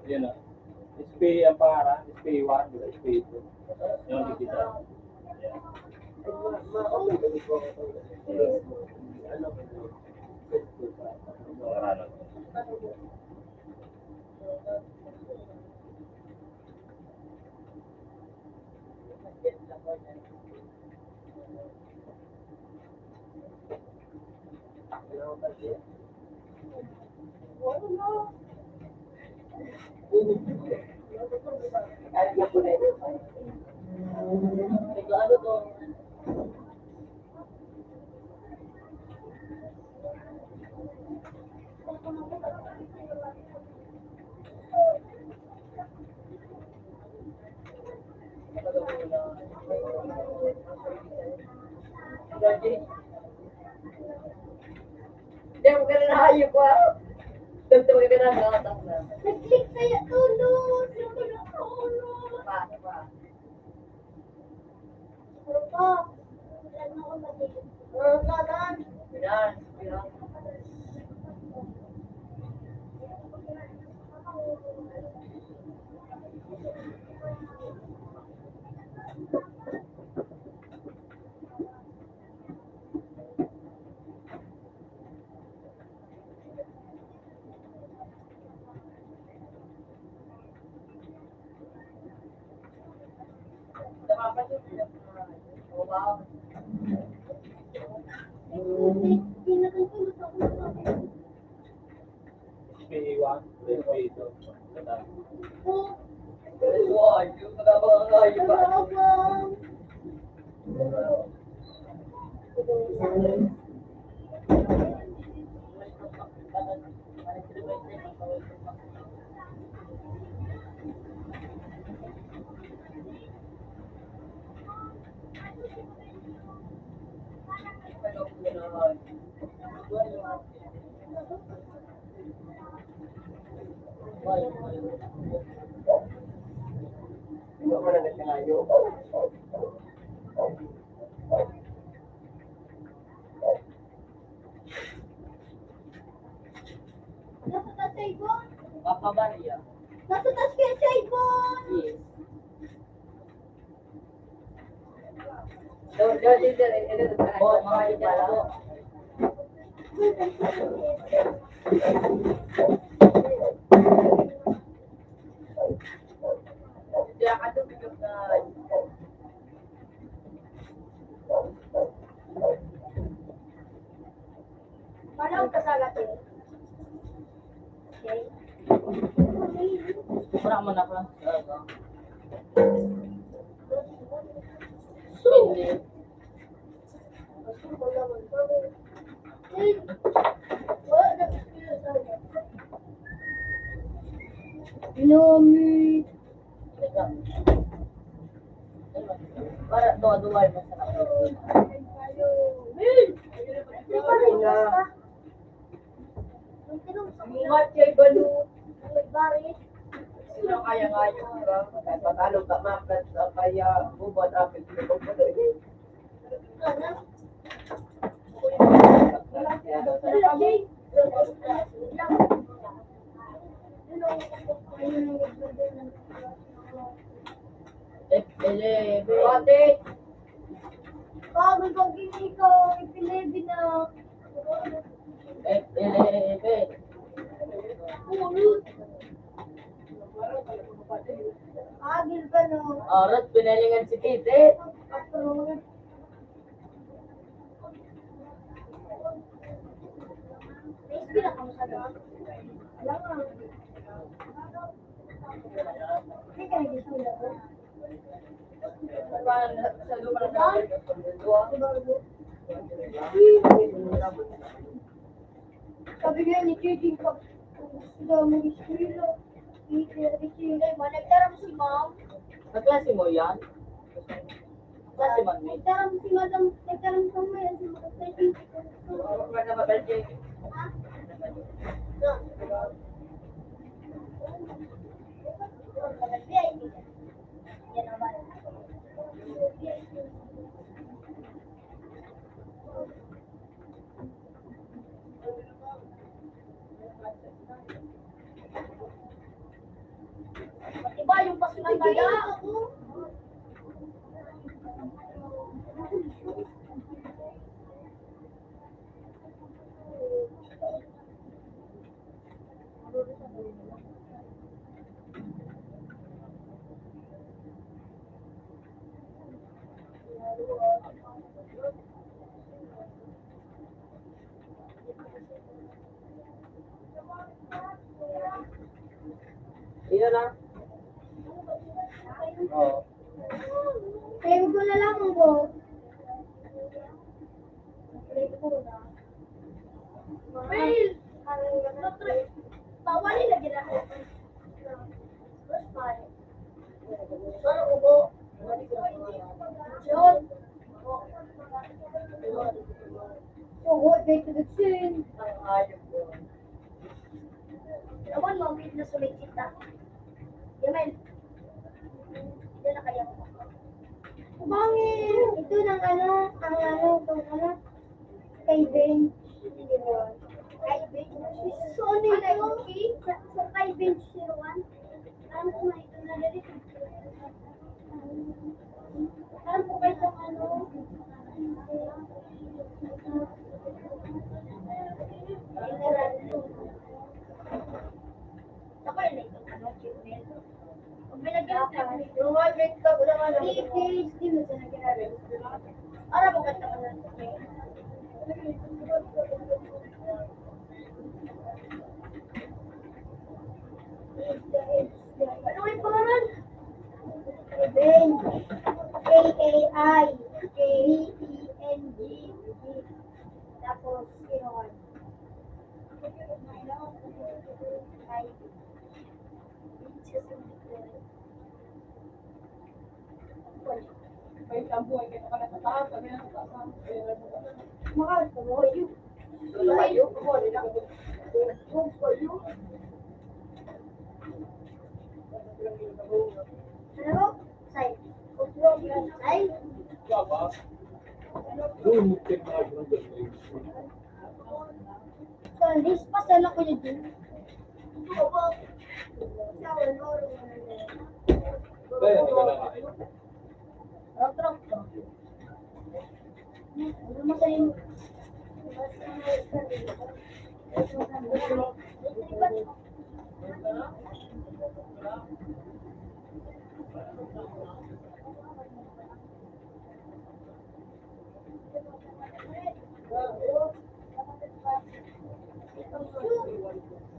Yun na. SP ang pangalan, SP1, SP2. Yung digital. Dia bukan rahayu kuah. Tentu kita nak tahu. Klik saya dulu, siapa nak tahu? Apa? Lupa. Dan mau lagi. Kan? Benar. Apa tu? Oh wow. SP1, SP2. Wah, itu kenapa rahayu pak? Hindi mo na nagkanayo. Nasa taas sa ibon. Papa Maria. Nasa taas kayo sa ibon. Yes. Don't leave the oh, mga ito pala. Diya ka tumigil na. Paano ka sagat eh? Okay. Mura mo na ka. Hindi. Lumi. Para doa-doa na sa Ingat kay Balu. Sino kaya-kaya ka? Kahit patalo ka maplat sa kaya bubot apit ko po doon. Ate, Bago pag hindi ko ipilibi na pulot. Agil ka no. Orat pinalingan si Tite. Approve. May sila ka sa doon. Alam mo. Hindi ka nag-isula ko. Sa lupa na Sabi nga ni Kiki pag sila mag-isula. Nagtaram si ma'am. Kaklase mo yan? Klase man mo? Nagtaram si madam. Nagtaram sa mga si madam. Wala mabalje. Iba yung pasulang kaya. Iyon na. Oo. Save ko na lang po. Save ko na. Fail! Bawal nila ginagawa. First time. Saan ako po? Yun. So, what day to the chin? Ang ayok ko. Naman, mamit na sumikit na. Yaman. Yan na kaya. Bangin! Ito ng ano, ang ano, itong ano, kay Ben. Kay Ben. So, ano ito? So, kay Ben 01. Ano po na ito na rin? Ano po kayo itong ano? Ako yun na itong ano, Gmail. Pag may nag-ano, Yung mga drink ka, wala ka na. PhD mo sa nag-aaral. Ara mo kanta ka na. Ano yung pangalan? Ben. K-A-I. K-E-N-G. Tapos, May shampoo ay kita ka na sa taas, sabi na sa taas. Mahal ka mo, yun. Tulo kayo, kumo, nila ko. Huwag ko yun. Ano? Say. Huwag yan, say. Baba. Doon mo tingnan ng ganun. So, this pa sana ko yun din. Oo. Sawan mo, Kaya, hindi ka lang ay. Rock. Ano mo sa'yo?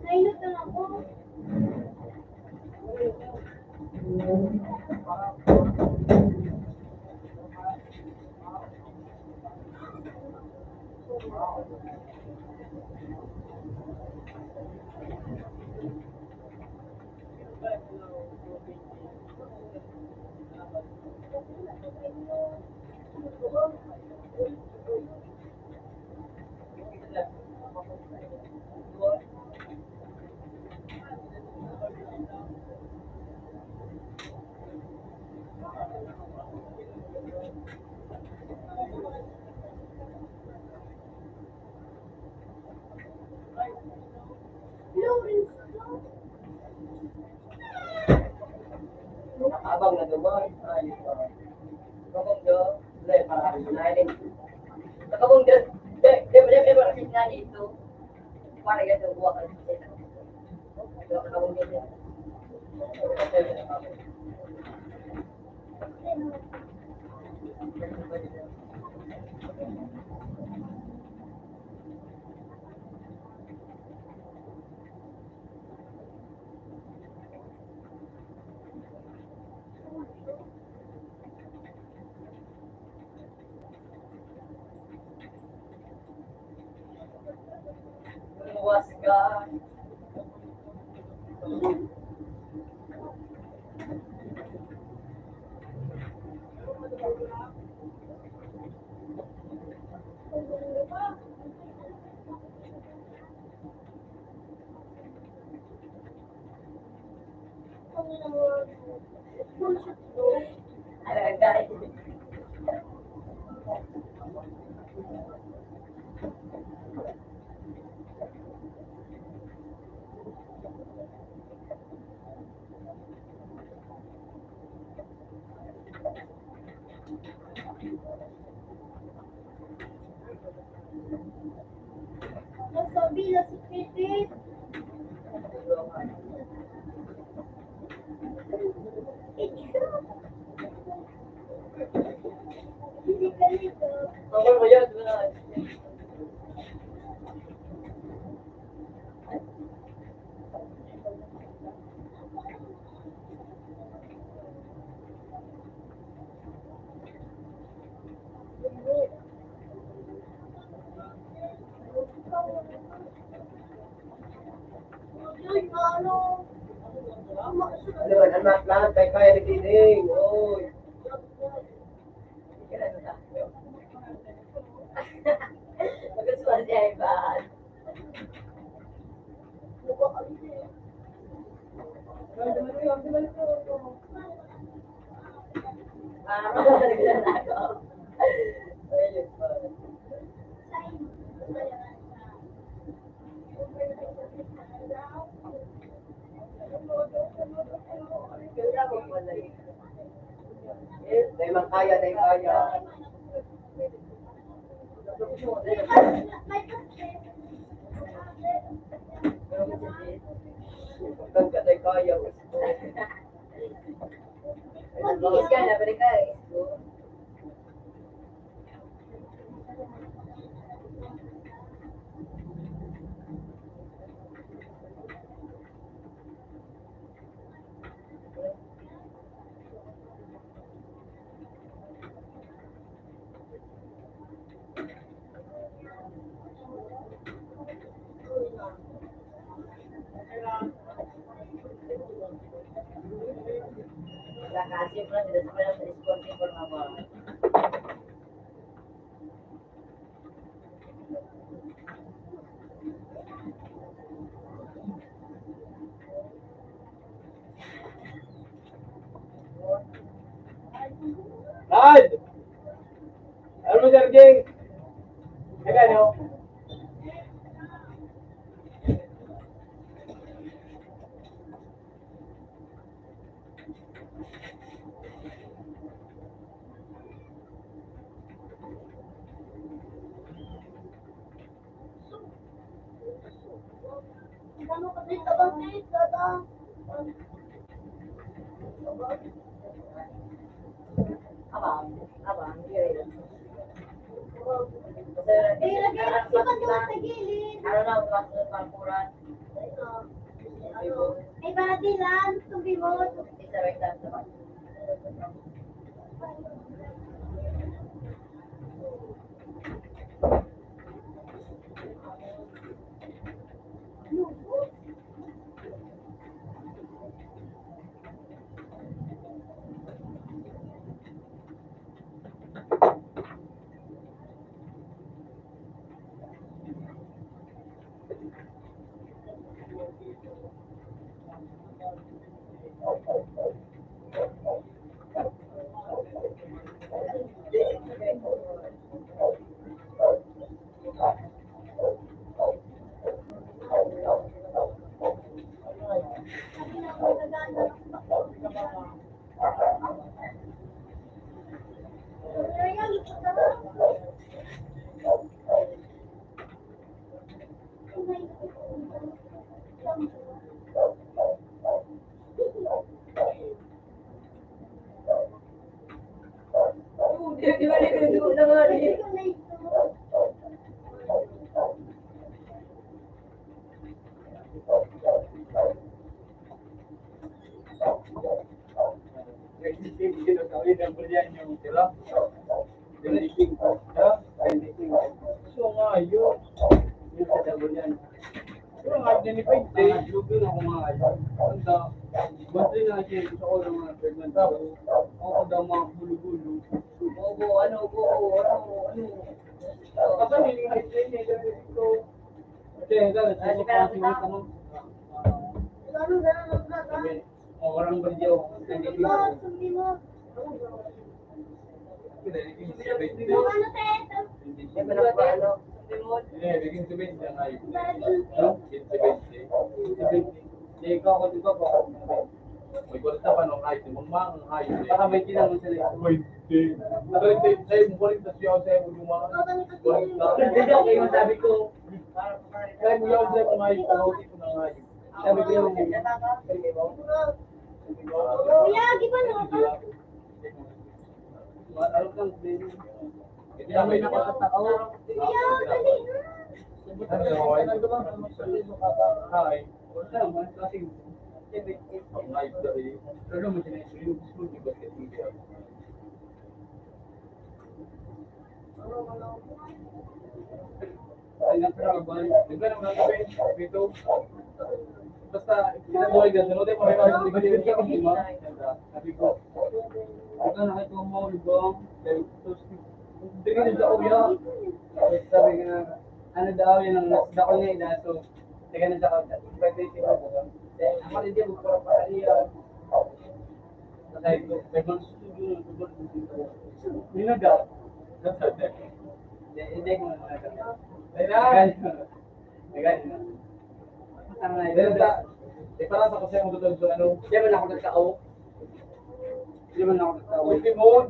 Nainot na ako. Lawrence, Abang na dumaan, ayos pa. Kabong do, lay para nailin. Kabong do, de para kita dito. Para gato buwa ka dito. Kabong do. Luwas ka. Alagay. nasabi na si Pitit. Hindi ka nito. Ako mo yan, wala. Yun, ano? Ano, anak lahat, kaya nagdidig. Oy. Magustuhan niya iba. Naglan ako. Ayun po. Dahil man kaya, dahil kaya. Pagka dahil kaya, gusto. Bagus ka na, balik ka. Kakasih pula tidak sebenarnya dari sporting bernama. Raj! Ano mo, Sir Jing? Teka, no? Kamu kasi tabang sis, tabang. Abang, iya. Eh, lagay lang si Pag doon sa gilid. Ano na, masuk pangkuran. Ay, para dilan, sumibot. Isa rin lang sa di ba dito na nga rin? So nga, yun. Yun sa double yan. Pero nga, identified day, lubi na ako mga ayun. Anda, basta nga siya, gusto ko ng mga pregnant ako. Ako daw mga gulo-gulo. Ano? Kapag nilingay siya, ito. Kasi, kasi, kasi, kasi, Ano, sabi, orang berjauh, nanti sumibot, sumibot. Yung ano, teto. Di ba na ano? Ini bikin subin yang ayu. Para din. Bikin subin. Jadi kau kau juga kau. May kulit na pa nung ayu, mamang ayu. Baka may kinamang sila. Wait, pero saya mukulit na siya sa iyo yung mga. Hindi ako yung sabi ko. Kaya mo yung sa mga ayu, ano ito ng ayu. Sabi ko yung Kuya, gimana ka? Ano lang din. Kaya may nakakatao. Kuya, dali na. Hi. Wala naman kasi ang live dali. Pero mo tinay yung school di ba kasi hindi ako. Ay napara ba? Di ba naman gagawin dito? Basta sinabuhay ka, sunod mo rin ako di ba di ba? Sabi ko. Ito nakita mo libang. Hindi ka na uya. Sabi nga, ano daw yun ang dako niya idaso. Teka na dako. Pwede siya ko. Ako rin din magpura para iya. Kasi ko, may mga studio na dito. Ninaga. Hindi ko na nagaga. Nagaga. Para sa kasi ang tutulog sa ano. Di ba na ako nagkao? Di ba na ako nagkao? Wiki mode.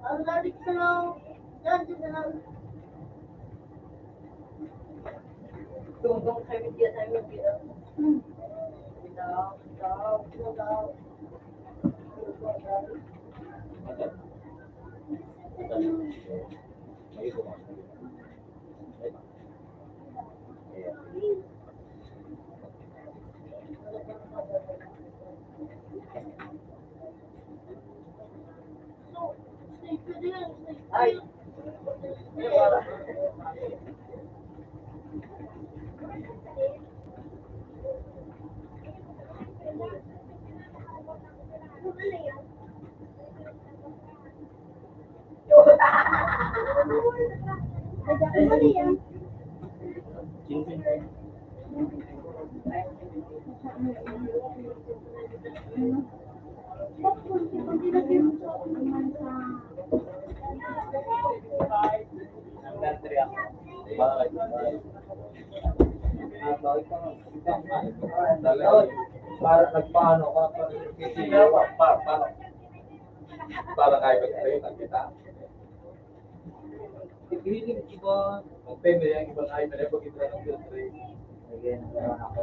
Ang lari ka lang. Yan, dyan na lang. Tungtong sa media sa media. Ay! Ano para? Ano yan? Bakit? Para nagpaano ka para kayo kayo nakita. Feeling iba, magpende yung ibang ay na pag ito ng filtre. Again, meron ako.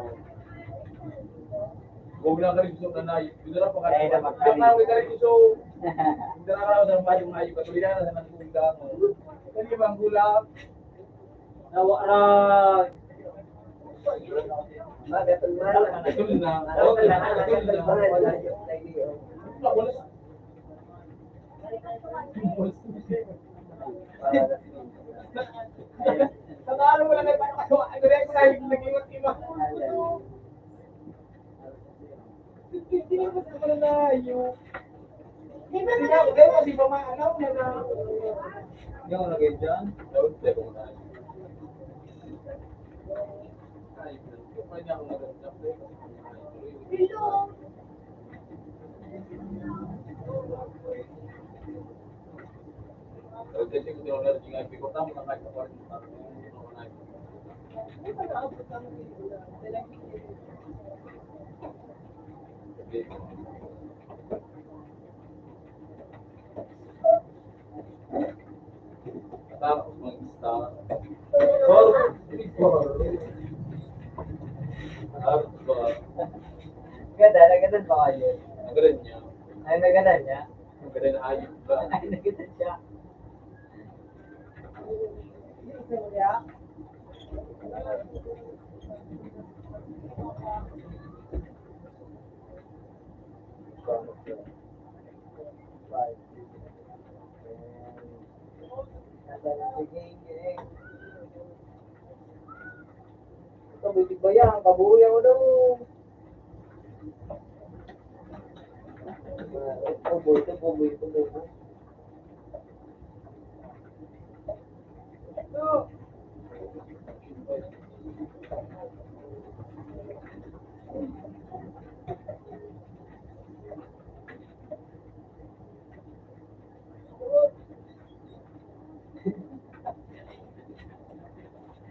Huwag na ka rin gusto na nayo. Hindi na pa ka Ay, rin. naman. Hindi na ka rin gusto. Hindi na ka rin sa mayong ayo. Katuloy na sa nang kulang mo. Kasi bang kulang? Nawa na. Bakit? Katuloy na. Katuloy na. Natalo mo lang kayo para kasuha. Ano rin ko na yung nag-iwag-iwa. Hindi na ko sa mga layo. Di ba Hindi ako kayo kasi ba maanaw na na. Hindi ako lagay dyan. Dapat tayo kung tayo. Ay, pwede ako nag-adjust. Hello? Kasi kung sino na rin yung IP ko, tama na kahit ako rin. Tapos mag-star. Ganda, naganda ba kayo? Nagalan niya. Ay, naganda niya? Nagalan na ayun ba? Ay, naganda siya. Kabuti ba yan? Kabuhi ako daw. Kabuhi.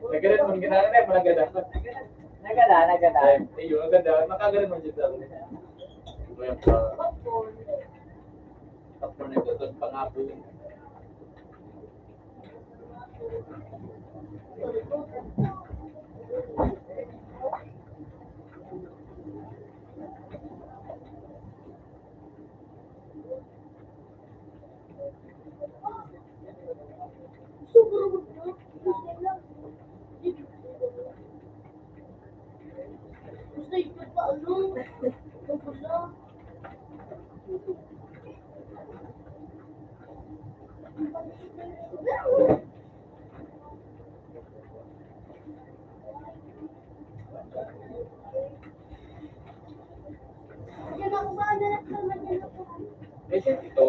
Nagalan mo, ginagalan na yung malagada. Naganda. Ayun, ang ganda. Nakagalan mo dyan sa akin. Ito yung tapon na ito. Tapos pangako. Gusto ikot pa ano? Wala. Yan ako ba? Yan ako. Eh, ito.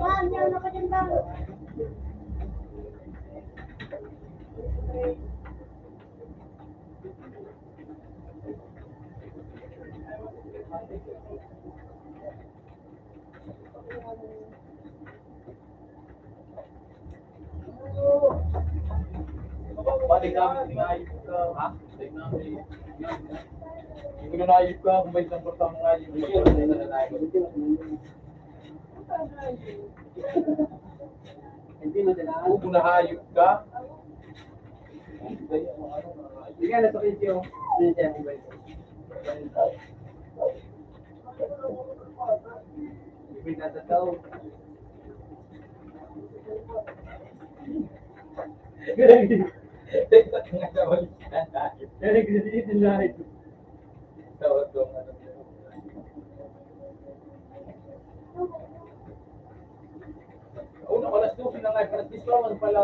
Ma'am, yan ako dyan ba? Balik namin, tinayos ka. Ha? Balik namin. Hindi ko naayos ka. Kung may isang portang mga ayos. Hindi mo sila. Kung nahayos ka. Hindi ka nasa video. Hindi siya mobile. Pinatataw. Una alas 12 na nga, alas 10 pa man pala.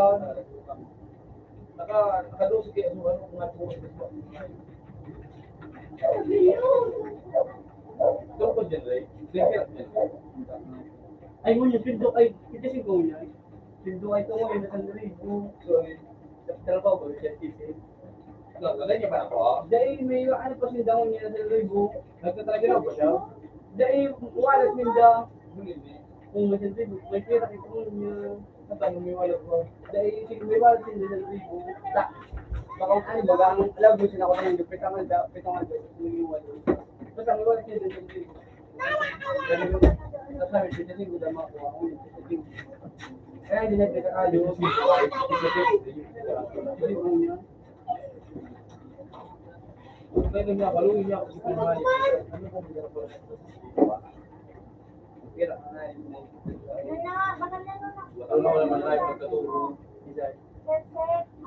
Naka-12 kaya ano mga tuwing. Doon ko dyan, Ray. Ay mo niya, pinto ay, kita si Go niya. Pinto ay tungo yun na sandali. So, sa trabaho ko, siya tisi. Ganyan niya pa ako, ah. Dahil may ano pa sindangon niya na sandali po. Nagtatrabaho na ba siya? Dahil walat minda. Hindi. Kung may sandali po, may pera kita mo niya. Natang may wala ko. Dahil sige may walat sinda sandali po. Baka ano ba, ang alam mo sila ko na yung pitangan da, yung wala. Basta may walat sinda sandali po. Sasabi, pinasin ko dama ko ako yung pinasin. Kaya hindi na pinakalo. Pinasin ko niya. Kaya niya, kaluin niya ako sa pinamali. Ano po mga po? Kira. Wala mo naman live magkaturo.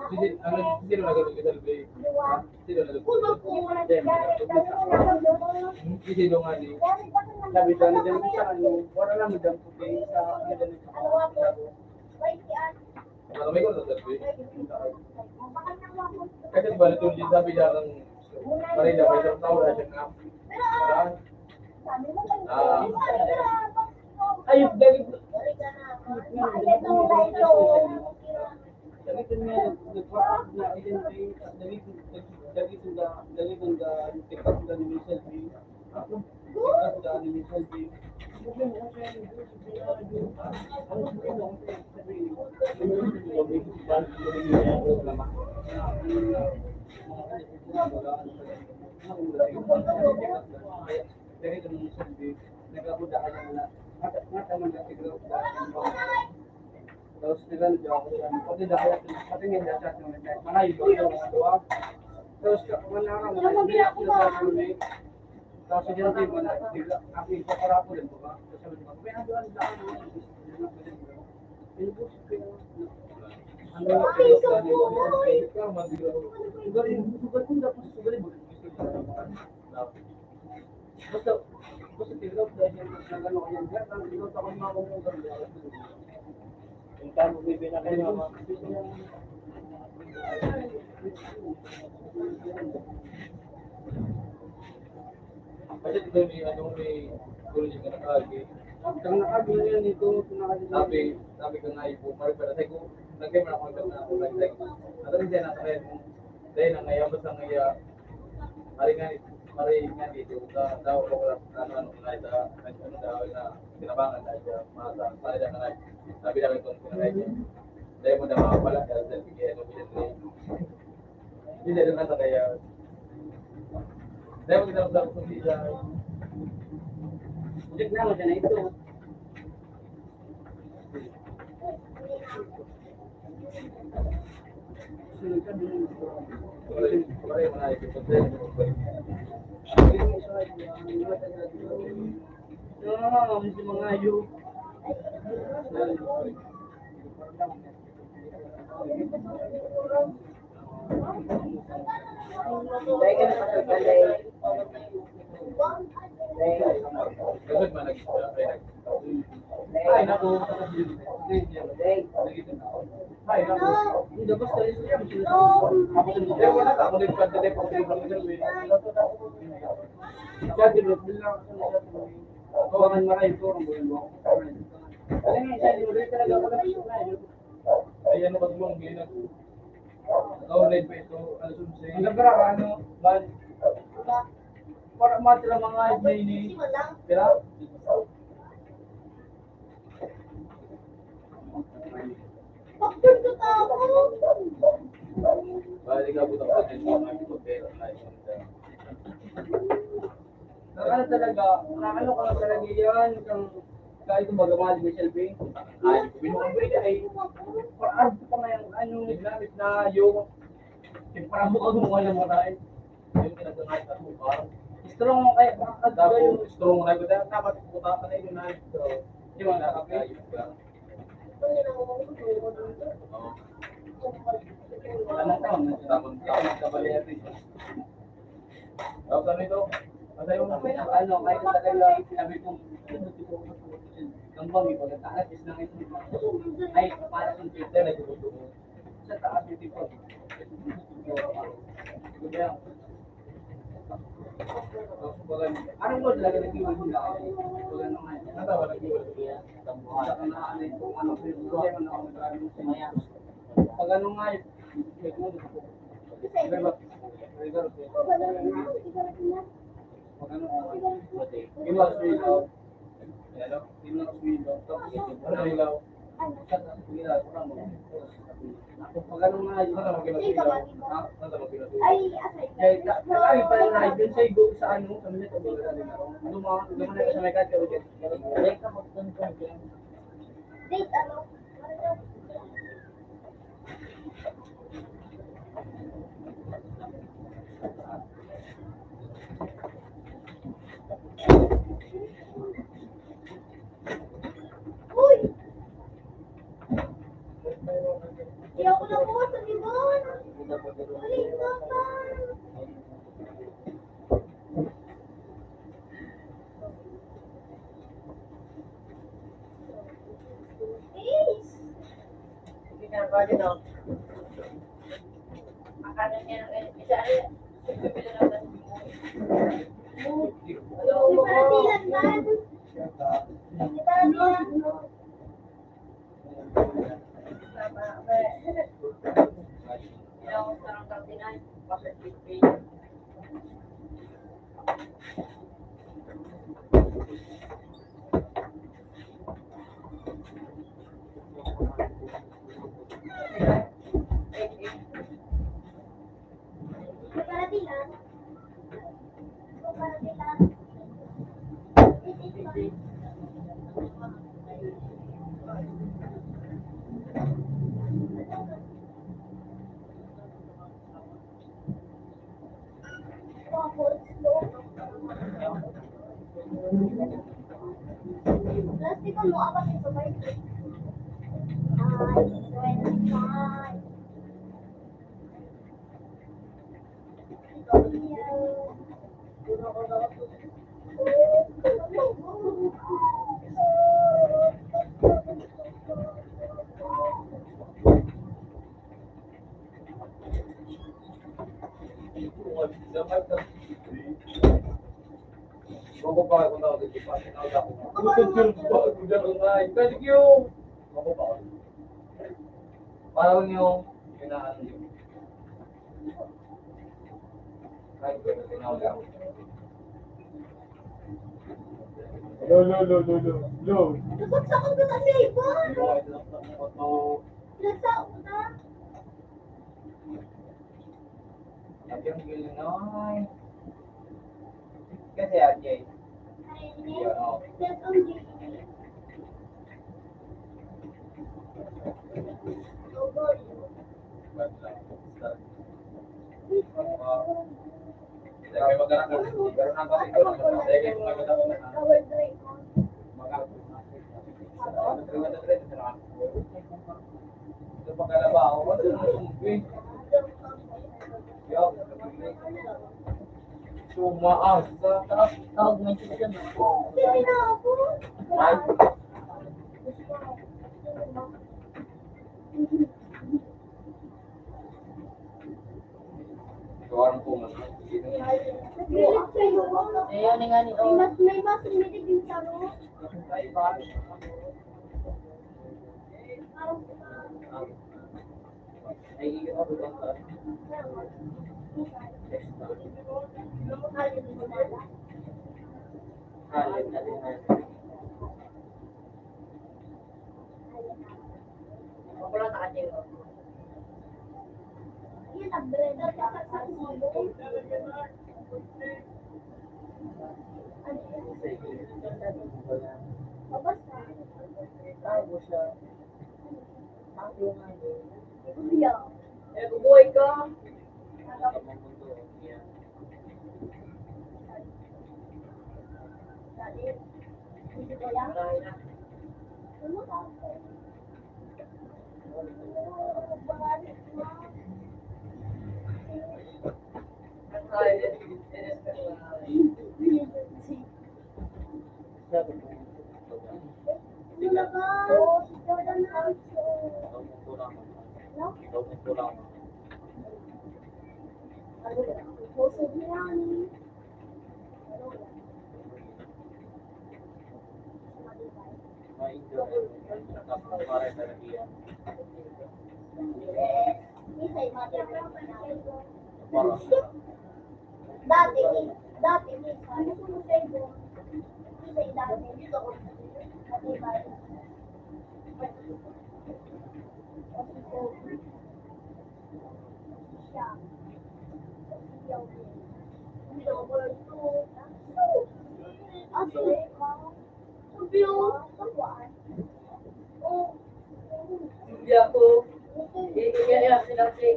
Sino nagawin kita lubay? Sino nagawin? Sino nga ni? Sabi ko, ano dyan siya, ano, wala lang mo dyan puti sa ano dyan. Maramay ko na lubay. Kasi balik yung sabi niya ng Marina, may isang tao na siya nga. Ayun, dahil dagito niya, nagpapag na identity, dagito nga, tikap nga ni Michelle B. Tikap nga ni Michelle B. Dagito ni Michelle B. Nagkabuda ka niya na, mataman na siguro. Tapos nila ako siya. Pati dahil patingin na siya ng mga iba yung mga duwa. Tapos manarang tapos diyan din mo na ako yung para po din ba? Tapos sabi ko, may ano ang daan mo. Inubos ko yung ano sugar kung dapat sugar mo. Basta tignan dahil nagano yan. Ang tignan ako mga kumong yung tamo bibig na kayo mga Kasi ito ni ano may gulo yung nakagi. Kang nakabili yan dito, Sabi ko nga ipo, maripara sa ko, lagay mo na akong na ako like. Ato rin siya nasa rin, dahil na ngayon basta ngayon, mari nga dito, daw ko ano na ito, ano daw na tinabangan na siya, masa, pala na nga, sabi namin itong pinagay. Dahil mo na mga pala, dahil sa bigyan mo pinagay. Hindi na nasa kaya, dahil mo kinamasa ko kung siya, check na mo dyan na ito. Sunod ka din. mari mo na ito, Si mga ayo. Dahil ka na pagkakalay. Dapat man ay naku, ay naku. Hindi ba sa iyo? Eh wala ka, kung nagpad na po kayo Siya din bilang kawangan maray ko ang buhay mo. Alam nga siya din talaga wala siya. ay ano ba mong gina? Online pa ito, ano sunsay? Ang gabra ka ano, bal. Para matira mga ini. Kaya Bakit ko tao? Balik ka butang ko din mga hotel ay ano talaga, ano ka lang talaga yan, kang kahit kumbaga mahal ni Shelby. ay binuang ko ay Parang pa ngayon, ano, ginamit na yung para mo ka gumawa ng maray. yung kinagangay sa mukha. strong kaya Tapos yung strong na gud dapat puta ka na yun na. Di ba na kape? Oo. lamang taon. Tapos kabalya rin. Tapos ano ito? Ano yung Ano, kahit sa tagal sabi kong kambang ito, nagtaas is nang ito. Ay, para sa Twitter, nagtutubo. Sa taas yung tipo. Anong mo talaga nag-iwan mo na? Wala naman. natawa lagi wala siya. Saka na ano yung kung ano yung problema na ako nag-ano sa maya. Pag ano nga yun, may kung ano po. Diba? Pag ano nga yun. Iwas ilaw. Ano? Iwas ilaw. Tapos Ano ilaw? pag ano nga yun. Ano naman kinasilaw? Ha? Ano naman kinasilaw? Ay, asay. Kaya kami pala na dun sa igo sa ano, sa minute o ba na lumaman na sa may kanya ulit. Kaya ka magtuntun dyan. Date, ano? Uy! Di ako nakuha sa libon. Aling naman. Ace! Hindi ka na pwede daw. Akala niya, isa rin. Bibili lang ng May paratilan man. May paratilan. Yung sarang 39, bakit 50? May paratilan. May paratilan. Plastic mo apa sa sabay. Ay, 25. Ako pa ako na dito pa sinawag ako. Thank you. Ako pa. Parang yung inaano yun. Kahit ko sinawag ako. Lo. Nasaksak ko na sa ibon. Nasaksak ko na. Yung Illinois. Kasi Ajay. That's on G. Kaya magana ko. Pero nang kasi ko naman sa kaya kung magana ko na. Our Draymond. Ito pagkalaba ako. Wala na sumpi. Yo. Sumaas sa taas. Tawag mo yung sila. Hindi na ako. Ay. Kawan ko man. Nag-relate sa'yo. Ayaw ni nga ni May mas umitig din sa ro. Ay, ako lang sa halin natin na. Ako lang nakating. Yan, nag-relate sa silo. Mabasa. Tago siya. Tago nga yun. Kuya. Eh, bubuhay ka. Hindi ko lang. Marami na. Ano ka? Ang kaya din, in-expect na. Wala ba? Jordan also. No? Puso niyan. Isa'y dati, ano ko mo sa'yo doon? Isa'y dati, dito ko. Matibay. Kasi ko, siya. Dito ko ito. Aso, sabi ko, sabuan. Oh, Hindi ako. Iiyak sila si.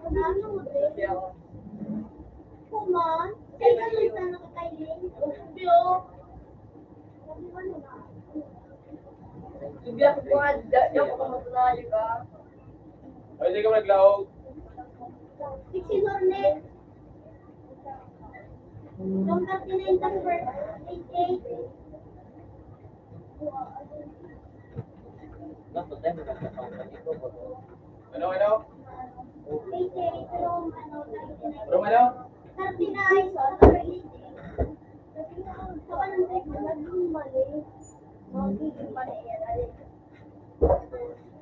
ano mo din? Hindi ako. Kuman, kaya ka lang sa nakakailing. Hindi ako. Sabi mo ano ba? Hindi ako po nga. Hindi ako kamatunayo ka. Ay, hindi ka naglaog. Sixteen Hornet. Number 39 number 88. Ano? 88 from ano, 39. From ano? 39 number 88. So, anong type mo? Naging mali. Magiging mali yan.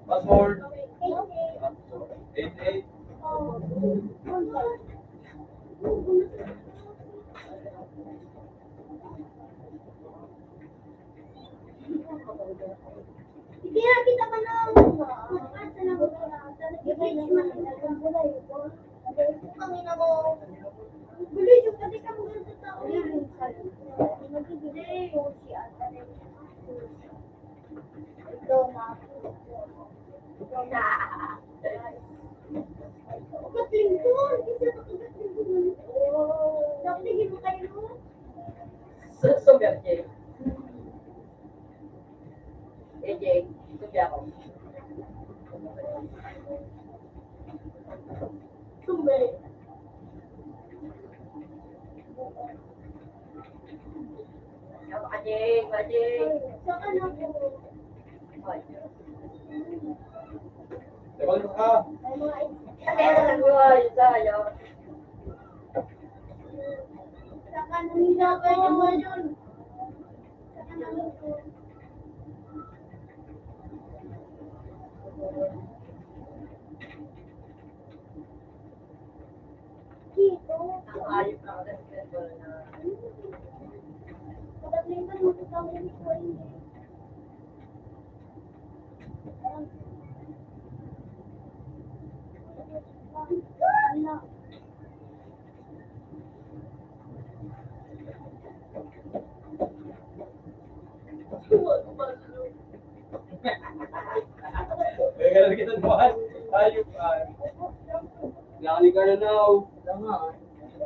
Password? 88. 88. Oh. Sige na kita pa ng magpasa na mo na i-reach man ang bulay ko. Ang ina mo. Bulay yung pati ka mo sa tao. Magbibigay ko si Ate. Ito na. Katlingkon! Isa pa katlingkon. Nakuligin mo kayo? Sugar, Jay. Jay. Sugar ako. Tumbe. Ako ka, Jay. Sa ano po? Diba ka? May mga Kaya na nagawa yun sa'yo. sa kanon na ba yun? Sa kanon po. Dito. Ang ayos na ako na Pagkalingan mo sa kami ko hindi. Ano? Kaya ka na kita buwan. Ayop. Nakali ka na now.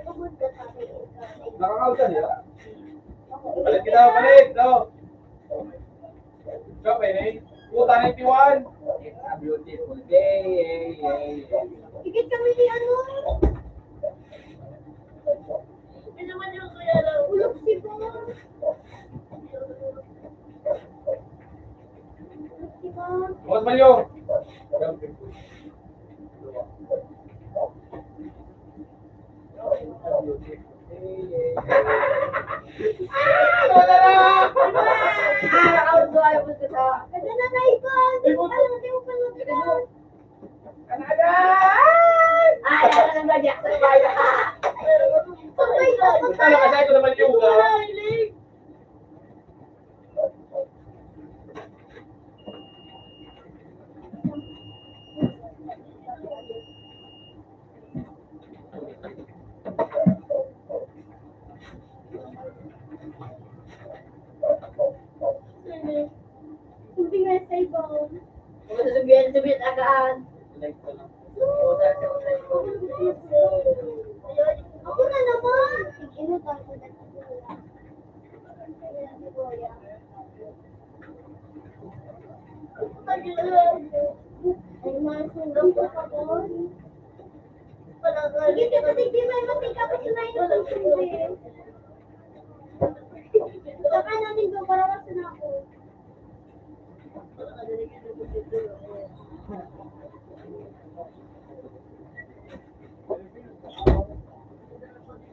Pumunta sa akin. Nakakauta niya? Balik kita, balik. No. Ikaw, Penny. Puta 91. Beautiful day. Higit kami ni ano? Hindi naman yung kuya lang. Ulog si Bon. Ulog si Bon. Bukas malyo. Nakakaroon ko ayaw ko sa... Ganda na na ikon. Ano, di mo pa nag-ikon. Ay, ano nang bagyak sa bayo ka? Sabay ka. Punta lang kasi ito naman yung Hindi nga sa ibon. Kung sasabihin agaan. Utar sa utar ko. Ako na naman. Inutan ko na. Kuya. Ay, masugang po ako. Sige, tito, hindi may matika pa si Mayo. Saka namin doon para wasa na ako.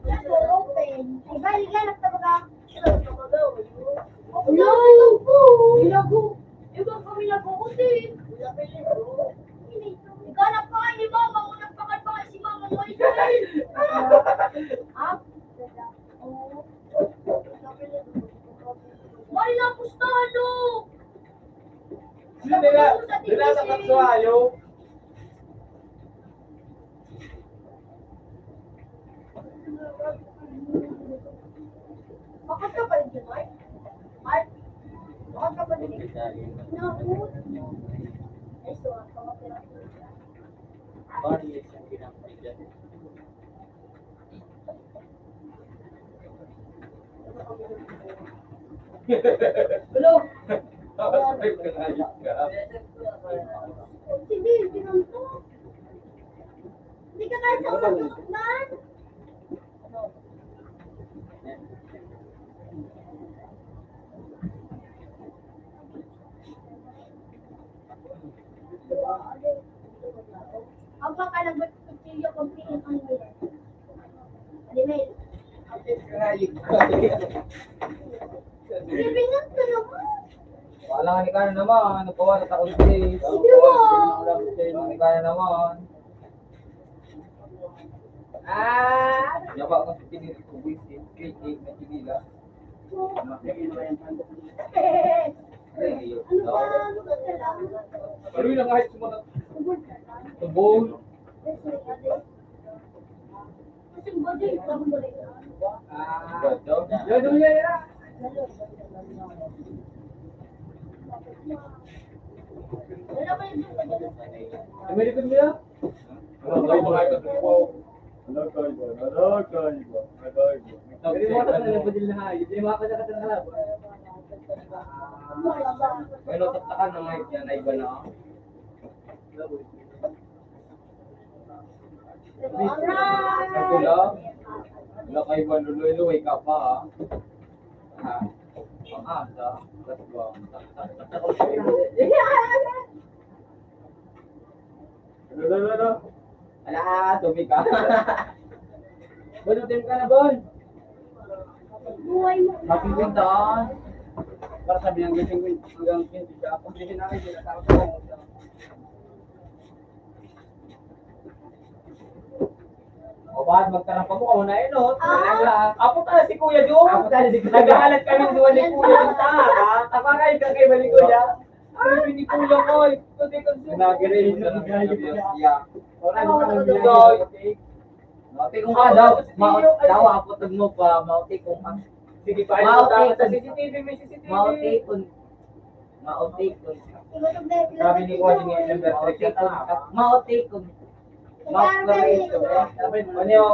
Ako, open. Ay, balik yan. Nagtabaga. Nilago. Ibang kami lago ko din. Ikaw na pa ni Mama. Unang pakal si Mama mo. Ah? Mari na pustado. Sino nila sa katsuhayo? Bakit ka pa rin dyan, Mark? Mark? Bakit ka pa rin dyan? No. Ay, so, kapatira ko. Hello. Hindi, pinunto. Hindi ka kahit sa ulo, man. Ang baka lang ba't kutsilyo kung piin ang nila? Alimel. Ibingan ka naman. Wala nga ni Kaya naman, nagkawa na takot din. Hindi mo. Wala ni Kaya naman. Yaba ko sa kinili ko, buwisit, cake na kinila. Ano ba? Ano ba sila? Pero yun ang kahit sumunod. Tubod ka lang. Tubong. Kasi body, labong balik na. Yan, yan. Wala ba yung American mo yan? Hindi mo ka na budil na hayo. Hindi mo ka na kalab. May notattakan na mic yan, ay ba na? Ito lang. Wala kayo ba lululoy ka pa ha? Pang-asa. Let's go. Ala, tubig ka. Bon, team ka na, Bon. buhay mo? Happy Quintan. Para sabi ng gising ko hanggang 20 siya. Kung gising namin, sinasama ko. O bakit magtanong pa mo ako na no? Apo tayo si Kuya Jo. Apo tayo si Kuya. Naghahalat kami ng duwan ni Kuya ng taha. Tapakay ka kay Bali Kuya. Ano ni Kuya ko? Hindi ko ginagaling na siya. Wala naman ang bigay. Mauti kung ka daw. Daw apotag mo pa. Mauti kung ka. Sige pa. Mauti sa CCTV. May CCTV. Mauti kung. Sabi ni Kuya ng anniversary siya. Mauti kung. Ano,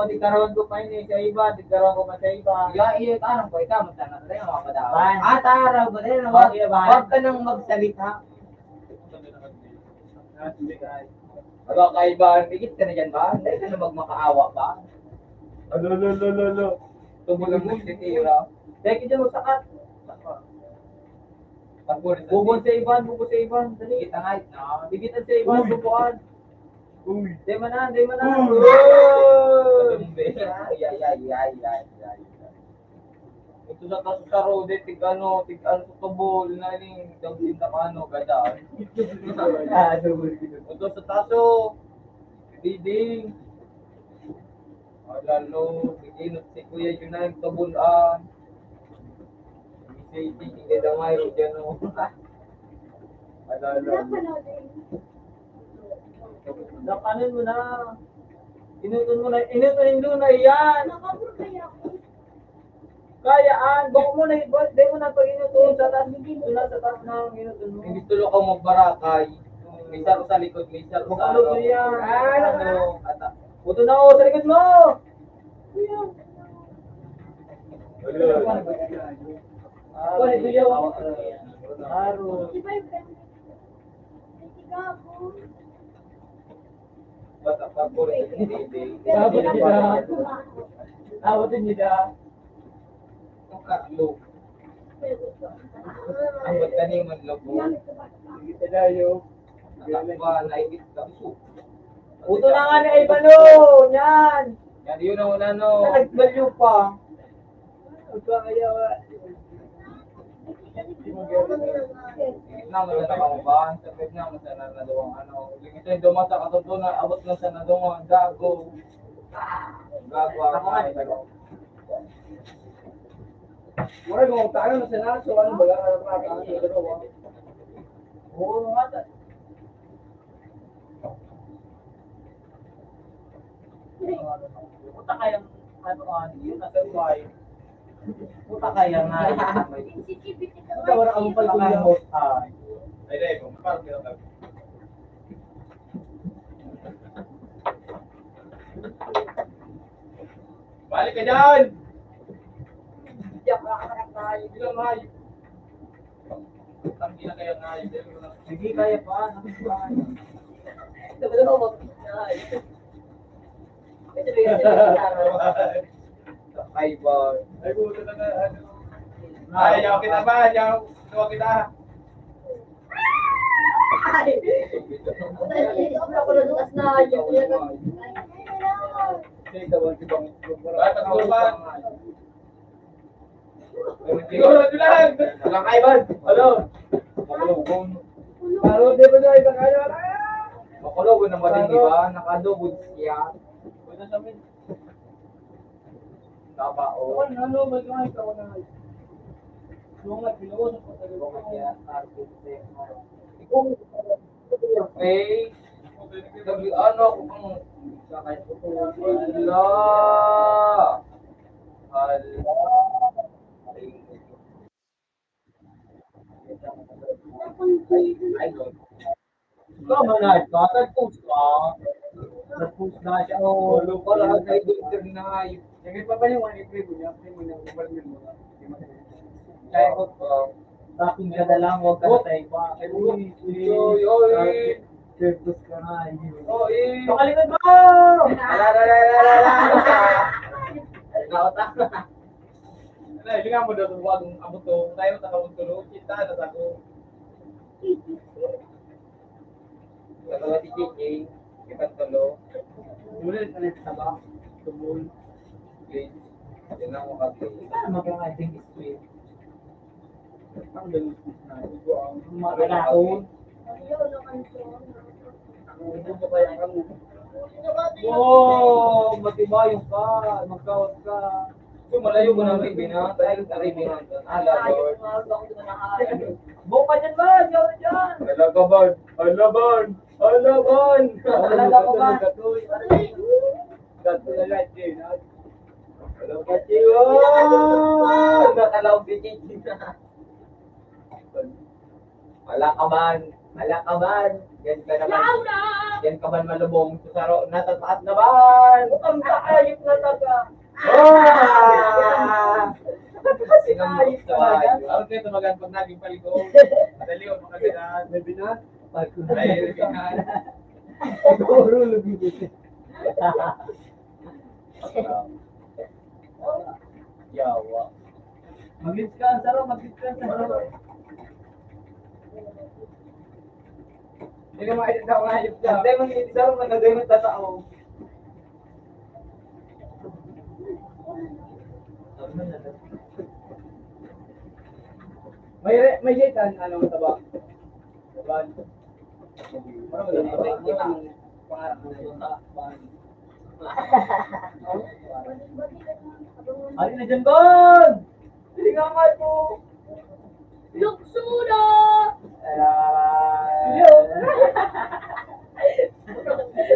di karoon ko pa ini sa iba, di karoon ko pa sa iba. Iya, tanong ko, ikaw, magtanong tayo, mga padawan. Taraw ba din? Huwag ka nang magsalita. Magkakaiba, bigit ka na dyan ba? Hindi ka na magmakaawa ba? Tumulang mo si Tira. Teka dyan, magsakat. Bubon sa iban. Dali, kitangay. Bigitan sa iban, bubuan. Di mana. Ito sa kasaro de tigano sa tubol na ning dagin na kano gada. Ito sa taso. Diding. Lalo biginot si Kuya yun na yung tubulan. Sige, hindi damay diyan no. Dakanin mo na. Inutun mo na yan. Kayaan. Bako mo na, di mo na pag inutun sa taas. Tula sa taas na ang inutun mo. Hindi tulo ka magbarakay. May saro sa likod, may saro sa ano. Puto na ako sa likod mo. Wala ito yaw. Aro. Di ba yung Gabo? Basta pag rin hindi. Abot nila. Abot nila. Ang kaklo. Ang ba't kaning maglago? Sige tayo. Natakba, naikit ka. Uto na nga ni Ibalo. Yan. Yan, yun ang una no. Nagbalyo pa. Ito kaya. Na mo na nakamubahan, sabit na mo sa nanadawang ano. Ito yung dumasa katutunan, abot na sa nadungan, gago. Gago ako ay gago. Mura kung tayo na sa so ano ba lang ang dalawa. Oo nga. Puta kayang ano yun na sabay. Puta kaya nga. Sensitivity ka Puta wala ang pala kang host ay. Ay, dahil, kung parang gano'n. Balik ka dyan! Diyak na anak tayo. Hindi lang ngayon. Tanggi na kaya ngayon. Sige kaya pa. Sabi mo, ito ba yung sinasabi? Ay, boy. Ay puta na ano. Ay, yaw kita ba? Yaw kita. Ay! Ako na lutas na yun. Ay, pagkuban. Siguro, dulang! Dulang kayo, Bad. Ano? Makulubon. Paro di ba na ibang kaya? Makulubon ng mating, di ba? Nakadubod siya. Puta sa amin. Tabao. Ano ba yung ikaw na? Nung nagpinuusap ko sa Okay. Sabi, ano ako kung sakay ko. Hala. Hala. Ay, God. Tama na, nag-post ka. Nag-post na siya. Oh, Walo pa lahat ay doctor na ayun. Yung pa yung one free mo niya, free mo na ubalmin mo na. Kaya ko pa. Taping ka na lang, huwag ka na tayo pa. Oy, oy. Servus ka na, hindi mo. Oy. Sa kalikod mo! Nakota. Ano, hindi nga mo daw tuwagong abot to. Tayo na takawag tulo. Kita na tako. Katawa si JJ. Ikan tulo. Mula na sa ba? Tumul. Please. Yan ang makagay. Paano mag-ating sweet? Ang ganun na. Mga Magalakon. Hindi mo kaya kang Wow! Matibayong ka. Magkawat ka. kung malayo mo ng Ribinan, tayo sa Ribinan. Ala, Lord. Buka dyan ba? Diyan na dyan. Ala, Kabad. Ala, Ban. Ala, Ban. Wala na ko ba? Gato na lahat din. Ala, Katiwan. Nakalaw si Gigi na. Ala, Kaban. Ala, Kaban. Yan ka naman. Yan ka man malubong. Susaro, natataas na ban. Mukhang kaayip na taga. Ah! Sinang magsawa. Ako kayo tumagan pag naging paligo. Madali o makagadan. Webinar? Ay, Ribinan. Siguro lugi. Yawa. Mag-leads ka, Saro. Mag-leads ka, Saro. Hindi ka makikita ko ngayip siya. Hindi mo hindi sa mga nagay sa tao. May jaitan, ano sa ba? Saban. Pangarap mo na yun. Ano na dyan, Bon? Hindi nga nga po. Luksura!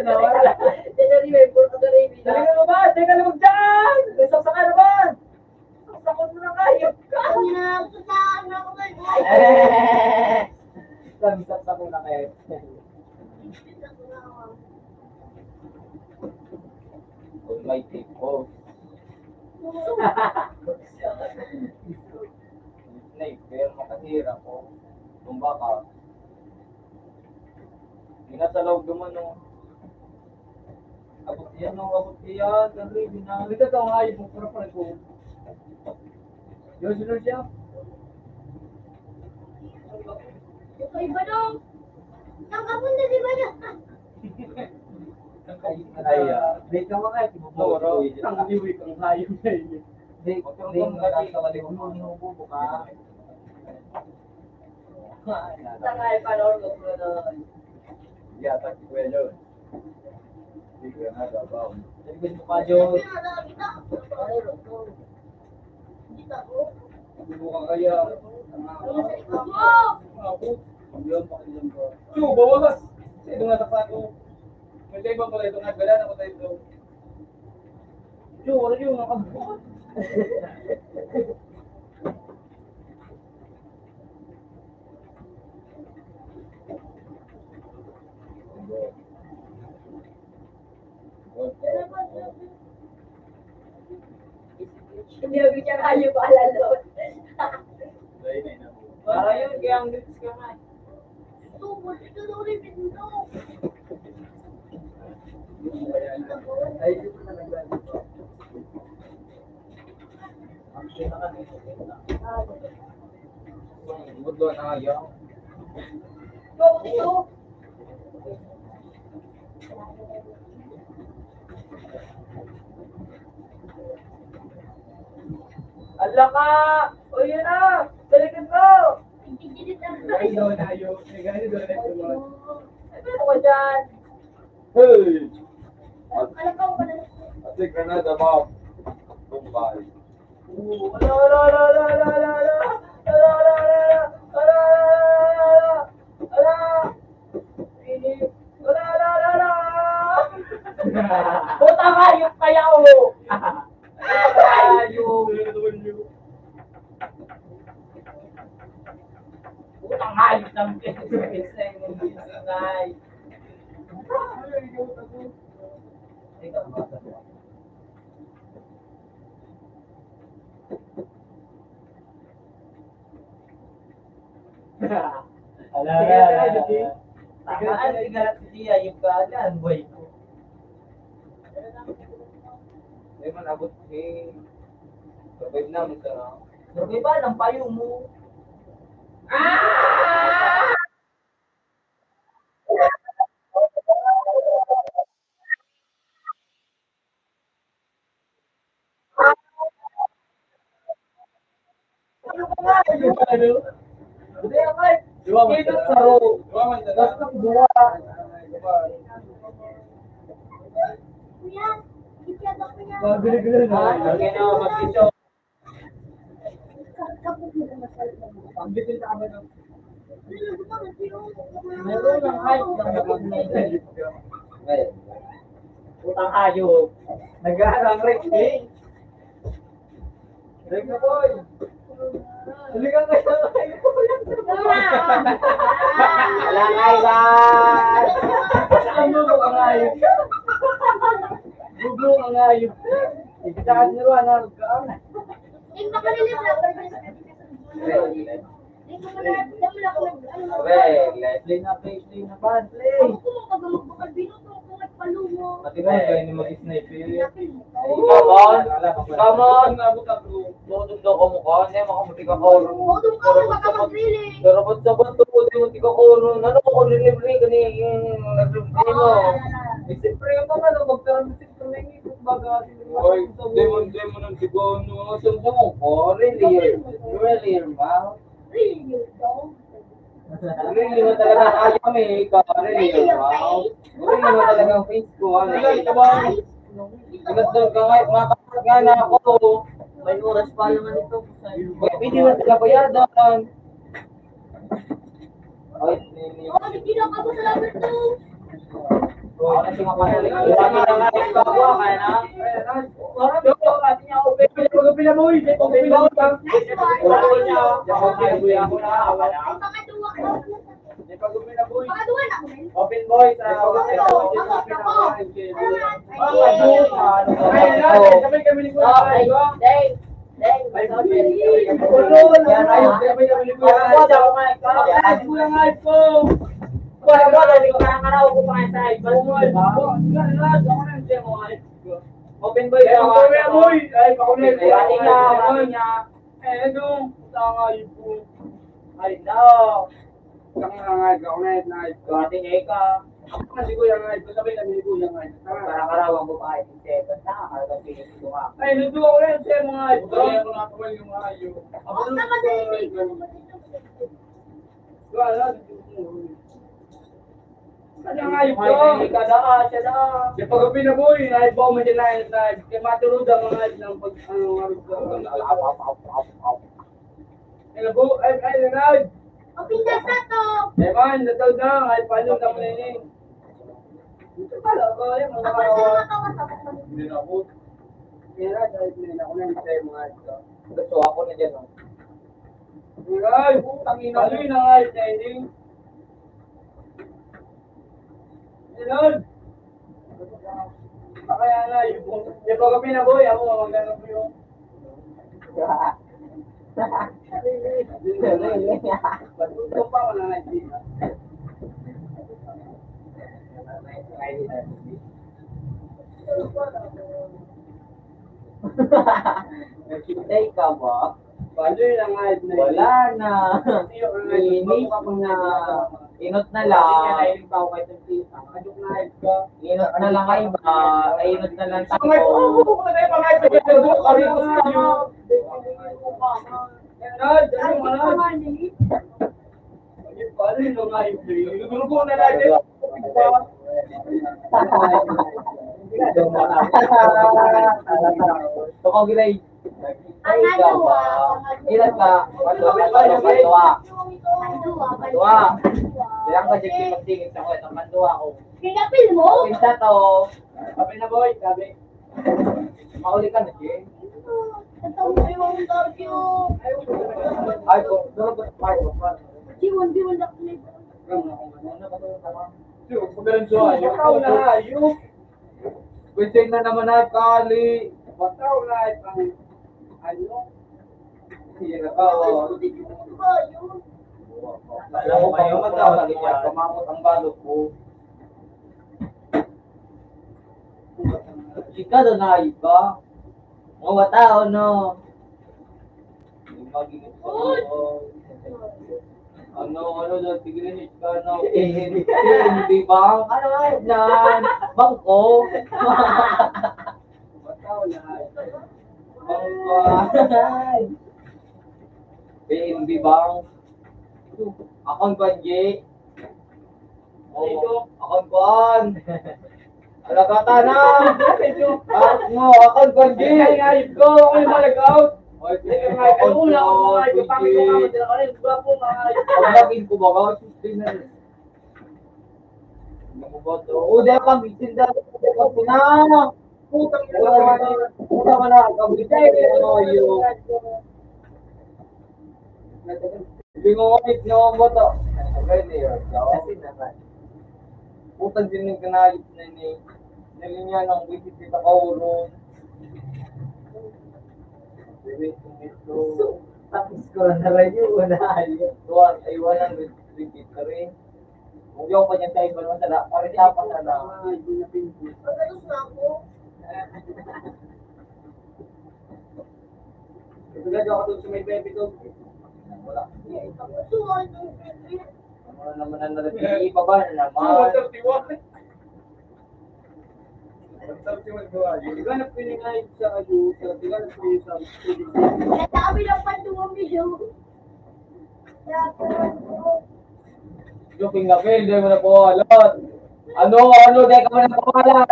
Nawala. Remember ko na rin. Talaga mo ba? Teka na magdaan! Saksa ka naman! Saksakot mo na kayo! Ang nagsasahan ako ngayon. Saksa ko na kayo. Almighty God. hirap ko. Tumba ka. Hindi na sa loob naman, no. Abot yan, no. Abot yan. Dali, binali ka ito. Ayaw mo, pura pa ko. Yun, sunod siya. Ito iba dong. Saan ka punta, di ba na? Ay, di ka mga Toro, ang liwi kang hayop na yun. Di ka nasa kalimutan mo, hinububo ka. Sangay panahon ko na. Yata si Kuya John. Di ka na gabaw. Sabi mo pa, John. Dito ako. Hinubo ka kaya. Ano sa likod mo? Ako. Yun, pakilang ko. Chu, bawas! Sino nga sapato? May ibang pala ito. Nagbalan ako tayo ito. Chu, wala yung nakabukot. Hindi ako siya kayo ko alalot. Para yun, kaya ang lips ka nga. Ito, ito daw rin pinto. Ay, dito na nagbalan ko. Ang pinaka dito. Budlo na ayaw. Ito. Ala ka! O yun na! Balikan mo! Tigil-tigil na. Ay, doon ayaw. May gani doon ayaw. Ano ko dyan? Hey! Alam ka ba na? Ate Granada, Bob. Tumbay. Ala, ala, ala, ala, ala, ala, ala, ala, ala, ala, ala, ala, ala, ala, ala. Puta hayop kaya o. Hayop. Putang hayop ng kisay mo kisay. Tamaan sigarat siya yung kalan boy ko. Hindi man abot eh. Survive na mo sa... Sabi ba ng payo mo? Hindi ako eh. Dito sa ro. Basta buwa. Kuya, ikiyak ako niya. Gila-gila na. Lagi na ako mag-isyo. Kapag mo na masalit na mo. Ang bitin sa amin. Meron ng hype ng mag-may. Putang hayop. Nag-aaral ang Rex, eh. Rex na boy. Hindi ka kaya Wala kailan. Bublo ang ayos. Bublo ang ayos. Ikitakas niyo ba na magkaan? Yung makalilim na. Leslie na, Leslie na pa, Leslie. Ako mo pag magbukal binuto kung nagpalumo. Pati ba kayo ni mag-sniper? Come on. Come on. Nabot ako. Tutog daw ka mukha. Hindi makamuti ka ko. Odong ka mo baka mag-grilling. Pero ba't sa ba't tupo di mo tika ko? Ano ko delivery ka ni nag-delivery mo? Siyempre yung mga ano, magkaroon ng siyempre na yung ikot baga. Oy, demon ng sigaw nung mga siyempre mo. Oh, really? Really, wow. Really, dog. Really mo talaga kaya kami. Ikaw, really, wow. Really mo talaga ang face ko. Ano? Pinagdal ka nga, makakapag na ako. May oras pa naman ito. Pwede mo sila bayadan. Ay, Oh, hindi na ka mo sa laban to. wala siya mapatuloy. Wala na nga ikaw kaya na. Wala dito kasi niya open. Pag pinaboy, pag pinaboy. Nice one. Wala niya. Ako na wala. Baka duwa ka. Pag pinaboy. Baka duwa na ako, men. Open boy sa Sabay kami ni Kuya. Dave, Dahil, Yan, ayun, sabay naman yung kuya. Ay, kuya nga ito. wala mo, dahil ko parang karaw ko pa sa iPad. Open boy, Kaya ako may amoy. Ay, ako na yung Wala niya, wala niya. Eh, ano? Tangay po. Ay, no. Ating eka. Ako kasi kuya nga ito, sabay namin yung kuya nga ito. Parang karawan ko pa kahit yung seven na, hanggang pinito ka. Ay, nandun ako rin sa mga ito. Kaya ako nakawal yung ayo. Oo, tama na yung video. Wala, ano nga ito? Ay, kada, siya na. Yung pag-upi na boy, nahit ba ako madinayan na kaya matulog ang mga ito ng pag, ano, ano po, ay, nanay. Open na sa to. Eh man, natawag na, kahit paano ka mo na yun. Ito pala, ako, yung mga Ako sa kawa. mga kawasan. Hindi na ako. Kaya dahil nila ako na yung sa'yo mga ito. Gusto ako na dyan, oh. Ay, tangina mo yun, ang ayos na hindi. Ilon! Kaya na, yung pag-upi na boy, ako mamagano po yung. Patutong pa ako na nagsina. Nagsintay ka ba? Paano yun ang ayos na yun? Wala na. Init na. Inot na lang. Inot na lang kayo ba? Inot na lang tayo. Toko gilay. Ay ka ba? Ilan ka? Panduwa. Panduwa. Bilang ka dyan magtingin sa kwet. Ang panduwa ko. Kinapil mo? Pinsa to. Sabi na boy, sabi. Mauli ka na, Jay. Ito mo yung interview. Ay, kung durog ko tayo. Diwan na clip. Bataw na hayop. Pwede na naman na kali. Bataw na hayop. Ano? Sira ka, oh. Alam mo kayo, magkawag yan. Kamamot ang balot ko. Ika doon na iba. Mga tao, no? Magiging ano doon, tigilin ka, no? Hindi ba? Ano nga yan? Bangko? Bataw na hayop. Bangko? Hindi ba? Akong banji. Oo, akong ban. Alagata na. Mo, akong banji. Ay, hayop ko. Ako yung malagaw. Ay, una ako mga hayop. Pangit ko nga, sila ka rin. Gwapo mga hayop. Paglagin ko ba? Udah pang bisin dah. Pina. Putang ina. Putang ina. Kabitay ano yo. Bingongit no mo to. Pwede yun. Putang din ng kanayip na ni. Nalinya ng wisit kita kaulo. Tapos ko na rin yung unahan. Tuwan, ay 100 ka rin. Kung yung pa niya sa iba naman sana, parita pa sana. Pagkalos na ako. Tulad ako doon sa may baby ko. Wala. Tuwan. Ano naman ang nalagay iba ba na naman? 131. 131 ko ayo. Ganap piningay sa ayo, sa ganap piningay sa Natabi lang pa tuwang video. Yung pingapil, di mo na po alot. Ano, di ka mo na pawalat.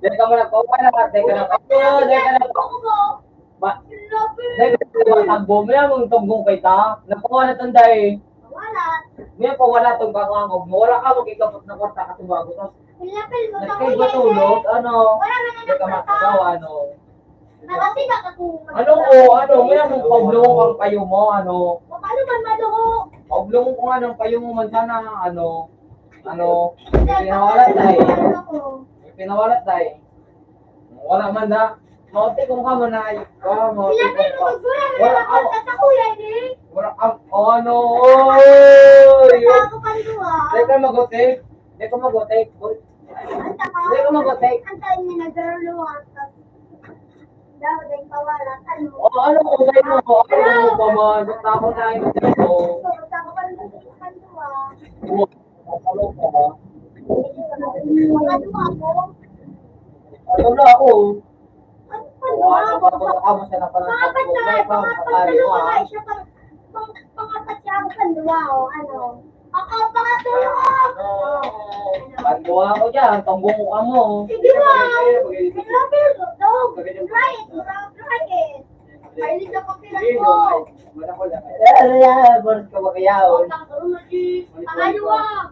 Di ka mo na pawalat. Di ka na pawalat. Di ka na pawalat. Ba? Di ka na tagbo mo yan, mong tunggong kay ta. Napawalat ang dahi. Wala. Ngayon pawalat ang kakangog mo. Wala ka magkikapot na kwarta ka tumago. Tapos, Pinapil mo nagkay ba tulog? Ano? Wala na Di ka makagawa, ano? Nakasiga ka kung Ano ko, ano? Ngayon mong pablong ang kayo mo, ano? Paano man maluho? Pablong ko nga ng kayo mo man sana, ano? Pinawalat tayo. Pinawalat tayo. Wala man da. Mote kung ka mo na ayok ka, mote Sila kung pero ka. magbura na Wala naman ka. sa kuya ni. Wala ka. Ano? Oy! Basta ako pandua. Hindi ka magotek. Hindi ka magotek. Anta ka. Hindi ka magotek. Antayin niya nagkaroon ka. Daw din kawalan. Ano? O ano ko kayo mo? Ano mo pa man? Basta ako na ayok dito. Basta ako pandua. Ano ka ba? Pandua ako. Ano na ako? Ano pandua? Ano ba ako ako sa napalan sa Pangapat na buhay pa? Makari mo ha? Pangapat siya ako pandua o ano. Ako pangatlo. Pagkuha ko dyan, tambong ka mo. Sige wow. I love you. Dog. Try it. Try it. Ay, sa papilan ko. Ba't ka ba kaya? Utang ko na di. Pangayo ah.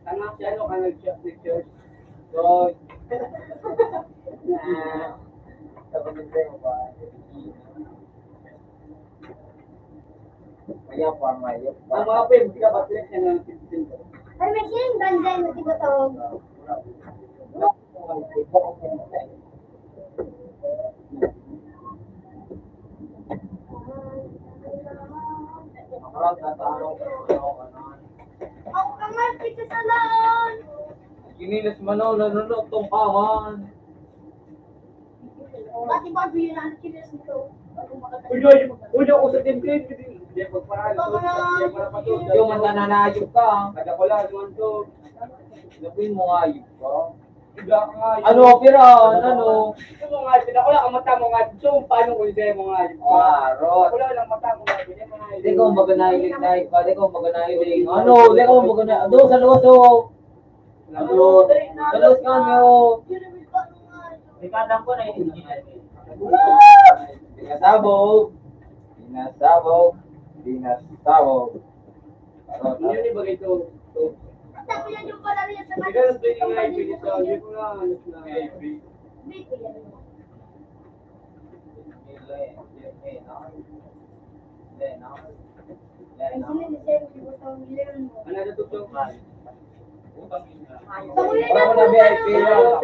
Tanga siya, ano ka nag-church? So, Kaya pa, mayop. ang mga pwede, hindi ka ba select niya ng 15? Ay, may siyang banday mo di ba to? Ako ka man, pizza salon. Kinilis manaw, nanunod tong kaman. Pati ba yun ang chiles nito? Uy, ako sa template, hindi pagparaan. Yung man nananayop ka. Kada ko lang, naman to. Gawin mo ayop ka. Bigla ka nga. Ano, pira? Ano? Ito mo nga, kada ko lang ang mata mo nga. So, paano ko yung mo nga? Warot. Wala lang mata mo nga. Hindi mo nga. Hindi ko maganahilig na iba. Hindi ko maganahilig. Ano? Hindi ko maganahilig. Doon sa luwas o. Ano? Sa luwas ka nyo. Ikadang ko na yung Dinasabog. Dinasabog. Dinasabog. Ano yun yung bagay to? Sabi yan yung pala rin sa Hindi ka lang pwede nga i-pili sa hindi ko na ano na i-pili. Ano na to? Utang ina. Para mo na VIP lang.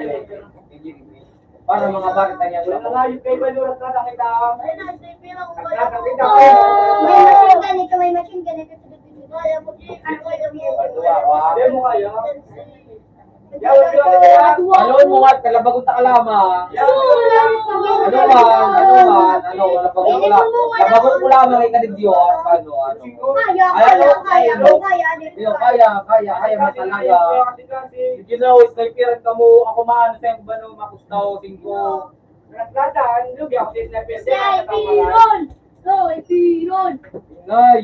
Para mga bakit na Wala na nga yung kay Balurat na nakita. May machine ganito, may machine ganito. Kaya mo, ano ko yung Hindi mo kaya. Alon mo nga, kalabagon ta kalama. Ano man, labagon ko lamang ay kanigyo, ano. Kaya mo talaga. You know, sniper ka mo, ako maano sa yung bano, makustaw, 5. Ingay.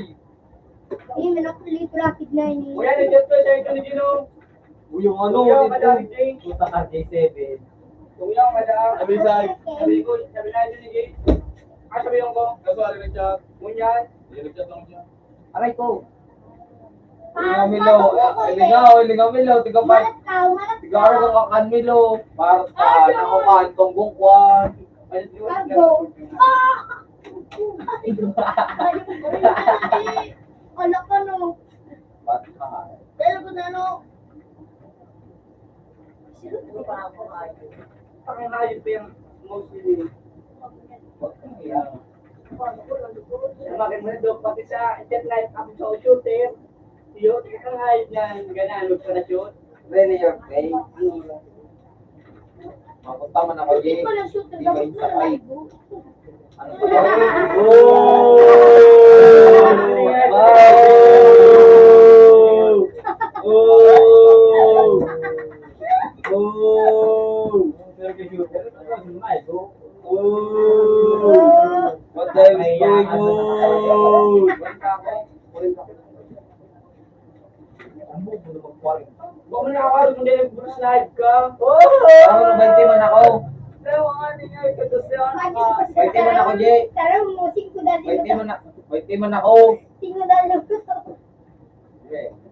Ini menakuli traffic na ini. Kuya, nandiyan to sa ito ni Gino. Yung ano, Kuya, madami Jay. puta ka J7. Kuya, madami. Sabi na ito ni Jay. Sabi yung ko. Kasali na siya. Munyan. Nag-chat lang siya. Aray ko. Ilingaw milo, tiga pa. Sigaro kang kakan milo. Para sa nakukaan tong bungkwan. Ano ka no? Ba't ka nga? Dahil ko na no? Pakihayop pa yung mostly. Ba't ka nga? Bakit mo na pati sa jet life ako sa shooter. Yun, ang hayop niyan. Ganaan, ka na shoot. Really your face? Ano lang. Mapunta man ako, Hindi Jay. ko lang shoot. Di ba yung sakay? Ano ba? What the hell is going on? Huwag mo na ako kung hindi nag-bruce live ka. Ako na 20 man ako. Pero ang ano nga, ito siya. Pwede man ako, Jay. Tara mo, 5 dali. 20 man ako. 5 dali.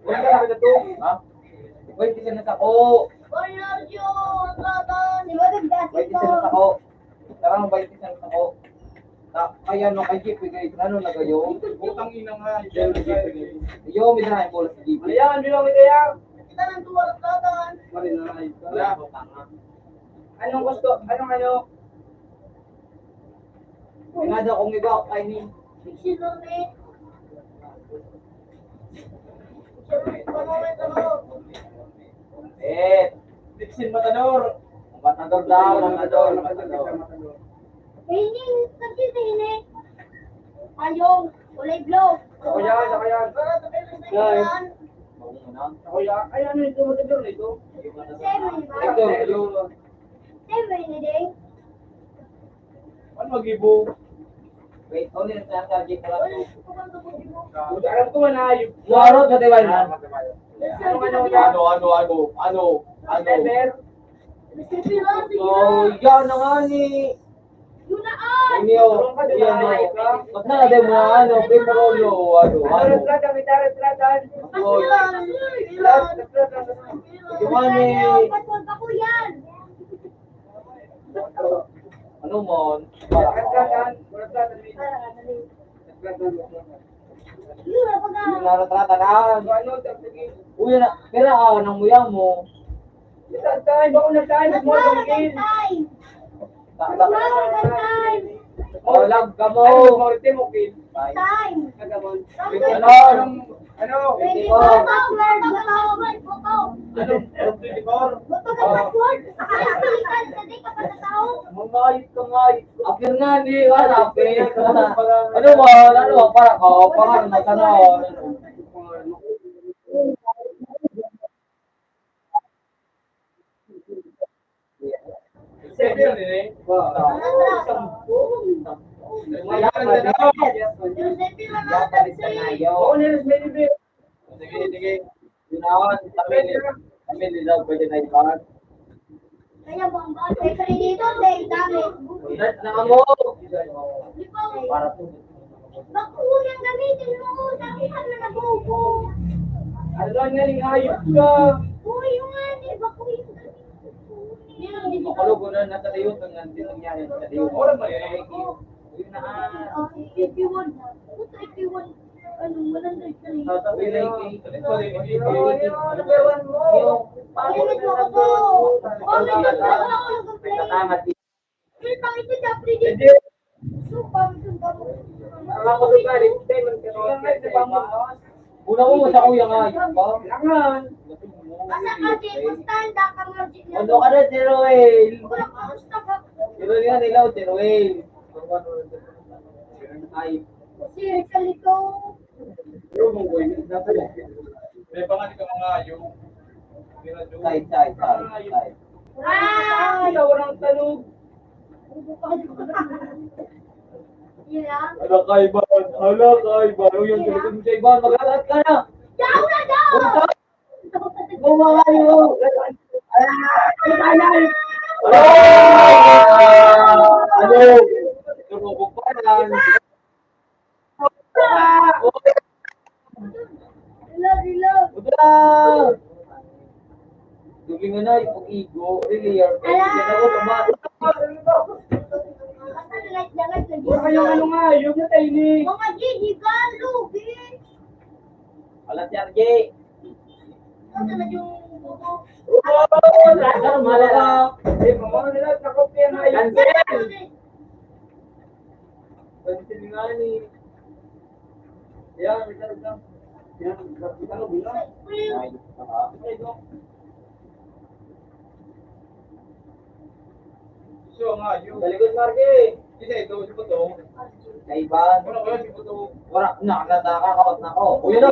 Huwag na ako na to. Ha? 20 na ako. Oy, Arjo! Tata! Di ba nagdasi 20 na ako. Tarang 20 na ako. Kaya no kay Jeep, ano na kayo? Utang ina nga. Yo, may dahil bola sa Jeep. Ayan, bilang ito yan. tanan tuwa tanan. Marinay. Wala. Anong gusto? Anong ano? Nga daw kung iba kainin. Fixin mo ni. Pamawit ako. Dixin Matador. Matador daw, matador, matador. Ini, kasi ini. Ayong, kulay blue. Ako yan, ako yan. Yan. Ako yan. Ay, ano ito? Matador na ito? Seven, ba? Ito, ito. Seven, hindi. Ano mag-ibo? Wait, ulit na target ko lang. Uy, kumanda mo, di mo. Alam ko man ayun. Suarot sa diwan. Ano? Ever. Sige lang, sige So, lang. yan na nga ni. Yun na ah. Inyo. Yan na. Ba't na natin mo ano? Pinrolo. Ano? Kasi lang, sige lang. Gimana? Patwag ako yan. Ano mo? Yun na, pag Naratratan. Uy, na. Pero nang muyang mo. Nagmawag ang time. Nagmawag ang time. Oh, lag ka mo. Time. Ano? 24 hours. Matawag ko to. Ano? 24? Ba't ka password? Akala ko ikaw sa di ka pa sa tao. Mangayit ka ngayit. Apir nga, di ba? Apir. Ano mo? Ano mo? Para ko. Pangan mo. Sana. Seven eh. Giuseppe lang natin si. Sige. Ginawan, kami nila pwede na ipan. Kaya bangga. Teka dito, teka dami. Na mo. Di ba? Para po. Baku yung gamitin mo. Dami ka na nabubo. Ano lang nga yung hayop ka? Uy, yung ani. Baku yung gamitin mo. Makulo na nasa tayo kung nandito nangyari sa tayo. Wala ba eh? Yun na. If you want. Puto, if you want. Ano, 100 ka rin. Sasabi na yung Pangit mo ko to. Pangit mo ko ako nag-play. Tatamat. Uy, pangit mo dapat rin. Hindi. So, pangit mo ba mo? Ako sa galing, Damon, una mo sa kuya nga. Langan. Asa ka, Jay? Stand-up ka nga, Jay. Ano ka na, si Roel? Wala ka, stop ka. Si Roel nga nilaw, si Roel. Ay. Si Calito. May pangalit ka mga yung Side. Ay! Walang tanong. Yun lang. Hala kaiban. Yung tulikod mo sa iban, mag-alat ka na. Daw na daw! Bumangay mo. Ano? Tumubog pa lang. Ilog. Uda! Dugi nga na, ipag-igo. Really, your friend. Yan ako, tumato. Asa na light lagi. Huwag kayong ano nga, yung na tayo ni. Mga Gigi, lugi. Alas si RJ. Asa na yung buko. Mala ka. Eh, mamano nila, nakopya nga yun. Cancel nga ni. Yan, may sarap lang. Yan, ano bilang? Ay, go. So nga yung Galikod, Marky. isa ito, si Puto. Kaiban. Ano kaya si Puto? Wala, nakakakakot na ako. O, yun na.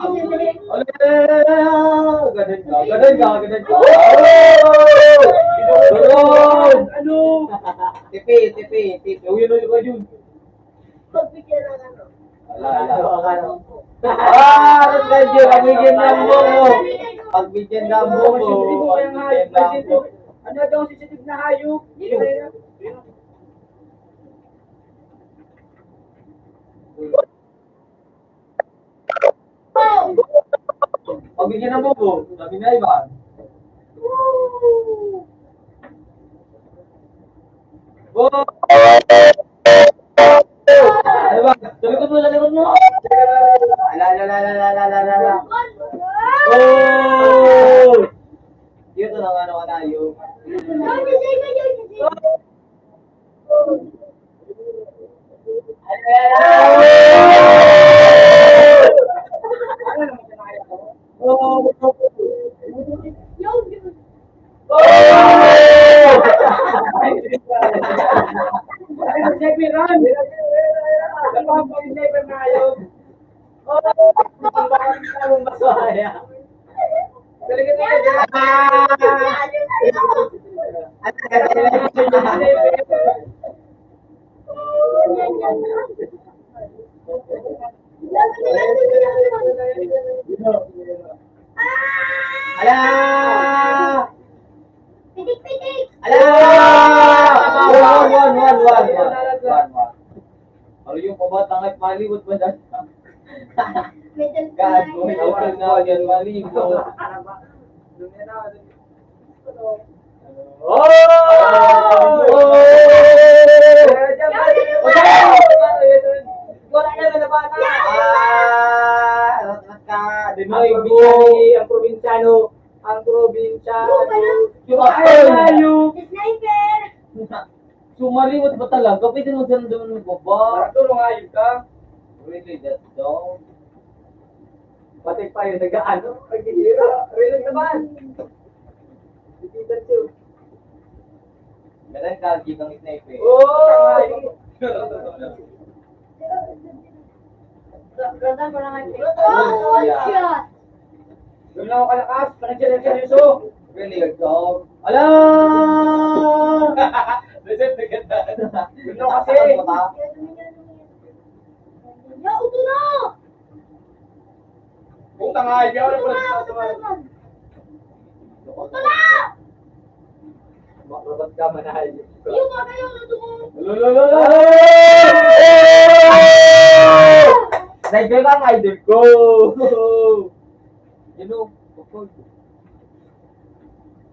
Ganun ka. Ganun! Ano? Tipi. O, yun. Pagbigyan na ano. Wala. Medyo, pagbigyan ng bumo. Pagbigyan ng bumo. Ano daw si Sitig na hayop? Pagbigyan ng bumo. Sabi na iba. Woo! Oh! Ano ba? Salikod mo. Ala. Oh! Ala! Pitik-pitik! Ala! One. Ano yung pabatang at maliwat ba dahil? Medyo Gagawin ako na yan maliwat. Wala na bata. Dinoy ang probinsyano. Ang probinsyano. Sniper! Sumaliwat ba talaga? Pwede mo dyan doon ng baba. Tulong ayun ka. Really, that's down. Pati pa yun, nag-ano? Naghihira. Really naman. Dikitan siya. Ganun kagi kang sniper. Oh! Ganda ko na nga. Oh, one shot! Doon lang ako kalakas. Panagyan ng seryoso. Really, dog. Ala! Doon lang kasi. Ya, uto na! Kung tanga, hindi ako na Uto pala na! sa Uto na! Makabat ka manahay. Yung mga kayo, uto mo! Sniper ka ang idol ko! You know,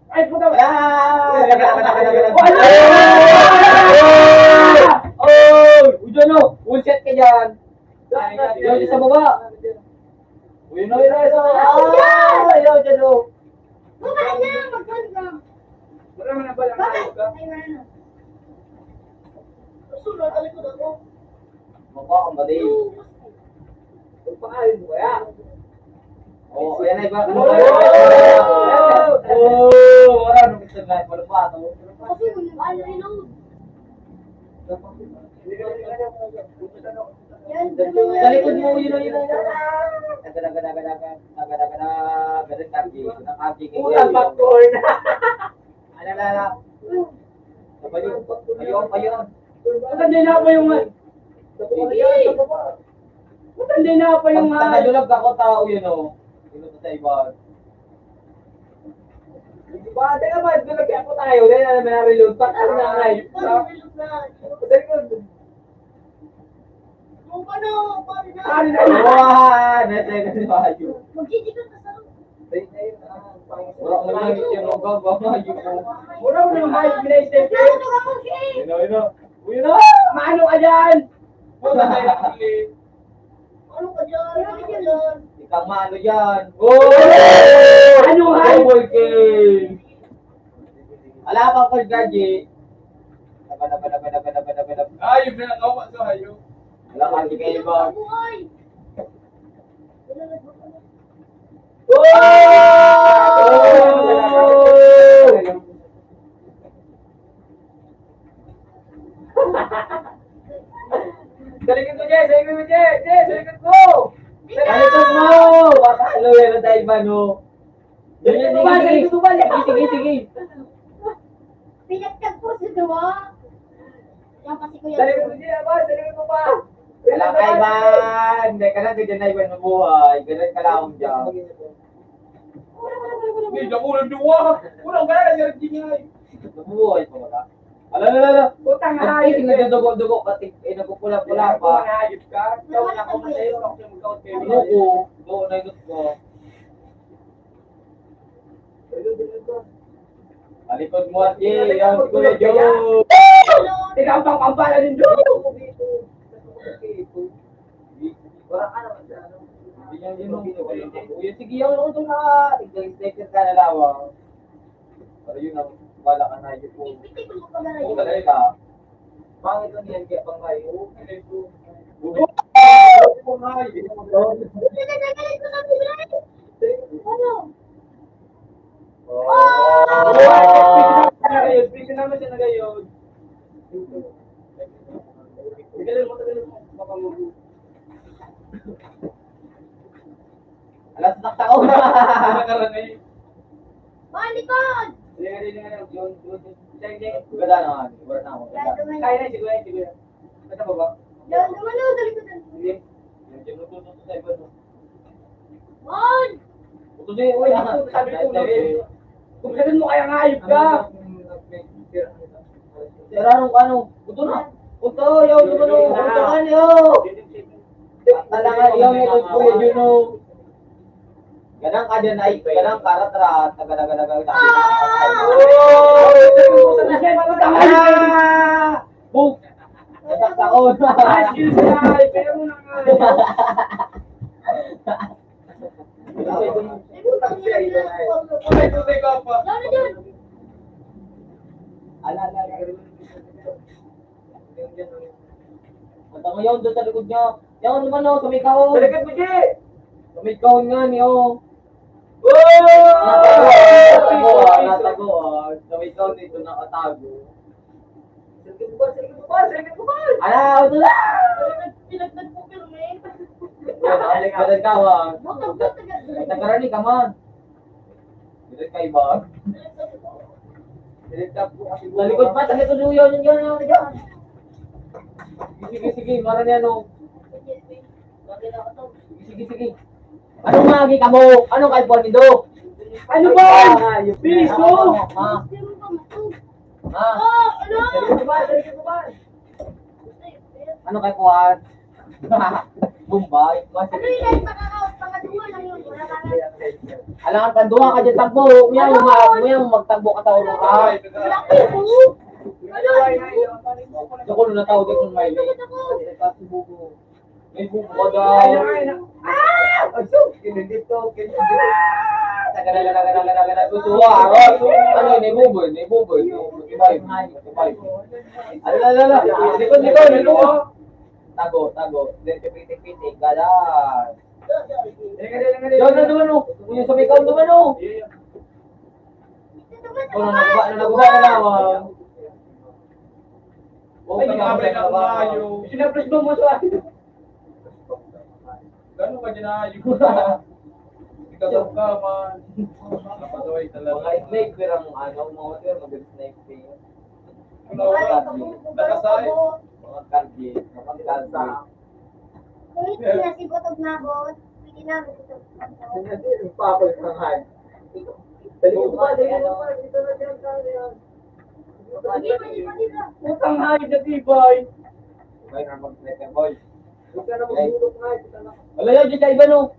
Ay, puta ba? Ujan no! Unset ka dyan! Diyan sa baba! Uy, no, yun na! Ayaw dyan no! Baba na! Magpag ka! Wala mo na ba lang Bakit? ayos ka? Ay, wala na. Susunod, talikod ako. Mukha kang bali. Kung pangalan mo kaya? Oo, ayan na iba. Oh! Wala nung gusto na. Wala pa ito. Kasi kung reload. Yan, Sa likod mo, yun o, yun o. Ganun kagi. Ganun kagi. Pulang popcorn! Alala. Ayun. Matanda na pa yung Matanda na pa yung Nakadulog ako tao yun o. Yun sa iba. Di ba? Teka ba? Nalagyan po tayo. Dahil alam na reload. Paano na nga yun? reload na. Kung paano, paano na. Paano na? Wah! Nasa si Bayo. Mag-GG ka sa sarap. Wala ko lang yung tinogag. Bayo ko. Mura mo yung mic. Binay-step. Nandito ka mo, Shay! Yun o. Uy na! Maano ka dyan? Puta tayo lang pili. Ano ka dyan? Ano ka dyan? Ikang maano yan. Oh! Ano nga? Double kill! Ala pa ko gaji. Laban. Ayun na nakawa sa hayo. Wala ka di kayo ba? Buhay! Salikod mo, Jay! Salikod mo, Jay! Jay, salikod mo! Salikod mo! Baka ano yan na tayo ba no? Sige. Pinagtagpo si Dua. Yan kasi kuya. Salikod mo, Jay! Aba, salikod mo pa! Wala kay Ivan! Hindi ka na ganyan na Ivan mabuhay. Ganun ka lang dyan. Hindi, diyan ko lang duwa! Unang gala na si Jingay! Mabuhay pa wala. Ala. Putang Ay, hayop! nagdudugo-dugo pati nagpupula-pula pa. Hayop ka! Ikaw na ako masaya ako yung mag-out kayo. Ano ko? Doon na inot ko. Alikod mo at yan si Kuya Joe. Ikaw ang pangkampala din doon! Wala ka naman sa ano. Hindi niya Kuya, sige yan ako ito na. Tignan-sticker ka na lawang. Pero yun ang wala ka na yun po. Pitik mo pa Kung gano'n. talaga ka, pangit ang yan kaya pang kayo. Nakarani. Mga likod! Ganda naman. Wala na ako. Yan, dumalo. Kaya na, siguro. Basta ba ba? Yan, dumalo, dalikodan. Sige. Yung tinututo sa iba. Mon! Uto din, uy. Sabi ko, kung ganun mo kaya nga ayop ka. Sirarong ka, ano? Uto na. Uto, yaw, uto na. Uto ka niyo. Talangan, yaw, may kuya, you know. Ganang ka dyan ay, ganang karat-rat, taga-daga-daga. Boom! Nataktaon. Tunay ka pa. Yan na dyan! Ala. Mata mo yun doon sa likod niya. Yan naman o, tumikaw. Sa likod mo, Jay! Tumikaw nga niyo. Natago ah. Tumikaw dito nakatago. Sa likod mo ba? Ala, ito na! Pinagdag po pero may. Balik ka ah. Butog na taga. Tagarani ka man. Balik ka iba. Sa likod pa, sa likod mo yun. Sige, maran yan o. Sige. Anong magi ka mo? Anong kalpuan nito? Ano ba? Piso! Ha? Sino ba matug? Ha? Oh, ano? Ano kalpuan? Bombay. Ano yung light pangkaduwa lang yun? Wala ka na. Alangan kanduha ka dyan tagbo. Mayang magtagbo ka tao ka. Wala ko po. Ano? Sa kulo na tao dito may Bakit ako? May bubo ka daw. Ano yun, may bubo. Alala. Likod. Tago. Pitik. Galas. Yan na naman o. Yung sa may kaon naman o. Ano nagawa na naman. Ay, nakabay na kayo. Sinapres mo sa akin. Gano'n ka dinayo? Ikaw ka man. Napasaway talaga. Mga snake, pero mga mag-snake thing. Nakasay. Mga kardi. Kahit sinasibotog na ako, hindi namin ito. Papal ka nga. Utang hayop na tibay. Okay na mag-snake boy. Wala yun, dyan sa iba no.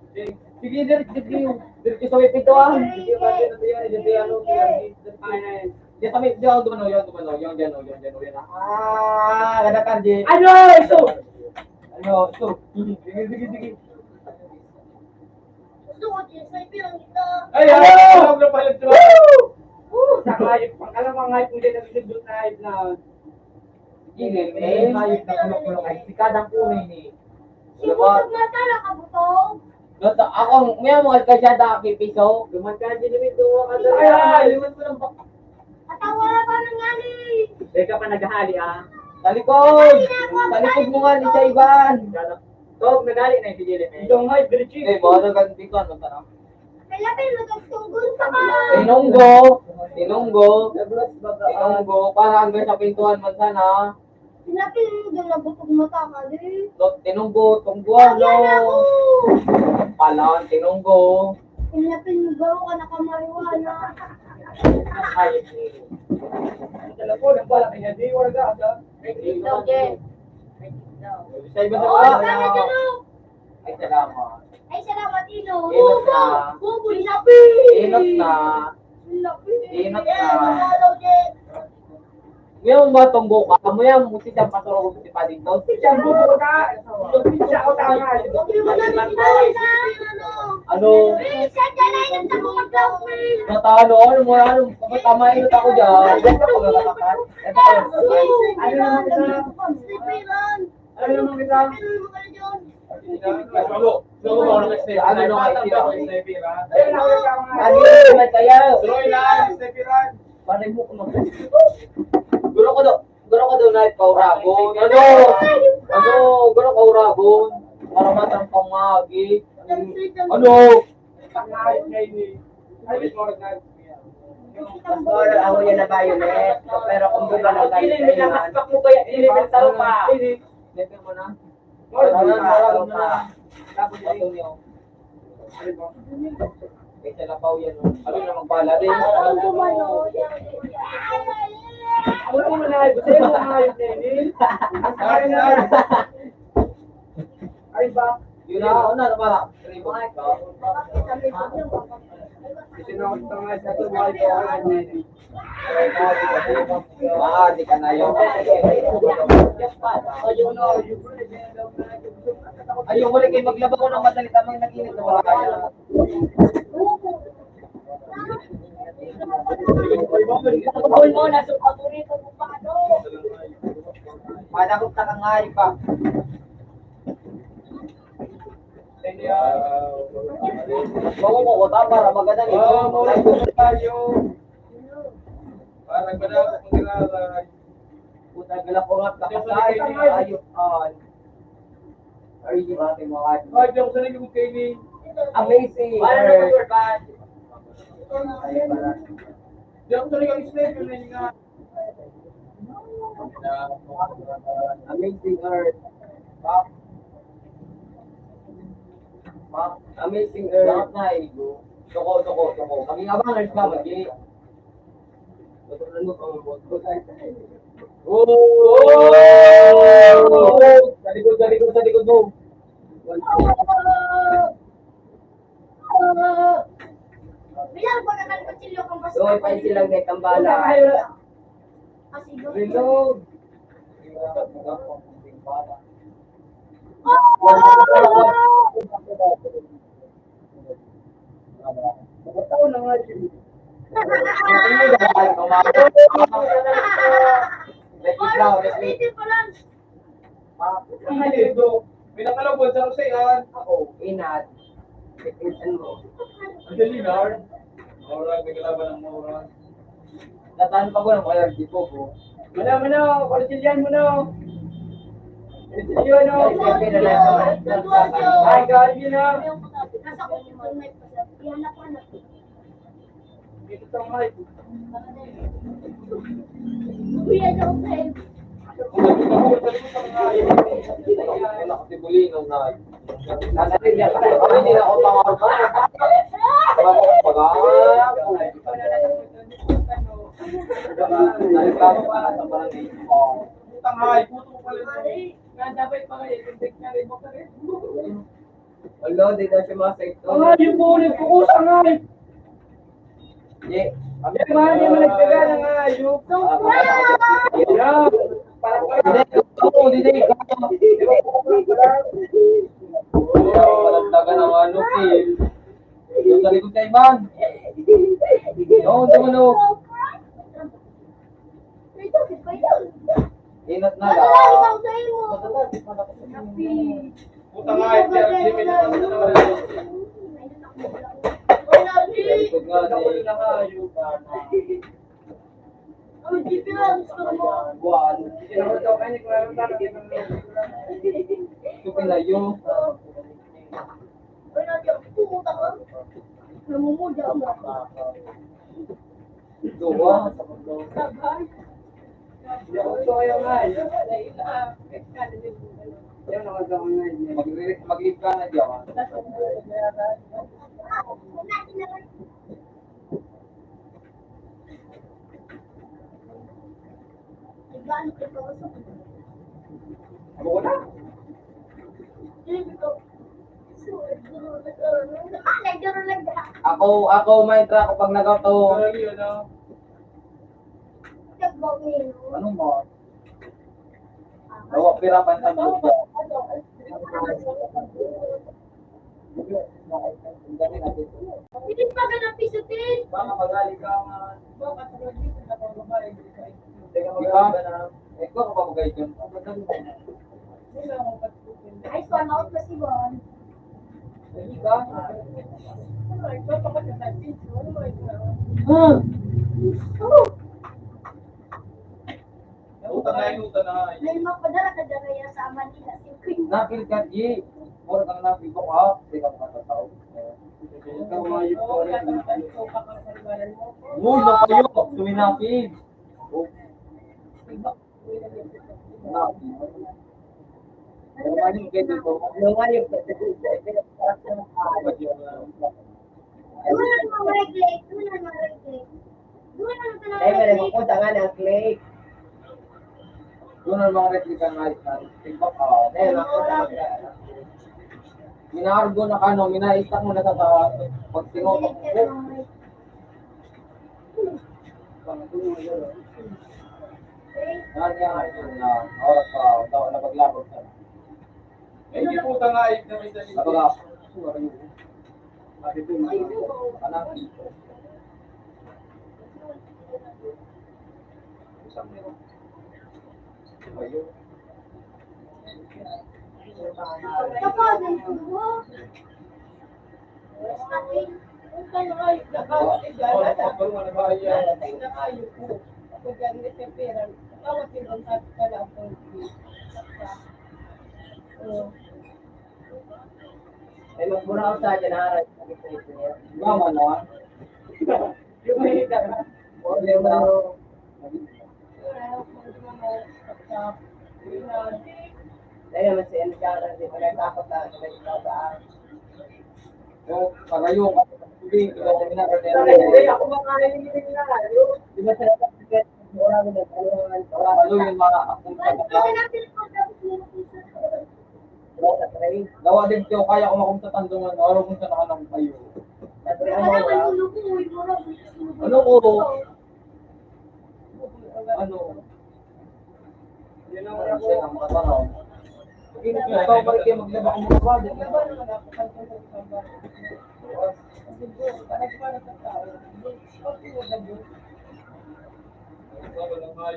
Sige, diretso sa may pito ah. Diyan sa may, diyan dumano, yung dyan. Ganda kardi. Ano? Ito! Sige. Suot yun, sa ipirang ito. Ay, alam na pala ito. Pangkalamang hayop mo dyan na bisindot na hayop na. Sige, may hayop na kulok-kulok ay sikadang punay ni. Sibotog na sana kabutog. Ako, may mga kasyada pipiso. Lumankan din namin doon. Ay, luman ko lang baka. Atawa na ba ng gali? Teka pa naghahali ah. Sa likod mo nga ni sa Ivan. Tog, nagali na yung pigilin eh. Itong hayop, diretso. Eh, baka naganti ka, ano ka na? Kalapin mo tugtugol pa ka. Tinunggo, para hanggang sa pintuan man sana. Kalapin mo doon na butog mata ka din. Tinunggo, tungguan Yan ako. Palan, tinunggo. Kalapin mo garo ka nakamariwana. Hayop ni. Telepon, ang bala kanya, di wala ka. Ikaw, Jen. Sa iba sa Oh, wala. sana dyan o. Ay, salamat. Ay, salamat, Ino. Inot na. Bubo, lapi. Inot na. Lapi. Inot na. Yan, manalo, Jen. Ngayon ba itong buka? Kamuya mo si Siyang Pasoro ko si Paddington? Si Siyang bubo ka! Siya ko tama! Hindi mo na nagtawin na, Ano? Eh, siya dyan ay nagtawag daw, eh. Matalo? Ano? Tama inot ako dyan. Diyan ako gagatakan. Ito ko. Ano naman kita? Sleeperan. Ano naman kita? Ano naman ka na dyan? Ano naman kita? Ayun, Ano naman kaya? Tuloy lang, Stepiran. Panay mo ko Guro ko daw na kauragon. Guro kauragon. Para matang pamagi. Ano? Kahit ngayon eh. Ay, mo rin kahit. Or ako yan na violet. Pero kung di ba lang galit na yun. Mo kaya i-level taro pa. Level mo na. Taro pa. Tapos yun. Eh, sa lapaw yan. Ano na magpala din. Ano mo na ayos? Sa'yo mo na ayos, Nenil. Ay ba? Yun na, una na pala. Sinakot ka nga sa tumay ko. Di ka na yun. Ayun, wala kayo maglaba ko ng madali tamang naginit na mga kaya. Kung mo, nasa paborito mo pa ano. Manakot na kang ngayon pa. Mangumukuta para maganda nito. Mangumukuta tayo. Para maganda kung nilalay. Puta, gala ko nga kakasay. Ayos on. Ay, di ba tayo mga ay, di ako sanay yung kainin. Amazing. Wala na mag-work. Di ako sanay yung slave yun na yun nga. Amazing Earth. Amazing Earth. Lahat na eh. Toko. Kaming abangers ka, magi. Oh! Sa likod mo. Bilang ko naman kutsilyo kung basta. Doon pa silang may tambala. Kasi doon. Reload. Ulitin ko lang. Pinakalabot sa Rosean. Ako, inat. Ikitan mo. Ang dalinar. Alright, may kalaban ng moral. Nataan pa ko ng kaya tipo ko. Mano, Cortilian mo na. Yun, no. Ay, gari yun, no. Nasa ko yung mic pa siya. Ihanap ko na. Dito sa mic. Kuya daw tayo. Wala kasi bulinaw na. Nasatin niya pa. Ako hindi na ako tangawal ka. Naliklaro pa sa barangay. Tangay, puto ko pala. Dapat pa kayo, tintik na rin mo ka rin. Wala, di na siya masakto. Yung bulit ko ko sa ngay. Yeah. Yung mga hindi mo nagtaga ng ayok. Yeah. Palagdagan ng ano, Phil. Yung sa likod kay Ivan. Oo, dumano. Ito, ito. Inat na Wala, lang. ikaw sa'yo. Puta nga, hindi may nakakasalawa. Wala, Sa likod nga, Ang jipi lang, gusto mo. buwan. Hindi Ito pinayo. Wala, di ako pumunta ka. Namumudya ako. Duwa. Sabay. Mag-leave ka na diyan. Gaano ka ito? Ako ko na. Nagduro lang ka. Ako may track pag nagato. Ano mo? Bawa pirapan sa buka. Pilit pa ka ng pisutin. Baka magali ka nga. Di ba? Ikaw ka pa magay dyan. Ay, swan out kasi ba? Di ka? Utang na. May magpadala ka dala sa Manila. Nakil ka, G. Mura kang napibok ha. Di ka makatataw. Ikaw ayos ko rin. Uy, na kayo! Tuminapid! Oh, Doon na mga regulate. Doon na mga regulate. Doon na mga Ay, may nagpupunta nga ng clay. doon ang mga replika ng ayos na TikTok. Ay, mapunta nga. Minaargo na kano, minaistak mo na sa taas. Pag tingo, na oras pa, daw na paglabot sa. Eh, hindi po nga ayos na may salita. Nabaga, Sabi ko, anak, Tapagan ko mo. Akin. Ay, magmura ako sa akin, naharap. mama na. Yung may hita ka. O, di ba? Dahil naman siya, nagkaroon, di ba nagtakot na, nagkaroon. So, pagayo, hindi, ikaw ang Hindi, ako makain din na. Di ba sila kapag wala mo na talunan, Ano yung mga akong Kasi natin ko tapos nilapisan ko. wala sa train. gawa din ko, kaya ko makumta tandungan, araw kung saan nakalang kayo. Sabi ang Wala mga man ulo ko. Uy, mura. Ano ko? Ano? yun ang Ano ako. siya ang makatanaw? Ikaw pa rin kayo maglaba ang mga body.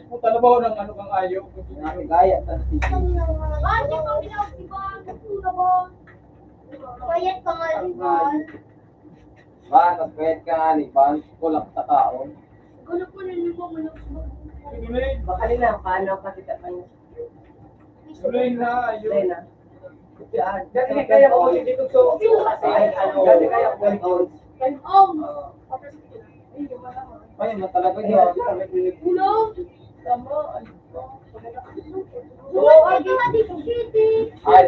Punta na ba ako ng ano kang ayaw? Nakigaya sa city. Bakit yung pinaw si Bon? Kapula Bon. Quiet ka nga, di ba? Ba, nagpwet ka nga ni Ban, kulang sa taon. Gulo po na niyo po manok. baka nila, paano kasi tapan Tuloy na, Ayun ayun. na. Yan. Dati kaya ko ulit dito so. Ay, ano, Dati kaya ko ulit. Oh. Ayun na talaga yun. Ulo. Oo, Ay, di nga dito, Kitty. Ay,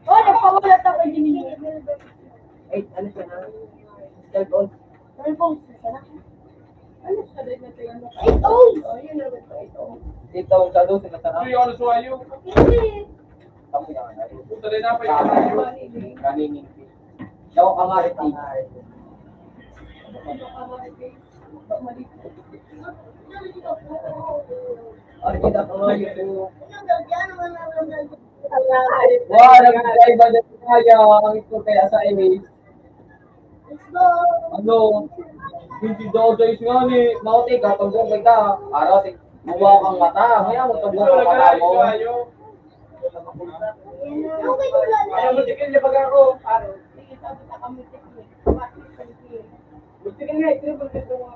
Oh, nagpawala ako din. ay, ano siya na? Cellphone. Cellphone. Ay, oh. ikaw sa doon, sila sa Tuloy ako na suwayo. Hindi. Kami na nga. Punta rin na pa yung ayaw. Kaningin. Daw ka mariting. Or kita ko nga yung Wah, nagkakay ba na kaya ang ito kaya sa email? Let's go. Ano? Hindi daw guys nga ni, nauti ka, tagong ka, araw, mawa kang mata, kaya mo tagong Tuloy ka ka mata na, mo. suwayo. Ano kayo lala? Ayaw mo tigil niya pag ako. Tigil nga, tigil mo dito mo.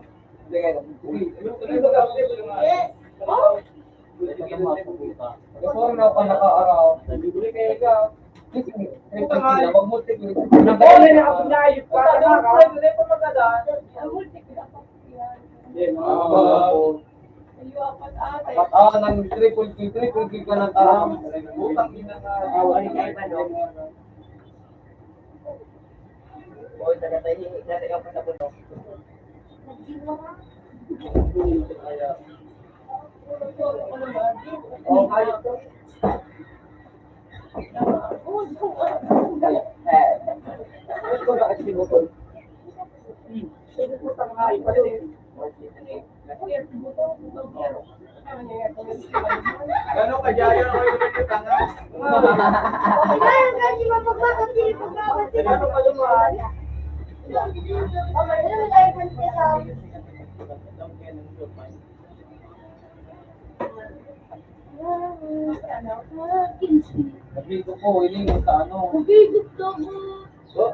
Sige, Tigil mo ako dito nga. Yes. Oh. Kasi kung na pa naka-araw, Tuloy kayo ka. wag mo tigil. Wala na ako na ayos pa. Tuloy pa magdadaan. Patawan ng triple kill ka ng taram. Utang ina nga. o taga-tahi, natin ang pasabot. Oh, ayos to. Gano'n kajaya na kayo ulit yung tanga. Ayun kasi mapagbagat sila pagbagat sila. Ano pa lumaan? Oh, madali mo tayo sila. Sabi ko po, ilingon sa ano. Mabigot ka mo. So,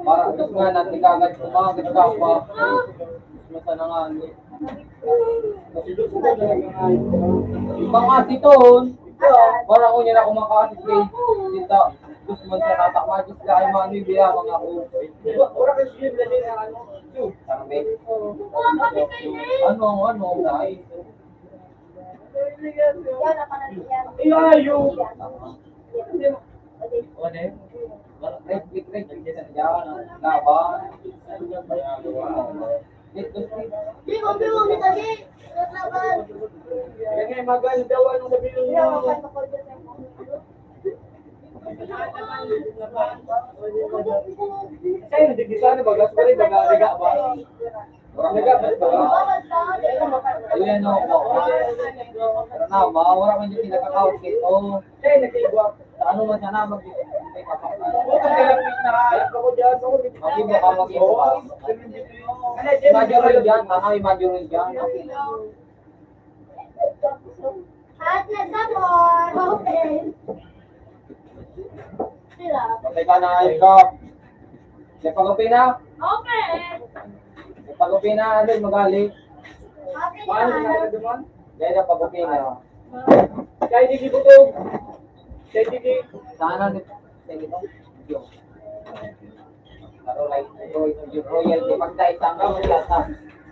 Para gusto nga natin kagad kumagat ka pa. Masa na nga. Iba nga siton. Para ko niya na kumakasit kay Tita. Gusto mo siya tatakma. Gusto kaya mano yung biya mga ako. Orang kasi yun na din ang ano. Sabi. Ano, dahil. Iyayo! Di ko bilang tadi. Laban. Kaya nga maganda daw anong sabihin niyo. Kaya nagigisa na bagas pa rin, baga ba? Baga ba? Ayan o po. Pero na, wala man yung pinakakawag ito. Kaya nagigwa. Ano man sana mag-ibig kapag Bukang kalapit na ako dyan. mag-ibig ka mag-ibig ka. Imagine rin dyan, imagine rin dyan. At nagdamor. Okay. Sila. Patay ka na, ikaw. Nagpagupi na? Okay. Nagpagupi na, ano yung magaling? Okay Paano na. na naman? Kaya nagpagupi na. Kaya hindi butog. Kaya hindi. Sana nito? Yung. Laro like, yung royalty, pagka isang royalty.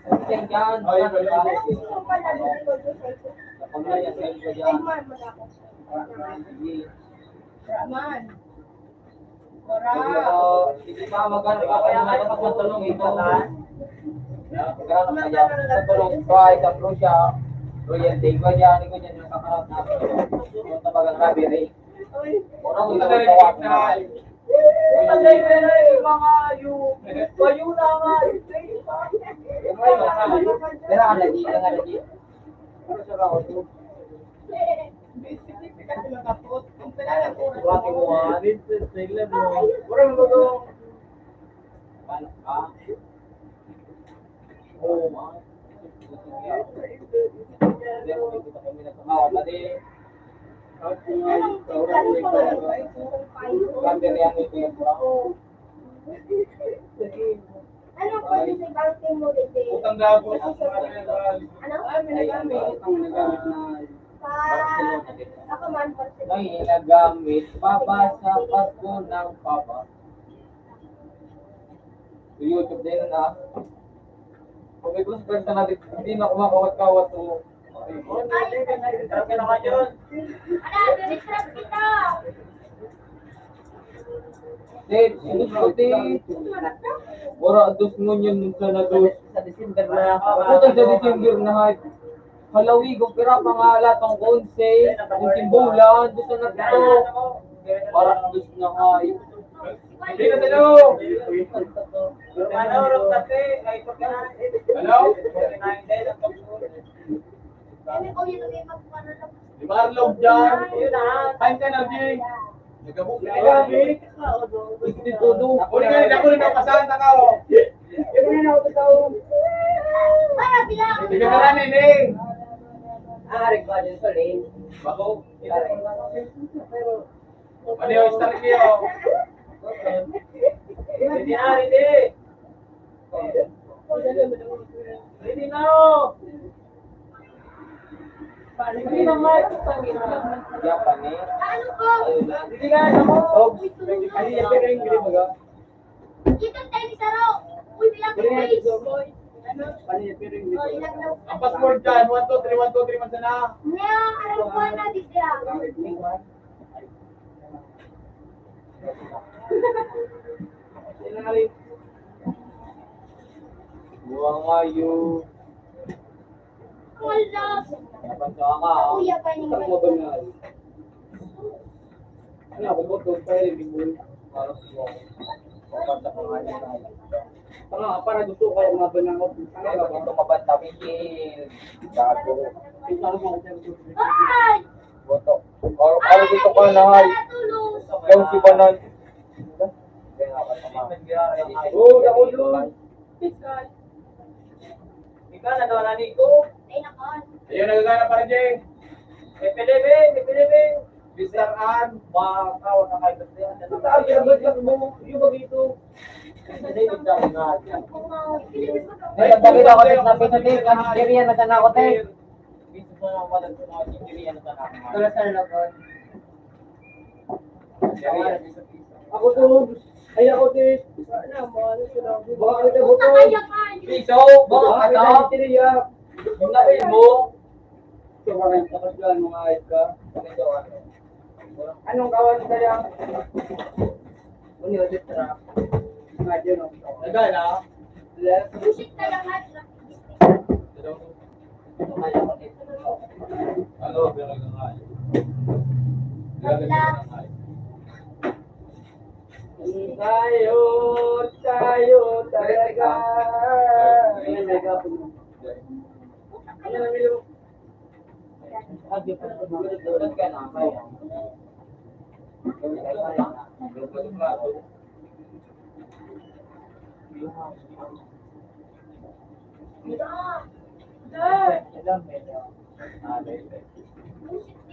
Kasi dyan, pamilya sa iyo dyan. Raman. Sige pa, magkano pa kaya kayo magpatulong ito. Magkano kaya magpatulong pa, isang Rusya, royalty, ko dyan yung kakarap natin. Yung tabagang rabi rin. Orang ko yung tawag na. Patay ka na mga yung bayo na nga. Pero ang lagi, ang lagi. Ano sa raw? Wati mo nga. Orang mo to. Paano ka? Oo, ma. Hindi ko dito kami nagkakawa. Tadi, camber yan ito yung kurang. Ano po yung balking mo dito? Utang gago. Ano? Ako man po. May nagamit, papa sa Pasko ng papa. Sa YouTube din na. Kung may gusto ka na hindi na kumakawat-kawat mo. Grabe naman yun. Ano, distress kita! Dave, gusto ti. Ora dos ngunyan sa na dos. Sa December na Ako sa December na hay. Halawi kung pira pangala tong konse, kung timbulan, doon sa nagto. Para dos na hay. Hindi na silo. Ano, Rotate? Hello? Kami ko yun yung magpapalala. Di Marlog dyan. Time ka na, Jing. Nagabuk na ka. Hindi todo. Ako rin ako pasahan na ka. Yung rin ako totoo. Para bilang! Hindi ka na nining. Arik ba dyan sa lane? Bako. Ano yung start niyo? Hindi na, hindi. Hindi na. Hindi na nga. Yapan eh. Ano ko? Hindi ka, ako. Hindi yung pero yung green mga. Dito tayo ni Saro. Uy, bilang ko guys. Ang password dyan, 1, 2, 3, 1, 2, 3, man sana. Niya, alam ko na dito. Buwang ngayo. Wala. Yapan sa ka. Kuya pa niyo. Ang model nga. Ano ako mo to pa rin din. Para po. Kapag sa pangalan na. Para gusto ko kayo mabanangot. Pero dito mabantawikin. Gago. Ay! Boto. Or dito ka na hay. Tulong. Yung si Banan. Oo, ako doon. Ikaw na daw nani ko. Ay, nakon. Ayun, nagagana pa rin, Jeng. Mr. An, baka wala kayo kasi. Saan kinabaglag mo? Yung bagito. Hindi, hindi ka nga. Ay, bakit ako pinatay kan Syria na sana ako tay. Gusto ko lang wala sa mga chichiriya na tanaka. Kala sa lakon. Ako to. Ay ako te. Sana mahal sila. Baka kita buto. Piso, baka Baka ano? kita tiriya. Yung napil mo. Tapos yan mga ayos ka. Anong kawan kaya? Unyo ditra. Ngayon no. Nagana? Music na lang at Ano, pero nga. Tayo talaga. Ano namin yung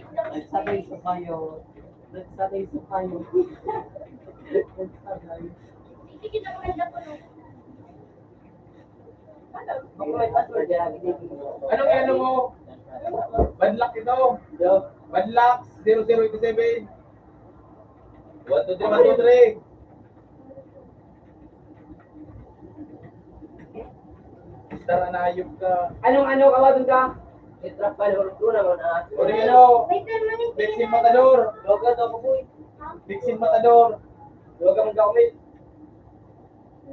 Nagsabay sa kayo. Nagsabay sa kayo. Nagsabay. hindi kita maganda po no. Anong ano mo? Badlak ito. Badlak 0087. 1, 2, 3, 1, 2, 3. Star anayog ka. anong kawadon ka? Itrap pa naman naman ah. Orino. May permanent Fixing Matador. Loga daw ko boy. Fixing Matador. Loga mong gamit.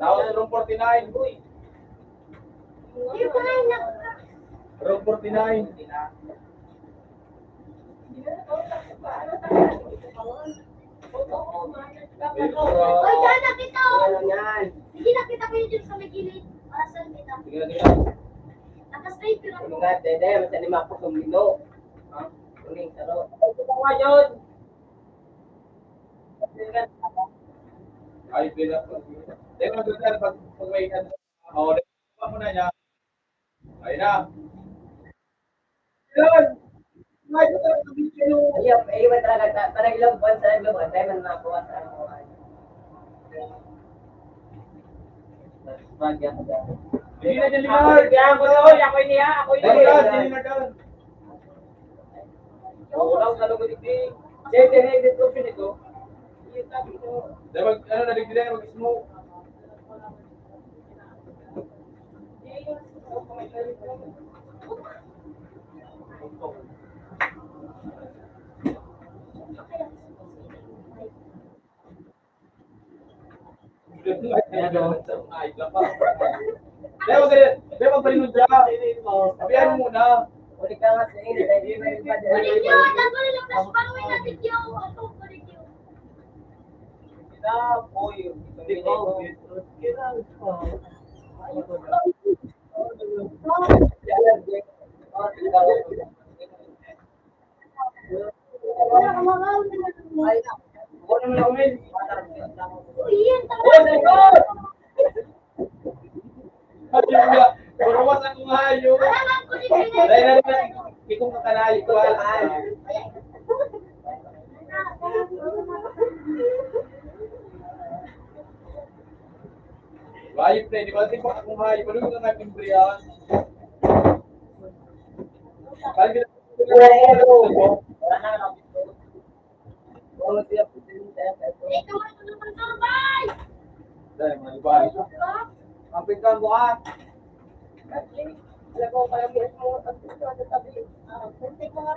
Tao sa room 49. Boy. Yung kumain na. Room 49. Oy, dyan na kita. Ano yan? Hindi na kita kayo dyan sa may gilid. Para saan kita? Tingnan, tingnan. Naka-straight pero Ano nga dede masa lima ko sumino. Ha? Kuning taro. Ito nga yun. Ay, bilang. Dahil mag-ganda pag may ano. Oo, dahil mo na niya. Ayun na. Yun. Ngayon ko talaga sabihin yung iwan talaga parang ilang buwan sa ilang buwan tayo man nakuha sa ano. Hindi na dyan limar. Kaya ako doon, ako niya, ako Dali ka, dali doon. Wala ko sa lugar dito. Check na yung description nito. Dahil mag, ano, naligdilan, mag-smoke. Dahil magpalinod siya. Sabihan mo muna. Ulit ka nga sa inyo, dahil di ba Balik nyo! Nagpali lang na panuwi natin yung ano, balik nyo. Wala ka mga Ay, ako naman ako, Mel. Uy, yan, Oh my God! Ayun nga. Purawas ako nga yun. Alam ko din Dahil na rin ikong kakalayo ko. Hayop na, di ba? Di ba akong hayop? Ano yung nga timbre yan? Kaya kita Wala na ito. Wala na ako. Oh, siya po din tayo. Ikaw ay tulungan turbay! Dahil mga ibahay. Kapit ka bukas. Alam ko pala bilis mo sa tabi. Kunti ko nga.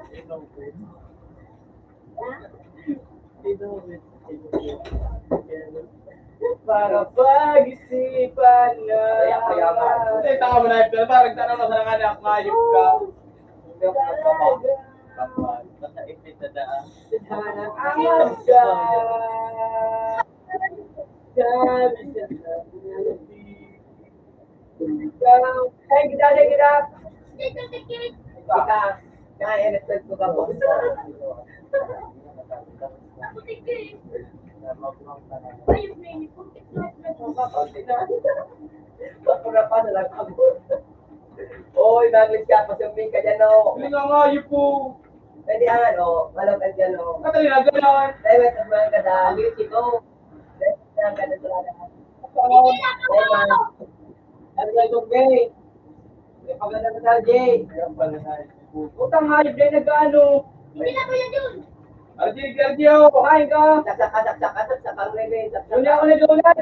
Para pag-isipan na. Hindi, tanga mo na yun. Parang tanong na sa nanganak, hayop ka. Basta ipit na daan. Ang siya. Ay, kita. Stay to the kid. Kita. Kaya respect ko ka po. Ako the kid. Ayun na yun. Kunti ko na. Pagpura pa na lang ako. Oy, naglis ka. Pasumping ka dyan, no. Hindi nga hayop po. Pwede ang ano, malapit yan o. Katali na gano'n. Dahil may tasman ka dahil. Bilis ito. Dahil may tasman ka dahil. Hindi na ako. Ano ba itong gay? May paganda ka sa Jay. Utang hayop Jay nag-ano. Hindi na Kuya Jun. Arjil, Gardio. Kumain ka. Saksak ang rebe. Hindi ako nagulat.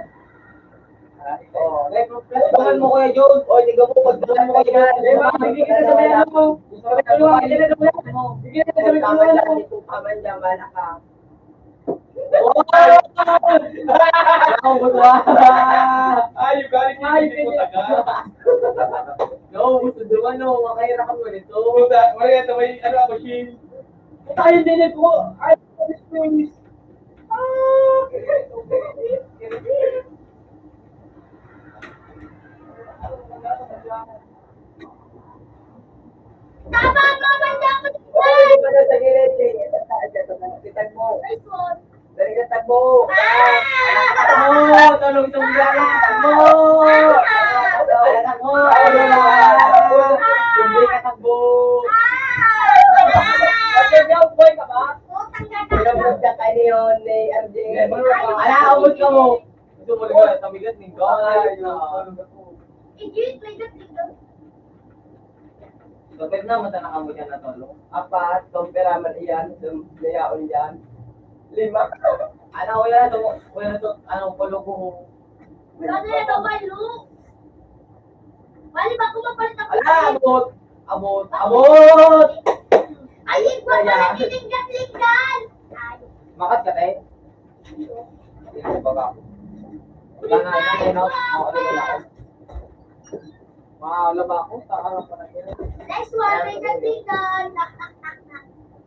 Oh, pagdaman mo Kuya John. O, hindi ko po pagdaman mo kayo. Eh, ma'am, hindi kita sa may ano mo. Sa may tulungan, hindi na nagulat. Hindi na sa may tulungan. Kung kaman dyan, bala ka. Ay, yung galing niya. Hindi ko taga. No, gusto naman no, makahirap mo nito. Puta, Maria, ito may ano ako, Shin. Tayo din ko. Ay, please. Tama ka ba dapat Hindi pa na sa gilid, Jay. Kitag mo. Nice one. Dali ka tagbo. Mo, tanong tong gala mo. Anak mo, ano na? Hindi ka tagbo. Kasi diyaw boy ka ba? Utang ka Pinabot ka kayo yun ni RJ. Ala, abot ka mo. Gusto mo rin tamigat ni Gawin. Igit, may dito. Kapit na, mata na kamo dyan na tolo. Apat, kumpiraman iyan, layaon yan. 5. Ano ko yan, anong kulo ko. Ano yan, oh, my look. Bali ba kung mapalit ako? Ala, abot! Ay, iba pala tininggan-linggan. Ay, Makat ka tayo. Hindi ko baba. Wala na, wala ako. Mahalaba ako, takarap pa na yun. next one, may gatingan.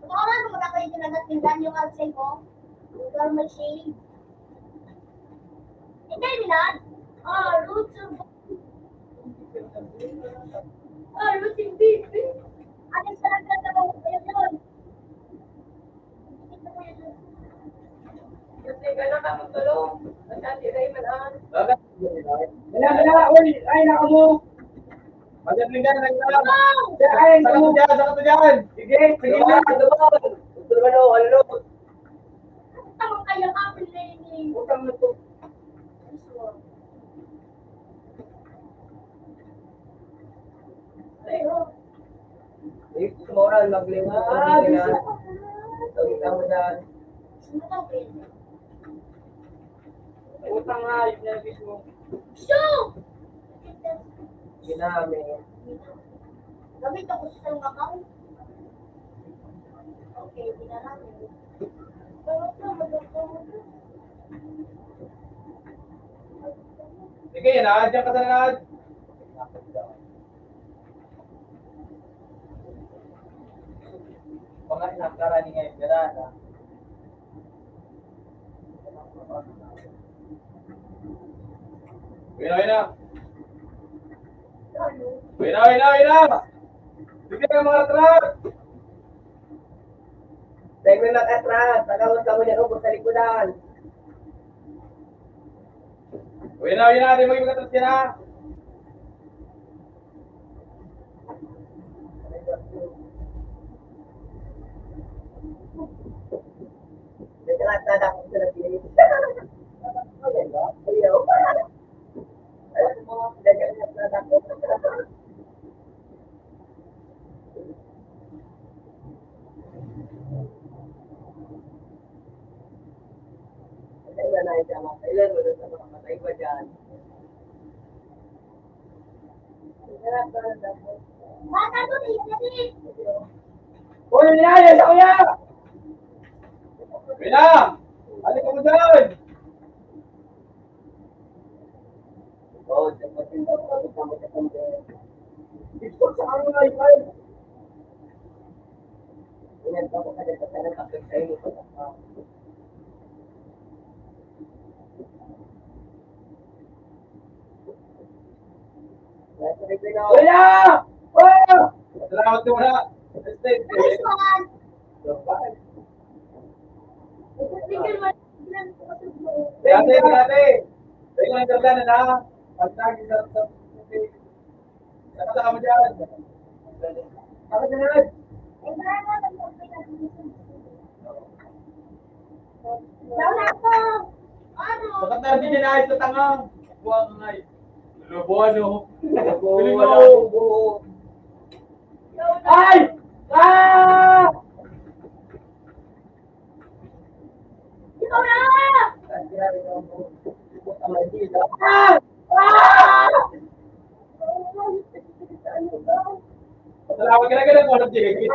Kung ako lang naman ako yung nagatingan yung kalsay ko. Huwag may shade. Hindi, Milan. Roots of... roots in beef. Anong sarap na sa mga kayo yun? Kasi ka na ka magtulong. Masyati Raymond ang. Wala, uy, ay, naka mo. Magandang ka, nagsalam. Ay, Saka to dyan, saka to dyan. sige na. Ano? Tamang kayo kapil na yun. Utang mo to. Moral maglima. Tawag mo dyan. Sino ka, Ben? Utang nga, yun na mismo. Show! Ginamit. Gamit ako sa isang account. Okay, dinarami. Sige, yan na. Diyan ka sa lahat. Mga inakarani ngayon, garana. Wina, wina. Wina. Bigyan ka mga truck. Dahil may makatras. Tagawag ka mo niya ubos sa likudan. Wina. Di mag-iwagatras ka na. May kalatad ako sa natin. Ayaw. Alam mo, dagan na ako. Ilan na siya mga ilan mo sa mga matay ba dyan? Bata ko, hindi. Uy, nilaya sa kuya! Wina. Alik ka mo dyan. Oo, dapat yung kasama sa kampe. Ito sa ano na yun? Ilan pa ko kada sa nakapag sa iyo. Kuya! Oh! Salamat ko na. Nice one. Tingnan mo. Dati. Tingnan ang ganda na na. Pagtagi sa Saka mo dyan. Bakit na naman? Ay, parang Sabi niya na sa tangang. Buwang ngay. Lubuano. Piling Wala mo. akong buo. Ay! Ah! Ikaw na! Ah! Ah! Salamat ka na ka na po ng tigil.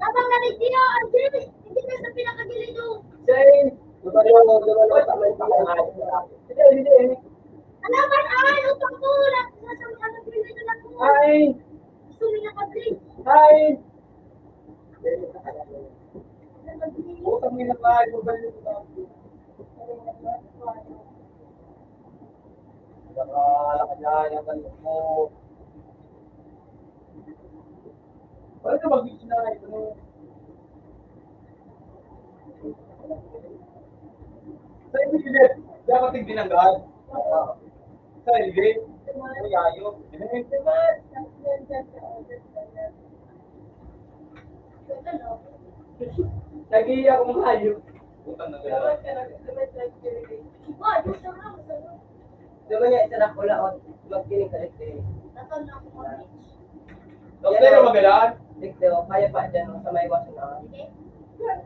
Habang nalitiyo, Angel! Hindi na sa pinakagilid yung... Ano ba? Ay, utang ko! Nasa mga pinito na po! Ay! Gusto mo nakablik! Ay! Nakablik! Utang mo na nga. Ibabalik mo na. Nakala ka dyan, ang galit mo. Wala ka mag-isip na ito. Sa ibigilid, dapat yung binanggaan. Sa ibigilid, yayo. Nag-iiyak akong hayop. Utang na gano'n. Boy, gusto mo, gusto mo. Diba niya, isa na pula o magkinig ka rin. Naton na ako kami. Doktor na magalaan. Dito, kaya pa dyan sa may waso na. Sige?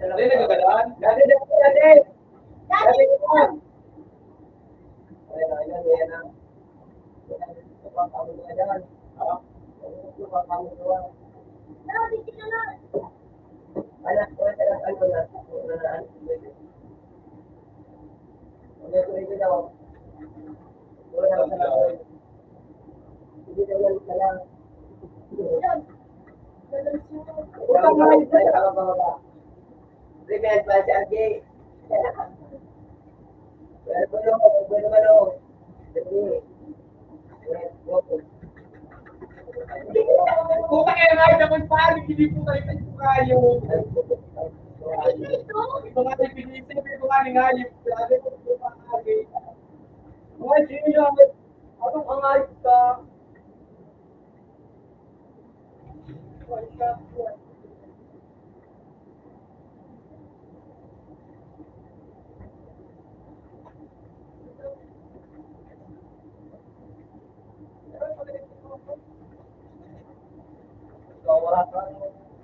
Hindi nagagalaan. Dati, dati, dati! Dati! Ayan, ayan, ayan na. Napapamit ka dyan. Napapamit ka dyan. Dati sila na! Anak, wala talagang ano na. Wala na ano. Wala ko rin daw. Wala na sa lang. Hindi na lang sa lang. Doon. Utang na ito. Tama ba ba? Revenge ba si Arjay? Bueno, bueno. Puta kayo nga naman pari, hindi po tayo kayo. Ito! Ito nga yung pinisip, ito nga yung hayop. Sabi ko, ito nga hayop. Mga sino? Anong angayos ka? Wala ka.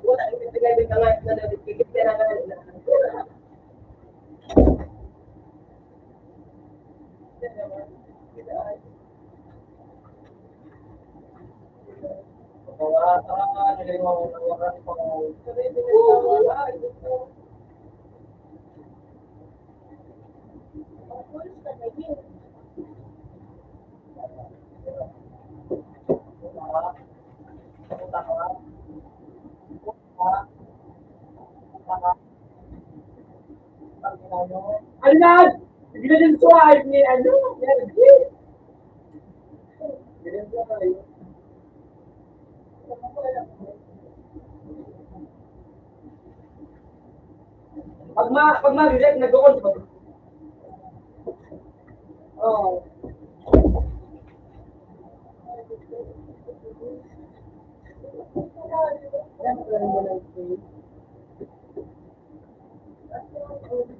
Wala, ibigay ka nga na nabibigit ka na kanina. Wala ka, nilimaw na wala pa ko. Pulis ka na yun. Ano na? Hindi na din swipe ni ano? Pag ma-direct, nag-on ba? Oo.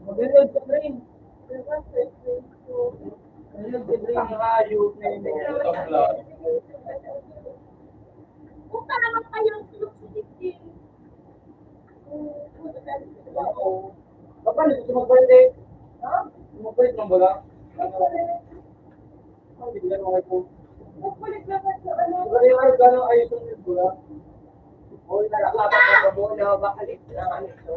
Mag-reload ka rin. Reload ka rin ang hayop na yun. Puta naman kayong sinupsitik din. Paano gusto mag-birthday? Ha? Mabait ng bala. Hindi ka naman po. Magpalit na sa ano? Siguro gano'ng ayos yung bula. O, nakakapat ka mo na bakalit na ano ito.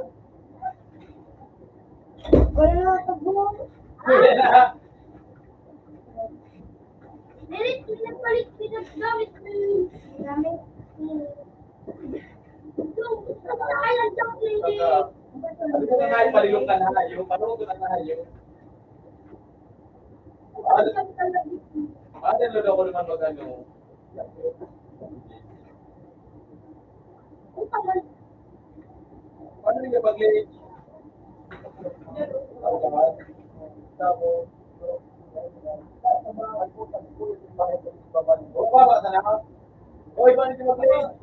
Wala na sa buwan. Nilit, pinagpalit, pinaggamit ng gamit. Kailan chocolate? Sabi ko na nga, palilong ka na hayop. Paano ko na hayop? Bakit lolo ko naman mag-ano? Paano yung pag-late? O, baba na lang. O, iba na yung mag-late.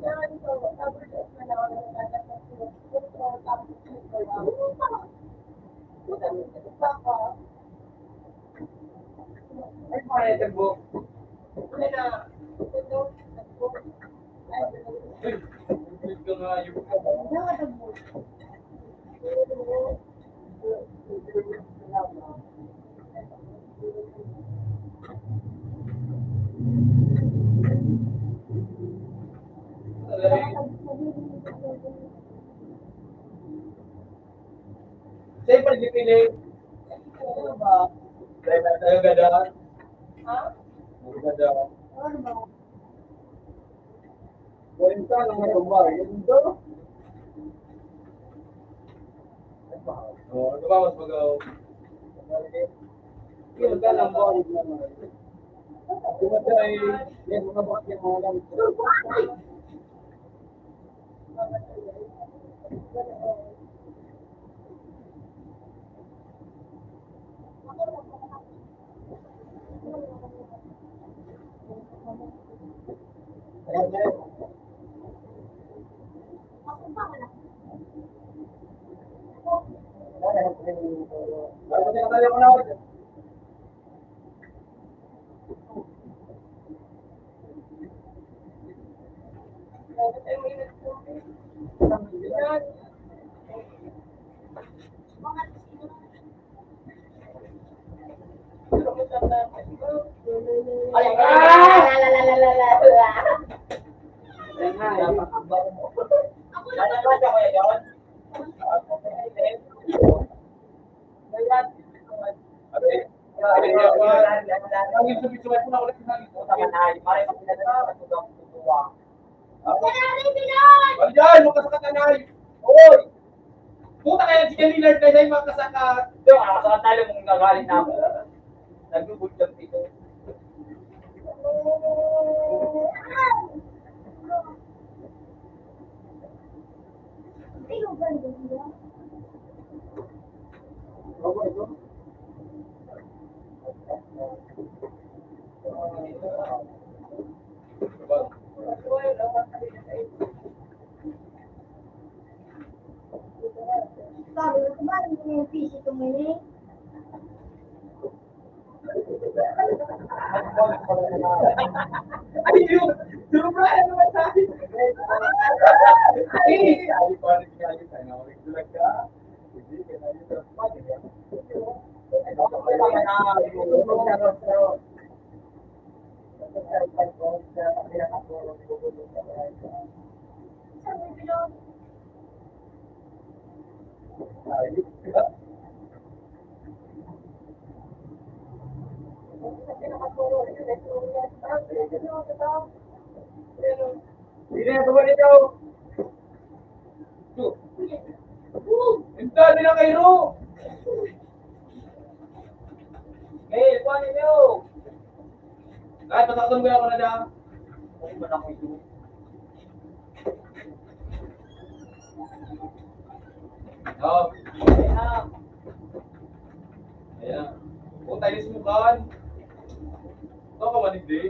po. Wala na. Ito. Uy, ulit ka nga yun. Sa'yo pa nagpipili. Ano ba? Tayo gada. Ha? Gada. Ano ba? Kuwenta lang na tumba. Yun to. Oo, ito ba mas magaw? Yun ka lang ba? Kumata ay yan mga bakit yung mga lang. Ako pa wala. Ano ba tayo ko na? Ay, la. Ako Ano ba siya kuya John? Ang sabi-sabay po na ulit ng Nanay Pinoy! Andiyan, makasakat na nai. Oy! Puta kaya si Lillard na sa'yo makasakat. Ay, yung ganda niya. Sabi ko ba, hindi ko yung PC tumingin? Ay, yun! Surprise naman sa akin! Ay! Ay, paano sinali tayo na magdulag ka? Hindi, kaya yun sa Sabi ko, Hindi na tuwa nito! Hinta, di na kayo! Eh, kuha ninyo. Kahit patakton ko ako na dyan. Ano ba na ko ito? Oo. Ayan. Ayan. Kung tayo sumukan. Ito ka man hindi.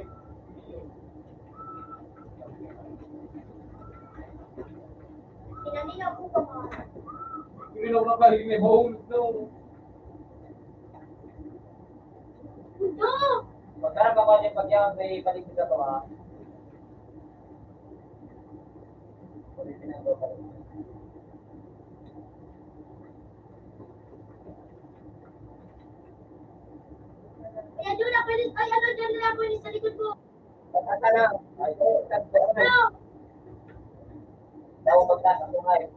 pinanilaw ko pa mga. Hindi na ako nakahiling may bowl. No. Ito! Magkarang ka kasi pag yan, may paligid na to ha. Paligid na to. Kaya doon na pwede, ay ano, dyan na pwede sa likod ko. Pagkata na. Ay, Ano? daw magkasa ko ngayon.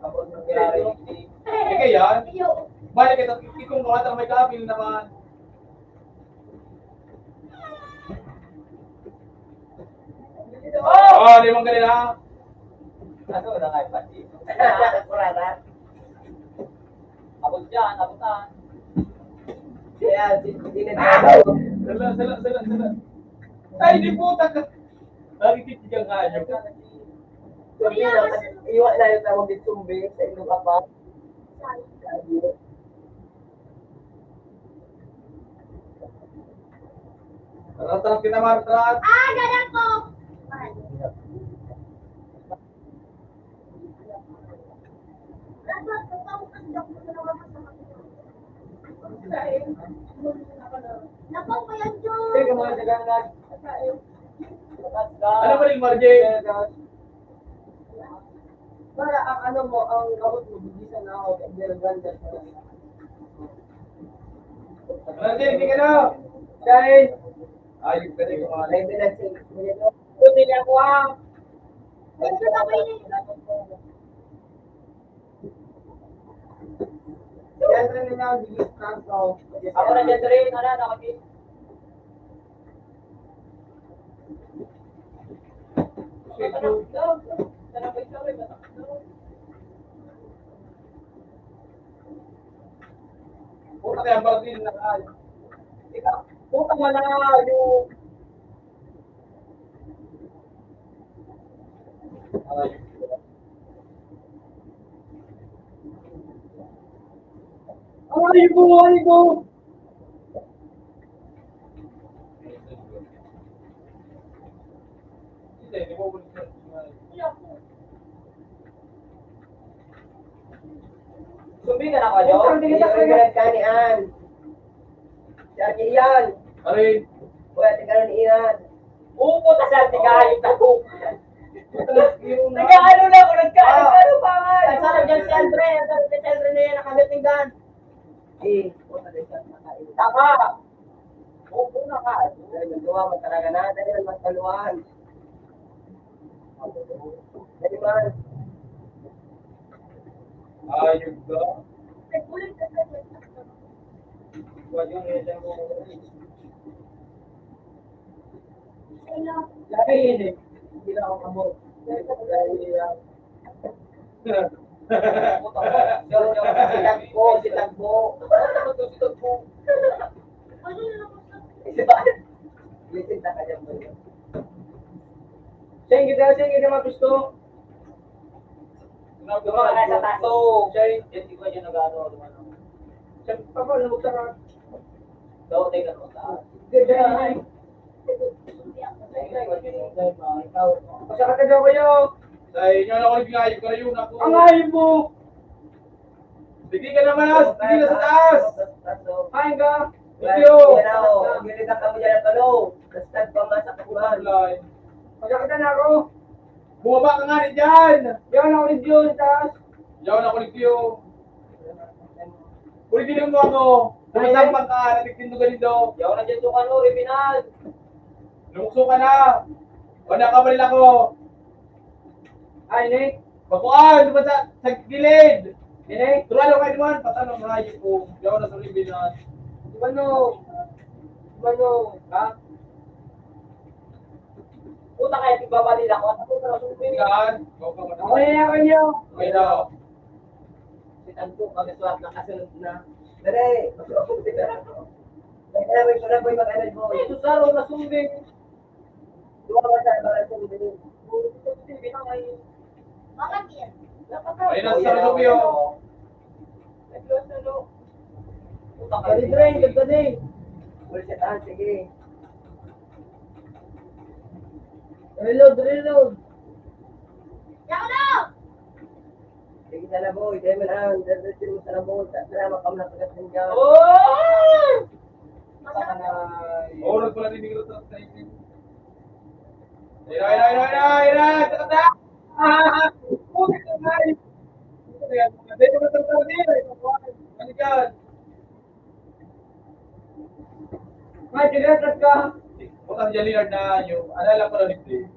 Kapag nangyari, Sige yan. Iyo. Balik ito. Itong mga may kapil naman. Oh, di mong galing ha. ano na nga pati. Kurara. Abot dyan, abotan. Kaya, Sala. Ay, di puta ka. Nakikita ka nga yun. iwa na yung tawag ng sumbi sa inyong kapal. Tarap kita Martrat. Ah, ganun ko! Dapat, kapag ang ganda ko na naman sa mga. Napaw ko yan, Diyos. Sige, mga dagangan. Ano ba rin, Marjay? Para ang ano mo, ang gamot mo, bigisan na ako, kaya ganda sa Marjay, hindi ka na. Dahil, Ayos ka rin, mga may pinagsimulit mo. Puti niya ko ah. Ito na kayo eh. Yan rin nila ang bigis kanto. Ako na dyan rin, ano, nakapit. Puta kaya bagay na kayo. Puta mo na yung... Ay, buhay ko! Hindi, di mo ulit. Sumbi ka na kayo? Puta, hindi kita kaya kanian. Sige yan. Aray, Wala, tingnan ni Ian. Upo ta sa tigayot na ko. yung Nag-ano na ako, nagkano pa nga. Ay, sarap dyan si Andre. Sarap dyan si Andre na yan, nakadatingan. Eh, puta din siya nakain. Tama. Upo na ka. Dahil nagawa mo talaga na, dahil mas kaluan. Dahil man. ayos ka. Nagpulit ka sa dyan. Huwag yung nila mo. Hello. Lagi yun eh. Hindi na ako kamo. Dahil si Tagbo, si Tagbo. Ano na lang sa... Litin na kanya mo yun. Sige ka mapisto. Dumaka na sa taso. Hindi ko dyan nag-ano. Siyempre pa po, lumugta ka. Daw, tayo na ko sa... Ganyan. Basta ka taga kayo. Sa inyo na ako nag-ayos ka yun ako. Ang ayun mo. Sige ka naman, sige na sa taas. Kain ka. Thank you. Gilid na kami dyan at ano. Basta pamasa ka kuhan. Magkakita na ako. Bumaba ka nga rin dyan. Yan ako ni Diyon, taas. Yaw na kulit yun. Kulit yun mo ako. Pumasampang ka, natigtin to ganito. Yaw na dyan yung ano, Riminal. Lumukso ka na. O nakabalil ako. Ay, Nick. Bakuan, diba sa gilid? Nick. Turalo kayo naman, patanong na kayo po. Yaw na sa ribinan. Ano? Ha? Puta kaya tigbabalil ako. At ako na sumbi. Yan. Go ka Ako muna. na ako niyo. Okay daw. Si Tagbo, mag-swap na kasunod na. Dere. May ko na boy mag-anod mo. Ito saro na sumbi. Duwa ba sa mga sumbi? Bakit yan? Ayun na sa Rubio. Puta Kali kaya. drain, kali. Bullshit sige. Reload. Yan na! Sige na boy, dahil man ang dadasin mo sa labot. Salamat ka na pagkasin ka. Oh! Oo, nagpula din bigla sa tayo. Ayun. Tsaka na. Puti ka nga. Dito ka sa din. Ano yan? May tigatas ka. Puta si Leonard na yung alala ko na ni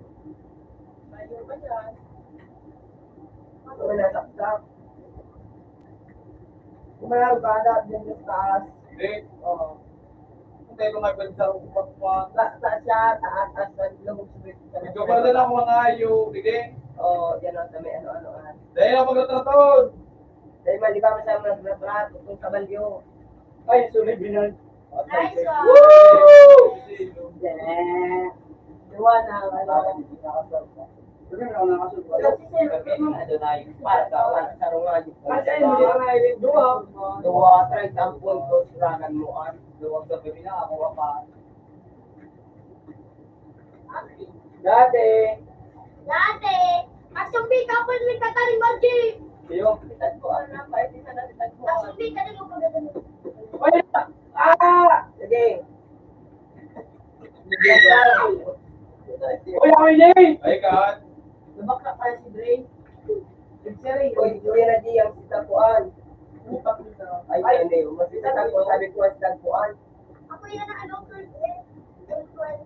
Ano na saksak. Kumayaro ka na, dyan sa taas. Hindi. Oo. Kung tayo nga pwede sa upat pa. Taas siya, taas, lumog sa bit. Ikaw pala na ako mga ayo. Sige. Oo, yan ang dami, ano. Dahil ang pagkatraton. Dahil mali ba masama ng prat, kung sa balyo. Ay, sulit binan. Nice one! Yeah. Diwa na, ano. Sabi na ako nakasulpa. Para sa rungan. Kasi hindi na nga duwa, try tampon ko silangan mo an. Duwag sa pipila ako pa. Dati, Magsumbi ka po ng kataling Margie! iyo. Magsumbi ka na yung pagkatalo. Sige. Uy, ako yun eh! Ay, kat! Lumakak pa si Dre. Uy, Dre na di ang sitapuan. Ay, hindi. Mas sitapuan, sabi ko ang sitapuan. Ako yan ang ano, first day. First one.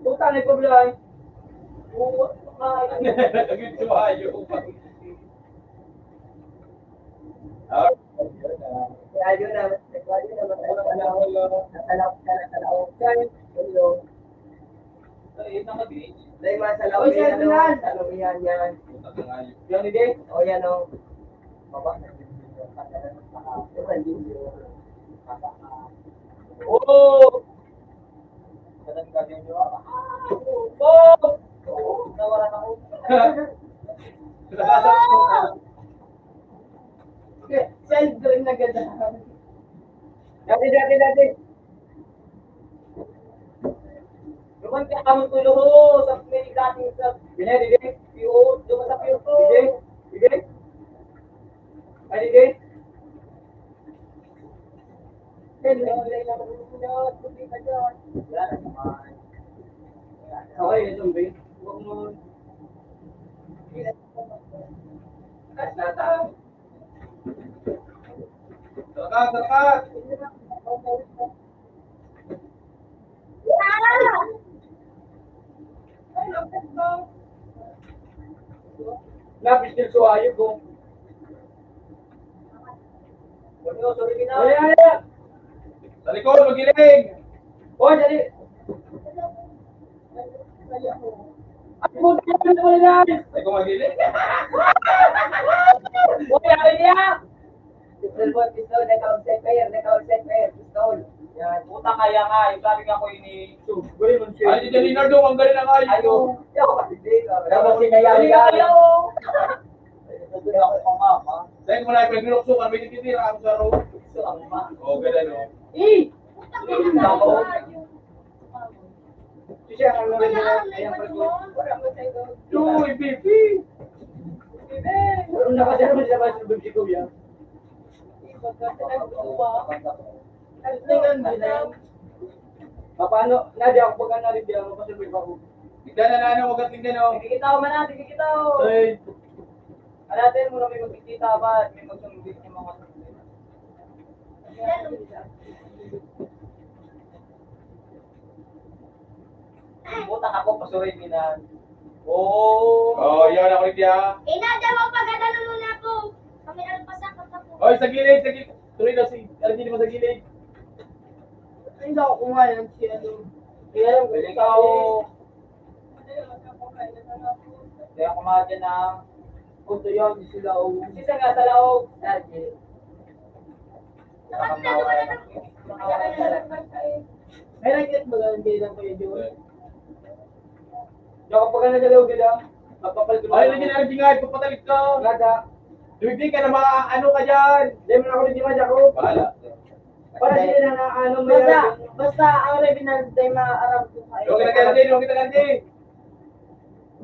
Butang ni Kublay. Lagi tumayo. Ayaw na, ayaw na matalaw ka na talaw. Ay, nakabit. Dahil mga salaw yan, salaw yan yan. Yan, hindi. O yan o. Baba na. Oo! Ganun ka din yun. Nawaran ako. Self-dream na ganda. Dati. Luman ka kami tulo sa medikating sa Hindi. piyo. Luman sa piyo ko. Sige. Ay, hindi. Okay, ito ba? Huwag mo. Salamat! Lapis din so ayun ko. Ay! Sa likod, magiling! Hoy, dali! Ay, puta ka na naman na! Ay, kung magiling! Hoy, ay niya! Pistol, pistol. Yan, puta kaya nga, yung sabi nga ko ini gawin mo siya. Ay, di Leonardo, ang galing ng ayun. Ayaw. Dapat sinayari. Dahil mo na ipag-luksukan, may titira ako sa road. Oo, ganda no. Siya ang Wala mga ang naiwan mo. Uy, baby! Pero nakasya naman siya ba sa si Kuya? Paano? Nadia, ako pagka naribyan mo, pasalbay pa ako. Tignan na nano, huwag at tingnan o. Kikita ko man natin, kikita ko. Ay, Natin muna may magkikita ba? May magsumbit yung mga Butang ako, pasurin nila. oh, yan ako Lydia. Inada mo pagkatalo na ako. Kami alpasan ka po. Oy, sa gilid, sa gilid. Tuloy na si Arjun mo sa gilid. Hindi ako kumain si ano. Kaya lang, ikaw. Kaya kumain dyan ng punto yun, sila o. Sisa nga sa laog. Dapat na wala na. May racket ba ganun kayo lang kayo, Joel? Yung kapag nagalaw gila, magpapalit ko. Ay, lagyan na Arjun nga, ipapatalit ka. Nada. Lumigay ka na mga ano ka dyan. Dahil mo na ako hindi madya ko. Bahala. Para sila na ano mo basta ang revenant day ma-arab ko kayo. Yung kita ganti, yung kita ganti.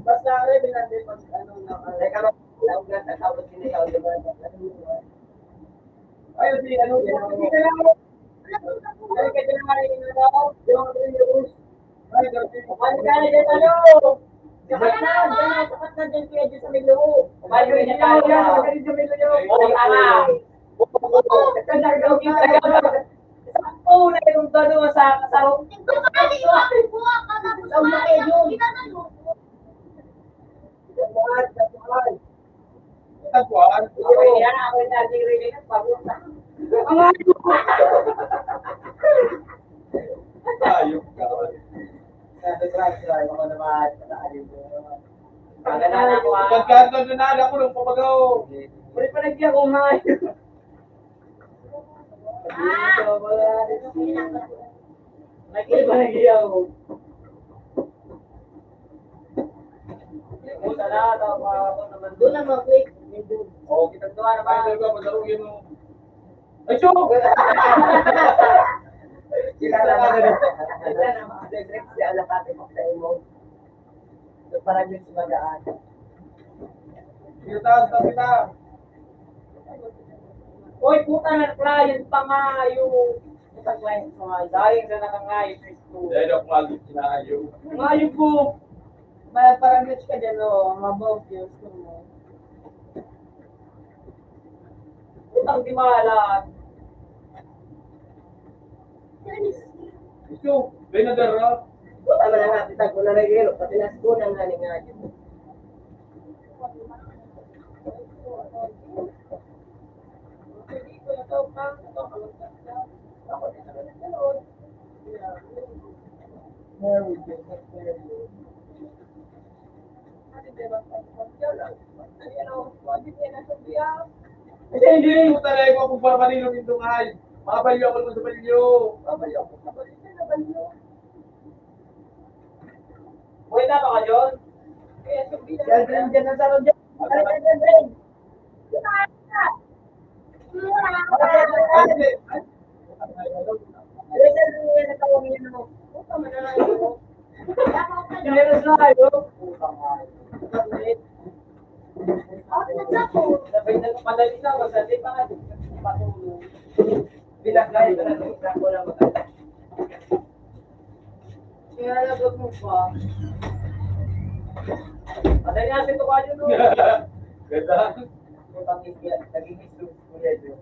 Basta ang revenant day pag ano na. Teka lang, laog na tatawag sila yaw, di ba? Ayun si ano. Hindi ka lang. Ay, kasi naman yung ano, yung news. Ay, ano ka na dyan, ano? Sakat na dyan kuya dyan sa Milo. Bayo niya tayo. Sakat na dyan sa Milo. Oo, tama. Oo, na yung gano'n sa kasarong. Tingko ka kali, buwa ka na. Ang laki yun. Kinanalo. Tagpuan. Tagpuan. Ako yan, ako yung dating revenant. Ang ayos. Ayos ka. Ako naman, pataalin ko. Pagkana ako ha. Pagkanto na nada ko nung papagaw. Pwede pa nagya kung ha. Nakikita ba nagya ko? Puta na, ako naman. Doon na mag-click. Oo, kita doon naman. Ay, talaga, madarugin mo. Ay, Chok! Sila na mga direct si Alakate mo sa imo. So, parang yun si Magaan. Kita, kita. Uy, puta na, client pa nga yung isang client pa nga. Dahil na nakangayos sa school. Dahil ako magit sinayo. Ngayon po. Parang yun ka dyan, o, mabaw yung school mo. Putang di mahalan. Ito, binadara. Puta mo na nga, titag ko na regalo, pati na school ang galing nga yun. Kasi hindi rin mo talaga ako kung parmanilo nito nga. Mabalyo ako naman sa balyo. Mabalyo ako sa balyo. Buhay na ba ka, John? Dyan, dyan, ang sarong dyan. Dyan. Meron na kayo. Sabay na madali na, masali pa nga. Patulong. Binaglay ko na ito, ko na maganda. Sinalagot mo pa. Patay nga si Tukayo no. Ganda. Yung pamilya, naging isip ko yan yun.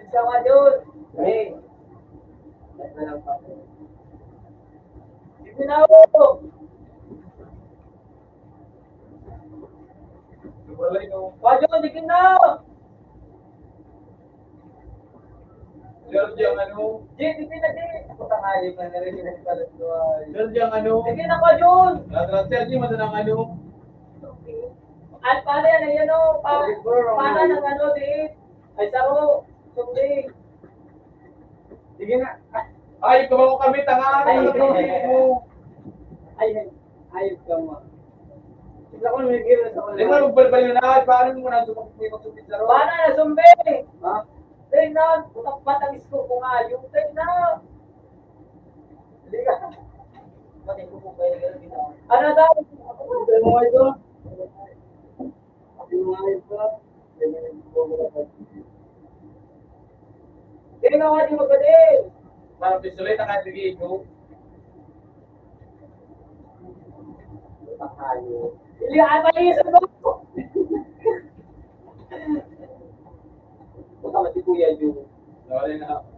Isa ka John. Hey! Ba't na lang pa? Sige na ako. Walay no. Pa John, sige na. Meron diyang ano. Jit, sige na Jit. Putang ayos na narinig na pala ito ay. Meron diyang ano. Sige na pa John. Natransfer niyo madanang ano. At paano yan, ayan o. Paano ng ano, Jit? Ay, saro. Sundi. Sige na. Ay, kumawa kami, tanga. Ay, Ano mo? Ay, ayos ka mo. Sige ako namigil na sa Hindi mo magbalbal na. Paano mo na sumakit sa ro? Paano na, sumbi? Ha? Tingnan na, putang patangis ko kung ayong. Tingnan na. Hindi ka. Pati ko po kayo gano'n dito. Ano daw? Hindi mo ito. Hindi mo ayos ka. Tingnan nga di magaling. Parang pistolet na katigay ko. Putang ayos. Hindi ka malisan mo. Putang si Kuya Ju. Nawala na ako.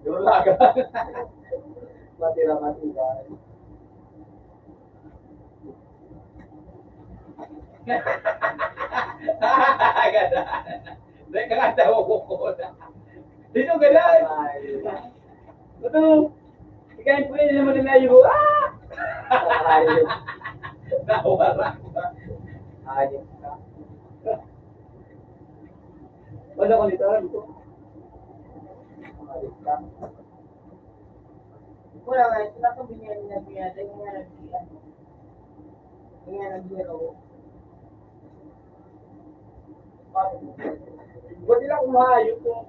Yung laga. Matira-matira. Ganda. Hindi ka nga tawo ko. Dito ganun. Ito. Ikain po yun naman na yung Ayos. Nawala ko. Ayos ka. Wala ko nito. Ayos ka. Wala nga, sila ko binyan niya biya. Dahil nga nagbiya. Nga nagbiro. Buti lang kumahayos ko.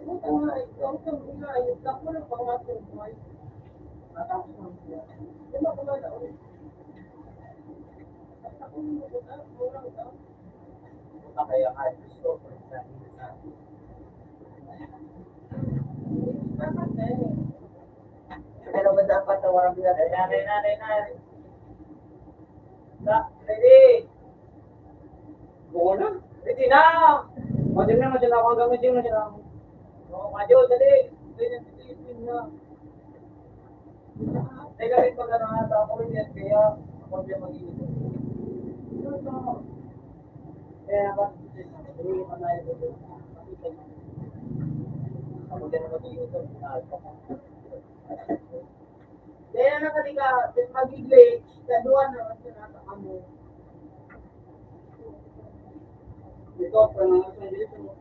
Putang ayos. Putang ayos. Ako na pangatong buhay. Matapos mo siya. Di ba kumala ulit? Ako mo buta. Murang ka. Buta kaya ayos ko. Pero ba dapat tawaran nila? Nari. Ready? Buko na. Ready na! Madyan na ako hanggang madyan na ako. Oo, madyo, dali. Ganyan, titin na. Teka rin pag ano ata ako rin yan, kaya ako dyan mag-iisip. Kaya ba? Hindi pa na ito. Ako din ang mag-iisip. Dahil na kanina, mag-glitch, kaduan na siya nasa amo. Ito, panangat na dito.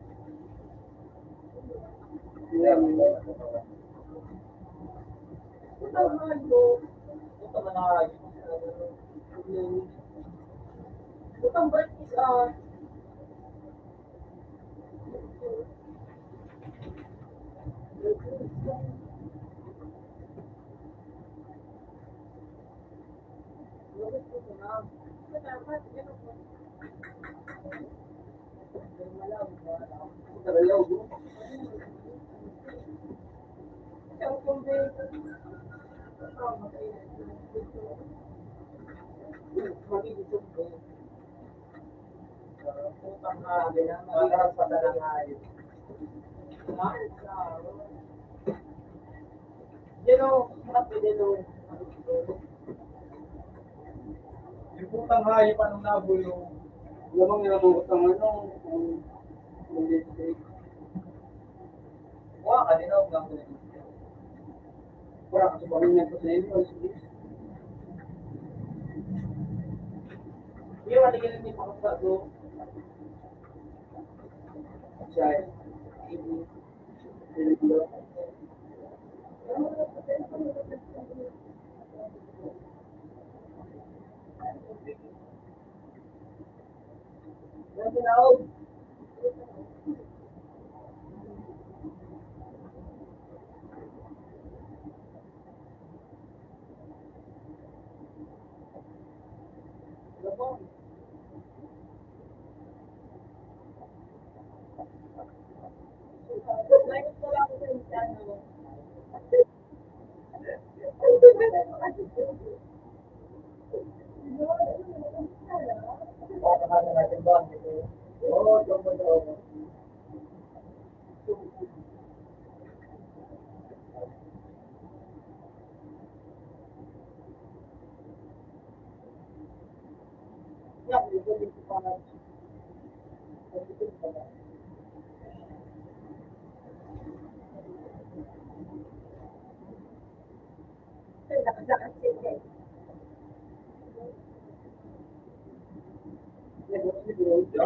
Utang break is Yung putang hayop anong nabulong. Lamang nila ng utang ano. wah, kanina ako lang ko. Wala kasi ba rin nagpo sa inyo. Hindi mo natigil ni Pakasago. Siya. Yan tinawag.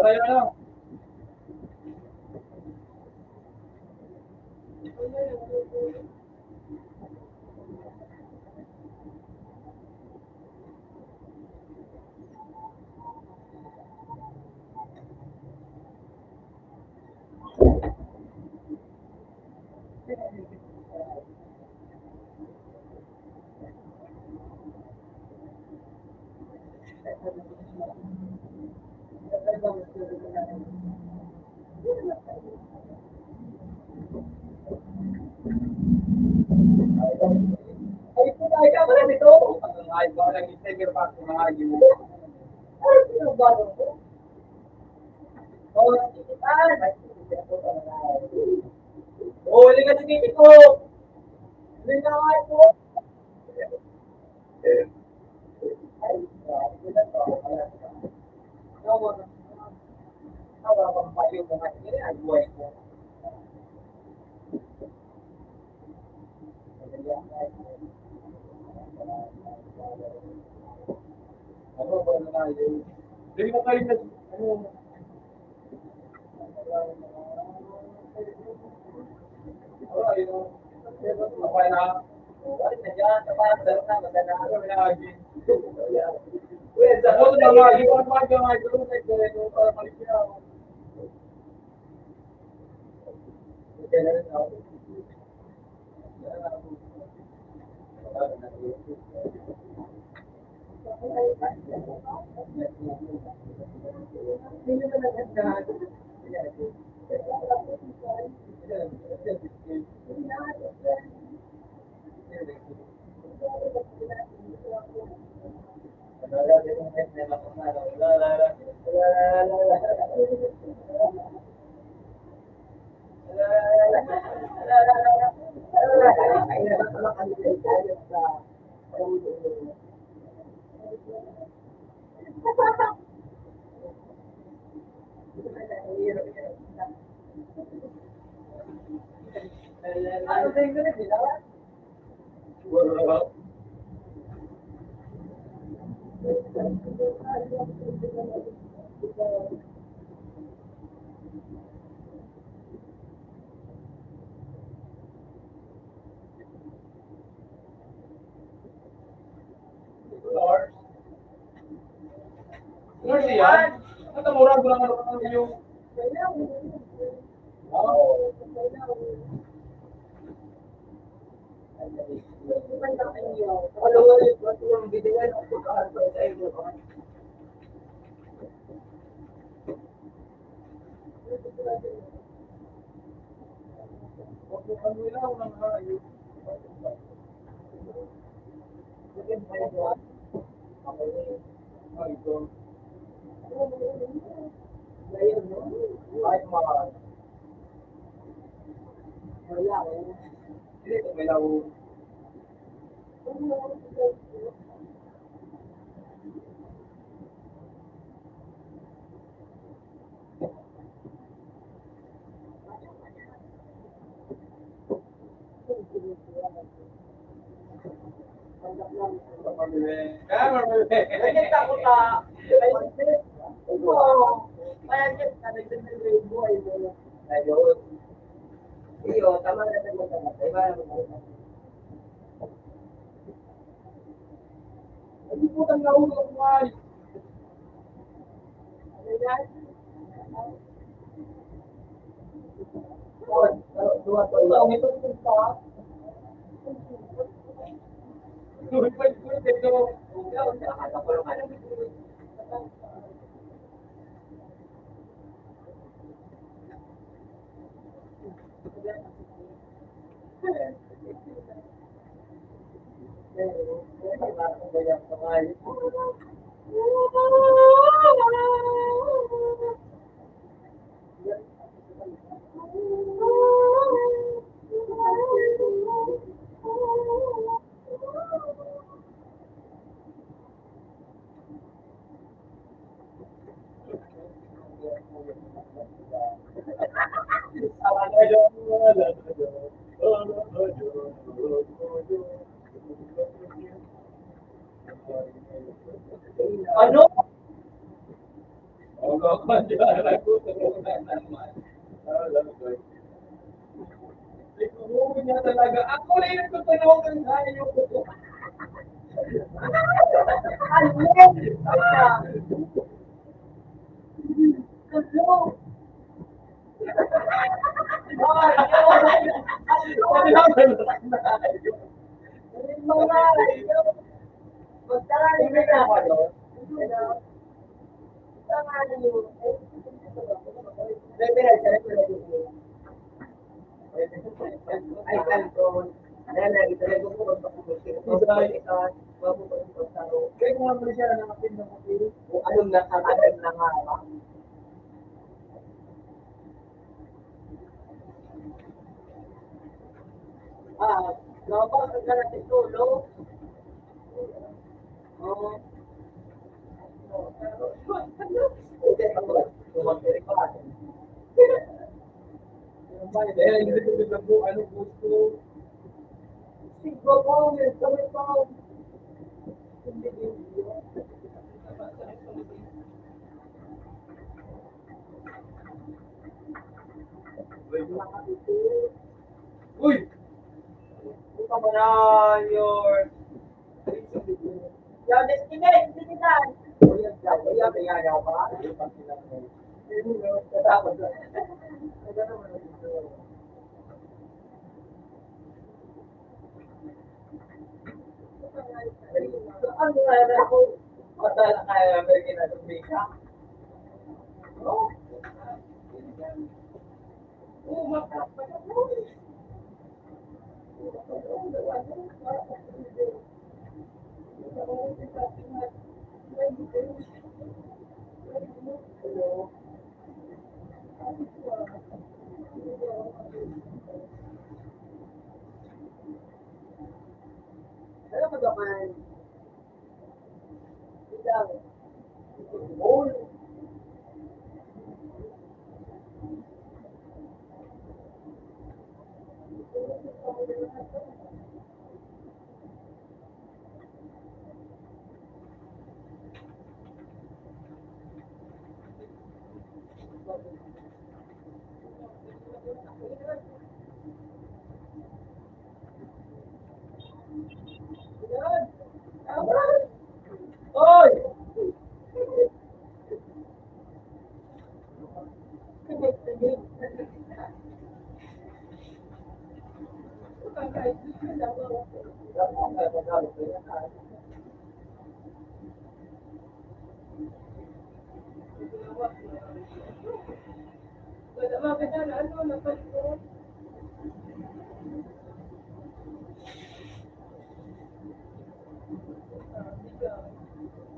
Kaya na. Ay, kumain ka pala nito. Ang hayop ba lang i-trigger pa sa mga hayop. Ay, pinagbago ko. Oh, nakikita. Oh, hindi ka sinipit ko. Hindi na nga ito. Ay, grabe na to. Tawa ko pa yung mga hindi ay buhay ko. Ano ba na hayop? Hindi mo kayo na ano. Okay na. Balik na dyan. Parang dalawa na maganda. Ano na lagi? Ako na mga hayop. Ano ba yung hayop? Ano ba yung hayop? Para malikin ako. Lord. Lord yan? Natamura ko lang ano yung... Wow. Ano? Niya talaga. Ako na yung nagtutulungan na yung ano gusto. Uy! Ito mo na your... Yan, destinate! Destinate! Ano na ako? Matala kaya American na Jamaica? Oh, ano ka naman? Oh,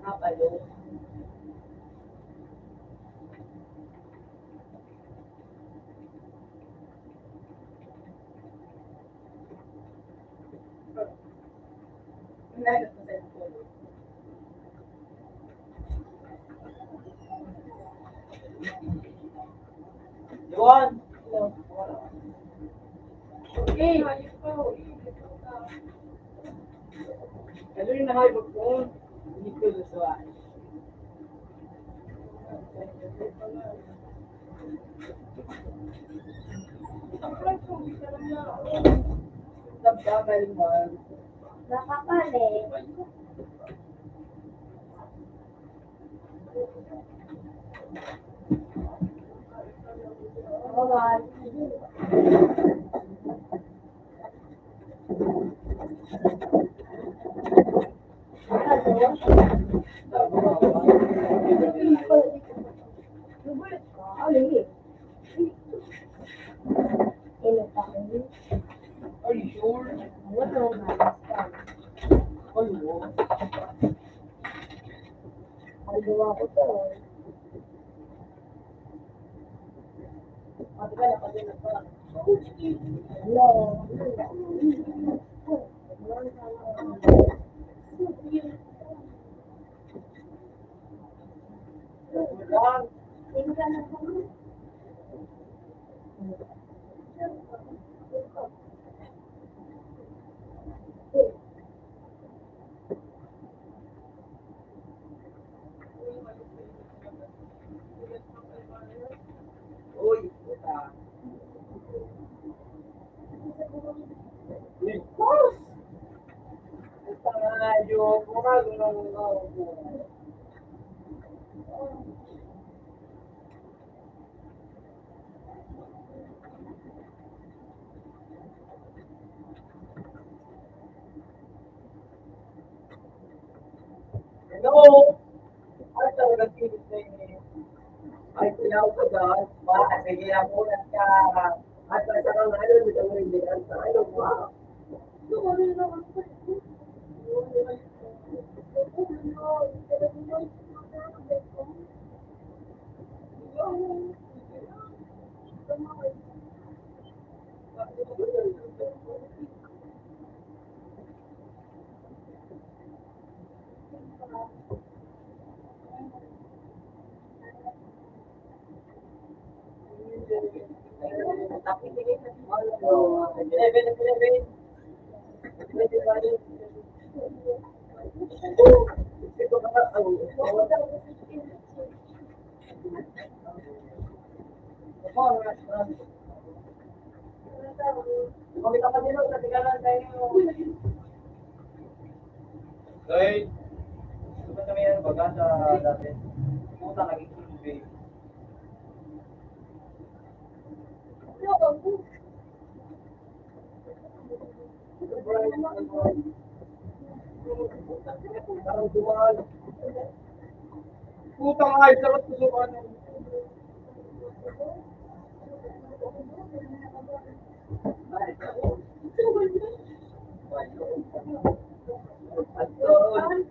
Napalo. Yuan! Okay. Ano yung nakaibag ko? Hindi ko gusto ah. Sabdamal mo. Nakakalit. Bawal. Are you sure? Ano? Magawa ko to. Hello. Uy, puta. Tayo, mukha gano'n ako. Hello! Ay, talagang pilit na yun eh. Ay, kuyaw ka dyan. Sige, amunan ka. At nasa kang ngayon, hindi ka mo rin din. Tayo, ma. Hey, gusto kami yan baga sa dati. Puta, naging sulbi. Parang dumaan. Puta nga, sarap tusukan. Bawas.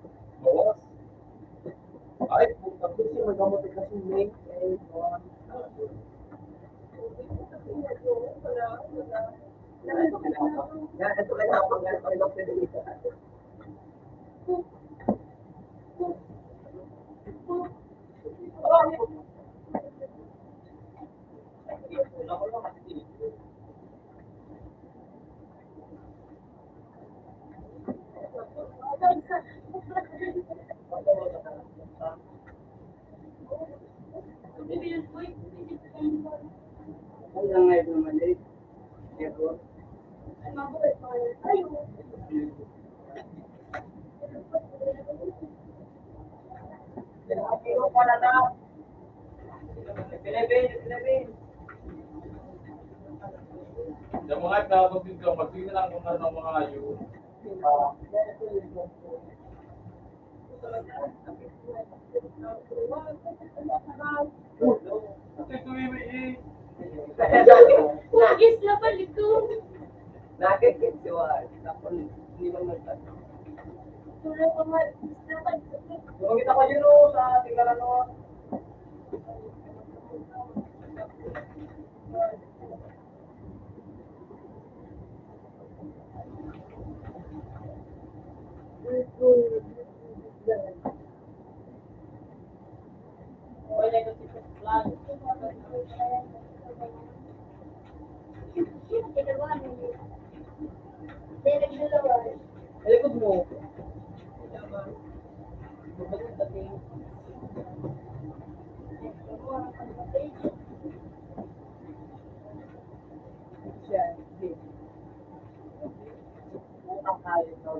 Ay, puta, kasi magamot kasi may Ya, ito kaya ako nga pa rin ako. Ang langay naman eh. Airport. Ako pala na. Pilipin. Yung mga nagkakabig ka, magbigay lang kung ano mga ayun. Ito yung Hugis na balik ko. Nakikisiwan. Tapos, hindi mo nagtato. Wala pa hugis na balik ko. Tumagit ako yun o, sa tinggalan o. Direk dalawa. Alikod mo. Siya, hindi. Ang kaya ito.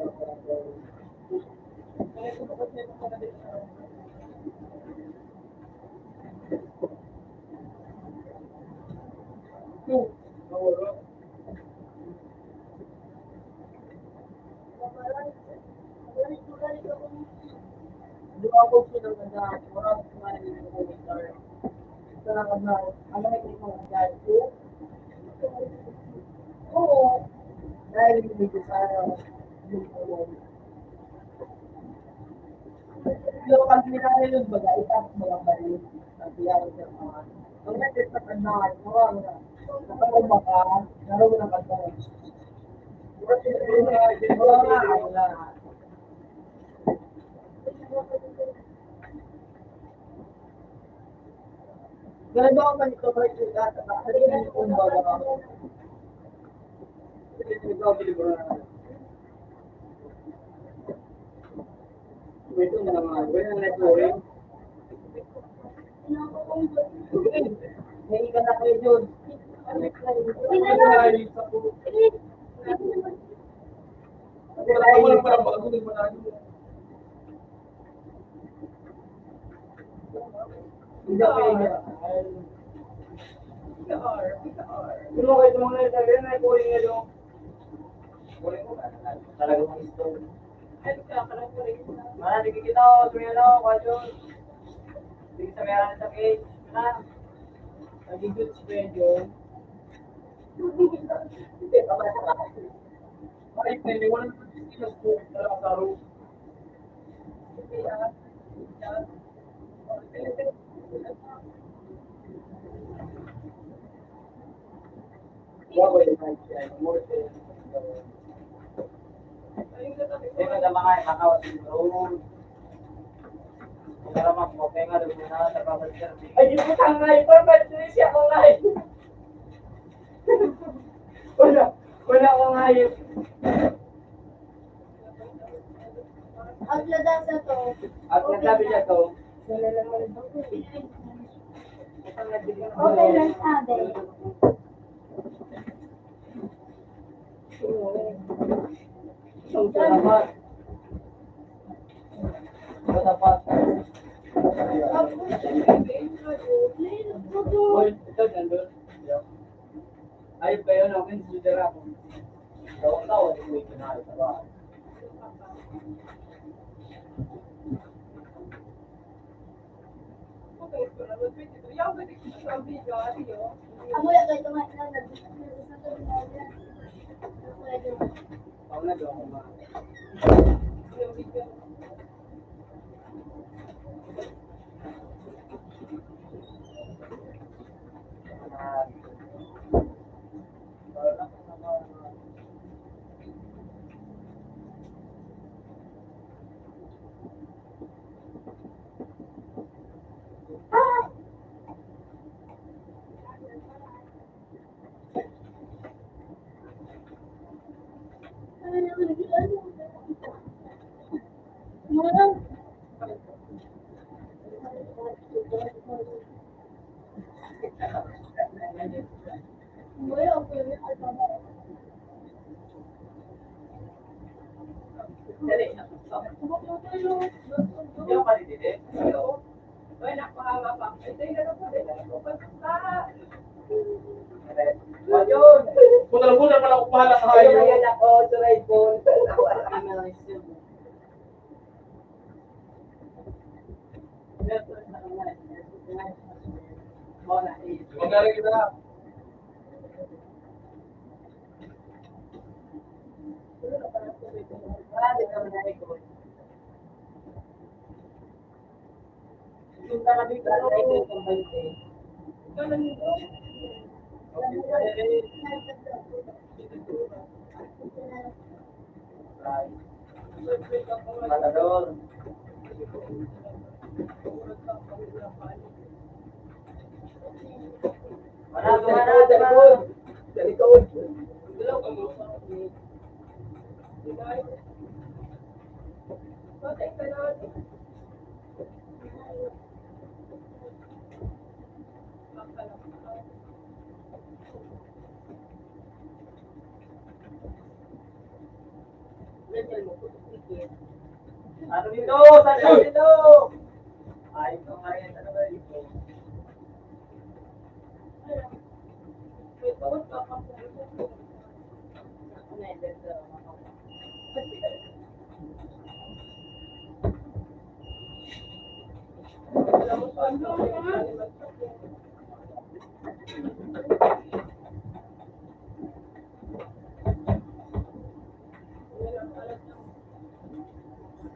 Luwag siya ng ganda. Marami kumain ng computer. Ito lang ang ano na ito ng dahil ko? Oo. Dahil hindi ko sa yung pero pag nilala yung baga, itapos mo lang balik. Nagbiyaran siya mga. Ang natin sa kandahan, nakalumba ka, naroon ng kandahan. Wala nga, wala. Ganun ba ako manito ba ito data? Ano yung kumbaga ako? Ito na naman, wala na ito. May ikan na kayo dyan. Mana dikit kita tumelo wajud. Di sa meron sa cage na. Lagi good friend yun. Ay, pwede wala na sila sa laro. Wala yung kahit siya. Morte. Hindi ka mga makawas dito. Para mag-okay nga doon na sa pabalik. Ay, di po tangay. Perfect siya ko nga. Wala ko nga yun. Agladasa to. At nagsabi niya to. Okay lang sabi. Dapat. Dapat. Oy, ito nandun. Ayun kayo na, consider ako. Tawa-tawa, hindi ko kinahal sa bahay. Amo ya kayo nga na Ako na doon, ma. Hindi ako kalidide. Ayun! Putal-putal pala kung pahala sa Ayun, hayo. ayun ako, tuloy po. Magaling kita na. Kita kami kalau ito sa banse. Matador. Mana? Sa likod. Ano dito? Saan dito? Ay, ito nga yan. Ano ba dito?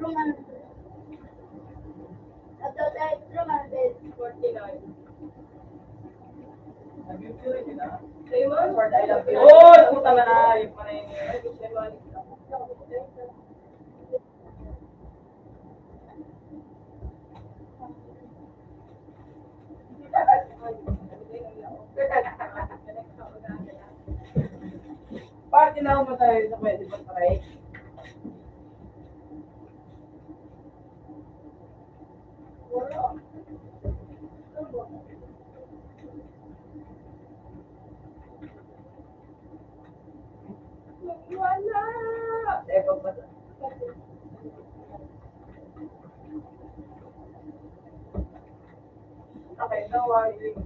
Roman. Adult age, Roman bed. Nag-beauty na? Raymond? I love you. Oh, puta na na. Yung pa na yun. Party na ako tayo sa pwede ba try? Wala! Eh, pag okay, no worries.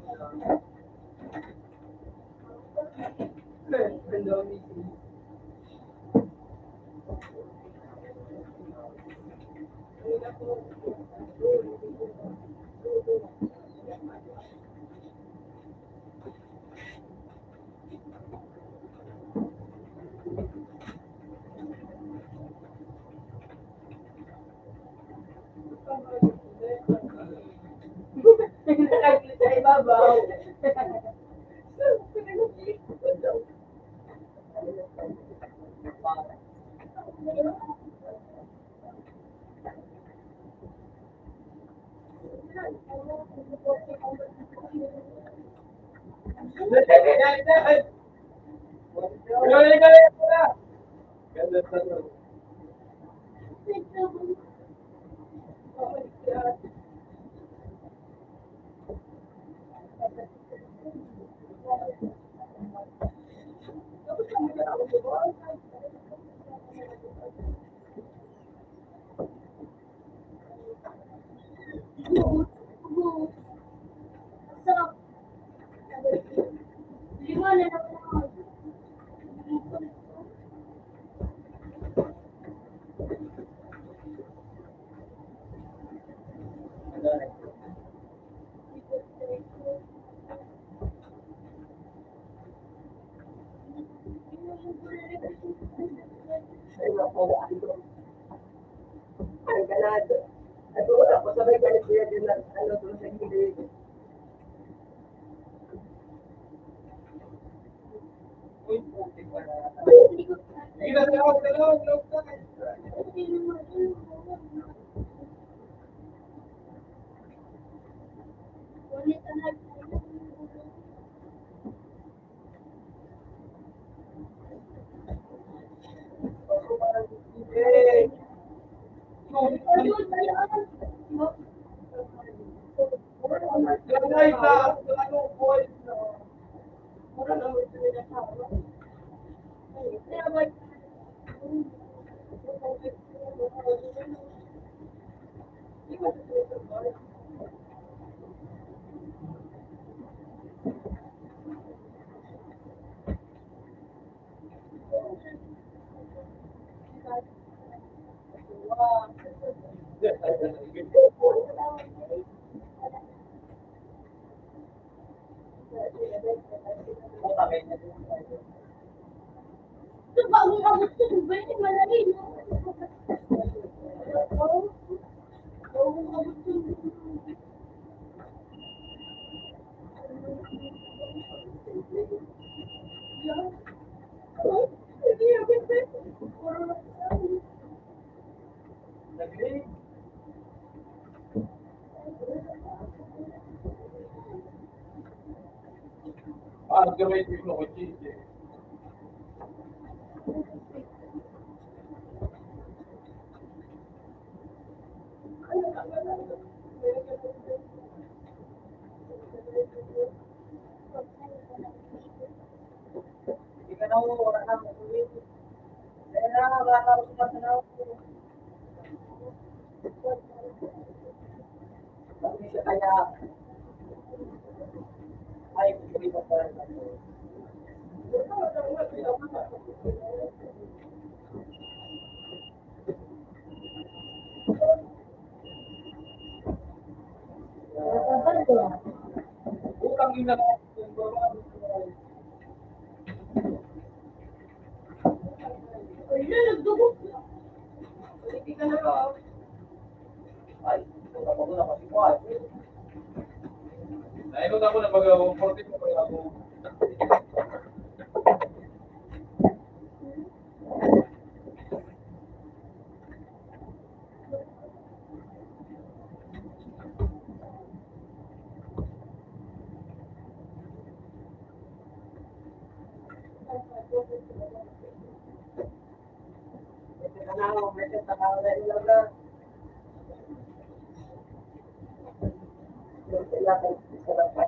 Nakaglit sa ibabaw. Sarap. Lima na naman. Ang ganado. At wala ko sabay galit niya din ng ano doon sa gilid. Uy, puti pa na. Hindi ko Sige na, salamat, salamat, salamat. Wanita na. Eh, Ayun, ayun. Ganay na, ano, boy. Mura lang ito nila sa awa. Kaya ba? Ito ba ang abot ko? Ba yun? Malaki, no? Oo. Oo, ang abot ko. Ah, gamay ko ko cheese. Hindi ka na wala na matuloy. Kaya na, wala na ako sa na ako. Hindi siya kaya, ay, hindi mo pa rin ako. Utang ina ko. Wala, nagdugo. Hindi ka na ba? Ay, wala pa ko na kasi ko ay. Nainot ako na mag-40 mo kaya ako. Ito ka na ako, may sa tao na ilang na. Sila ko, sila pa.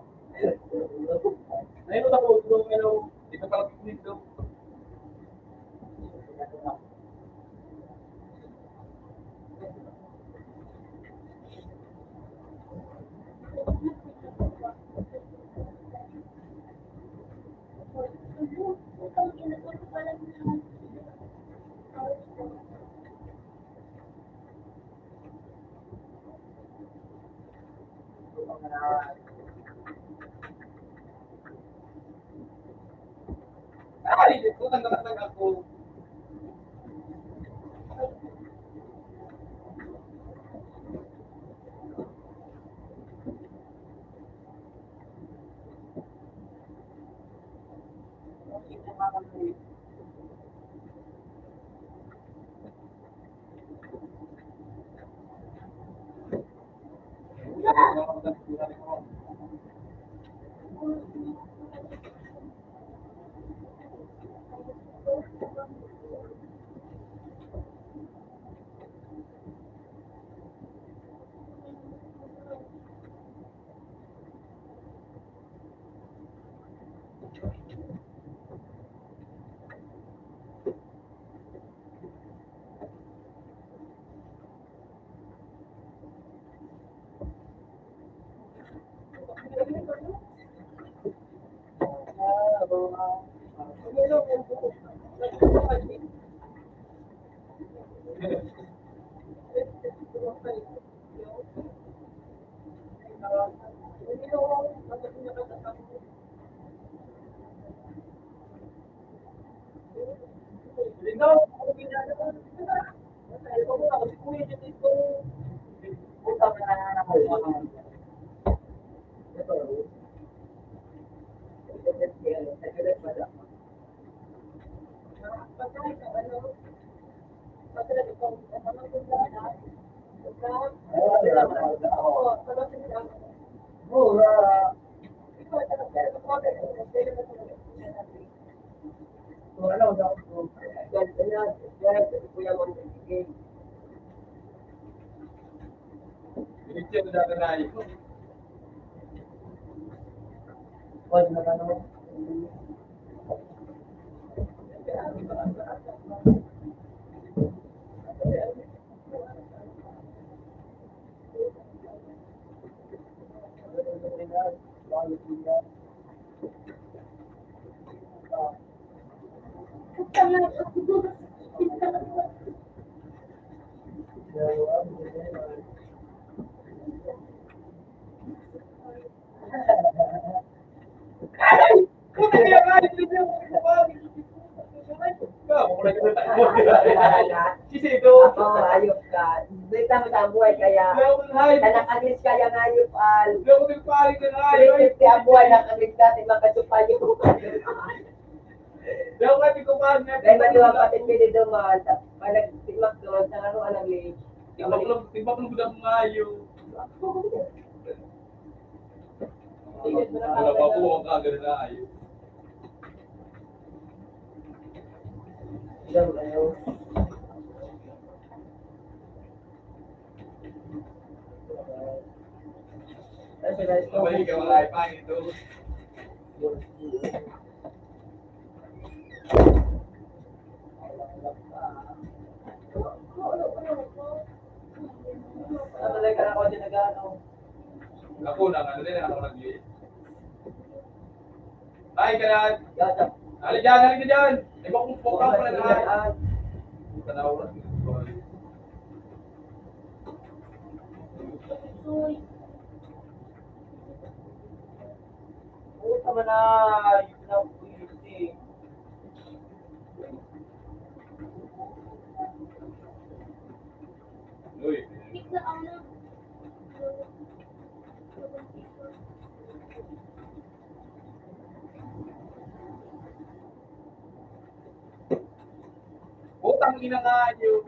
Nainot ako tulong ino. Ito pala dito. Ay, utang na ako. Binigyan ko dati na ayun. Sisi itu. Ako, ayop ka. Dito mo sa buhay kaya, nanakalis kaya ng ayop, al. Dia mau paling kan ayun. 350 ang buhay, nakaligtas, makasupal yung Dia mau dikumpulkan. Dahil matuwa patin pili duman, pag nagsimak doon, sa ano alam ni, Timbang lu udah mengayu. Kalau aku mau kagak ada ayu. Ilan kayo? Ay, sila ito. Sabay ka wala pa ito. Ano talaga na ako din nag-ano? Ako na, ano din, ako nag-liit. Ay, kaya, Gata. halika dyan, halika dyan. Iba kong pokang pala na. Yan. Tanaw na. Puta mo na. Yun na po yun eh. Uy, Pick the ano. putang ina nga yun.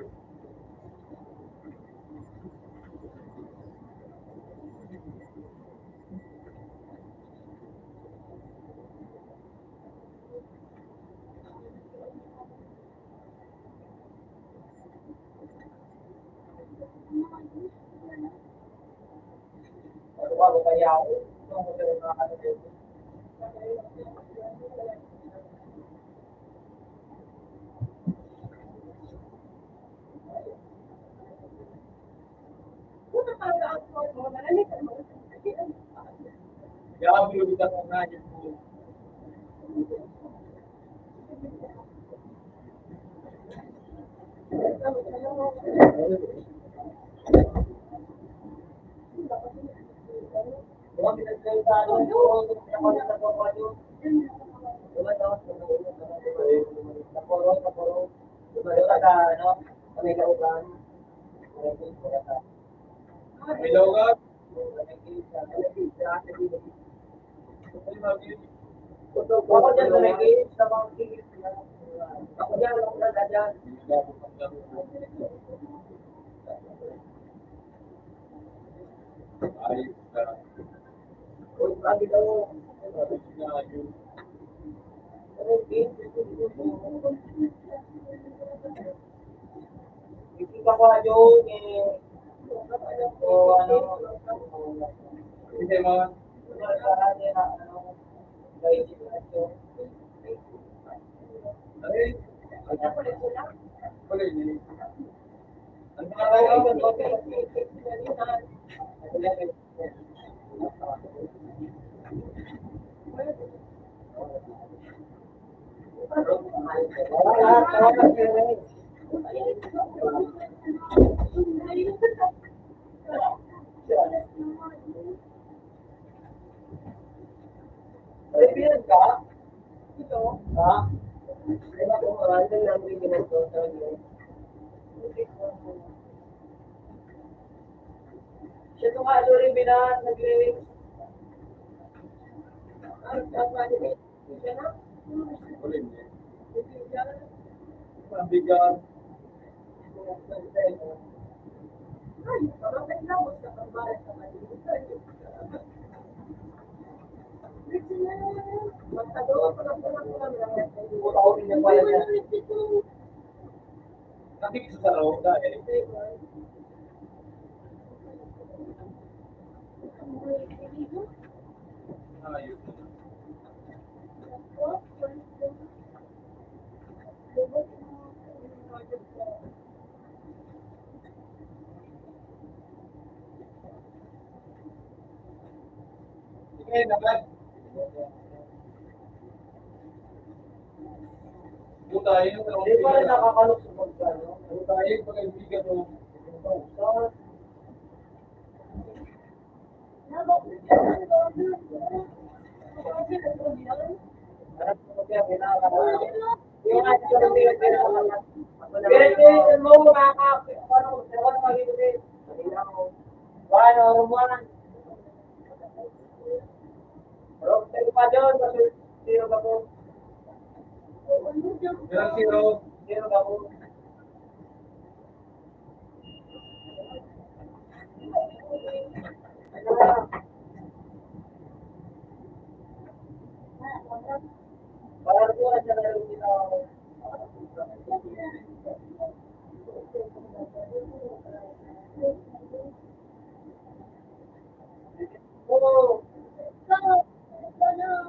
Ano ba ko kaya ako? Ano ko kaya mga ano dito? Kaya bilugan ko na yun. Kung pinagsalita ano, ako na nagawa yun. Diba, no? Tapos, diba, yun ka, ano, kami kauban. Bilugan. Ako dyan sa may kids, sa mga kids. Ako dyan, ako dyan. Ayos na. Uy, lagi daw. Ayos na yun. Ano yung kids? Hindi ka pa yun, eh. O, ano, Hindi mga. Ay, wala yun. Ang mga tayo, Kaibigan ka? Ito? Ha? Ay, ako, maraming lang yung ginagawa sa inyo. Siya ito nga, ano rin binan, nag-release. Ay, tama niya. Siya na? wala yun. Mabigat. Ay, parang kailangan sa pagbalas sa malimutan. Magkagawa pa lang lang. Puta ko rin yung pala niya. Nakikita sa loob dahil. Ayos. Sige, naman. Puta, yun ang Hindi pa rin nakakalok sa magkano. puta, yun pag-ibigan mo. Ilang zero? Para Ikaw, ano, Panyol.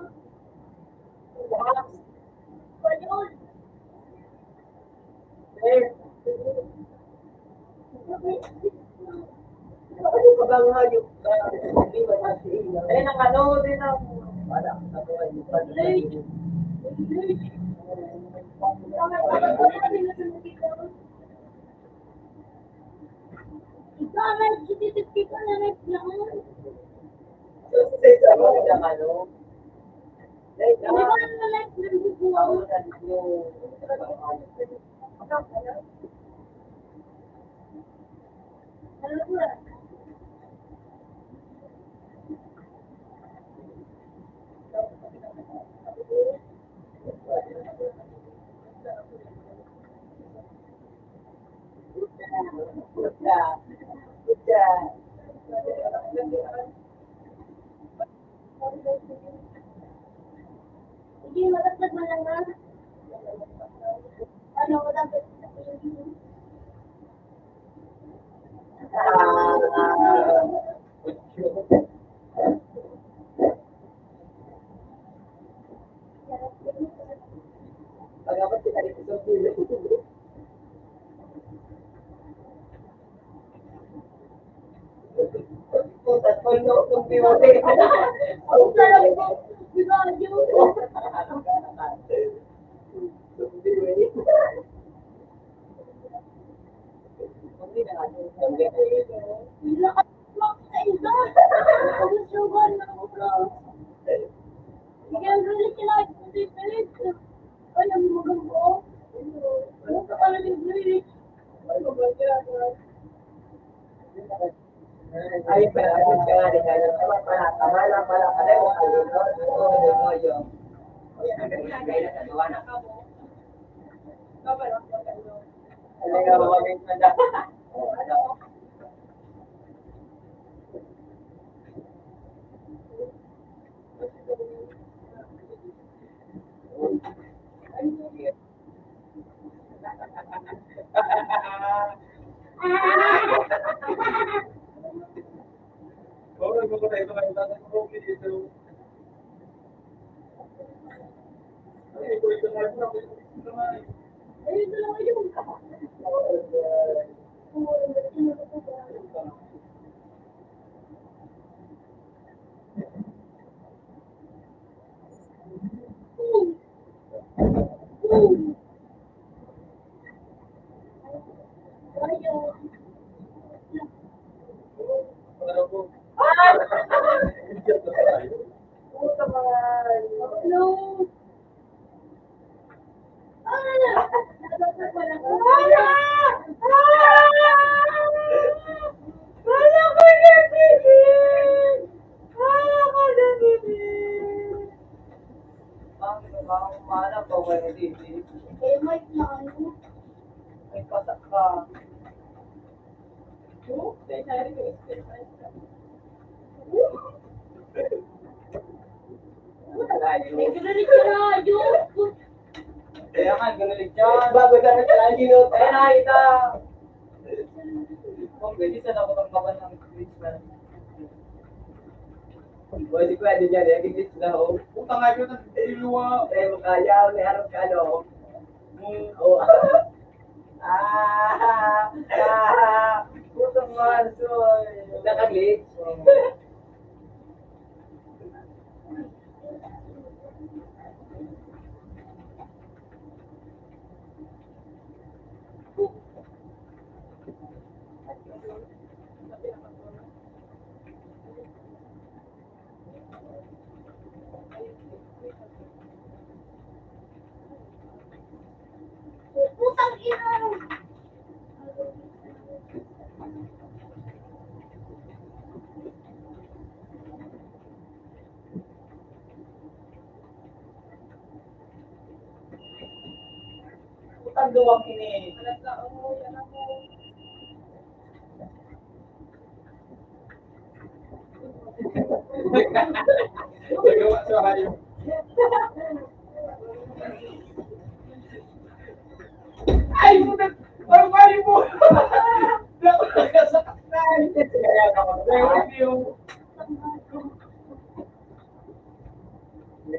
Ano ka ba nga hayop ka? Hindi ba kasi eh, nang ano din ang wala. Ako ay Ikaw, nagtitipid ka na naglaan. Success ako ng ano. Hindi ko naman like ng bubuang. Alam mo, hindi malaglag mo lang na. Ano, malaglag sa pinili. Pagkapat kita dito sa pili. Putas ko yung piwote. Ang sarap ko. Bigadyo. Lakas mo sa isa. Ang sugar na ulo. Bigyan rin sila sa pilit. Ay, ang maganda. Ano ka pala ng pilit? Ay, pero ako siya nga rin kaya tama lang pala pala mo kayo. Oo, mo yung. Ano nga mga minsan na. Oo, ko tayo ito kayo. Tatay ko dito. Ay, ito na ito. Ay, ito lang yun. Ano po? Puta mga. Hello. Ang mana ko kayo dito. Eh, mic na ano? May pasak ka. May gano'n ka na, ayun. Kaya nga, ganun dyan. Bago na nagkalagino. Kaya nakita. Kung pwede sa nakapagmakan ng Christmas. Pwede pwede dyan eh. Kikis na ho. Puta nga ito ng iluwa. Eh, makaya. May harap ka no. Oo. Putang marsoy. Nakaglit. Putang ina. Putang duwag ini. Nagawa sa hayop. Ay, puta! Ang mali mo! Naku, nagkasakit na! Kaya ka Thank you.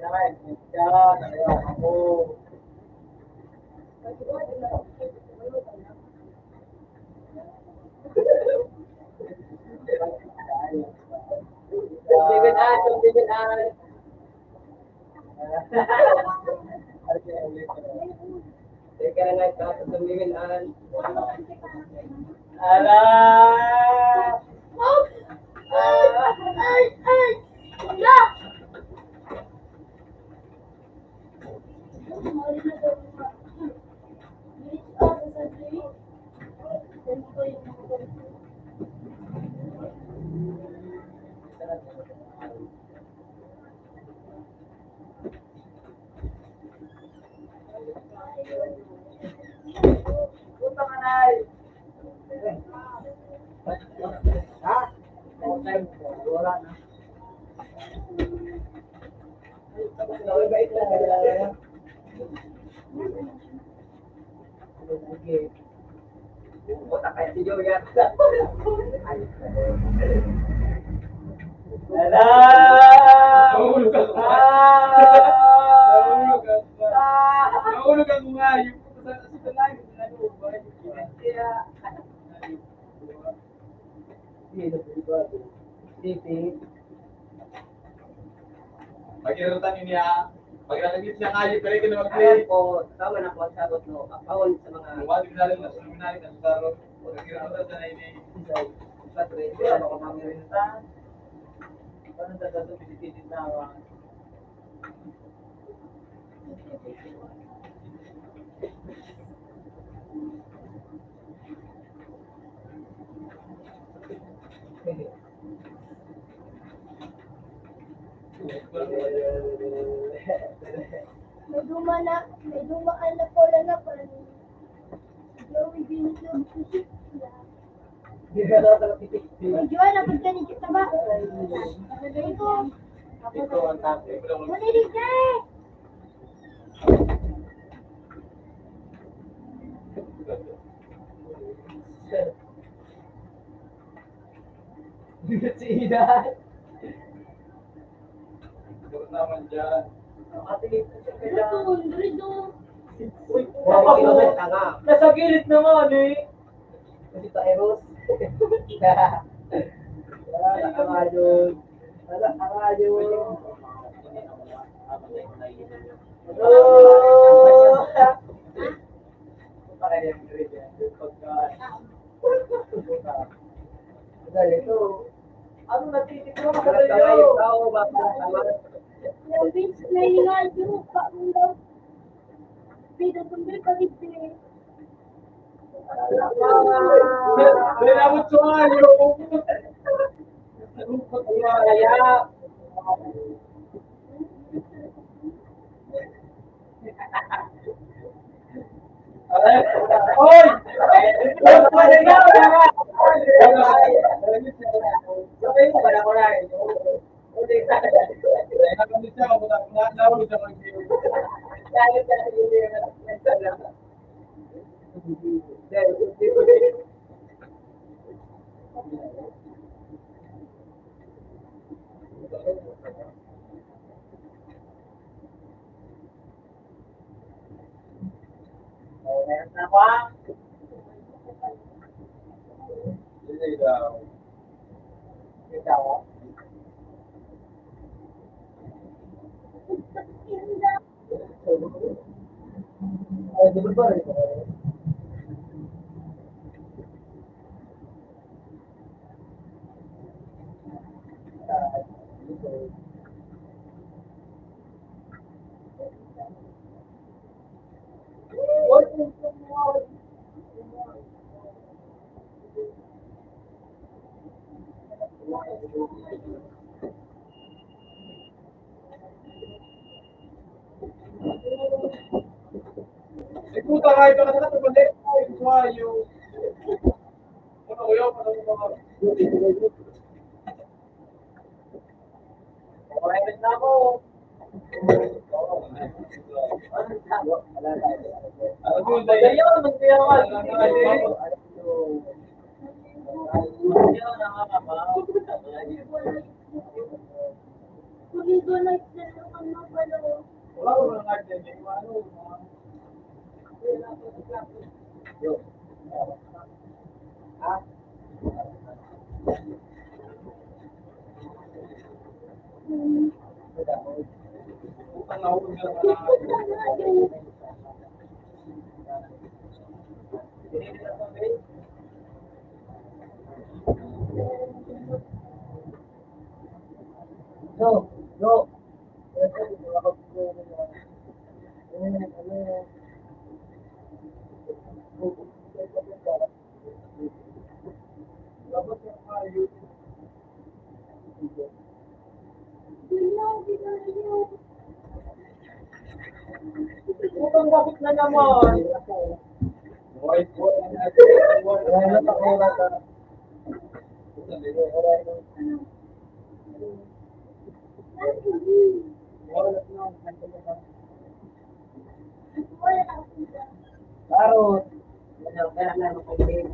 naman. Yan, ayaw ako. Tumbibinan, tumbibinan. Teka na nga, tumbibinan. Ala! Ay! Wala! Punta ka na! Ha? Wala na. Bait lang. Okay. Punta kaya si Joya. Ala! Nahulog ako. Nahulog ako nga. Yung puto sa lalim. Pag-irutan niya. Pag-irutan niya kayo. Pero ikaw na Ayan mag-play. po, tama na po ang sagot no. Apahon sa mga Lumating na lang na suminari na sa taro. Pag-irutan sa nainay. patri. Ano ko namin rin sa? Paano sa dato pinipilit na ako? May dumaan na po lang na parang Joey Binigyan ko siya. May Joey na pagkanin kita ba? Sabi ko, Ito ang topic. manilig ka eh! Si Ida. Siguro naman dyan. Dito. Uy, Wow, inuman ka nga. nasa gilid naman eh. Kasi Eros. Wala ka nga yun. Wala ka nga yun. Oh! Para yung grade yan. Dahil ito. Ano natitipro ka Kalat sa ka nga iyo? yung tao, baka tama. Yung bitch na hinihingal pa kung daw. Pito tumbil pa rin Dinamot ko nga yung Kaya, Hoy! ano pa rin nga? Sabi mo ba na ko na? Nakakamit siya ako. Nahulog siya ako. Hindi daw. Puta nga ito na balik. Ay, sumayo. Ano ko yun? Ano ko mga... Okay na ako. Ano ko yun? Kaya naman kaya nga. Pulido na sila ano pala. lang nahulog na lang. No, no. Utang bakit na naman? White board. Wala na pa kaya ka. Karot. Kaya na ako kayo.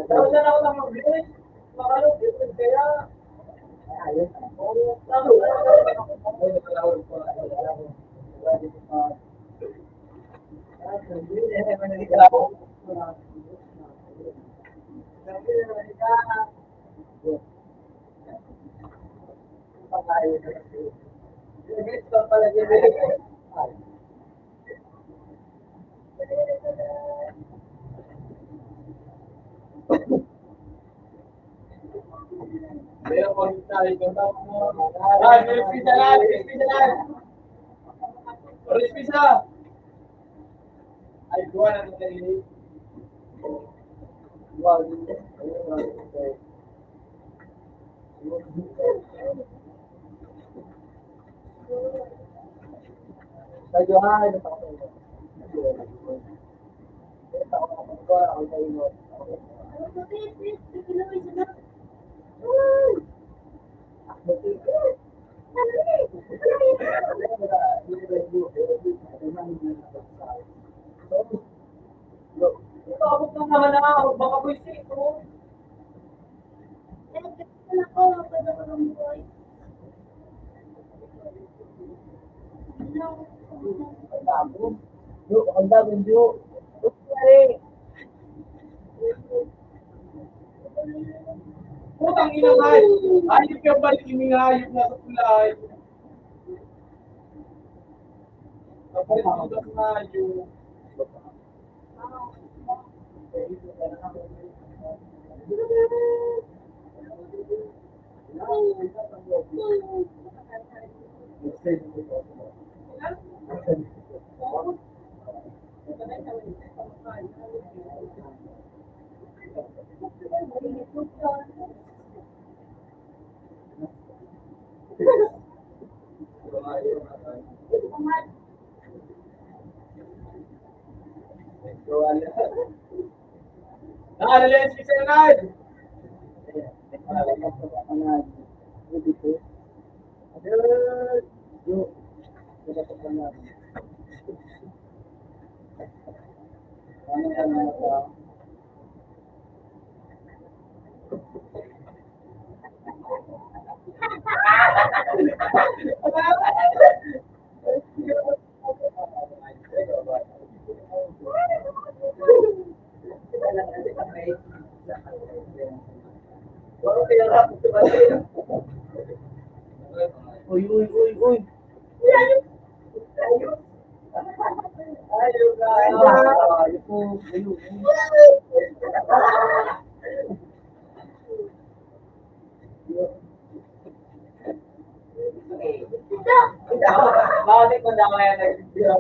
Tapos na ako ng mag-ibig. Makalupit. Kaya. Ayos. Kaya pag tayo ay, may pizza lang, may pizza lang. Orange pizza. Ay, gawa na ito kanili. Medyo ay Tapos na naman na, baka buisik ko. Putang ina nga, ayop ka ba hayop na sa kulay? Tapos sugat na hayop. Naalala si Senad! Uy, uy, uy, uy. Bakit mo daw kaya nag-video?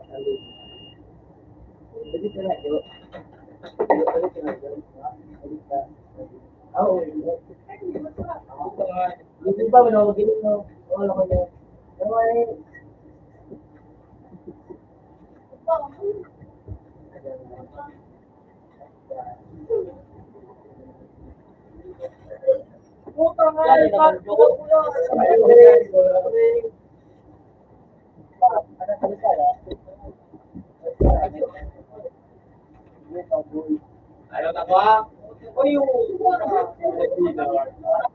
Jadi sila yun. Balik sila yun. Balik ka. Oo. Hindi ba manawagin mo? Wala ko yun. Puta nga. Ayaw na ko ah. O yung Ayaw na ko ah.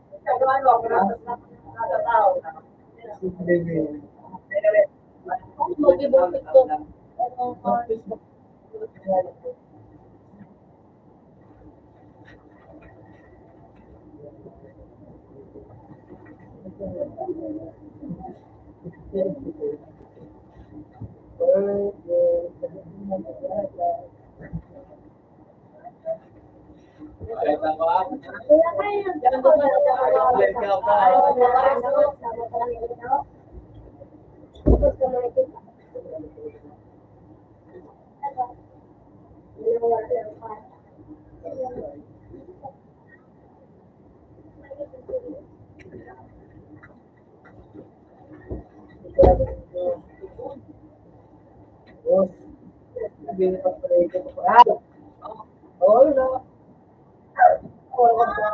Wala kayo.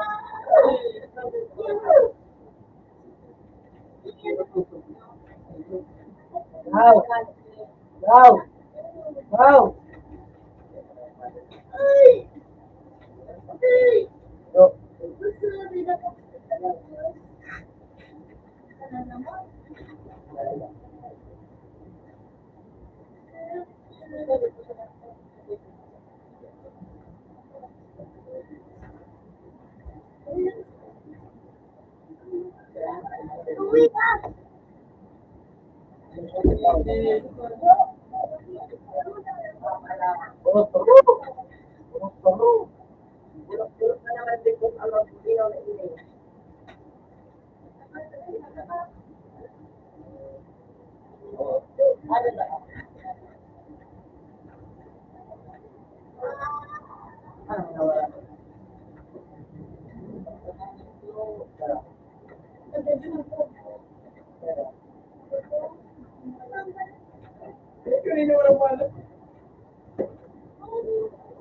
Wow! Wow! Wow! Yo. Uwi ka.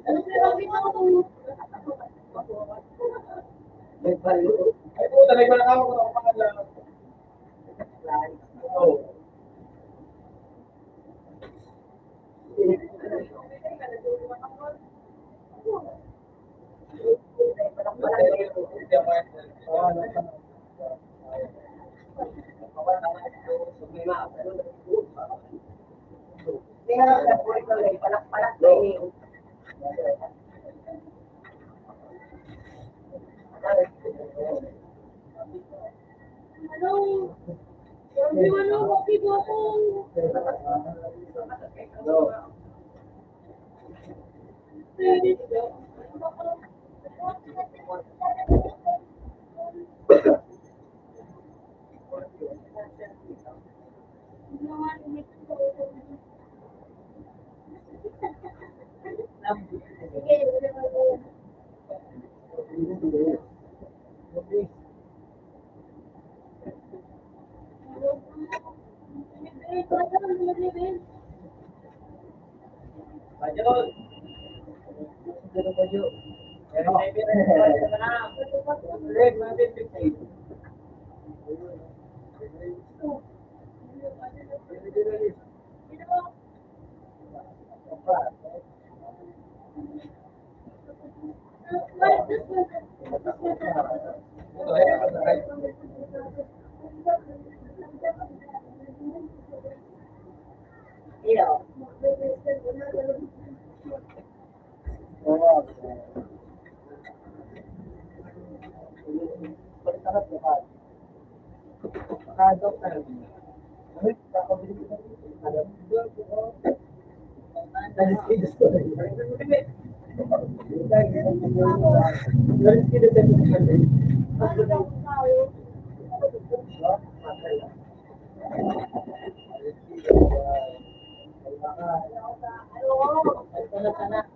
Ano pinagpapit ako tulog? Ay po, talaga na ako ng pangalan. Oo. Ano, bakit ako? Tulog ka na.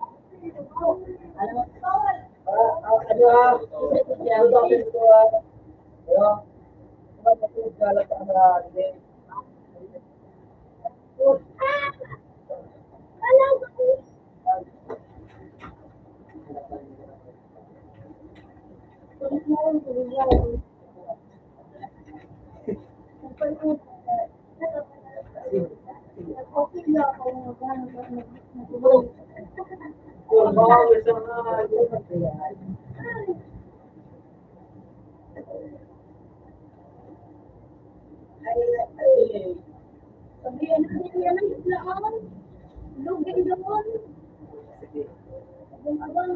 Ano? Ano ah? Ano ba ito ah? Ano? Ano ba ito galat ang hindi? Bawal sa mga Sabihan natin yan ang islaan. Lugay doon. Abang-abang.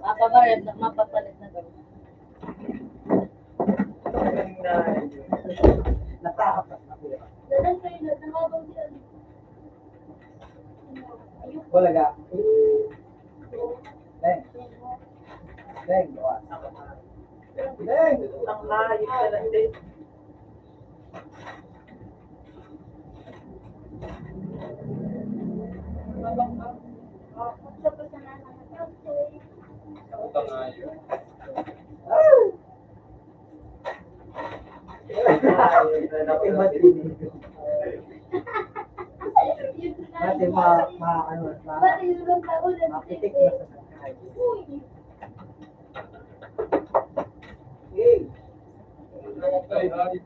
Mapapalit na, mapapalit na daw. Dadan kayo na, nakabang siya. Wala ka. Leng. Leng. Leng. Ang hayop ka lang din. Sa pasanan ng kasi. Utang nga yun. Kasi ano, Ba't yung ibang tao na mapitik na sa sakay. Uy! Hey. Ay, ay.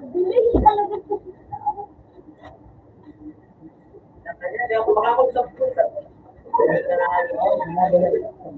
Bilis talaga po. Hindi ako makakausap ko sa Pero ito na talaga po.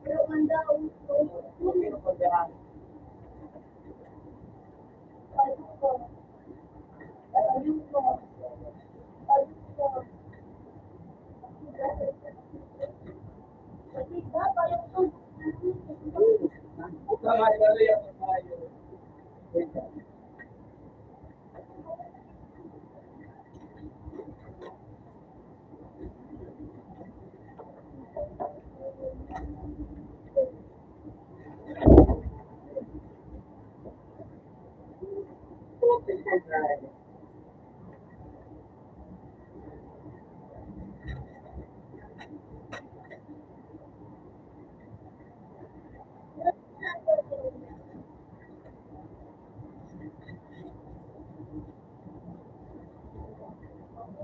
Pero ang daw,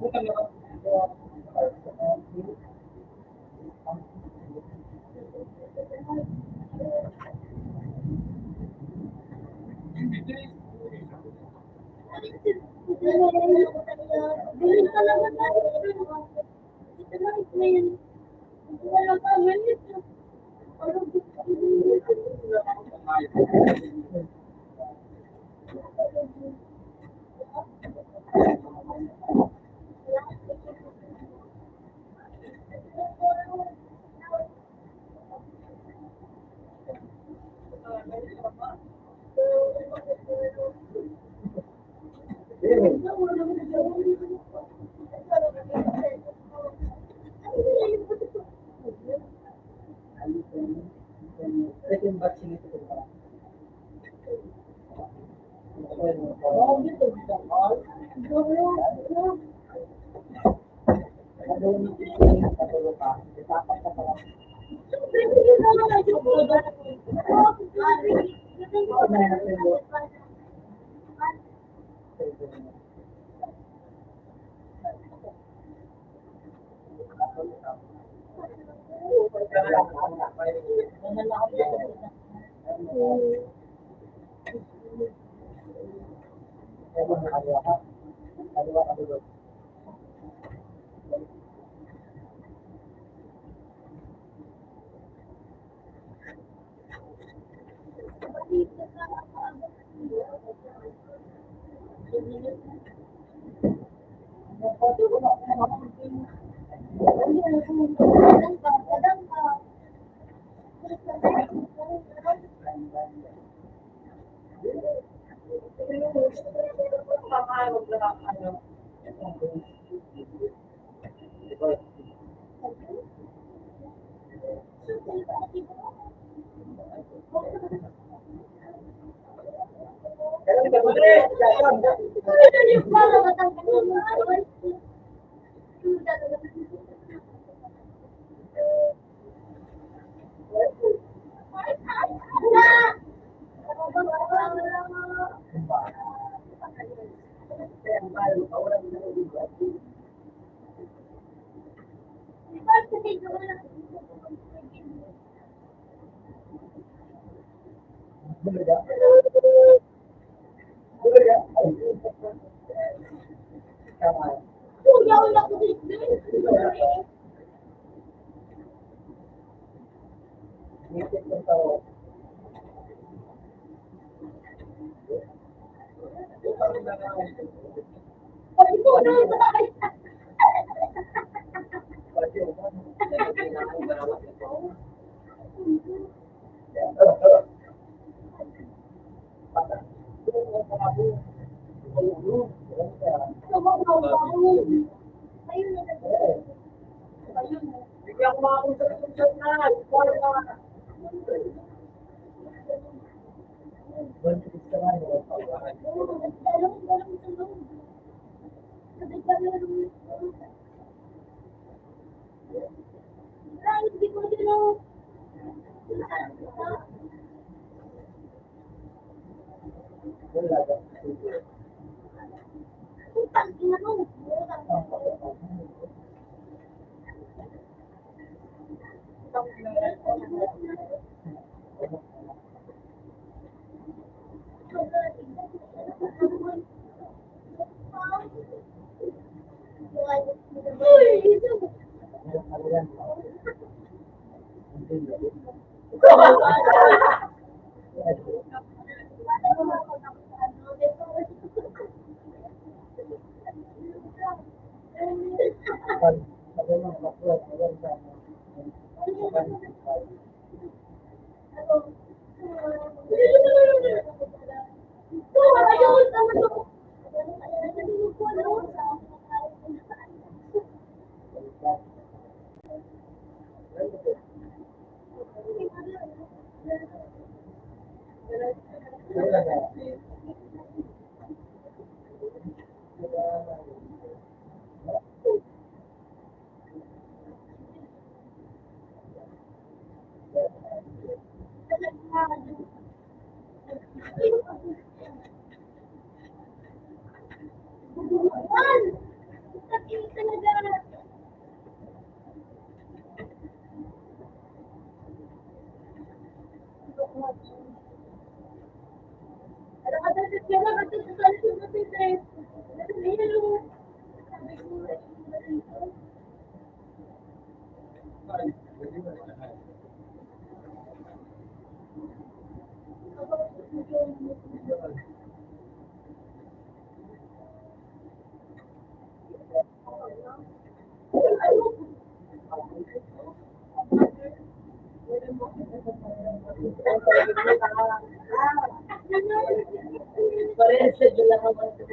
Bilis ka naman natin. Ito lang, ito na yun. Wala ka, ganit. Kaya kasi sa salita kasi tayo. Hello. Parehas sa dula naman ito.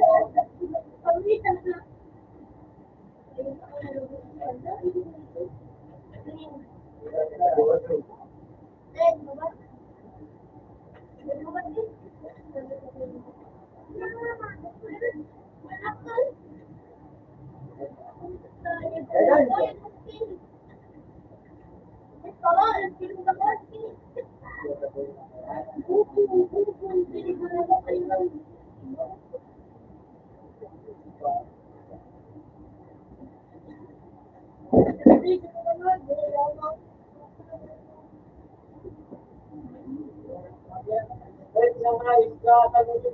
Wait, naman, isda, tanong si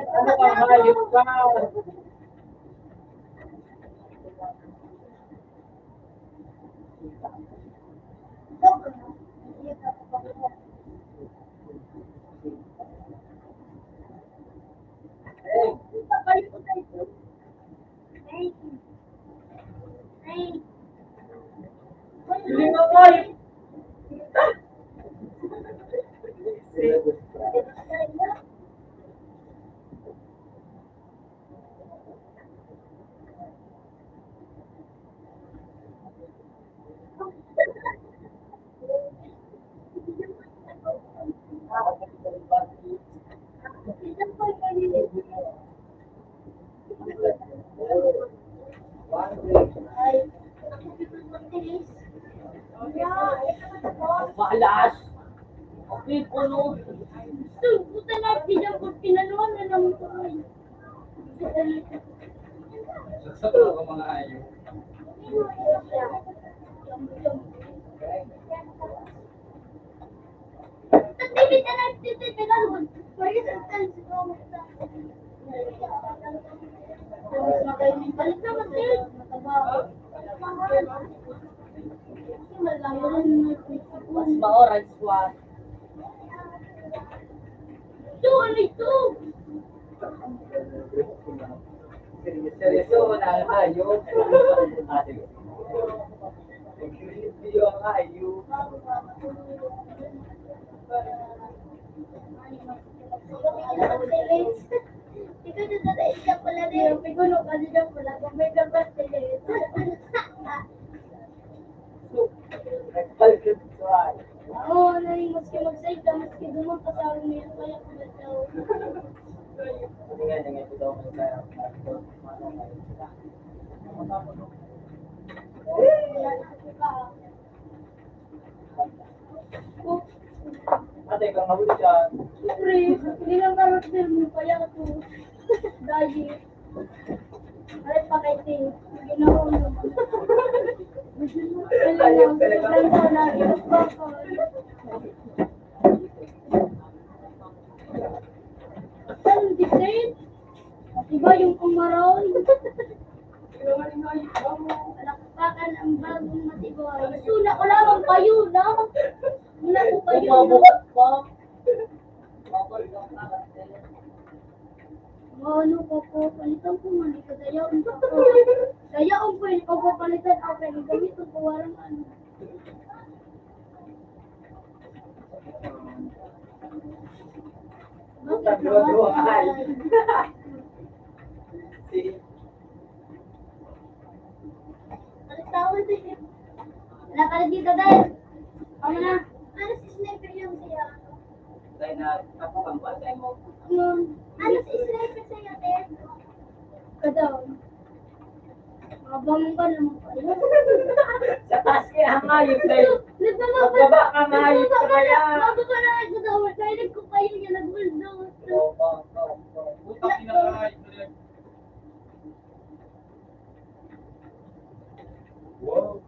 ano ka hayop ka? Hindi nga hayop. Malas. Okay, puno. Buta na pinang pinanuan na lang ito. Sa mga mga ayo. Titipid na lang, titipid na lang. Pwede sa tansi ko. Balik naman din. Mas maoras wa. Ito, ano ito? Seryoso na ang hayop. Hindi ang hayop. Ikaw na sa isla pala rin. Pigulo ka dyan pala. Kung may gabas sila. Nagpalkit ka. Oo, maski mag-save ka, maski dumang kasama mo yan. Kaya ko daw. Hindi nga, ito daw may kaya. Ate, kang mahuli siya. Siyempre, hindi lang karotel mo, kaya ito. Dahil, aray pakiting, ginawa mo. Ayun talaga. Sobrang sana, bakal. Saan dictate? Diba yung umaraw? Palakpakan ang bagong matibay. Suna ko lamang kayo na. Muna ko kayo na. Mabukat pa. Bakal lang karakter. Ano ko po, palitan ko man, ito dayaon ko po. Dayaon ko, ikaw po palitan ako, kaya gamitin ko warang ano. Bakit Dua-dua naman? ay. Tawag din. Wala ka na dito, dahil. Ako na. Ano si sniper yung siya? Dahil na kapag ang bagay mo. Ano si sniper sa'yo, Ted? Kadaw. Abang ka naman kayo. Sa taas kaya ang ayos dahil. Nagbaba Magbaba ka na, ayos ka kaya. Magbaba na ako daw. Kailan ko kayo niya nag-buldo. Putang ina ka. Wow.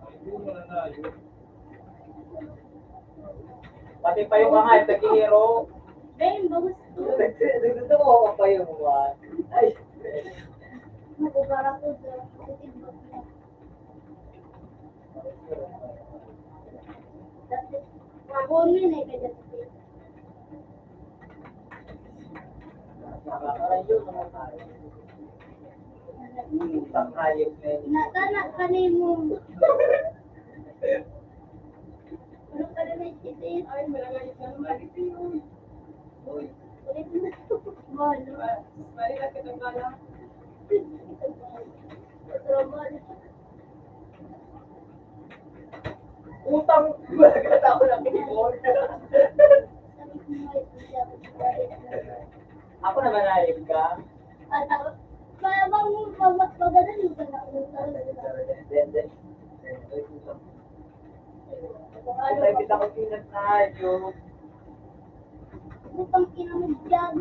Ayun mo na na yun. Pati pa yung angay, nag-hero. Ben, bagus ko. Gusto mo ako pa yung one. Ay, Magubara ko sa titimbag niya. Ako nun eh, kaya dati. nakakarayo naman tayo. Isang hayop na yun. Natanak ka na mo. Ano ka na may titis? Ay, malagay ka naman ito yun. Uy, Ulit na. Balo. Balik at katanggalan. Trabaho. utang, magkataon ng keyboard. Sabi ko nga ito siya. Ako naman nalib ka. At ako, kaya bang magdadali ka na ulit Then. Ay, kita ko pinat na hayop. Utang ina mo dyan.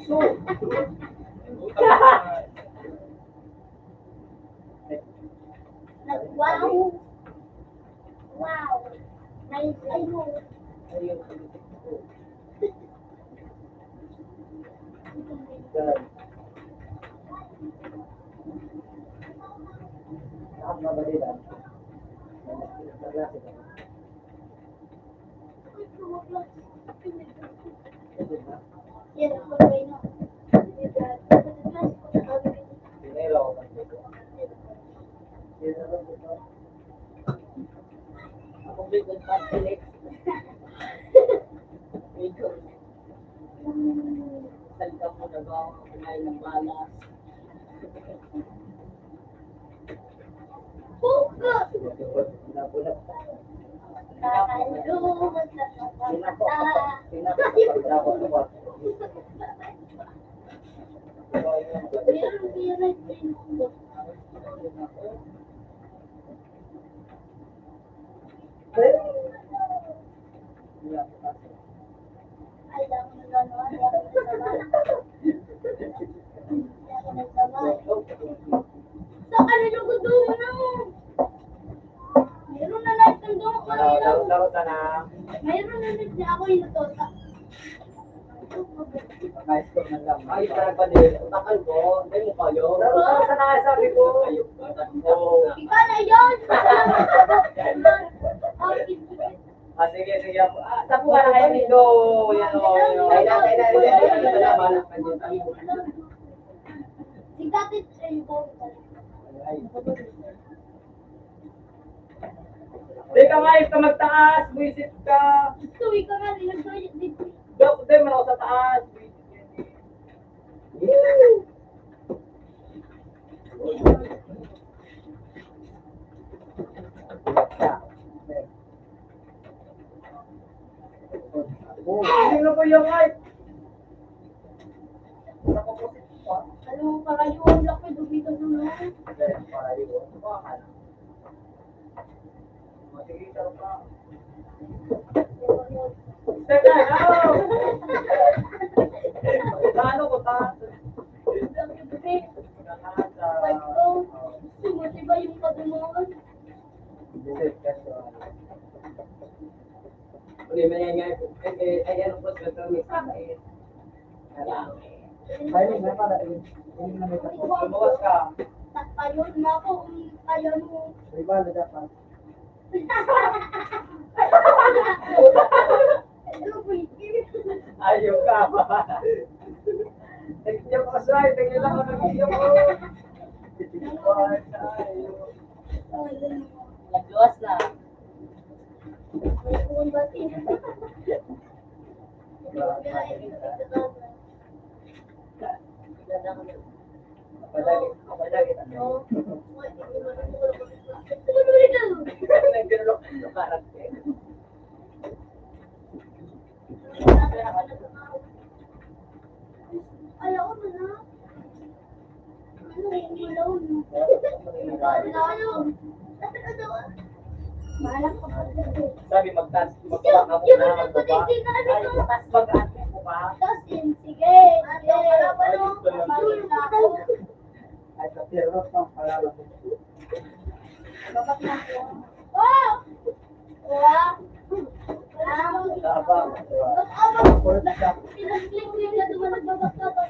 So, Utang na. Wow! Wow! Nice ay mo. ayun. Ganun. Nakakabalilan. Yes, okay na. Dinero ako ng dito. Ako bigod pa silik. Bigod. Salita mo na ba ako kumain ng balas? Puka! Pinapulat. Nakalumat na Pinapulat. Meron biray din. Ay, dami na gano'n. Dami na naman. Sa kanila ko doon na. Meron na light ng doon ko. Laro ka na. Meron na light na ako yung natota. Pagka-score man lang. Ay, talaga din. Utakal ko. Hindi mo kayo. Laro ka na sabi ko. Oo. Ika na yun! Sige. Tapo ka na kayo dito. Yan o. Ay, Sigatit sa iyo ko. Teka nga, ka magtaas. Buisit ka. Tuwi ka nga, nilagay dito. Hindi, man ako sa taas. Hindi na po yung ay. Ano, para yung laki, dumito doon. Para yun. Sige, sarap pa. Teka, ano ko ta? Wife ko, sumuti ba yung pagumon? Uli mo yan nga, ay ano po sa kami sa akin. Ay, nga pala, lumawas ka. Ayun na ako, ayaw mo. Diba, dapat. Ayaw ka ba? Nag-iyak ka sa akin, tingin lang ako nag-iyak ko. Nagluwas na. Padagi. Nag-iyak yung karakter. Ayaw ko na. Ano, Malak ka pa. Sabi magtas, magtawag na muna ng baba. Ay, tas mag-ate mo ba? Sige, sige. Matulog na ako. Ay, kapirot ng palalang mo. Babat na ako. Oh! Wala. Tabang. Pinag-click-click na dumalag babak ka ba?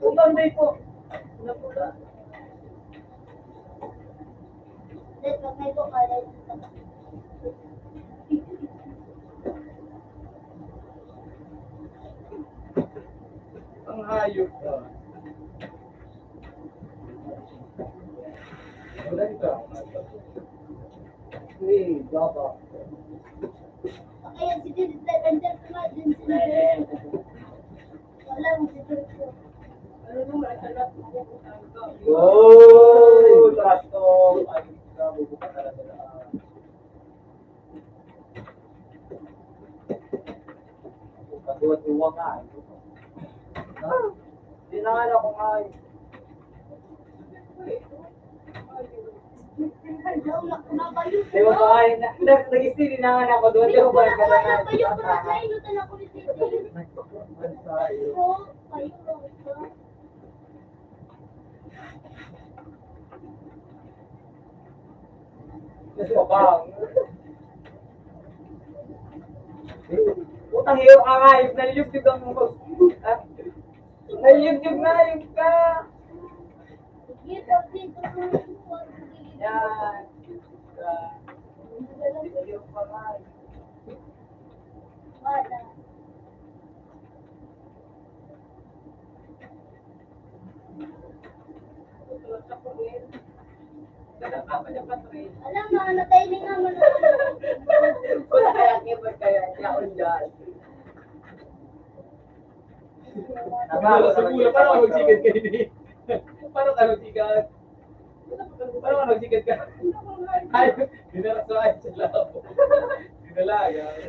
Umangay po. Napula. Dahil pag may bukala, Ang hayop ka. Wala ito. Uy, baba. kaya si Didi Lavender din sila. Wala mo si Didi. Oh, trato. Ay, grabe ko pa talaga na. Katuwa-tuwa nga. Hindi na nga ako nga. Di ba ba ay nag-istili na nga ako doon. Di ba ba ka na nga. Kayo ko na sa inutan ako ni Didi. Oo, kayo lang ito. Bang. Utang hiyo ka nga. Naliyog-yog ang mga. Naliyog-yog na. Ayun ka. Dito, dito. Yan. Naliyog ka nga. Wala. Alam mo, natay din naman ako. Wala kaya kibot kaya yaon dyan. Sa bula, paano ka magsikat ka hindi? Paano ka magsikat? Paano ka magsikat ka? Ay, dinala sa ay sa labo. Dinala, yan.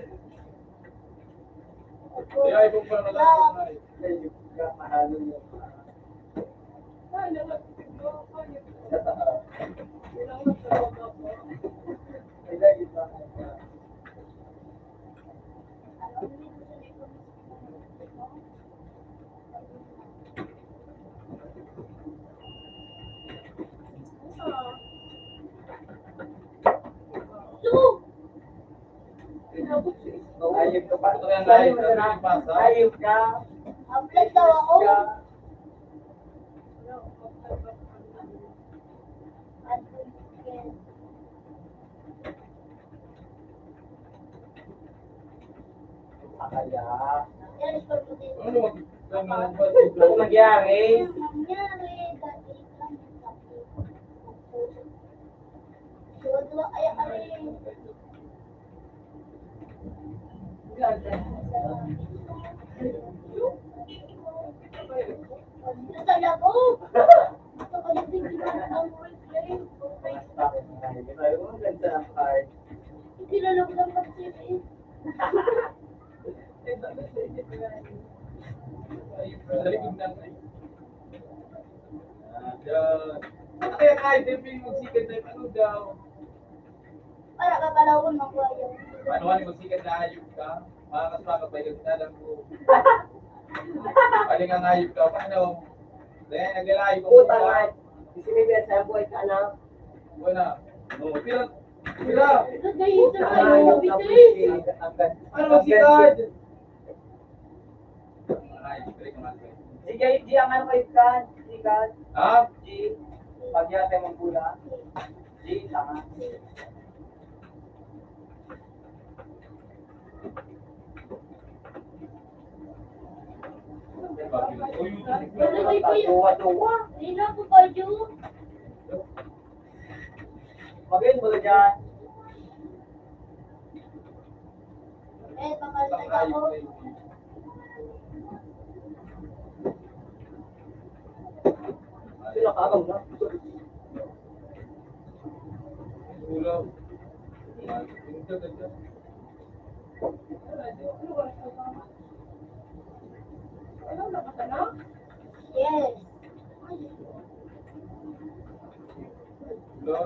Kaya ay kung paano lang ay. Naliyog ka. Mahalo mo. Ay, lagi pa. Ayun ka pa. Ayun ka. Upload daw ako. Akala. Yan, is for today. Ano Ano nangyari? Nangyari, dati lang dati. Dua-dua kaya kami. Nasal ako. Gusto ko yung tingnan ang boyfriend. Ayun, ganda ng card. Hindi lalabas ang nga, isipin magsikat na ano daw. Para kakalawon ng kuya. Ano nga, magsikat na ayub ka. Makakasama pa yun, alam ko. Pali nga ayub ka, paano? Dahil naglalay ko. Puta nga. Isinibig sa buhay ka na. Wala. No, pira. Pira. Dahil ito Ay, kayo, yung bitin. Ano magsikat? Ay, break naman. Sige, G, ang ano kayo ka? Sikat. Ha? G, pagyate mong gula. G, tama. Tuwa-tuwa. Hindi na po kayo. Magayon mo dyan. Pakalit ako. Sino ka na? Ulo. Ito, ito. Yes. Ulo.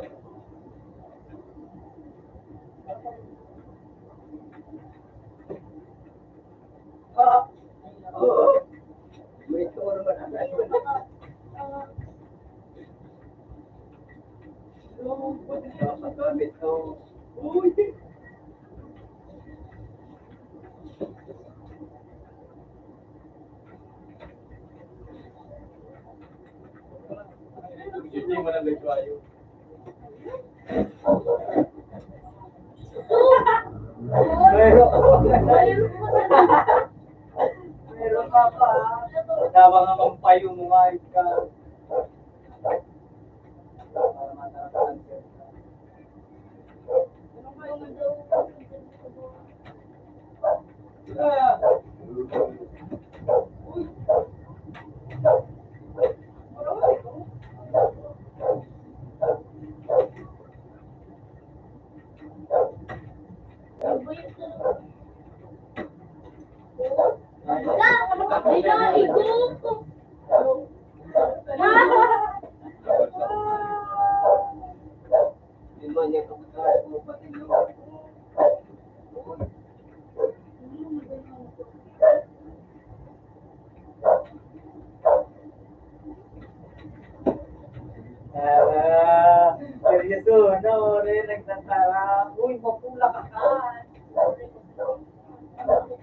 Ah. Oo. May turo ka na. Uy. Hindi mo na nagkayo. Meron ka pa. Dawa nga bang payo mo nga ka. Para matarapan ka. Lima niya kung mo pati mo. Seryoso, no, nagtatara. Uy, mapula ka ka.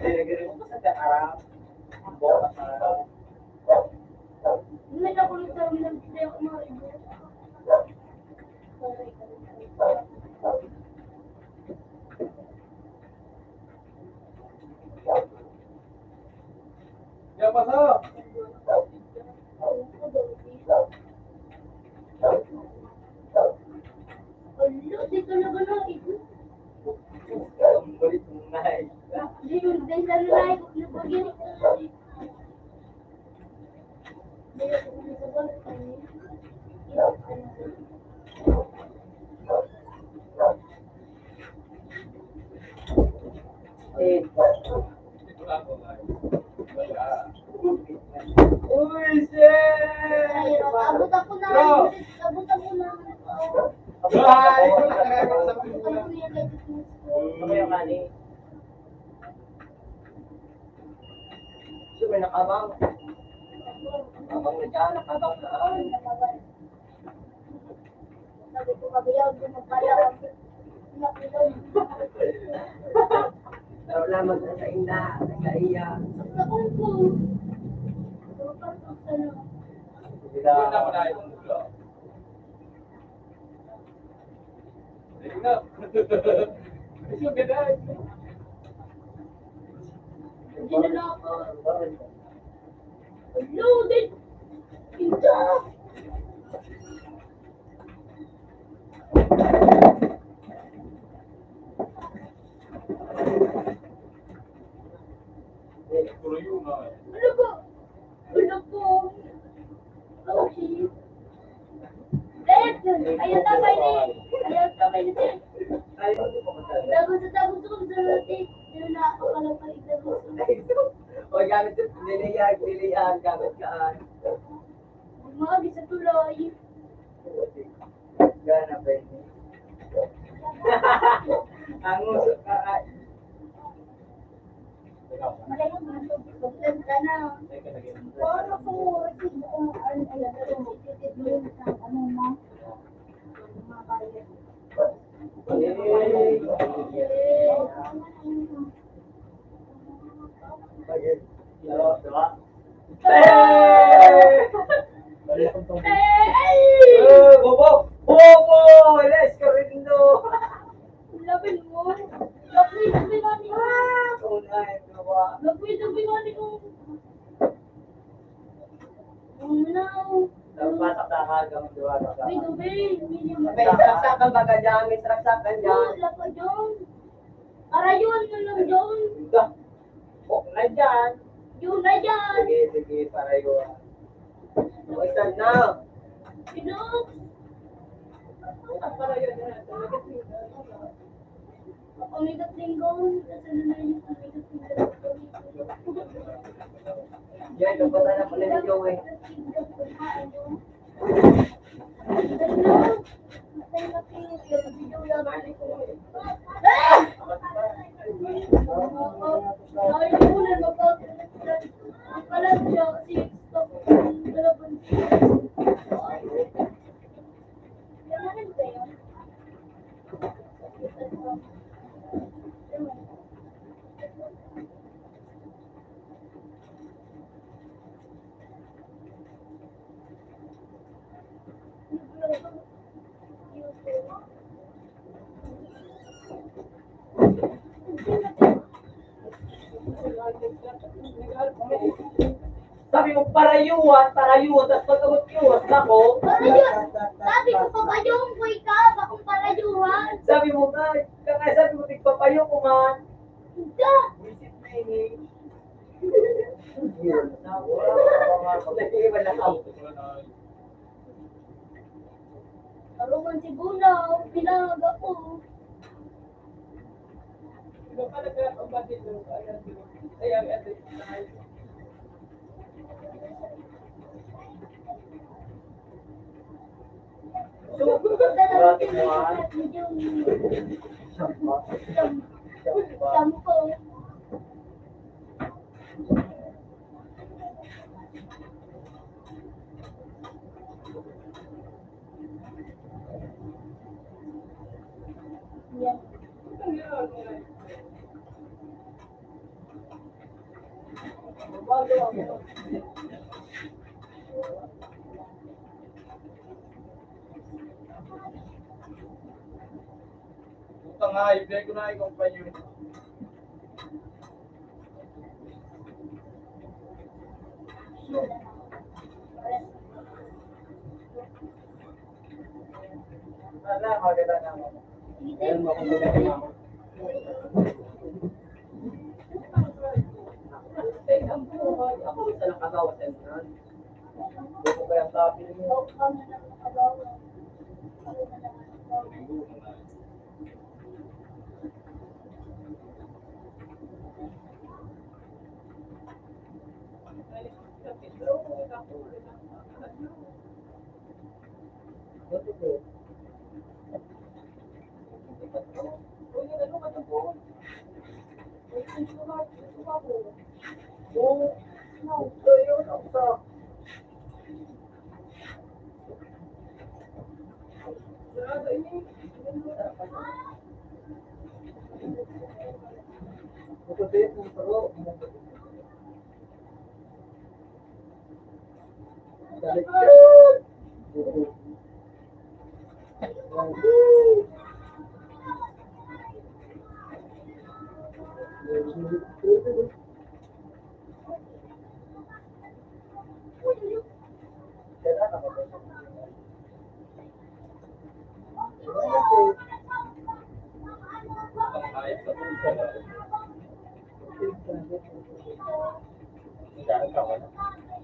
Nagagaling mo sa tatara. Boka sa Hindi na ako nagsabi ng hindi ako maribo. Ya pasó. Ano, di talaga na ito. ang kulit mong nahay. Di yung dahil sa lalaki ko, nabagyan ko na rin. Di ako nagsasabi sa kanya. Eh, Ito lang ko nga. Wala. uy, shit! Ayun, abot ako na. Bro. Abot ako na. Ay! Abot ako na yung legit ko. Ano yung mani? Gusto mo yung nakabang? Nakabang na dyan, nakabang na. Sabi ko, kabiyaw, dumapala ako. Nakulong. Pero lamang na sa ina, sa iya. Nakong ko. Dapat ako sana. Ito na mo na yung ulo. Ito na. Ito ganda. Hindi na lang ako. No, din. Pinta. Puro yun na. Ano ko? Ano ko? Okay. Ed! Ayaw tambay ni! Ayaw tambay ni Ted! Tapos ko sa natin. Pero na ako lang pa itagos. O gamit ito, niliyag, gamit kaan. Mga sa tulay. Wala na pwede. Ang uso ka ay. Malaking mga tubig ka na. Paano ko receive kung ano mo? Mga bayad. Bobo! Bobo! Let's go rin do! Laban mo. Lakwil na ni. Tunay, gawa. Lakwil na ni ko. No. Nagpasak na hagang gawa. Bidubin. May saksakan baga dyan, may saksakan dyan. Wala pa dyan. Arayuan mo lang dyan. Bok na dyan. Yun na dyan. Sige, para yun. Okay, start na. Pinok. Omigat linggo. Kasi na yun. Omigat linggo. Yan, ito pa na pala ni Joey. Sabi mo, parayuan, tapos pagkabot-iwas ako. Sabi ko pa ba yung boy ka? Bakong parayuhan? Sabi mo, sabi mo, tigpapayo ko man. Hindi. Visit na ini. Nag-iiba na ako. Aruman si Bunaw. Pinag ako. Marati mo ah. Sampo. Yan. Utang nga, ibigay ko na ikaw pa yun. Ala, maganda naman. Meron mo akong gagawin ako. Ako isa lang kagawa sa inyo. Hindi ko kaya sabi mo. Utang nga, ito. Nagkaroon ka ba?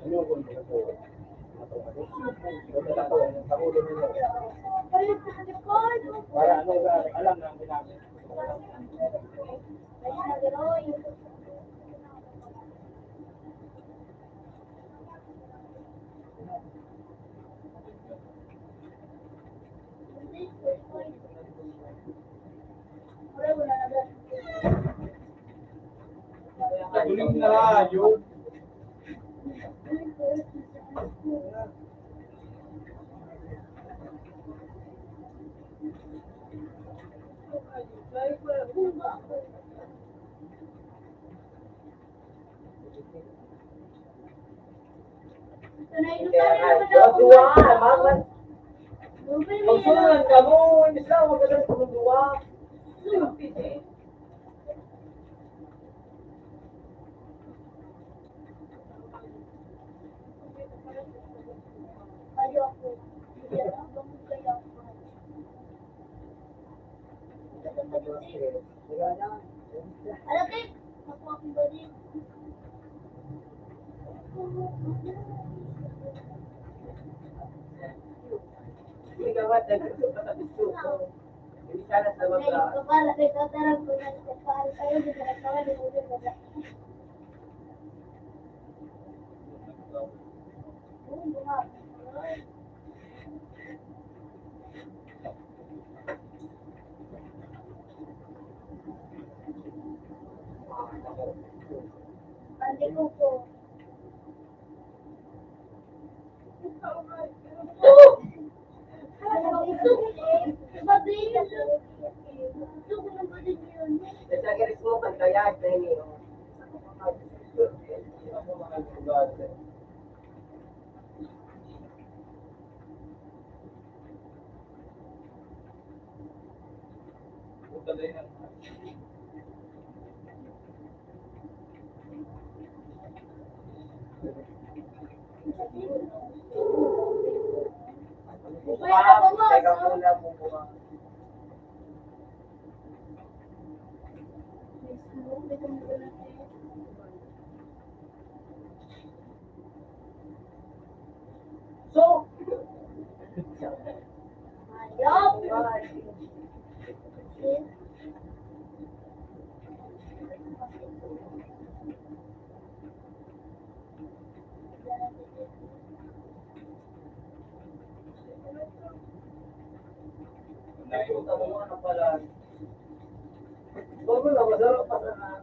Ano yung kung ito? Para ano alam na ang ginamit. Tuloy na, yun. Dua, maman. Magsunan ka mo, hindi sila magaling tumundua. Hindi ka ba, hindi ka na sa mga. Sa akin mo, pagkayag na ini. Punta din yan. Teka muna po po. So, ito mo ano pala. Bago na, masarap pa na.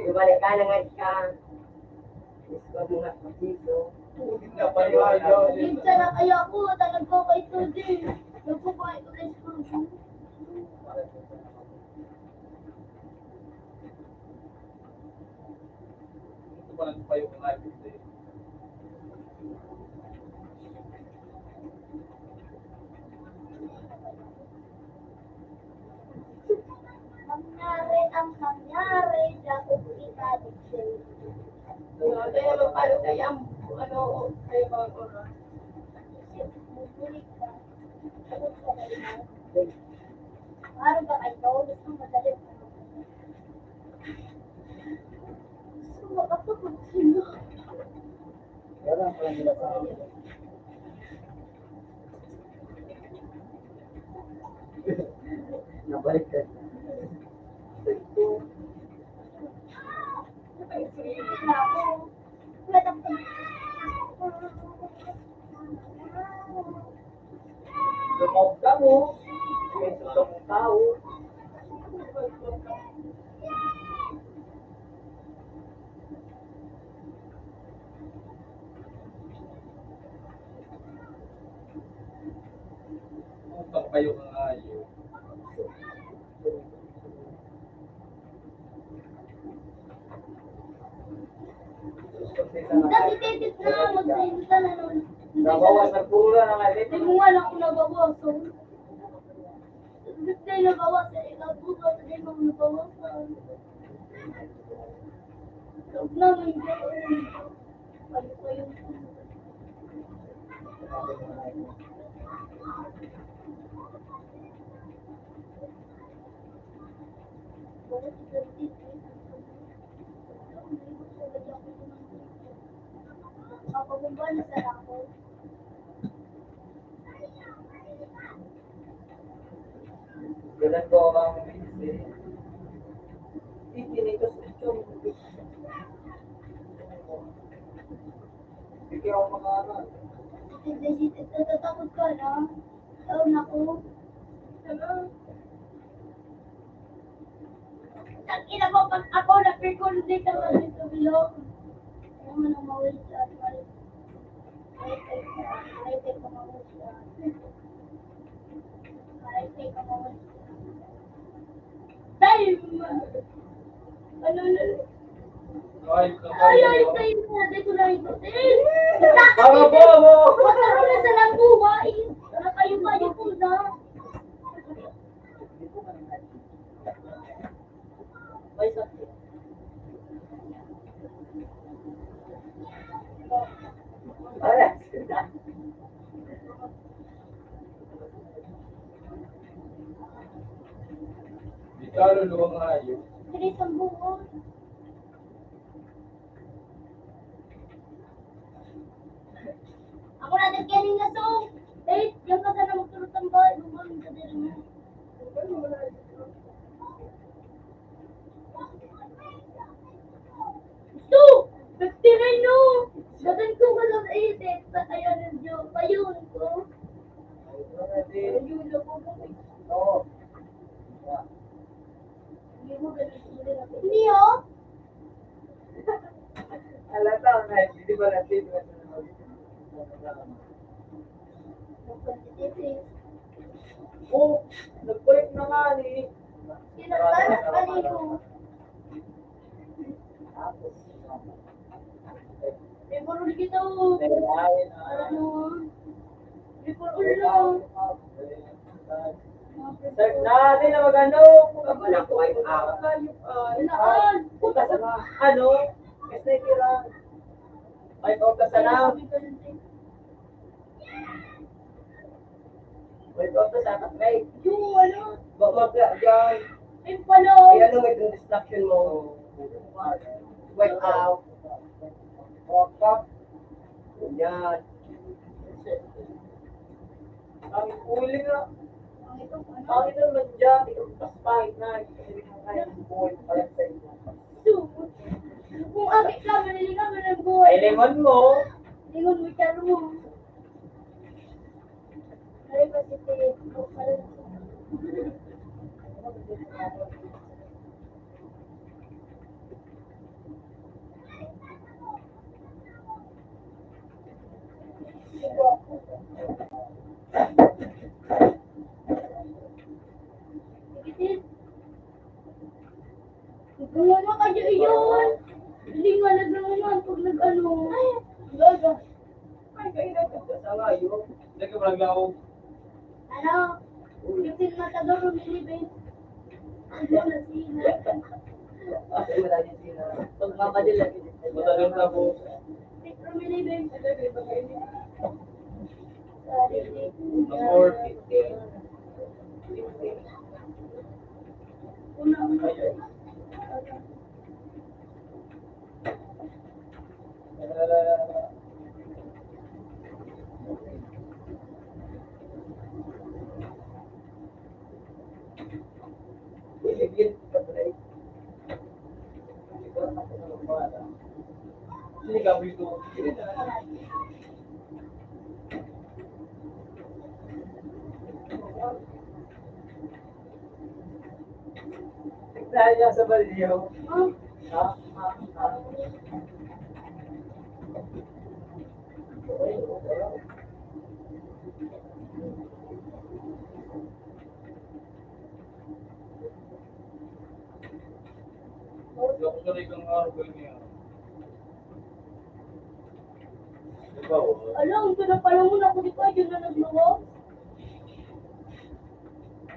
Ibalik ka na nga ka. Gusto mo nga dito. Na pala yun. Minsan na kaya ako, talaga kay Tudi. Nagpapakain ko na sa Ito pa lang pa yung ibig din. Nangyari ang nangyari, dapat itabig sa'yo. Kaya naman paano kaya, ano, kayo mga oras. Mubulit ka. Sagot ka na rin. Paano ba kayo? Gusto mo madali. Gusto mo kapag sino? Meron pa lang nila sa akin. Nabalik ka. Lumob ka mo. May susok ng tao. Utang kayo ng ayo. Kasi titit na magsalita na nun. Nabawas ng pula ng alit. Hindi mo nga lang ako nabawasan. Hindi nabawasan. Ikaw buto, hindi mo nabawasan. Huwag naman gano'n. Paano ko yun? Bakit ganito? Ako ba na sa ako? Dalan ko ang ikinito sa chong. Sige ako makaano. Natatakot ka na. Taon ako. Ano? Tangina mo, pag ako na-precondict ang ano ito bilog. Ayaw mo nang mawala sa atwal. Ay, take ka mawala sa ay, take ka mawala sa time! Ano na? Ay, time na. Dito na ito. Ako po! Mataro na sa lang buhay. Para kayo po na. May sakit. Ay, Di ka luluwang hayop. Tres ang buhay. Ako na nagkaning na song. Eh, yung ka na magtulog ng bahay. Lumalang ka din mo. Gusto! 59 no! Dagan ko ka lang 80. Ayan ang Diyos. Ayun ko. Ayun ako. Oo. Hindi oh. Alata na, hindi ba natin? Oh, nag-break na nga ni. Kinakalas ka nito. Reporol kita oh. Ano? Reporol lang. Start natin na mag-ano. Ako na po ay Ilaan. Punta sa ano? Kasi tira. Ay, punta sa na. May punta sa kapay. Yung ano? Baka dyan. Ay pala. Ay, ano may distraction mo? Wait out. Opa. Yan. Ang huli nga. Ang itong ano? Ang ito naman dyan. Ikaw pas pahit na. Hindi mo kaya ang buhay pala sa inyo. Sumot. Kung agit ka, maniling ka, manang buhay. Ay, lemon mo. Lingon mo siya mo. Ay, positive. Kung ano kayo iyon, hindi nga naman pag nag-ano. Ay, gaga. Ay, kayo na ito. Sa ngayon. Hindi ka malaglaw. Ano? Yung matador rumilibin. Ano na sila? Kasi marami sila. Pagmamadala. Matagal na po. Rumilibin. Number 15. Una. Hindi ka dito. Tignan niya sa baliyo. Ah, Ha? Hindi ako sanay kang araw ko niya. Ikaw, alam, ito na pala muna ako di pa, yun na nagluwa.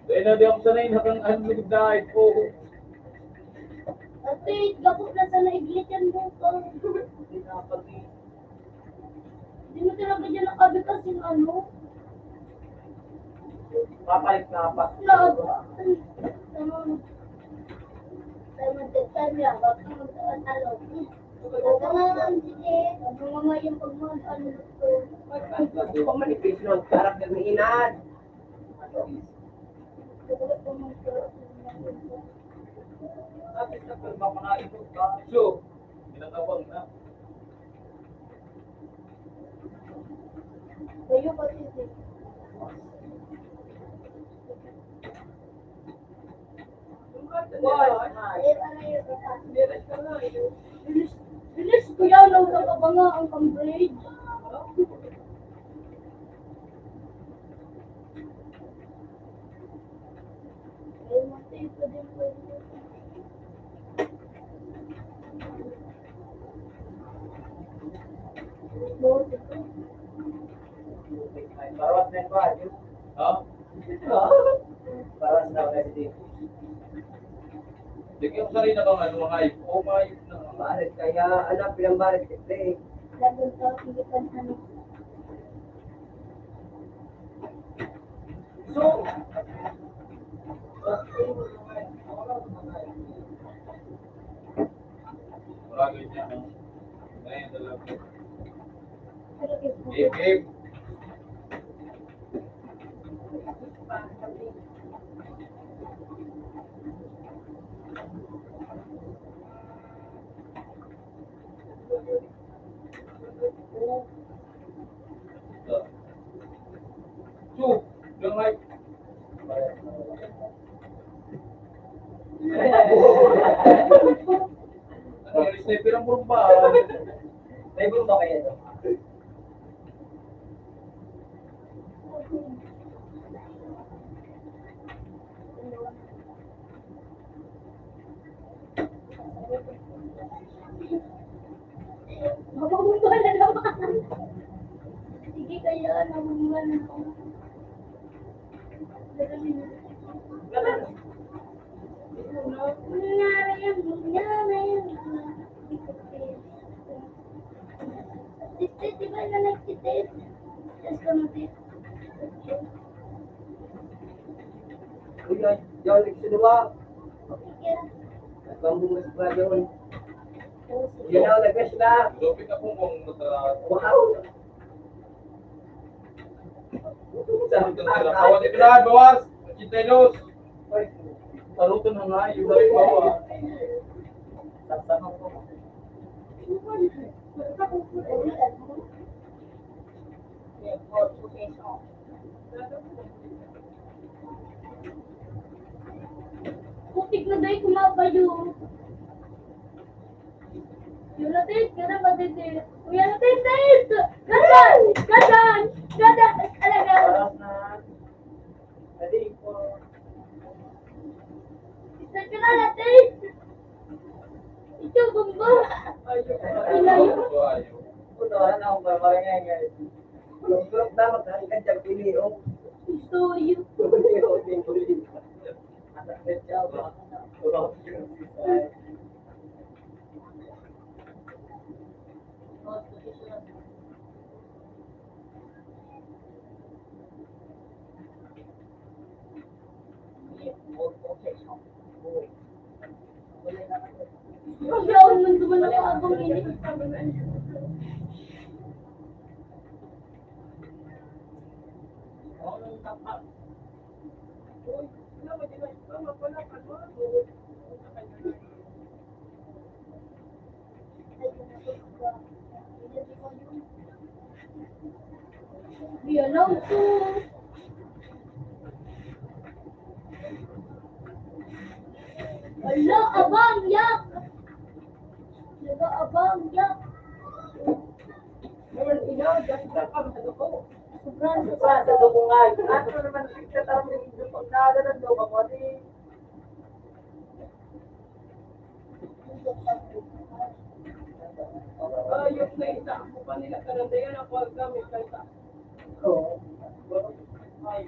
dahil na di ako sanay na kang unlimited diet po. Ate, gapot na sa naiglit yan buka. Hindi na pati. Hindi mo talaga dyan nakabitas yung ano. Papalit na pa. Tama. Time lang, baka magkakatalo. Baka nga ang sige, mga yung pagmag-ano ko. Kung manipis nun, harap na miinan. Sabi sa kalma mga ito ka. So, ginatawag na. Tayo kasi din. Bilis, bilis kuya, nagkakabanga ang Cambridge. Ay, matay pa din pwede. Bawas na ba? Ha? Bawas na kasi. Sige yung sarili na kang ano mga ip. Oh mga ip na. Barit kaya anak bilang barit kasi. Laban sa pilipan ano. So, marami niya. Ngayon talaga. Ip, ip. So, yung like, ano, sniper ang burba. May boom ba kayo? Mababumba na naman. Sige kaya, nabumba na ako. Di ba na nagtitip? Tapos kamatit. Uy, yun, nagsinuwa. Sige. Bambungas pa yun. Yun na, nag-wish na. Lupit na kung nasa... Wow! Bawas ito na, bawas! Chintelos! Salutan na nga, yung dari bawas. Sasahan ko. Putik na dahil kumabayo. Yung natin, ganda matitit. Kuya natin, tit! Gadan! Gadan! Gadan! Alaga! Bawas na. Ready po. Isa ka na natin! Ito, bumba! Ilayo. So, ayaw. Puto, ano akong barbarangay guys. Kulong-kulong na, magkakalit dyan, pili, oh. Gusto yun. Pili, oh, pili. Anak na siya, ba? Kulong. Ang laon man duman ako abang ini. Biyalaw ko. Ala, abang yak. Laga abang yak. Naman, ina, just na kami sa duko. Sobrang Sa duko nga, ano naman, nagtatarap ng duko na, ganun daw, mamali. Ayok na isa. Ako pa nila karandayan ako ang gamit kaysa. Oo. Ay,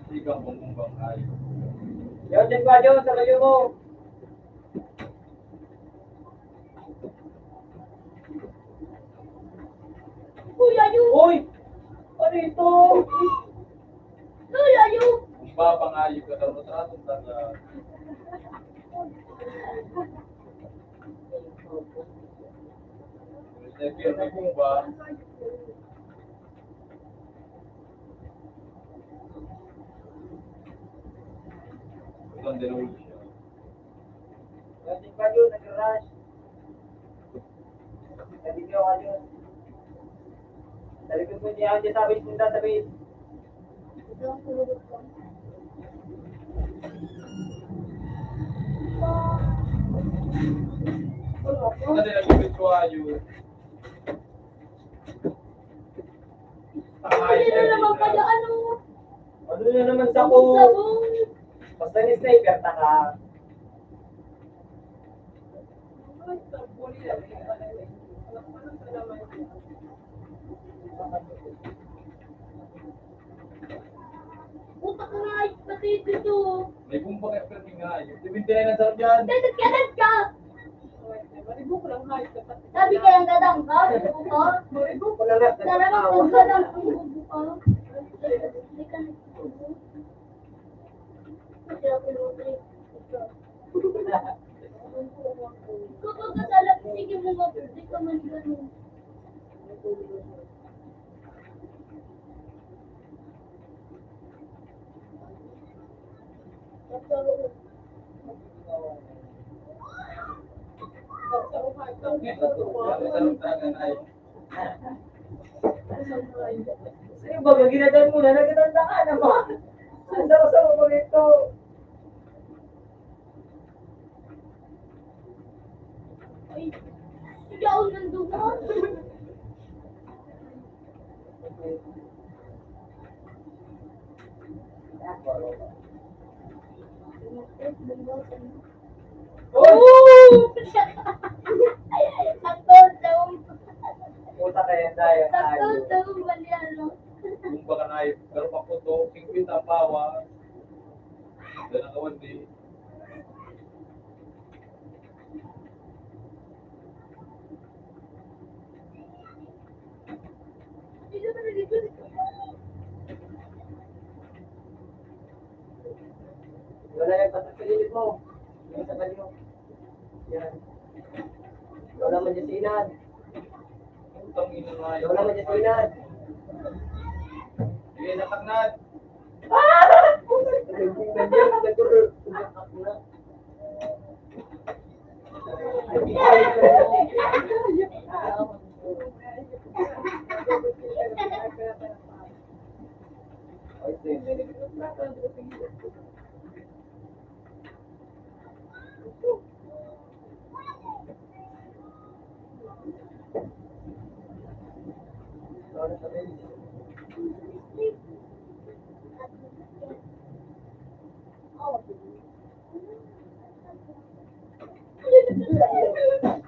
Hindi kang bumumbang ayaw. Yo, dyan ba, Yo, sa layo mo. Kuya yun. Uy! Ano ito? Kuya yun. Kung babang ayaw ka daw, matratong talaga. Sniper, may bumba. Hindi na ulit siya. Kasi pa yun, nag-rush. Sabi ko kayo. Sabi ko po niya, hindi sabi punta sabi. Ito ang kulubot ko. Kasi nag-ibig ko ayun. Hindi na naman pala ano. Ano na naman sa ko? Sabong. Basta ni sniper ta ka. Utak na ay pati dito. May bumpa kaya pero nga ayun. 79 na sarap dyan. Kagat ka! Sabi kayang gadang ka, buko ka. Ko na lang. Talagang kung gadang ang bubo ka. Hindi ka nagtubo. Kasi ako lutri. Kapag kasalap, sige mo nga, hindi ka man ganun. Sarap talaga na ayun. Sa'yo ba, ginadaan mo na, nagandang ka naman. Ang sarap-sarap mo nito. Ay, ikaw nandun mo. Oh! Atotong. Puta kayo tayo. Atotong balyano. Bumpa ka na ayun. Pero pakuto, 50 ang pawa. Dahil nakawan di. Hindi naman nalito. Wala yung pasapililit mo. Yung sa kanyo. Yan. Wala man yung sinad. Utang ina na ayun. Wala man yung sinad. Sige, natagnat.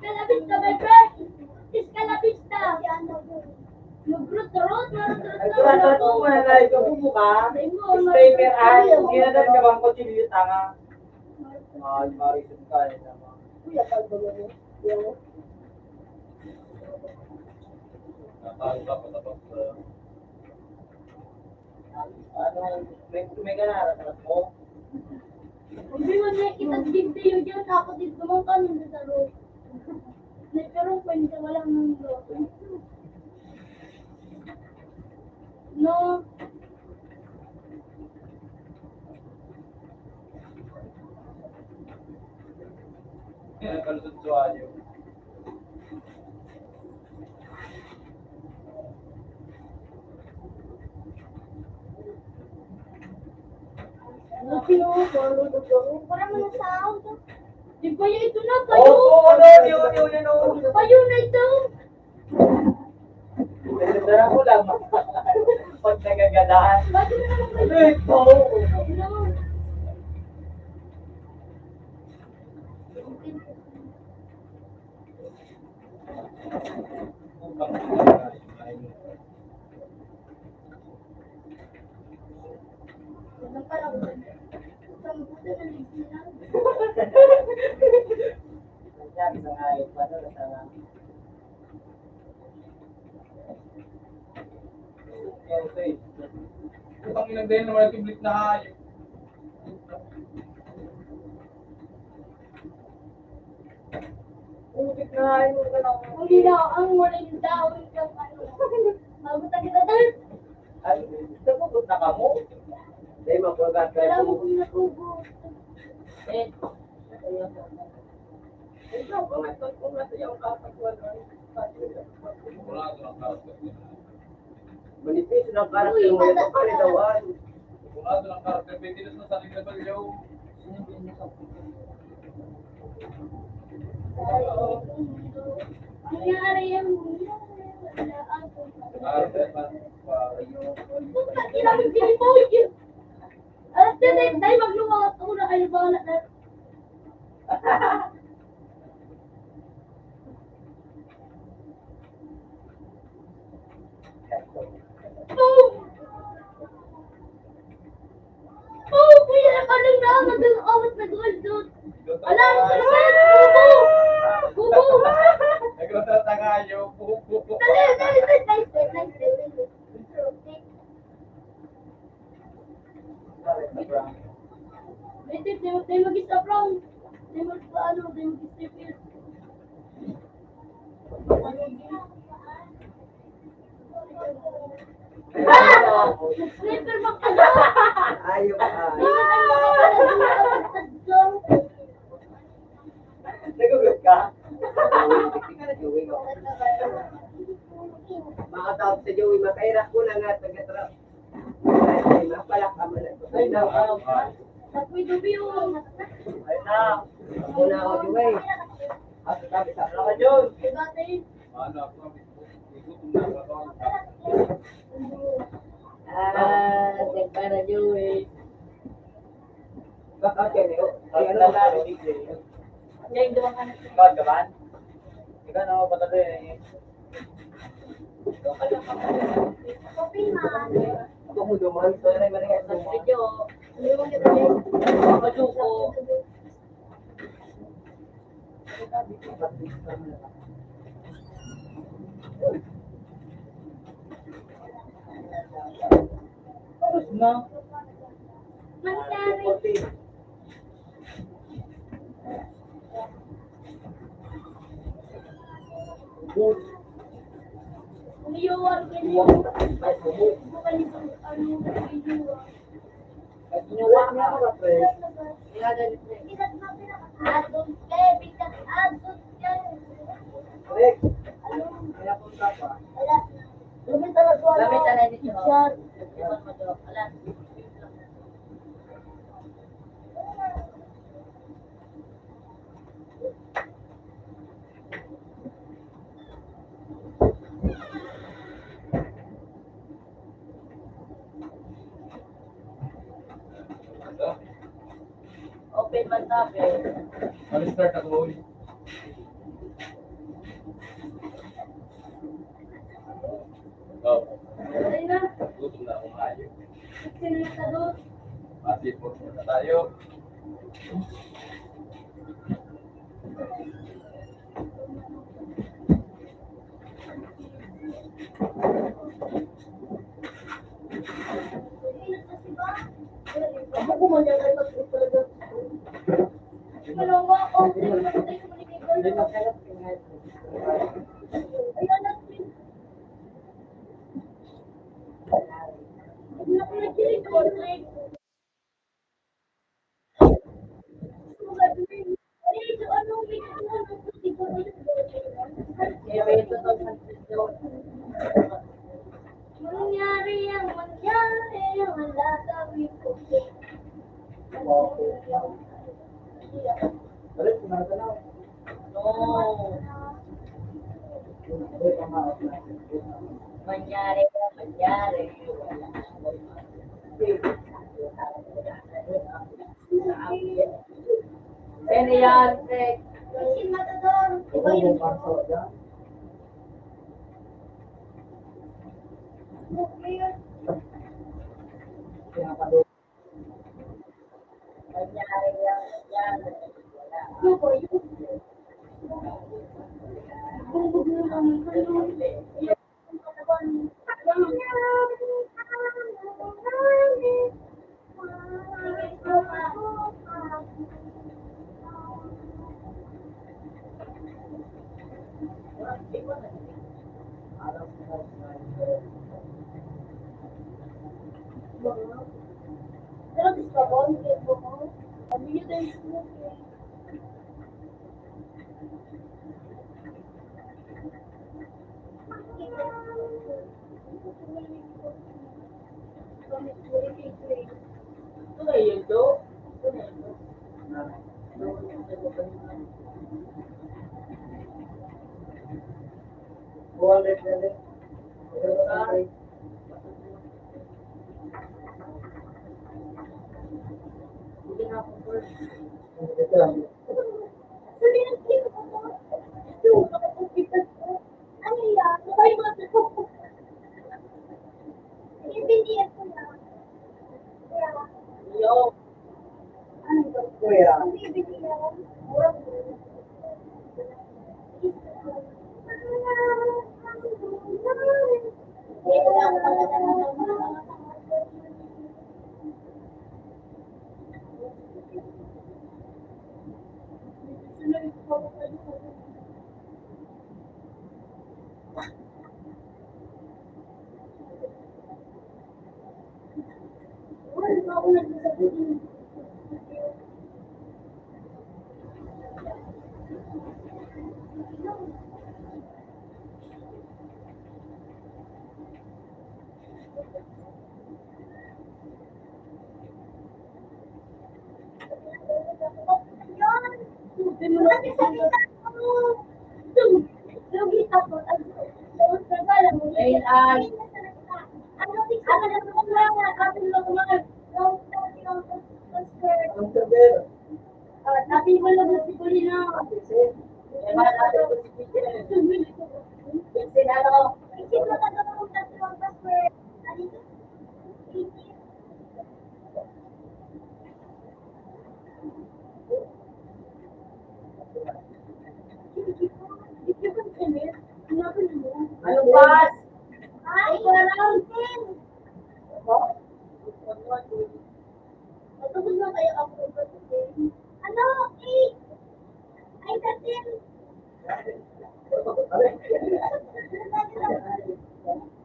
Kalabista, my friend! Is kalabista! Mag-rut-rut, Nagturatat mo man na ito bubuka. Disclaimer ay, ginadaan ka bang kutsilyo tanga? Marisun ka rin naman. Natalo ka pa tapos. Ano, may ganaratas mo? Hindi mo na itag-big tayo dyan. Ako din naman kami sa road. Pero pwede walang mundo. No. Yan, kalusot sa ayun. Para mo na sound. Di ba yung ito na? Kayo? Oo, yun. Kayo na ito. Nagdara ko lang. Pag nagagadahan. Bakit na naman kayo? Ito. No. Utang ina na ayun. Walang pala. Isang buta na ligsinan. Nangyari sa ngayon, paano na sa Utang ina din naman tiblit na ayun. Ulit na ngayon ka lang. Hindi na ang muling daon ng ano. Mabuta kita dahil. Ay, nabubot na ka mo. Dahil mabugat ka Wala mo mo. kung natubo. Eh, Ikaw, kung ito yung kapagkuhan mo. Sigurado ng karakter niya. Manipis ng karakter mo, ito kalidawan. Sigurado ng karakter. May tinas na sa akin na balyaw. Nangyari yan. Wala ako. Karakter pa. Ba't kailangan pinipawid yun? Alam niya, dahil maglumangat ako na kayo bahala na. Oh! Oh, kuya, nakaling na. Nag-awat na gold doon. Ala, ano ka naman? Bubo! Bubo! Nagtatanga nyo. Pupo. Dali, dali, dali. Nice day, nice day, nice day. Wait, di mag-stop lang. Di mag-ano, di mag-stop yun. Ah! Slipper mo ka na! Ayok ka. Di ba tayo makapaladulang? Nagugot ka? Hindi ka na Joey. Makatawag sa Joey, makairak ko na nga, taga-trap. Ay, mapalak ka mo na. Ay, na. Nagpidubi yung... Ay, na. Ako na ako, Joey. At sabi sa ka, Joey. Dibatay. Ano ako? Igutom na ako. para Joey. Bakit yan eh? Ay, ano na? Yan, doon ka na. Ikaw, kaban? Ikaw na, patalo eh. Kopi man. Ako mo duman, so na yung manigas Sa duman. video, Hindi mo kita din. maduko. Tapos na. Nangyari. Umiiwan ka niyo. Bukan ito, ano, umiiwan. Kinuha niya ako, pre. Bigat na pinaka-adult ka, bigat adult ka. Rick, Ano? kaya punta pa. Wala. Lumit talaga ko. Lamit na lang dito. Yan. Iwan mo doon. Alam. Open man tabi. Mag-start ako ulit. Oh, Ay na. gutom na ako kayo. Sino na sa doon? Masipot na tayo. Ako kumanyan ay mag-trip talaga. Malawa ako. Hindi naman tayo kumaligay. Hindi makalat ka nga. Ayan na. Hindi na ko nagkilig ko. Mangyari ang mangyari, wala kami ko. Balik, kumata na. No. Mangyari ka, mangyari. Ano yan, Rick? Kasi matador. Iba Ito yun. yung panso dyan. Pinapado. Mangyari yan, mangyari. Wala. Yuko, yuko. Bumbog na naman kayo. Ito na yun, do? Wallet na rin. Okay. Hindi na ako first. Ito lang. Yo. Kuya. Ang sabi. Nabi mo lang si Kulina. Isip mo ka daw kung tatlong password. Ano ito? Ano ba? Ay, walang din. Matugod na kayo ako ba today? Ano? Eh, ay, katin.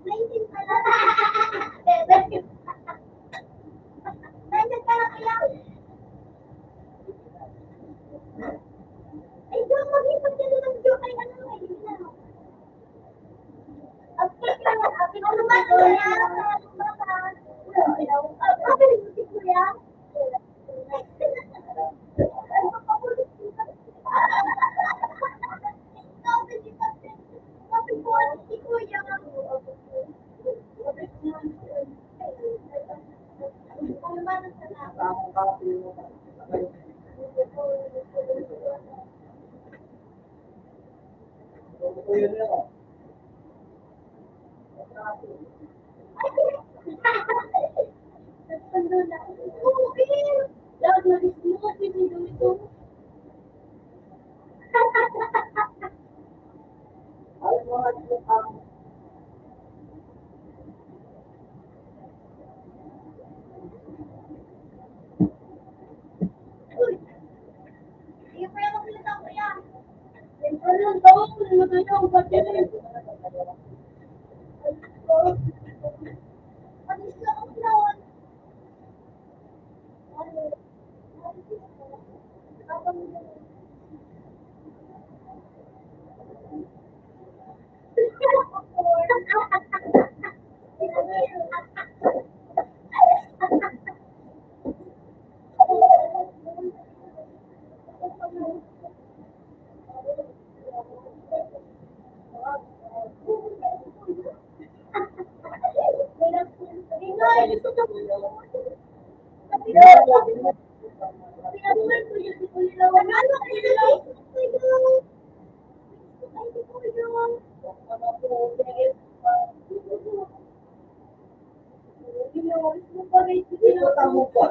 Nineteen pala. Nineteen pala kaya. Ay, Diyos, mag-ipag ka ng Diyos. Ay, ano, ay, hindi na. Ano ba ito yan? Tamang copy mo. Ito yun lang. Alam mo nga ang mo pa.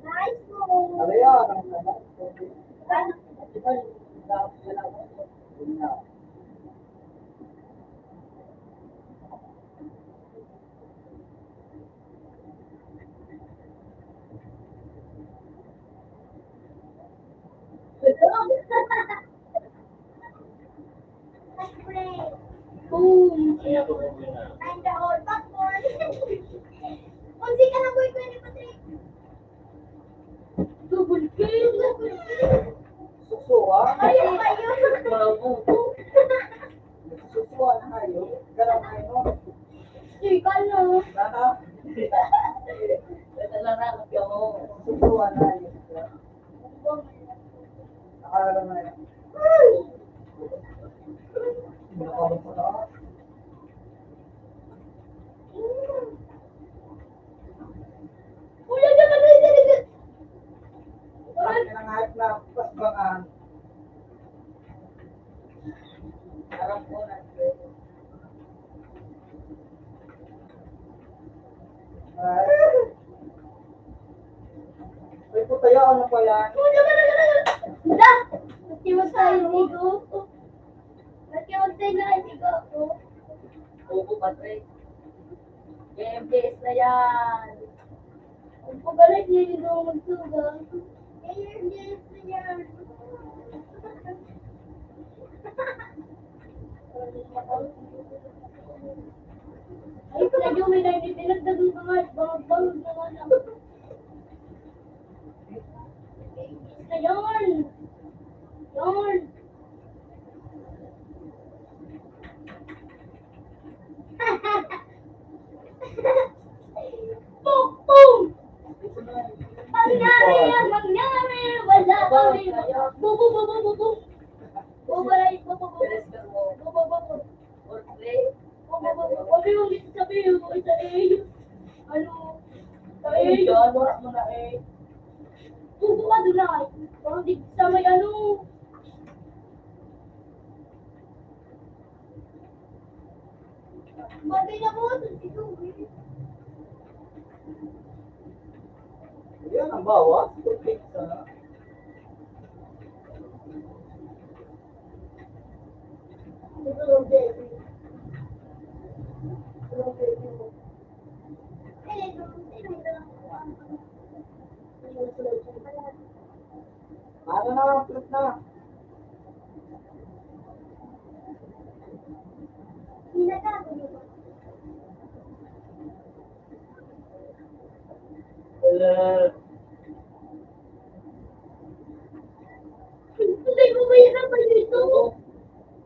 Nice one. Ano yan? And the old popcorn. Unsi ka na boy ko ni Patrick. Double kill. Double kill. Susuwa. Ayaw kayo. Susuwa na kayo. Ganun kayo. Ika na. Sana. Naglalakad ako. Susuwa na kayo. Nakala na yan. Nakabot na ako. Kuya naman na isa. Bakit na nga na pasbangan. Harap ko na. Ay, putaya, ano pa yan? Kuya naman na. Da. Nagkiwag tayo dito. Nagkiwag tayo na dito. Opo, Patrick. MPS na yan. Ang pagalit niya dito magsuga. Yes, yan. Ay, medyo may pinagdagang bangag-bangag na nga lang. Na yan! Yan! Boom! Boom! Mangyari yan! Mangyari! Wala kami! Bubu! Bubu! Bubu! Bubaray! Bubu! Bubu! Bubu! Bubu! Or play. Huwag yung sabihin mo sa A. Ano? Sa A. Ayun, wala mo na eh. Bubu ka doon ay. Parang di sa may ano. Bagay na po. Yan ang bawas. Tupik sa... Ano na, flip na. Hindi ko ba yan ang dito?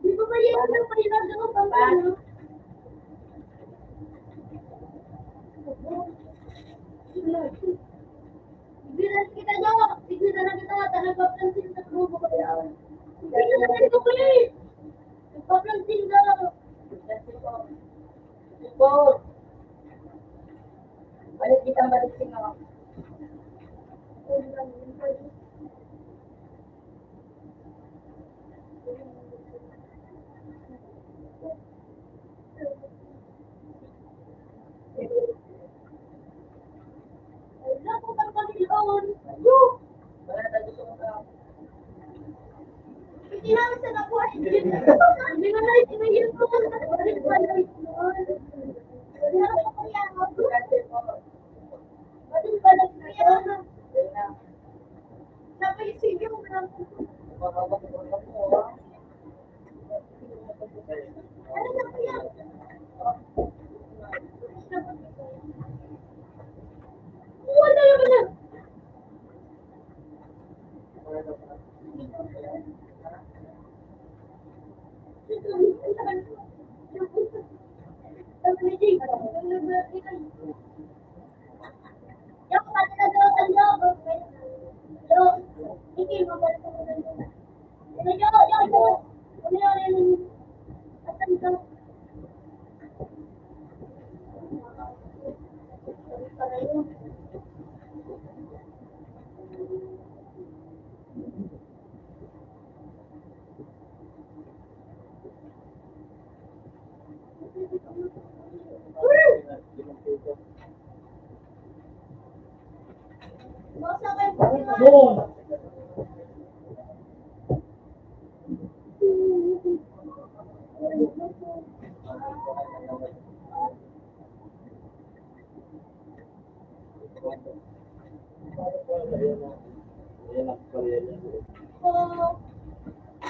Di ba ba yan ang pahirap ako pang ano? Bilang kita nyo, bigyan na kita, nagpaplansin sa grupo ko yan. Bigyan na ito ko eh. Nagpaplansin ka. Ipon. Balik kita balik singaw. Wala ko pang pagkilon. Wala na gusto mo ka. Hindi namin sa nakuha. Hindi na lang itinigil ko. Balik ko na ito. Wala ko pa yan. Balik balik ko yan. Napaisip yung lang. Ano na ko yan? Wala naman na. Boom!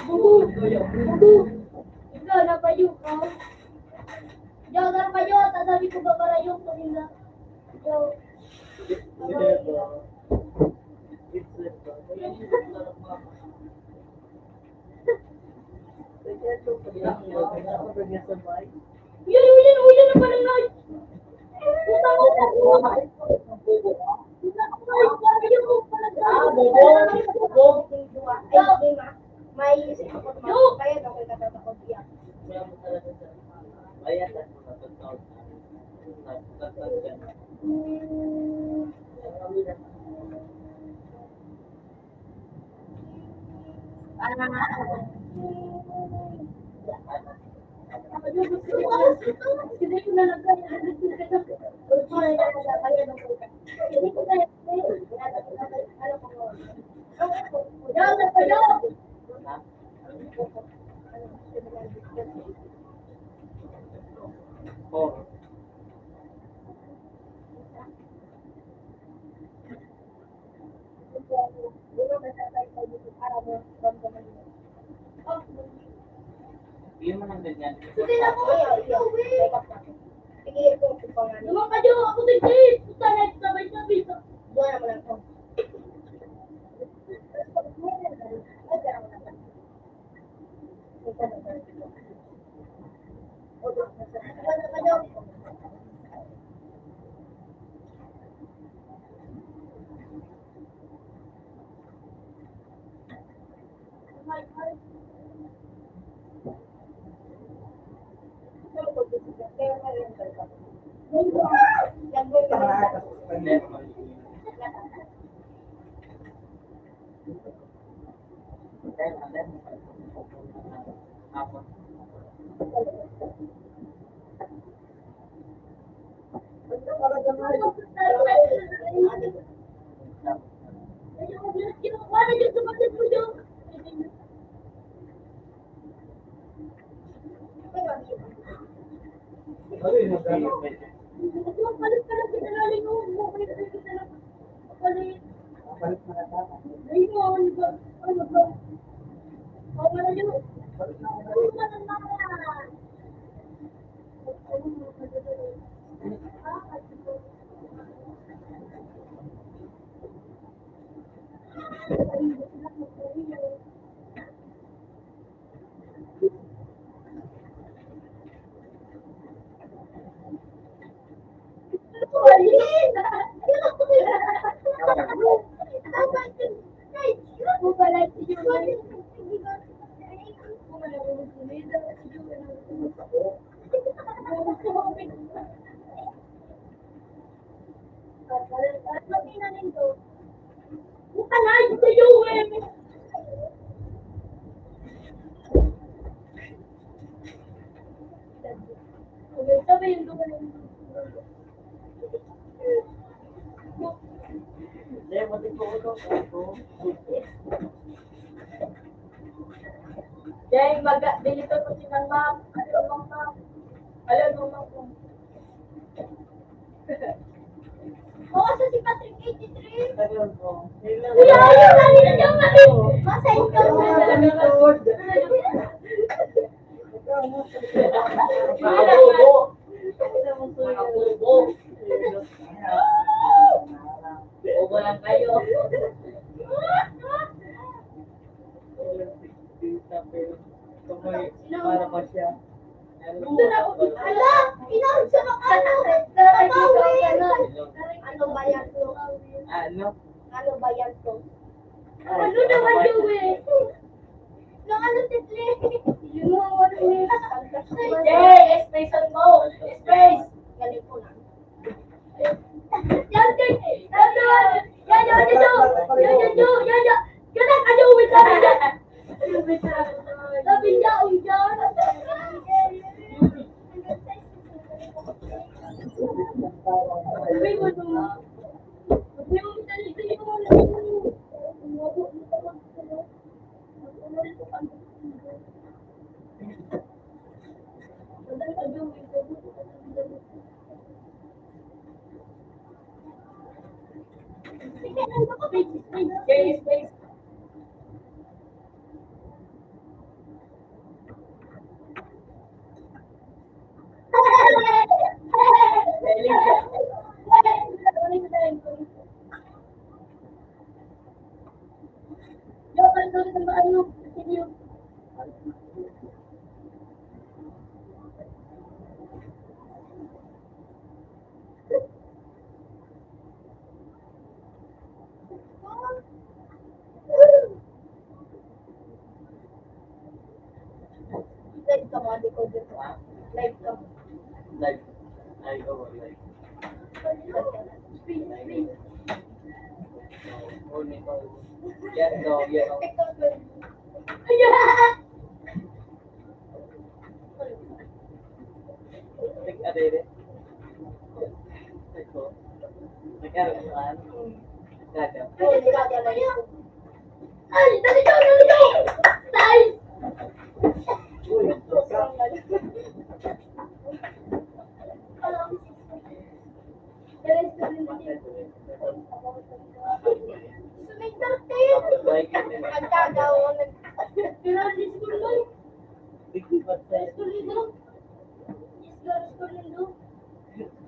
Bubu! Bubu! Ikaw, napayo ka. Jagar kayo, tatabi ko ba para yung tulinda? So, uyan na pala nga. Puta mo na po. May kaya daw kay katatakot siya. Hindi ko na Oh. Hindi mo nang ganyan. Sige na po. Sige po. Lumang kayo, ako din din. Puta na, sabay-sabay. Buwan naman lang po. Jay, dito po si Ma'am. Ano Ma'am? Alam mo Ma'am. Oo, sa si Patrick 83. Kuya, ayun, kanina niya Patrick. Masay ka mo. Bobo lang kayo. Para pa siya. Ala, inarap sa makano. Ano ba yan to? Ano? Ano ba yan to? Ano naman yung eh? Nung ano si Tle? Yun mo, ano yun? Jay, space on mo. Space. Galing ko na. Yan, Jay. Yan, yan. Yan, yan, yan, yan, yan, yan. Yan ang kanyawin sabi niya. Sabi niya, yan. Sabi mo no. Sabi mo talito yun. Jay, space. sorry sa ano, inyo. Live ka mo, di ko dito. Live ka mo. Like, I go like, Please. only go. Yes, no, yes, no. TikTok ko. Ayan! Take a day. Ito. Nagkaroon ka ano? Kaya. Ay, dali daw! Nice! Uy, ka. Sumikat kayo! Tapos like yun eh. Nagkagaw. Pinalis ko lang. Bigli ba tayo? Iskulindo.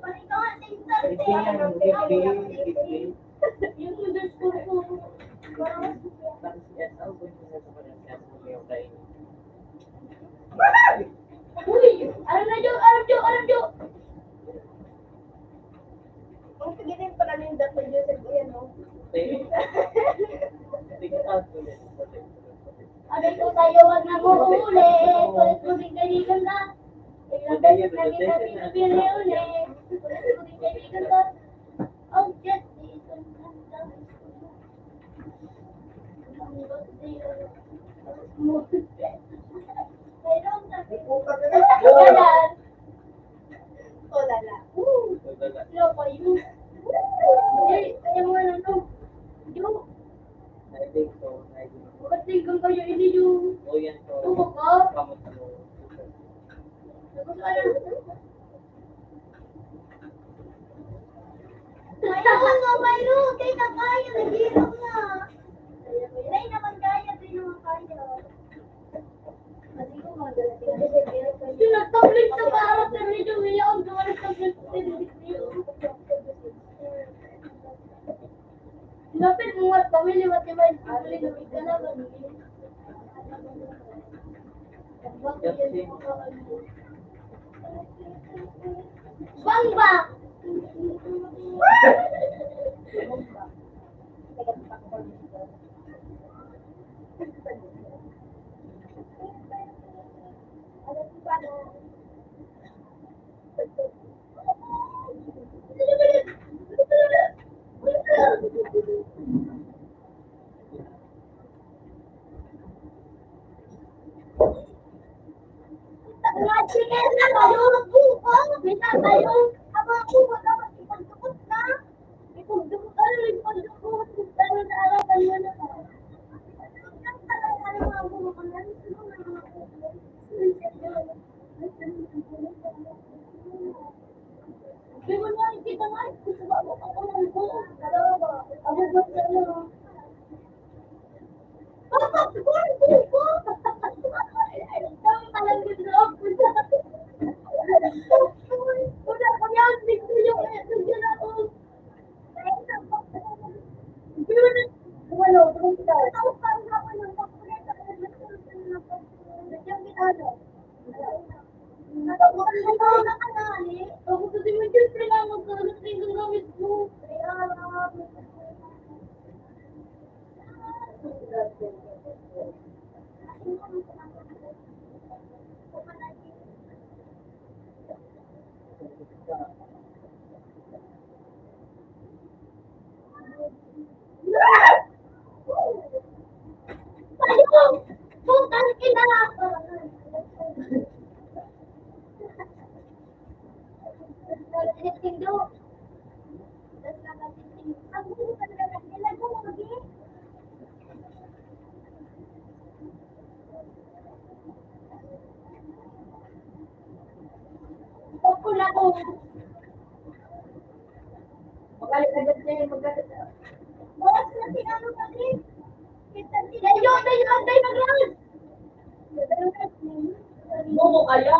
Parito nga, tingnan. Bigli. Yung underscore ko. Parang Tapos yes, ako po yung sa kanya. Yes, mo yung kain. uy! Alam Jo! Ang pigitin pala yung data Joseph ko yan, no? Tingnan out ulit. Abay ko tayo, wag na mo ulit. Tulis-tulis kaibigan ka. Ilang beses na kita pinabili ulit. Tulis-tulis kaibigan ka. Oh, yes, isang ganda. Mayroon sabi ko. Kalan. O, lala. Sino pa yun? Hindi, kaya mo na no. Yung, I think so. I think so. bakit tinggang kayo ini yung Oh, yan so. tubok ko? Kamot mo. Kailangan nga mayroon. Kaya na kaya. Naghirap na. Kaya naman kaya. Kaya naman kaya. Yung nag-tablet sa para sa medyo umiyak. Gawa ng tablet sa video. Lapit mo at pamili matibay. Pamili lumit ka na. Bangba! Chicken na tayo, buko. Bisa tayo. Aba ako, dapat ipagdukot na. Ipagdukot, ipagdukot. Pero naalakan mo na. Ang talaga ng mga buko na. Di mo na kita nga. Gusto ba ako ng buko? Dalawa ba? Ako ba sa ano? Papa, buko! Kami palang gusto ako. Kunya, dito yung nandiyan ako. Walo, tulong kita. Ako pa ang hapon ng pakulit. Nandiyan kita, ano? Natabukan na ako na kanali. Ako sa si Medyo, kailangan magkaroon sa yung gamit mo. Ayun! Putang ina! Nagtitingdo. Ang gusto ka talaga nila ko, magi. Opo na ko. Magalit agad niya yung magalit. Bawas na sinano ka rin. Tayo, maglang! Bobo kaya.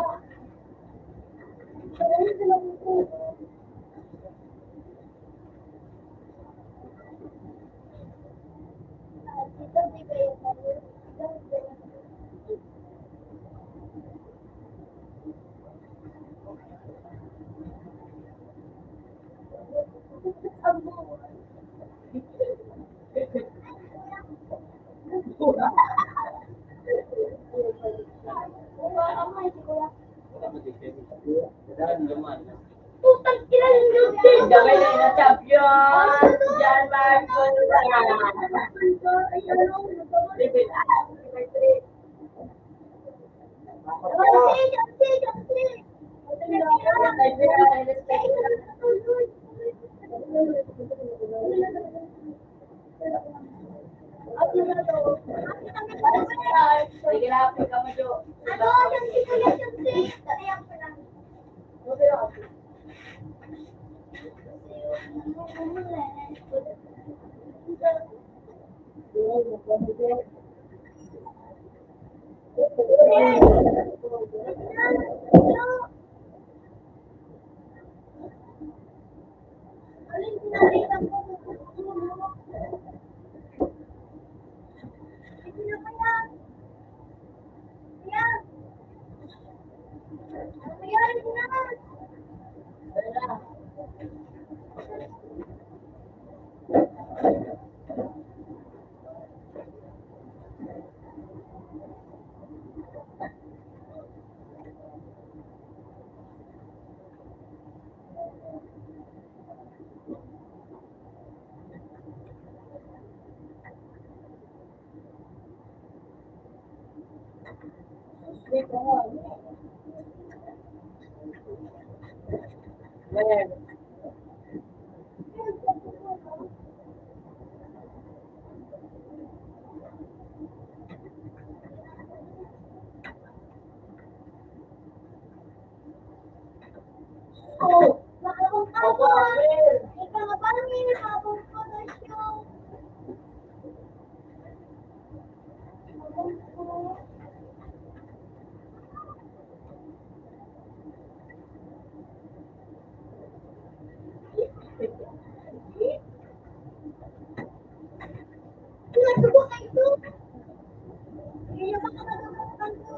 Ilapit ka mo, Jo. Ano, yung si Kuya Siyempre. Kaya ko lang. Oh, nakakapagpapal. Ikaw nga, parang may nakakapagpapal yung... Nasubo ka ito. Kaya baka nagkakapan ko.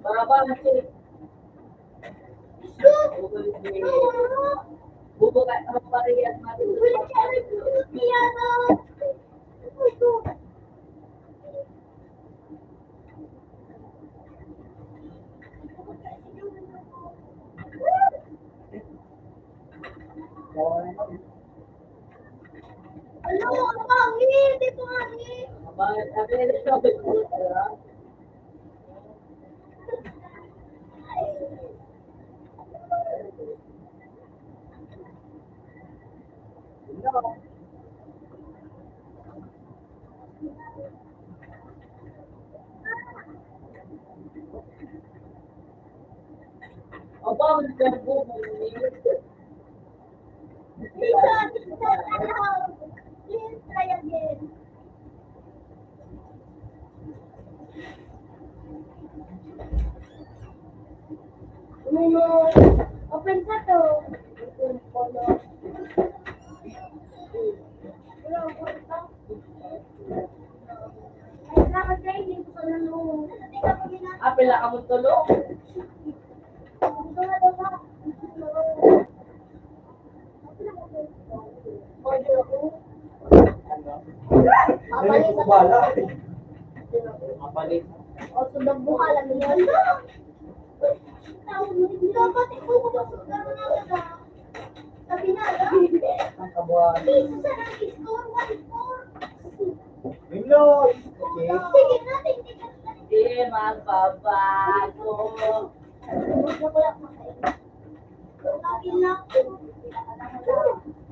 Nagkakapan ko yun. Ay ko. Ano, ang pangit, ito pangit. Please try again. Open ka to. Ay, dapat kayo, hindi ko na nung. Apil na ka mo tulog. Papalit Mapalit. o subag buhala mo yun. Dapat ikaw pumasok ka na na. Sabi na, Ang kabuhan. isa na score, 1-4. Hello! Okay. Sige na, tingin ka na. Di magbabago. Lagi na.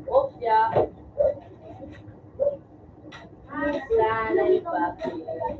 Opya. Sana'y pakinggan.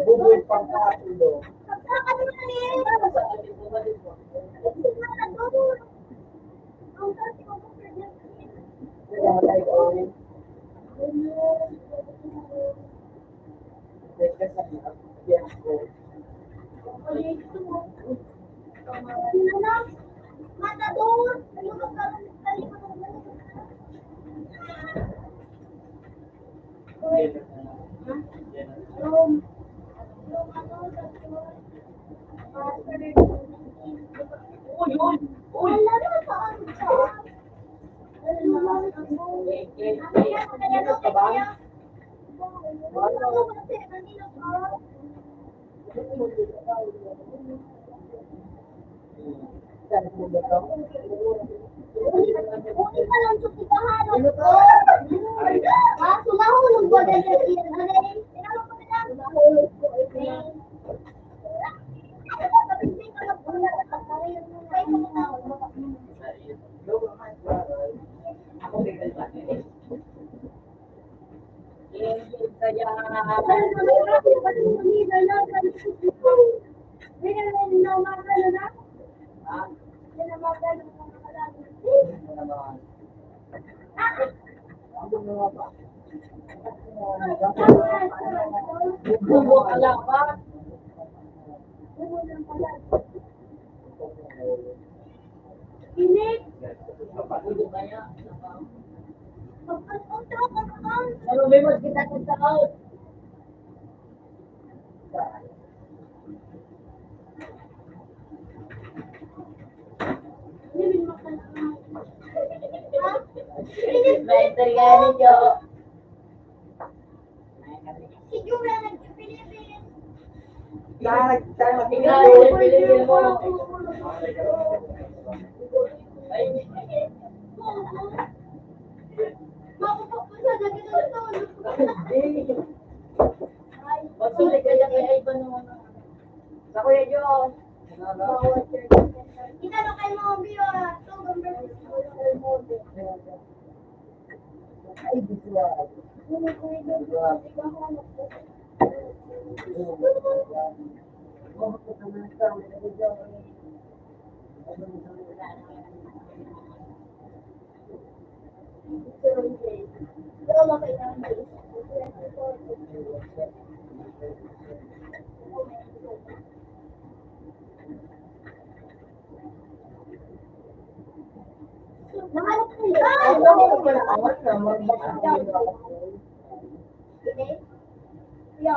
Bubuin pang katulo. Matador! Sumahulog ba dahil sa iyan? Sumahulog ko. Bubuo ka lang ba? Inik! Ano ba mo kita sa out? Better gani jo. Siguro nag-Pilipinas. Tingnan mo Pilipino mo. Ay, Makupapunta na kita sa tulog. pagsulit ka dyan kaya iba naman. Sa Kuya Jo. Itanong kay Moby, Tugong versus Ay, visual.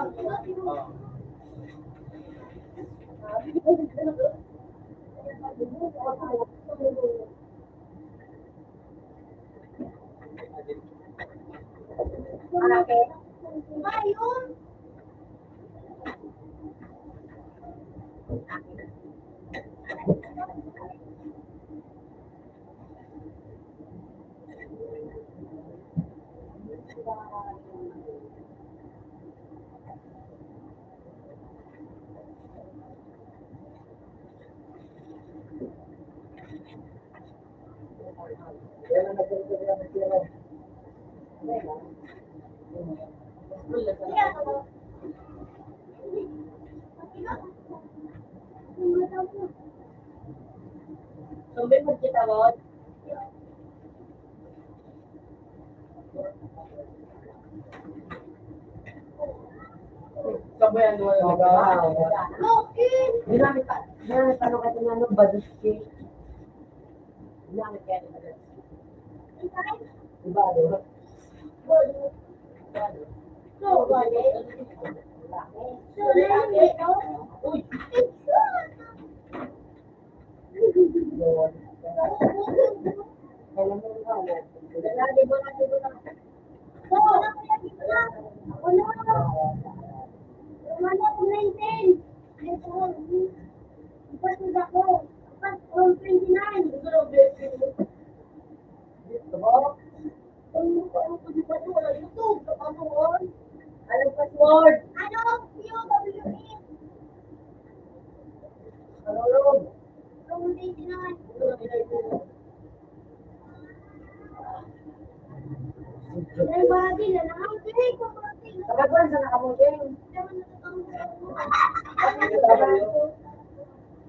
Nakalap ko Ayun. Yan ang nagsalita ng tiro. Kaya ako. Sumbi mo kita mo. Sabay ang duwa yung Okay. Ginamit ano ka ito nga, baduski. Ginamit kaya nila. Diba, ano? So, Uy! Kailan mo rin ako? Lagi mo na dito na. Gusto mo? Anong password? Ano yun? Tagagwan sa nakamuting.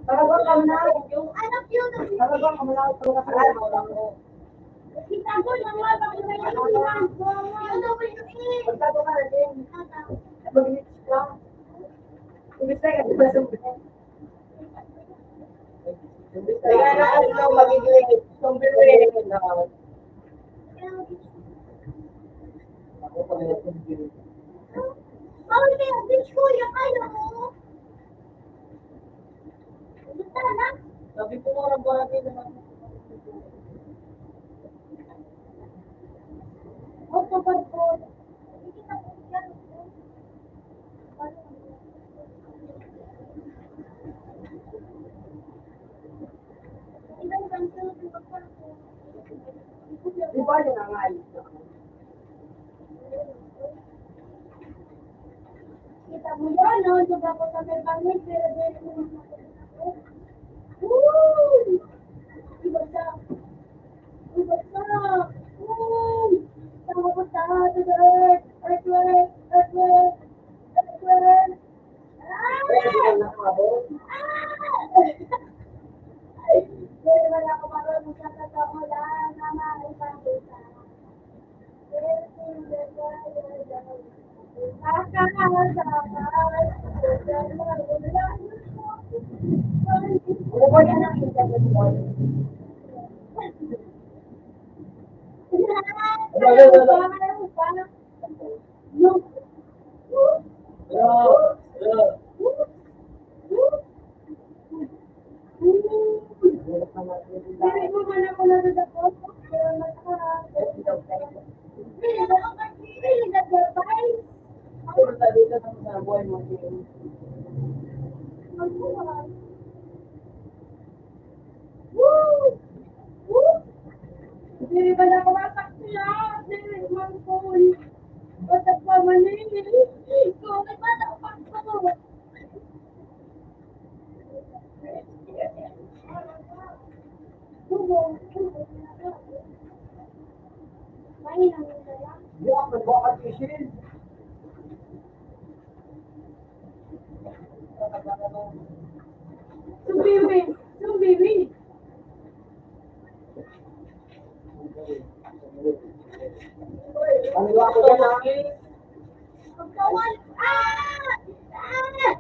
Tagagwan ka na. Anak yun, Tagagwan ka na. Tagagwan ka na. kita ko ng mga pagkakas. Pagtago ka na din. Mag-mix ka. Imbis na ka, diba sa Kaya na ano magiging sumbirin na ako pa rin sumbirin. Sabi ko nga lang ba natin naman. Di ba yun ang ayos na? Kita mo yun, no? Diba ko sa may bangit, pero dahil mo naman ako. Woo! Iba siya. Iba siya. Woo! Tama ko sa to the earth. Earthwork. Earthwork. Earthwork. Kaya hindi ko nakabot. Pero wala ko marunong sa totoo lang na maipakita. Ano ba yan ang internet mo? Punta dito sa buhay mo. Hindi ba na kumatak siya? Hindi, mangkul. Batak pa manini. Kung may batak pa ko. Mahina mo na. Di ako nagbakat isin. Sumbiwi. Sumbiwi. Ano ba ako dyan ha? Pagkawan. Ah! Ah!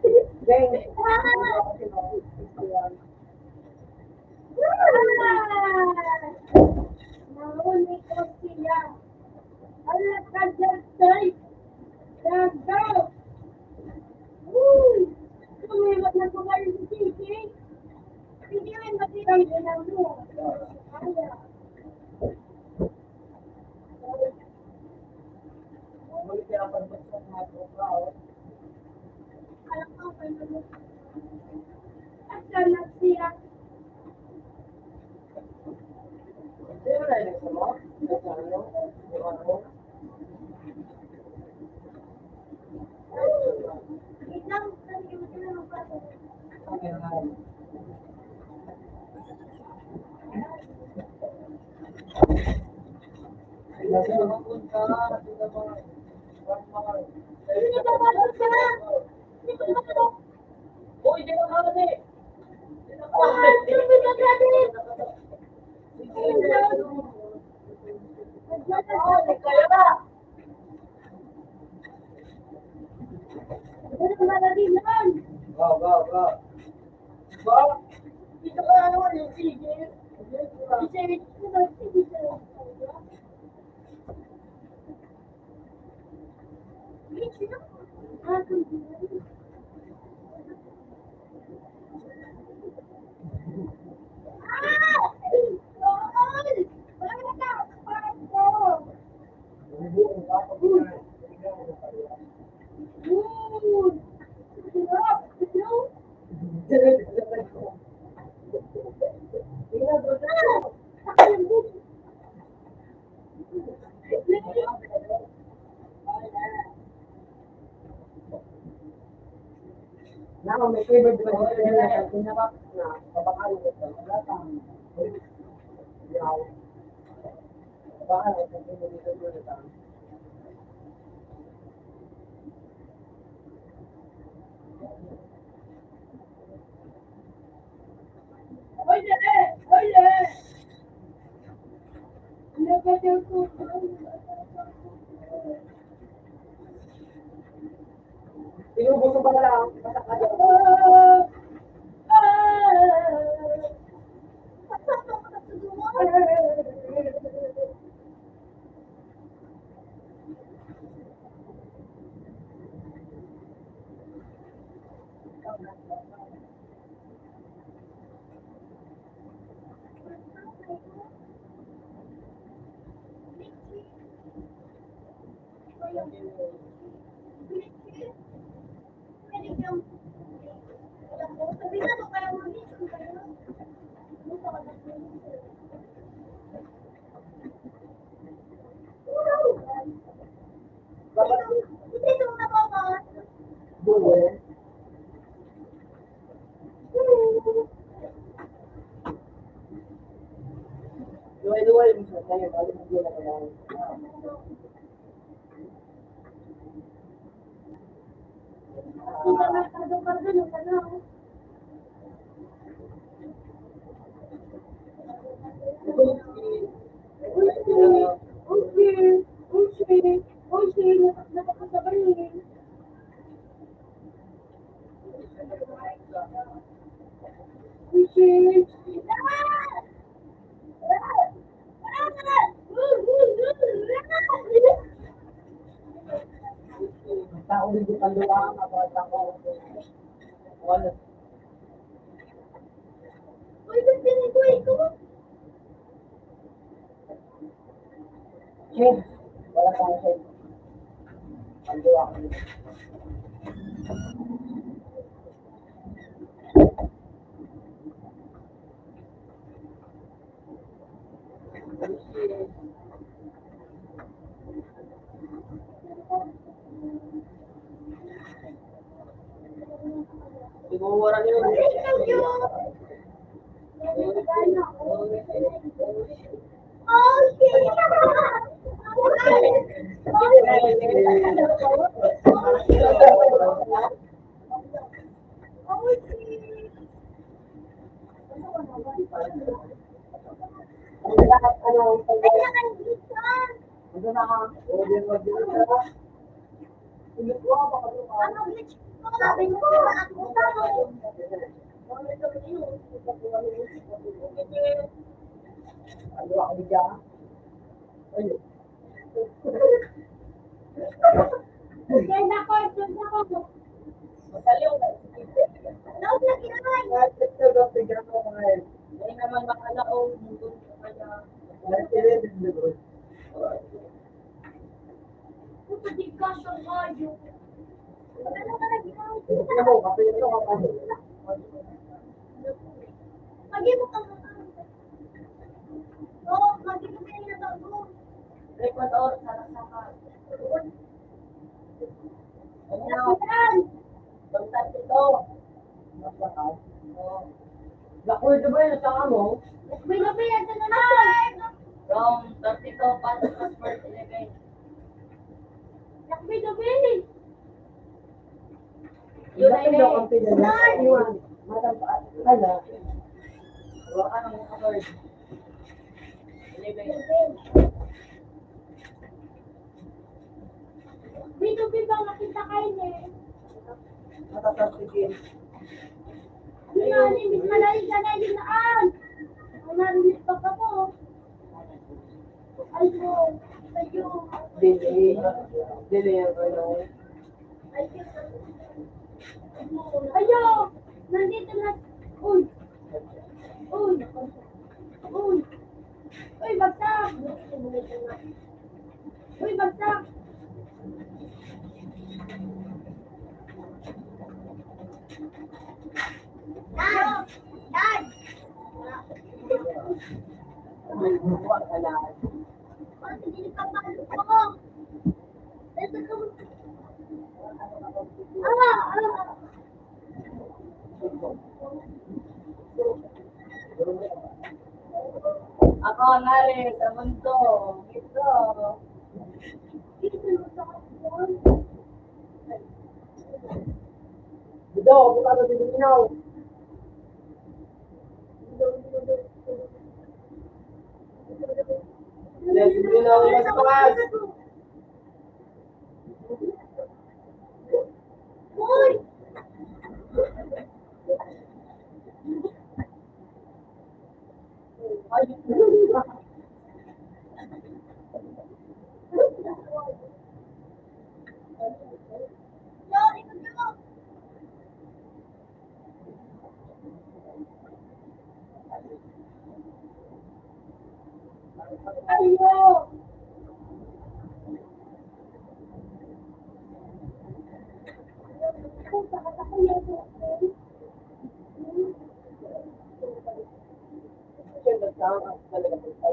Jane. Nahuli ko sila. Alat ka dyan, Tay. Gagaw. Woo! Tumiwag na kumain si Titi. Hindi rin matitang ginang mo. Kaya. Muli kaya pagbasa ng mga tropa. Alam ko pa naman. Asan na siya? Sino na yun sa mo? Sa ano? Yung ano? Isang kasi mo sila magpato. Ang Kasi makapunta, hindi ka mga Hindi ka marunong ka. Hindi ka marunong. Uy, di ka kami. Hindi ka galit. Kaya ba? Ano malalim naman? Go, go, go. Ba? Dito ka naman yung sige. Now, may favorite ba dito na sa pinaka na papakalo ko sa latang. Yaw. Papakalo sa pinaka dito na sa Inubuso pa na lang. Pasakado. Buwe. Luway-luway mo siya tayo. Balik mo na lang. Tao rin di paluwang about ako. Wala. Shade. Wala kang shade. Paluwang. Siguro wala yun. Hindi naman makalaong mundo kaya. Lagi mo kang Oo, lagi mo kayo na bago. Record or sarap-sarap. Ano? Bangtat ito. Nakuha ba yun sa mo? May gabi na naman. From 32 passes at first 11. Gabi-gabi. Ilapin daw ang pinag- Iwan. Matampaas. Hala. Wala ka ng award. 11. Gabi-gabi ba nakita kayo eh? Matatantigin. Ano nga, hindi malalim ka na yung naan. Ang narinig pa ka po. Ayun. Ayun. Dili. Dili ang ano. Ayun. Nandito na. Uy. Uy. Uy. Uy, bagsak. Uy, bagsak. Dad! Dad! May buwa ka lahat. Bakit hindi napapalo ko? Ito ka mo. Ah! Ako, nari, sa mundo. Ito. Dito, buka na din minaw. Let's minaw na sa taas. Uy! Sorry, ito. Ayun!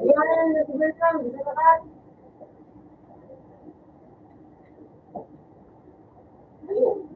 Yan, nasibil lang. Dito ka taas. Ayun.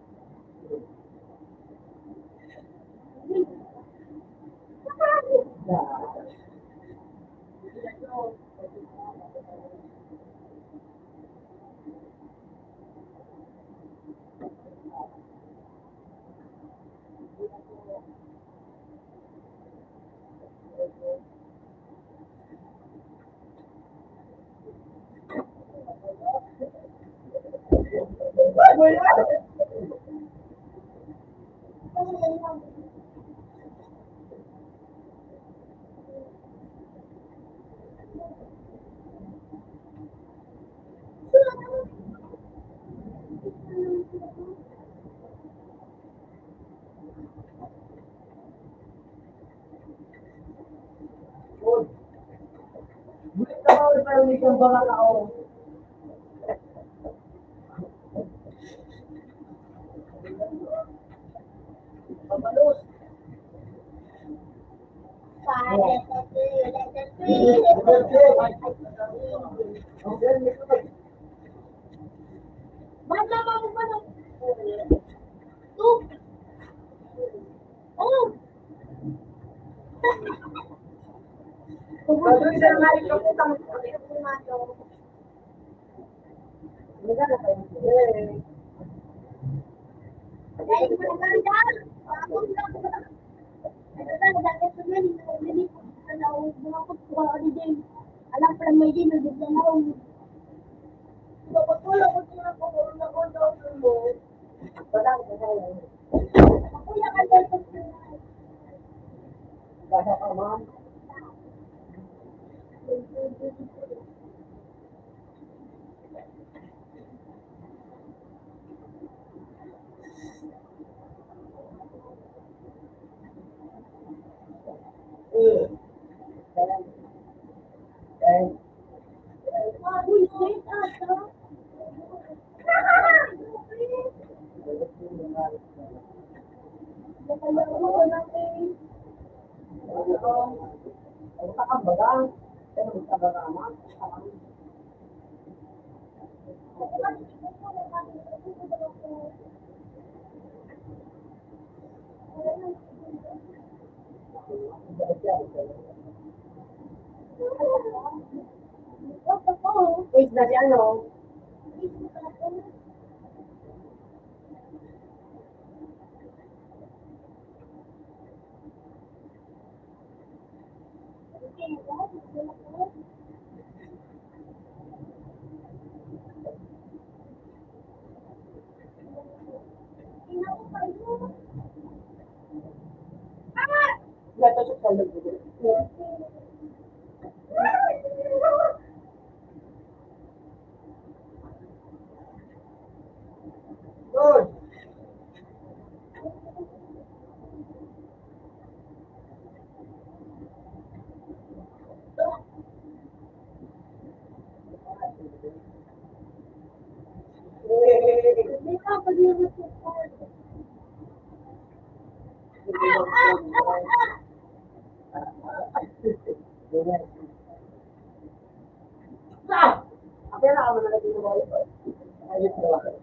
Bulit ka ba ulit parang may kang baka ka o? Papalos. Ba't naman mo pa ng... Oh! Oh! Pagod sa mga ito ko sa mga magana kayo. Dahil mo naman dyan! Ako lang ba? Ano lang, dahil sa mga hindi ko bumakot ko ka din. Alam pa lang may din, nagiging na ako. Wala ko sila ko na ko daw mo. Wala ko tayo. Ako lang ang dahil sa Basta ka man. Uy, wait, ata. Nakala ko natin. Ang bagang. Pero sa bagama. Thank you. Age na si ano? Gato siya sa loob. Good. Apa yang akan menjadi nomor itu? Ayos na lang.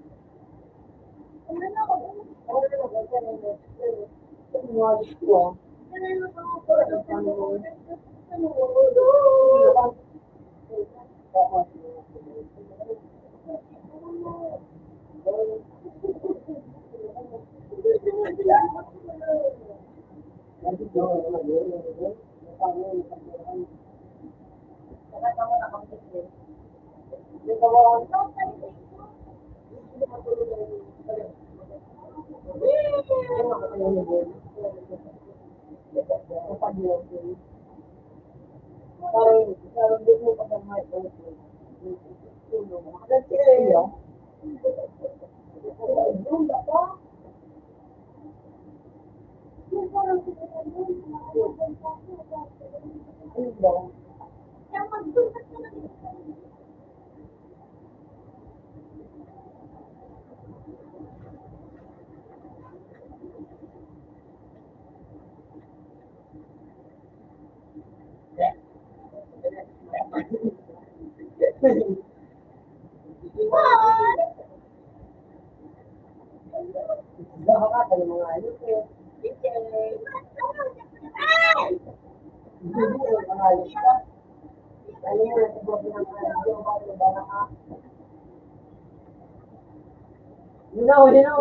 Linaw, linaw,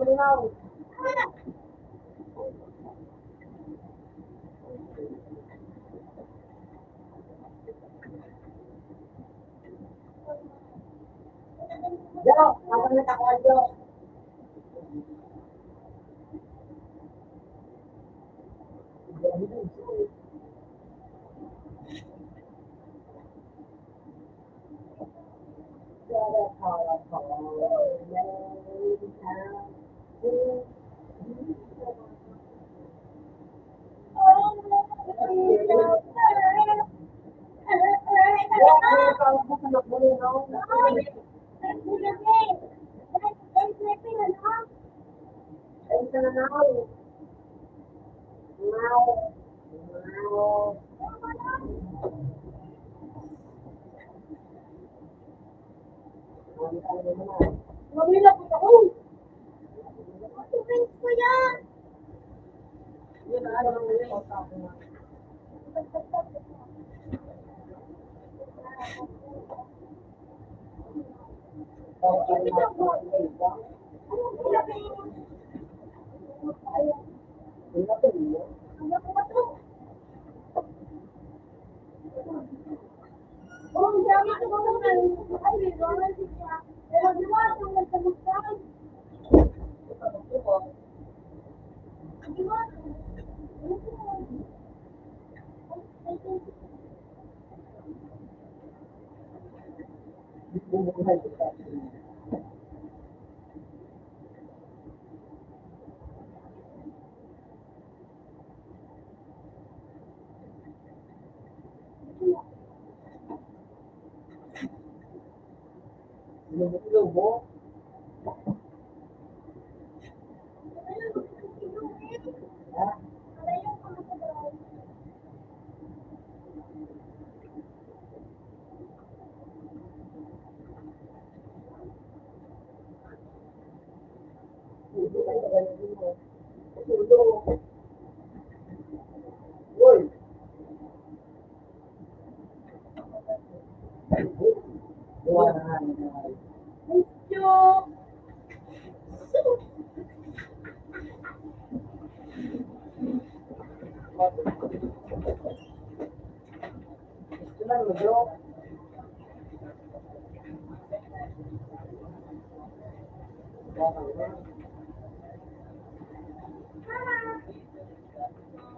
linaw. Jo, apa na takwa Jo? Mamila po ako. Friends ko yan. Yun na ano mo. Oh, hindi ako nakakamagal. Ay, may roller siya. Pero di ba, kung nagkamustahan, di ba? Lubo. Uy. Joke.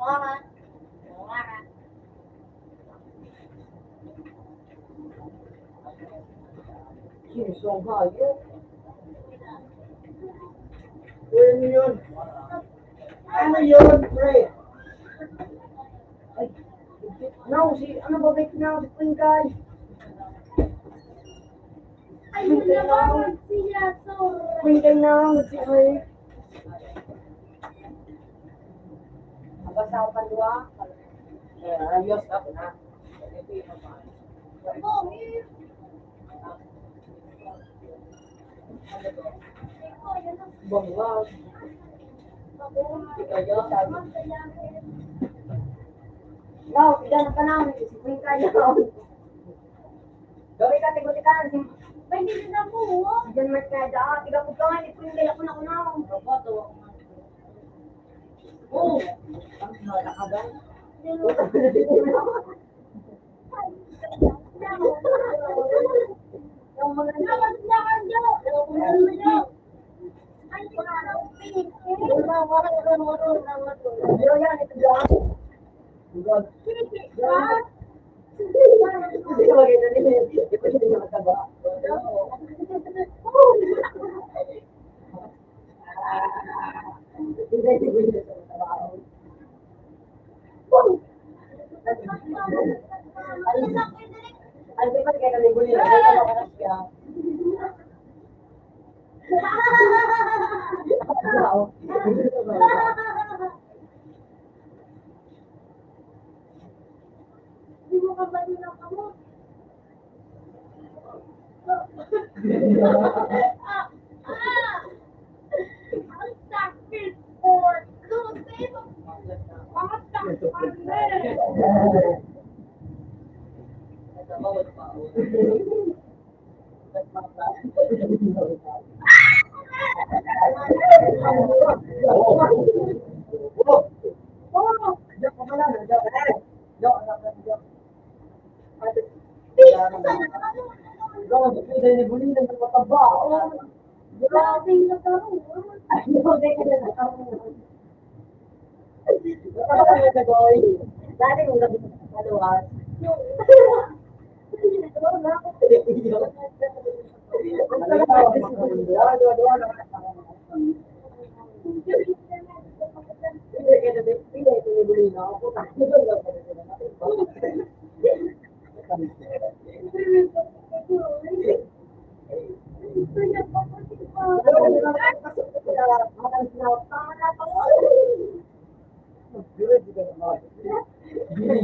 Mama. Mama. Sino ba yun? Ano yun? Ano yun, pre? Ay, no, ano ba ba na si Queen Guy? Ayun na ba siya to? Queen Guy na, si Ray. Abasa ako palwa. Ayos ako na. Oh, here. Bangla. No, tidak na panahon. Si Queen Guy na. Gawin ka, tigutikan. Pwede na mo. Diyan mas kaya daan. Tiga po ka nga, ni Queen Guy ako na kunaw. Oh! Ang nakakagan. Yung mga Yo, yan, ito dyan. Bugod. Hindi ka maganda nila. Ito siya yung mataba. Hindi, hindi siya mataba. Ano ba kaya nalibuli na? Ito ako na siya. Di mo ka ba nila kamot? Ang sakit for Lucy. Ang sakit. Grabe na taro. Dati kung gabi sa luwas.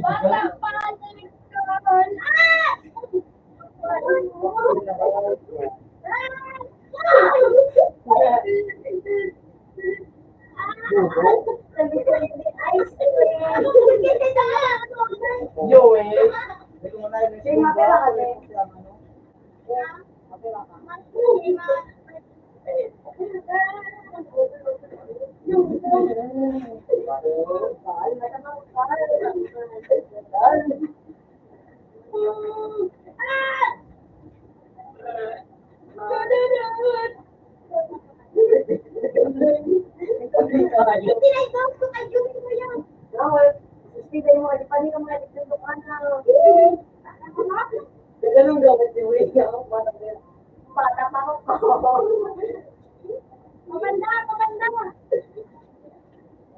Bata pa ang karon. Yo, eh. Sing, mapera ka, Sing. Mapera ka. Ganun gawin si Wing. Bata pa ako. Maganda, maganda.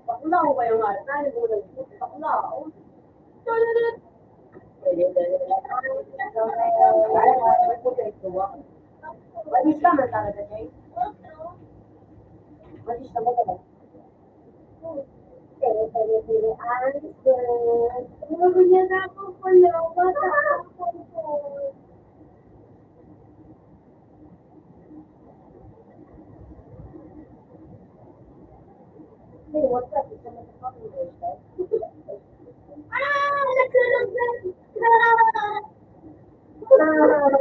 Bakla ko kayo nga. Nani ko lang. Bakla ako. Manis ka man talaga, Jay. Manis ka ba talaga? Magunya na ako pala. Bata ako. Hey, what's up? It's a fucking birthday. Ah! Nagsulog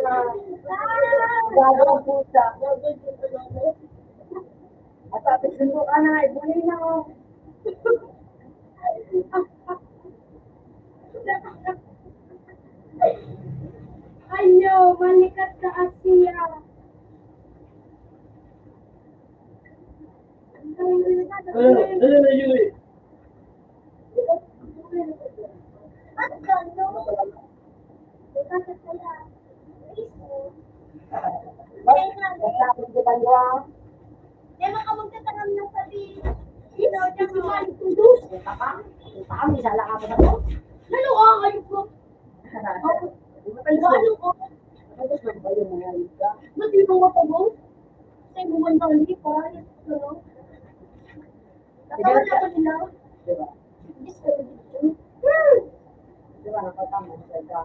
na. Gago ang pusa. At sabi, sundo ka na, ibuli na ako. Ayo, malikat sa Asia. Ano na yun eh? Ano ka, no? Bukas sa sala. Sabi ko ba niya? Di makamagtatanam ng sabi. Ito, diyan ka man. Tudus. Punta ka? Punta ka, may sala ka ba na to? Lalo ka, kayo ko. Ano ko? Tapos lang ba yung mga ika? Mati mo nga pa mo? Sa yung bumanda ulit, parang ito. Natawa na ko nila. Diba? Yes, pero dito. Diba, nakatama sa ika?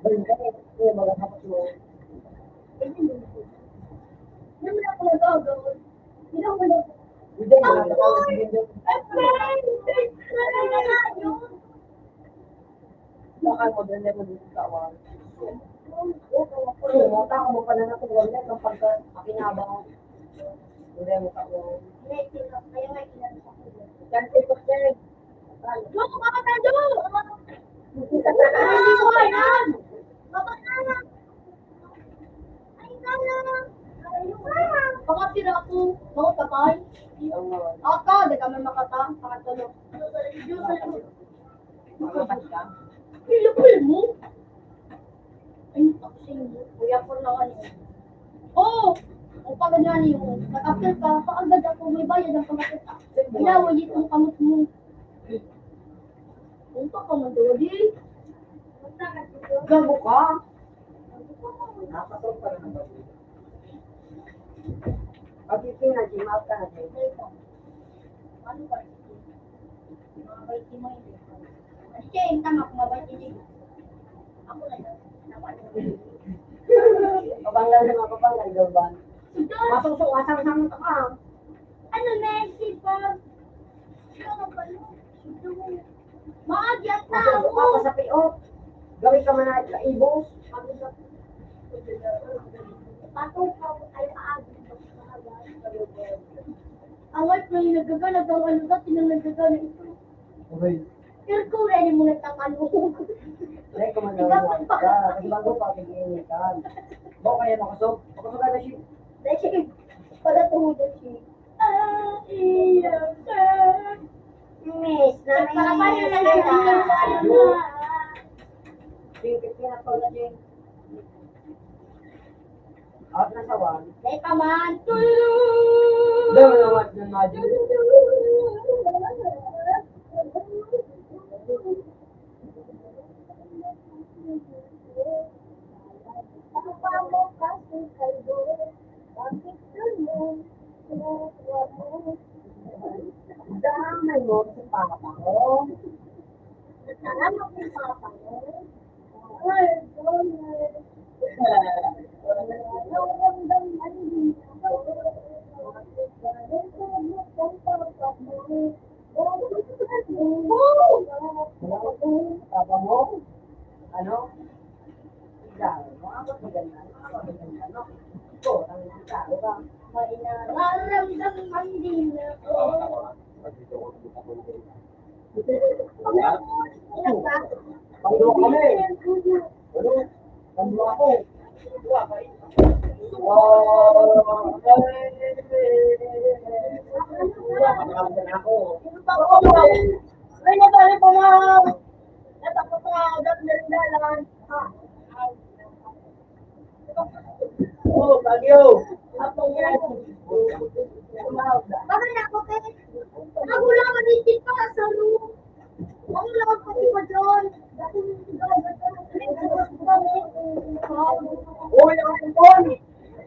Balik ka eh. Kaya mga kapag mo. Hindi mo na ako nagagawin. Hindi na ako nagagawin. Hindi, mga kapag mo. Baka mo din mo dito sa awan. Mata ko mo pala na kung wala kang pagkakinabang. Hindi mo ka mo. Yan ko pa siya. Pakatira ako, mga patay. Aka, di kami makatang, pakatulog. Makabat ka? Pilipil mo? Ay, taksing mo. Kuya ko na ano. Oo! O pag ganyan yung nag-appeal ka, kaagad ako may bayad ang pagkakita. Wala, wali itong kamot mo. Punta ka man daw, di. Gago ka? Nakasok pa rin ang bago. Pag-itingan, gym-out ka na din. Ano ba? Mabait mo hindi. Kasi yung tama ko mabait hindi. Ako na yun. Kapanggal na mga kapanggal, gawan. Doon! Masusok, asang-asang ka. Ano na si Bob? Ano ba yun? Maagyat na Masusok ka ako! pa sa piot. Gawin ka man na ibos. Patong ka ay aagin. Ang wife na yung nagagana, ang ano ka, tinang nagagana ito. Okay. Pero kung ready mo nagtakalo. Ay, kumandaw ka. Kasi bago pa, tigilin ka. Bago kaya makasok. Makasok ka na siya. Dahil pala tumudan siya. Iya ka. Miss, Para pa rin na lang. Tingkit ka na pala siya. Out na sa one. Dahil pa man. Dami na what na magic. Damay mo sa papa ko. Papa mo? Ano? Ikaw, mga maganda, no? Ito, ang ikaw, ba? May nararamdaman din ako. Pagdo kami. Ano? Pagdo ako. Ay, nadali po na. Natakot na ako dahil narindalan. Oh, Bagyo. Bakit ako kayo? Ako lang manitin pa sa room. Ako lang pati pa doon. Uy, ang kumpon.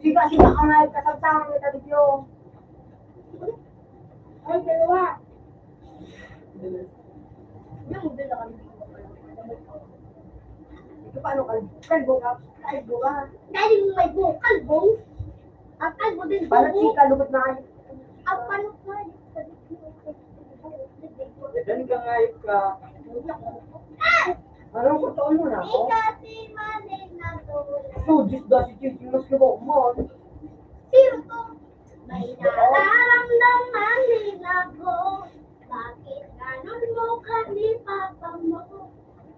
Sika-sika ka na kasagsahan ng tabigyo. Ay, dalawa. Yung din na kami. Ito paano kalbo ka? Kalbo ka. Dahil mo may buong kalbo. Ang kalbo din Para buo. chika, lubot na kayo. Ang panok na. Diyan ka ngayip ka. Anong kutoon mo na ako? Kasi mali na tulad. So, just da si Chichi, mas gawa mo. Sino to? May nararamdaman din ako. Bakit ganon mo ka ni Papa mo?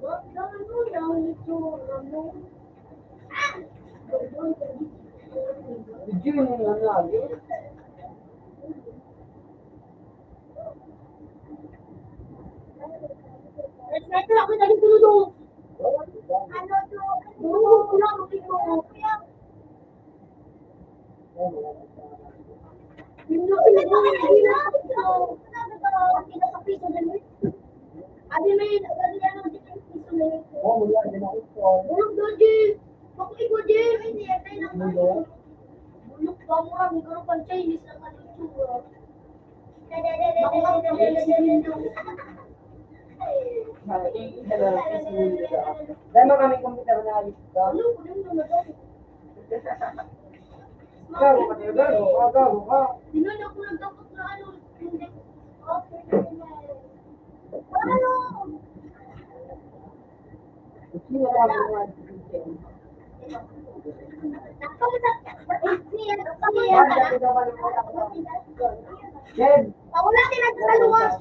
Huwag ganon ang itsura mo. Ah! Si Jimmy nga lagi. Respeto ako na rin tulog. Ano to? Wala ko dito. Oh, wala din ako po. Dahil mo kami computer na alis ka. Gago ka talaga, gago ka. Sino ka ba si Chichi? Jed! Ako natin nagsaluwas.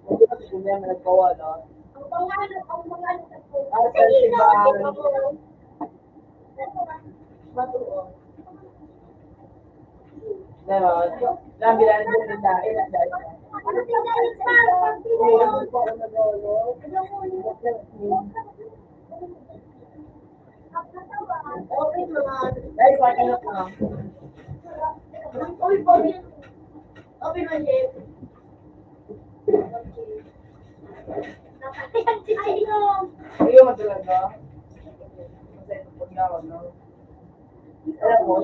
Hindi ka si Kuya na nagpawala. Diba? Lang bilang din na ilan dahil. Dahil pa kayo ka. Ayaw mo talaga. Kasi pag yawan, no? Alam mo,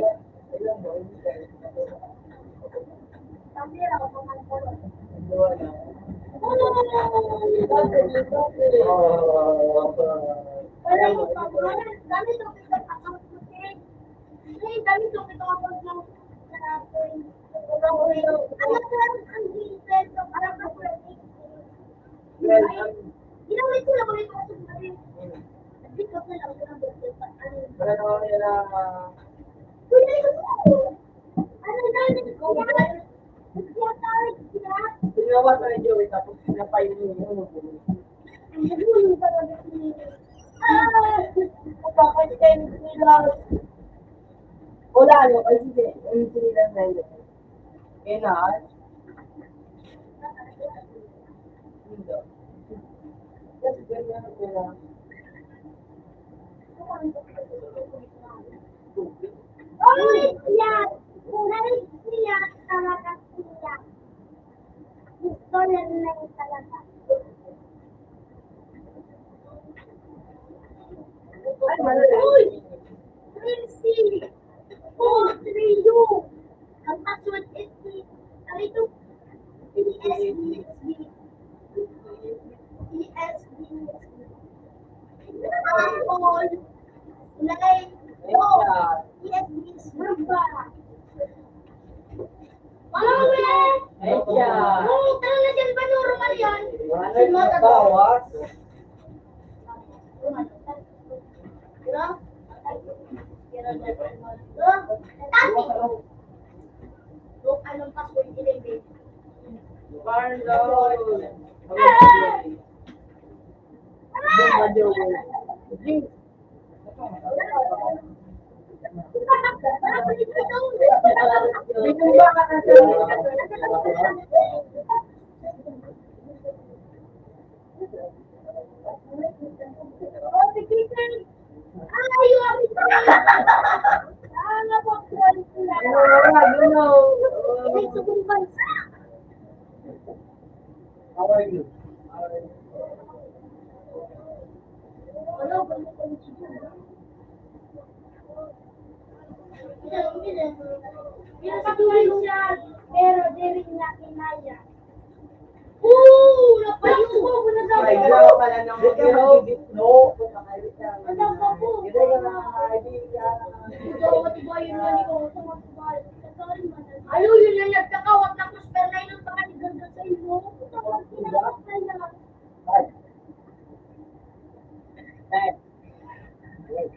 ginawa sa Joey tapos pinapayin mo yung wala ano, ay sige, yung sinilang na yun. Enas. Hindi. Kasi ganyan sila. Gusto na lang talaga. Ay, malala. Tracy! 4-3-U! Ang password is ano ito? ESB. All. Like, no. ESB is Rumba. Malawin! Ayan. Oo, talaga dyan ba normal yan? Ano yung bawas? Anong password nilagay? Carlos. How are you? Pero di rin niya kinaya. Napayuko mo na daw. Ay, grabe pala ng video. No. Ang po. Hindi ka na idea. Ito, matibayan na ni ko. Matibayan. Ayaw yun yung nagkakawat na prosper na yun ang pakanigan sa iyo. Tapos pinakakala.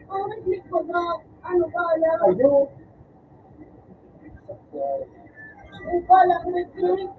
Oh, hindi ko na, ano kala? Ayun. Ang kala ko na ito.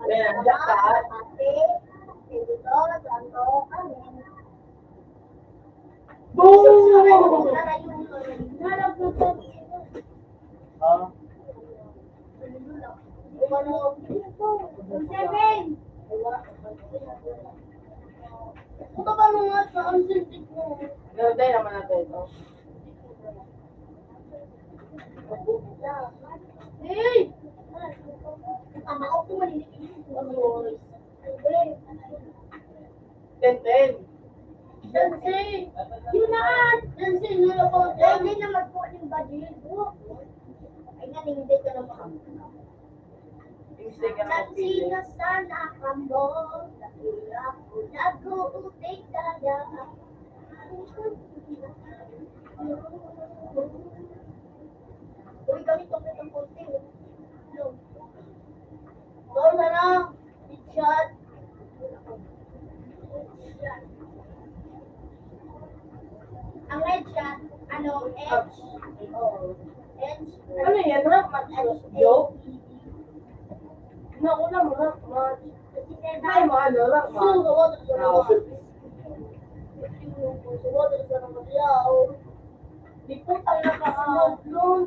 May nandiyak ka. Ah, Ito ba mga sa ang sensitive mo? Nilagay naman natin ito. Hey! Tama ako kung maliliit. Ten. Danse! Yun na! Danse! Yun ako! Hindi na magpuan yung budget. Ay nga, hindi ka naman. Mistake ka na Danse na sana kamo. Dakila ko nag-uutik dada. Uy, kami tungkol ng konti. Go na lang! Shot! Ang red shot, ano, edge. Edge. Ano yan, ha? Joke? Nauna mo, ha? Ay, mo, ano, lang, ma. Di po tayo nakasunod nun.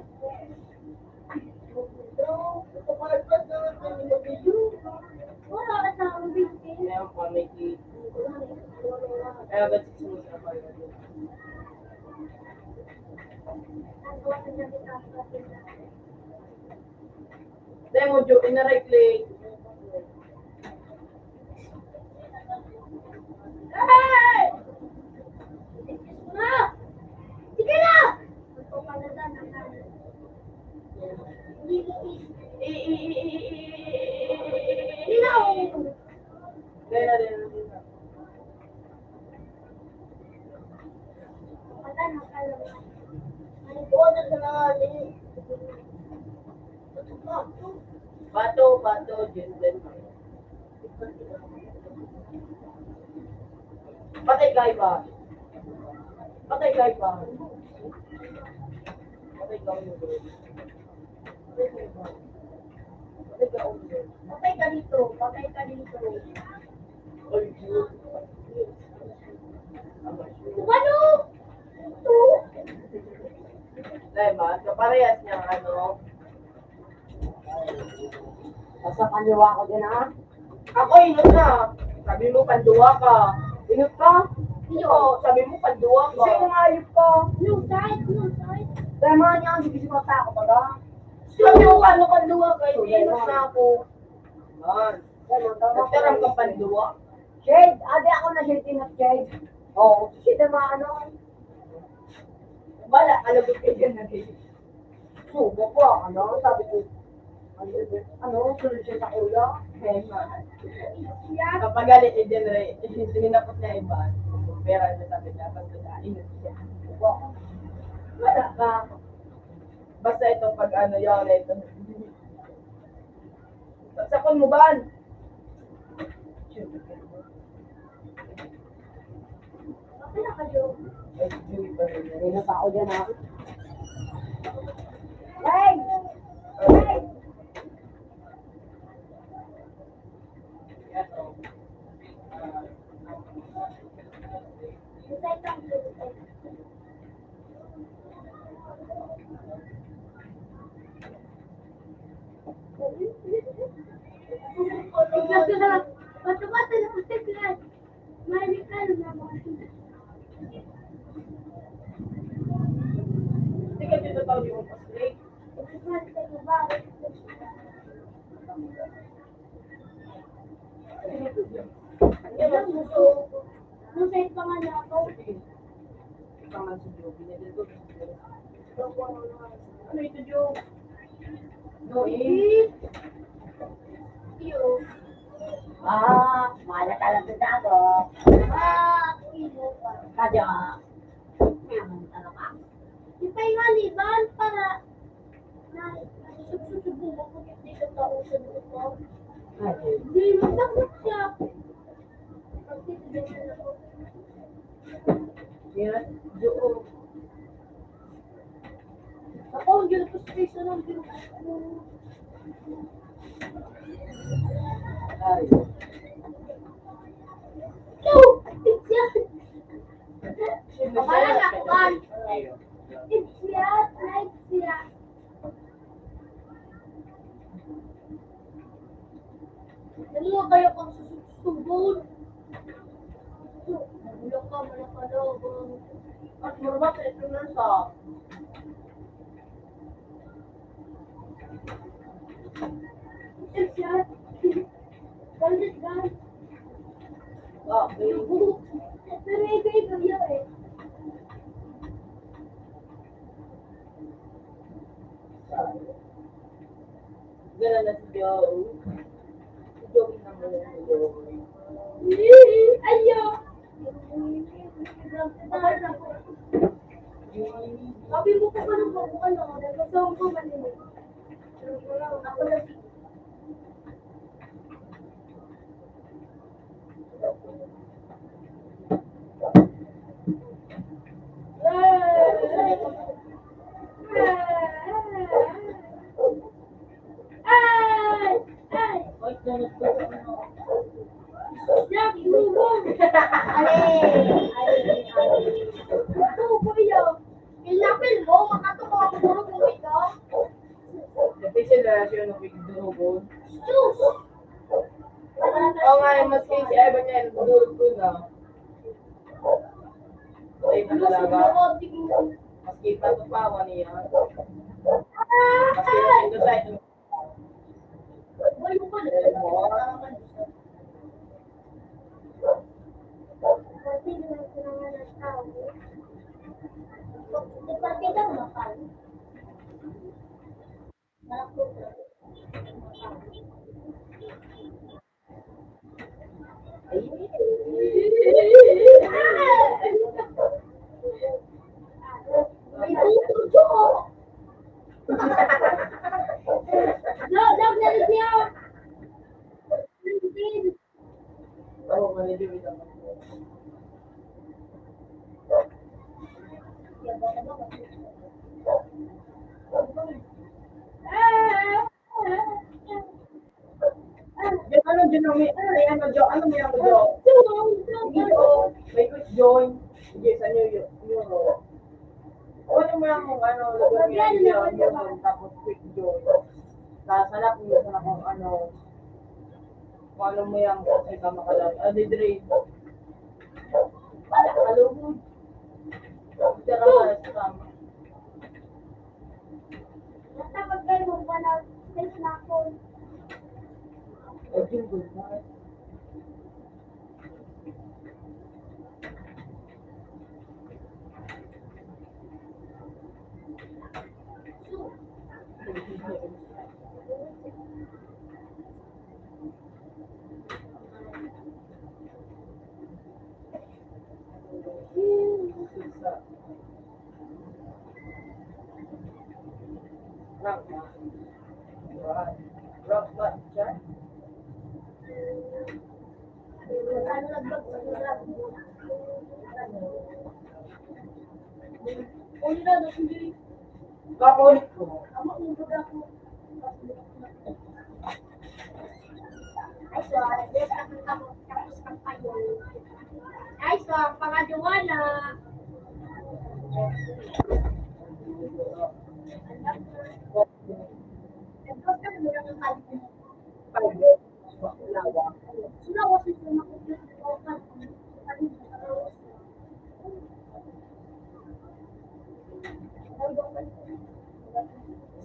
Ngayon pa, may key. Kaya ba't sisunod ka pa yun? Dahil mo, Joe, ina-right click. Hey! Sige na! Dahil na din. Bato, gentleman. Patay kay ba? Patay kay ba? Patay ka ulo. Patay ka ulo. Patay ka dito. Patay ka dito. Ay, Diyos. Ano? Dahil ma, kaparehas niya ano. Basta kaniwa ko din ha. Ako inot na. Sabi mo panduwa ka. Inot ka? Oo, sabi mo panduwa ka. Kasi umayos ko. No side, no side. Dahil mga niya ang bibisi ko sa ako ba? Sabi mo paano panduwa ka? Inot na ako. Man. Nagtarang ka panduwa. Shade, ade ako na shade in shade. Oo, shade na mga ano. Bala, alagot ka dyan na rin. Subo ko, ano, sabi ko. Ano, sunod siya sa ulo. Kapag galit ni Denre, sininapot niya iba. Pera niya sabi niya, pag inot siya. Wala ka. Basta ito pag ano, yun ito. Sakon mo ba? Bakit naka-joke? Ay, Julie pa rin. May natao dyan ha. Hey! Hey! Side lang. Tignan ko na. nga niya ako. Tama si Joe. Binigyan ko. Ano ito, Joe? No, eh. Iyo. Mahal ka lang sa ako. Iyo pa. Kadya. Ano ka? Ipaingaliban para na sususubukan ko yung dito tao sa buko. Hindi, magdakot siya. Pagtitigilan ako. Yan. Joe. Ako, hindi na po space na lang binuko. Ay. No! It's yan! Mamala na ako kan! It's yan! It's yan! Ano nga kayo kang susubod? Nagulok ka, malakalaban. At murma sa ito na sa. It's yan! Bandit guys! Okay. Pero ikaw yun eh. Ganun na si Joe. Si Joe naman si Joe. Ayo! Sabi mo ko pa nung bago ka lang, nagkasawang ko manilig. Ako lang. Ay, ganun ko. Kasi sila siya nung bigdurubon. Oo nga, mas kasi Evan niya, nagdurog ko na. Ay, talaga. Mas kita sa pawa niya. Mas kita sa ito. Oo, maniliwit ako. Ano, Joe? Ano mo yan, Joe? Sige, Joe. May coach join. Sige, sa New York. Ano mo yan kung ano, lagyan mo yan, yun, tapos quick join. Tapos hanap mo yun na kung ano, kung ano mo yan, kung sa'yo ka makalari. Ano, Dre? Wala, kalugod. Tira ka na sa tama. Basta pag kayo magwala, safe na ako. Ay, June, good night. Rock man. Right. Rock man, Jack. Ano nag-vlog sa vlog? Uli na, hindi. Kapulit ko. Ako, nubog ako. Ay, so, nag-dress ako tapos kang payo. Ay, so, pangaduwa na. Nag-dress ka, mura ng kalito. Private. Lawa. Sila, wasit na makulit.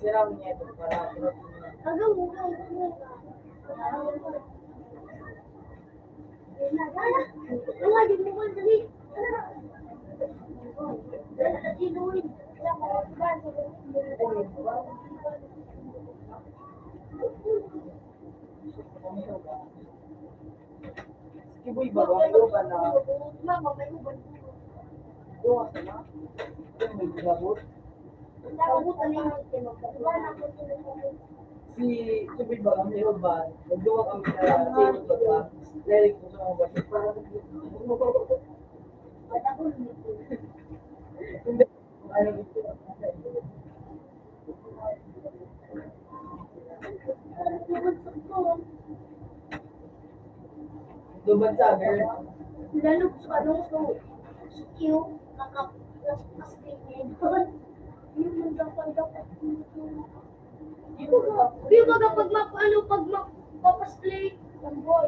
Siraw niya ito para Hanggang mura. Ang lagi mo ko dali. Kiboy ba ba? Ano ba na? Mama, may uban. Yung asa na? Yung may ginabot? Nakabot ka na yung wala ko sila. Si Kiboy ba kami yung ba? Nagduwa kami sa sales ba ba? Direct ko sa mga bata. Parang Ba't ako lumito? hindi. Ano gusto ko? Duban sa girl. Lalo sa ano so cute, nakaplaspas din doon. Yung dapat Di ba kapag pag magpapasplay, ang boy.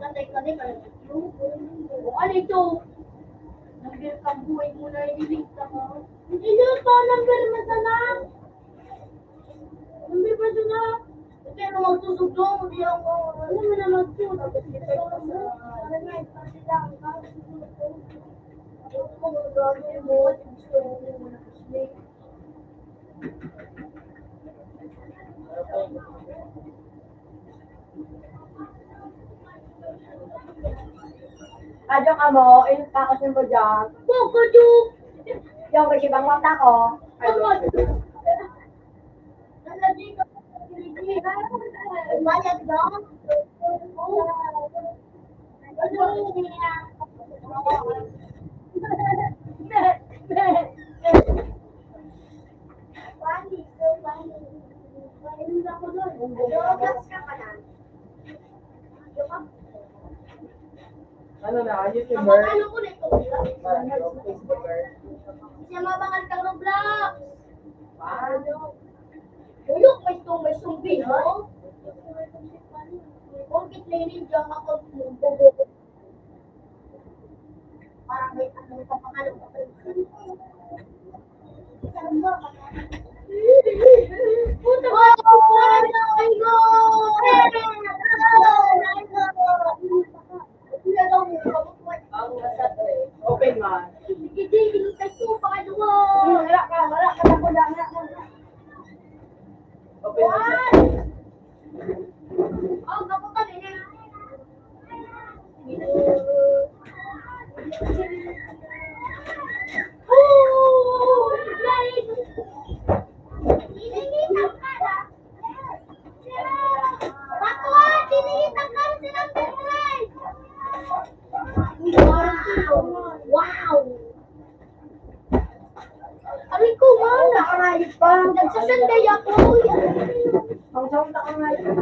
Katay-katay ka lang. O ano ito? Number ka buhay mo na ililita mo. Hindi na ito, number mo sana. Number mo sana. Pero magsusugdong, hindi ako. Ano mo na magsusugdong? Ano nga, kasi lang. Ako magagawin mo. Gusto mo na pasplay. Kadyo ka mo, ayun pa ako mo dyan. Kadyo! Yung may ibang mata ko. Nalagay ka. Bayad daw? Funny, so funny. Funny ako doon. Roblox ka pa na. Ano na? Ang YouTuber? ano ko na ito. Parang yung Facebooker? Siya mabangal kang Roblox. Ano? Uyok, may sumbi, no? Bakit lenin dyan ako bubuko? Parang may papangalan ko. Puta ka! Ang masatre. Open man. Hindi, hinintay ko, pakalawa. Wala ka na ko lang. Open man siya. Oh, kaputan eh. Oh, guys. Tinigitang ka na. Batuan, tinigitang ka na silang Batuan. Wow. Aray ko, man. Nakarayos pa. Nagsasanday ako. Ang sawta ka nga yun.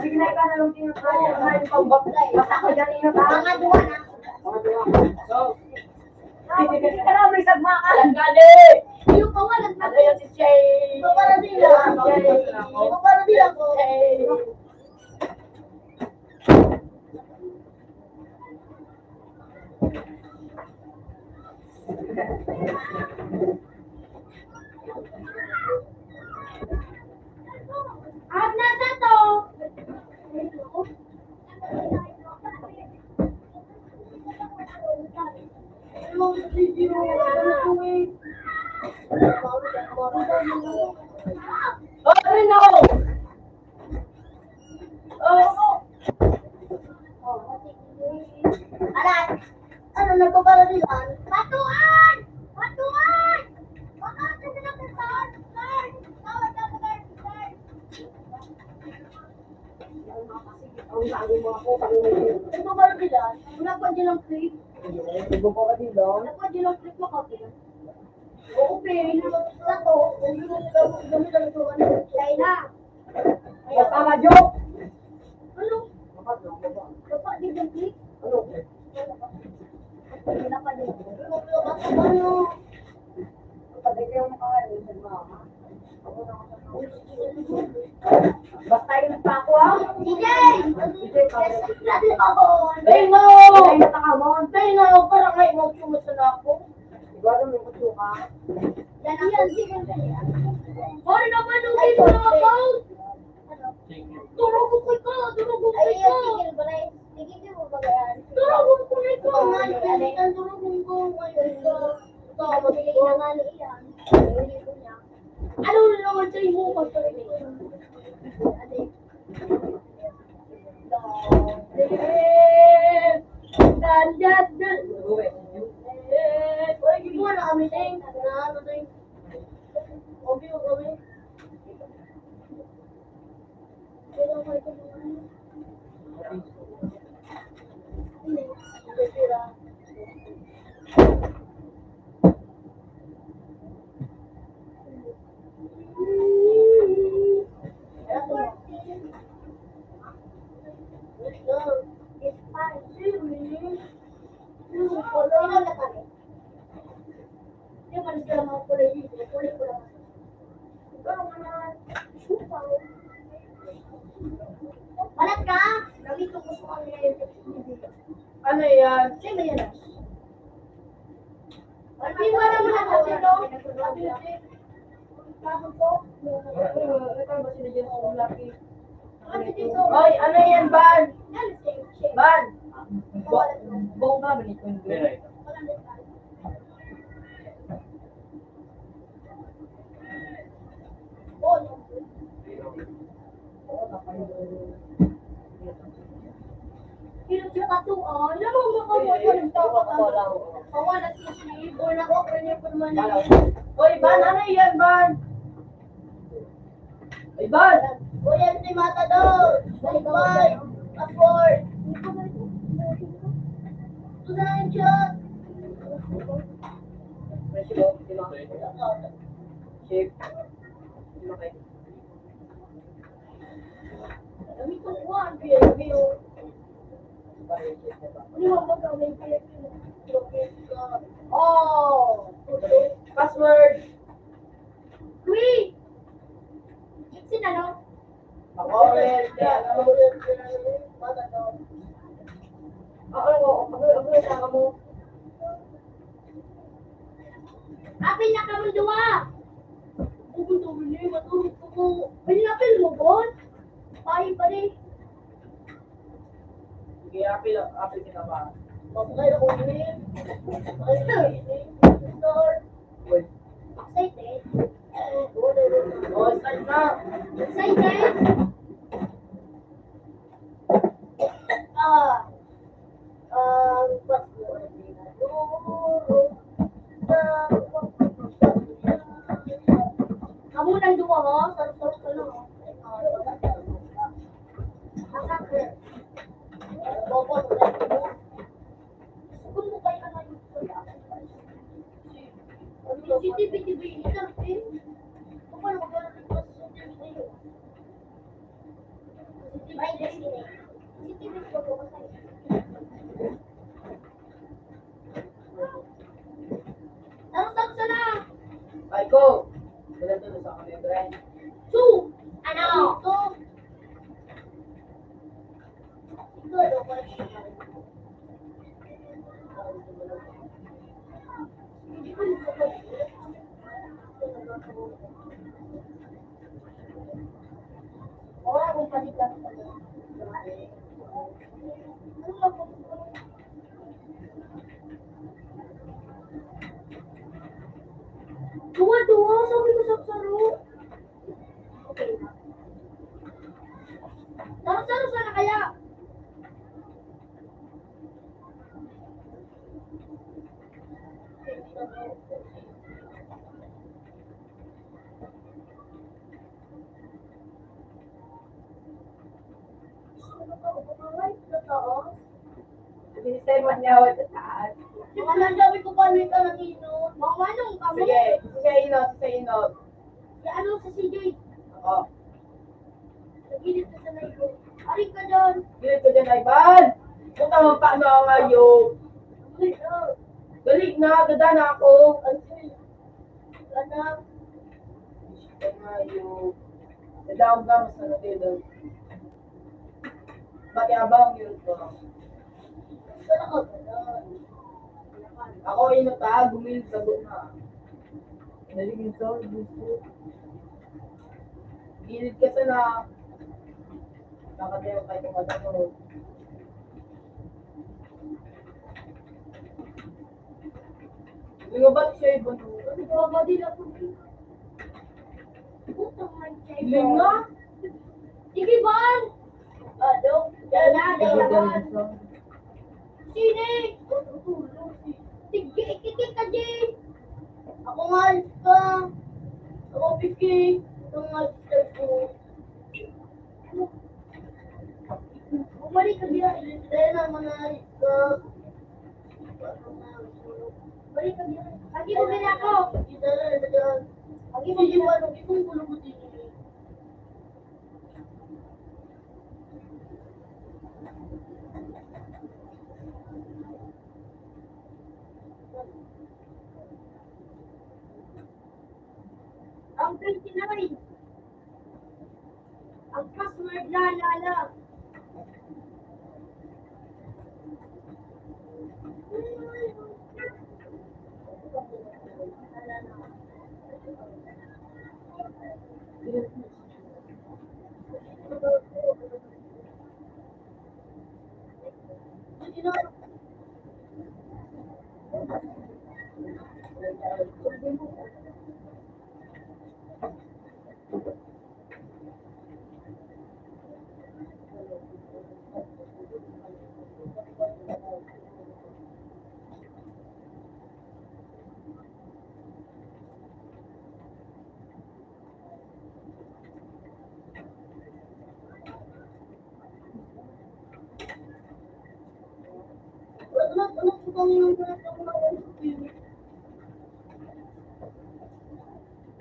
Sige na ka na lang tinataya. Ngayon pang baklay. Basta ko dyan inataya. Mga duwa na. So, Hindi ka na may sagma ka. Langgali! Yung pangalan Ano yun si Shay? Para nila. Para nila ko. At nasa to. Oh, no! Oh! Alat! Ano nagpaparadilan? Batuan! Batuan! Batuan ka na ng saan? Sir! Tawag ka mo, sir! Sir! Ang sabi mo ako, pag-uwi. Nagpaparadilan? Wala pa dyan ang clip. Ibo ko ka dito. Wala pa dyan ang clip makapin. Oo, Pin. Sa to, Laila. Basta ma-joke. Ano? Bapa, di ba clip? Wala pa din. Ano? Patay kayo makakain sa mama. Basta yun pa ako ah. DJ! Lagi ako! Bingo! Ay, natakamon. Bingo! Parang may mag-sumus na ako. Siguro may kutso ka. Yan ang sige. Hoy, napanugin mo na ako! Turog ko ito! Turog ko ito! Ayun, tigil ba na tigil mo ba yan? Turog ko ito! Ang turog ko ngayon. Ito, mabili na nga niyan. Hindi ko niya. Ano naman sa'yo mo? Hindi mo na kami ting. Ano ting? Okay mo kami. Balat ka! Dami ko gusto kang Ano yan? sino yan? Hindi mo naman natin ito. Hoy, ano yan, Ban? Ban! Buong ka ba nito? Pero, Hoy, Ban, ano yan, Ban? Hoy, Ban! Kuya si Matador! Bye-bye! Afford! Tunahan siya! Shape. Dami ko kuha, BLB o. Hindi mo magkawin Oh! Password. Wait! Sin ano? Ako rin. Apil na ka mong duwa! Bugod-bugod niyo, matulog ko. Pinapil mo, boss? Pahi pa rin. Sige, apil kita ba? Mapakay na ko yun. Hoy. Excited? Oh, start na. Excited? Password. Kamu nang dua ho, sarap-sarap ka lang ho. Masakit. Bobo, kung mo kayo na yung CCTV, sarap eh. Kung ano maglalagay pa sa CCTV. Ay, CCTV ko po kasi. Sarap-sarap ka lang. Ay, go. Wala to sa kami, Brian. Two! Ano? Two! Ito, ano ko lang siya. Hindi ko nito ko. Wala akong palitan sa ano. Ano lang po? Duwa-duwa, sabi ko sa saro. Okay na. Saro-saro sana kaya? Binisay mo niya ako sa taas. Mga nandawi ko pa rin ka ng ino. Mga manong kamo. Sige, sa inot. Si ano sa CJ. Oo. Nagilid ka sa naigo. Aling ka doon. Gilit ko dyan, ay, Ban! Punta mo pa na ngayon. Galing na, ganda na ako. Anak. Ngayon. Nadawag ka, mas ano dito. Makiabang yun ko. Sana ka doon. Ako inutag, bumili sa na. Naligin sa gusto. Gilid ka sana. Nakatayo kayo kung matapos. Hindi mo ba't siya ibon mo? Baba din ako. Lima? Sige, Bon! Ano? Kailangan. Sine! Sige, ikikik ka, Jay! Ako nga, alis ka. Ako, Vicky. Ito nga, alis ka ko. Bumalik ka biya. Dahil naman na alis ka. Balik ka biya. Lagi mo din ako. Lagi mo din ako. Lagi mo din ako. Ang 29. Ang password lalala.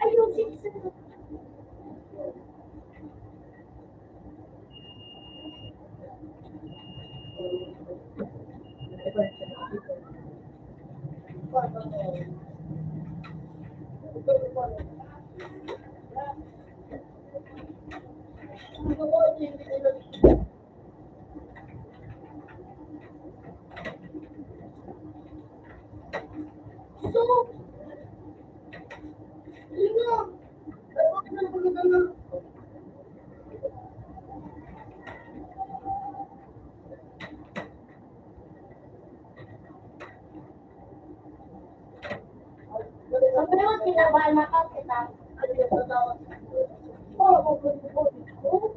Ayusin sa So, yun nga. Bakit na pagkita na? Sabi naman kita, bahal makap kita. Ano yung tatawag? Oo, oo.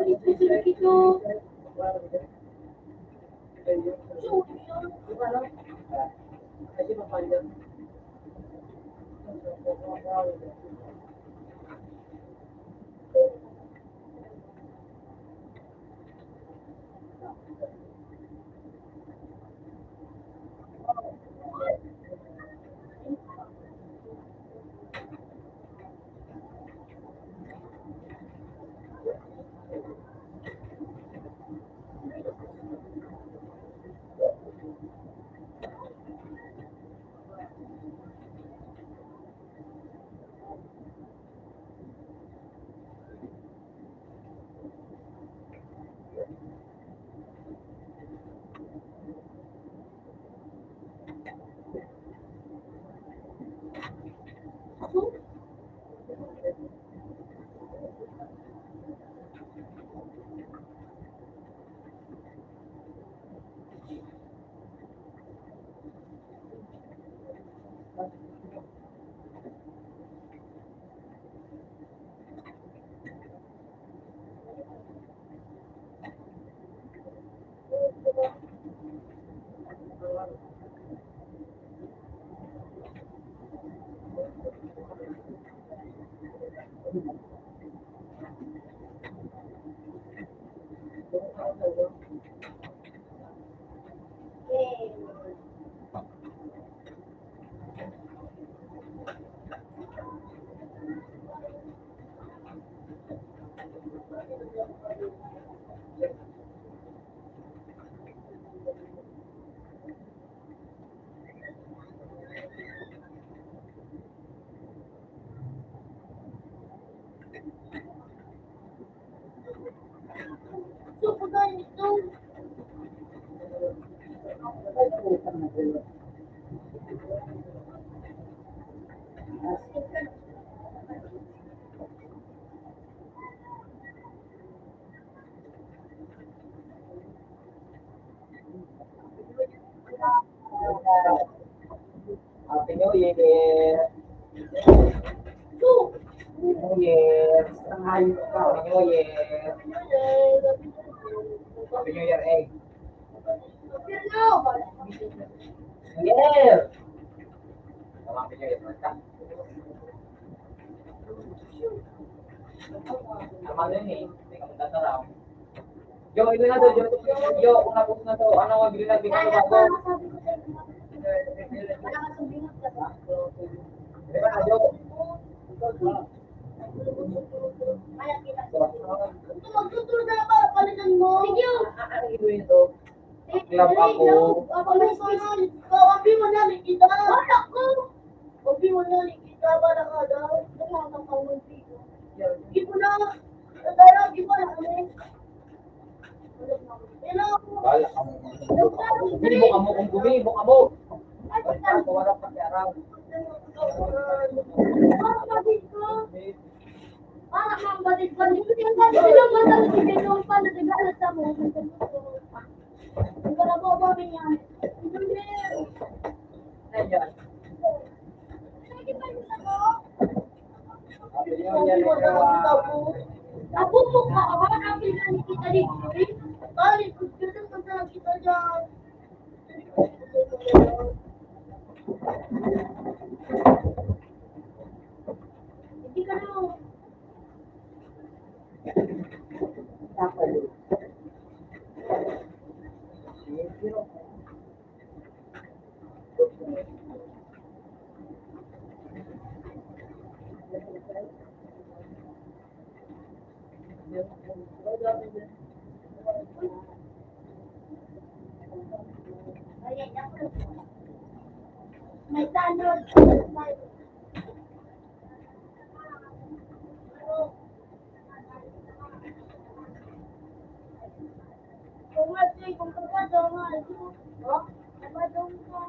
Ay, ito ito. So, pagkain ito. Happy New Year! So, New Year! Happy New Year! Happy New Year, eh! yun na. New Year! Happy New Year, basta. Tama na yun eh. Hindi ka magtataraw. Yo, ito na to, Yo. Yo, kung napos na to, ano ang bigla Kaya na pa, bago? sabi ko sa'yo, wala ka sa bingat ka ba? Di ba na, Yo? Kaya kita. Ito, magtutulog na ako, palitan mo. Sige. Ano gawin ito? Club ako. Wabi mo na, Nikita. Wala ko. Wabi mo na, Nikita. Para ka daw. Wala kang kamunti ko. Hindi ko na. Dahil, hindi ko na kami. Hello. Wala ka mo. Gumibo ka mo, kung gumibo ka mo. Ay, Basta, wala pa siya araw. Parang batid ko. Parang mga batid ko. Hindi ko na matalo si Benong pa na nagalat sa mo. Ang gala mo ba yan? Hindi. Ayan. Sige pa yung ako. Happy New Year, everyone. Ako mo ka, ang pinag kita dito. Kali, kung na kita dyan. Hindi ka na. May tanod. Kung nga, kung kapadaw nga, kapadaw nga.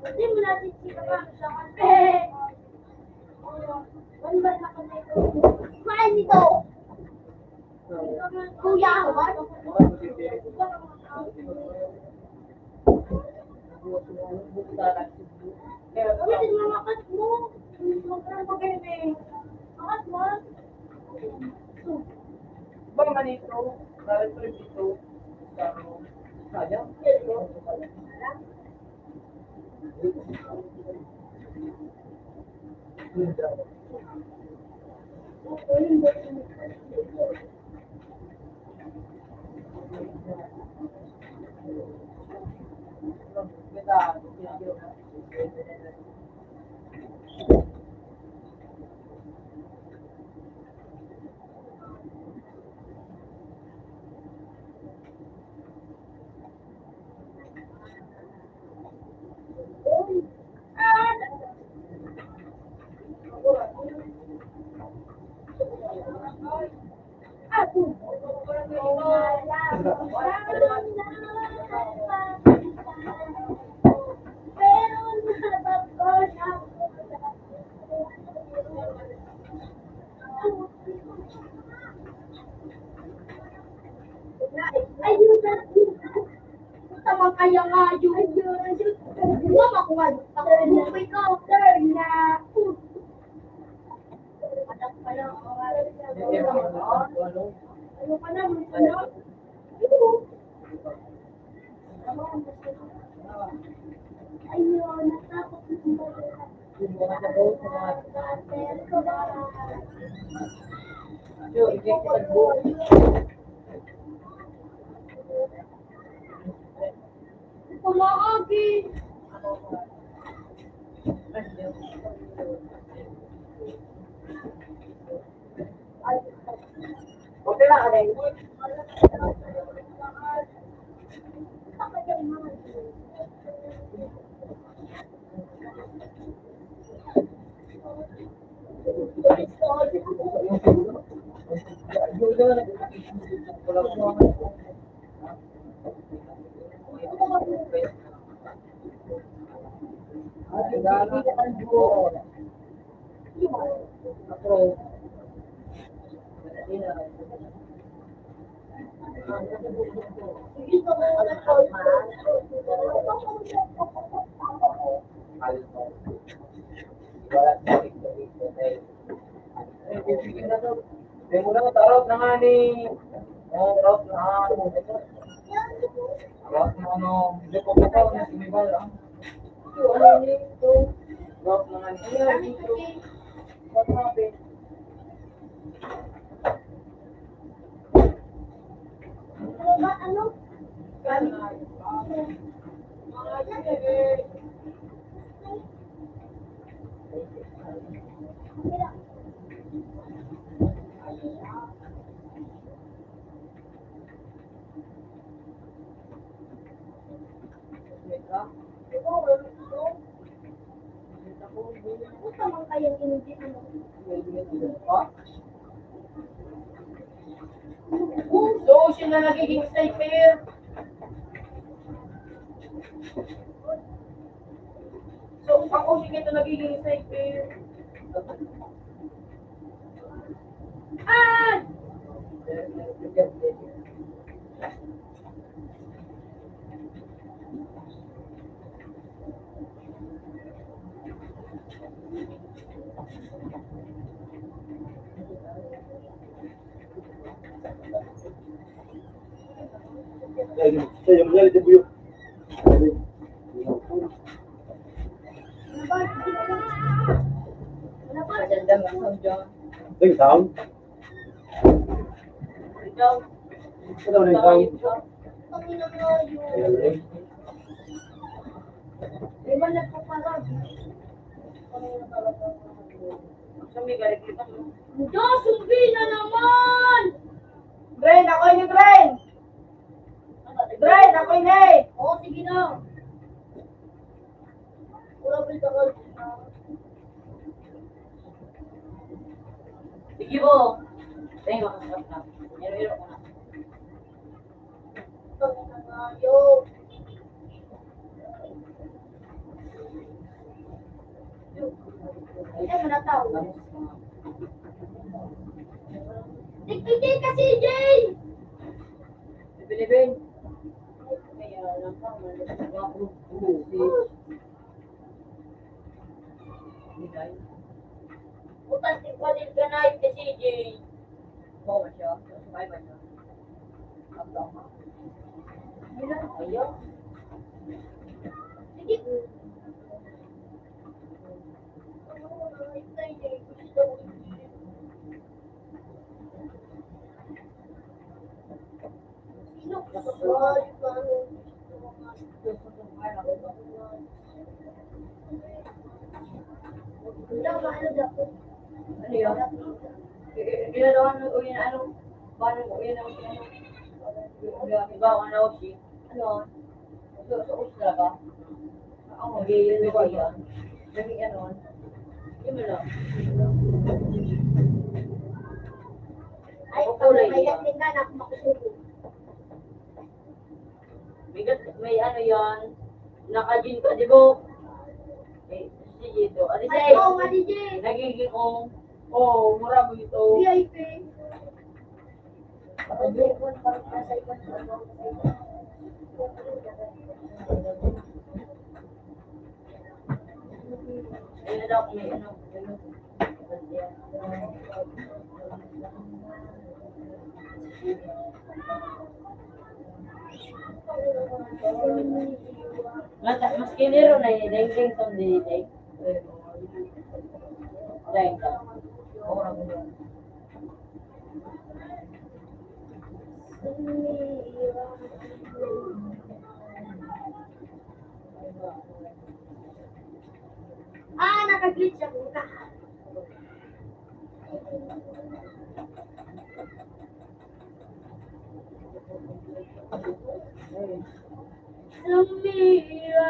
Hindi mo natin sila ka sa kasi. Ano ba na kami ito? Kumain nito! Kuya ako ba? Gamitin mo makat mo. Magkaroon pa kayo eh. Makat mo. Ba naman ito? Dahil ito rin ito. Sayang. Ay, yun na. Sama kaya nga yun. Mama ko nga. Ako mo ikaw. Turn na. Anak pa lang. Ano ka na? Ano? Ayun, natakot maagi. Okay lang, Aday. Yung muna mo, tarot na nga ni... Oh, tarot na nga. Tarot na ano... Hindi ko pa na sinibal, ah. Tarot na nga ni... What happened? Ano? Ano naman kayang hindi ano? So, siya na nagiging sniper. So, ako siya ito nagiging sniper. Ah! Saya menjadi debu. Maganda nga, John. Ding sound. Ikaw, Ano na sound? Panginoon mo yun. Di ba nagpaparag? kami galit kita. Diyos, sumbi na naman! Drain, ako yung drain! Drain, ako yung hey! Oo, sige na. Wala ba yung takal? Sige po. Tayo, makasarap na. Hiro-hiro ko na. Panginoon nga yun. Ay, manataw. Tiktik ka, CJ! Pilipin. Kaya lang pa, mga Bukan tinggalin ka na yung CJ. Oo ba siya? Sumay ba siya? Ayaw. Sige. Sino? Ano yun? Ginagawa na uwi na ano? Paano uwi na uwi ano? Iba ako na uwi. Ano? So, usla ba? Ako mag-iilan ba yan? Naging ano? Yun mo lang. Ay, pagkakayat din ka na makusubo. May ano yan? Naka-gin ka, di ba? Eh, sige ito. Ano Ay, siya? oo nga, DJ. Nagiging Oh, mura mo ito. VIP. ayun na daw kung may ano. Mas kiniro na yun. Deng-deng tong dinitay. Deng ka. Orang mo yun. Samira.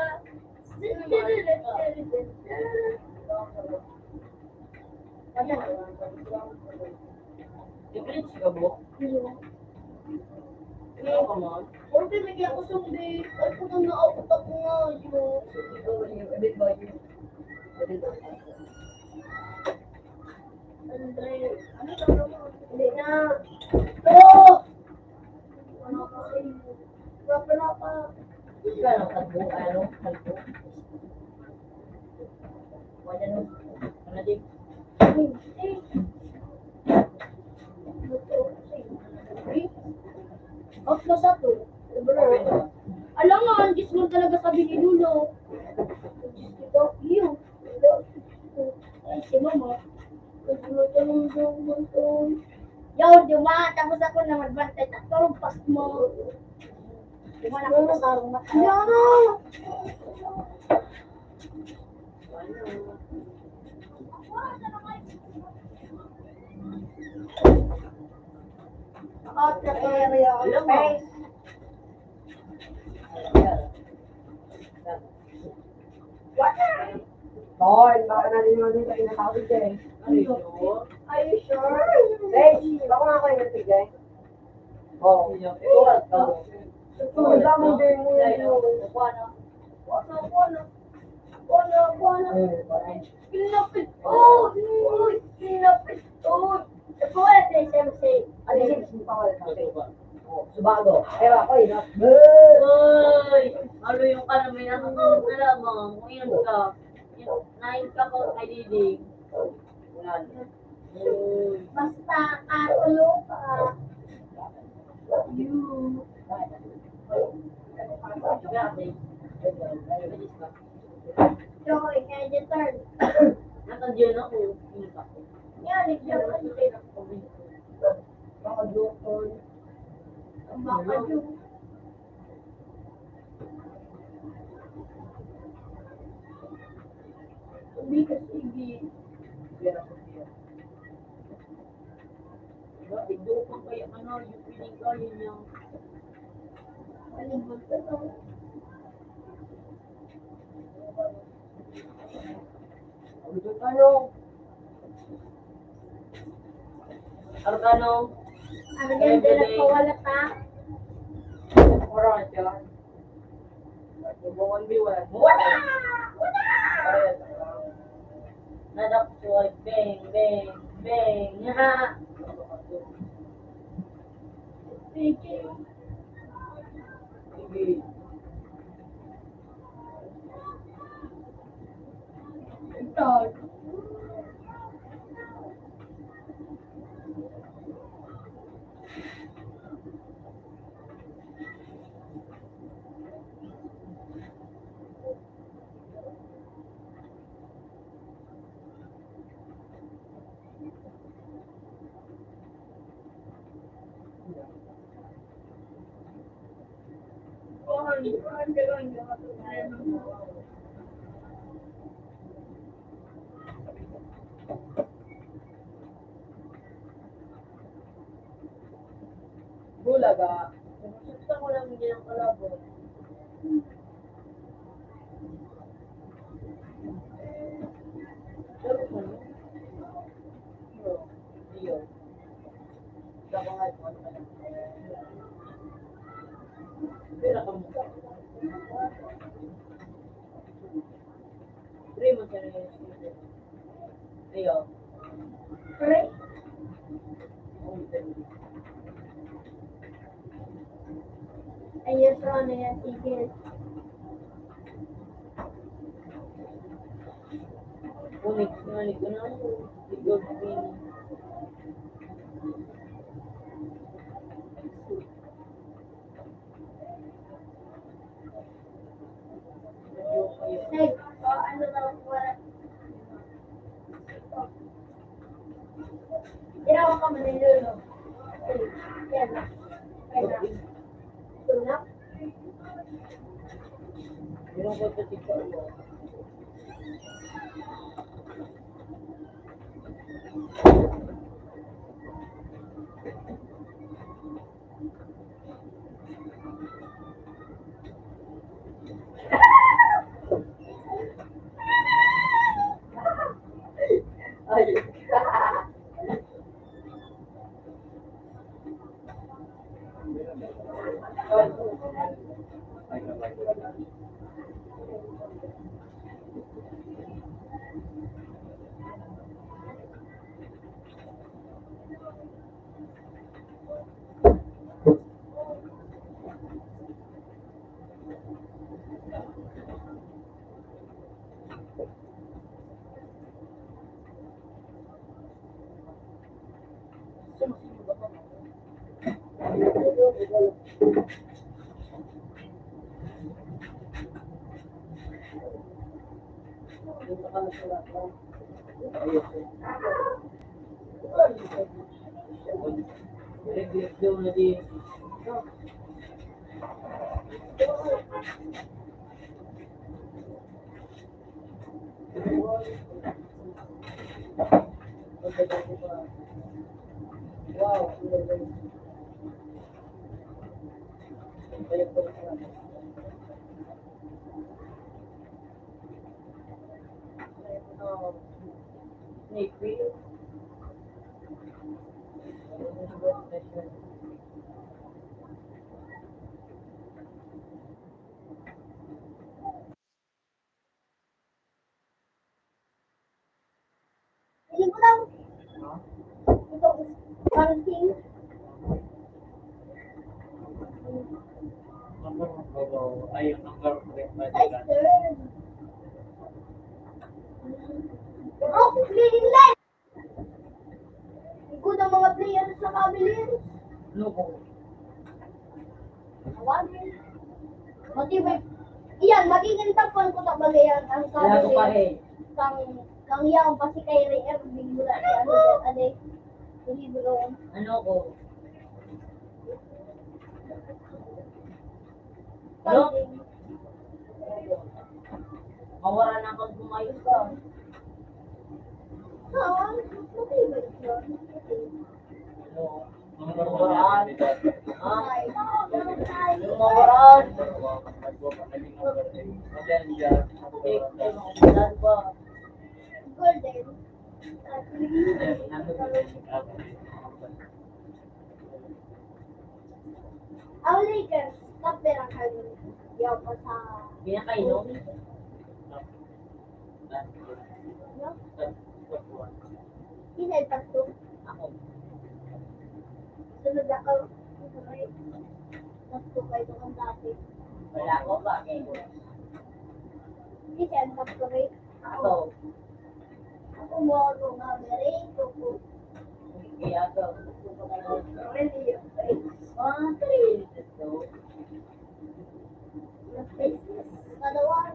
I-glitch ka mo? Ano ka mo? Orte, may kaya ko sumbi. Ay, kung naabot ako nga, yun. Edit ba yun? Andre, ano ka mo? Hindi na. Oo! Ano ka kayo? Wala pa. Ikaw lang kalbo, ano? Kalbo. Wala no? Ano din? Off na sa to. Alam nga, ang gis mo talaga sabi ni Lulo. Ito, iyo. Ay, si Mama. Yo, Duma, tapos ako na magbantay. Tapos pas mo. Duma na ako sa sarong mata. Yo! Out the area of space. Tol, baka natin naman dito pinatawid ka eh. Ano yun? Are you sure? Hey, baka nga ako yung natigay. Oo. Turat ka. Ang daming din mo yun. Wala. Pinapit ko! Pinapit ko! Ito wala sa SMC. Ano yung hindi pa wala sa akin? Subago. Pero ako yun. Uy! Ano yung ka namin nakakala mo? Kung yun ka. Nain ka ko kay Didi. Wala na. Uy! Basta katulo ka. You. Grabe. Joy, can you turn? Nakadyan ako. Ingat ako. Yan, nagyan ka dito. Baka doktor. Baka yung. Sabi ka, sige. Ito pa kaya ano, yung pinigay niya. Malibot ka to. Ano? Argano? Ano yan, din nagpawala ta? Oras yan. Buwan biwan. Nadap ko ay bang, bang, bang. Ha! Sige. Sige. Ito. Bulaga. Gusto ko lang hindi ng kalabo. Pero ano? Iyo. Dapat nga ito. Pero ako mo. Three mo siya na yun. Iyo. Correct? Ayun, so ano yan, sige. Unik ko na. Sigod din. Like, ano daw, wala. Tirawa ka man nilolo. Yan na. Kaya na. Tulak. Meron ko sa TikTok mo. Hindi ko lang. Ito, parenting. Ay, yung number of Ay, sir. Oh, cleaning line! Good ang mga players sa Cavaliers. Ano po? Awagin. Matibay. Iyan, magiging tapon ko sa bagayan ang Cavaliers. Kang yaw kasi kay Ray Irving mula si ano yan, ade. Libro. Ano ko? Ano? Mawara na akong tumayos ka. Saan? Matibay yun. Ano? Number one. Ha? Ay, ay. Yung mawaraan. Naging number 8. Again, yeah. Take, ay, mga kulan ba? Golden. Ang Lakers, kapera kayo. Yaw pa sa... Pinakainom? No? Hinay pa to. Ako. Sunod ako. Tapos kayo ng dati. Wala ko ba? Hindi siya ang top-rate. Ako. Ako mo ako nga meron. Ako Kaya ako. really Three. So, Kadawan.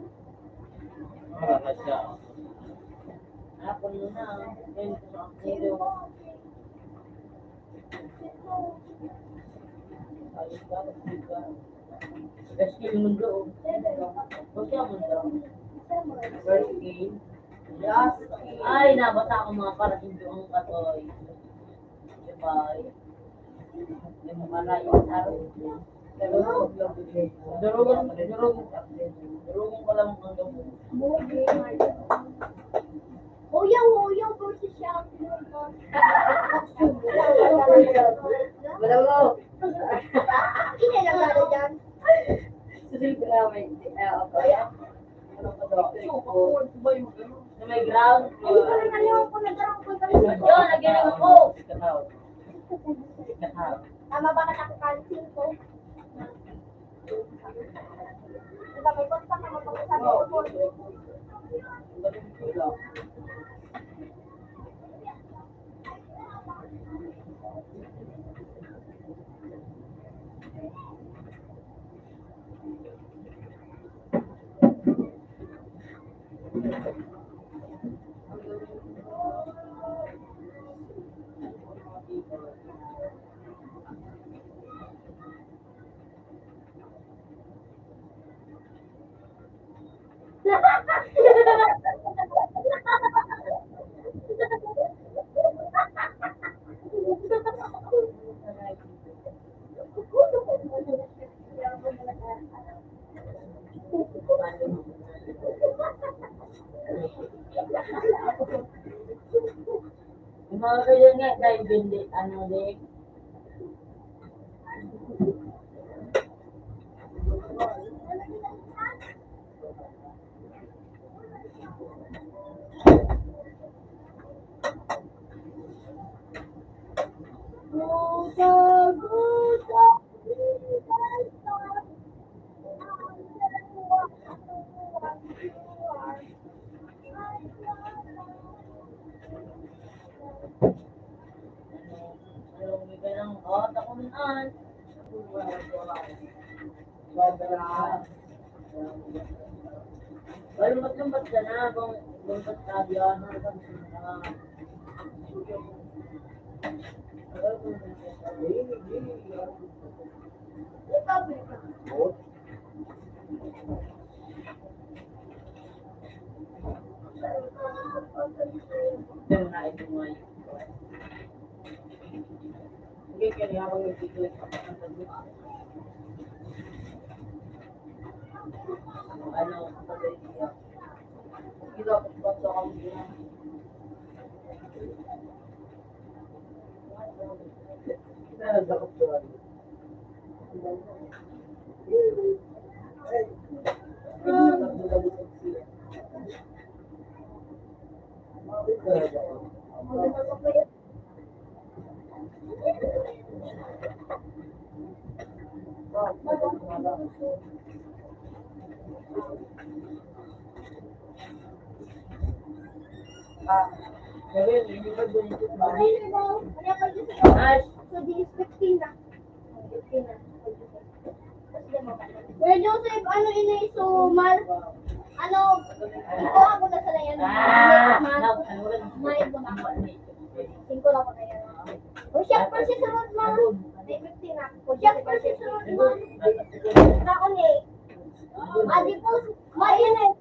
Para siya. ako na. Then, sa Sino ako. mo? Ayos ka, ayos ka. Best game mundo. Huwag siya mundo. First game. Yes. Ay, nabasa ko mga parating doon katoy. Diba? Yung mga rayong araw. Durugong ko lang ang gamot. Uyaw versus champion. Wala mo. Hindi na gano'n dyan. Susunod ko na may kaya. Ano pa daw? Na may ground. Hindi ko na naliwan ko nagkaroon ko kami. Yun, nag-inig ako. Tama ba ako kansin ko? Diba may basta ka mapagsasabi ko? Yung mga ganyan nga, dahil hindi, ano din. naman. Lumbat-lumbat ka na kung lumbat ka diyan. Pero na ito mo ay. Sige, kaya habang nagtituloy ka pa ng tabi. Ano, tabi niya. Sige, dapat basta kami diyan. Dapat doon. Gawin, hindi ba doon ito sa bali? So, di is 15 na. 15 na. Kuya Joseph, ano inay sumal? Ano, ito ako na sa layan. May iba na ako. 5 lang ako na yan. O siya pa siya sunod mo. May 15 na. O siya pa siya sunod mo. Ako ni. Adi po, may inay.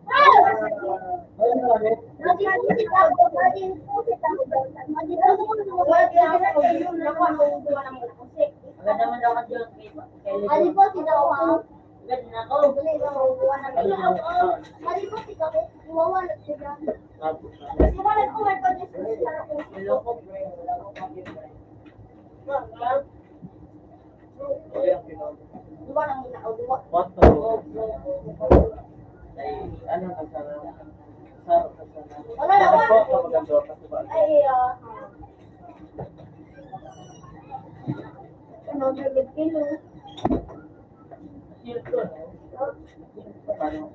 Maganda man daw ka dyan. Adi po si daw ha. Maganda na ako. Adi po si daw. Iwawalat siya. Iwawalat ko may pag-isip sa ako. Niloko, bro. Wala akong pakita. Diba nang muna o diba? Ay, ano na sana? Sarap na sana. Wala na, wala. Sarap po, maganda kasi ba? Ay, ano, 100 kilo. Paano?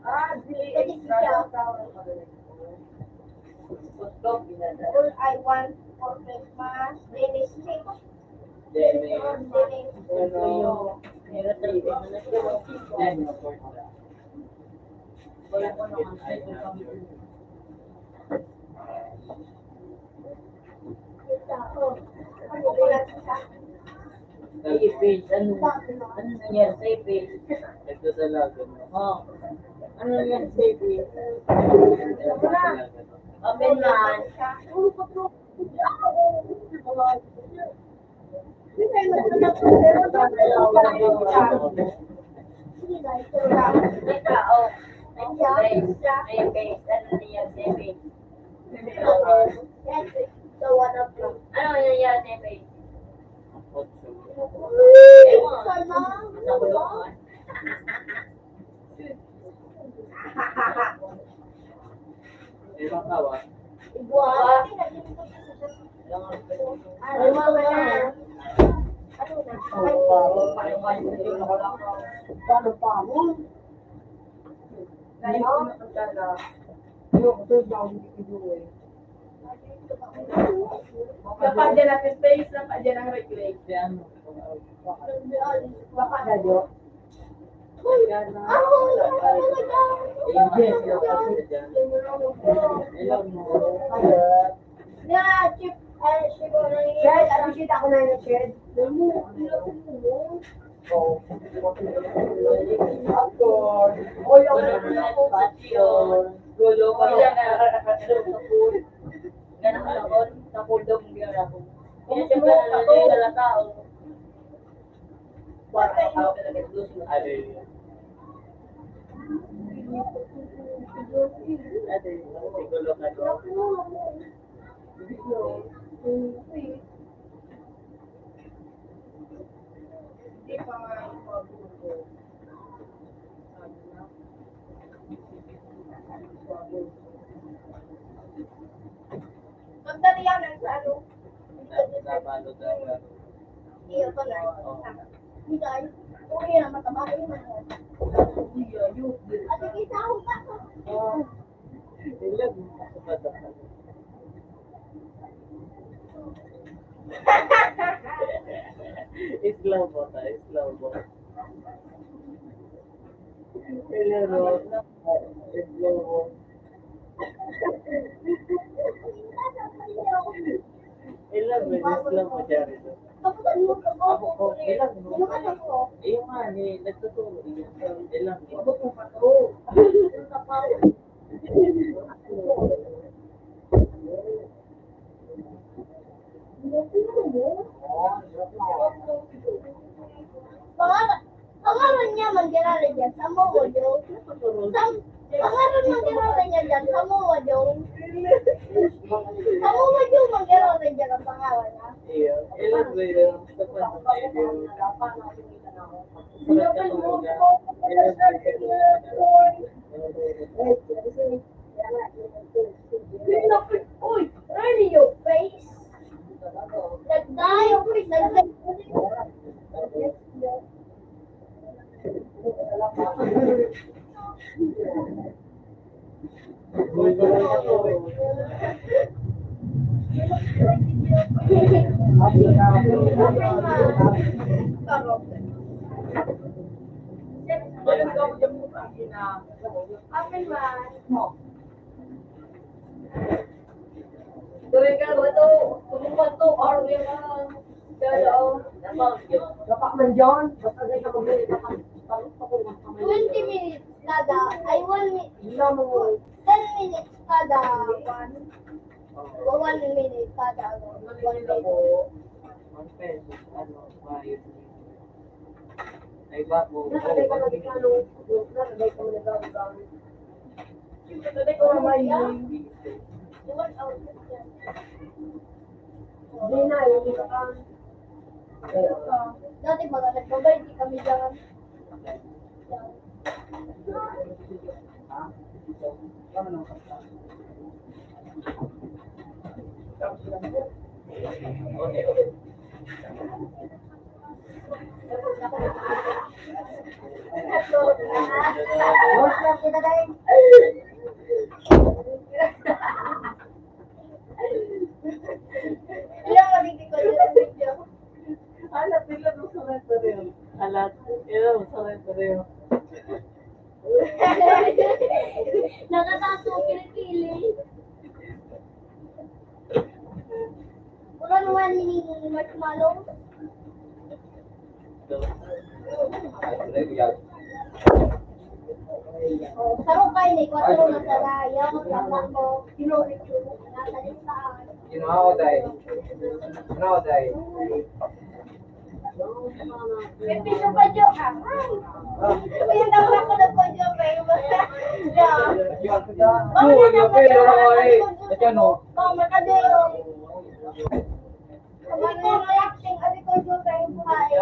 Kasi siya. All I want for Christmas, Dennis Chick. Deme. Dennis. Pero, Meron talaga na siya. Deme, of course. Wala ko naman sa ito. Ano ko lang siya? Say face. Ano nangyari? Say face. Ito talaga. Oh. Ano nangyari? Say face. Ito talaga. Open man. May tao. May face. Ano nangyari? Say face. The one of them. Ano nangyari? Say face. Sana. Nakulungan. Ibang tawa. Ibuan. Ano ba na? Ano na? Paano pa mo? Dapat dyan ang space, dapat dyan ang reclaim. Ano? Baka na dyan. Yes, hello mo. Yeah, chip. Siguro Shed, appreciate ako na yung shed. Of course. Oh, yung Gulo ko yan sa pool. Ganun ako, sa pool daw kung bigyan ako. Pinasip ka na lang yung dala tao. Wala ako talaga gusto. Ano yun? Sigulo ka doon. Hindi pa nga yung pagbuto. Magdali yan sa ano. Nabalot na. Iyo ko na. Hindi tayo. Okay na mataba. Ate kita ako pa. Ilag. Slow mo tayo, slow mo. Hello, slow mo. Ilan minutes lang mo dyan ito? Ako ko, ilan mo? Yung nga, nagtuturo. Ilan mo? Pangalan niya magkilala dyan sa Mojo. Pangalan magkilala niya dyan sa Mojo. Sa Mojo magkilala dyan ang pangalan niya. Iya, ilan ba yun? Tapos na tayo. Surat ka talaga. Ilan ba Uy, really your face? Nagdayo, nagdayo. Open man. Tuloy ka ba ito? Kumuha ito, or yung Dapat man dyan. Basta gay ka mag-ulit. Dapat 20 minutes kada. Ay, 1 minute. Hindi mo. 10 minutes kada. 1 minute kada. 1 minute. One pesos, ano, bayad niyo. Ay ba po? Nasagay ka mag-ano. Nasagay ka mag-ano. Nasagay ka mag-ano. Hindi na, hindi ka. Dati mga nagbabay, di kami dyan. Okay. What's up, kita tayo? Ilang maligid ko dyan ang video. Alat, ilan mo sa rento rin? Alat, ilan mo sa rento rin? Nakataso, kilikili. Wala naman ni marshmallow. Sarong kayo ni kwatro na sa layaw, sa bako, sinulit yung nasa listaan. May piso pa dyan ka. Ay, yung daw ako na po dyan, pero oh, makadero. Kapag ko reacting, ali ko dyan kayo buhay.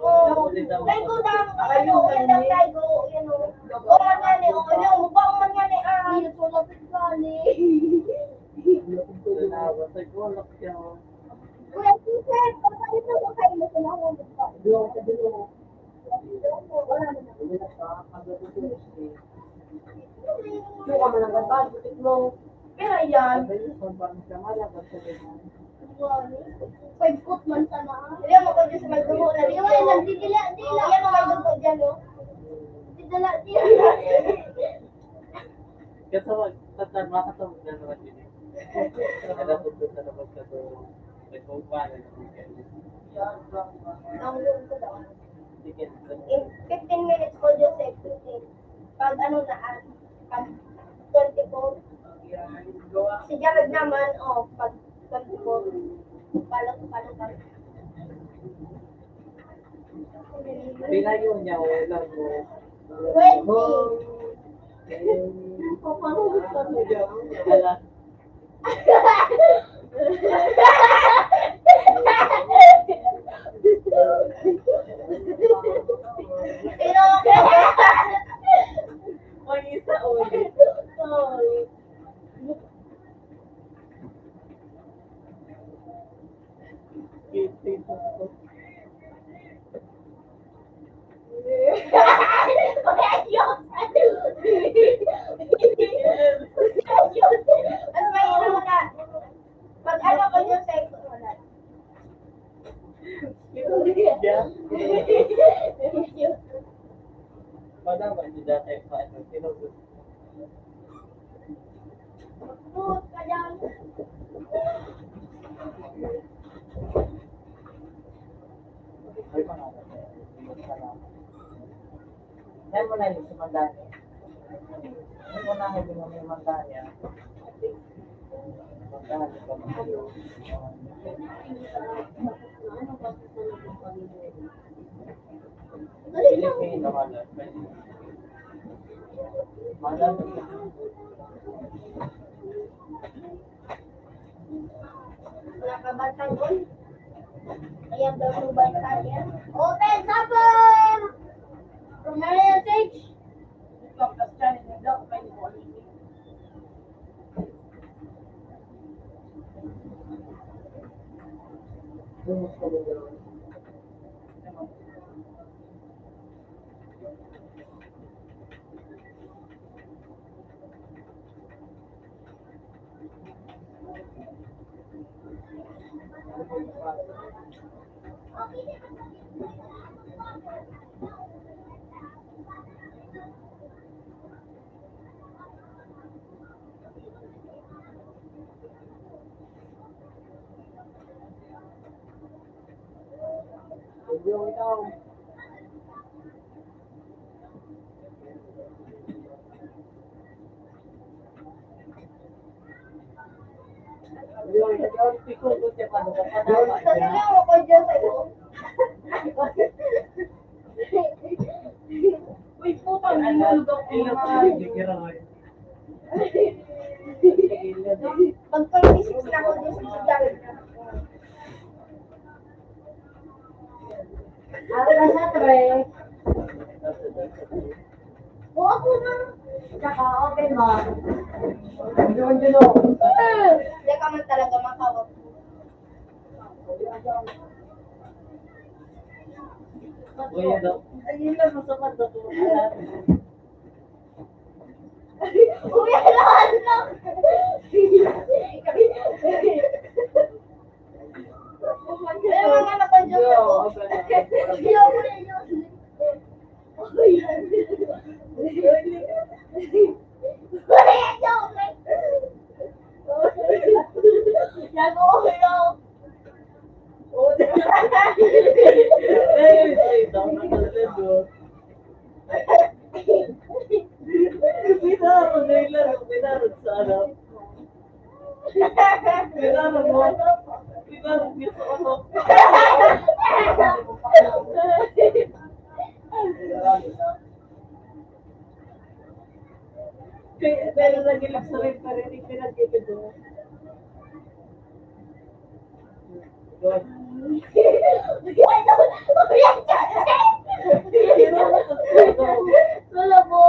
Oh, ay ko lang, ano, yan lang tayo, yan o. O mangani, o ano, ba o mangani, hindi ko lapit gani. Kuya, sir, papalit na po kayo na sila ako magpa. Suka man ang ganda. Butik mo. Pero yan. 5 foot man sana. Hindi mo ko sa may dugo na. Hindi mo nagdidila, dila. Yan ang may dugo dyan, no? Didala, dila. Katawag, makatawag na naman yun eh. Nakatapos na naman ka doon. May kumpanan. Ang dugo ko daw. Sige, In 15 minutes ko dyan sa exercise. Pag ano na, pag 24. Si Jared naman, pag 24. Palang. Pinayo niya, walang mo. 20. Paano gusto mo dyan? Wala. Ang isa ulit. At may ino na. Pag ano ko yung sex, wala. Padahal ba hindi dati sa ito? Sinugot. Food, kaya. Ay, pangalan. Yan mo na yung si Mandanya. Yan mo na yung Mandanya. Mandanya ka mo. Pilipino halos. Halos. Wala ka bantang doon? Ayan daw yung bantang yan. Open, sabon! Romero 6. Talaga ako dyan sa iyo. Uy, puta, nilulog ako. Pag 26 na ako dyan sa Sudan. Ako na sa tre. O ako na. Tsaka open mo. Doon ako. Hindi ka man talaga makawag. Kuya daw. Ayun lang, masakit ako. Kuya, lahat lang. Ay, mga anak ko dyan sa ako. Hindi ako na yun. Kuya, joke lang. Yan ko, kuya. Kaya dahil nagilap sa rin, parinig pinagkikid doon. Wala po.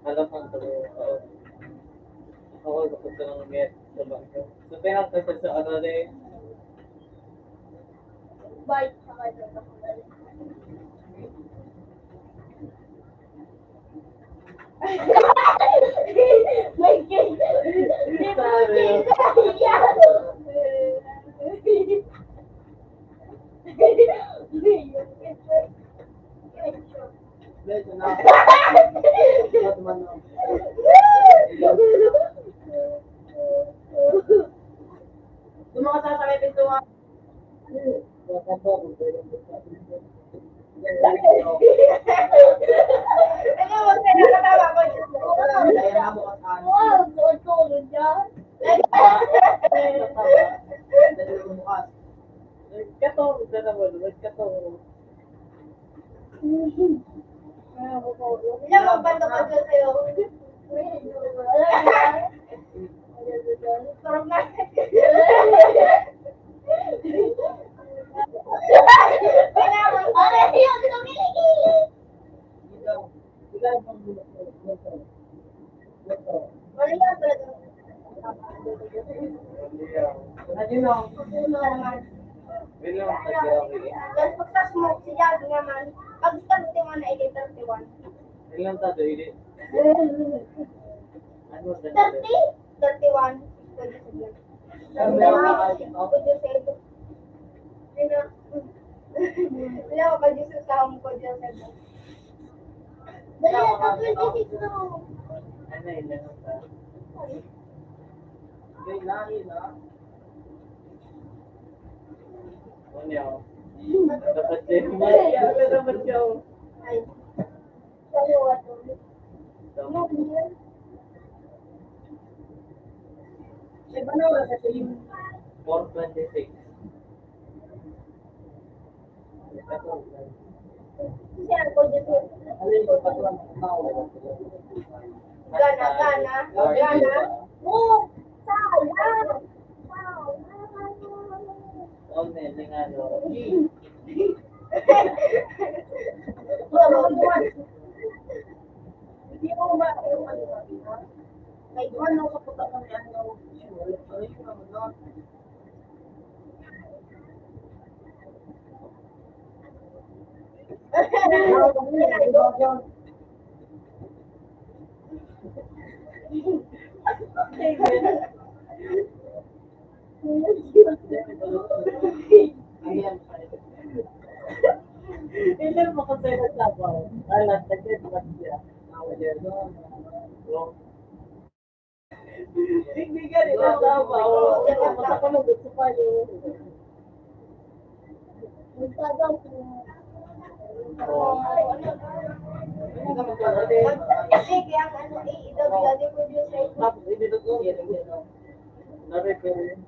Alam mo ito. Ako, kapag ka nang get sa bangko. So, pinang kasi sa ano rin. Bye. May kiss. Medyo na. Yung mga sasakay pintuan. Ano mo sa nakatawa ko? Kaya mo ka saan. Wow, tulog dyan. Dahil bumukas. Katong, ito na mo. Katong. Kaya mo Ilan mo ba ito ka dyan sa'yo? Sarap na. Ay, yun, tumili. Wala yan pala ito. Ano naman? Tapos pagka-smoke si Jado naman, pag 31 na 31. Ilan tayo, hindi? 30? 31. Wala ko pa dito sa home ko dyan sa dali, ito 26 na ako. Ano, ilan tayo? Ano yun? Dapat din. Dapat yun. Ay. Sa'yo, ato. Iba na wala kasi yung 426. Siya ko dito. Gana, gana. Gana. Oh, sayang. Oh, nene nga, no? hindi mo ba yung ano ha? May ano ka po ka ng ano Ilan mo kasi nagsabaw? Alam, nagsit ba siya? Hindi ka rin nagsabaw. Matakulog gusto pa yun. Kasi kaya ang ano, i-double producer. Tapos, ibinot ko yan. Na-record yun.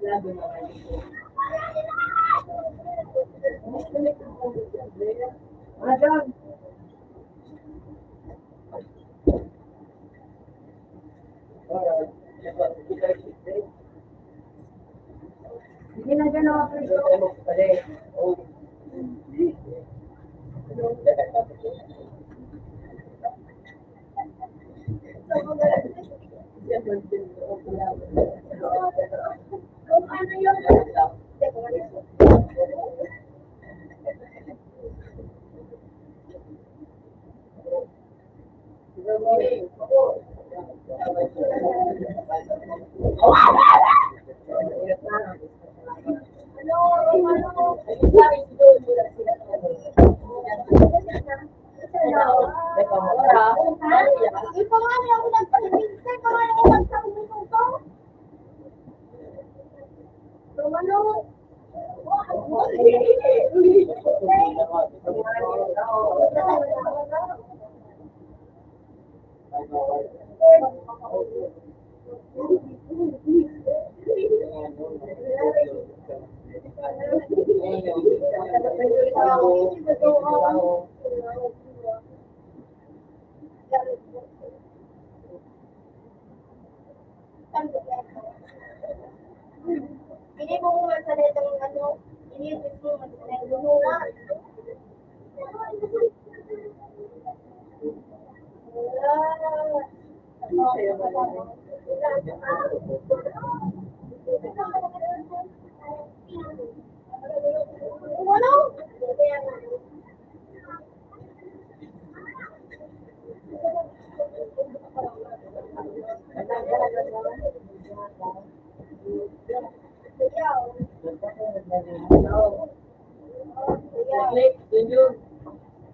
Lado na kayo. Madam, hindi na dyan ako ito. Kung ano yun, Ipamali ako nagpahintay, pamali ako magpahintay. Tumano. Hindi mo kung masanay ng ano, iniisip mo masanay ng muna. Ano?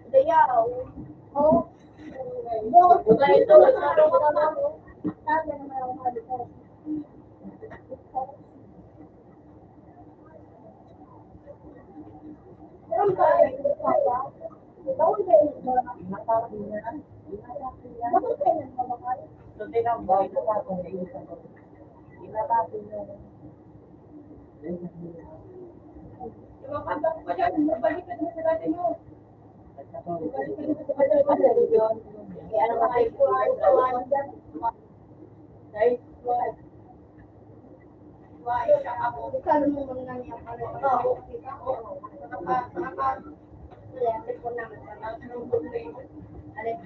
Dayaw. Oh. Yung mga kanta ko pa dyan, balik ka din sa dati nyo. Balik ka din sa dati nyo. Eh, ano ba kayo? Nice one. Why? Ako. Kalo mo muna niya pala. Oo. Wala, cellphone naman pala. Alin?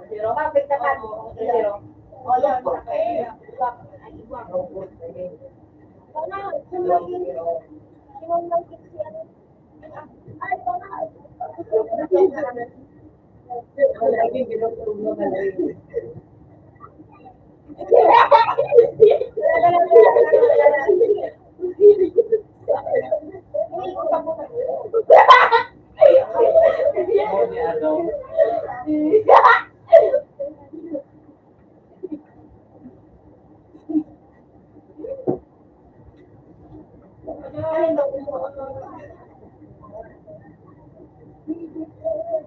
Zero. Perfect na tayo. Zero. O, yan. Ay, iba. Wala, sinong mag-kick si ano? Ay, wala. Ako lagi binutulog na rin. Ako ni ano,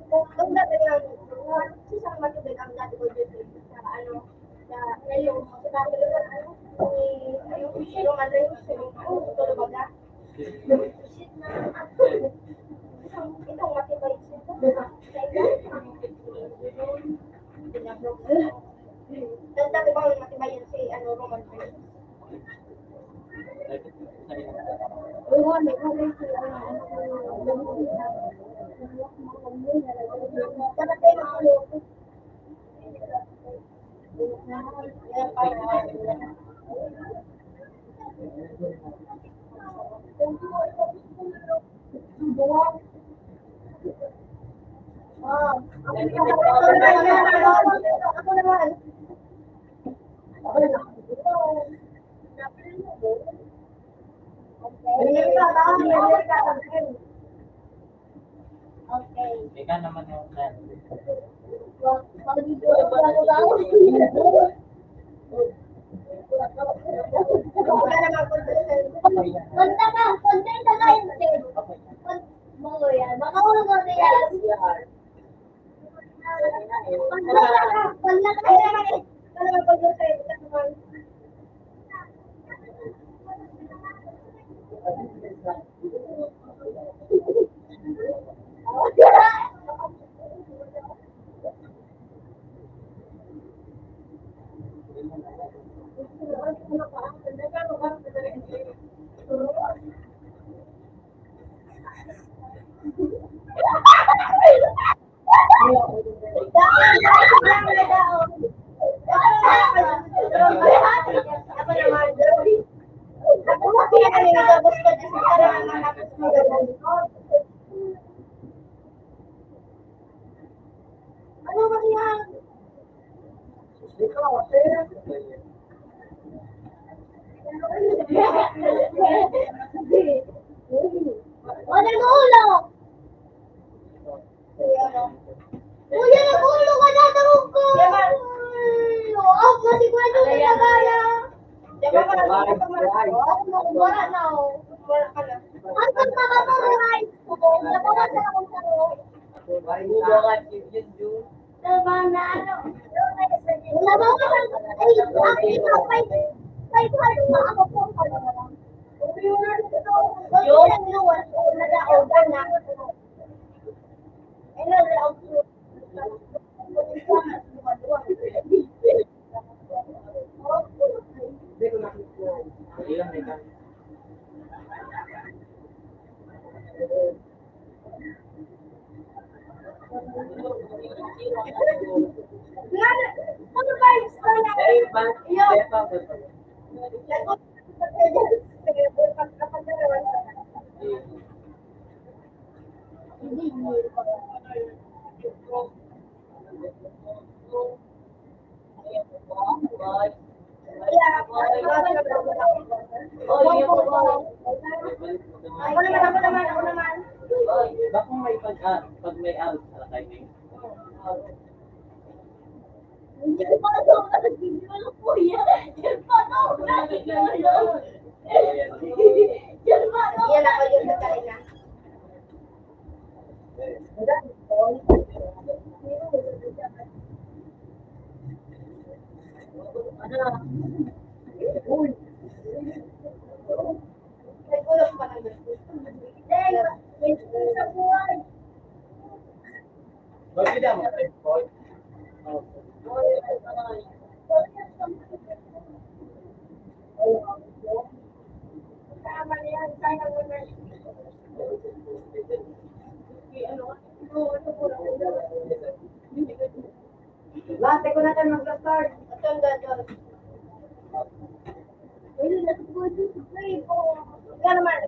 Kung dati yan, sisang matubig ang dati ko dito sa ano, sa ngayon, sa dati ko ano, yung ano yung tulog baga. Itong matibay siya. Dati ba yung matibay yan si ano, Roman Reigns? Oo, may kulay sila. Dapat tayo makulog. Ako naman. Okay. ika naman yung Punta ka, punta ka kayo. Bago yan, baka ulo ko yan. Punta ka kayo. Para mapagod kayo. Ano ba yan? Wala ng ulo! Kuya, nag-ulo ka na, tawag ko! Off na si Kwento sa kagaya! Wala na, oh. Wala ka na. Ang pagmamamaray! Nabawas na akong saro. Diba na ano? Nabawas ang... Ay, ang ito, 500 na ako po. Yun ang luwan. Nadaogan na. Ano na ang ilang ika. ano ba yung story na? Ako naman. Baka may pag may out, alakay na yun. Hindi ko pa ito. Hindi ko alam po yan. Yan pa ito. Yan pa ito. Yan ako yung nagkain na. May kulog pa ng gusto. May sa buhay. Magbida mo, boy. Tama na yan. Sana mo na. Lahat ko na tayo mag-start. Ika naman.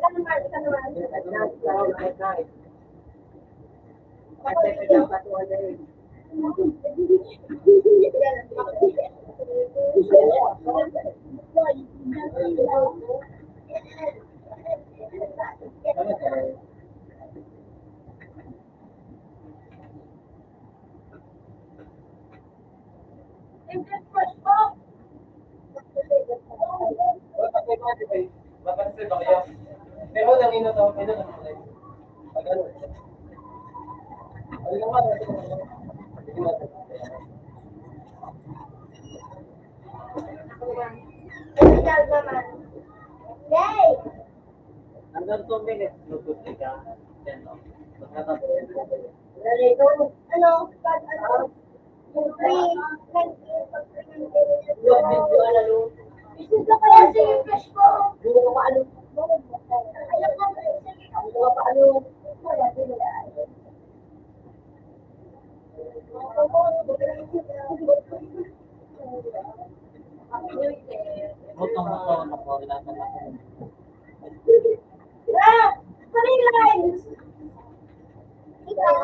Mapansin ba kayo? Pero lang ino to, ino lang kulay. Pagano. Ano naman? Original naman. Yay! Hanggang 2 minutes, Bluetooth ka. Then, no. Magkatapos. Ano? Pag ano? Yung free. Isin ka kaya sa yung cash ko. Alam ko. Utong mo na po, ilatan na po. Funny lines. Ikaw.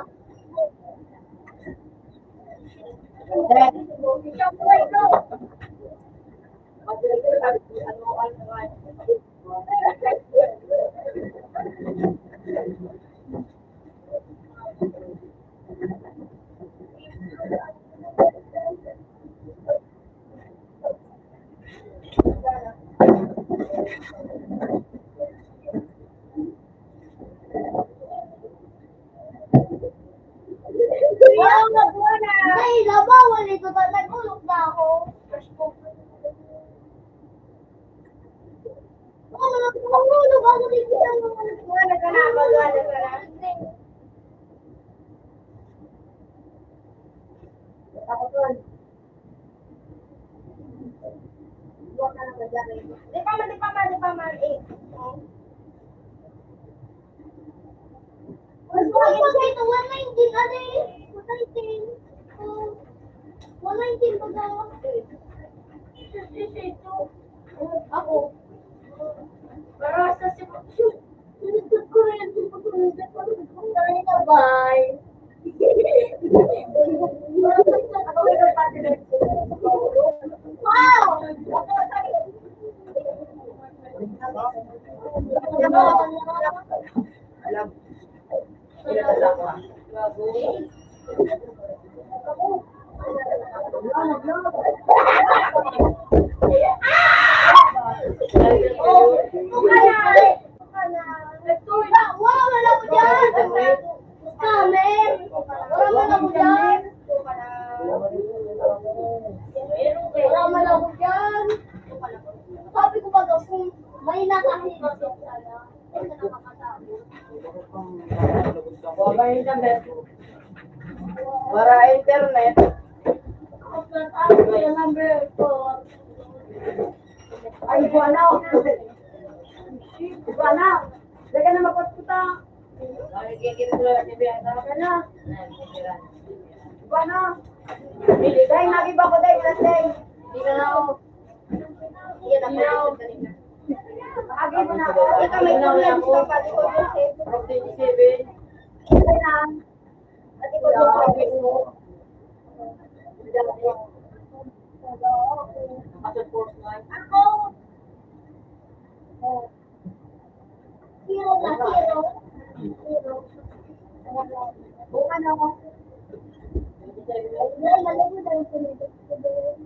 Ay, nabawal ito. Nagulog na ako. Nagulog ako dito sa mga nagkanakagawa na. Di pa man. Mas mga ito, 119 ano eh. 119 ba daw? Ako. Pero sa si sinunod ko rin. Bye. Wow! Alam. Wala ko dyan! Scammer! Wala ko dyan! Wala ko dyan! Sabi ko ba daw, kung may nakahilot sana, hindi na makakasabi. Wala internet. Para internet. Ang number ko. Ay, wala. Wala. Daga na magpatuta. Wala. Dahil nagiba ko dahil laseng. Hindi na ako. Hindi na ako. Agi mo na ako. Ikaw may problem ka pa. Di ko kasi. 27. Ito na. At ikaw doon ako. Ako. Zero na, zero. Bukan ako. Ay, malam mo dahil sinibig ko doon.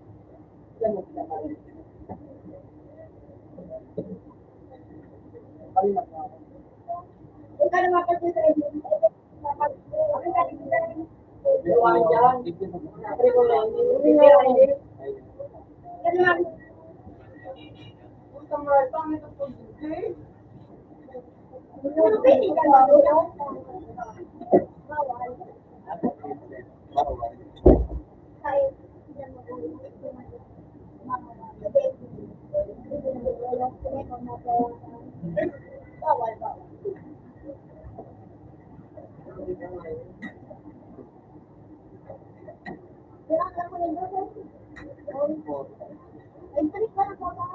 Huwag ka na mapagod sa inyo. Iwan dyan. Pre ko lang. Hindi na. mahal. Pangit ang pag-ibig. Ano ba hindi ka marunong? Bawal. Kahit hindi mo bawal, bawal. Kailangan ko ng doon. Ay, balik ka na po ba?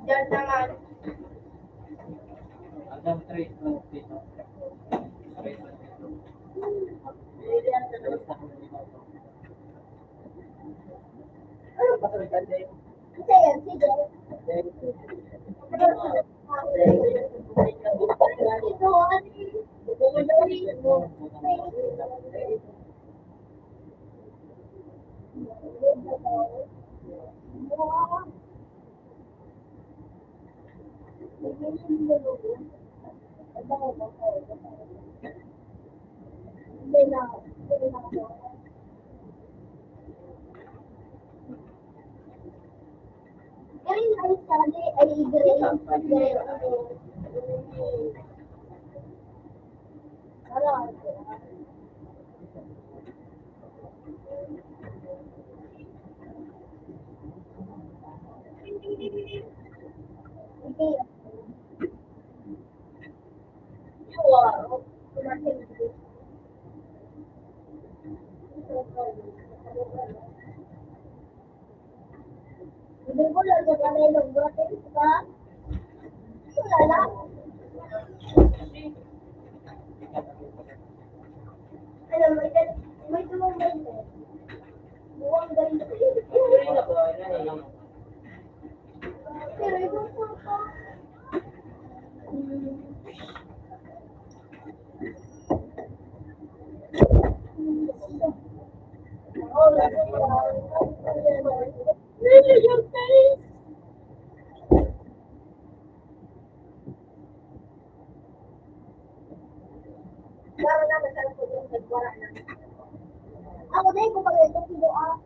Diyan naman. Hanggang 3:20 no? 3:22. Kasi yan, sige. Ay, ay, sabi, ay, grade. Hindi. Hindi ko lang sa kanay ng brote, ka? Wala lang. Alam mo, may tumang ganyan. Buwang ganyan. Pero ibang po ko. Really, your face? Wala na, masarap ko yung nagwala na. Ako din, kung pag-ito, sino ah.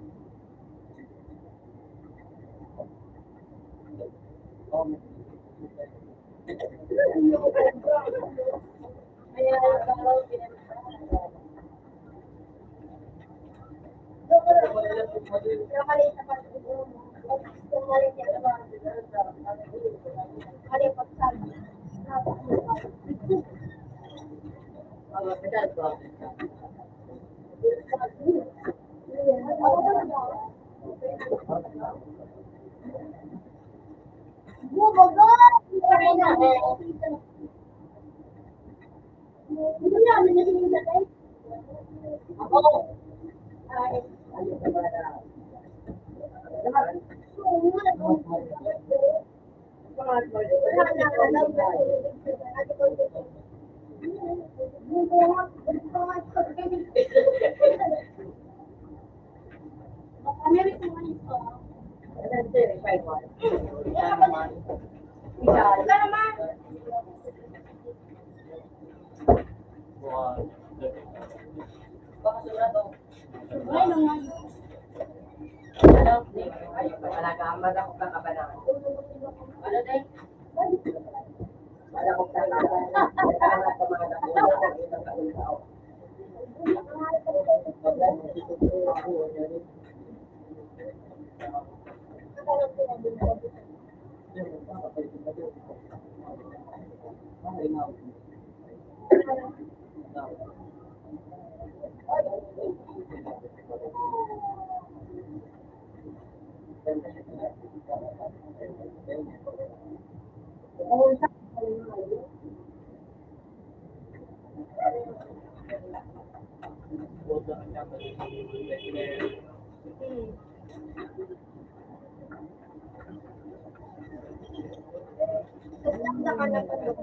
Nagtakda ka na pa doon.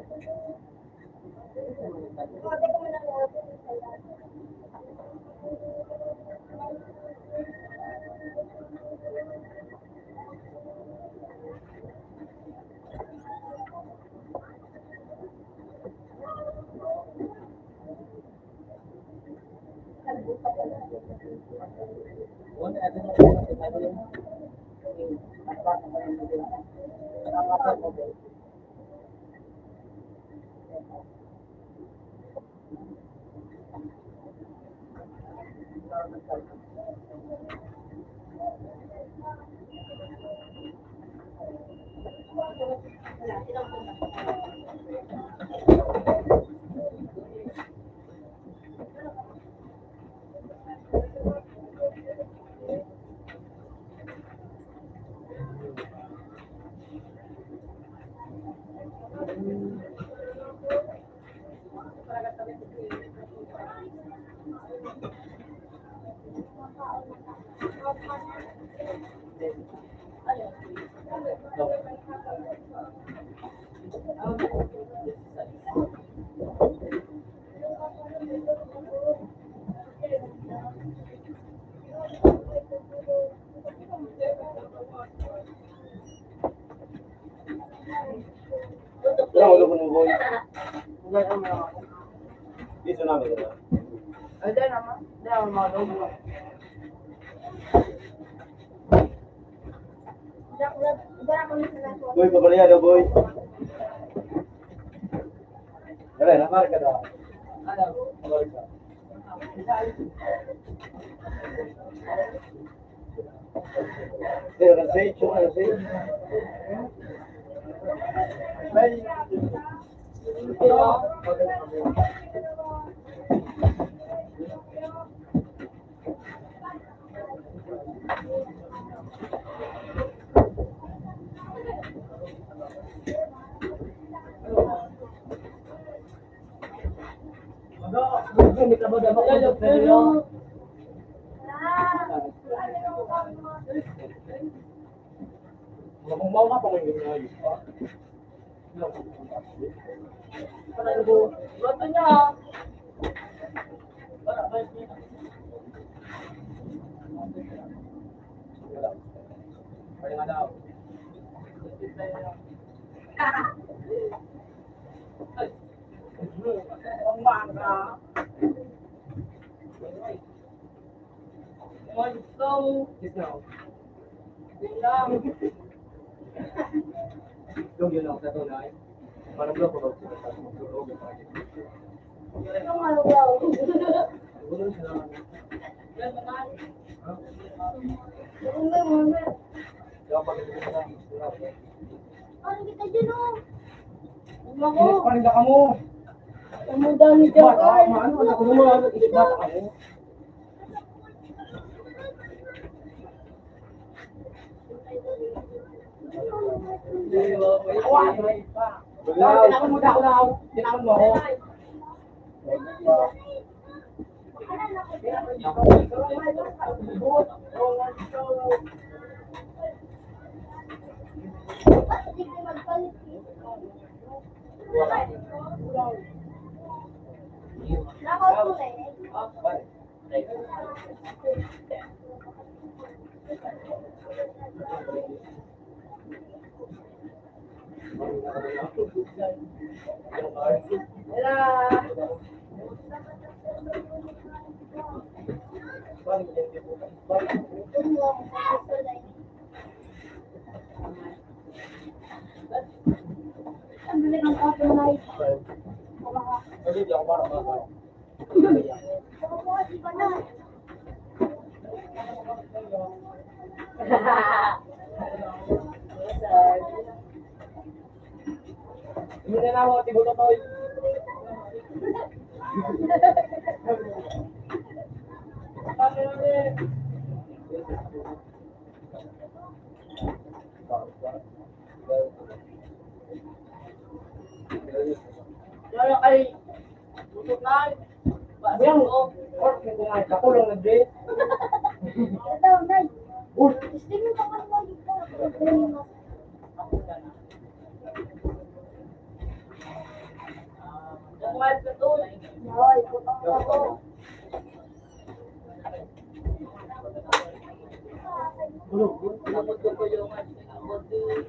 Sabi ko na lang sa lahat. Wala ko ng boy. Dito namin ito. Ay, dahil naman. Dahil naman mga logo. Diyan ako na sa lahat. Boy, pabalihan daw, boy. Dali, nakar ka daw. Ano? Pabalik ka. Dito, kasi, tsura, kasi. Kung mau ka pa kung yung ayos pa. Bato niya. Pwede nga daw. Ang manga. Monstong. Kiss now. Bilang. Yung yun lang sa tunay. Parang blok ko sa tulog. Yung malaw. Siguro siya lang. Yan naman. Ha? Mungga. Kaya pag ito sa Ano kita dyan o? Kinis pa rin ka mo. Ang dami dyan. Bata, maano ka kung mga isbata ka mo. Tinakon mo daw. Tinakon mo ako. Hindi ko magpalit. Nakaw ko eh. Ang bilis ng kaso na ito. Di ba na? Hindi na ako, tibulo to. Yan ay. Tutok na. Yang, or kung Kahit ako lang nag-date. Ito, Nay. Gusto niyo pa kami mag-ito. Kumain ka to. Hoy, putang ako. Labot ko yung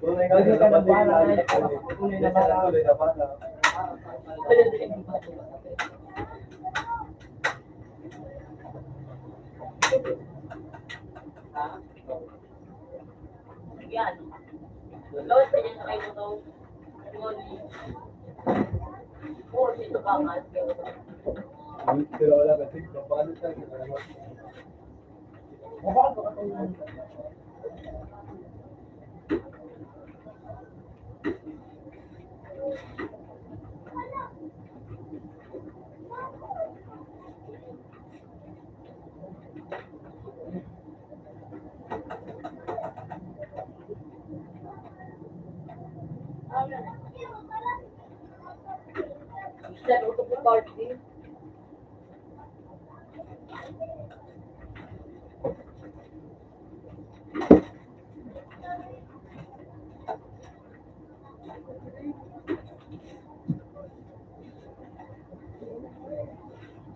Tunay ka na para. Tunay na para. Yan. Lord, sa inyo kayo to. Puro dito ka nga. Pero wala kasi. Paano tayo? Step out of the party.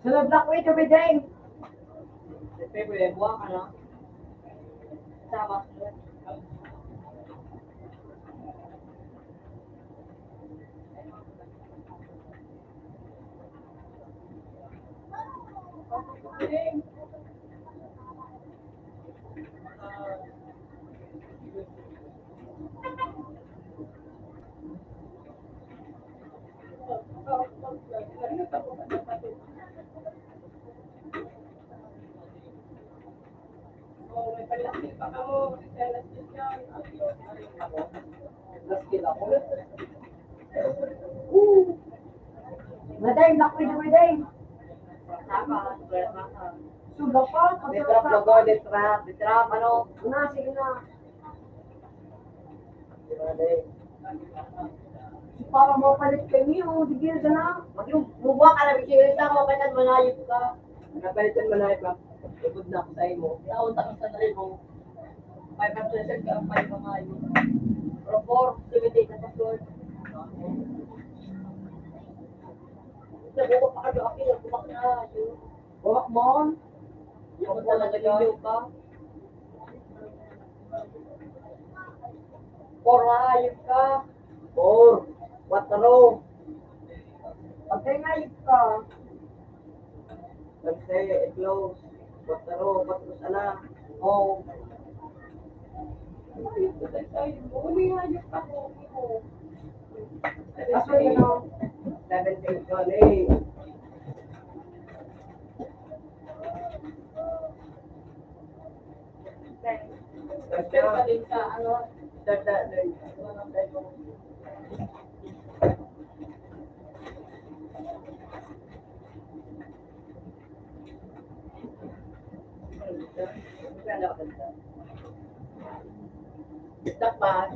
Sa Black Way to be day. Siyempre, buha ka na. Sama. Maday, Black Way to be day. Sama. Sama. Suga pa. Detrap logo, detrap, ano? Sige na. Para mo palit kayo, digil ka na. Magbubuha ka na, bigyan mo, kaya manayip ka. Napalitan mo na ito. Ikod na ako sa imo. Naunta ka sa dali mo. 500 ka ang pay manayip. Pero 4, limited na password. Nabuha pa ka doon, ako yung bumak na. Buwak mo. Yung talaga ninyo ka. 4 hayop ka. 4. 4. Pagkay ngayip ka. Pagkay close. 4. 4 sana. Oh. Uli ngayip ka ko. Kaso yun o. 17 ko eh. Pero ka din sa ano. Start that day. Dapat.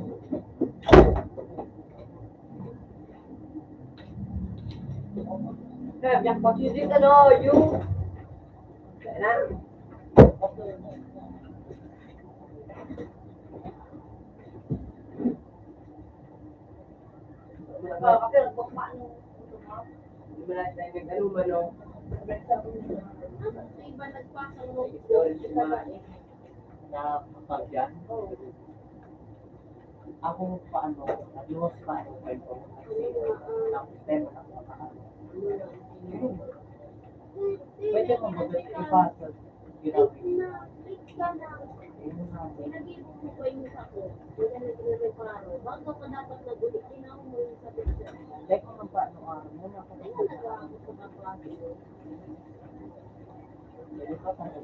Yang positif ano, yung Kailan? kapag paano Hindi mo lang tayo nag-anuman o. Sa iba nagpasa mo. Storage yung mga Na pagyan. Ako paano, nag-iwas paano kayo tapos meron ako makaano. Pwede mo mag-ipasa ginamit. Click ka na. Pinagin mo ko yung sa ko. Kaya nagre-reparo. Bago ka dapat nagulit, tinaw mo yung sa picture. Like kung paano araw mo na ako. Kaya nagawa ko sa mga klase ko. Pwede pa tayo.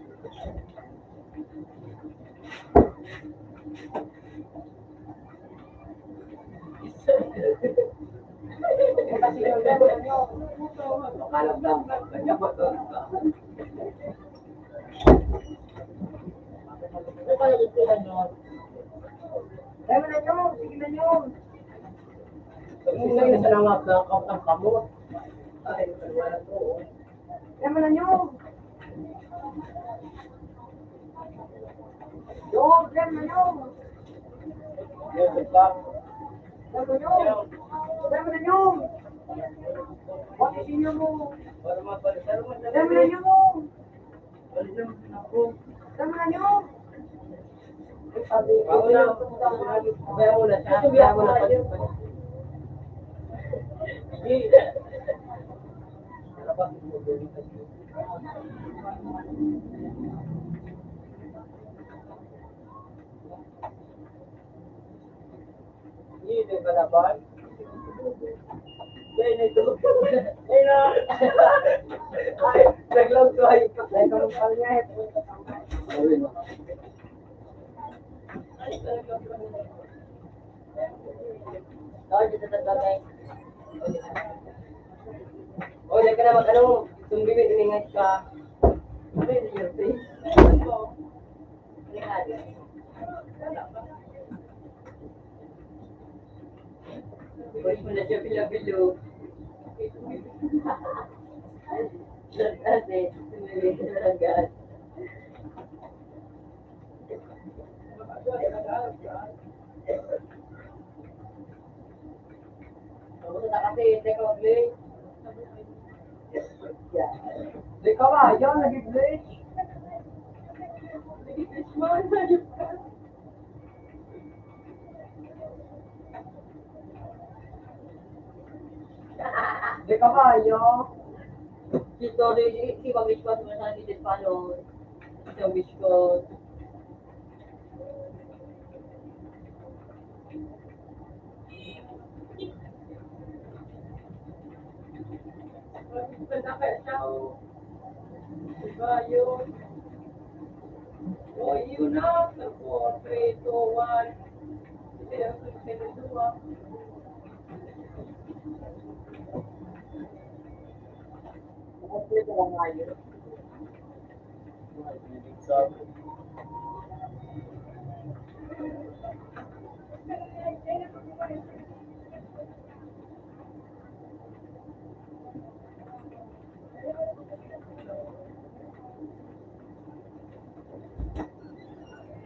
kasi yung level nyo. Kalap lang. Nagkabot o. ano ka nagsilan nyo? Kaya mo na nyo. Sige na nyo. Hindi na sa nangap na kamot. Ay, wala to. Kaya mo na nyo. Yung, yan na yung. Yung lang. Yan na yung. Yan na yung. What is in mo? Para mapalitan mo na Yan na yung. Balitan mo na ako. Yan na yung. Ako na. Kaya mo na siya. Kaya mo na palitan. Hindi ba laban? Ay, na ito. Ay, na. Ay, naglaw ko ay. Ay, kamu pala niya. Oh, dito sa bagay. Oh, diyan ka na mag-ano, tumbibi, tumingat ka. Ano yun yung face? Buwan mo na siya bilo-bilo. Kasi, tumbibi ka na agad. Pumunta kasi, teka mag-play. Di ka ba? Yan, nag-glitch. Di ka ba? Yan. Si Tori, si Mamish ko, sumasabi din paano. Si Mamish ko. Oh, yun na. 4, 3, 2, 1. Complete lang nga yun.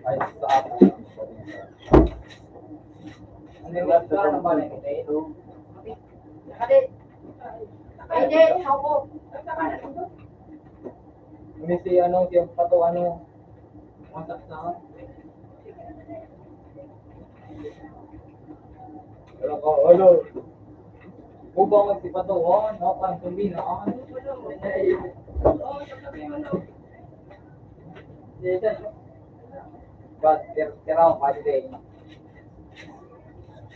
Ay, sa ako. Ano yung last na naman eh? Ito. Nakadi. Hindi, ako. Hindi si ano, yung pato ano. Masak na. Pero ko, ano? Ubang si pato, oh, no, pang tumbi na. Ano pa naman? Oh, sasabihin mo na. But tiraw pa din.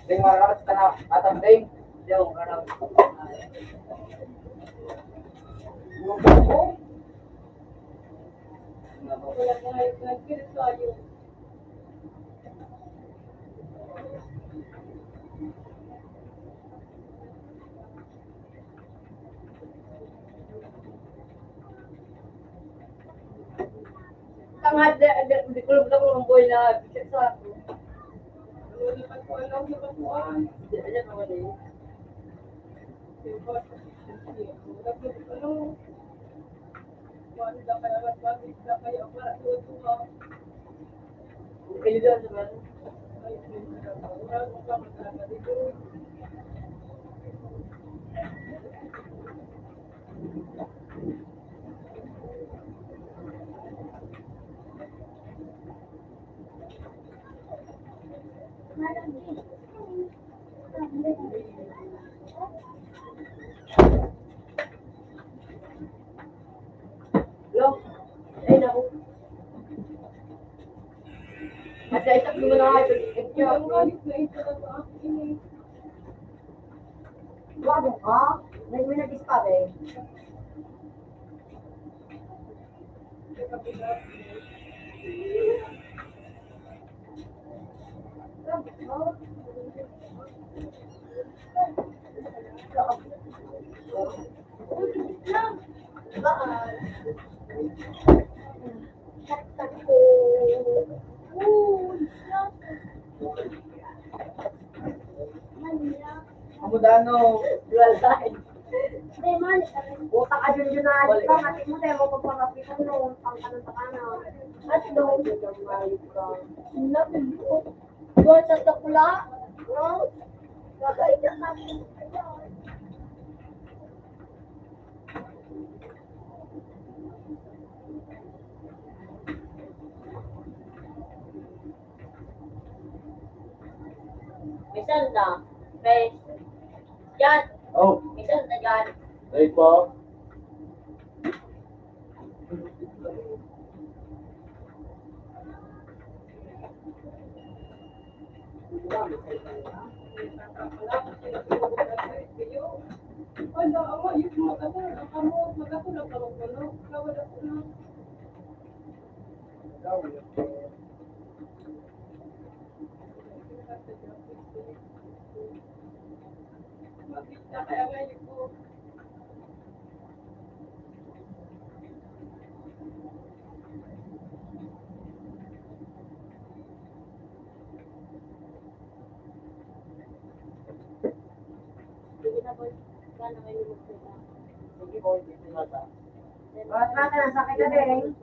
Ding marakat ka na atang ding. Diyaw, karang. Wala na nag-kill tayo. Tangad, di ko lang ang boy na bisit sa ako. Wala pa ko alam na bakuan. Di aja naman eh. Wala ko ano. Wala kaya bakit kaya para tuwa. Kayo doon naman. Ay, wala ko pa matalaga dito. Lo, ay naku. At sa isang mo na kayo, Ang galit na ito na sa akin eh. Wado ka? May nag-ispa eh. Amudano. Lalay. Demon. Buta ka dyan yun na alis ka, mati mo tayo mo pagpapapit Ano, ang kanan sa kanan. At doon, natin po. Doon sa takula. No? Kakain natin. Minsan na, may, yan, Oh, minsan na yan. right po. Bata na, sakit ka din.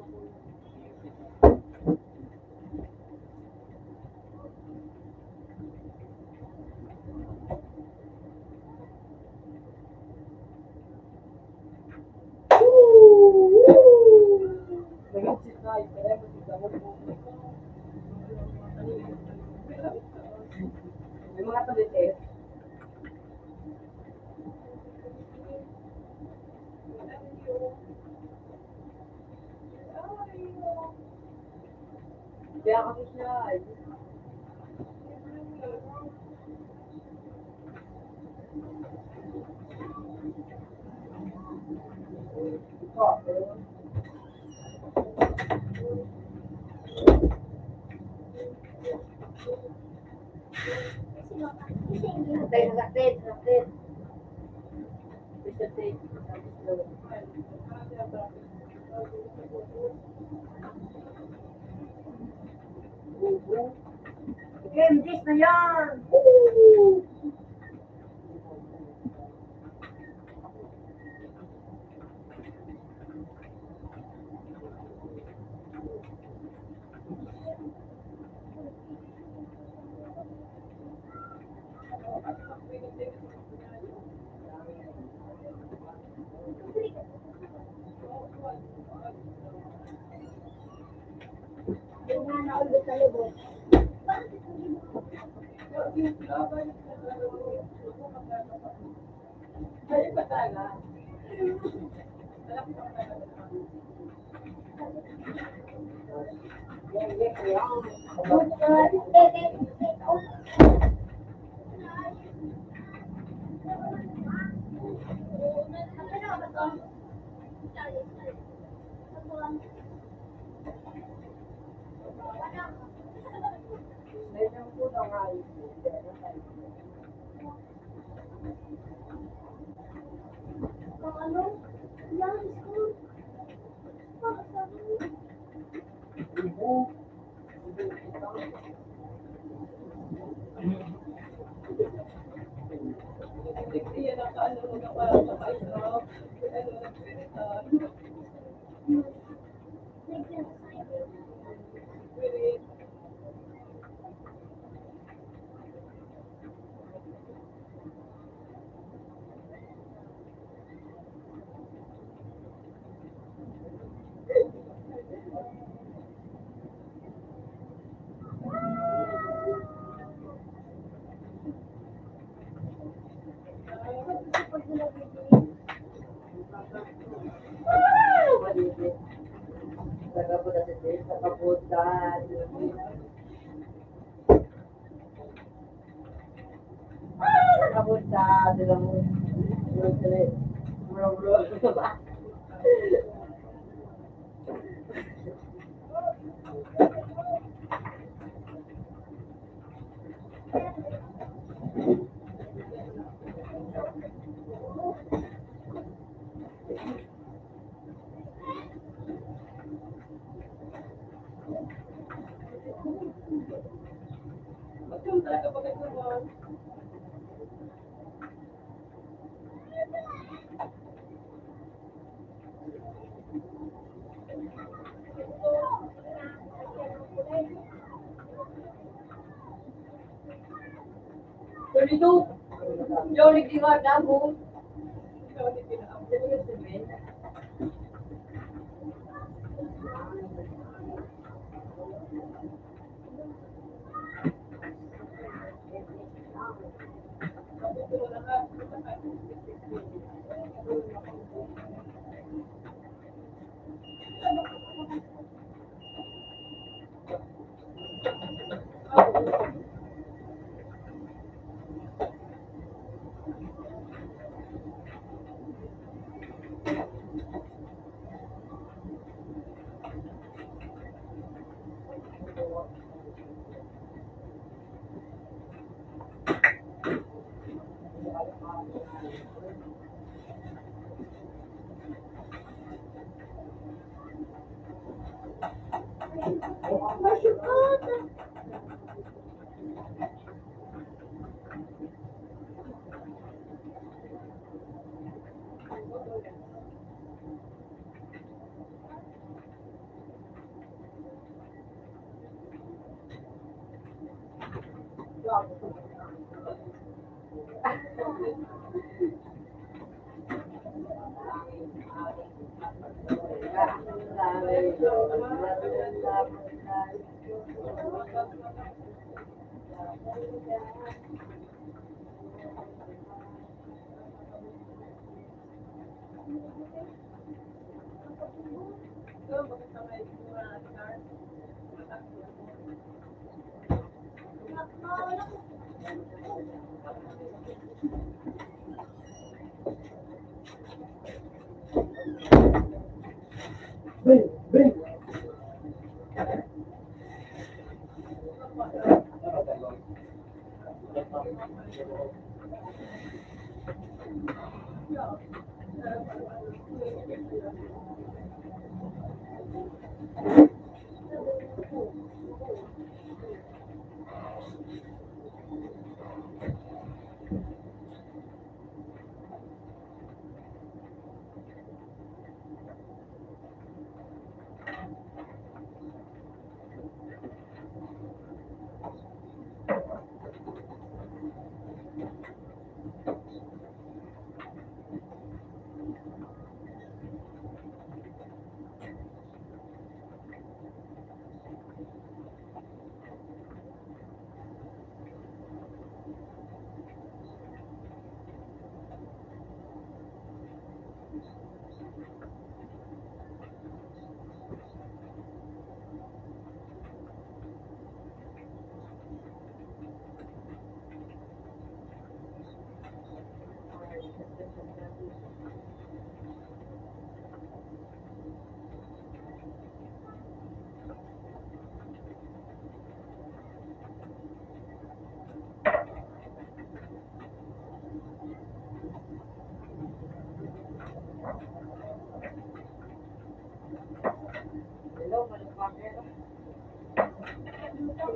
May mga palit eh. Kaya kasi siya, sakit, sakit, sakit. Okay, bitis na yan. Yung nga naulit sa libot. Ano? Yan, school. dito. Yung nagdiwag na mo.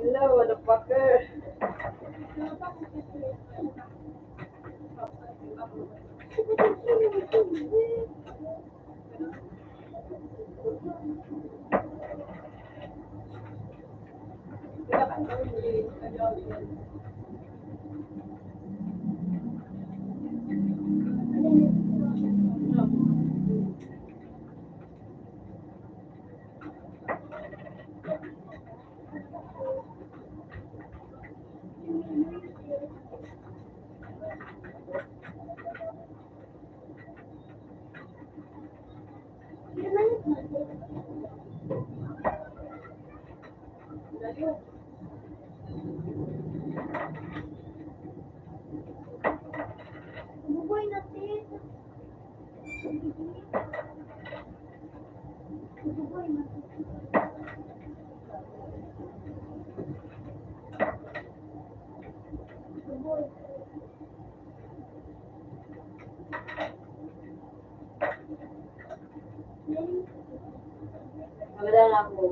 Hello, motherfucker. Buboy natin. Buboy natin. Buboy. Maganda na ako.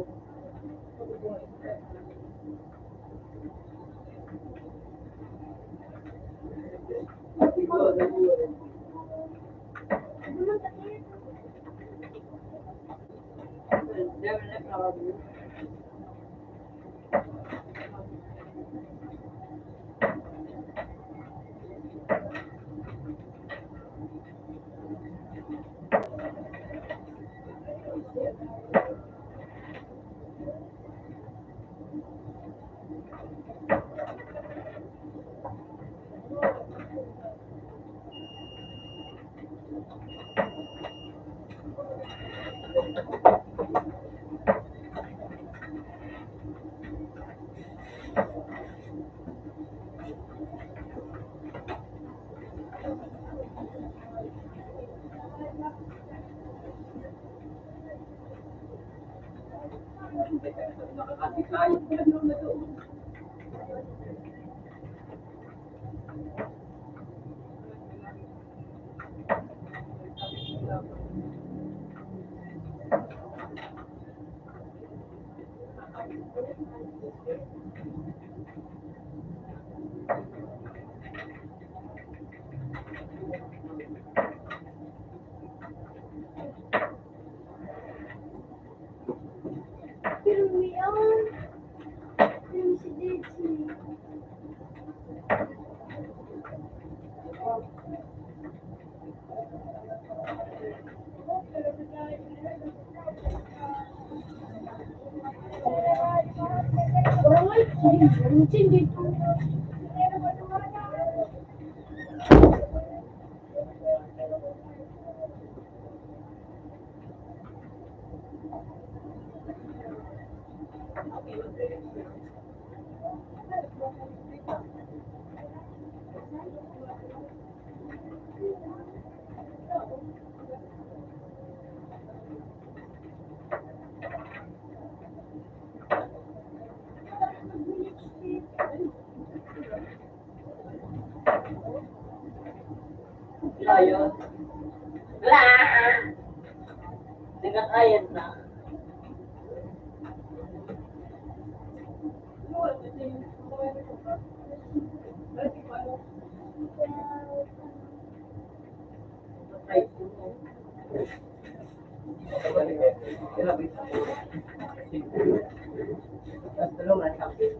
Nakakasik tayo. Ano na to? Pero may yun. Pero si Dixie. Ayun. Nagkakayan na. Ay, tulungan sa akin.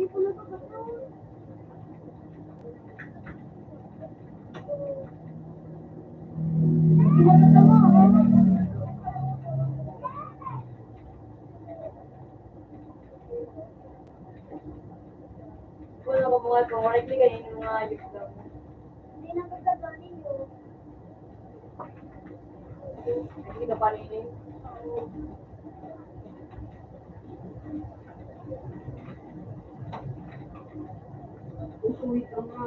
Hindi ko nakakatawa. Wala ko mga kumarik ni kanino mga ayos lang. Hindi na magkagaling yun. Hindi ka pa rin eh. Usuwi ka nga.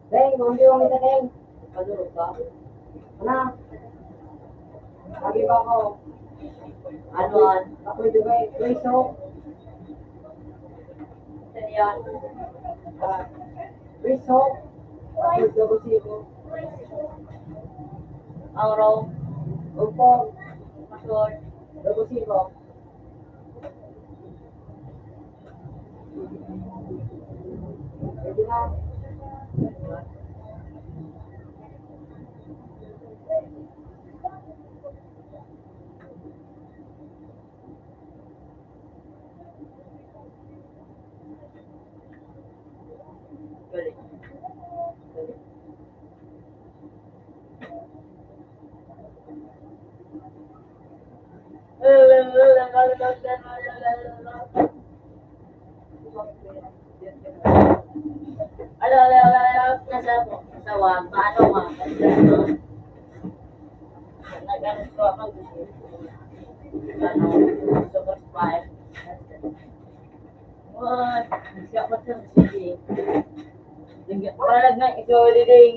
Deng, mambiyo kita, Deng. Padurog ka? Ano? Lagi ba ako? Ano? Ako yung dugay. Riso. Saan yan? Riso. Ako yung dugay ko. Auro. Upo. Masur. Dugay ko. Pwede na. Galing. Galing. Nasa wag, paano nga? Nag-anas ko ako. Super spy. What? Siya pa sa sige. Paralag na ikaw ding.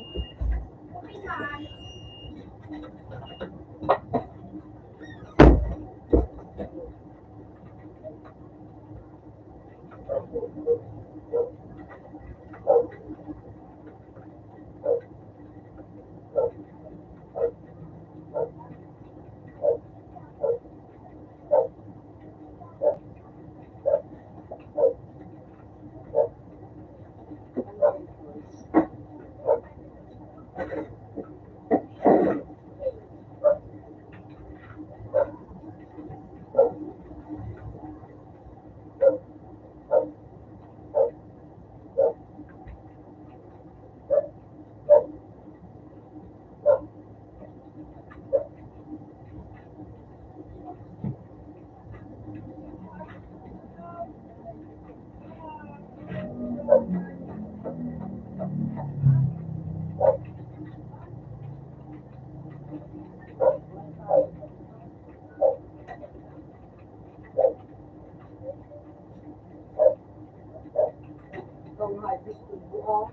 ang high gusto buo.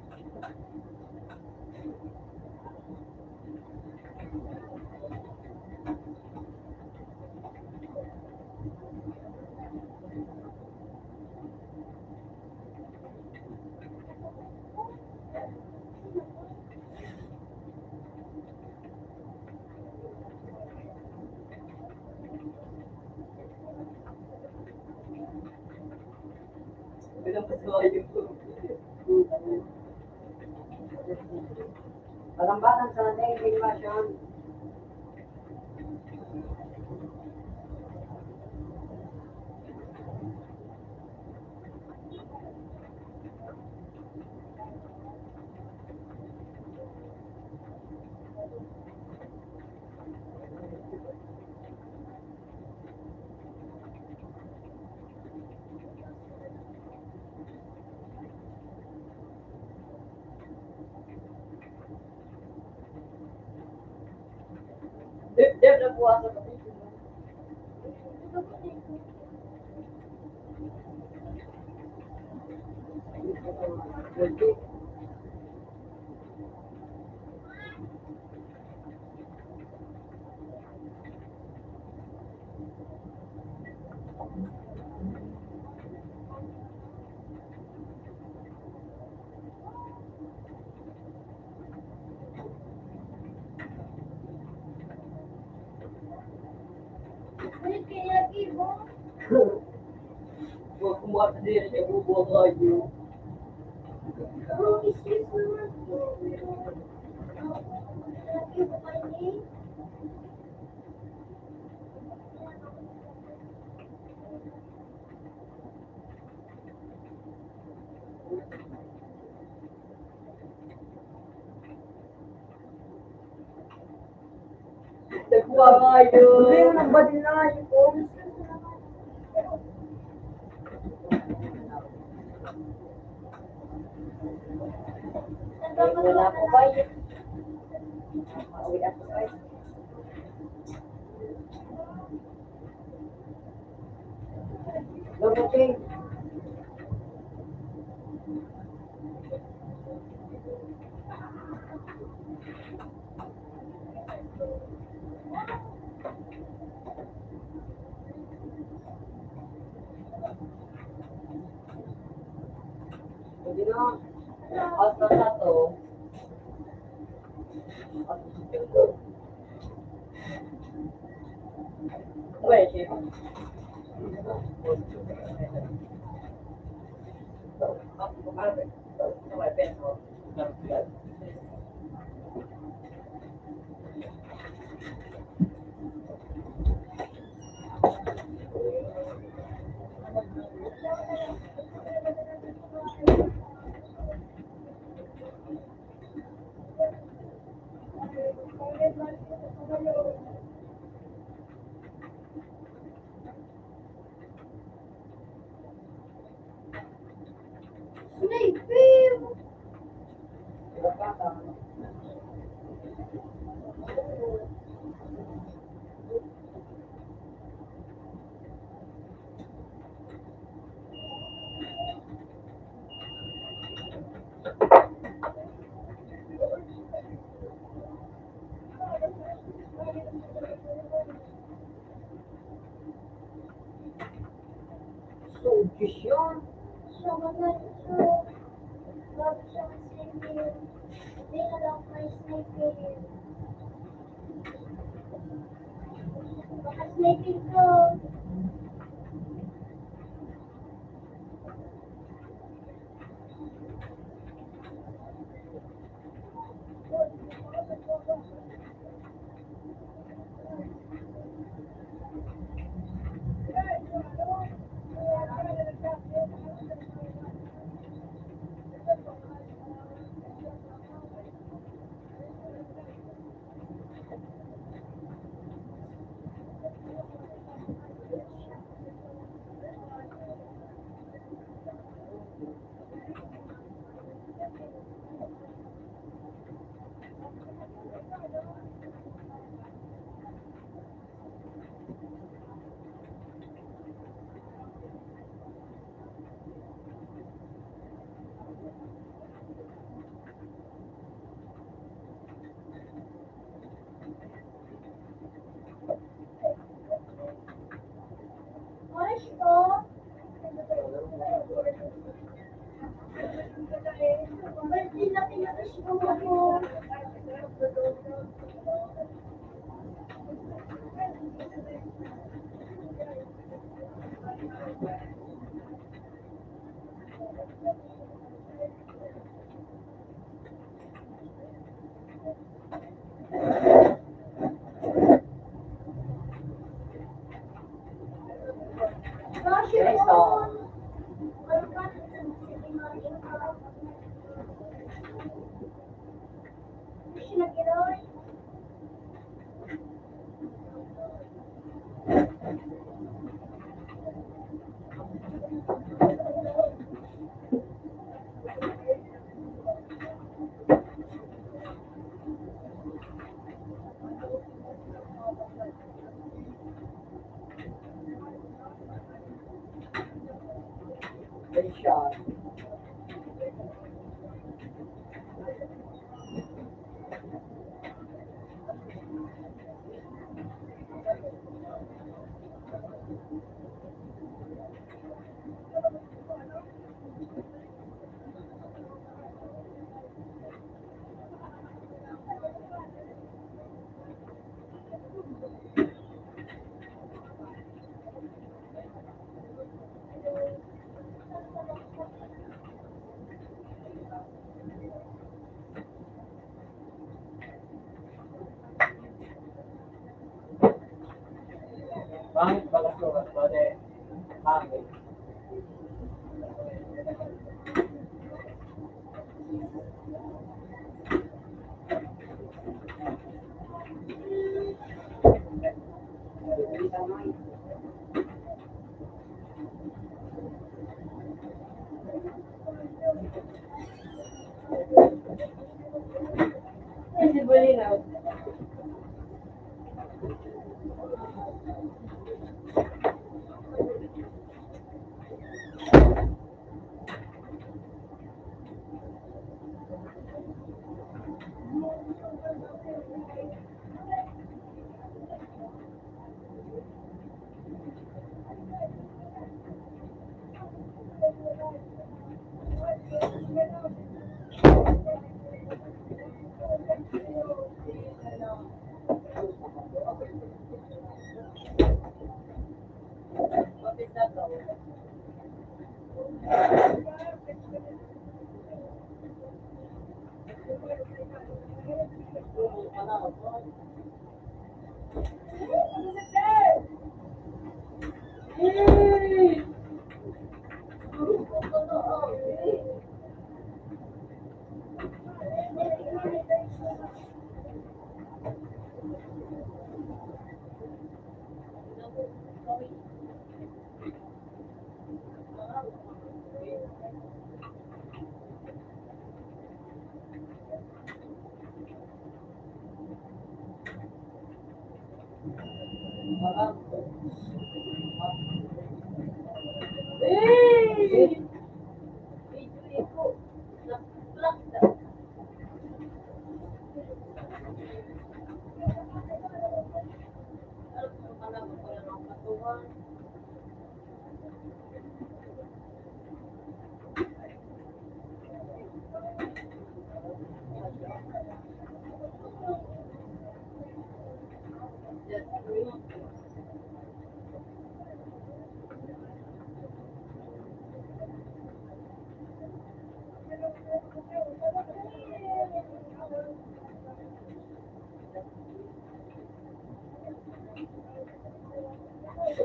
Kalambatan sa nating masyon. Dia na buwas sa kapitid mo. Ulit kaya ibo. Huwag kumuha sa diri siya bubuo kayo. Bro, isip naman po. Ibo kayo. Nagkuha kayo. Hindi mo nagbadin na yung phone. Wala ko ba yun? Mauwi ako kayo. Gabuting. Hindi na. Hasta na to. Pwede. Sniper! Sugis yun. Sama na ito. Bago siya sniper. Hindi na lang may sniper. Baka sniper ko. Birthday na pinatas ko ako. Gosh, Yes, yun. oh. Nag-iroy. Good shot. Pangit pala sukat ko de. Pangit. Hindi ba linaw? Kapit na to.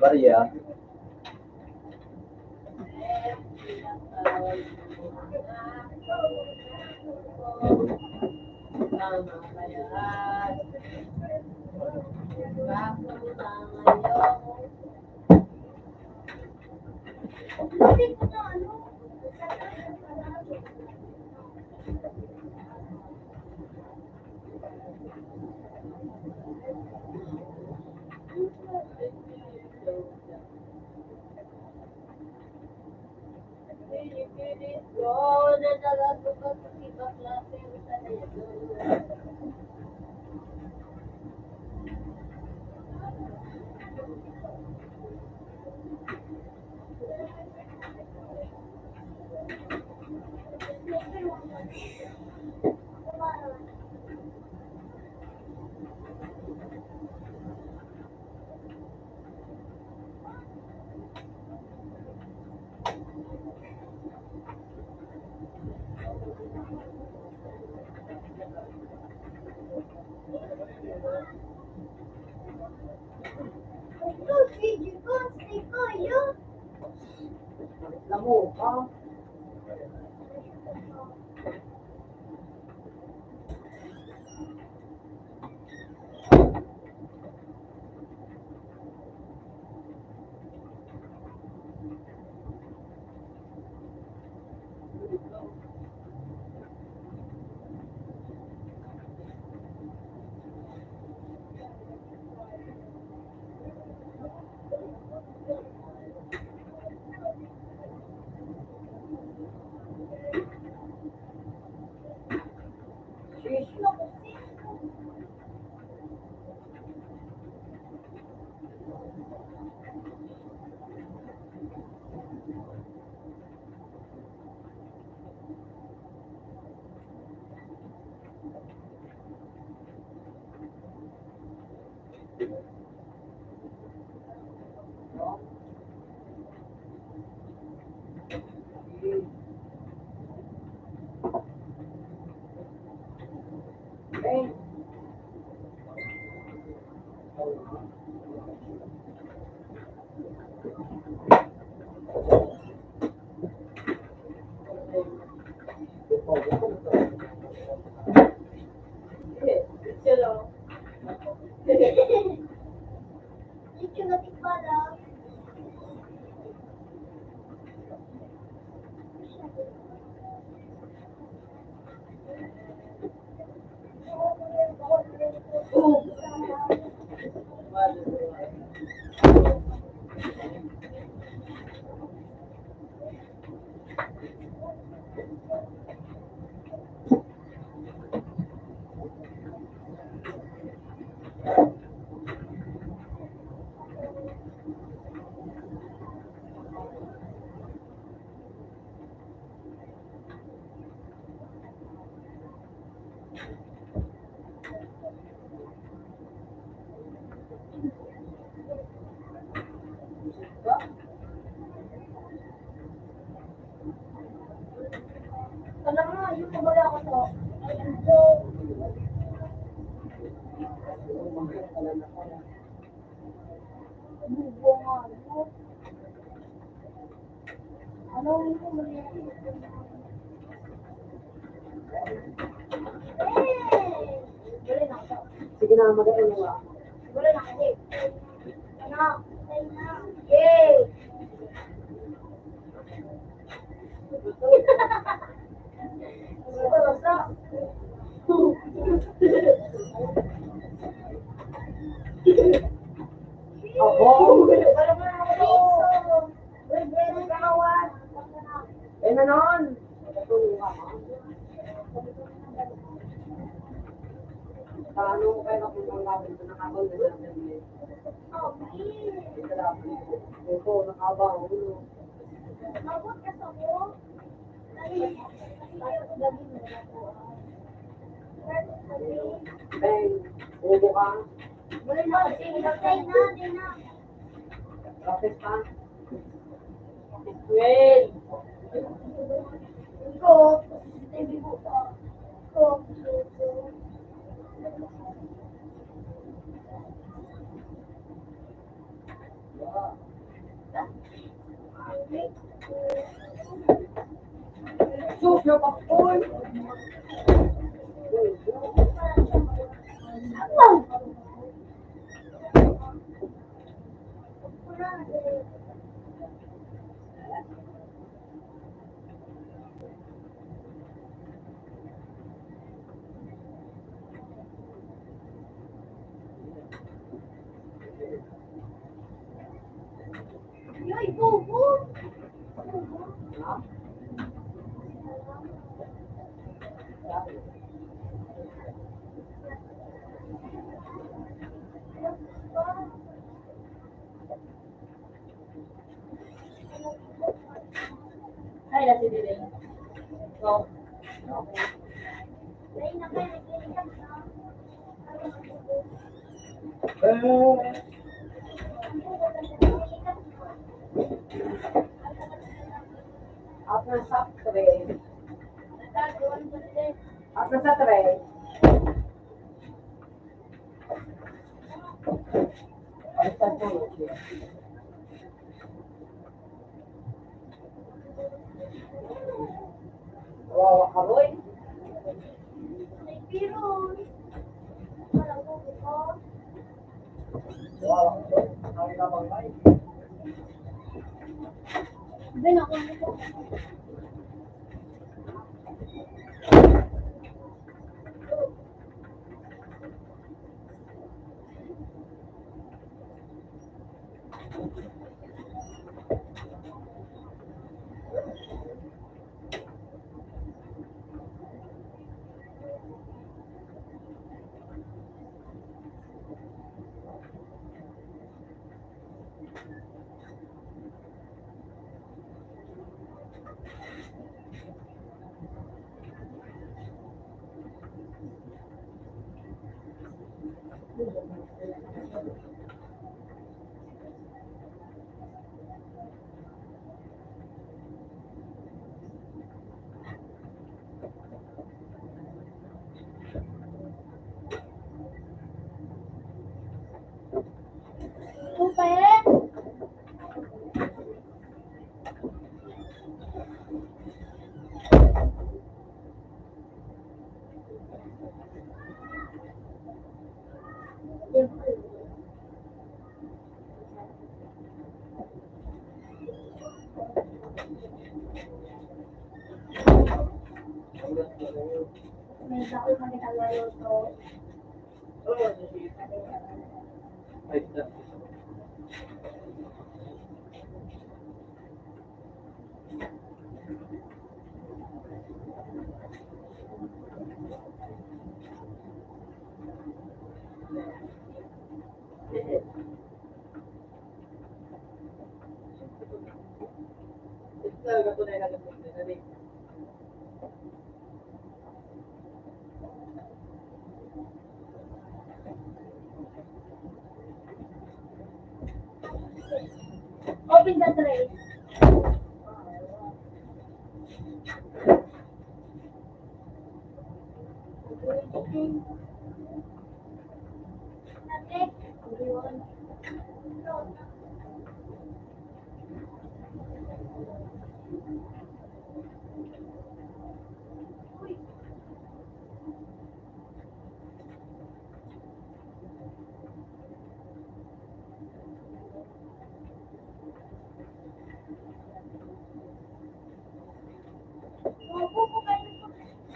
Maria. Tama ba yan? Tama yun. Hindi ko na ano. Ito, video ko, stay ko, yun. Lamo pa. Okay. Dito natin pala. Alam mo, yung kumula ko to. So, bubo nga. Ano yung kumula ko? Balik na ako. Sige na, magaling mo ba? Balik na kasi. Ano? Stay na. Yay! Basta. Ako? Wala mo na ako. Wala ka kawan. Eh, nanon. Natulungan ka. Paano ko kayo napunang gawin ko nakabang na namin? Ito, nakabang. Mabot ka sa mo. Gabi mo na po. Bang, ubo ka. Wala na kasi. Stay na, stay na. Practice ka. Well, Ko. Stay mo ka. Ko. Sus, napakul. Yoy, bubo. ay, nasi din. So, Dahil na kayo nag-iingat na. After sa 3. After sa 3. After sa 3. Wow, karoy. Nagpirus. Wala ko ko. Wow, karoy. Ang kapangay. Ben ako nito. Tupe. May sakit na nagkagayo to. Ay, isa. Talaga tunay na ganito. Open the tray.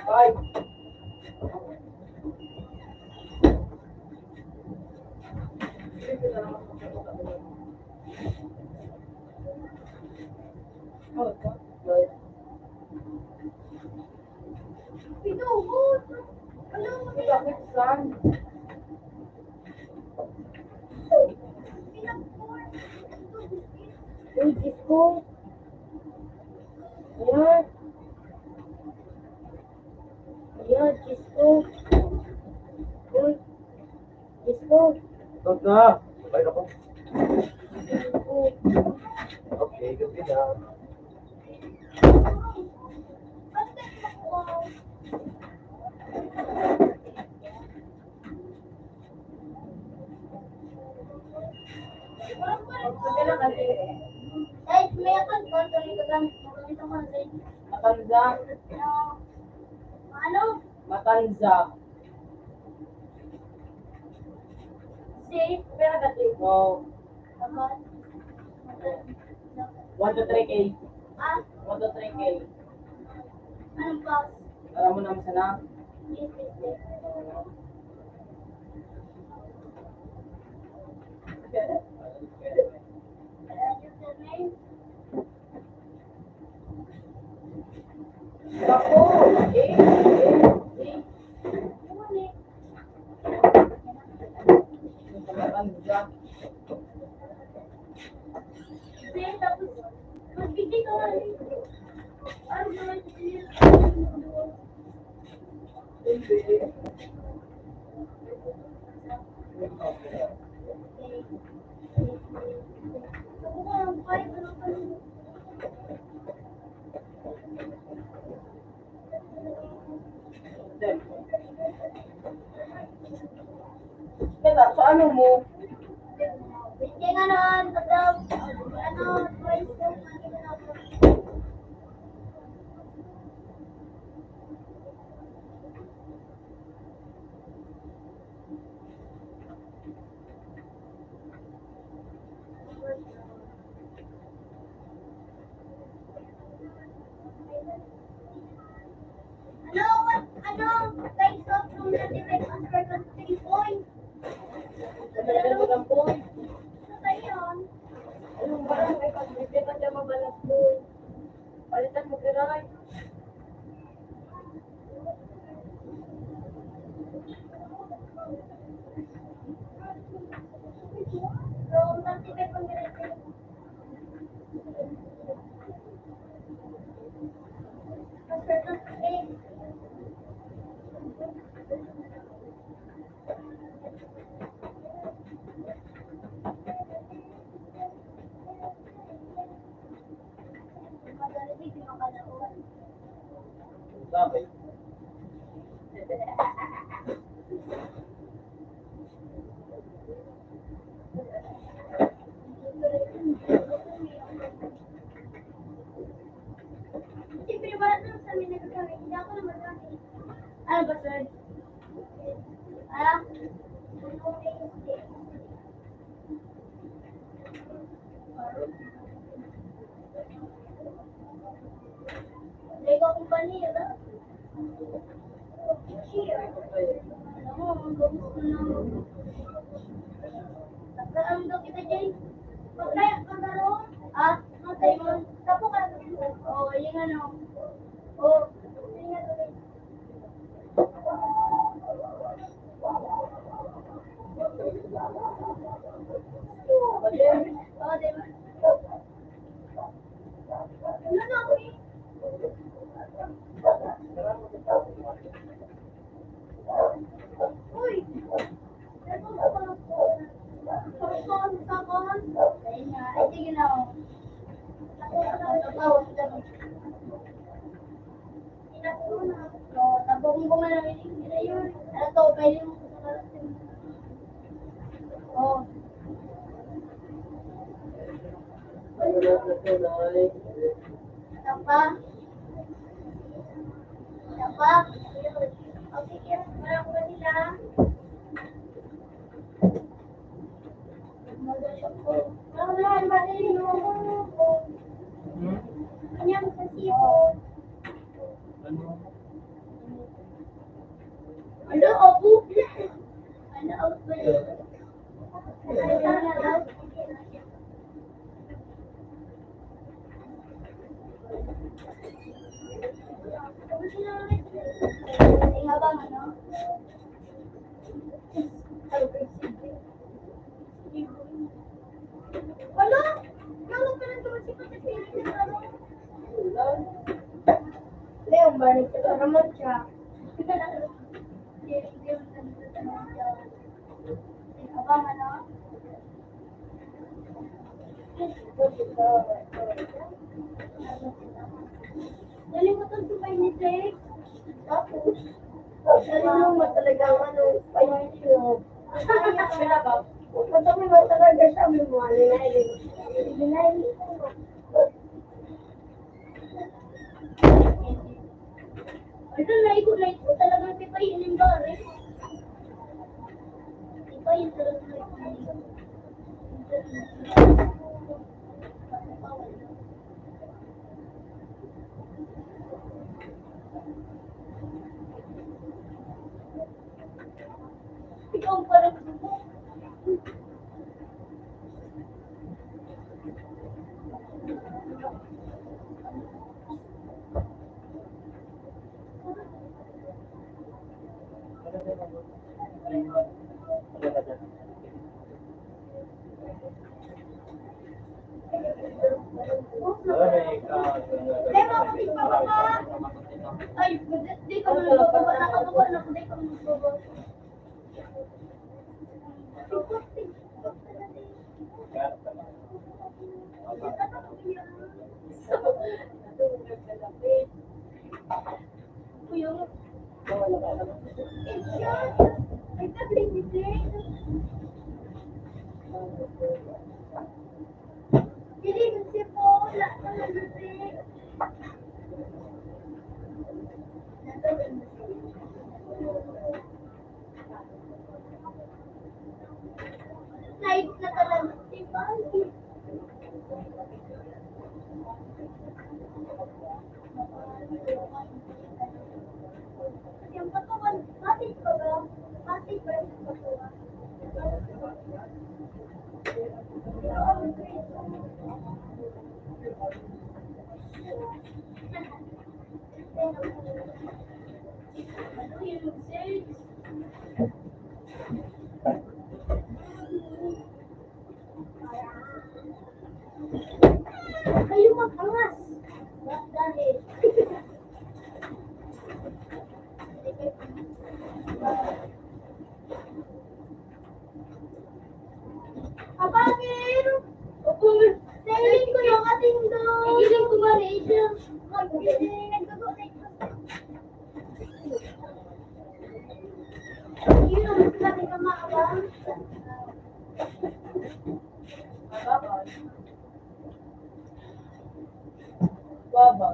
Ay! Bakit saan? Uy, Diyos ko. Ayan. Ayan, Diyos ko. Uy, Diyos ko. Stop na. Sabay na ko. Diyos ko. Okay, gabi na. Kailan kasi Guys, may akong konto nito gamit mo. Ganito ko na din. matanza. Ano? Matanza. Safe, pero dati. No. Dapat. 1 to 3K. Ah, 1 to 3K. anong box? Alam mo naman sana? Yes, yes, yes. Username? Ako! Matanza. Hindi, tapos magbigay ka nga. Ano ba? Ako ko lang, kahit ano pa rin. Kaya, so ano mo? Yung ano, twice ko, guys, so from certificate transfer to 3 points. Dami ng point. Ano ba yun? Anong barang may pagbibigyan ka dyan mabalas doon? Palitan mo kiray. So, certificate from certificate. Transfer to 3. Madali, di makalaon. Bakit? Siyempre, wala naman sa amin nagkakamit. Hindi ako naman kami. Ano ba, sir? Ah? Lego kumpanya lah. Cheer. Alam mo, ang gawin ko na. Nagkaroon daw kita dyan. Pagkaya, pagkaroon. Ah? Diamond. Tapo ka na. Oo, yung ano. Oo. Yung ano. Oo, Diamond. Ano na ako eh? Uy! Ito sa sakon. Ayun nga. Ay, sige na ako. Tabong ko nga namin yung yun. Ano to, pwede mo sa kalasin. Oo. Tapa. Tapa. Okay, kaya parang ko sila. Parang naman ba rin yung kanyang sa sipon. Ano? Ano, opo? Ano, opo? Ano, daw? Ay, habang ano? Wala! Gano'n ka lang tumasipat sa piling ng ano? Leo, balik ka naman siya. Habang ano? Nalimutan ko pa ni Jake. Tapos, nalimutan mo talagang ano, financial. Kung mo talaga siya, may mga linayin. Linayin ko. Ito, naikot talagang tipayin yung bari. Tipayin talagang ikaw parang Ay, Di ka man nagbababa, nakababa na ako, di ka man nagbababa. Kuya mo. Ay, tabling din. Dili, kasi po, wala ka na din. Slide na talaga, diba? Yung katawan, matik ba ba? Matik ba yung katawan? Ano yung sales? Kayo mag-angas. Dahil. Kapangin! Sailing ko yung ating doon. Igiling ko ba rin siya? Mag-iling. Nagtuto na ito. Yun ang sabi ka maabang. Baba.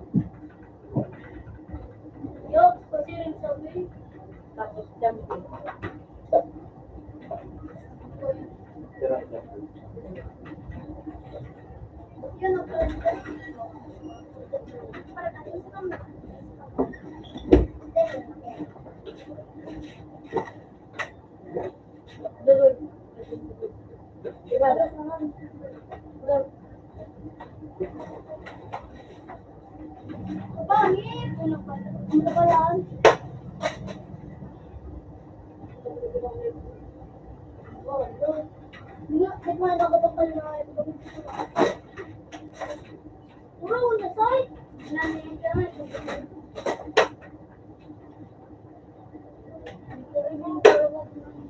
Yo, kasi rin sabi. Tapos jumping. Yun ang pala. Para kasi sa kama. Dulog. Diba? Kapangin! Ano pala? Ano pala? Nagmahal ako pa pala. Puro, nasay. Nanay ka na.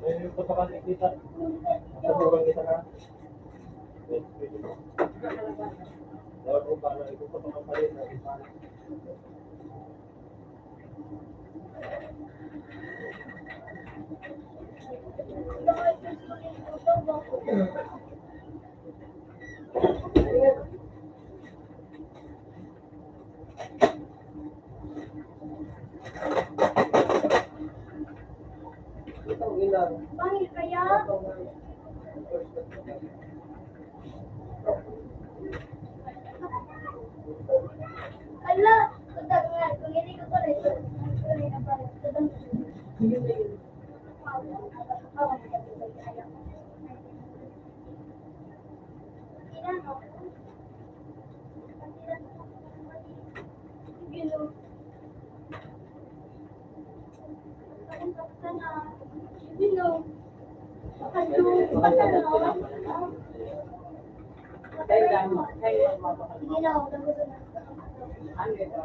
Yung punta ka kita. Nasa kita ka. Dapat kung paano ito pa pa rin. Itong ilan. Pangil kaya? Ala, utang nga. Kung hindi ko pala ito. Sorry na pala. Yun na yun. Kaya lang, kaya mapakalimutan. Ano ito?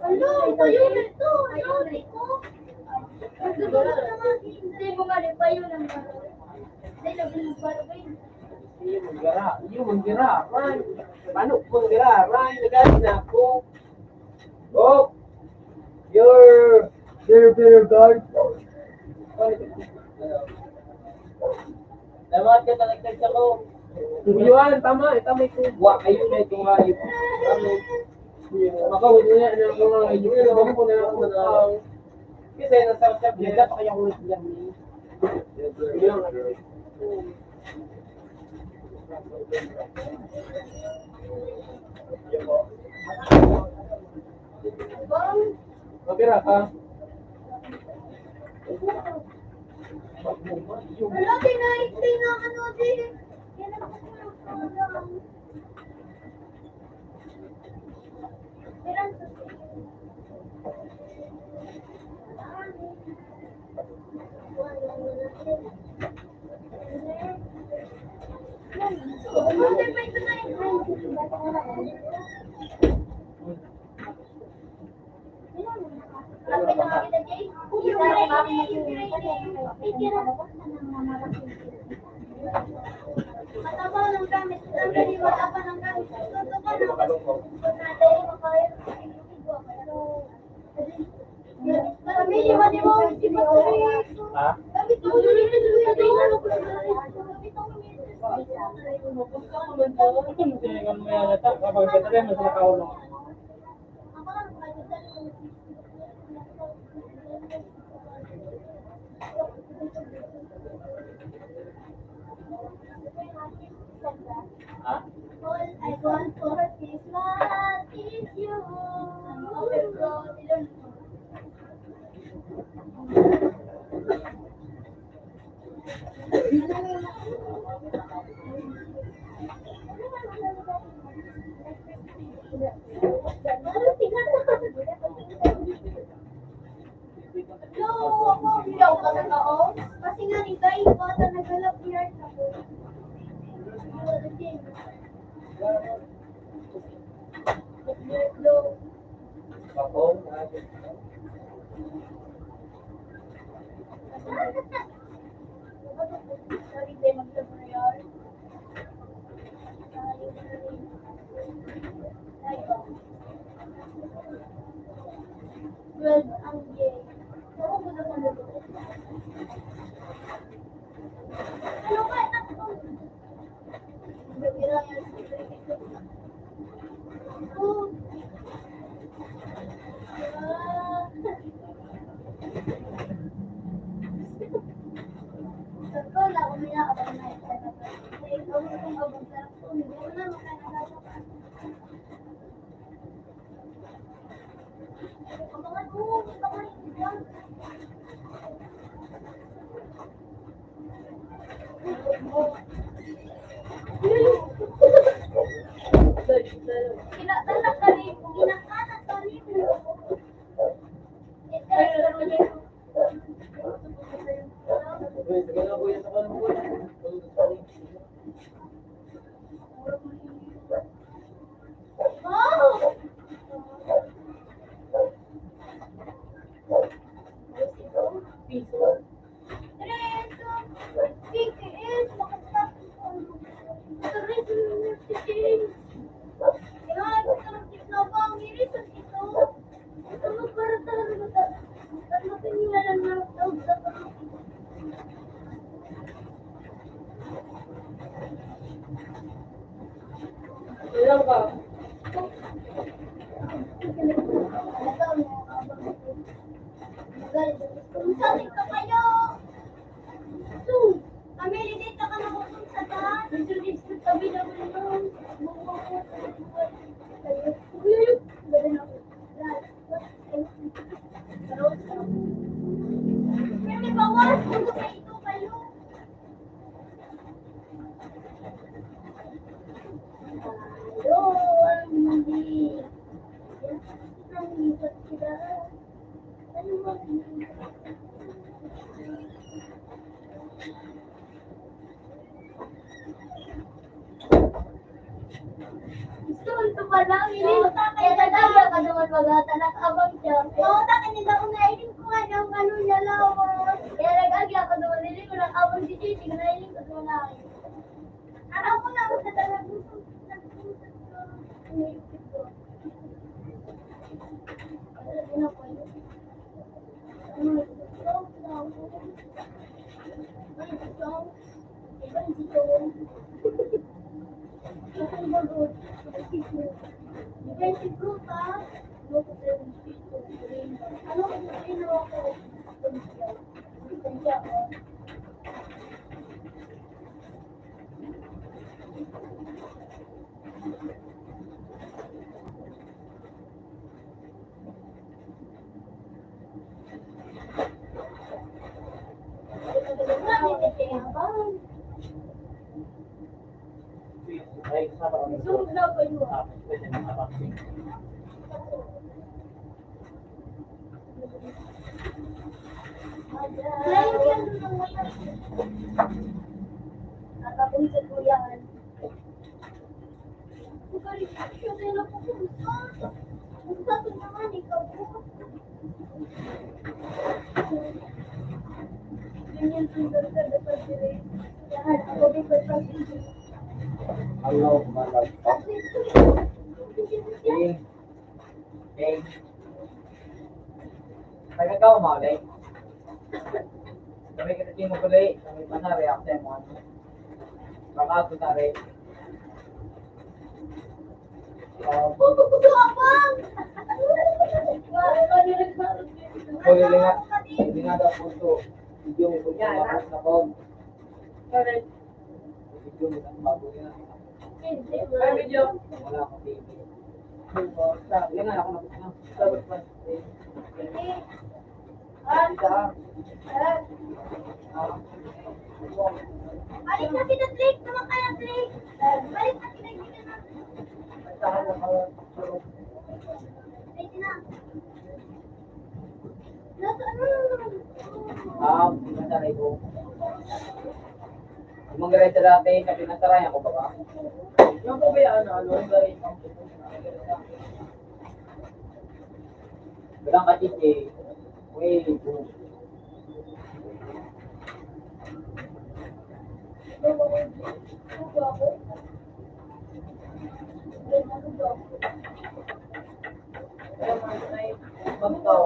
Hello, tayo na ito. Ayun, ko. Nagdudulog naman. Hindi mo nga rin tayo ng baro. Hindi, nagdulog baro ba yun? Yung manggira, Ran. Paano manggira, Ran? Nagalit na ako. Oh! Your guard. Tama ka talaga siya ko. Tujuan, tama. Tama ito. Wa, ayun na itong hayop. Tama. Makahuli na ang mga hayop. Alam ko na ako na. Kasi nasa siya, bigla pa kaya ulit lang ni. Mapira ka? Wala, tinaitay na ano din. Yan ang Mataba ng gamit. Ang galing mataba ng gamit. Toto ka na. Natin makaya. Pamilya mo di mo. Di ba Ha? gamit mo ulit. Ito mo tinigan mo yan ata. Kapag katari mo sila kaulong. Ha? All I want for Christmas is you. Okay, bro. No, ako daw ka tao. Kasi nga ni Bay, bata nagalap yard ako. Bakong? Sorry, Bay, magsabi na yard. Well, ang gay. Ako ko naman lalo. Ano ka? Bira yan. Oh. Sarko na umiyak ako na ito. Ay, ako kung abang sarap ko. Hindi ko na makanagawa ka. Abangan mo, abangan mo. Kinakanak ka rin. Kinakanak ka rin. Uy, sige na kuya sa kanan mo. Wow! Ilan ka? Sabi ka kayo! So, kami dito ka na kung sa taas. Nisulit sa tabi na mo. May bawas kung sa ito kayo. Hello, hindi. Ang ikot sila. Ano mo? Gusto pa lang, hindi kaya nagaya ka naman mag-atalak abang siya. Oo, takin nila kung nailing ko nga ng ano niya lawas. Kaya nagaya ka naman, hindi ko lang abang si Chichi, nailing ko sa lahat. Araw ko lang sa talagang gusto. Iniisip ko. Ano po yun? Ano ito? Ano ito? Iba dito. Kasi bagot. Kasi fruta. Ano kung sino ako? Kaya ako. Ay, sa pa kami. Zoom na ba yun? Pwede na sa vaccine. Layo yan ng mga nakapungsa ko yan. Bukari, siya tayo na po kung saan naman ikaw po. Ganyan ang ganda na pag-direct. Yan, ako din pag-pag-direct. Hello, malag. Ding. Ding. Kaya ikaw, Mali. Kami kita mo tuloy. Kami pa na reaction mo. Baka ako na rin. Hindi nga daw punto. Video mo punto mapos na po. Correct. Video mo ang bago niya. Ay, video. Wala akong TV. Sabi. Yan nga ako na po. Sabi pa. Balik na kita, Drake. Naman kaya, Drake. Balik na kita, Drake. Drake na. Nasa Pinasaray ko. Kung mag-renta dati, kasi nasarayan ko ba ba? Yung po ba yan, guys? Bilang ka-chichi. Wait. Bagtaw.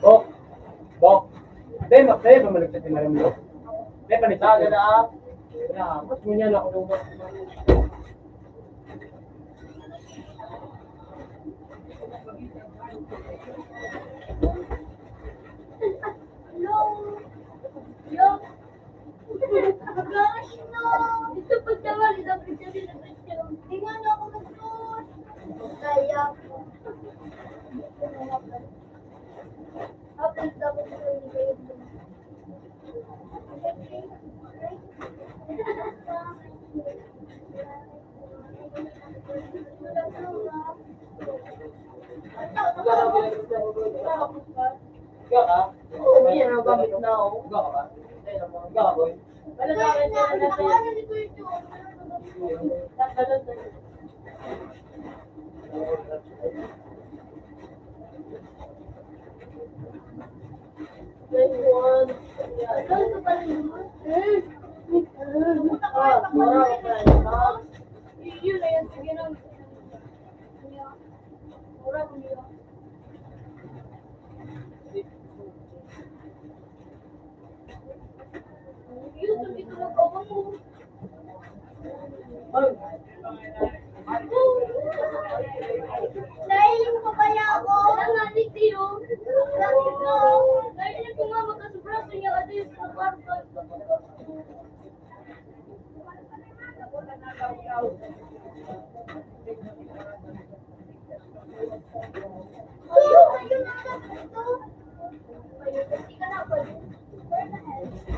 Bok. Bok. Dahil pamaligtas ni Marim Lo. Dahil panita. Sabi na, Mas ngunyan ako lumot. Hello. Yo. Gosh, no. Ito pa naman, ito pa naman. Tingnan na ako mag-close. Kaya ko. Upload ako sa video. Ikaw ka? oh, yan ang gamit na ako. Ikaw ka ba? Ikaw ka, boy? Wala sa akin na natin. Nailing ko kaya ako? Wala nga, hindi yun. Bakit ko? Nailing ko nga magkasubraso niya kasi yung sa kwarto. Ayun, ayun ang sabi ko. Ayun, hindi ka na pwede. Where the hell?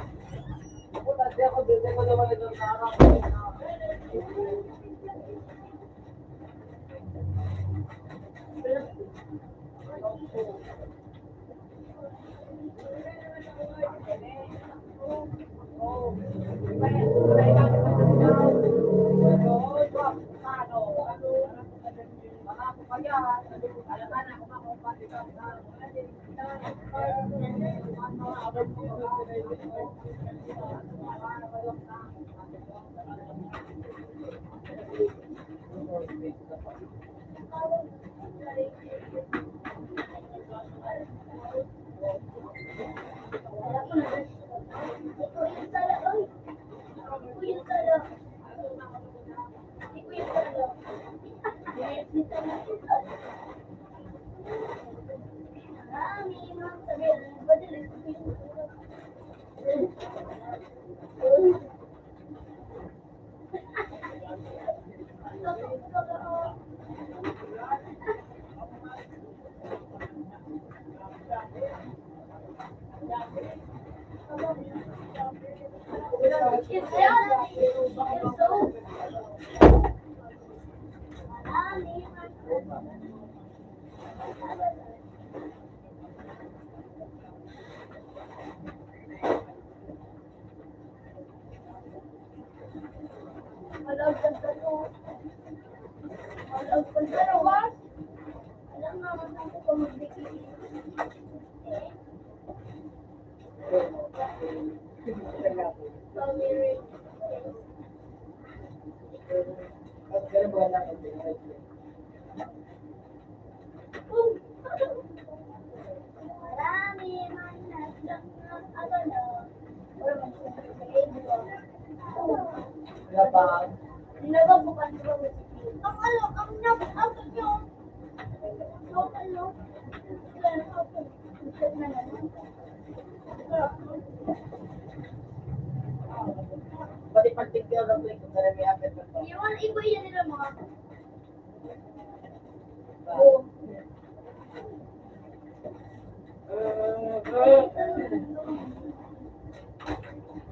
Pati pag-tigil ng play ko, pero may apit na to. Iba yan nila mga.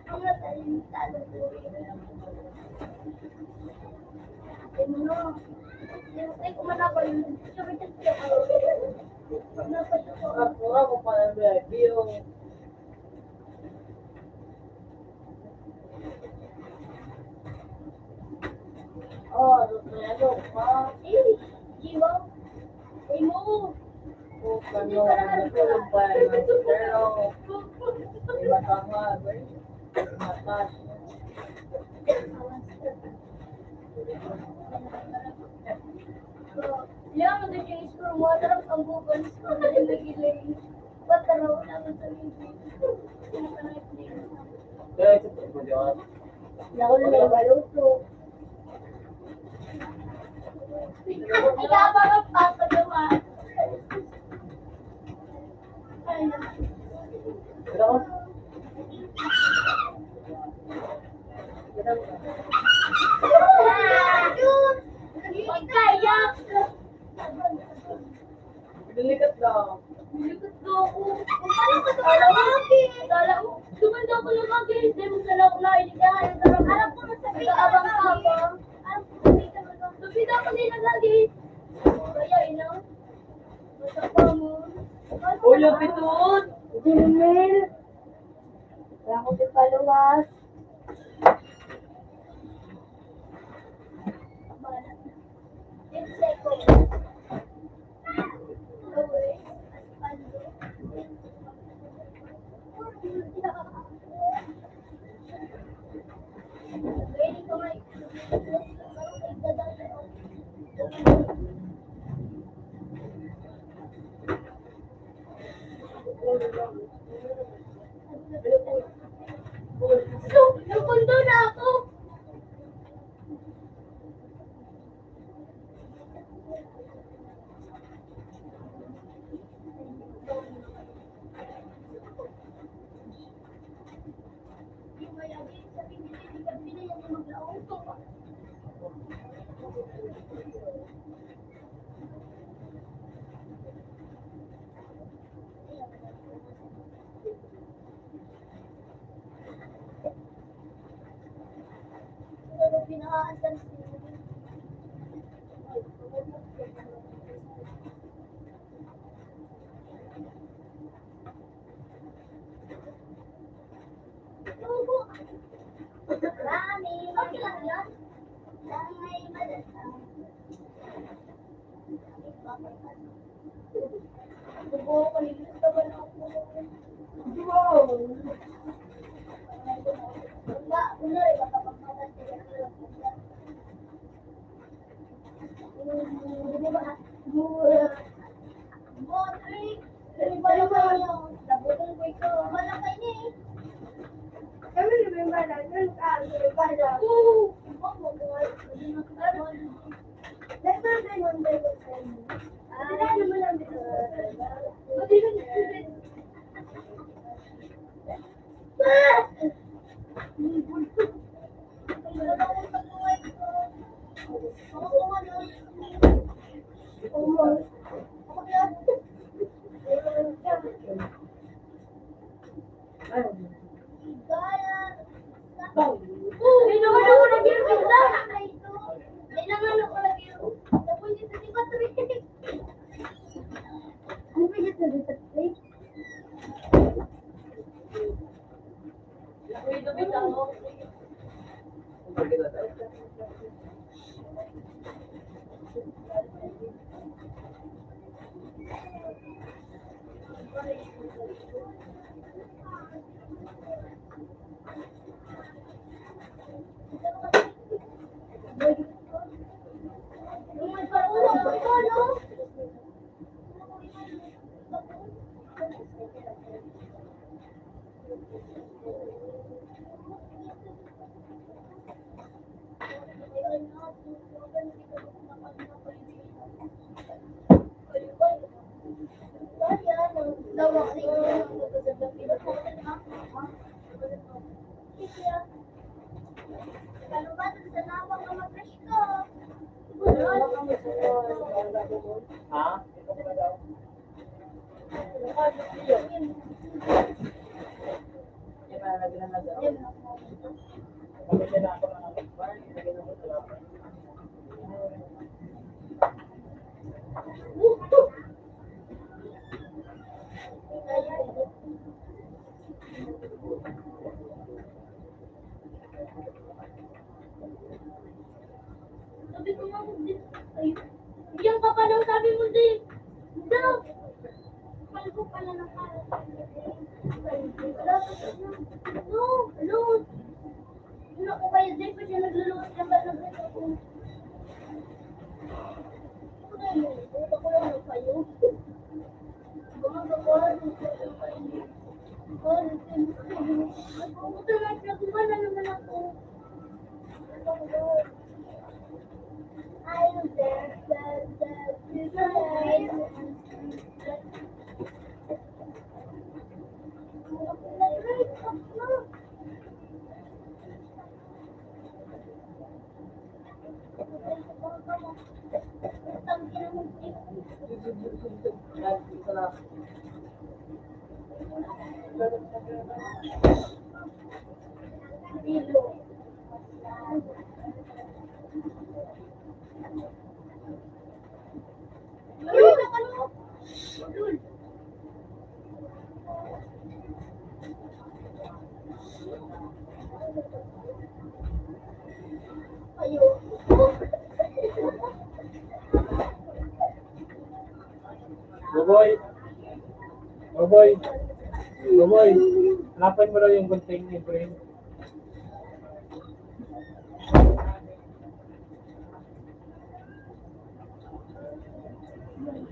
Mga talentado po. Ay, kumanapa yun. Sabi ka siya. Kumanapa siya. Pura ko pa ng review. Oh, ano pa? Jiwa. Ay mo. Kung ano, natulog pa ng pero may matama, matas. Yang ada yang iskor water ang bukan iskor na nagiling. Pataraw naman sa libi. Kaya ito po yun. Nakulo na baluto. Ikabang ang papagawa. Ay, Pero ako, Magkaya! Dilikat daw. Likod ko ako. Paano ka tumamaki? Kala mo, tumanda ko lang lagi. Hindi mo sana ako nailigahan. Harap ko na sa abang ka ba? Lupita ko din lagi. Kaya ina. Basta pa mo. Ulo, pitun! Jinmil. Wala ko di paluwas. So, napundo na ako. Pinakaasan Rami, okay lang yun. Lang may malasang. Bubo ko nito sa wala ko. Wow! Una rin baka pagmatas sila ng lapitan. Di ba? Botrik! Dari ba yung nabutan ko ito? Malakay niya eh. Kami remember na yun remember na. Oo! Never been on the Hindi naman lang dito. Hindi naman Hindi naman ako nag-iinda. Hindi naman ako nag-iinda. Tapos dito si Patrick. Ano ba dito si Patrick? Dumi-dumi ako. Yung may parulong ko, no? Kalau ba sa nawang na mag-fresh ko? Ha? Pagkakita na ako ng bar, lagyan ako sa lapat. Sabi ko nga, diyan ka pa daw, sabi mo din. Daw. Palgo pala ng para. No, no. Yun ako kayo din, pag siya nagluluwas niya ba nag-res ako. Ako ko lang ng kayo. Ako lang nagumana naman ako. I'm there, Boboy! Boboy! Boboy! Hanapan mo raw yung gunting ni Brin.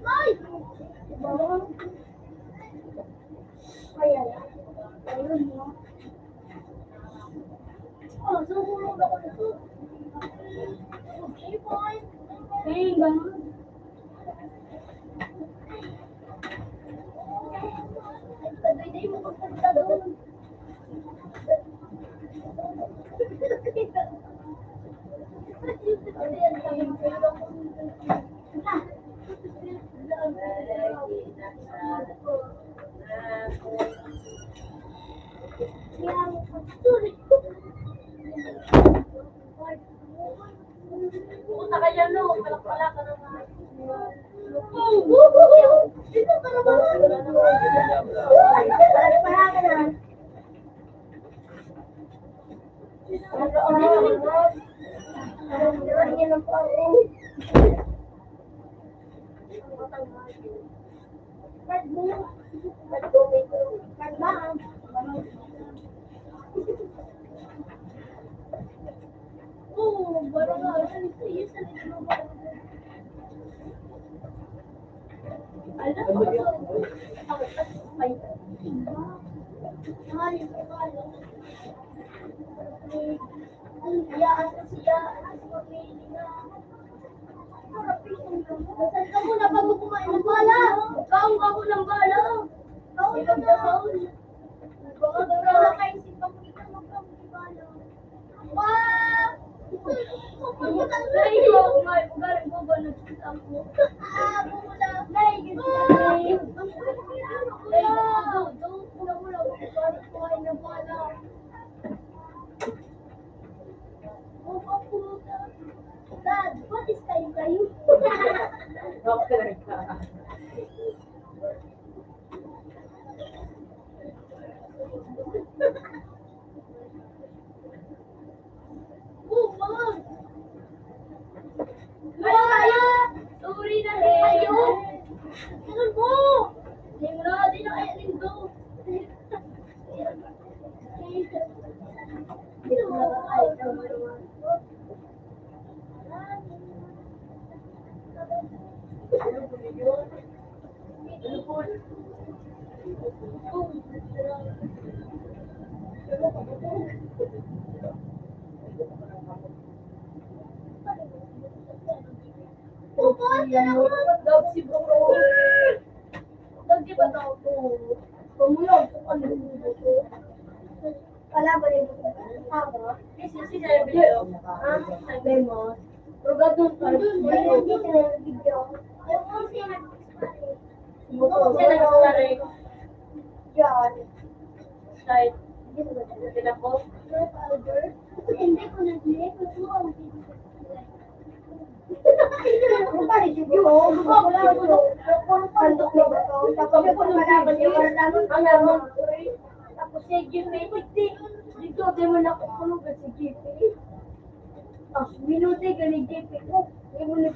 Ay! Ayan. Ayun mo. Oh, sumulong ako nito. Okay, boy. Hey, ganun. Hindi mo pagpunta doon. Pumunta ka dyan, no? Palak-palak ka naman. Dito ka naman. Oh, barang nga. Yes, Nasaan ka muna bago kumain ng bala? Kaong ako ng bala. Kaong ka na. Baka wala kayo si Pamita magkaong ng bala. Wow! Nay, ko ako nga. Galing ko ba nagkita mo? Bumula. Nay, ganyan. Nay, muna. Bago kumain ng bala. Pupuan ka naman. Dog si Bro. Dog, di ba daw? Pumulog. Wala ba rin mo? Tama. Kasi sinabi niyo. Ah, sabi mo. Rogado para Ayun, dito na yung video. Ayun, kung sino nag-explain. Siya nagsasaray ko. Yan. Side. Dito ba tayo? Sila ko. Powder. Hindi ko nag-lick. Gusto ko ang video. Kung paano si Bio, wala ako kung pandok na ba ito. Tapos kung malaman niya, wala naman Ang naman. Tapos si Gimme. Dito, di mo nakukulog si Gimme. Ah, minuti ka ni Gimme ko. Di mo na.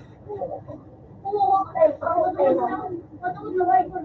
Oo, okay. Patugod na ba ito?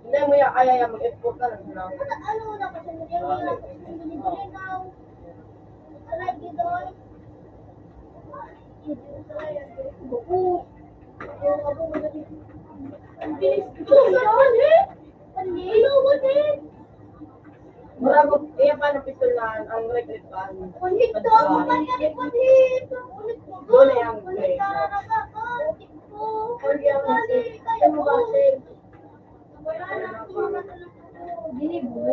Hindi mo yung kaya yung mag-export ka lang. Ano na kasi hindi mo yung binibili now. Lagi doon. Marami, iya pa na pistolan, ang regret pa. Unit to, ako man yan ipunit. Unit mo Doon na yung Unit ka na nakakatik ko. Or yung Kaya mo. kasi. Wala na ako ako. Dinibo.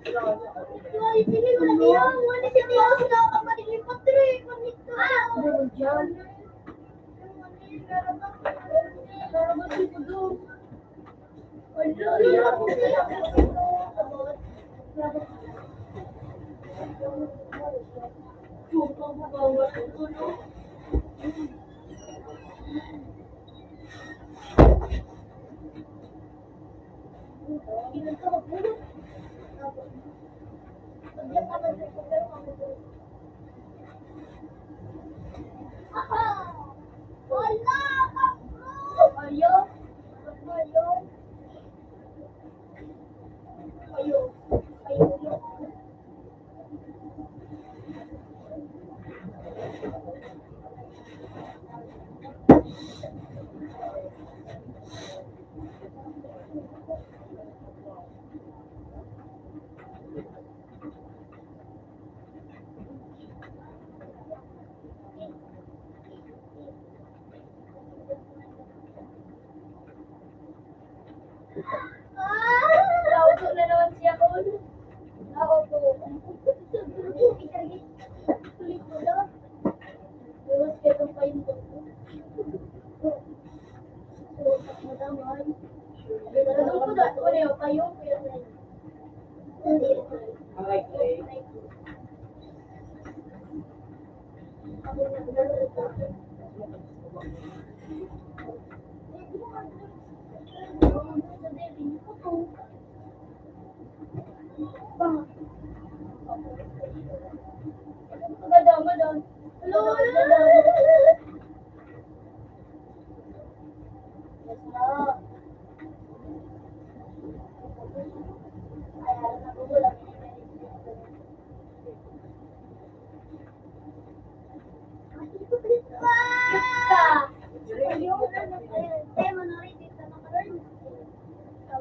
Ay, hindi ko na yan. Unit si Tio, sila ako matilipat rin. Unit to. Ano dyan? Wala ka bro! Ayo! Ayo! Ayo! Ayo! Nauso na naman siya ko. Ako po. Tulit ko lang. Iwas kayo ng pain ko. Madamay. Ano ko na? Ano yung kayo? Hindi. Ang regret. Ako na. Madam. Hello. Yes, ma'am. Ay, alam na po wala.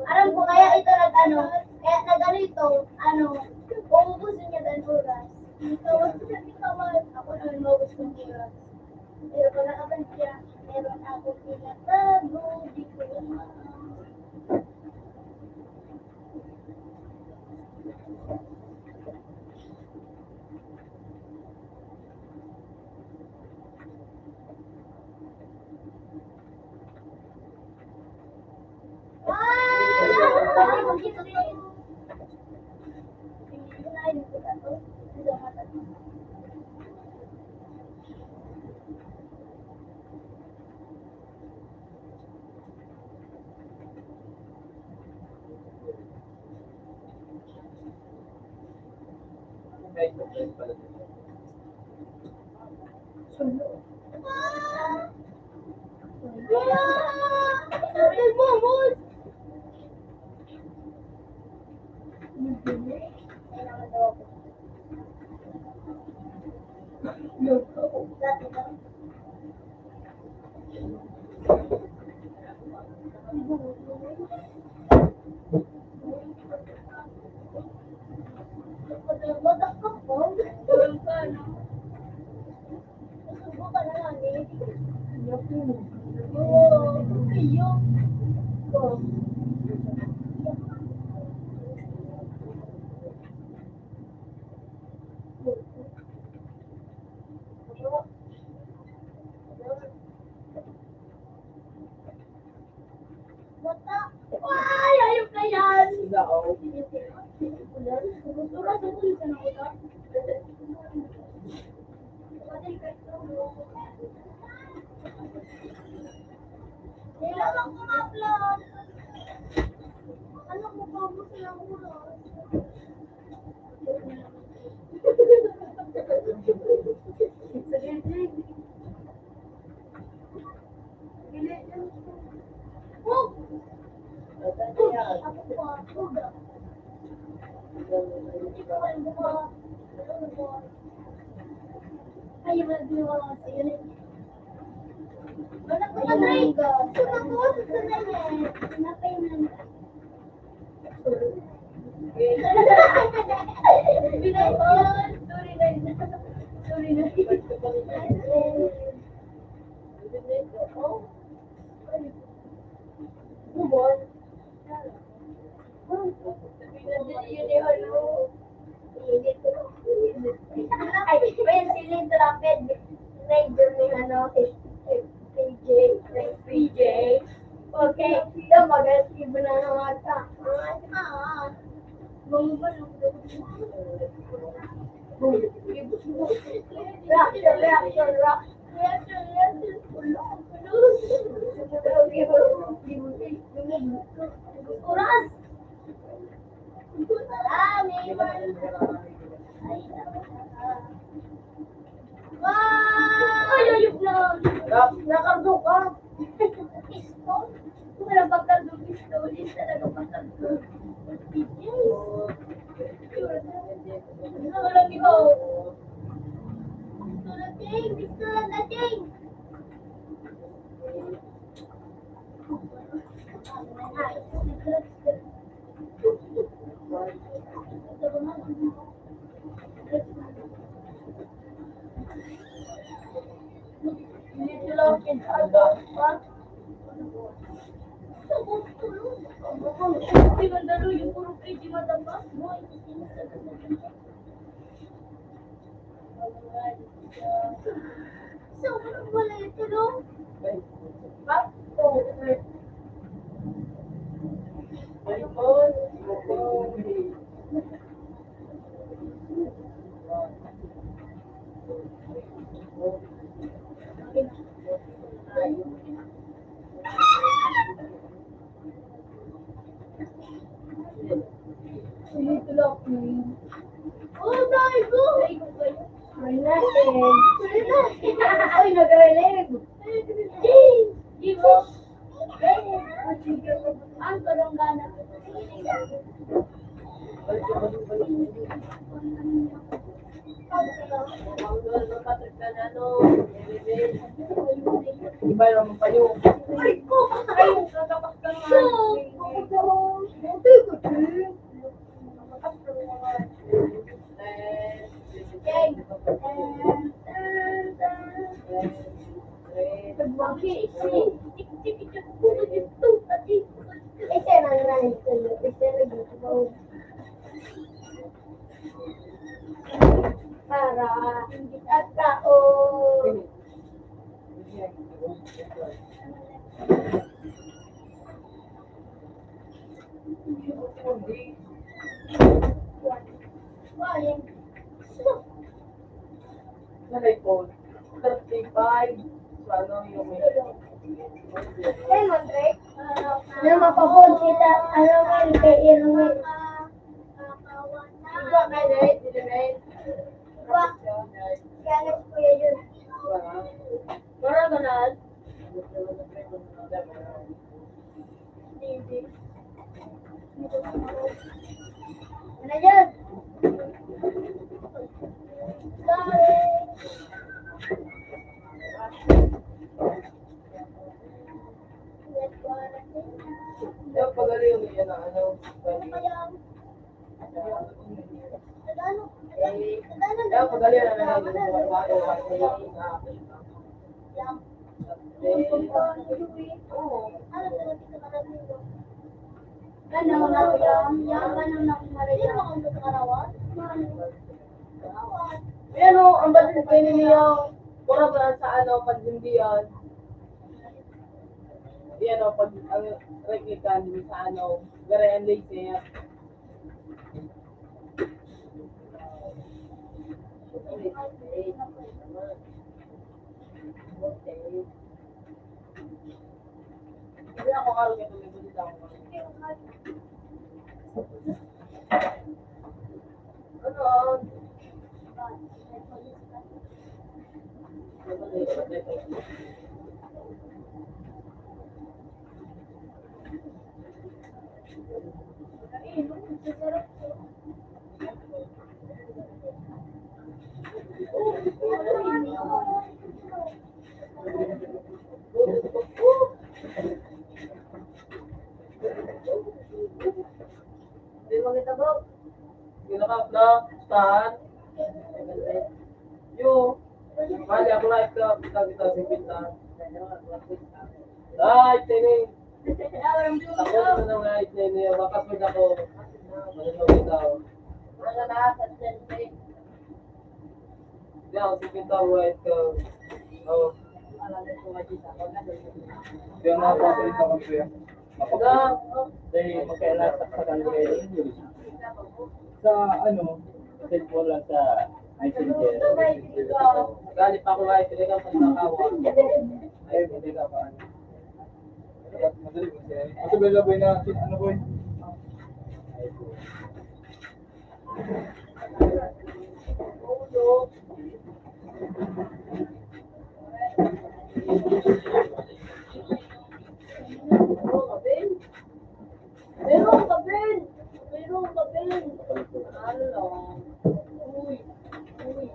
Alam ko kaya ito nag-ano, kaya nag-ano ito, uubusin niya ng oras. Ako naman maubos ng oras. Pero kung nakaban siya, meron ako pinatago, di ko naman. Light of light pala. Ay, mamon! Batak ka po? Walang ka, no? Subo ka na lang, eh. Oo, iyo. Bata! Ay, ayok na yan! Surat ako yung tanong ko. Kailangan ko ma-upload. Ano ko ba mo silang ulo? Oh! Ako pa. Ay, mag-iwala kasi yun eh. Wala ko na-try ka. Sumagot sa nanay. Napay na lang. Binayon. Sorry na. Sorry na. Bubon. Yun yung ano. Ay, may silid rapid. Rider ng ano, PJ. Okay, ito mag-asib na ng ata. Bumubon ako. Oras! May wow! Ay, ayok lang! Nakardo ka. Pistol? Wala pagkaldong pistol. Hindi talaga pagkaldong. Gusto ko lang ikaw. Gusto natin! Gusto lang natin! Hindi sila kinsaga. Ha? Di ba dalo yung puro PG mataba? So, ano wala ito, no? Ha? iPhone. Dito lang. Oh, dahil ko! Try natin. Ay, nag-relive. Di mo? Ang kalonggana. Iba naman pa yung Ay, ko! Ay, kakapas ka nga. Para hindi at tao. na iPhone. 35. So, ano yung may... Hey, Andre. Na mapapod kita. Ano man kay Irwin. Ikaw, Kenneth, Ano yan? Sorry. Kaya pagaling yung yan na ano. Kaya pagaling na lang yung Yan o, ang batin kayo niyo. Pura ba sa ano, pag hindi yan. Yan o, pag ang rekitan sa ano, gare and laser. Hindi ako karoon ito, may bulit ako. Ano? Hindi mo kita bro. Ginakap na, stand. Yo, mali ako live ka, kita singkita. Ay, tini. Ako na ng live nini, wakas mo ako. Manunod ikaw. Ano na, sa sensei. Hindi ako singkita, right ka. Oh. Kaya nakapatuloy ka mag kuya. Ada. Dahil magkailan sa kanila sa ano, cellphone lang sa messenger. Galit pa ako live, hindi ka pagkakawa. Ay, hindi ka pa ano. Madali mo siya. Ito ba boy na, ano boy? Meron ka, Ben! Meron ka, Ben! Ano? Uy! Uy!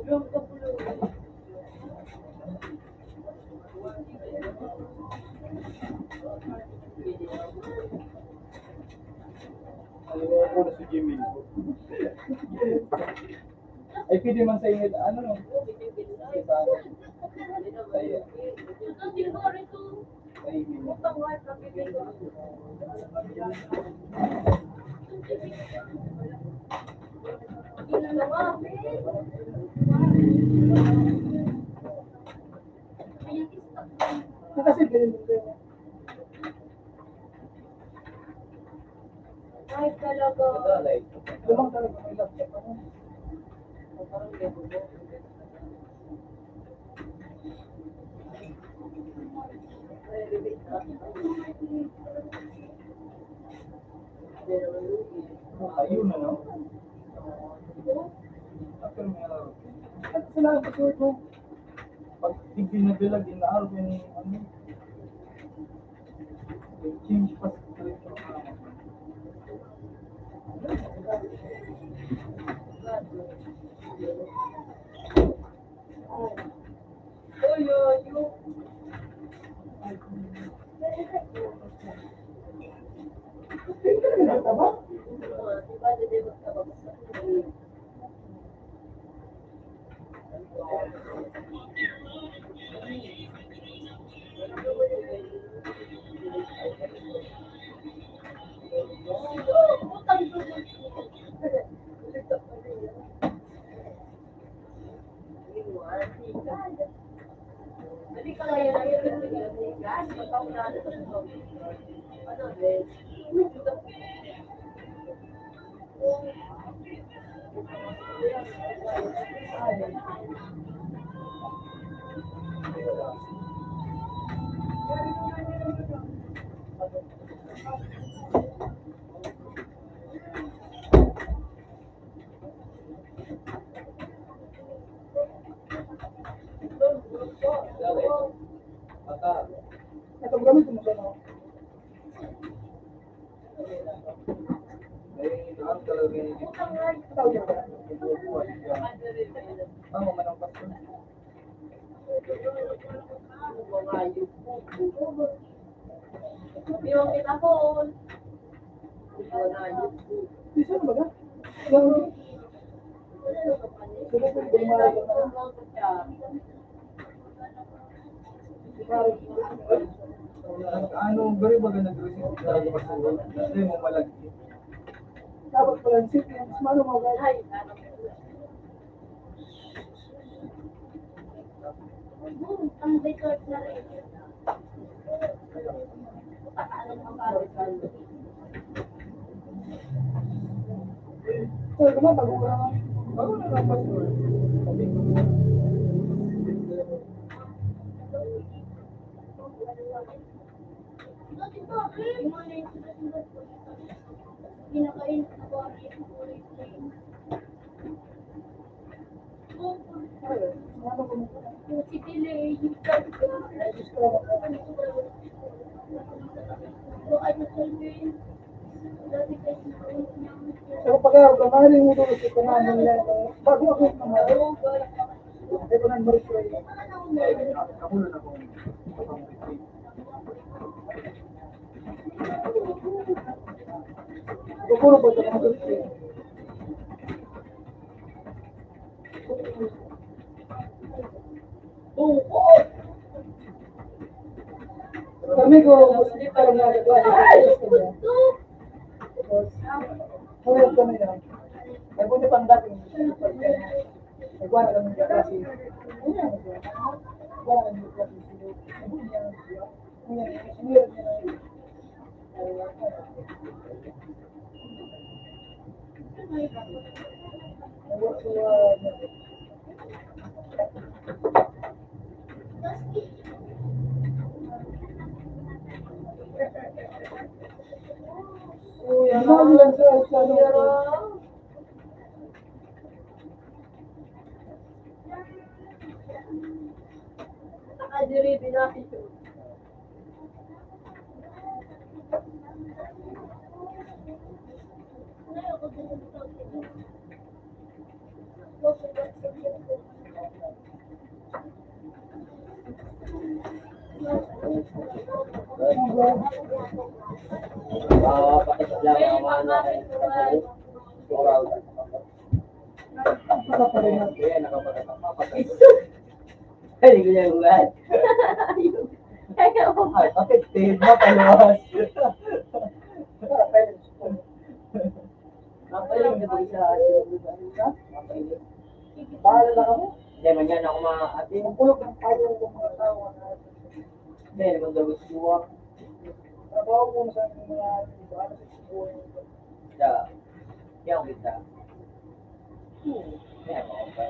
Meron ka pala. Ano ba ako na si Jimmy? Ay, pwede man sa inyo, ano no? Sa Hindi ko rin ito. ay, email. Tangwal, kapitid ko. Ina na nga, Ben! Kasi ganun din. Ay, talaga. Live. Lumang talaga may laptop ano? Parang ganito mo. Ayun na no? After may at salamat ko ito. Pag hindi nagdalag, inaarap yun yung ano. Change password. Ata. Ito gamit mo ba no? lagi. Tawag niyo ba? Ang manang pasto. Yung kita ko. Di saan ba ka? Sunod ko bumahay ka na. Ano, bari ba nag-receive talaga ba sa work? Kasi mo malagi. Dapat pala ang city, mas malo mga Ay, Ang record na rin. So, kung bago ka naman. Bago na lang pasto. Pinakain ako ang kulay. Si Delay, yung so, ano sabihin? Dati kasi So, pag-aaral ka, mahalin mo doon sa namin lang. Bago ako naman. Hindi ko nang balik ko yun. Ako na ako. Puro ba ito mga gusto? Kami ko, parang nagagawa. Hulog kami na. Nagpunta pang dating. Nagwa na kami ka kasi. Nagwa na kami ka kasi. Sinirap niya na yun. Sinabi lang sa nakadiri din natin ito. Pakita lang ang mga kaya nakapagpapakita. Hindi ko niya ulan. Ay, effective, mapaluwas. Mapaling na ba siya? Mapaling. Bahala na kami. Hindi, manyan ako maatin. Ang kulog ng tayo ng mga tao. Hindi, kung daw gusto ko. Trabaho ko sa mga ano sa buhay. Siya. Yan kita. Yan ako pa.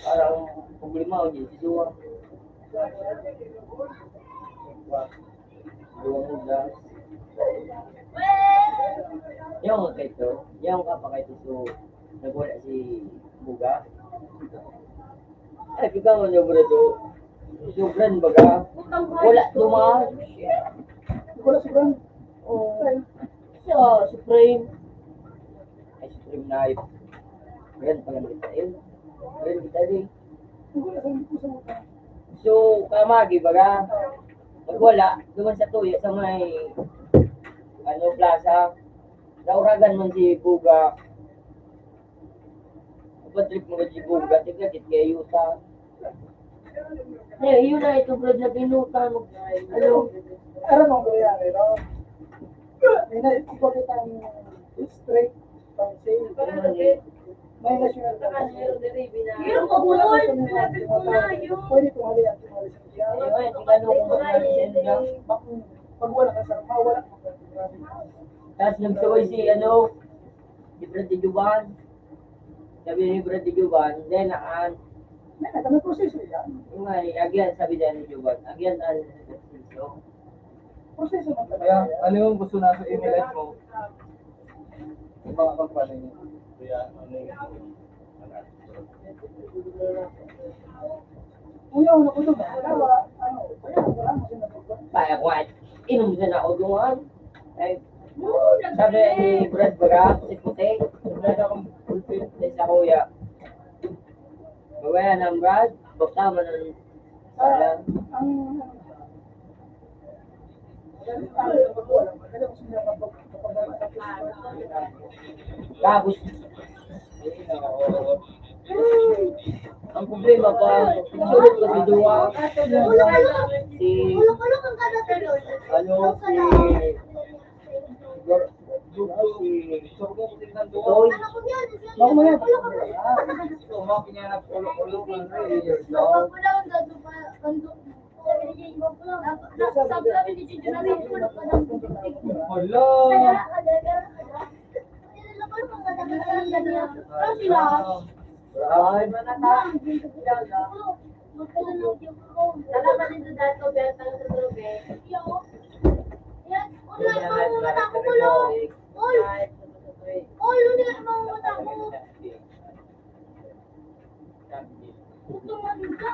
Parang problema ko din, si Duwang. Duwang muda. Yung kay to, yung kapakay to so, nagwala si Buga. Ay, kita mo niyo bro to. Sobran baga. Wala tumahan. Wala si Bran. Oh. Siya, Supreme. Ay, Supreme Knife. Ayan, pala kita yun. Ayan, kita din. Wala sa hindi ko sa mukha. So, kamagi baga. Nagwala, duman sa tuya sa may ano, plaza. Nauragan man si Buga. Patrip mo si Buga, tigakit kaya yuta. Eh, yun na ito, bro, na pinuta mo. Ano? Aram mo ko yan, no? Ikaw kita ang straight pang sale. May national Yung pabulol, sinabi ko na yun. Pwede tumali ang tumali sa siya. Ayun, tingnan mo kung ano na. Pag wala ka sa wala ka. Tapos nagsuway si, ano, si Brad Juban. Sabi ni Brad Juban, then, May proseso yan. yung nga, agyan, sabi ni Juban, agyan, so, Proseso man Kaya, talaga. ano yung gusto na sa email mo? Yung mga company niyo. Kaya, ano yung Una ko doon. Wala mo sinasagot. Kaya what? Inom din ako doon. Eh, sabi ni Brad Baga, si Puti, sa kuya. Gawaya ng Brad, bukta mo ng sala. Tapos, ang problema pa, sulot ko si Dua, si, Ulok-ulok ang kada tuloy. ano, si, Toy. Anak ko yan. Bako mo yan. Kapag wala ang dado pa, kandok. Sabi namin ni Gigi namin, ulok ka ng tubig. Hala! Kaya kadaga. Ulok-ulok ang kada tuloy. Pero sila, Ay, manata. magkalalaw yung ako. Salamat din sa dahil ko, pero tayo sa tubig. Yan, una yung mga mata ko kulong. Oy, oy, una yung mga mata ko. Gusto mo din ka.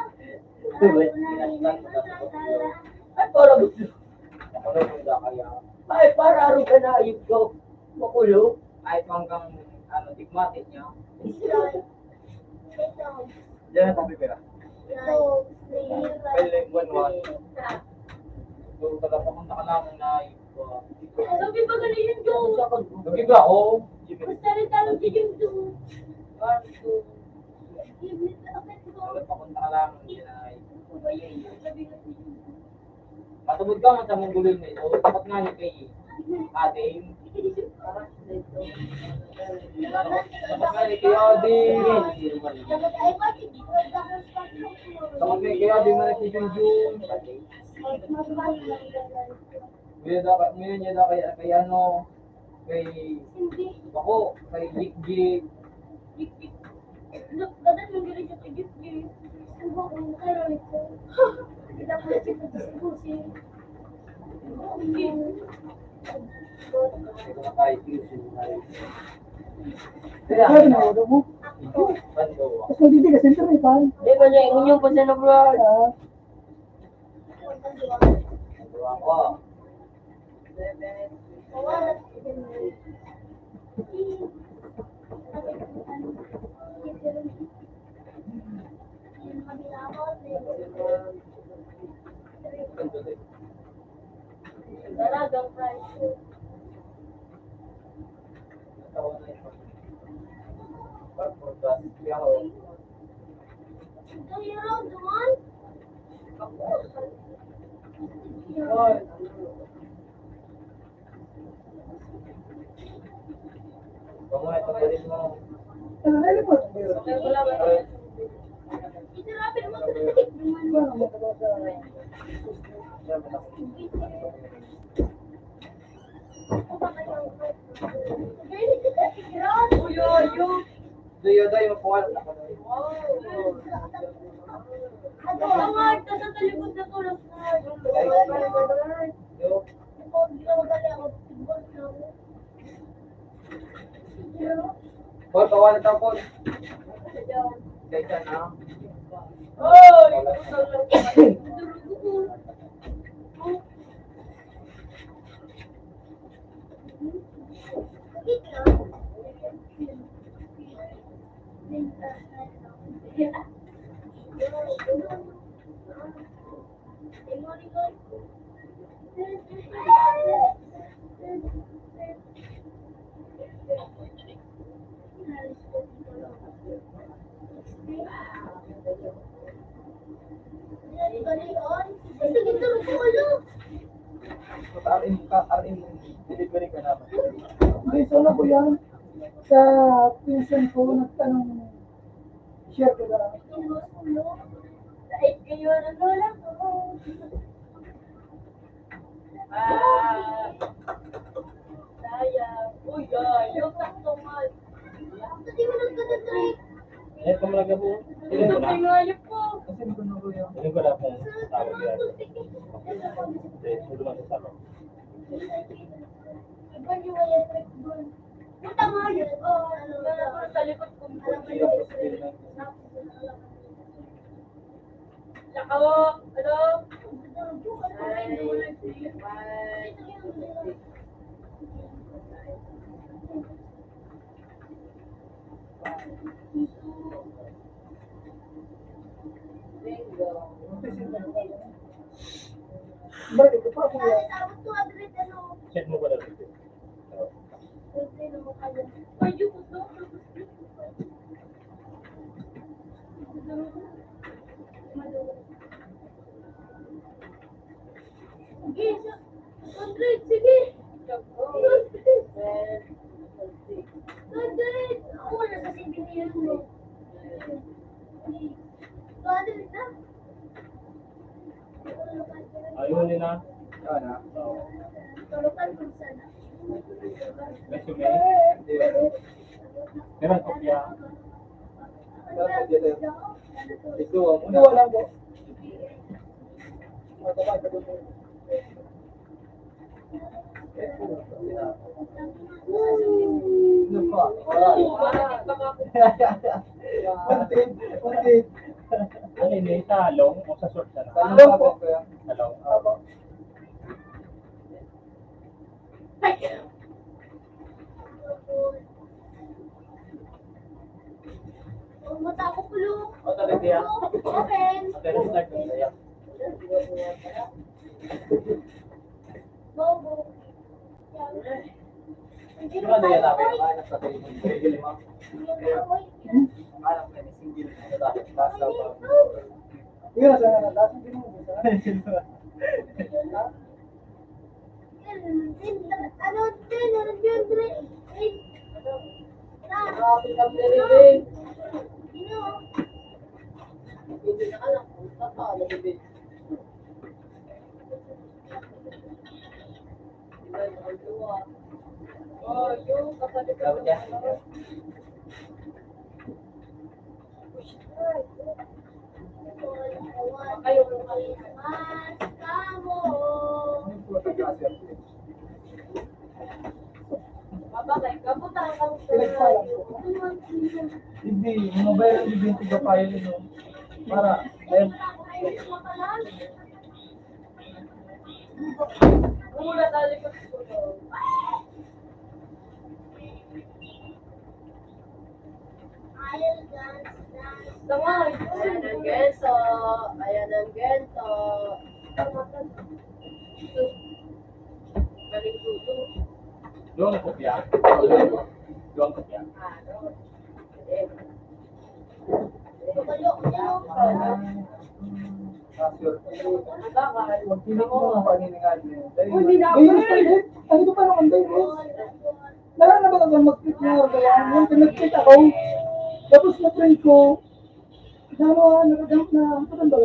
Ay, para gusto. Ay, para araw ka na ayun ko. Makulo. Ay, hanggang ano, tigmatin niya. Yan ang pipira. Pwede, buwan-buwan. So, tagapapunta ka namin na Sabi ba ganun yung Lagi ba ako? basta rin talo yung do. Tagapapunta ka namin na matubod ka man sa mong guloy na ito. Dapat nga ni kay ate. Dapat nga ni kay ate. Dapat nga kay ate man si Junjun. May niya daw kay ano, kay ako, kay Jik-Jik. Dadan yung gari siya tigit-git. Ang bakong karoon ito. Dapat siya tigit-git. Kaya, Ay, nauro mo. Tapos magtitigas, center may pan. Di ba niya, ingon po siya na bro. ako. Dalagang price. Ito yung round one? Ano na mo? Ito rapid mo sa titik naman. Doyo yung kuwal. Paul, kawalan daw, Paul. Kaya na. Delivery ka naman. Okay, so na po yan. Sa pinsan ko, nagtanong, share ko na lang. Yan, kamalaga po. Ilan ko na? Kasi ko na po yun. Ilan ko na po tawag yan. Hindi, sulo man sa tawag. Hello? Bingo. Balik ko pa ako yan. Tapos 200 ano. Check mo ba na dito? Sige, 100, sige. 100. Ako wala sa sinbinihan mo. 200 na. Ayun nila. Yan ha. Tulukan kung sana. Resume. Meron kopya. Ito ang Hindi, wala po. Ano pa? Kuntit, kuntit. Ano yun? Sa long o sa short na? Tanong pa ko yan. Sa long. Apo. Mata ko pulo. O, talaga yan. Open. Pero start ko sa'yo. Bobo. Sino ka nila namin? Anak sa tayo. Single mo. Anak na ni single. Last daw pa. Yun na sana. Last din mo. Ano din? Ano din? Happy ka, Bebe. Sino? Hindi na ka lang. Tata, Bebe. Oh, yung kapatid ka. Kayo Mas kamo. Babagay ka, punta ka sa Pinagpalang ko. Hindi, mobile ang bibinti ka pa yun. No? Para, ayun. Mula tayo ko sa I'll dance, dance. Tama, ayan ang gento. Ayan ang gento. Galing tuto. Doon ang kopya. Doon ang kopya. Tumayo, tumayo. Huwag pinig mo ang paninigad niyo. May style. Ano ba parang anday mo? Nalang na ba ako mag-click na kaya yung pinag-click ako, tapos na-print ko, nakagamp na, ito kan ba?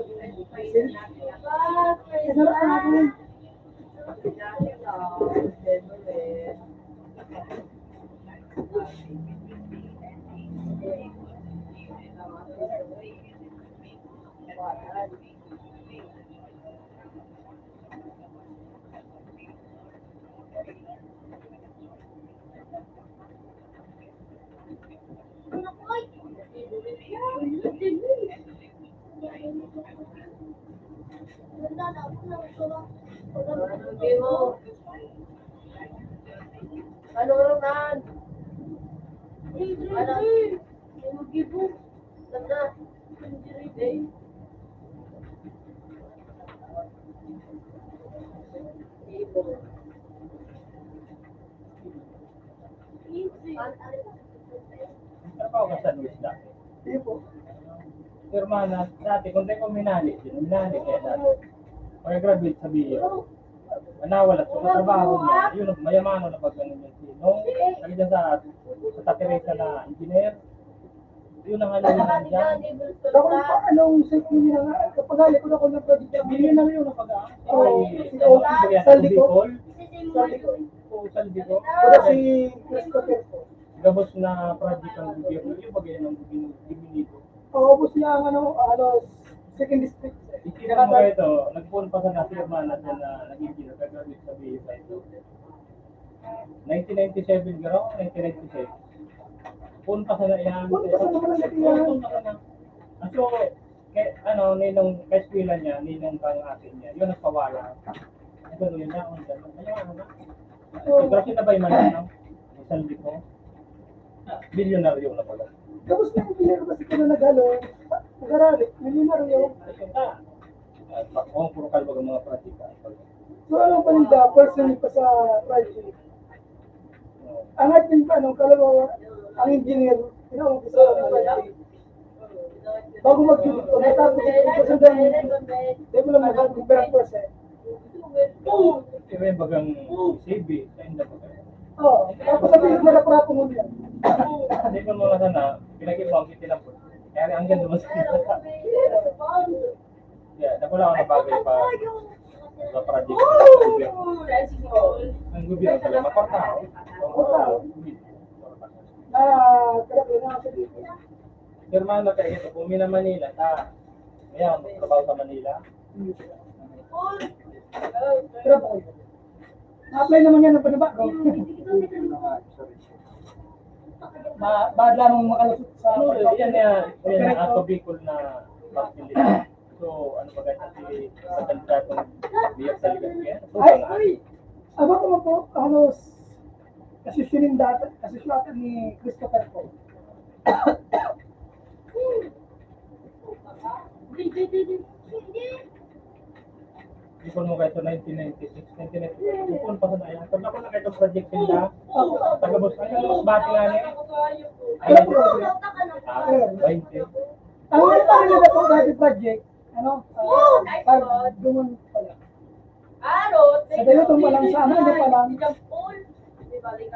Sarap na ako. Ano naman? Ano? Sana. Trabaho ka sa Luis dati. Hindi po. Pero mana, dati, kung tayo minali kaya dati. Pag-graduate sa BIO. Nawala sa trabaho niya, yun, mayamano na pag ganun yung sino. Kaya dyan sa Tateresa na engineer, yun ang alam na dyan. Ako yung pa, anong safety nila nga, kapag ayaw ko na ako ng project niya, bilhin na yun ang pag-aang. Saldi ko. Saldi ko. Saldi ko. Wala si Christopher po. Gabos na project ang gobyerno, yung bagay ng Giminito. Paubos niya ang second district. Isipin mo ito, nag-phone pa sa nasirma na dyan na nag-engineer, kag-graduate sa BIO sa ito. 1997 garo, 1997. Phone pa sa na yan. Phone pa sa naman ang natiyan. So, kay ano ninong kay eskwela niya, ninong kang atin niya. Yun ang pawala. Ito yun na on dan. Ano na? Grabe na ba yung manang? Isang dito. Bilyonaryo na pala. Tapos na yung pinero kasi ko na nag-alo. Nag-arali. Milyonaryo. Ang puro kalbag ang mga pratika. So ano pa nila, personally pa sa project. Ang atin pa, ano, kalabaw, ang engineer, tinawag ko sa project. Bago mag-tubig ko, natapos ko sa dami. Di mo lang mag-tubig perang percent. Pero yung bagang CB, sa inda ba kayo? Oo, tapos sabi yung nalaprato mo niya. Hindi ko mga sana, pinag-ibang kitinapos. Kaya ang ganda mas yeah, napula ako na bagay pa sa project. Ang gobyerno pala, makortao. Kaya na ako dito. Hermano kayo ito, kung mina Manila, ayan, magtrabaho sa Manila. Trabaho. Na-apply naman yan ng panibago. Bad lang mong makalusot sa Ano, yan yan ang ako Bicol na bakilita. So, ano ba ganyan si sa kandidatong biyak sa ligas niya? So, Ay! Aba ko mo po, halos asisyonin dati, asisyatan ni Christopher po. Bicol mo kayo ito 1996, 1996. Bicol pa sa naya. Pag ako na kayo itong project nila, tagabos ka, mas bati nga niya. Ay, 20. Ang mga pa rin na po dati project, ano, pag gumun pala. Sa dalo itong walang sama, hindi pa lang.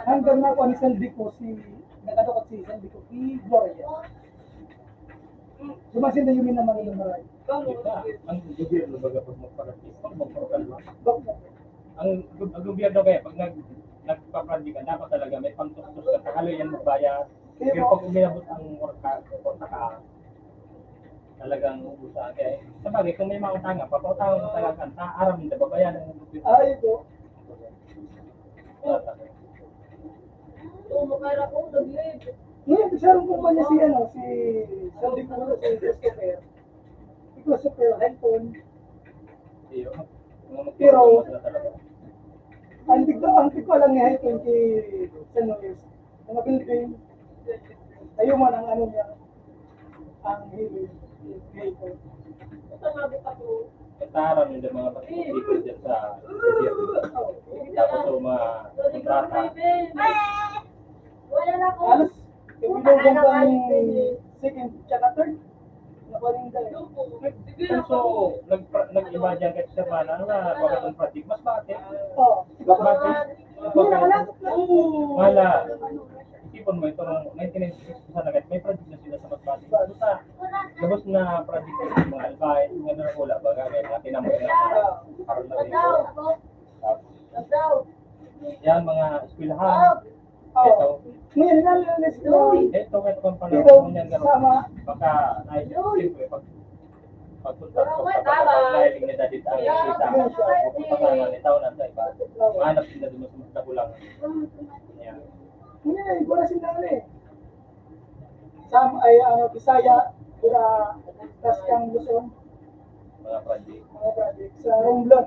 Hanggang na ako ni Sandy ko, nakadukot si Sandy ko, si Gloria. Sumasin na yun naman yung maray. Ang gobyerno baga pag magparating, pag magparating. Ang gobyerno kaya pag nagpaprandi ka, dapat talaga may pangtustos ka, halo yan magbayad. Pero pag uminabot ang korta ka, talagang ubusan. Kaya sa bagay, kung may mga utanga, papautangan mo talaga, aram hindi, babayan ang gobyerno. Ay, ito. Ngayon, isa rin po ba niya si, ano, si Sandy ko, si Christopher. Si Christopher, handphone. Pero, ang tigko lang niya handphone kay San Luis. Mga building, tayo man ang ano niya, ang hilig, handphone. Kataran yung mga pagkakasipin dyan sa gobyerno. Tapos yung mga kontrata. Halos, yung binugang pa ni second, tsaka third, nakuha dahil. So, nag-iba dyan kahit sa bana, ano na, pagkatong pratik, mas bakit? Oo. Mas bakit? Wala. Isipon mo, itong 1996 sa nagat, may project na sila sa Masbate. So, sa labos na project ng mga albay, mga narahula, baga, may mga tinamoy na karoon na rin. Yan, mga eskwelahan. Ito. Ngayon, nalalas ko. Ito, kung Pero, panahon yan, sama. baka, siyempre, pagpunta ko sa pagkakailing niya dati ang kita, pupunta ka naman itaw na sa iba. Mahanap sila doon sa magkakulang. Yan. Ngayon, wala sila eh. Sama ay, Bisaya, Pura, Taskang, Luzon, Mga project. mga project sa Romblon.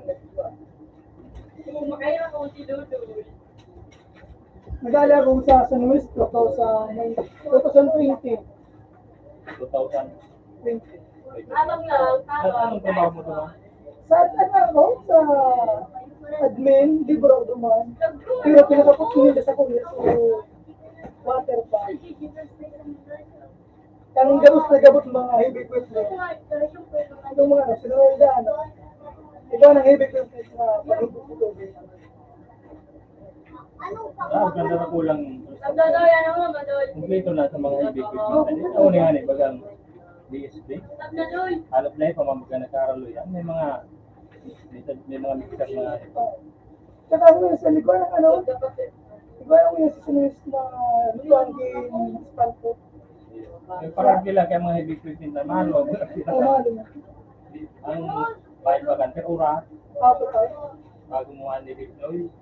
Nag-aala ako sa San Luis 2020. 2,000. 20. Anong trabaho mo doon? Sa ano ako? Sa admin, libro duman. Pero pinakapot ko nila sa kuya. So, water bank. Kanong gabos na gabos mga heavy equipment. Itong mga sinunod iba ng heavy equipment na pag-ibig ko tubig. Ganda na kulang. Kompleto na sa mga ibig ko. Ano nga ni bagang DSP. Halap na yung pamamaga na karalo yan. May mga mixer na ito. Tsaka ano sa likod ng ano? Likod ng yung sinulis na lutuan game spalpo. Yung parang kila kaya mga heavy equipment na mahal. Ang bayad bagan per oras. Bago mo ang nilip,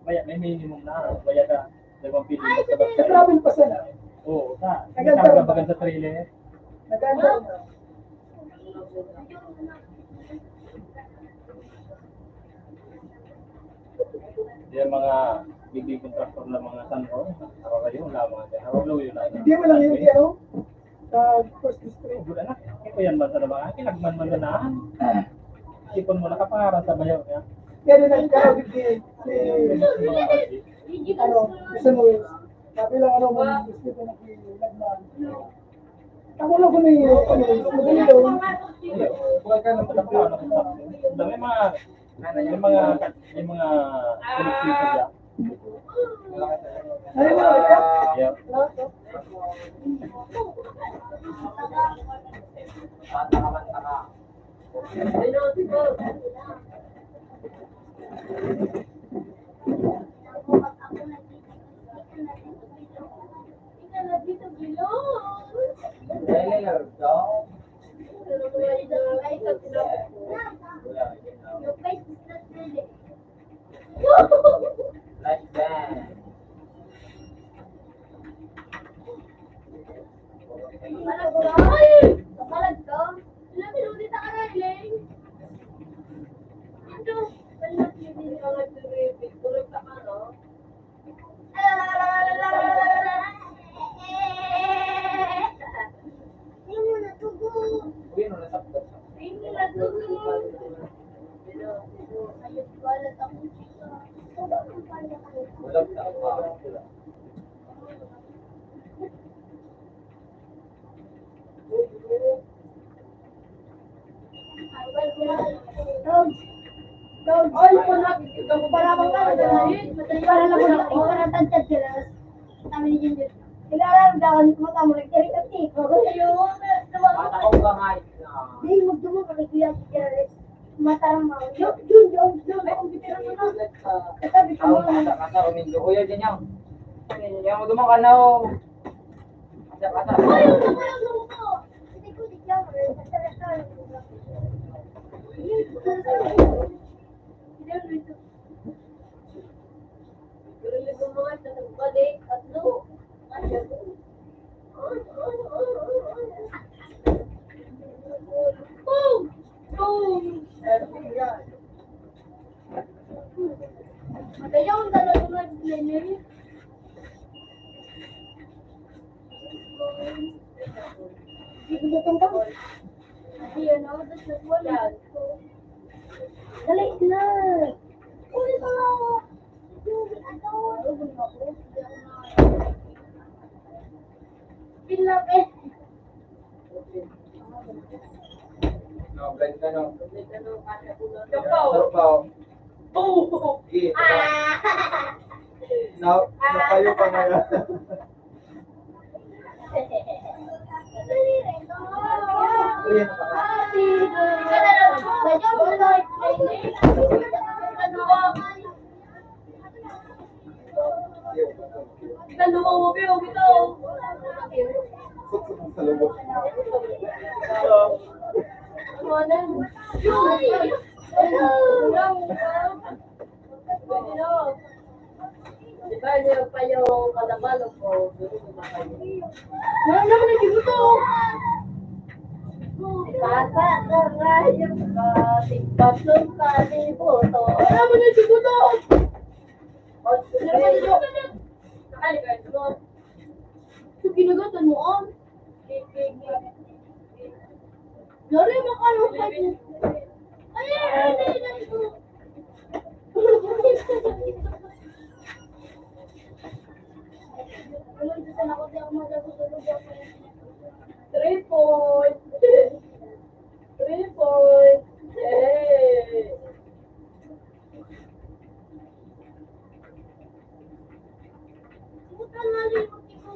may minimum na, bayad na, 2 pili mo sa basta. Travel pa sana. Oo, sa, nagkarga bagan sa trailer. Naganda na. Yung mga BB contractor na mga sanho, ako kayo, wala mga dyan. Ako yun lang. Hindi mo lang yung ano, sa first district. Wala na. Ito yan man sa naman. Kinagman man na naan. Ipon mo na kaparan sa bayaw niya. Kaya din nagkaroon si ano, isa mo yun. Sabi lang ano mo, gusto ko nagman. Ako lang ko na yun, ano, madali daw. Bukan ka naman ako ano. May mga kulit-kulit dyan. Ano mo, kaya? Yeah. Your face is not really. Like that. Kapalag ka? Kapalag ka? Ilang minutit na ka na, Elaine? Ano? Balat yun din ka nag-repeat. Tulog ka ka, no? Hindi mo natugo. Uy, ano nasaktan? Hindi mo natugo. Ayun, balat ako. Sobrang pala ka. Walang tama. Dog. Dog. Ay, para bang ka para lang mo na para tantad sila. Kami ni Ginger. Ilalang daw mo tamo nagtirik at tiko. Kasi yung Bata ko kamay. di mo dumo ka kuya Ginger. Matarang mo. Yun. Ang bitiran mo na. Sabi ko mo na. Kasa umindo. Uy, yan yan. Yan mo dumang ka na. Kasa. Ay, yung naman mo. Hindi ko di kaya mo. Magayon talaga nag-play. Bibigyan ka. Ayan, ako dito wala. Dali na. Ulit na ako. Pinlap eh. No, blend ka no. Kapaw. Kapaw. Oh! Sige. Na, napayo pa na yan. Kita lumawabi o kita. Sa lubot. Diba niya pa yung kalabalo ko, dito kumakain. Wala naman na dito. Tata, karayo ka, tigbat ng kalibuto. Wala naman na dito. Nakali ka, ito. So, ginagatan mo on. Lari, makano ka. Ay. Alam ko sana ako di ako magagulog ako. 3 points. 3 points. Hey. Bukan na rin mo ko.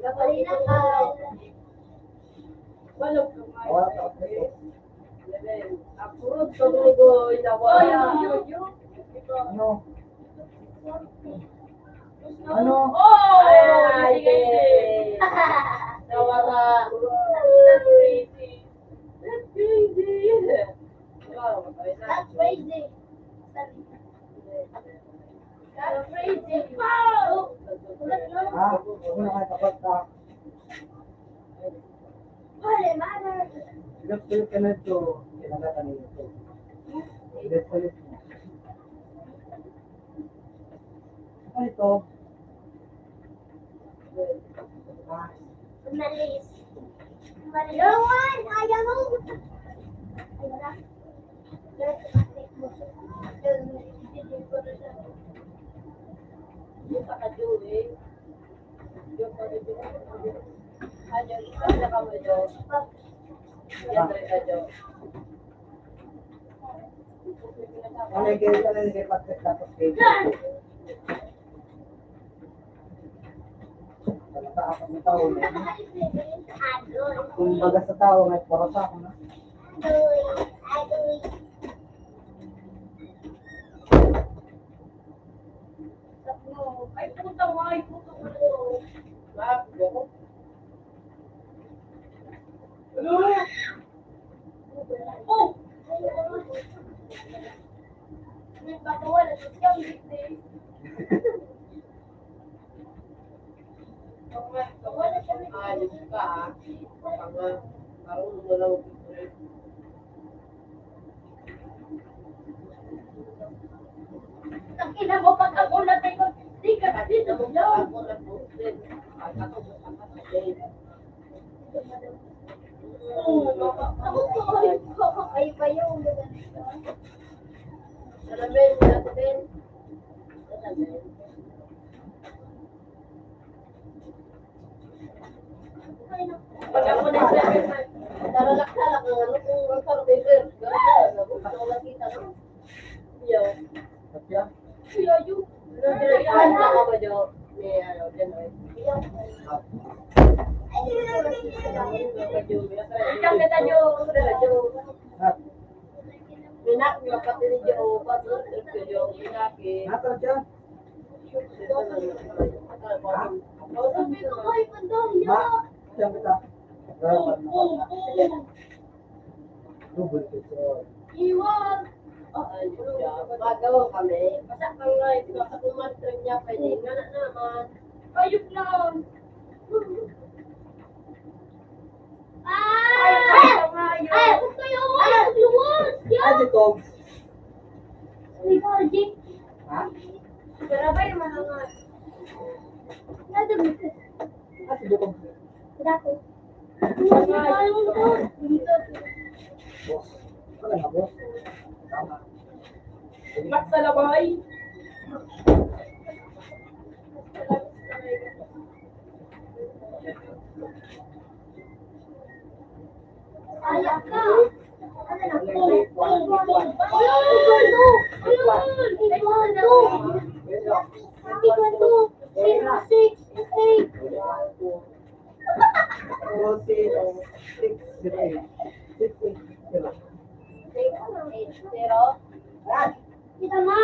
Napali na ka. Walong kamay. Apurot sa lugo, inawaya. Ano? Ano? Oh! Ay, yay! Nawala. That's crazy. That's crazy. Wow, That's crazy. That's crazy. Wow! Ulat na. Ha? Huwag mo na kayo kapag ka. Holy mother. Gusto yung kanito, kinagatan nito. Gusto yung ano ito? Ah, Malis. Lawan! Ayaw mo! Ay, wala. Yung sa kadyo eh. Yung kadyo. Ano, isa ka mo dyan. Yan rin kadyo. ano yung kayo ka na hindi patik tapos kayo. Sa apat na taon eh. Kung baga sa tao, may puro sa ako na. Ay, puta mo, ay, puta mo. Ah, yoko. Ano? Oh! Nagpapawala sa siyang gitna. Ayos ka, ah. Tanga. Marunong mo lang. Takina mo pag ako natin ko. Di ka na dito. Ako lang po. Ako Ako ay pa yung Salamin, salamin. Salamin. Pag ako na salamin, daralak-salak ng ano kung ang sarbiver. Daralak-salak. Gusto ko lang kita, no? Iyo. Katya? Iyo, yung. Ano ka ba, Jo? May ano, dyan, ay. Ikaw na tayo, Jo. Hat. Minak, kapatid ni Jo. Patro, Jo. Minaki. Nato dyan? sabi ko kay Pandoria. Ma, siyang kita. Garapan na. Double picture. Iwan. Magawa kami. Basta kang nga, sa kumatrin niya, pwede nga na naman. Ayok lang. Gusto yung luwas. Ah, si Tom. Ikaw, Jake. Ha? Pero ba yung mahangat? Nadamit. Ah, si Tom. Dako. Ayun ko. Boss. Wala nga, boss. Tama. Mat sa labay. Ayak ka. Ano na? Pero, Kita mo.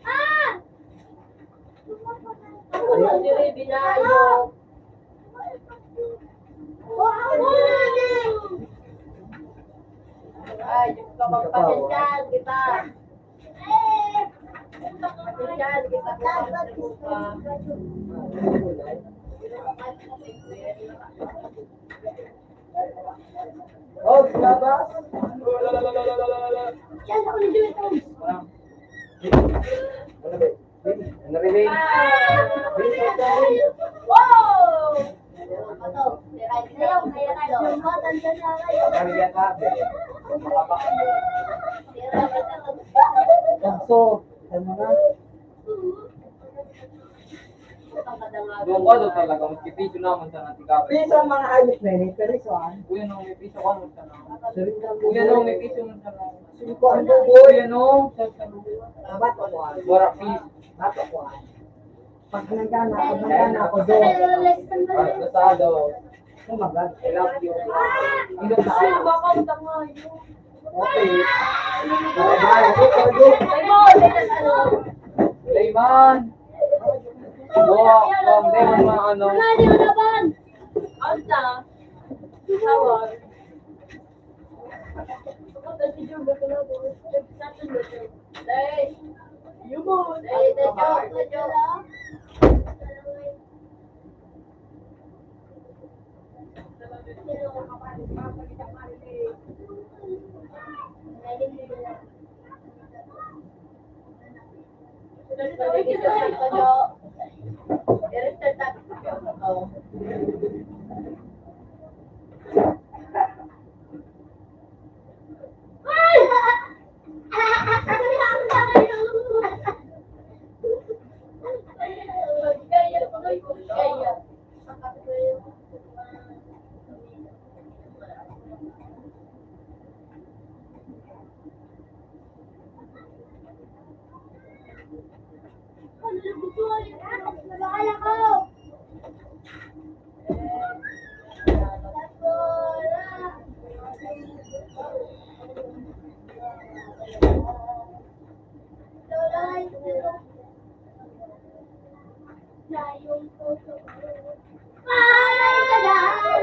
Ah! ano diri binayo? Ay, yung kapagpasensyahan kita. Pasensyahan kita kung ka. Oh, labas. Yan ako ni Joey Tom. Ano rin? Wow! Sayaw, kaya na yung batan sa naray. Kaya ka. Kanso. Ano nga? Doon ko doon talaga, magkipiso naman sa natin kapit. Piso ang mga ayos na yun. Pero saan? Kuya no, may piso ka naman sa naman. Kuya Kuya no, may piso naman sa naman. Siko ang buboy. Kuya no, Bato ko. wala piso. Bato ko. Pag nanggana ako doon. Kasado. Umagad. I love you. Hindi sa Ay, akin. baka utang nga yun. Okay. Bye. Layman. Hindi mo mga ano. Wala di mo naman. Alta. Tawag. Si Jumbo ko na doon. Day. Yumon. Day, Nag-restart ka, Jo. I-restart natin si Jo. Oo. Gaya, tuloy ko. Gaya. Nabakala ko.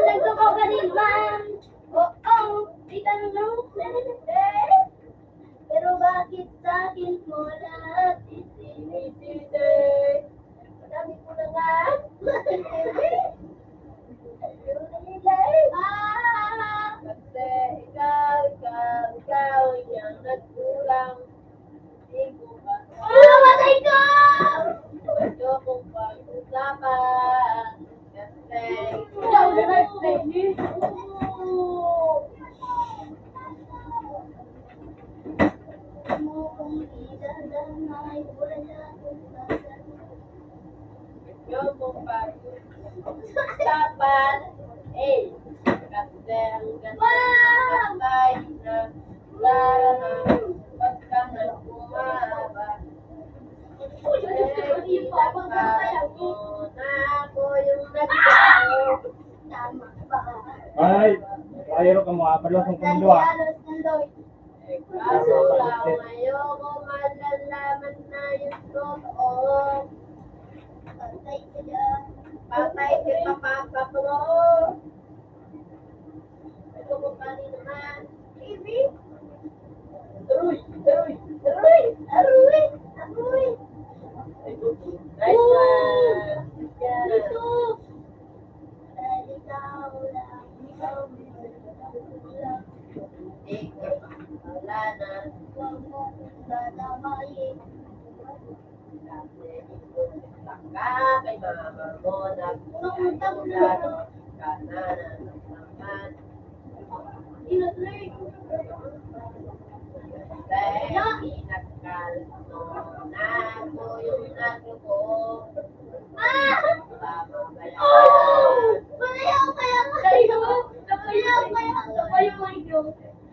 Nagsuko ka din man. Oo, di ka nung pero bakit sa akin mo lahat isinisisi? Sabi ko na nga. Kasi ikaw yung nagkulang. Hindi ko ba Matay ko! gusto kong pag-usapan? Kasi Ikaw na nag-stay. Mo kung idadamay, wala kong sasagot. gusto kong pag-usapan. Kasi ang ganda ng tayo na larang pagka nagkumaba. Ako yung nagsasabi. Tama ba? Ay, ayro ka mo, apalos ang kumundwa. Halos nandoy. Kaso lang ayoko malalaman na yung totoo. Patay ka dyan. Patay si Papa ko. Ito ko pa rin naman. Baby? Aruy! Aruy! Aruy! Aruy! Aruy! Nice one! Yeah. Dito! Dahil ikaw lang. Ikaw lang. Wala na. Huwag mo kong dadamayin. Baka kay mama mo nagpulat ka na naman. Inutuloy. Kasi inakal mo na ako yung nagluko. Ah! Mamamaya. Oh! Malayaw kaya kayo! Malayaw kaya kayo!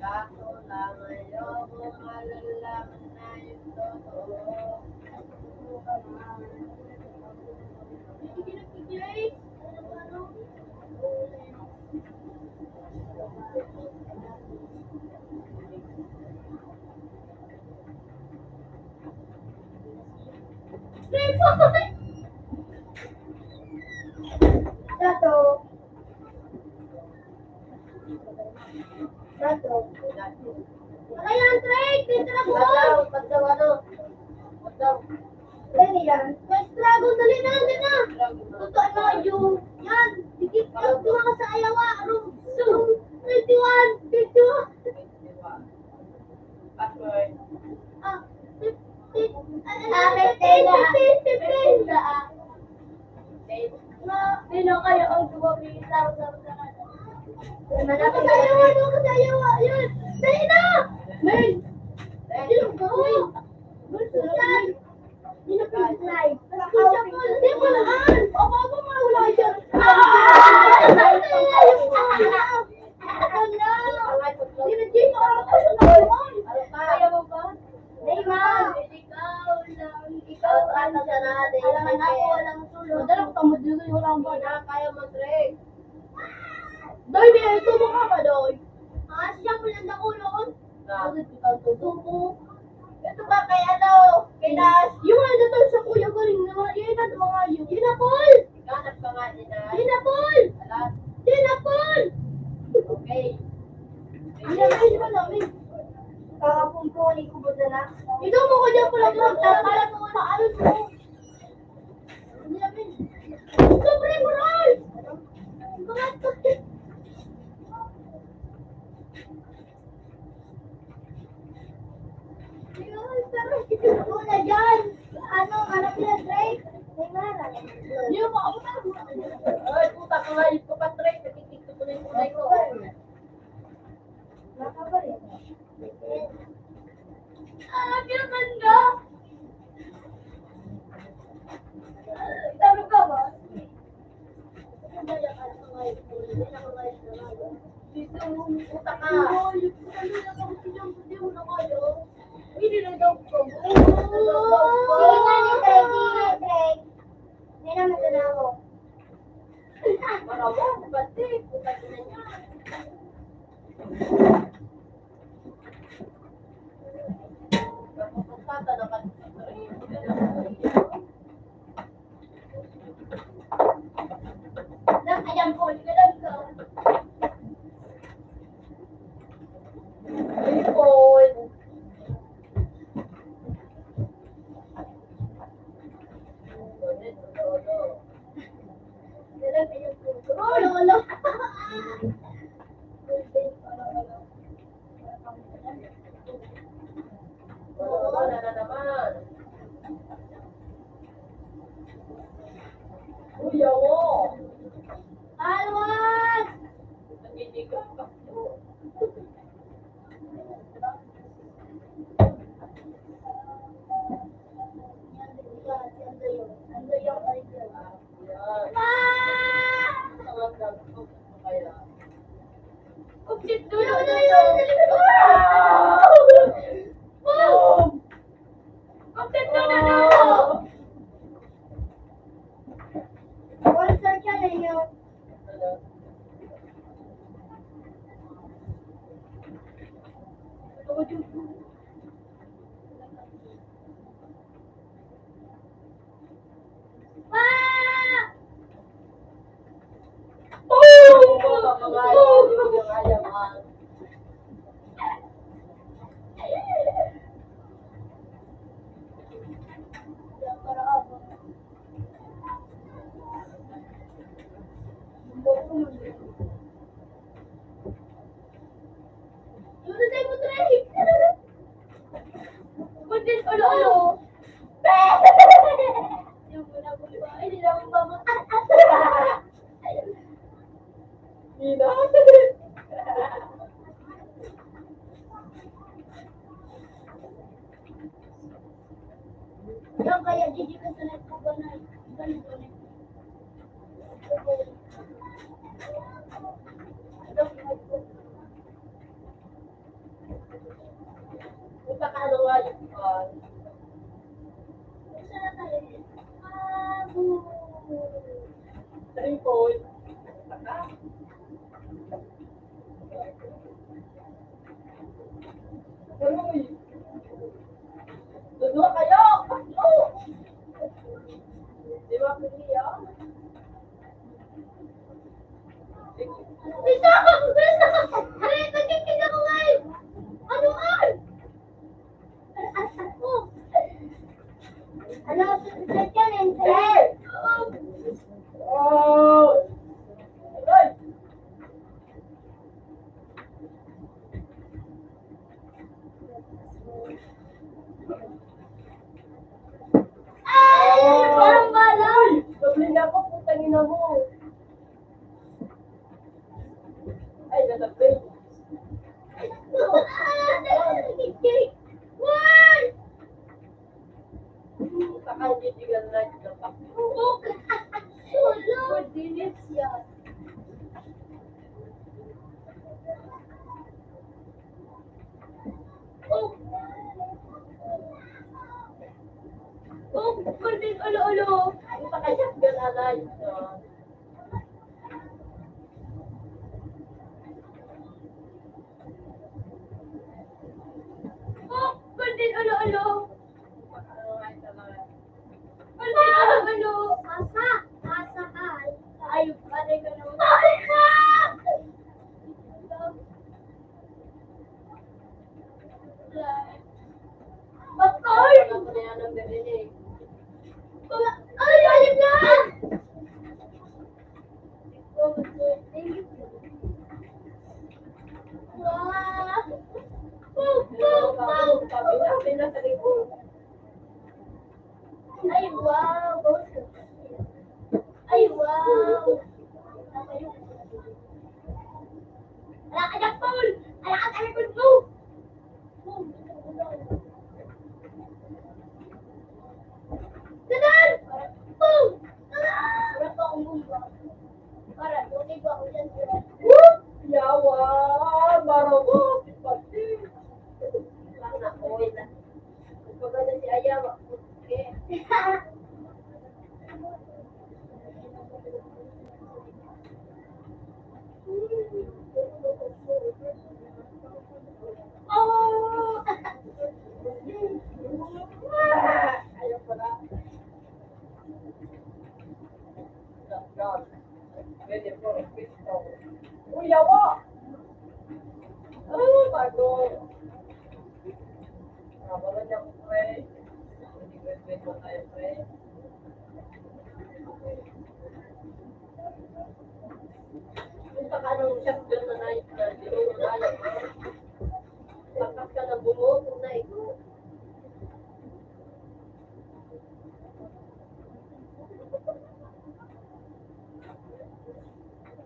Kaso lang ayoko malalaman na yung totoo. Sige na, PJ. Dato. Dato. Ano yan, Trey? Pintra ko! Ba't daw ano? Ba't daw? Ano yan? May dragon, dali na, dali na! Totoo na yung, yan, dikit ka, tuwa ka sa ayawa, room 21, 51. Password. Ah, 15, Sino kayo ang tumabi sa Kasayawa, kasayawa, yun! Dali na! Men! Sino ka? Yan! Sino ka? Live. Hindi mo lahan! Opo, wala dyan! Kaya mo ba? Dayman! Ikaw ang natin. Alaman ako, walang tulog. Madala ko tamo dito yung walang ba? Kaya mo, Trey. Doy, may tubo ka ba, Doy? Ah, siya mo lang nakulon. Bakit ikaw tutubo? Ito ba kay ano? Kay Nas? Yung ano to sa kuya ko rin naman. Yun na mga yun. Yun na, Paul! Ganap ka nga nila. Yun na, Paul! Alas. Yun na, Paul! Okay. Yun na, yun na namin. Kakapumpuni ko ba na? Ikaw mo ko dyan pala doon. Para mo na ano mo. Hindi namin. Sobre moral! Bakit ko? Ayun, pero Sponsor siya na yun. Ah! Lulusin mo, Trey! Kuntis, ulo-ulo! Yung muna ko ba? Hindi na akong bamang. Yung kaya Gigi ka sa net ko ba na? Ganito na. Dudua kayo! Di ba, Piliya? Bisa! Bisa! Ay, nagkikinig ako ngayon! Ano an? Ako! Ano, susunod yan, Enzo? Oh! Aray! Ay! Parang bala! Sabihin ako, putang ina mo. Ay, ganda Nagkikinig! Why? Sakal titigan na ito. Hello! Dinis yan. Oh! Oh! Kuntis, ulo-ulo! Pakashotgun alay. Oh! Kuntis, ulo-ulo! Ano nga ito lang. Kuntis, ulo-ulo! Masa! Masa ka! Ay, pare ka naman. Ay, ka! Patay! Ano na yan ang darinig? Ay, ayun na! Wow! Wow! Wow! Wow! Sabi na sa likod. Ay, wow! Ay, wow! Ala ka dyan, Paul! Ala ka sa likod mo! Dadan! Paul! Dadan! Wala pa akong bumba. Para, okay ba ako dyan? Woo! Yawa! Marabo! Pati! Sana all na. Magpaganda si Ayaw. Okay. Oh! Ayaw pala. God. Ready for a pistol. Uy, yawa! Oh, bago. Wala niya ko, pre. Hindi wait mo tayo, pre. Kung pakanong shotgun na night na dinuro na alam mo. Lakas ka na bumuto na ito.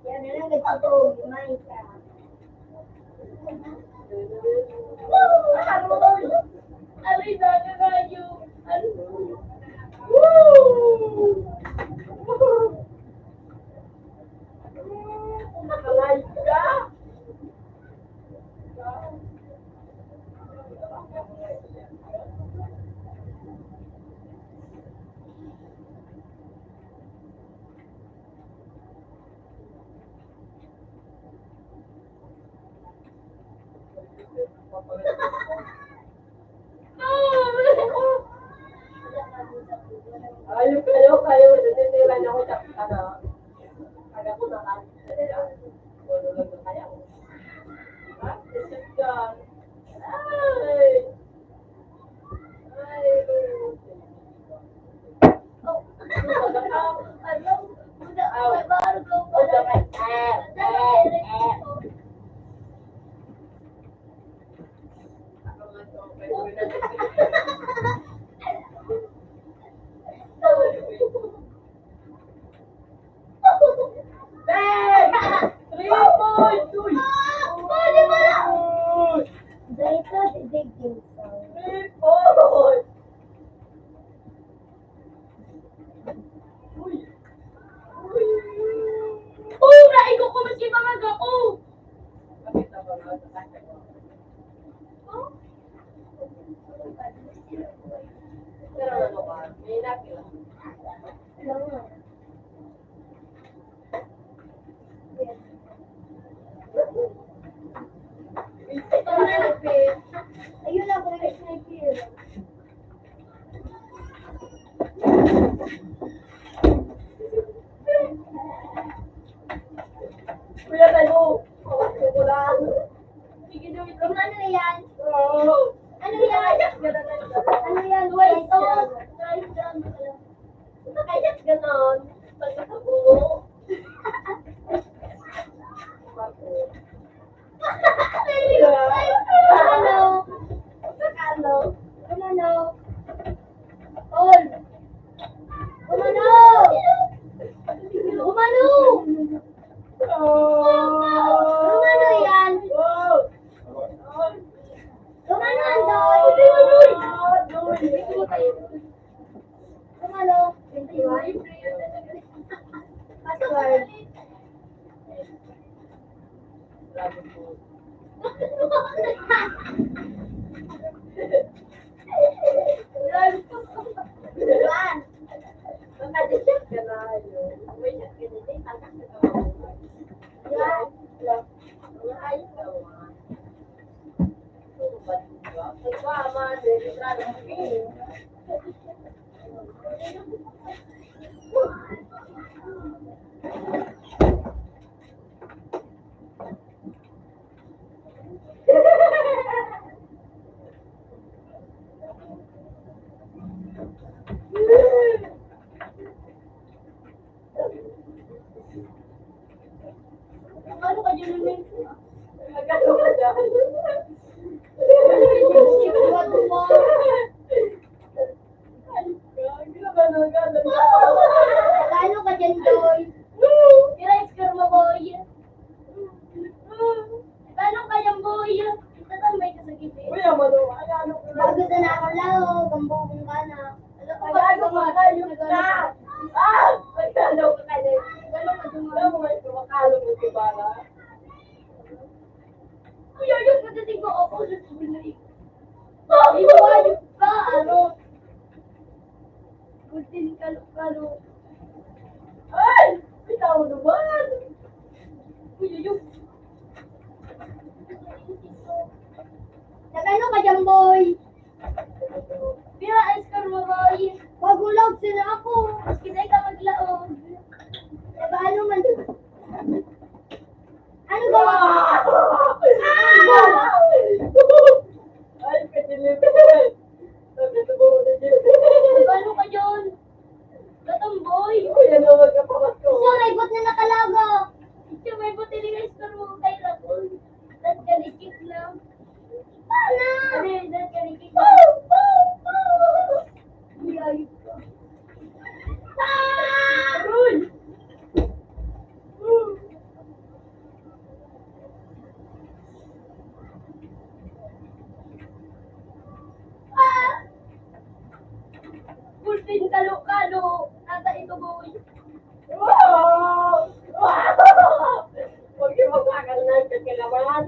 Yan na lang nagtutulog, Minecraft. Alay na ka kayo. Nakalive ka? Ayun kayo, natitiran ako sa ano. Kaya ko na wala lang na kaya ko. Ha? Isip yan. Ay! Ay! Oh, ano? Baru ko pala. Dito, digdig. Naiko ko maski mga ako. Pero ano ka, may nakila. Ayun ako na sniper. Kuya tayo, ko lang. Sige, Dawid. Ano yan? Ano yan? Ano yan? Wait, Rice oh. jam. Rice jam. Kayat ganon. Pagkakabuo. Ano? Ano? Umano? All. Umano? Umano? Umano yan? Umano, Andoy? Umano? Password. Juan. Magkadisip ka na yun. May chat ka na din. Juan. Mga ayos ka mga. Subat ka. Pagpama, registrado mo. Ano ka dyan namin? Magkano ka dyan? Ano ka dyan, Doy? I-rice ka mo, boy. Ano ka dyan, boy? Tatambay ka sa gilid. Kuya, ano ko na. Bago na ako lao, gambong ka na. Ano ka ba? Magkano ka kayo na? Magkano ka kayo? Gano'n ka dyan, Alam mo nga, kumakalo mo si Bala. Kuya, yung pagdating mo ako sa binay. Iwayos ka, ano? Kuntin kalo-kalo. Ay! Bitaw naman! Kuya, yung... Nagano ka dyan, boy? Pira ice cream mo, boy. Pagulog sila ako. Kinay ka maglaog. Diba, ano man? Ano ba? Ay, kadilip! Nagkatubo na dyan. Ano ka dyan? Gatong boy. Uy, ano magkapakas ko? Siya, may bot na nakalago. Siya, may bot na ice cream mo kay Rapol. Tapos kalikit lang. Ano? Ano yun? Tapos kalikit lang. Ayos ka. Uy! Pulpin kalo-kalo. Nasa ito, boy. Wow! Huwag yung magkakal na sa kailangan.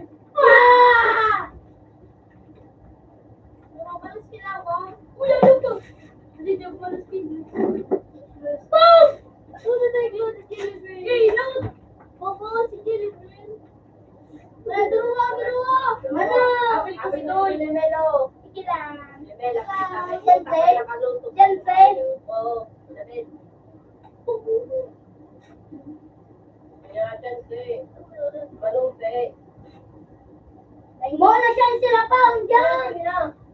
Malas sila ako. Uy, ano to? Hindi niya malas sila. Stop! Ano na tayo glue si Jellybean? Hey, no! Baba si Jellybean. Wala, dalawa. Ano? Abi doy, Melo. Sige lang. Melo, Siyempre. nakaluto. Siyempre. Oo, David. Kaya chance. Balute. Mo na siya sila pa dyan.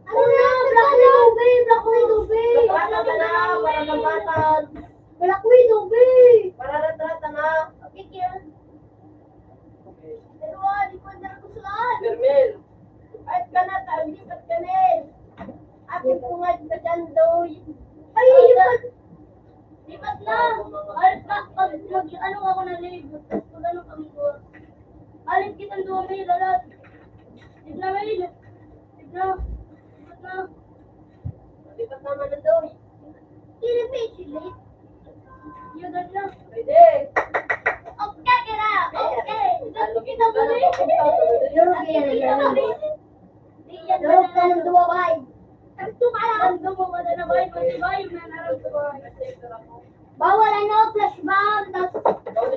Ano na? Black Widow, babe. Black Widow, babe. Para na, para nambatan. Black Widow, babe. Para retrata na. Okay, kaya. Dalawa, di ko na kusuan. Germel. Ay, ka na, lipat ka na eh. Ate pungad ka dyan, doy. Ay, lipat na. Ay, ano ako na lipat. Pag ano kami ko. Alit kitang doon, may lalat. Lipat na, may lipat. Lipat na. Lipat na. Lipat naman na doy. Kinipit, lipat. Yun na. Pwede. Okay, kira. Okay. Kita mo na Durog ka ng dumabay. Tanto ka lang. Dumabay na bay. Bay na naramdaman. Bawal ano, flashback.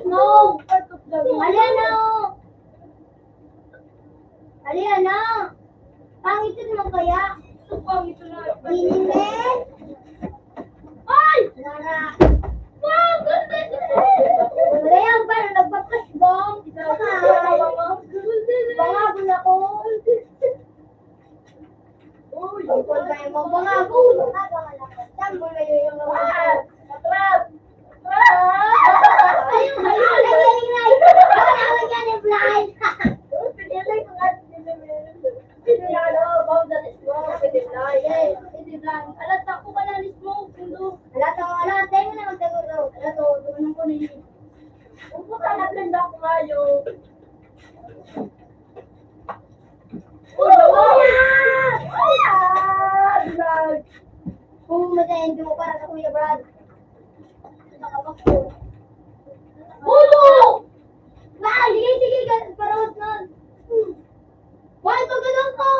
No. Aliana. Aliana. Pangitin mo kaya? Pangit na. Inimet. Ay! Lara. Kaya ba na nagpa-flashbang? Bangabon ako. Uy, ikaw ba yung magbangabon? Saan mo na yung mga Trap! Ayun, nagyaling na. Awag yan yung blind. Alat ako ka na ni Smoke. Alat tayo mo na magtaguro. Alat ako, tumanong ko na yun. Upo ka na blend ako kayo. Kung mag-end mo para sa Kuya Brad. Bulo! Sige, parang na. Why ito ganun ko?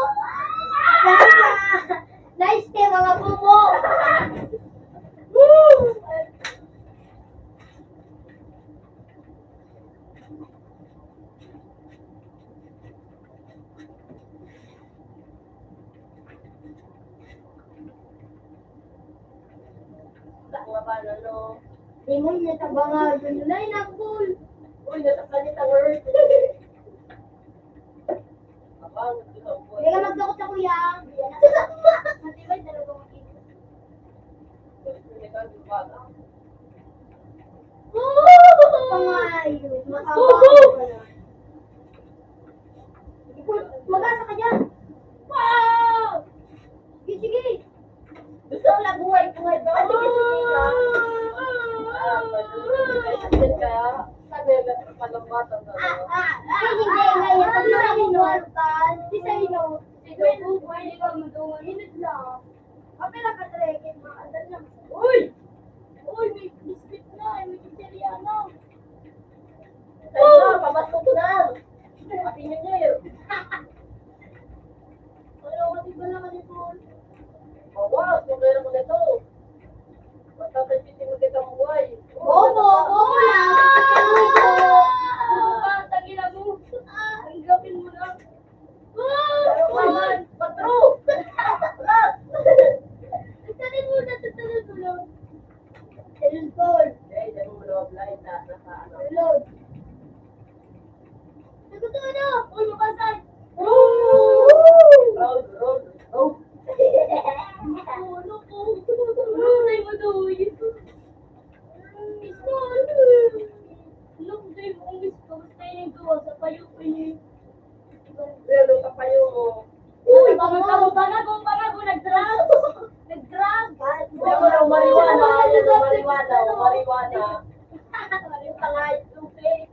Nice day, mga bubo! Tingol niya sa banga. Nay, nakul. Uy, natakanit ang word. Abang, Hindi ka magdakot sa kuya. Matibay, dalawang makikita. Pangayo. Makabaw ka na. Mag-asa ka dyan. Wow! Sige. Gusto ko lang buhay ba? Sige ka. Sabi na malambatan na. Hindi, ngayon. Pag nakakinuwal ka, di sa ino. Ito, pwede ka madungan. Hinit lang. Kapila ka trekin, makadal na. Uy! Uy, may biscuit na. May pizzeria na. Sa'yo na, pabasto ko na. Happy New Year. Wala ko di ba naman ito? Awas, magkaya mo nito. Matatapitin mo kita buhay. Bobo lang. Tagila mo. Ang gawin mo lang. Kawan, patro. Tagtanin mo na. Elon Paul. Eh, dyan mo na blind na nasa ano. Elon. Nagusto na. Uy, mabasay. Roll. Ano po? Say mo doon. Look, Dave, kung gusto mo tayo gawa sa payo ko niya. Pero kapayo mo. Uy, bangago, nag-drag. Hindi mo na mariwana. Tangay, tubig.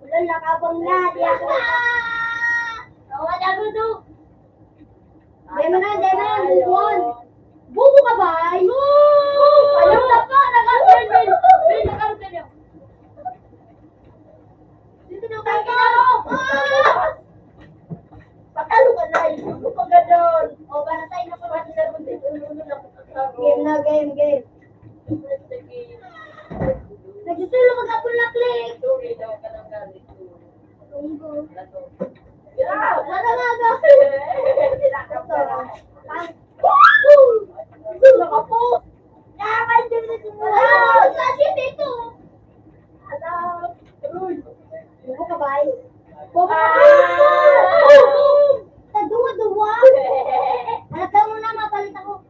Ulan nakabang na, di ako. Wala mo to. Demo na, move on. Bubo ka ba? Ayaw na pa, nag-arcel. Dito na kayo kinaro. Patalo ka na, isuko ka ganon. O, banatay na pa. Game na. Game. Nagsusulo mag-apol na click. Sorry daw ka ng galit. Tunggu. Yeah! Lalaga. Tinakap ka na. Nakapo. Yaman din dito. Kasi dito. Alam. Uy. Ano ka ba? Sa duwa-duwa. Anak ka muna, mapalit ako.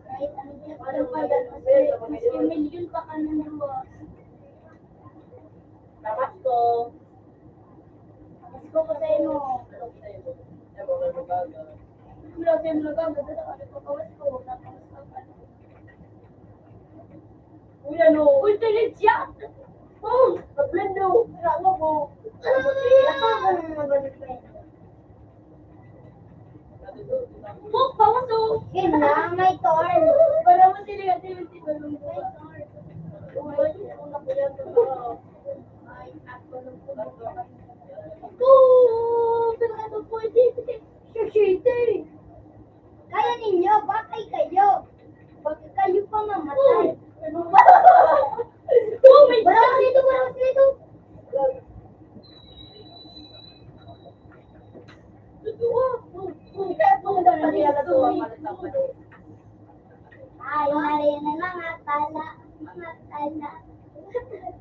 Kahit ano din ako mas million pa ka ng duwa. Tamas ko. Mas ko pa sa'yo mo. Wala sa'yo mo nagaganda sa kanya pagkawas ko. Uy, ano? Uy, tilit siya! Oh, kablendo. Ano mo? Buk, bawas o! Yun na, may torn. Para mo tiligan-tiligan si Balong. May torn. Uy, kung nakuyan ko na. Ay, ako lang po. Pero ano po, Shishite! Kaya ninyo, bakay kayo. Bakit kayo pa mamatay? Ano ba? Oh my God! Barawas dito! Ay, mali na mga tala. Mga tala.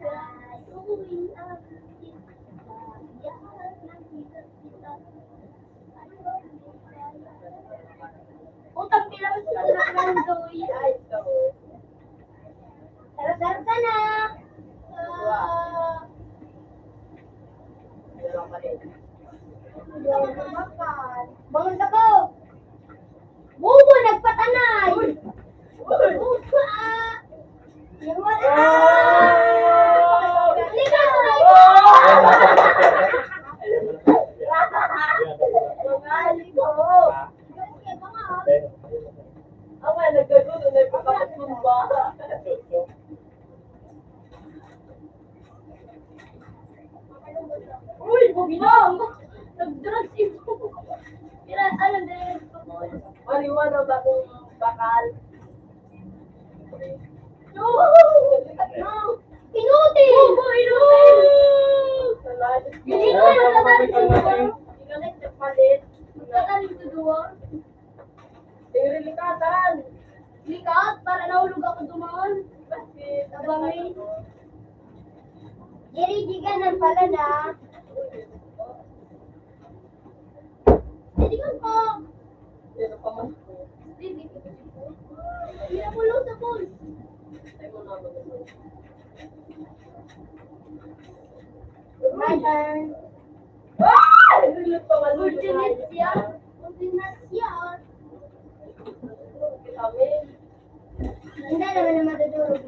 Ay, uwi na kita. Yan, nakita kita. Utang bilang sa Randoy. Ay, ito. Tara ka na. Bangon ka po. Bubo, nagpatanay. Bubo, Yung wala. Ligaw. Mangali ko. Ang nga, nagkagulo na ipapakatumba. Uy, bubinong. Nag-drugs ito. Kaya, alam na yun. Mariwana ba kung bakal? No! Inutil! Inutil! Hindi ko kayo nagkakalit sa duwa. Galit na palit. Nagkakalit sa duwa. Tingrilikatan. Likat, para nahulog ako dumaan. Kasi Tabangin. Diridiganan pala na. Diridigan ko. Pero pa man ko. Hindi na pulo sa pool. Ay mo na mag-ano. My turn. Ah! Rilip pa man. Ordinasya. Ordinasya. Kami. Hindi naman na matutulog.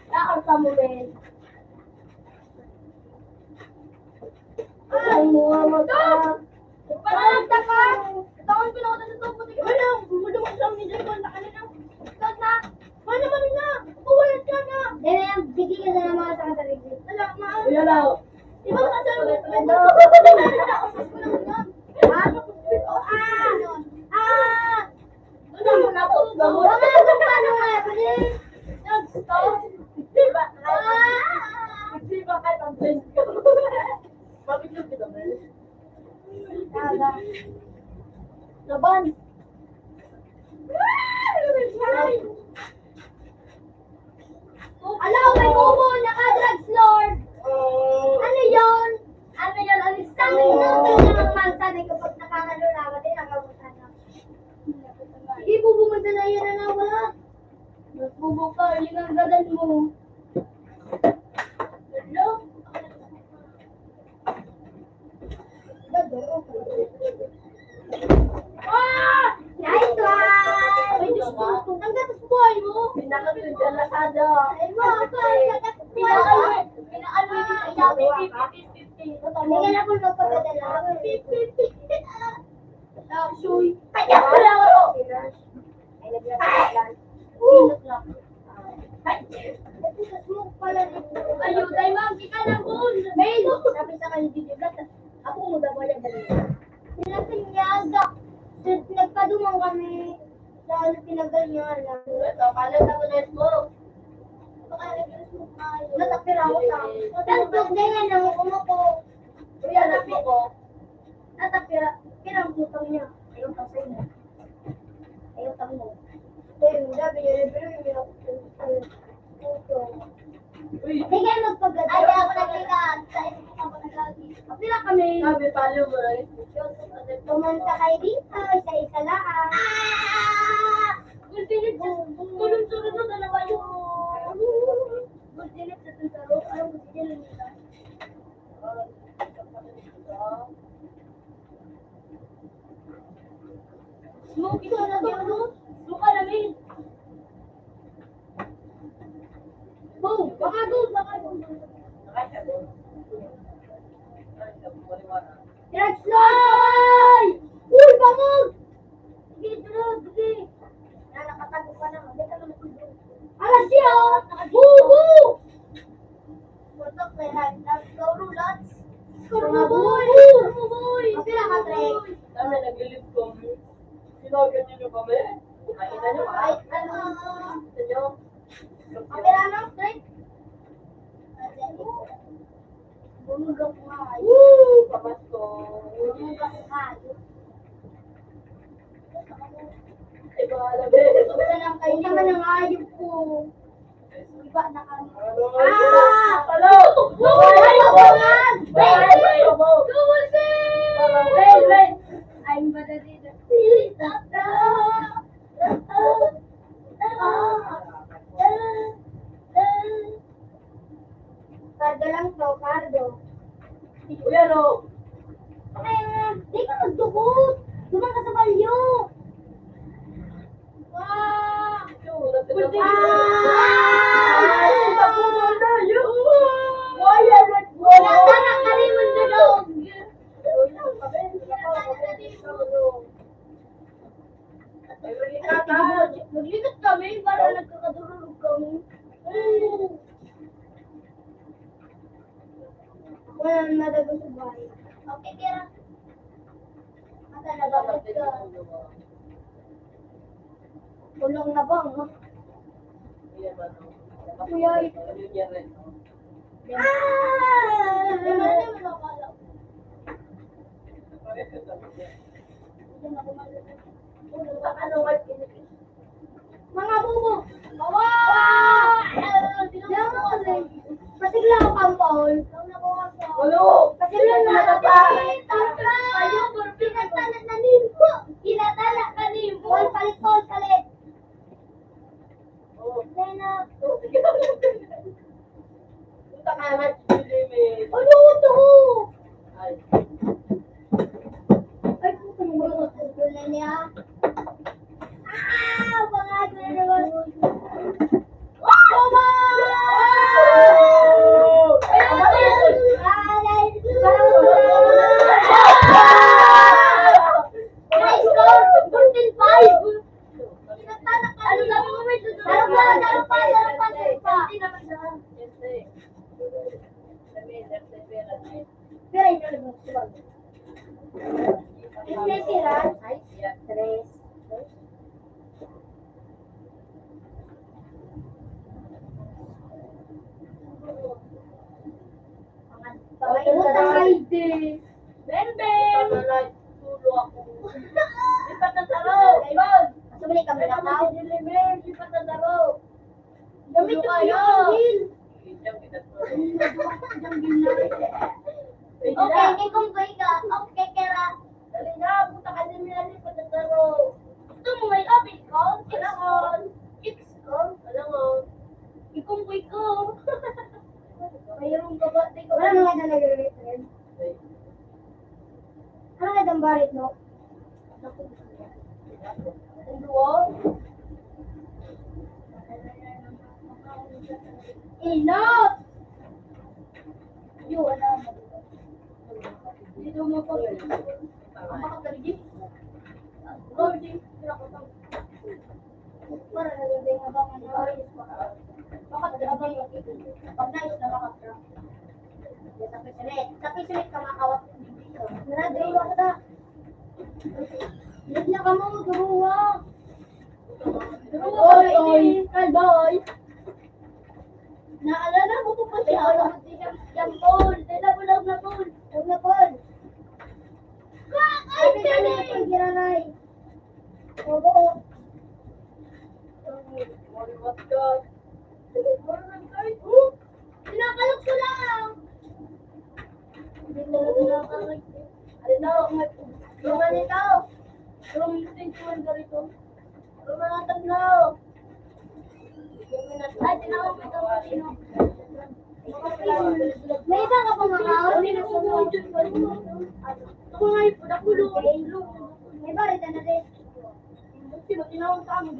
Nakal ka mo rin. Ay, muhamad ka. Palagta ka. Taon pinakota sa topo. Wala, bumulungan sa mga dyan. Wala ka na. Start na. Wala naman na. Uwalat ka na. Dene, bigay ka na mga sa katarigid. Wala, maan. Kuya daw. Di ba sa mo? Ano mo na po? Wala ka paano nga. Nag-stop. Di ba? Di ba kahit ang blend ko? Bakit yung kita ba? Laban. Alam, may kubo, naka-drugs lord. Ano yun? Ano yun? Ang standing natin ng magsabi kapag nakakalulawa din, nakabutan na. Sige, bubumanda na yan na nawala. Nagbubo ka, yun ang gadan mo. Hello? Ah! Nice one! May Diyos ko, ang gatas buhay mo. Pinakatun dyan na kada. Ay, mga ka, ang gatas buhay mo. Pinaano yung sabi? Hindi na po magpapadala. Shuy. Kaya wala ako. Ay, naglalaan. Pinot lang. Smoke pala dito. Ayun, tayo ma'am, kika na po. Mail! Sabi sa kanya, video vlog. Ako mo daw wala dali. Sinasinyaga. Nagpadumang kami Dahil tinagal niya lang. Ito, paano sa kunes mo? Natapir ako sa Tapos ganyan lang ako mo. Kuya, anak mo ko. Natapir. Pirang putong niya. Ayun kasi mo. Ayaw tang mo. Eh, sabi niya, pero yung puto. Hindi kayo magpaganda. Ay, ako naglikat. Sa isip ako naglagi. Kapila kami. Sabi, paano mo rin? Pumunta kayo dito. Isa-isa lang. Gulpilit sa tulong-tulong na dalawa yung gulpilit sa tulong. Anong gulpilit nila? Smoke ito na dito. Smoke namin. Boom! Baka doon! Baka doon! Nakasya doon. Dragsloy! Uy! Bangog! Sige, tulog! Sige! Nakatago pa na. Hindi ka naman tulog. Alas siya! Bubu! Putok may hand. Go, lots! Kurmuboy! Kurmuboy! Kapila ka, Trek? Kami naglilip kami. Sinagat niyo kami. Nakita niyo ba? Ay, ano? Nakita niyo? Kapila na, Trek? Bumugang kayo. Woo! Pamasko. Bumugang kayo. Ay, bahala ba? Basta lang kayo naman ang ayok ko. Iba na kami. Hello! Wait! I'm gonna do the Cardo lang to, Cardo. Uy, ano? Ay, di ka magdukot. Dumang ka sa balyo. Wala ka na kalimon dulog. Naglikat kami para nagkakadurulog kami. Wala na nadagang sa bahay. Okay, tira. Mata na bakit ka? Kulong na ba? No? Kuya, mga bubo! Pasigla ako ang Paul. Pasigla na ako pa. Ayaw, pinatala na nimpo. Pinatala ka nimpo. Palit-palit kalit. Lena. Ano ito? Ay, puto mo ba ito? Lena. Mga naman. Mama! Nice score! 14-5! Ano sabi mo may tutunan? Laro pa! Pero yun na lang. Hindi sira. Tres. Pangalimutan ka hindi. Ben! Masumali kami na tao. Gamit ko yung deal. Okay, ikumpay ka. Okay, Kera. Gusto mo may upit ko? Kailangan. Ikumpay ko. Mayroong kabate ko. Wala nang nga nag-relate rin. Ano nga ang barit, no? Inot! Yung wala mo. Dito mo po. Ang makakaligid. Lord, pinakotang. Para nagagay nga ba nga na oris pa. Bakit abang yung pag nais na makatra. Tapis-ulit ka makawat. Nanagay mo ka na. Hindi na ka mo, duruwa. Oy, kalboy. Naalala mo po pa siya. Yung ball. Dala na ball. Huwag na ball. Ay, tinig! Giranay. Oo. Pinakalok ko lang. Hindi na pinakalok. Ano daw? Luman ito. Luman ito. Luman ang tatlo. Ay, tinawag ko ito. May iba ka pang mga ito ko nga yung padakulo. May iba rin na rin. Sino tinawag sa amin?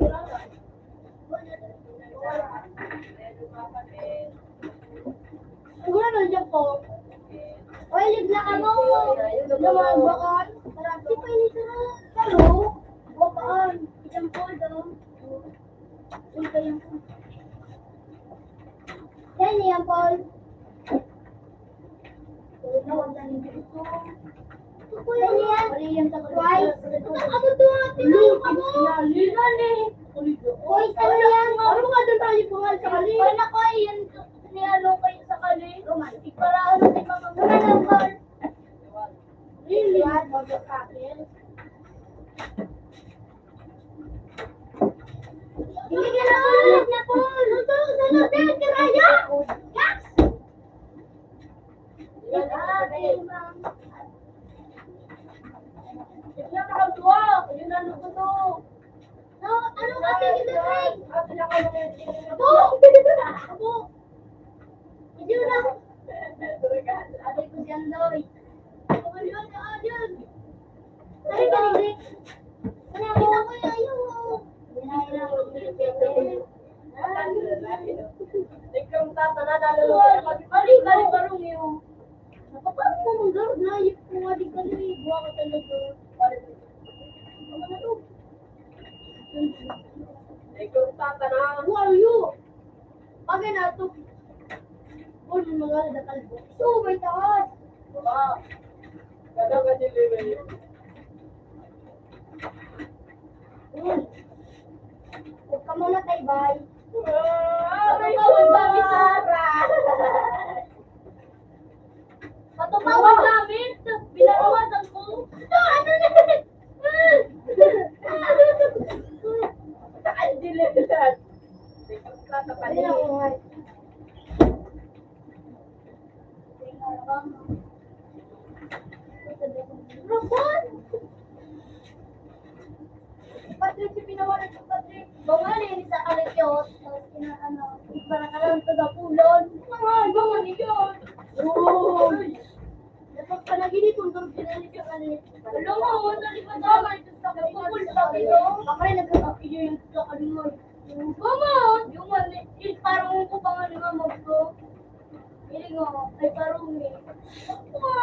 Siguro nandiyan po. Oy, ligla ka mo. Lumabakan. Marami pa ini sa kalo. Bakaan. Isang po daw. Ulta yung po. Yan yan, Paul. Yan yan. Twice. Ako to atin na yung kamo. Linan eh. Hoy, ano yan? Ano nga doon tayo pungal sa kali? Wala ko yan. Nialo kayo sa kali. Romantic. Para ano kay mga mga. Really? Hindi ka na ulit na po. Luto, sunod din, kiraya. Yes! Yan natin. Yan na nakagawa. Yun na luto to. No, ano kasi kita try? Abo! Abo! Hindi na. Aday ko dyan, Loy. Abo yun, yun. Sari ka rin. Nakita ko yung ayaw. Ikaw tatana dalo. Balik barong yun. Napapag mo mong garod na. Kung adik ka na eh. Buwa ka talaga. Ano na to? Ikaw tatana. Who are you? Pagay na ito. Huwag mo mga nadakal mo. So, may taas. Wala. Kada ka delivery. Huwag ka muna tayo, bye. Ay, Patupawag namin. Binawasan ko. Ano na? Saan delivery? Ikaw tatapali. Ano na nga? Ramon! Patrick, si pinawalan ko, Patrick. Bangalin sa kalikyot. Tapos ano, para ka lang sa dapulon. Ay, bangalin yun. Uy! Dapat ka na gini kung doon pinalit ka kalit. Alam mo, dali pa tama ito sa kapupul sa kilo. Ako rin nagkakapilyo yung sa kalimon. Mama! Yung mali. Parang ko pa nga nga magto. Hindi nga, ay parang eh. Ako nga.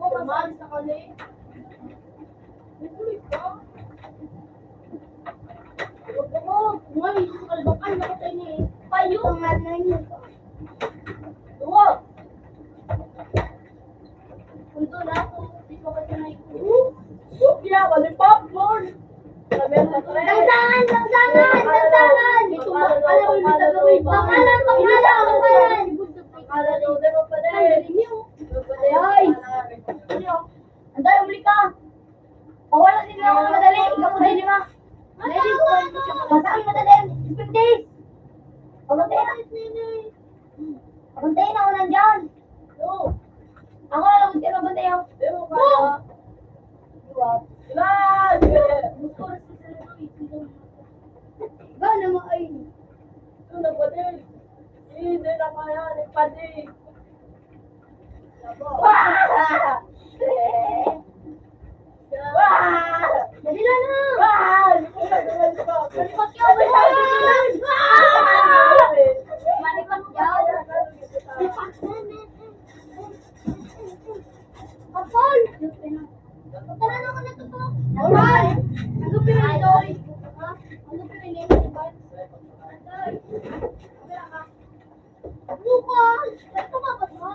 O, masali sa kalit. Ulit ka. Ako, ngayon, kalbakan na kita niya eh. Payo. Pangalan niyo. Duwa. Punto na ako. Di ko kasi na ito. Ginawa ni popcorn. Langsangan! Ito ba? Alam mo, hindi tagawin. Pangalan! Akala nyo, di ba pa din? Ay! Anday, umuli ka! Pawala din ako na madali. Ikaw mo din, ma. Masakit madali. 50. Paguntayin ako nandyan. Ako na lang magtira bantay ako. Di ba kaya? Ilan! Ba naman ay. Ito na pa din. Hindi na kaya, nagpadi. Dali lang na. Malikot ka ba yan? Malikot ka. Kapal. Tara na ako na ito po. Alright. Ang gupi rin ito. Ang gupi rin ito. Bukas. Ito ka ba ito?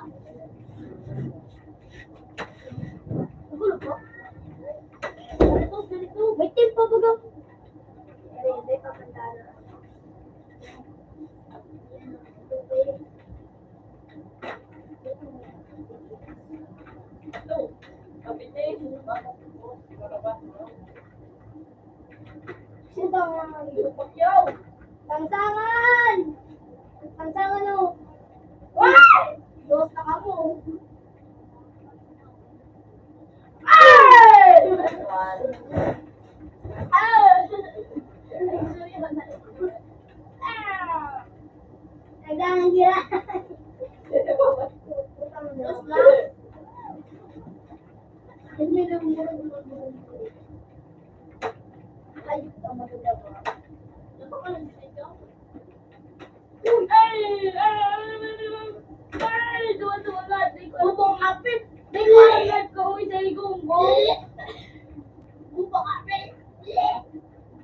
Nagulo po. Ganito. May team pa ba? Hindi pa mandala. Ito, kapitin. Sino ba? Pakyaw. Tangsangan! Tangsangan o. Why? Dos na ka mo. Ay! Nagdangan gira. Dos na. Hindi na mura. Ayun ka magagawa. Bubong apit. May kalat ko. Isa'y gumbo. Bubong apit.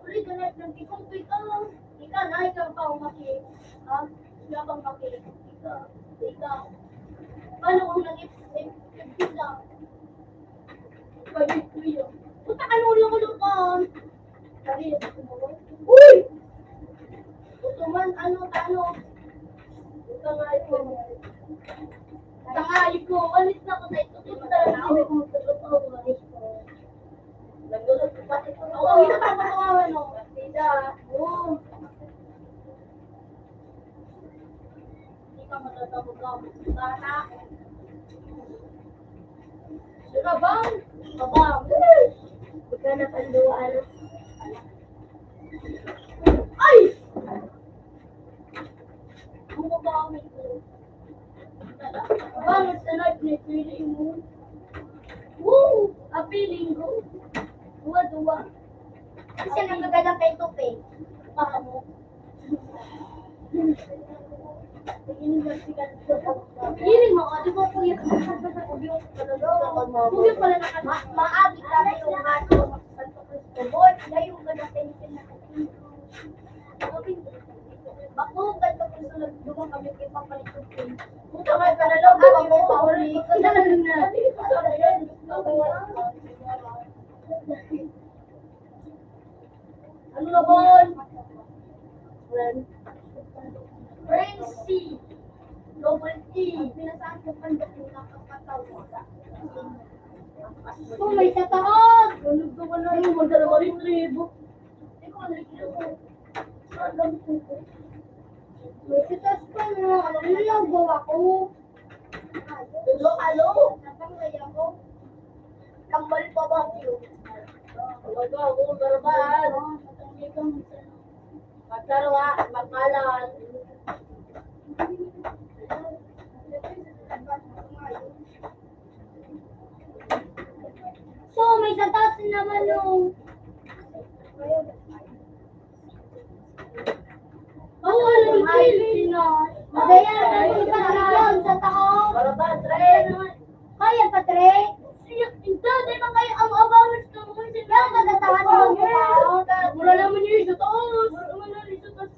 Uli ka na ng tikong ikaw. Ikaw na ikaw pa umaki. Ha? Sila pang maki. Ikaw. Paano kung nag-isip? Ikaw. Pagit ko yun. Punta ka nung lulukon. Sabi, uy! Utuman, ano. Tangay ko. Alis na ko sa ito. Ito talaga ako. Nagdulot ko pati ko. Oo, ito pa patawawan mo. Tida. Oo. Hindi ka matatapos ka. Tata. Sira bang? Babang. Huwag ka na panduan. Ay! Ang babang ito. Babang sa life na feeling mo. Woo! Apiling ko. Duwa. Kasi nagaganda kay Tupe. Baka mo. Piling mo, di ba kuya? Kuya pala maabit ka na yung ato. Santo Cristo Boy, ngayon ka na pension na Bako, ganito kung sunod dumang kami kay papalit ko. Puta ka na lang. Ako mo pauli. Kailangan na. Ano na bon? Frenzy. Double T. Pinasaan ko pandok yung nakakatawa. Oh, may tataon! Tulog ko na yung magdalawa rin ribo. Hindi ko nalagyan. Alam ko ko. May sitas pa na. Ano lang gawa ko? Halo. Natangay ako. Kambal pa ba yun? Talaga ako, baraban. Natangay ka mo sa Magkarwa, magkalan. So, may tatas naman nung... Oo, alam ko yun. Madaya na yung pagkakas sa taong. Baraban, Tren. Kaya pa, Tre? Ito, di ba kayo ang abawis ka mo? Yung magatahan mo ba? Wala naman yun sa taas.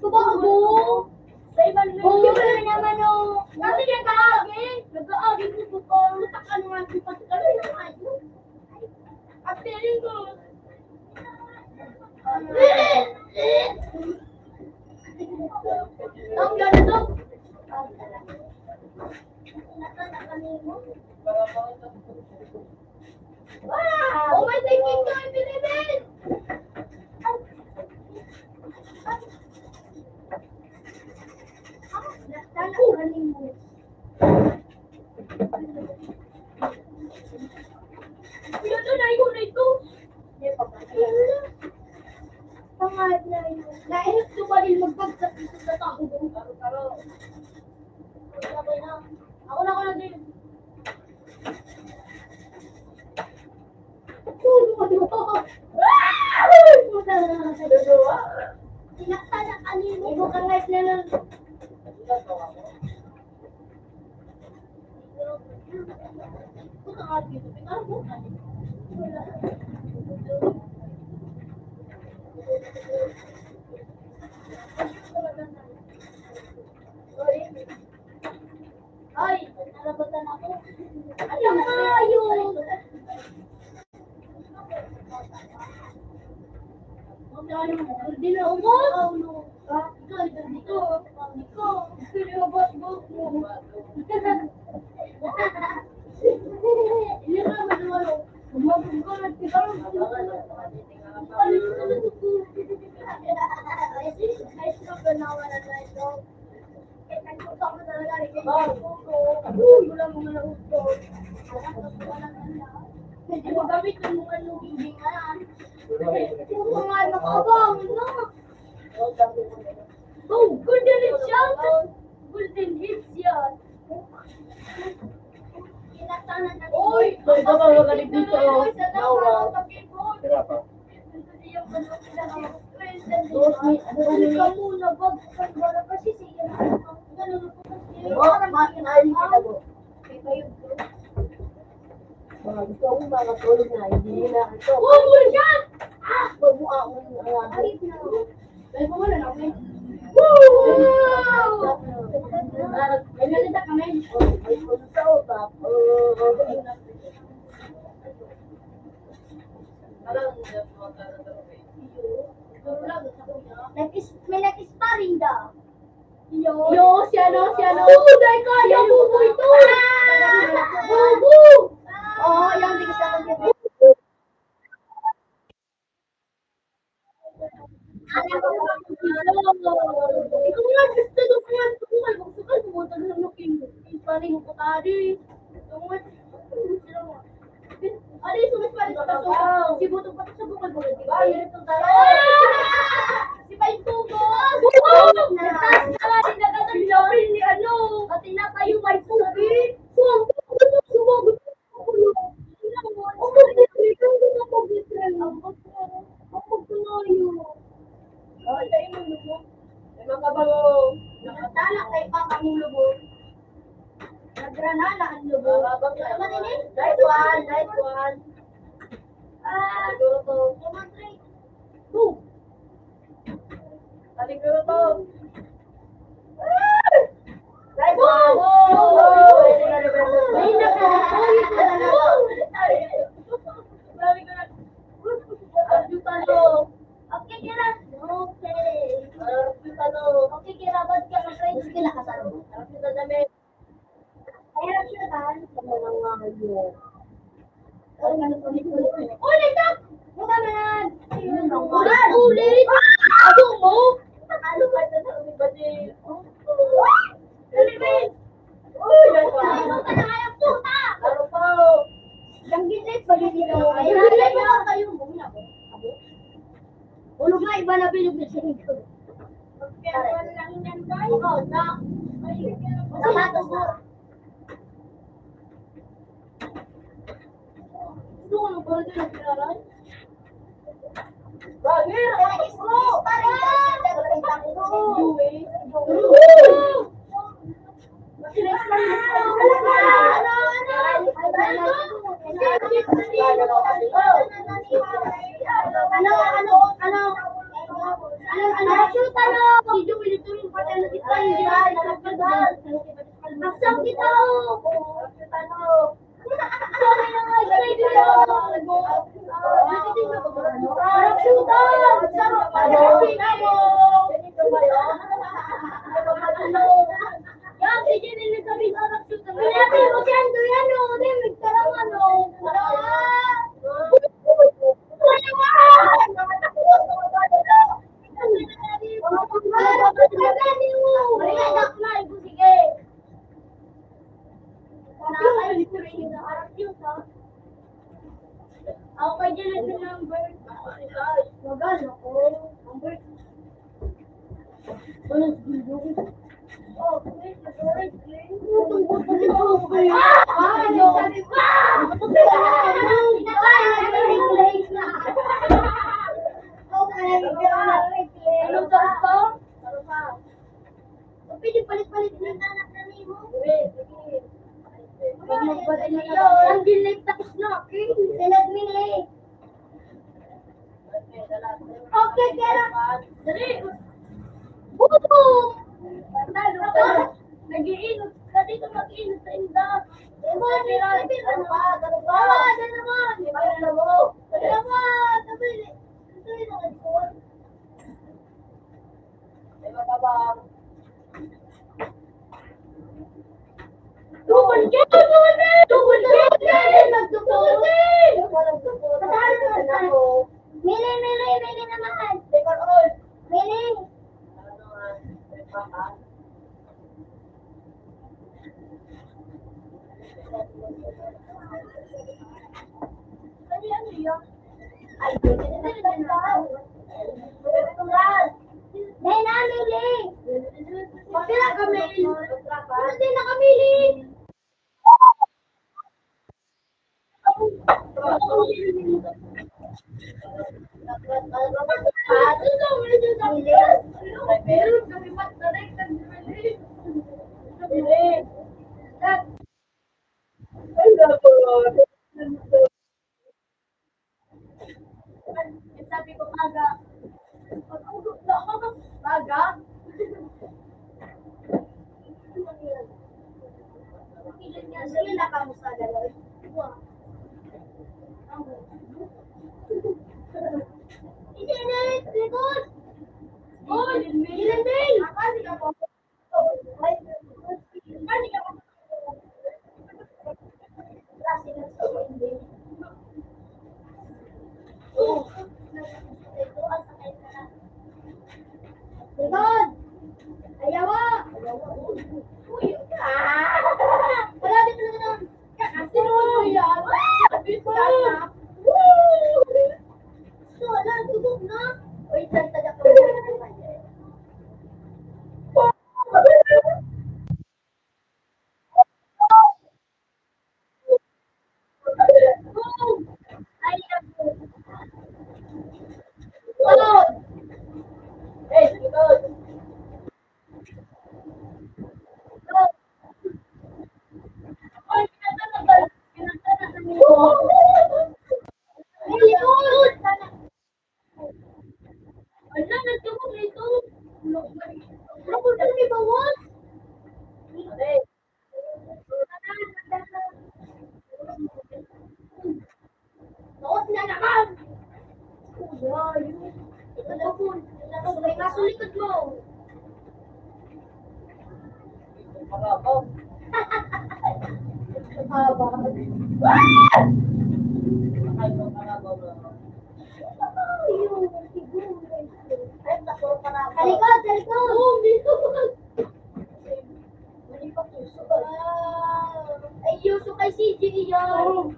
Subago. Sa ibang Oo, wala naman o. Kasi nag-aagi. Nag-aagi ko po. Utak ka nga si Pascal. At feeling ko. Ang gano'n to. Wow! Oh, may tingin ko. Pinibin. Sana galing mo. Yun na, ikaw na ito. Hindi pa ba? Pangad na yun. Dahil tumalil magbagsak dito sa tao. Karo. Sabay na. Ako na din. Dalawa. Tinaktan ang kanino. Ibo ka guys na nun. Puta ka dito. Pinaro mo ka. Ay, narabatan ako. Ano nga yun? Hindi na umos. Ikaw, dito. Ikaw. Pinabot mo. Hindi ka manuwalo. Umabot ko na tigaro. Ay, sino na wala na ito? Nagsuka mo talaga rin. Wala mo na usto. Pwede mo gamit yung mga lubing-bingan. Kung mga nakabang, no? Oh, golden hits yan! Golden hits yan! Inatanan na Uy! May babawa ka dito. Nawa. Ikaw muna, wag kang wala kasi siya. Ganun po kasi. Mga gusto ko mga tulog na, hindi na ito. Oh, muna dyan! Ah! Huwag mo ako ng Alit na. Dahil po wala na ako. Wow! May ganita kami. May punta o ba? May nag-sparring daw. Yo, si ano? Dahil kaya bubo ito! Bubo! Oo, yung bigas ako dyan. Ikaw nga, gusto ko kaya tukungan. Magsukal, pumunta na ng luking. Sparring ko tadi. Tungan. Ano yung sumas pa rin sa taso? Si Butong pati sa bukal mo. Si Paitubo! Nagtas na lang sinagatan ni ano? At tinatayo may tubig. Sumagot. Ay, tayo mo lubo. May mga kabango. Nakatala kay Papangulo mo. Nagranala ang lubo. Matinig? Nice one. Siguro to. Boom! Siguro to. Nice Boom! one. Ay, nakakawit na lang. Sabi ko na. Arju talo. Okay, Kira. Okay. Arju talo. Okay, Kira. Ba't ka mag-try? Gusto na kasama. Arju na damit. Ayun siya tahan. Sama ng mga kayo. Ulit up! Buka man! Ulit! Ako mo? Ano ka na sa umibadi? Ulit! Uy, nice one. Ano ka na kaya puta? Ano po? Yung gitlit, pagiging mo. Hinalay mo lang kayo. Muna ko. Ulog na, iba na binubil sa ito. Kaya lang yan, guys. Oo, na. Sapatos mo. Gusto ko nung parang din ang pinaray. Bagir! Ako kay Janet yung number. Magal ako. Number. Oh, please, sorry, please. Butong-butong ito. Ano? Anong sagot ko? Pwede palit-palit na anak na mo. Ang delay tapos na. Sinad mo late. Okay, kaya. Dali. Boom! Nag-iinot. Dito mag-iinot sa inda. Ano ba? Ano ba? Ano naman? Ano naman? Sabi. Ito yung nag-call. Ay, Dahil namili. Pagkila kami. Hindi na kami. Sabi ko maga. Maga? Sige na ka mo sa dalawa. Isinit! Likod! Oy! Ilanding! Akali ka po. Akali ka po. Klase ng sa hindi. Likod! Ayawa! Uy! Wala din talaga nun. Kakasino mo yan? Likod! So, wala, tugog na. Uy, tagtaga ka mo. Ay, ako. Likod! Eh, likod! Ay, pinagtatagal. Pinagtatagal mo. Ay, likod! Ala, nagtugog nito. Ako na may bawas. Bawas na naman. Ito daw po. May kaso likod mo. Talikod, talikod. Ay, yuso kay CJ yan.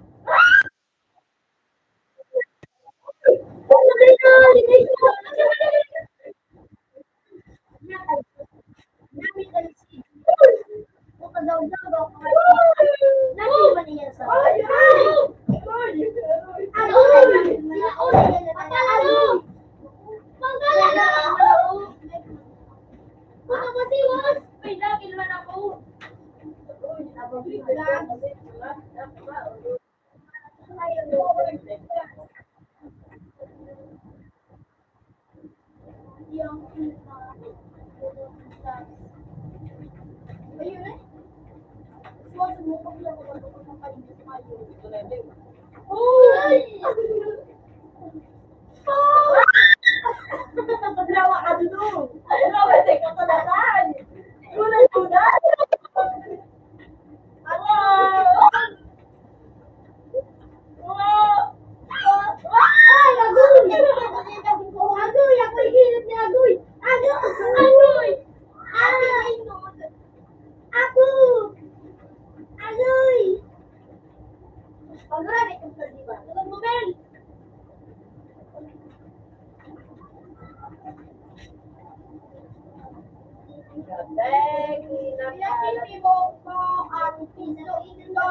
Ayun eh. Suwasan mo pag lang ako ng paligid sa kayo. Uy! Drawa ka doon. Drawa sa kapadatan. Tunay-tunay. Ano? Ay, agoy! Agoy! Ako ihinap ni agoy! Agoy! Agoy! Ako! Agoy! Pag-rami kong sa diba? Tulad mo, Ben! Pinakiti mo ko ang piso ito.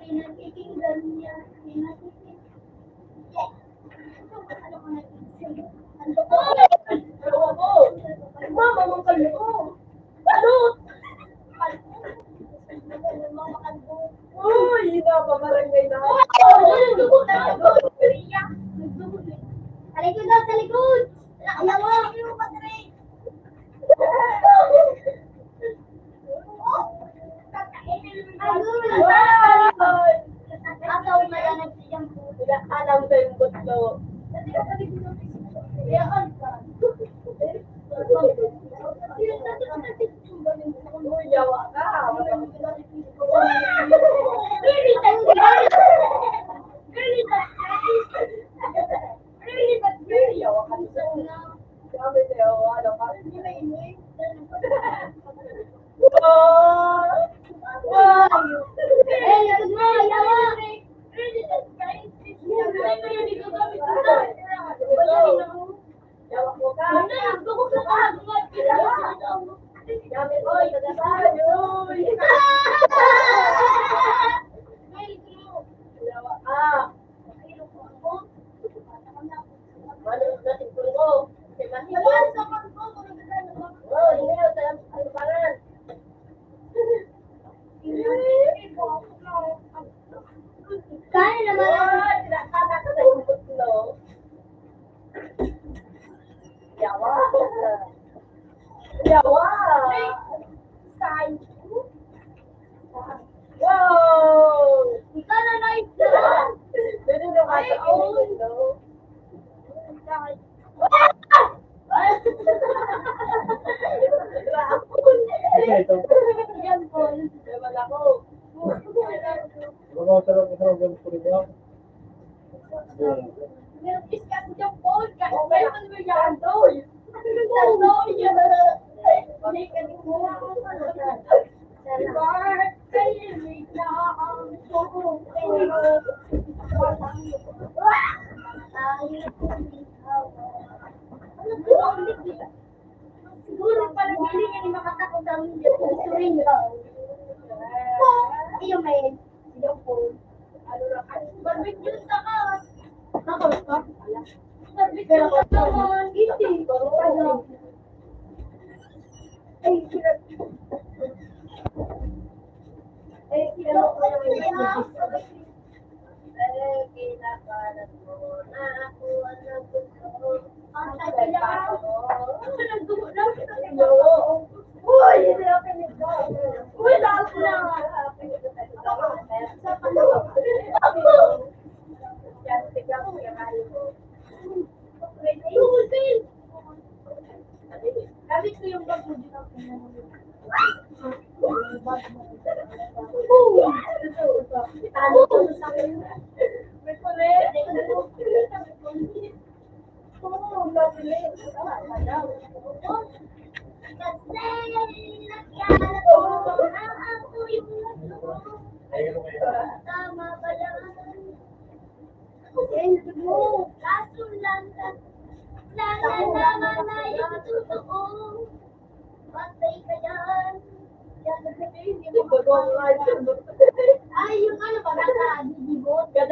Pinakikinggan niya. Pinakikinggan. Yes! Ano ko nakikinggan? Ano ko? Ano ko? Mama, mong kayo ko. Ano? Uy, napabarangay na. Talikod na, talikod! Ayawa! Ataw na yan ang siyang puto. Alam sa yung puto. Yan ka. Yawa ka. Gano'n naman ako. Nakakata ka sa yung butlo. Yawa. Yawa. Sign. Wow. Ikaw na na-isla. Dito yung kata ko yung butlo. Okay, ito. Yan po. Naman ako. Mga sarap gusto rin yan. Nervous ka sa phone. Kasi Okay, naman mo yan. Andoy. Andoy. Hindi ka din mo. Kahilig na ang suko. Siguro pala giling yan yung makatakot ang suring lang. Iyo may yung phone. Ano na ka? Barbecue sa ka. Nakos ka? Barbecue sa naman. Hindi. Ay, sila. Ay, sila. Pero kinakalat mo na ako ang naggusto. Ang tagal na ako. Ang naggusto na ako. Uy, hindi ako pinito. Uy, lahat na. Sa palo. Yan, tignan mo yung kayo ko. Gamit ko yung bag mo dito. Talo ko sa akin. May kulit. Oo, lovely. Kasi nagkalat ko na ako yung tama ba yan? Hindi mo. Kaso lang naman na yung totoo. Patay ka yan. Yan na sabihin, hindi mo ay, yung ano ba, nakadidibot. Ay,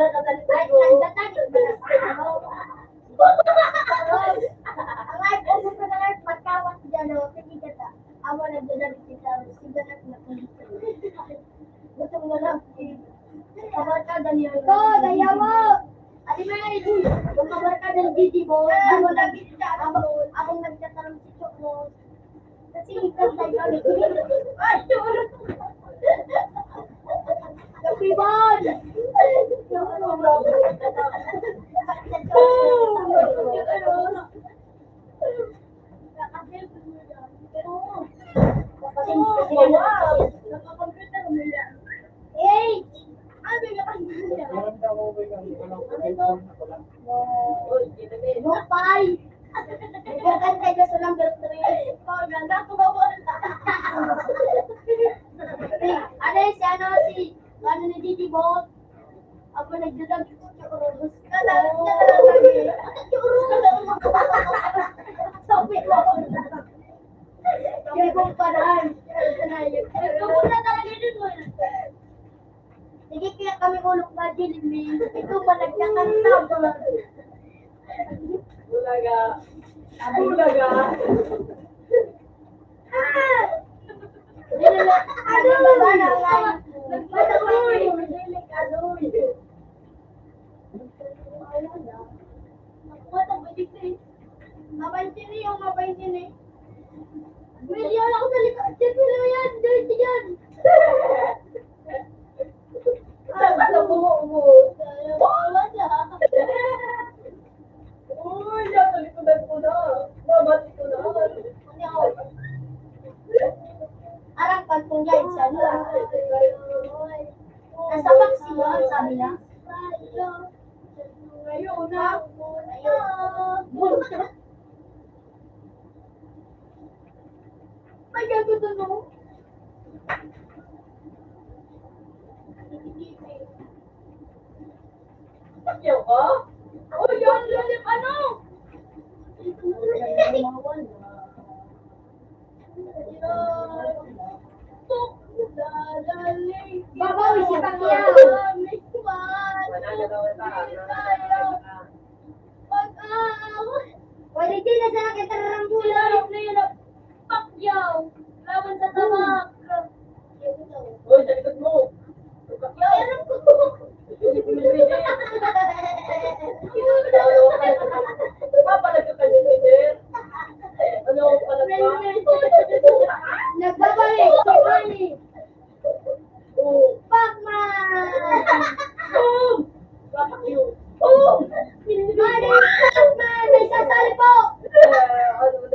nagdatanik ba na ang ay, kung mo na lang, pagkawas dyan, o, sige ka, awa nagdadalit kita, sige ka na kulito. Gusto mo na lang, kabarkada niya. Ito, dayawa! Alimay, kung kabarkada ng didibot, ako lagi siya, akong nagtatanong si Chok mo. Kasi ikaw tayo, ay, sure! Kapibon! Hey! Ano yung Lupay! Nagkakanta ka sa number 3. Oh, ganda ko ba mo? Ano si ano si ano ni Didi Bot? Ako nagdadag sa urus. Sabi kong paraan. Nagpupunta talaga din mo. Sige kaya kami ulok ba din. Ito ba nagkakanta? Ulaga. Ulaga. Ano ba na lang? Nagpatakoy! Nagpatakoy! Nakuha ito, bidik na eh. Mapaintin eh, yung mapaintin eh. Milyon ako sa likod. Siyempre na yan, dirty yan. Ano mo? Wala na. Uy, yan, talikudan ko na. Mabati ko na. Arang pagpunga isa nila. Nasa vaccine yun, sabi na. Ngayon na. May gagawin mo. Pakyaw ka? Uy, yan, lalip, ano? Babawi si Pacquiao. Pwede din na sa akin tarambulan. Pacquiao. Laban sa tabak. Uy, sa likod mo. Meron ko. Uy, Oh! Money! May sasali po!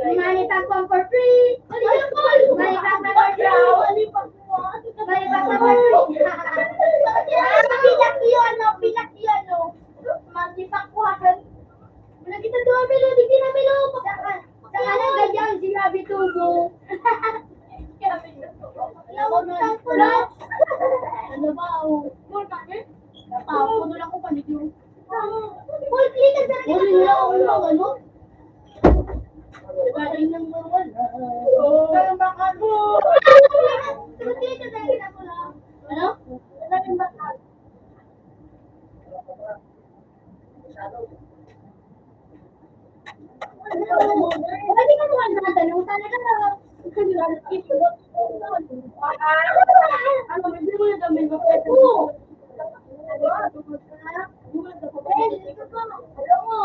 Money pack one for free! Money pack one for free! Money pack one for free! Pilak yun, no? Money pack one! Wala kita doon, Melo! Di kita, Melo! Saka lang ganyan, sinabi tubo. Ano ba, oh? Puno lang ko panig yung... Full click ka talaga. Puno nila ako ng ano? Galing ng bawal. Parang baka mo. Full click ka talaga ako lang. Ano? Galing bakal. Pwede ka naman natanong talaga na. Ano, hindi mo na kami magpapagawa. Alam mo,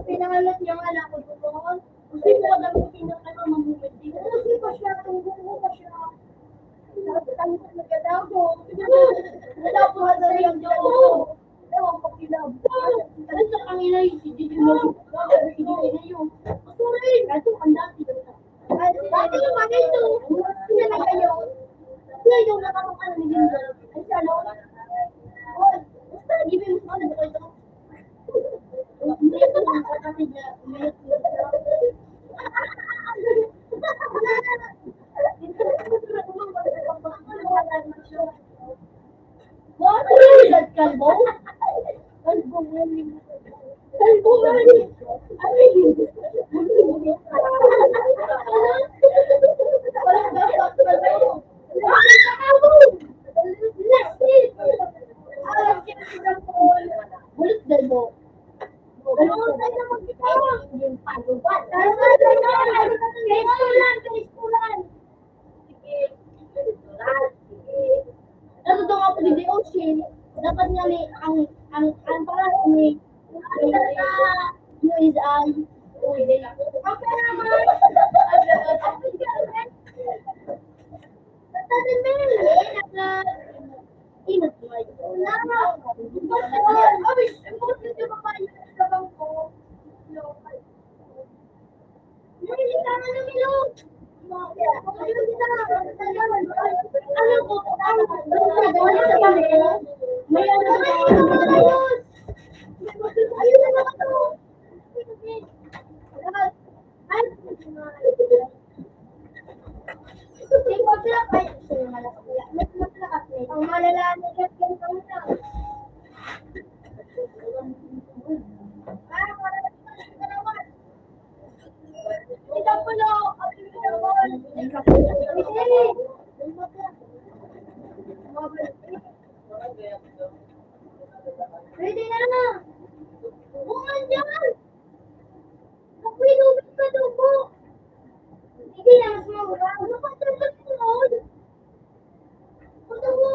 pinangalat niya nga anak ko doon. Kasi mo gamitin na kayo mamumiti. Kasi pa siya, tunggu pa siya. Tangkot na ka daw ko. Wala po hada yung doon. Ewan ko kilab. Ano sa kanila yung si Gigi mo? Si Gigi na yun. Sorry, kasi ang dati. Dati yung mga ito. Hindi na kayo. Hindi yung nakakapan ng Gigi. Ay siya, no? Basta, give mo sa mga ito. Hindi ito nakakapatid niya. What? That kalbo? Kalbo ngayon. Kalbo ngayon. Walang dapat kalbo. Bulit kalbo. Natutong ako ni Ocean, dapat nga ni ang para ni is okay naman. Tatanin mo yun, inat mo ay ang malalaman niya kung lang. Pwede na. Bukan dyan. Ako'y lubit ka daw po. Hindi na mas mawala. Ano ka dapat mo? Ano mo?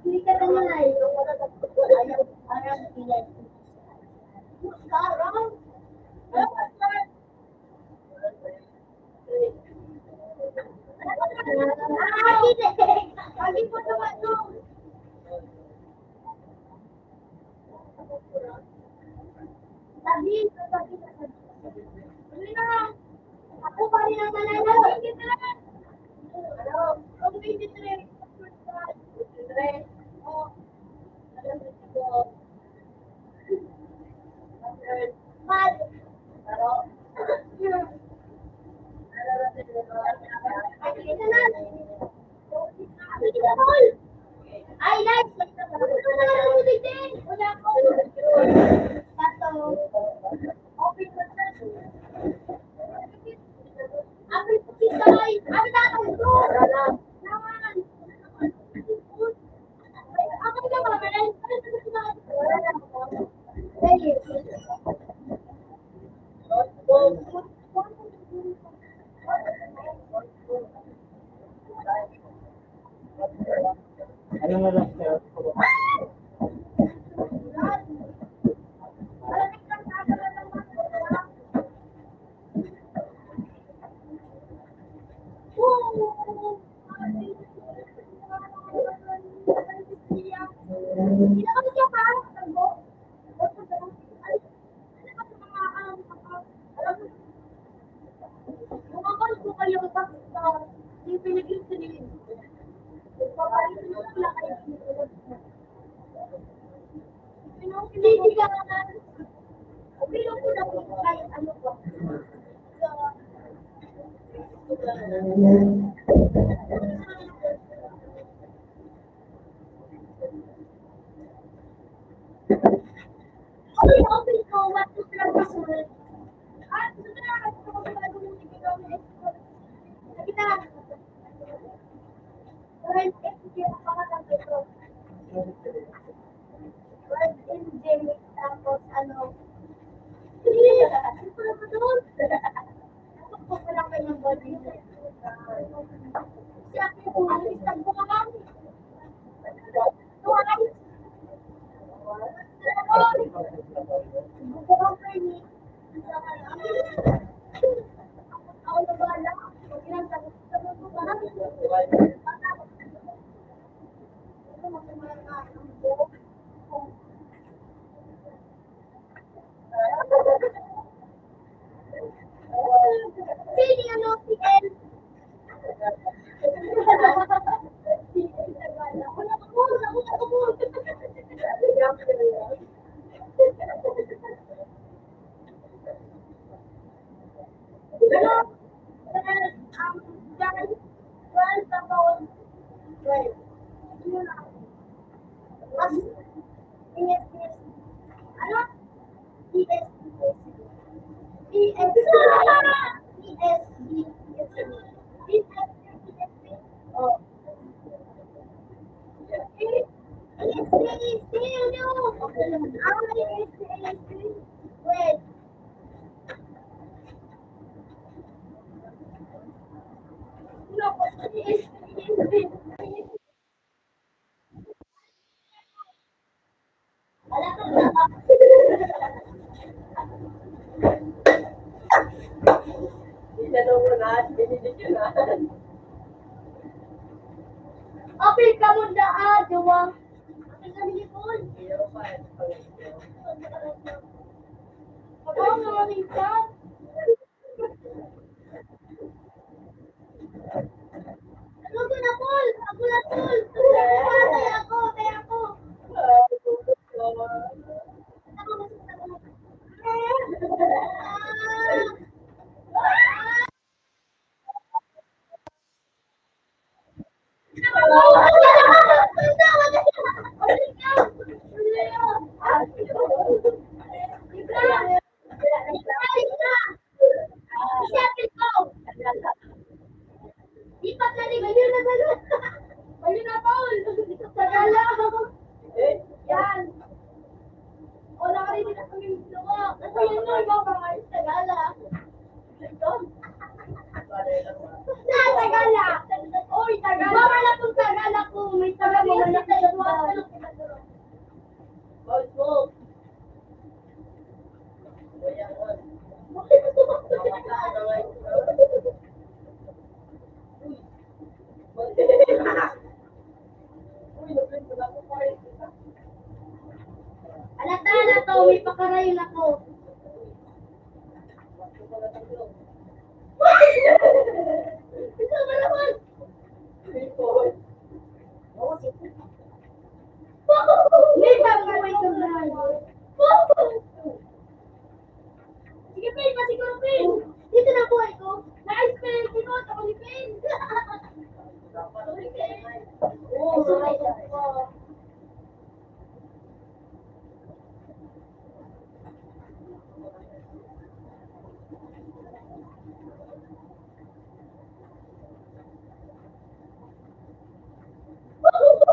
Hindi ka na nga eh. Ayaw pilay. Sekarang. Lagi po naman to. Sabi. Sabi na. Ako pa rin ang mananalo. Ano? Kung 23. 23. Oh. Mal. Pero. Ay, nice! Wala ko. Tato. Open ko na. Apit ko si Tay. Apit ako ito. Naman. Ako na ba, Mel? Sige. Ano na lang sir? Tapos ano, Sini ano si El? Wait. Apil ka mo daan, diwa. Apil ka ni Paul. Oo, nga minsan. Ano ko na, Paul? Ako na, Paul. Tayo ako, tayo ako. Lipat na ni Ganyan na gano'n. Ayun na, Paul. lang kita dito. Bawal mo. Kaya ko. Bakit gusto mo ito? Alata na to, may pakarayon ako. Ito ba naman? May pagkaway ka na. Sige, Pin, masiguro, Pin. Dito na buhay ko. Nice, Pin. Pinot ako ni Pin.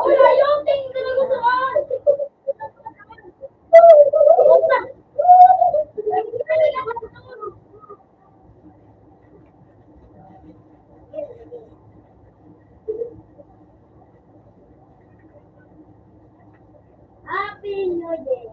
Wala yung tingin ka na gustuhan. Happy New Year.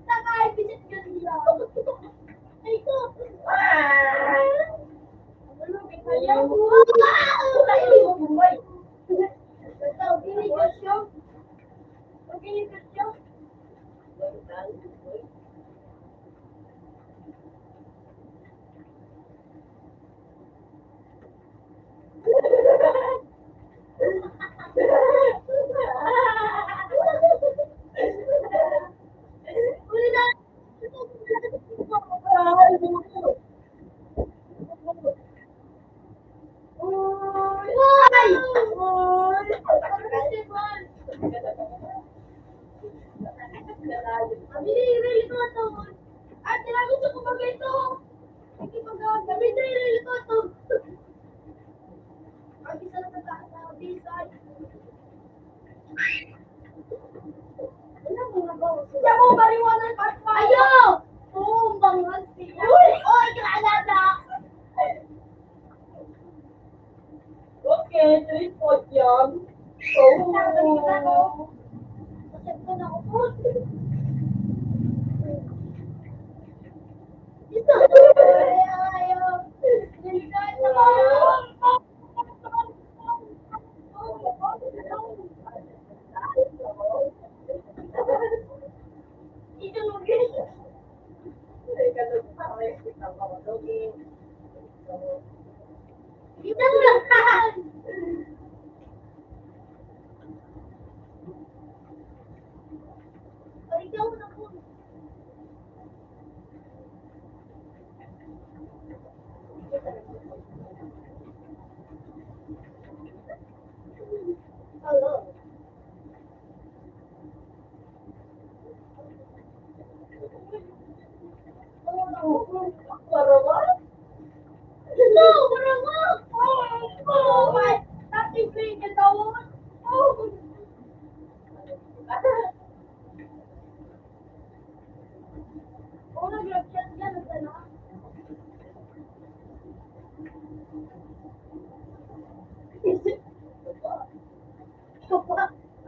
Naka-visit ka nila. Ay ko. Ayaw mo. Ayaw mo. Ikaw, ginigas yun. Ginigas yun. Uli na. Ayaw! Tumbang siya. Oy, kaalala! Okay, 3 point yan. Oh. Hello. No, marama! Oh, my! Nothing big and no one. Oh! Oh, nag-chat yan. Ano?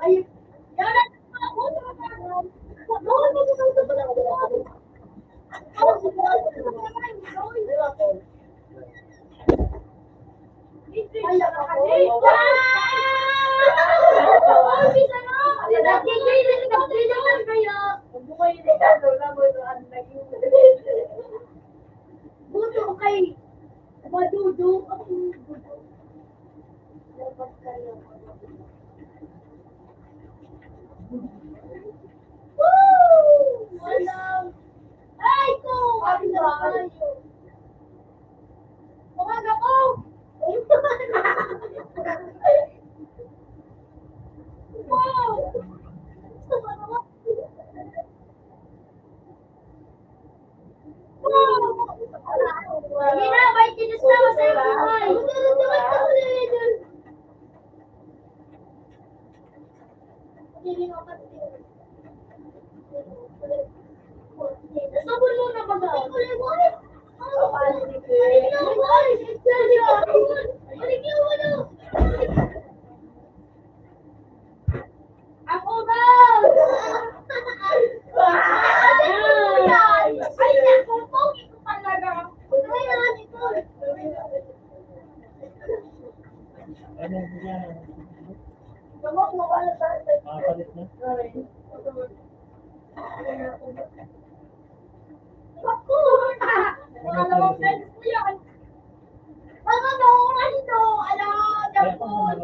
Ayun. Yan na. Ako! Alam mo, friends ko yan. Mga nauulan ito. Alam, Japon.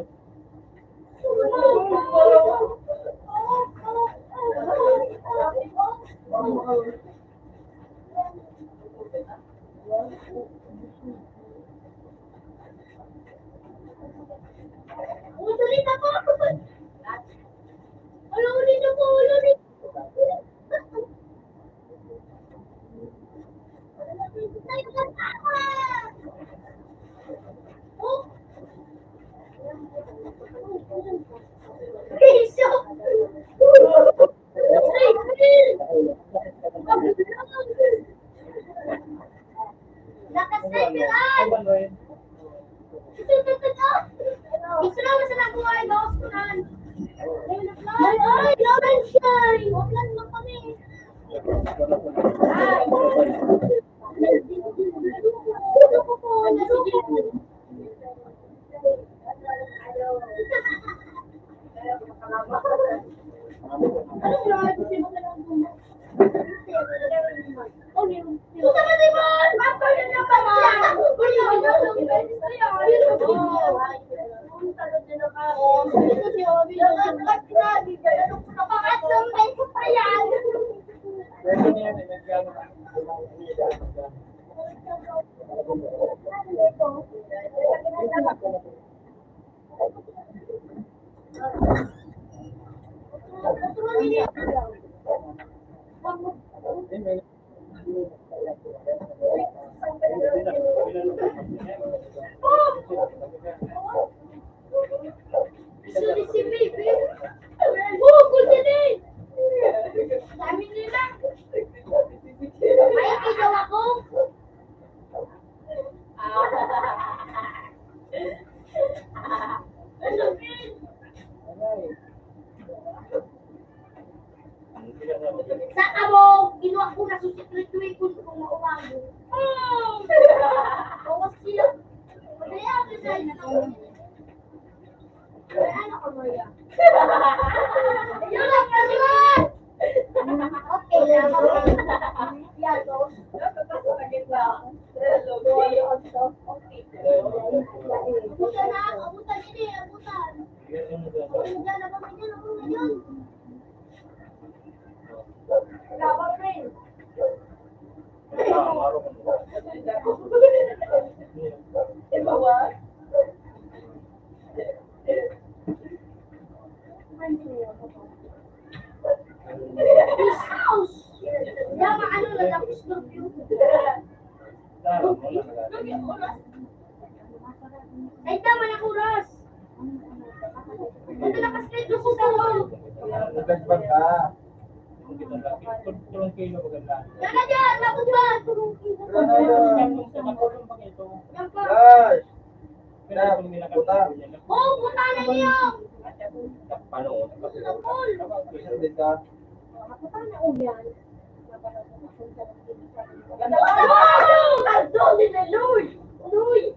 Ulit ako. Ulit ako, ulit. Saka mo, ginawa ko na susutuloy ko kung maumago. Bawas sila. Kaya ako sa inyo. Kaya ano ka mo yan? Yun lang, kasulat! Okay, yan ako. Yan, go. Abutan na, abutan ini, abutan. Abutan na kami dyan, ako ngayon. Dapat rin. Dama ano na tapos review. Ay tama na kuras. Ito na ka-straight ko sa wall. Nagbagbag ka. Tulong kilo maganda. Dala dyan, labot ba? Tulong kita. Yan pa. Guys! Puta. Oh, puta na niyo. Paano? Sa wall. Din ka. Puta na yan. Ano? Kaldo din na Luy. Luy.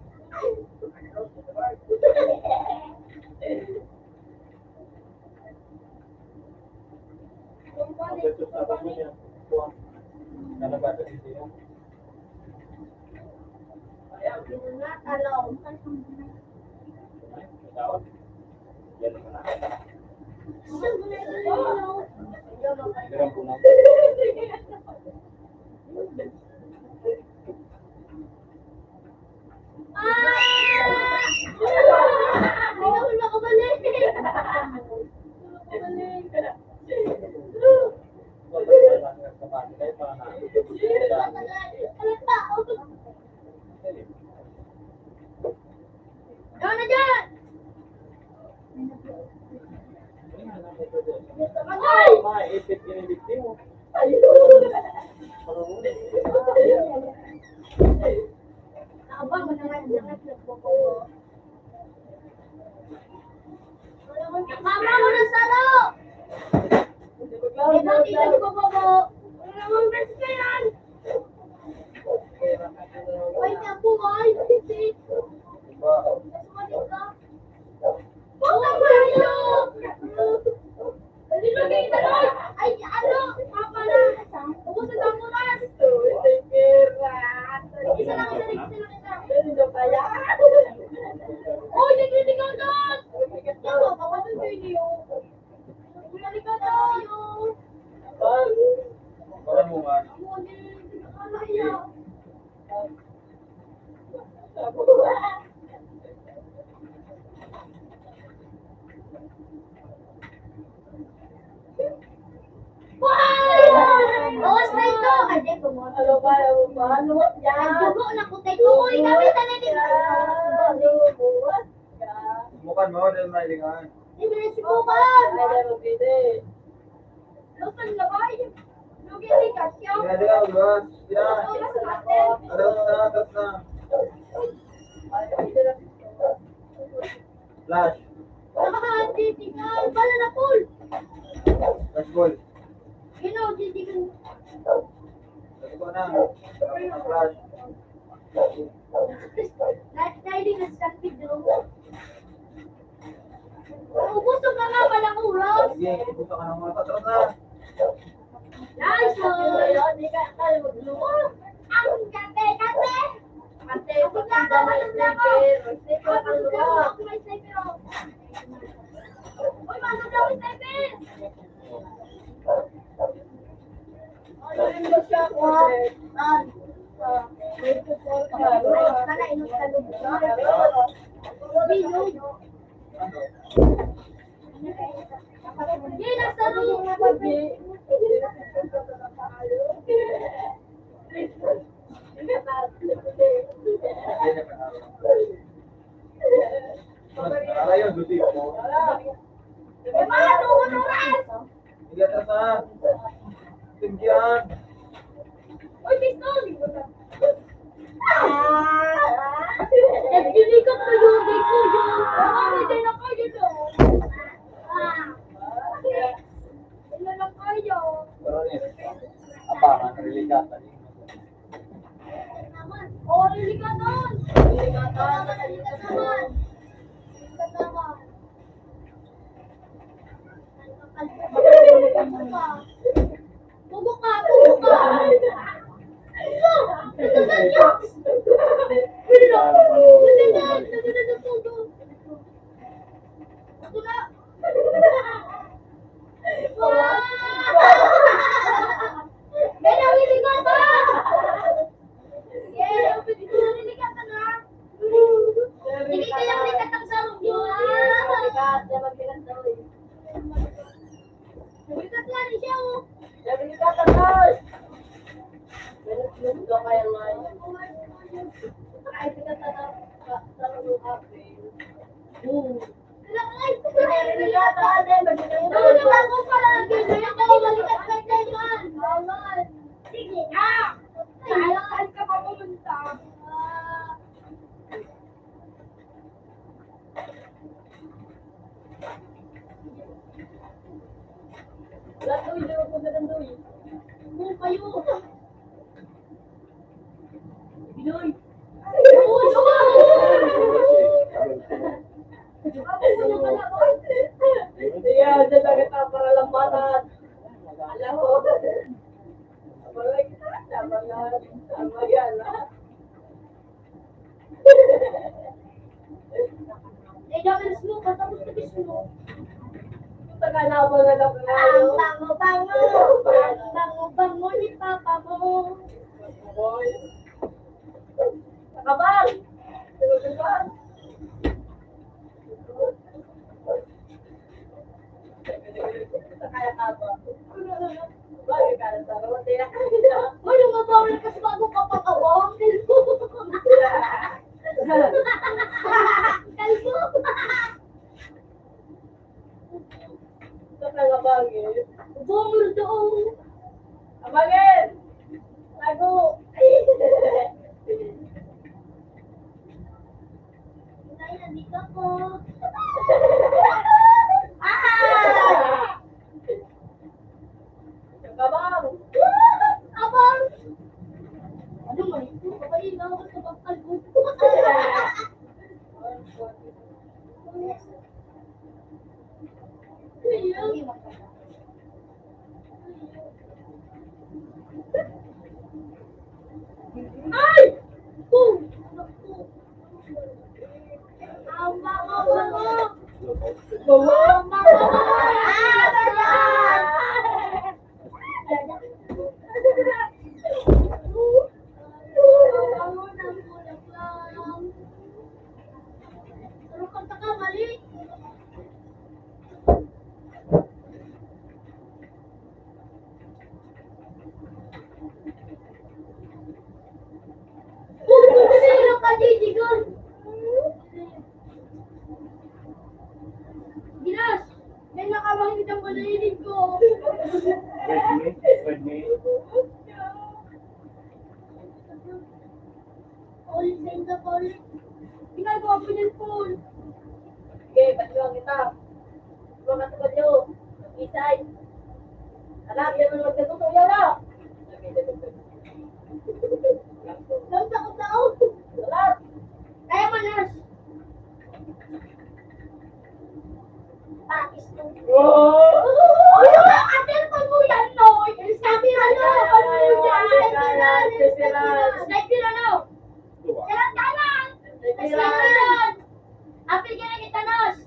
Mama mo na salo! Ito, tingnan ko po po. Ano naman best ka yan? Ay, naku, ay, hindi. Nasumalit ka? Puta mo na yun! Nilagay na doon! Ay, ano? Papa na! namungan. Bawas na ito. Ade, bumoto. Ano ba? Ano ba? Ano ba? Yan. Dugo na kutay. Tukoy kami sa nanin. Bukan mo, dahil mailingan. Hindi na si Bukan. Lupan na ba? Lugi ni Kasya. Hindi na, ulas. Yan. Ulas natin. Atas na. Flash. Nakakatitingal. Bala na pool. Flash ball. Gino, titingal. Flash ko na. Flash. Dahil na sa video. Gusto ka nga palang oras. Sige, ibuka ka ng mga patron na. Nice one. Ang kate. Ako lang ako. May sniper ako. Uy, masok na ako sniper. Sana inot sa loob. Bilog. Hindi, nasa room. Para yun, duty mo. Eh, paano ko oras? Sige, atas na. Tinggihan. Uy, pistol! Nagdilikot ko yung ko yun. Hindi na kayo doon. Hindi na kayo. Pero yun, abangan, religatan. Oo, liligatan. Liligatan naman. Liligatan naman. Pugo ka. Ito sa jokes. Bango ni papa mo. Uy, lumabawal kasi bago ka pag-awang. Kalbo. Bumur doon. Ay, nandito ko. Abang! Ano man ito? Kapag ikaw ako sa pagkalbo. Ay! Ang bango! ulit sa inyo pa ulit. Ginagawa ko ng phone. Sige, baliwang kita. Mga katubad nyo. Isay. Alam, yan mo magkatutuyaw na. Lang takot na ako. Salat. Kaya mo, nurse. Pakis to. Atin pa mo yan, no? Sabi na, no? Ano yan? Sniper na, no? Jalan kanan! Jalan! Apil ka na kita, nurse.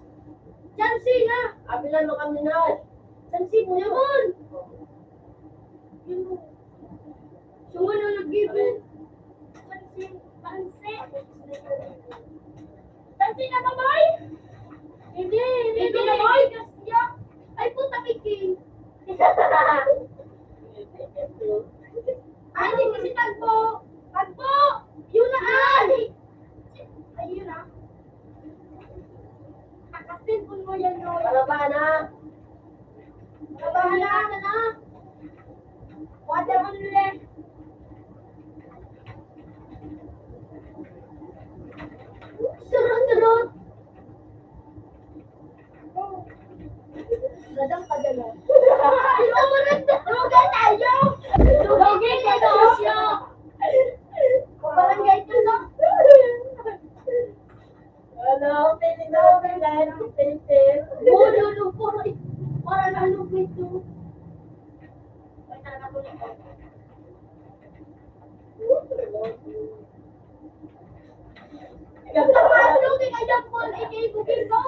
Jansi na! Apilan mo kami na. Jansi mo yun! Yun. Sumunod na given. Jansi. Jansi. Jansi na kamay? Hindi na boy. Ay, puta Kiki. Ay, hindi kasi tagpo. Tagpo! Yun na ay! Ayun na. Kakasin po mo yan, no? Palaba na. Kabahala ka na. Water mo ulit. Surut. Gadang ka gano'n. Lugan tayo! Lugan tayo! Barangay ito, no? Ano, piling na ako kailangan ng pencil. Bulo, para nalupit to. Ay, talaga ko nito. Kapag looking ay dapol, ikay bukil ko.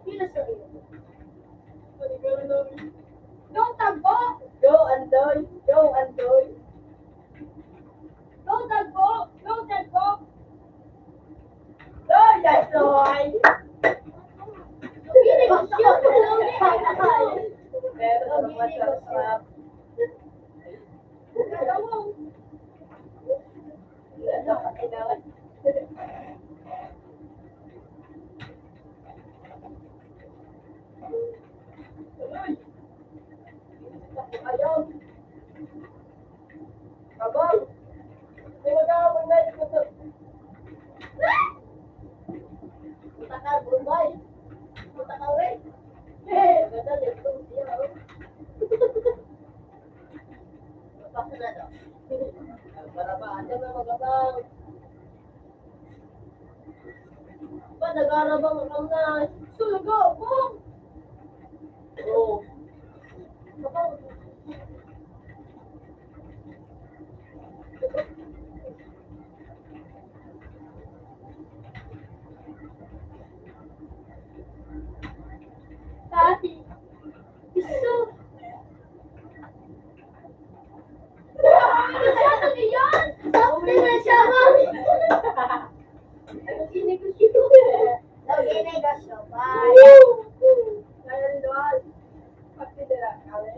Pila sa iyo. Don't tagpo. Go, Andoy. Go, Andoy. Don't tagpo. Don't tagpo. Go, Yasoy. Pili ko siya. Pero masarap. Ayaw. Kabang. Hindi mo ka mag-night ko to. Punta ka, Brunei. Punta ka ulit. Ganda, dito siya. Pasok na daw. Para ba, andyan na magabang. Ba, nag-arabang ang na. Sulaga, bong! Oo. Kabang. Tati. Gusto. Masyado niyan. Sakti na siya. Lagi ko siya. Bye. Ngayon doon. Pati nila kami.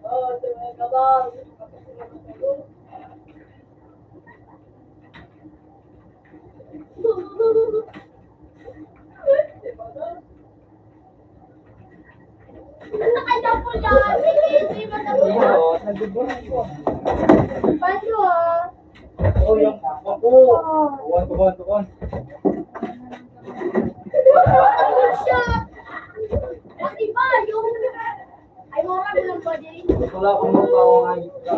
Oh, diba kabang. Nakaya po yan. Hindi ba na po yan? Oo, nagbubuhay ko. Paano ah? Oo, yung ako. Tukuan. Ano siya? Ang iba, yung... Ay, mura ko lang ba din? Wala akong magkawang ayos ka.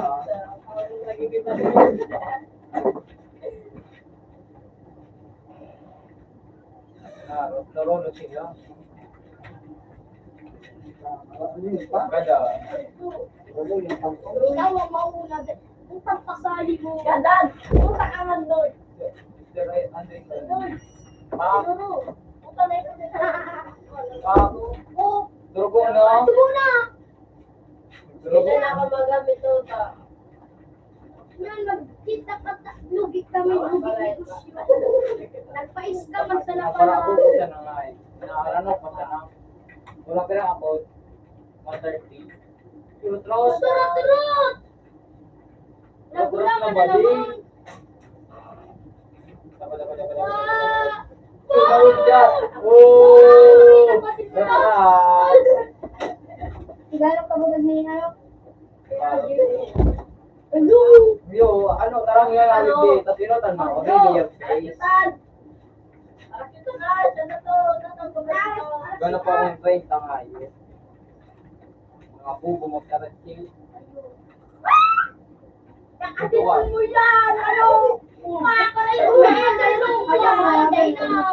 Laro sila. Kada. Ikaw ang mauna. Kung pagpasali mo. Gandan! Punta ka man doon. Siguro. Punta na ito. Oh, Durugo na. ito muna. Hindi na ako magamit ito sa... Yan, magkita ka. Lugit kami. Nagpais ka. Magsala pa Para na. ako sa nangay. Naaran ako sa nang. Wala kaya ako. 130. Turut. Turut! Nagulang ka na naman. Wah! Tumawid ka. Oh! Lakas. Tigalog ka ba ni Harap? Hello! Yo, ano, tarang yan holiday. Tapos inutan mo, okay, New Year's Day. Gano'n pa akong 30 nga yun. Mga bubo magkaratsil. Kakasin mo yan! Ano? Makakaray mo yan! Ano?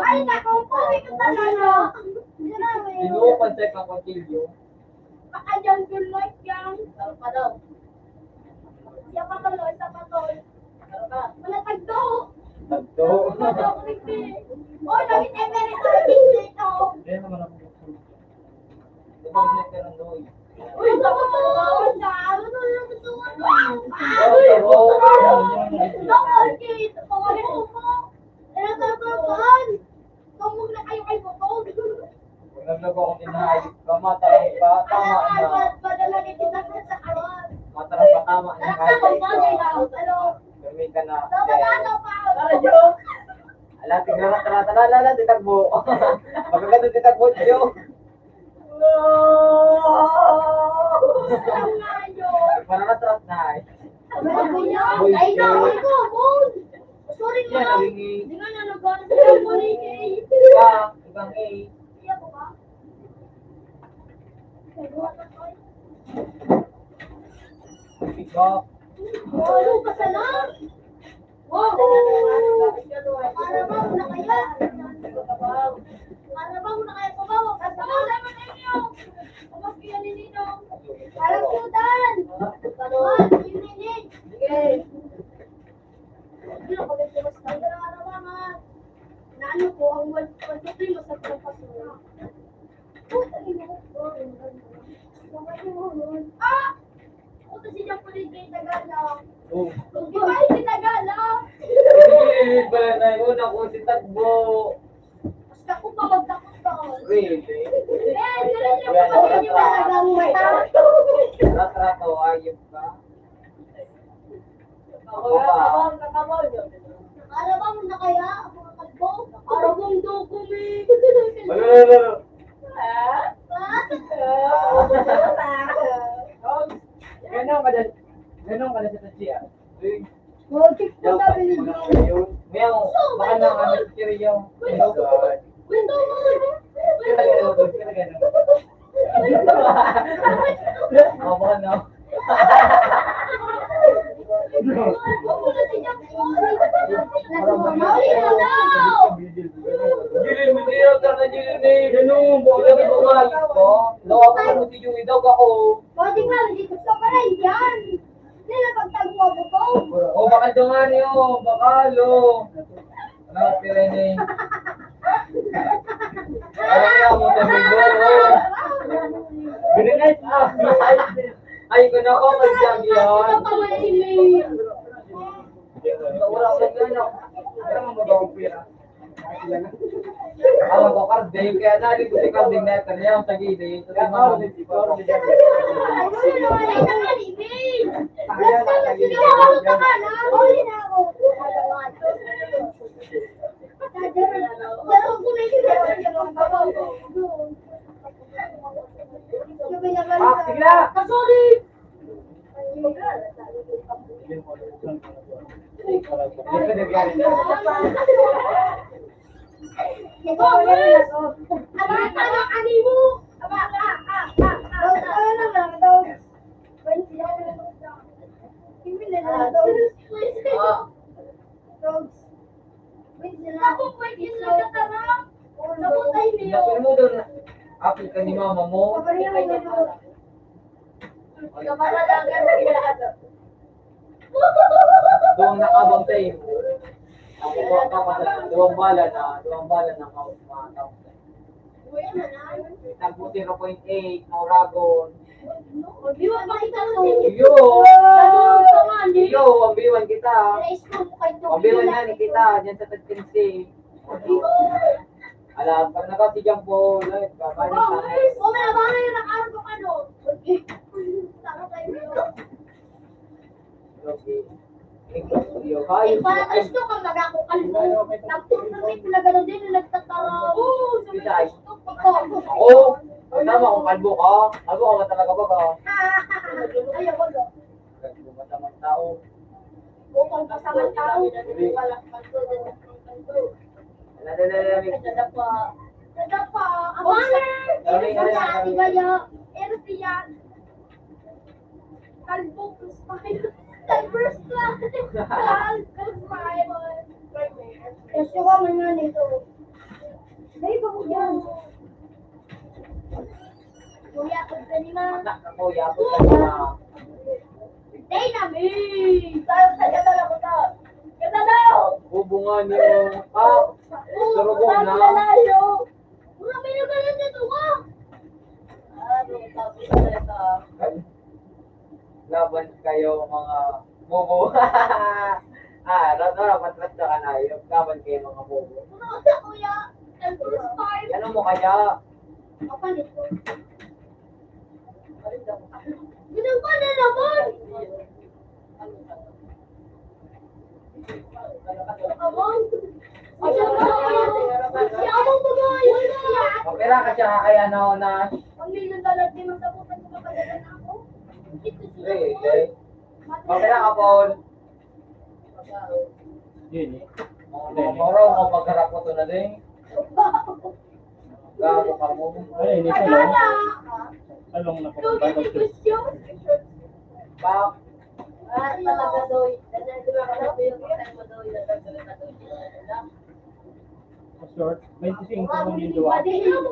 Ay, naku, puwi ka talaga! Inuupan sa ikang konsilyo. Makajang good life yan! Taro pa daw. Siya pa talo, isa pa tol. Taro ka. Malatag to! Tagto. Oy, naging emery sa akin dito! Kaya naman ako. Lumagnet ka ng Noy. Uy, naku to! Ano to yung gustuhan mo? Nakakit! Pawalin mo mo! Nagkakaroon! Kamog na kayo kay Botog! Kung naglago akong tinahay, kamatarang pa, tama na. Padala ni kita sa kawan! Matarang pa, tama na. Nakakita mo ba nila? Ano? Gawin ka na. Dapat ano pa? Tara, Jo! Ala, tignan na, tara, titagbo. Magagano titagbo, Jo. Ang nga yun! Para na-trap na eh. Ay, naku ko! Moon! Sorry Yan, nga! naringi. Hindi nga nalagaan sila mo ni Kay. Ibang A. Iya ko ba? Ikaw. Walo ka sa lang! Wow! Para ba na kaya? Para ba na kaya kumawa? At saka naman ninyo! Kumakiya ni Nino! Parang sudan! Man, yun ninit! Sige! Hindi na pagkatiwas na yung arawangan. Naano ko ang wal-wal-wal mo sa pagpapasura. Puta, ah! Puta siya puligay Tagalog. Oh. Di ba hindi Tagalog? Sige, pala na yun ako si Tagbo. Basta ko pa magtakot ka. Really? Eh, ganun yung kapatid niyo talagang mata. Ratrato, ayop ka. Kakabal, Jo. Arabang na kaya ang mga kalbo? Arabang dokumen. Lalo. Ganun ka na sa tasya. Project ko Yaw, sabi ni mga yun. Ngayon, baka na kami sa Siriyaw. Hello, God. Kwento mo! Kaya ganun, kaya ganun. Oh, baka na. Jilin mo niya, karena jilin ni ganun. Bukan na bumayos ko. Lawa ka na si Yui daw ako. Pwede nga, hindi gusto pa rin yan. Hindi na pagtagpo mo ko. Oh, baka dungan niyo. Bakalo. Ano, Pirene? Parang mo sa Mindoro. Gininis ay ko na ko mag-jog yun. Wala ko ganyan. Pero mababawang pira. Alam ko, karding. Kaya nalito si karding na ito niya. Ang tagili. Ito yung mga sige na! Sorry! Ito nagyari. Napin mo doon. Apil ka ni mama mo. Doon nakabang tayo. Ang ikuha ka pa sa duwang bala na mga Tagbo 0.8, Mauragon. Yo, ang biwan kita. Ang biwan na ni kita, dyan sa Tagtinsi. Alam, pag nakasigyang po, live ka, balik Okay. Yo, Ay, kayo. para gusto ka magako kalbo. Tapos na may pinagano din na nagtatara. Oo, sabi Bisay. gusto ko. Oo, tama kung kalbo ka. Kalbo ka ba talaga ba ka? Ayaw ko. Kalbo mata-mata. tao. Bukong pasangan tao. Wala kanto. Nadadala. Nadapa. Amana. Erosiya. Gaya. Erosiya. Kalbo plus 5. Kalbers lang. Kalbers 5. Kasi ko man nga nito. Dahil ba ko yan? Kuya, kung kanina. Anak na ko, yapon ka na. Dahil namin. Tayo sa katala ko ta. Katalaw. Hubungan niyo. Surugo na. Katalayo. Mura may nagalan dito ko. Laban kayo mga bobo. Rapat-rat ka na. Yung laban kayo mga bobo. Mura sa kuya. Kalbers 5. Ano mo kaya? Apa nito? Ganun pa na naman. Abang. Ay, si Abang bagay. Opera ka siya kaya na. Ang million dollar din ang taputan ko kapalagan ako. Ito sila Okay. Opera ka, Paul. Yun eh. Moro mo pagharap ko to na din. Gago ka mo. Ay, hindi pa lang. Talong na po. Bible truth. Pak. Talaga doy. Ganyan ko lang ako yung time mo doy. Nagkakalit doy. Short. 25 ang yung dua. Yung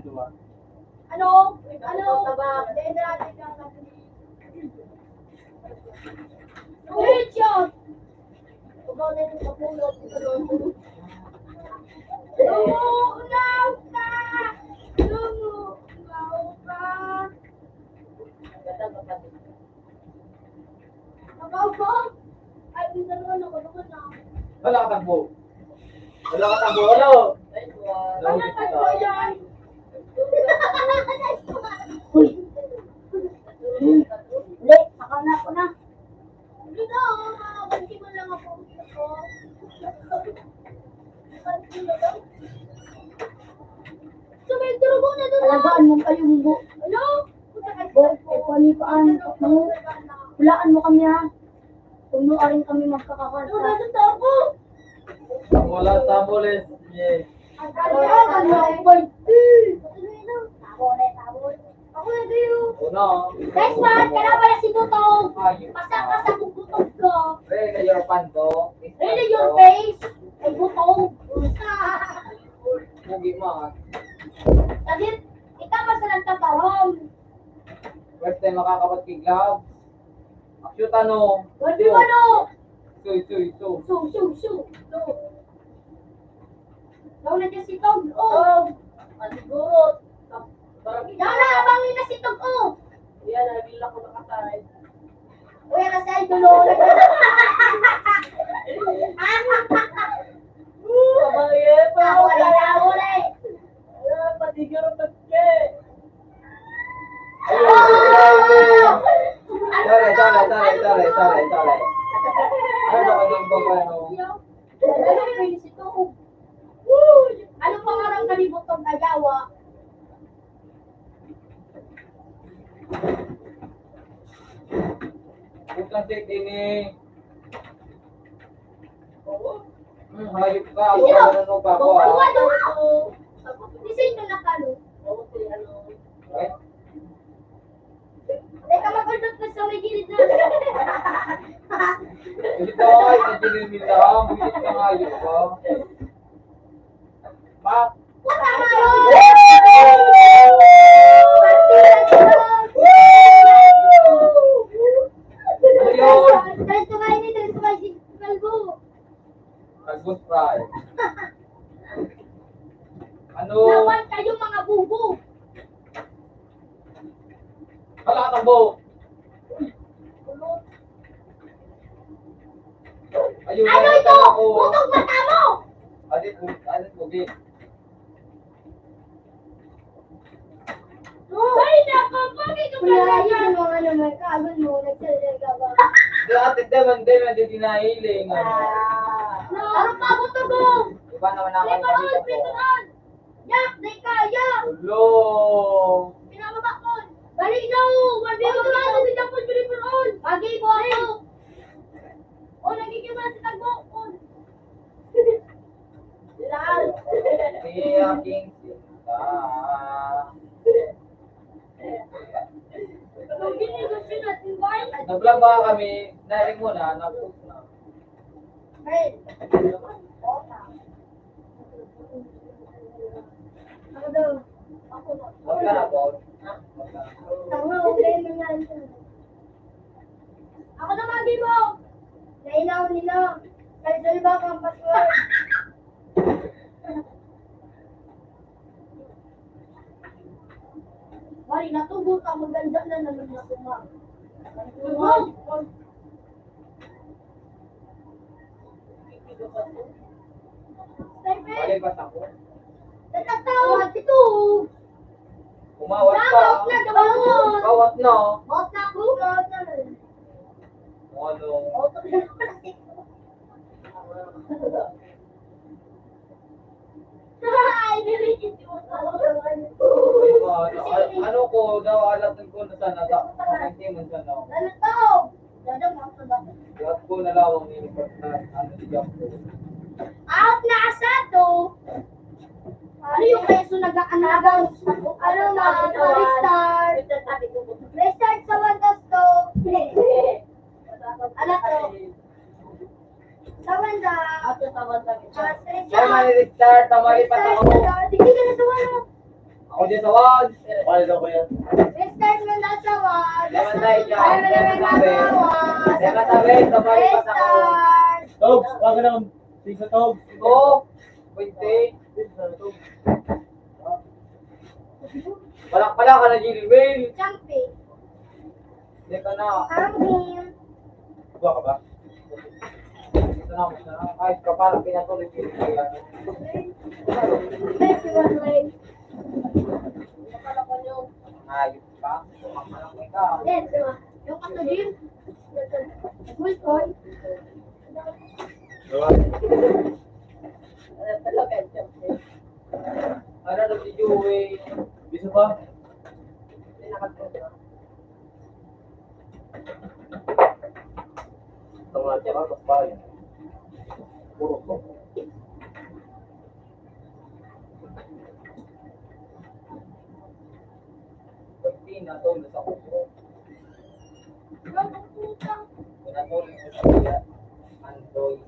dua. Ano? Headshot! Lumuulaw ka! Lumuulaw ka! Nabaw ko? Ay, minsan naman ako na. Wala ka tagbo. Wala ka tagbo. Wala. Ano ka yan? Hindi, saka na ako na. Hindi na, makabanti mo lang ako. Banti mo lang. So, may turugo na doon. Alagaan mo kayong bu. Ano? Panipaan. Hulaan mo kami ha. Puno rin kami Ano magkakakanta. na doon ako? Wala taboles. Yes. Ano ako, banti. Ako na kayo. Una. Next one, kailangan pala si Butong. Basta kung Butong ko. Ready your panto. Really your face? Ay, Butong. Mugi mo. Kasi, ikaw masalang tatarong. First time makakapat kay gloves. Shoot ano. Wala mo ano? Suy. Su. Daw na dyan si Tog. Oh. Siguro. Daw na, abangin na si Tog. Oh. Yan, nabila ko nakatay. Uy, kasi ay dulo. Kabaye pa. Wala. Patigil ang pagke. Sorry. Ano ka din ba ano? Ano pangarang kalibutong kayawa? Bukan tik ini. Hayop ka. Ako ano pa ako. Sino na kalo? Eh? Teka, mag-uldot na sa may gilid na. Ito ay natinilin lang. Bilis ka hayop ka. Pak. Puta ka ro! Ano yun? Dahil tumain si Kalbo. Agus fry. Ano? Lawan kayo mga bubo. Wala ka tambo. Ayun. Ano ito? Butog mata mo! Adit bugit. Ay, nako, bakit ka Kuya, pala ayun yan? yung mga naman. Kaagol mo. Nagsalita ka ba? Di ate naman din na di dinahiling. Ano pa butog mo? Iba naman ako Di yung pa ron, kalikat ko. pitunan! Yak, di kaya! Ulo. Pinababa ko! Balik na! Wala mo si Japon binigay natin ba? Nag-vlog ba kami? Naring mo na, nag-post na. Hey. Ako daw. Ako na. Huwag ka na, boss. Ha? Huwag ka na. Tama, okay na yan. Ako na magi mo. Nailaw nila. Kaya ba ang password? Mari, natugot ang maganda na naman na kumang. Mali ba ako? Natatawag ito. Umawat ka. Bawat na, bawat. Bawat na. Bawat na ako. Bawat na. Ano? Ay, nilitin mo. Ano ko daw alatan ko na sana sa pagkakitiman sa no. Ano to? Dada mo sa bakit? Lahat ko na lawang nilipat na ano si Japo. Out na asado. Ano yung peso nag-aanagang? Ano na? Restart. Restart sa Windows to. Ano to? Sa Windows. Kaya mani-restart, tamalipat ako. Hindi ka na sa Windows. Ako din sa wag. Wala daw ko yan. Restart mo na sa Windows. Leman tayo dyan. Ay, Leman na tabi. sa Windows. Leman tabi, tamalipat ako. Restart. Togs, wag na akong sa Togs. Ito, pwede. Balak pala ka na Gilwell. Jumping. Hindi ka na. Jumping. Buwa ka ba? Ito na, ito na. Kahit ka parang pinatuloy ko yung Everyone like. ayos ka. Makakalaki ka. Then, yung kato din. Full coin. Ano na si Joey? Bisa pa? Tama ka, mas bahay. Puro ko. Pagti natulog sa kuko. Natulog sa kuya. Android.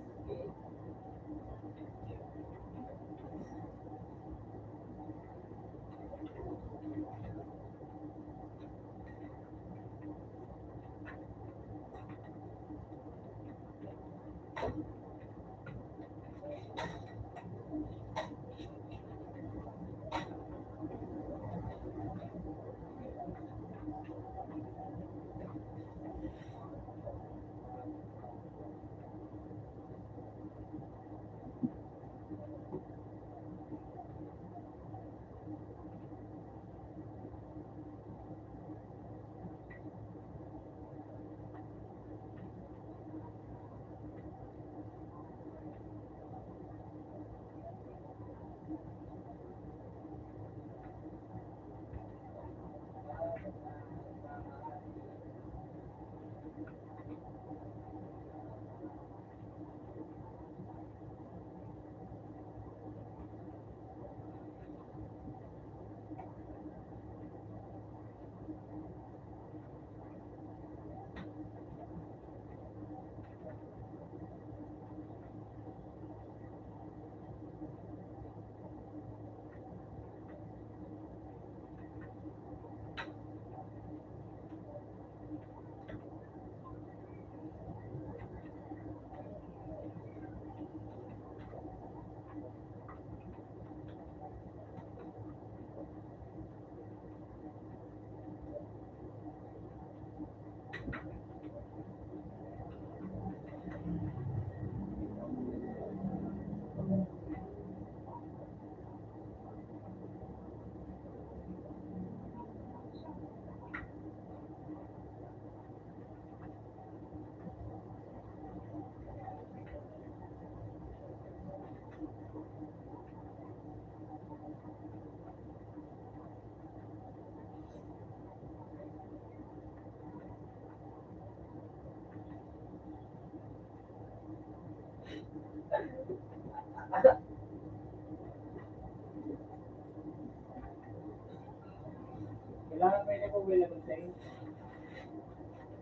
Kailangan may na po William Hussein.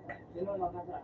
Sino nakasa?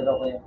Nalaro ko yun.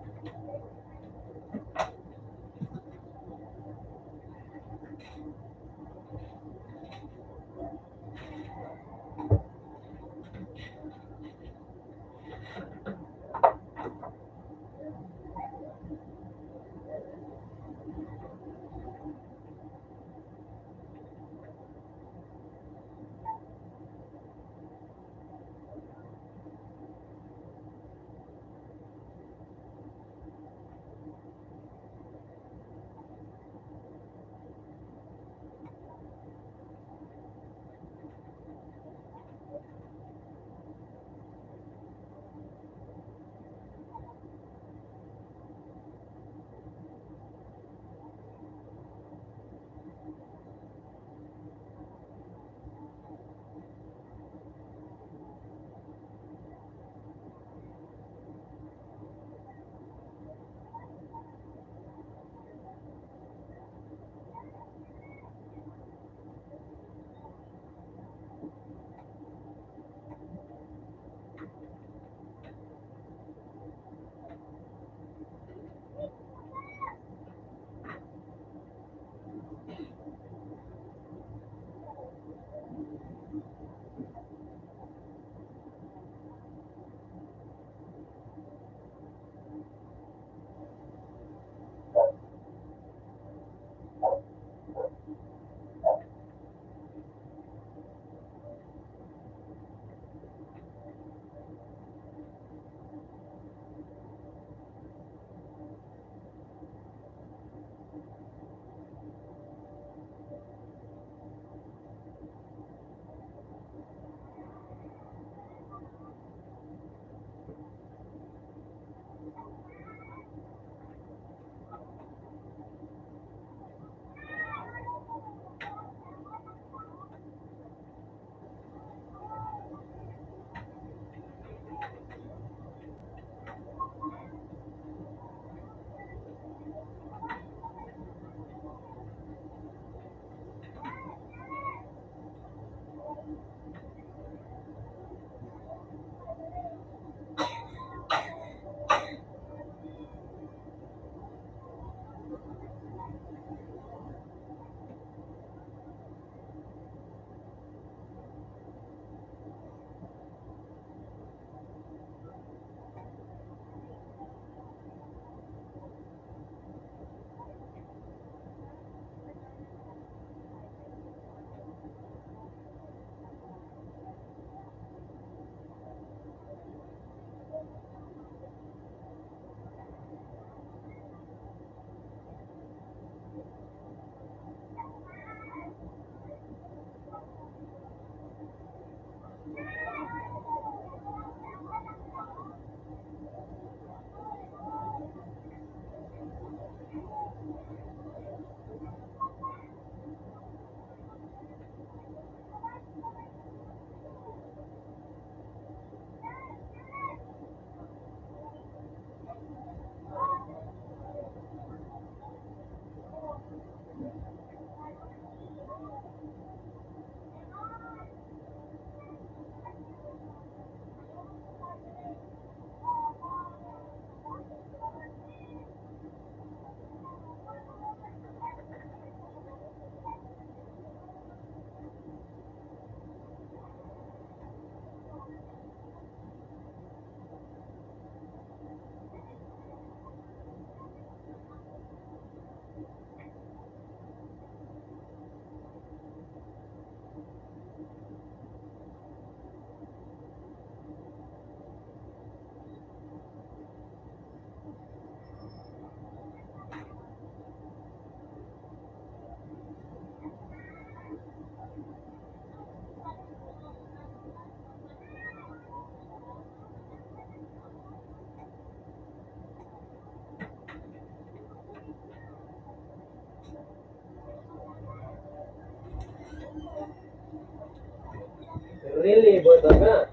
Really, bodoh na.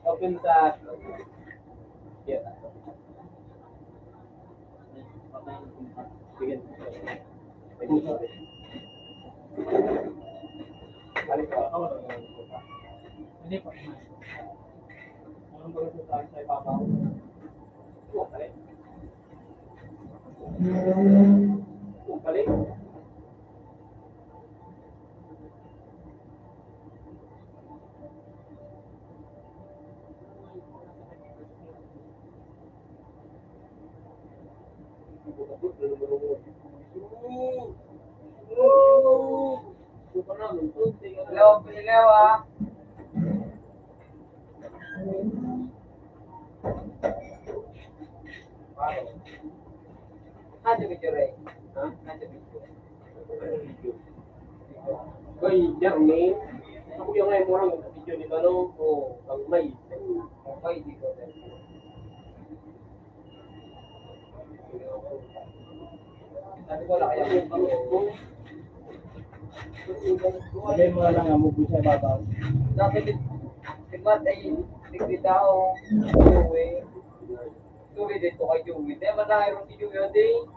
Open sa... Yeah. Sige. Balik ka. Hindi pa. Anong bago sa tayo sa ipapa? Balik. Hello, Piligaw ah. Ano video rin? Ha? Ano video? Koy, Jeremy. Ako yung ngayon mo lang video ni Mano o ang may. Okay, di ko rin. Sabi ko lang kaya Sabi mo lang ang mubo sa babaw. Dati tigmat ay tigditaw. Joey. Joey dito kay Joey. Di ba na si Joey o di?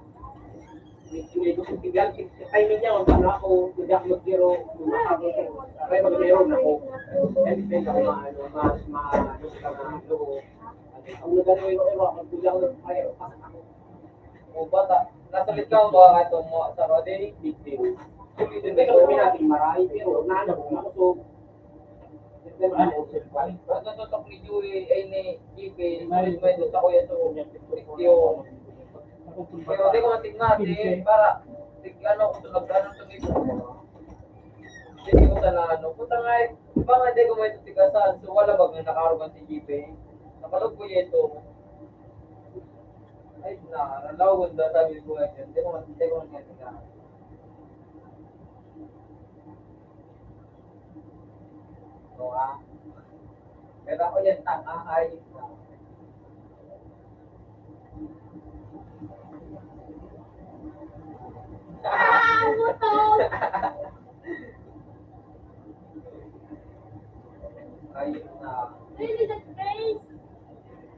Hindi ko sa tigal. Timing niya, wag na ako. Hindi ako mag-zero. Kaya mag-zero na ako. And then ako mas maano ka na loob. Ang nagano'n yung iba, magtulang ng fire. Ako. O bata, nasalit ka ba ito mo sa Rodney? Big deal. Hindi ka namin natin marami, pero naano ko na ako. Ano tutok ni Joey ay ni Ipe, may tutok ko yan so pero di ko matignan para ano kung nagkaroon ng ipo. Hindi ko tanano. Punta nga ba nga di ko may tutigasan so wala bag na nakaroon si Ipe. Nakalog ko ito. Ay na, nalawag na sabi ko yan. Di ko matignan. So pero ako yan tanga ay ayun na. Really, that face?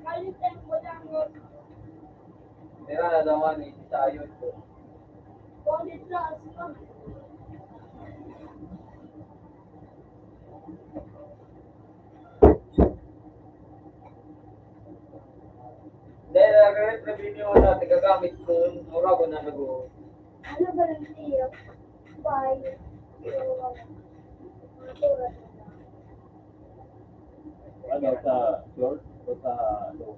Kalit ang walang Meron na naman eh, sa ayun ko. body plus. Dahil nag-revenue na tigagamit ko, mura ko na nag-o. Ano ba lang siya? Bye. Ano sa short o sa low?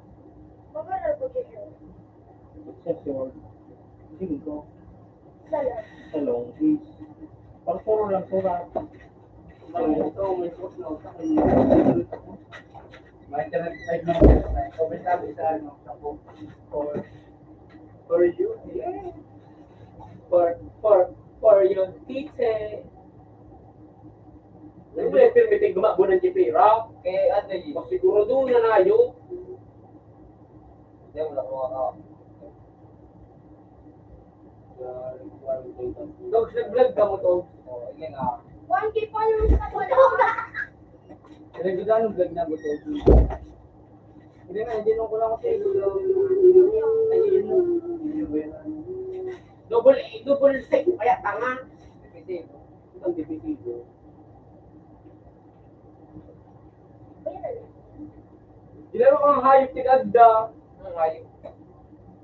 Magkano po siya? Sa short, 5. Salat. Sa long is, pang puro lang surat. Ito, may surat na sa kanya. May internet site na website. Comment namin sa ano, sa book. For you, yeah. For your teacher. Ano ba yung permiting gumabo ng GP? Rock? Kaya ano yun? Siguro doon na nayo. Hindi, wala ko ako. Dogs, nag-vlog ka mo to. O, yun nga. 1K followers na po na. Nag-vlog ng vlog na mo to. Hindi na, hindi nung ko lang ako sa ilo. Ay, yun mo. Double sec, kaya tanga. Depende. Ang dipitido. Ilaro kang hayop tigagda. Ang ayun.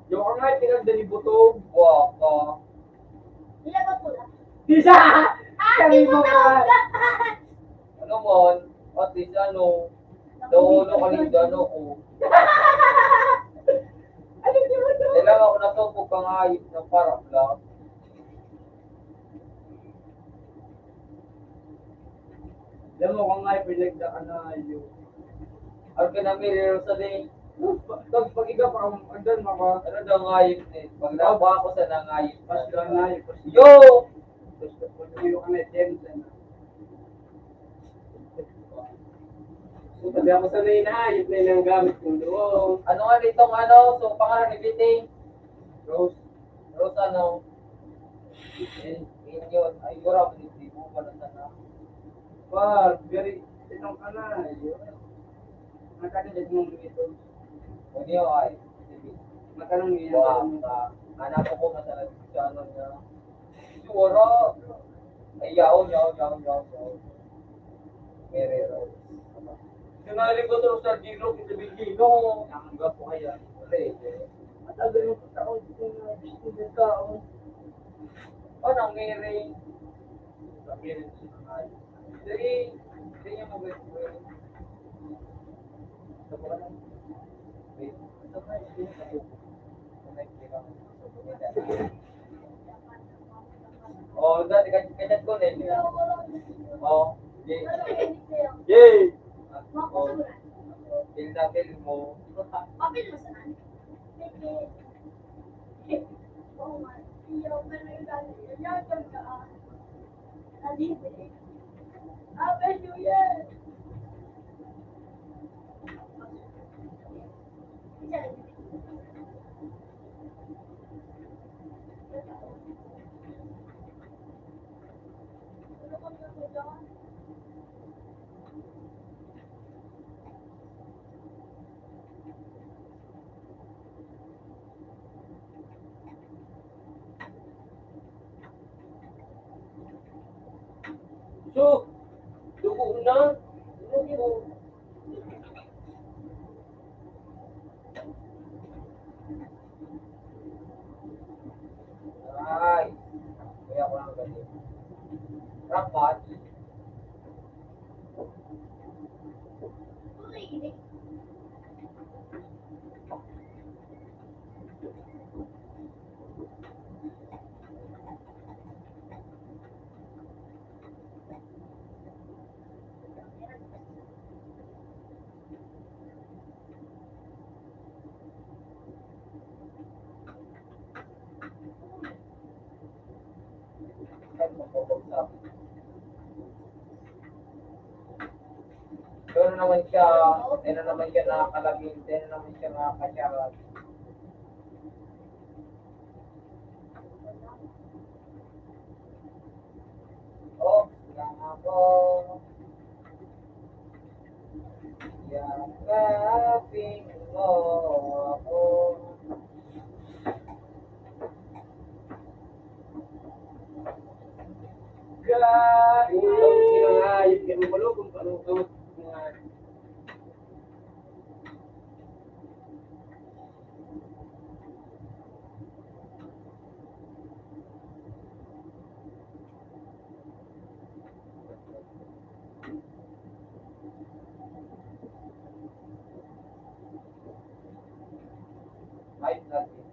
Yung kang hayop tigagda ni Butog. Waka. Ilabat po na. Isa! Ate mo na! Ano mon? At least ano, doon ako kanina ano ko. Ano di mo to? Kailangan ako natupog kang ayip ng parang lang. Alam mo kang hayop tigagda ka na hayop. Ano ka na mirror sa day? Tapos pag ikaw pa, agdan maka. Ano daw ang ayip eh? Pag nakuha ko sa nangayip. Pas ka na hayop. Yo! Tapos pag-iyo ka na, James. So, sabi ako sanay na hayop na yun ang gamit kong doon. Ano nga ditong ano? So, pangalan ni Biting? Rose. Rose ano? Yun. Ay, gura, hindi mo pala sana. Par, very, sinong ka na. Nakakalit mong ito. Hindi ako ay. Matanong niya. Waka. Anak ko masalag sa ano niya. Siguro. Ay, yaon. Merero. Sinali ko ito sa Gino, kita Gino. Ang gapo kaya. Pwede. Matagal mo pa taon kung student ka. O, nang miring. Miring sa mga. Hindi niya mag-wait. Ito po ka lang. Wait. Ito ka, hindi niya nabuko. Oh, dati kanyat ko na yun. Oh, yay. Yay! Oh, feel na feel mo. Papel mo saan? Oo nga. Iyo, pero yung galing yun. Yan ka. Alibig. Happy New Year! So, dugo na. Dugo. Ay, kaya ko lang ganyan. Rapat. Pero naman siya, naman siya nakakalagin, naman siya nakakasyarat. Oh, yan ako. Yakapin mo ako. Guys! Kinangayip ka mo malo kung paano ka mga kahit natin.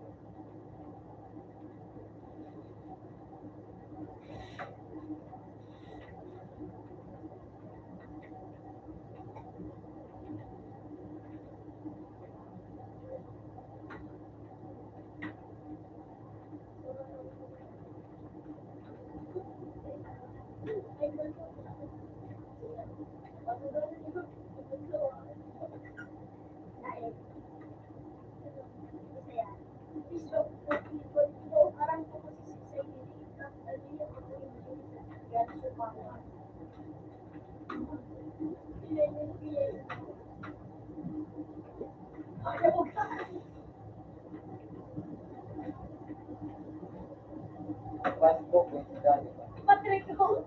Facebook, dami ba? Patrick ko.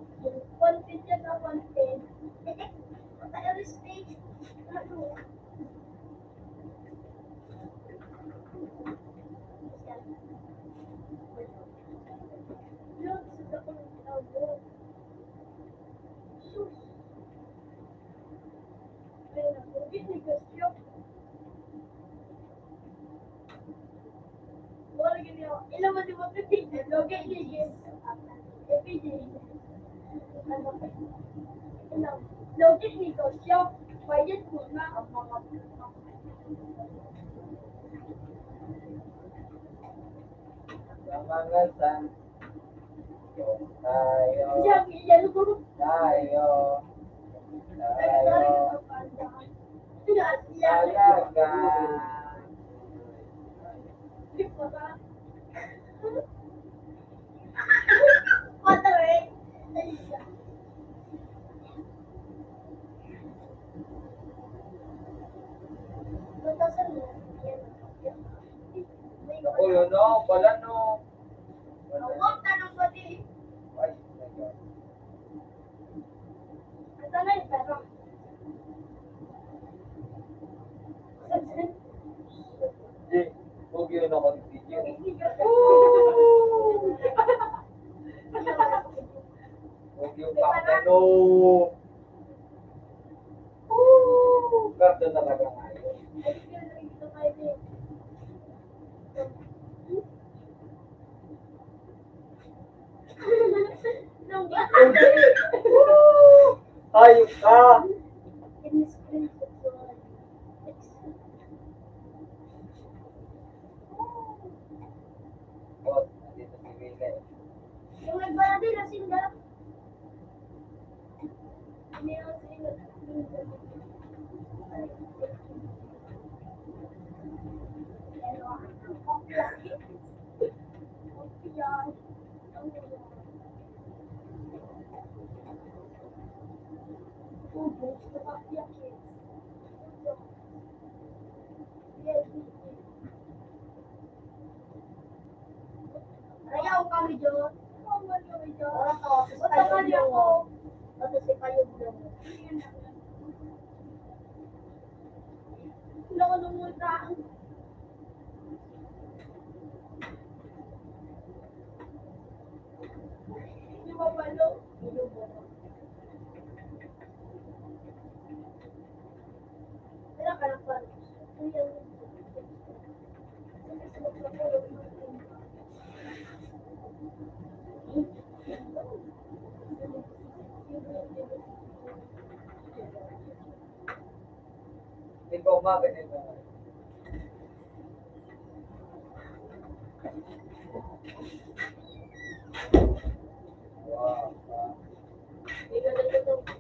Content yan na content. Tayo stage. Ano? Yun, sa ko ng tawag. Sus. Ayun ako. Hindi question. Wala ganyan ako. Ilan mo di mo pipigil? Logi, ligil. Epigil. Ano? Ilan? Logi, negosyo. Bayad mo na ang mga Sa mga san, tayo, Diyan, iyan ko. tayo, Talaga. talaga. Patrick. Ako yun, no? Wala, no? Huwag tanong ko din. Ay, nagyan. Ito na yung pera. Di, yun ako ng video. Huwag yung pakano. Gardo talaga ngayon. Ayos ka! Oh, dito si Vila eh. Yung nagbara din, lasing na. Hindi ako sila. Ayaw kami dyan. Basta kali ako. Basta si kayo dyan. Hindi ako lumutang. Hindi mo palo. Wala ka lang palo. Hindi ko umaga nito. Wow. Hindi ka natutunan.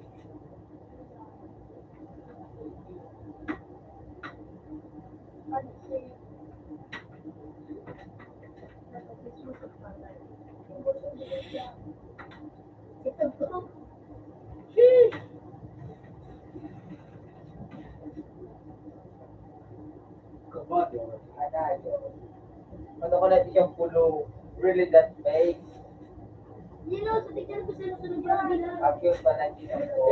Ano ko natin yung pulo? Really that fake? You know, sa tignan ko sila sunod yung bilang. Accused pa na po.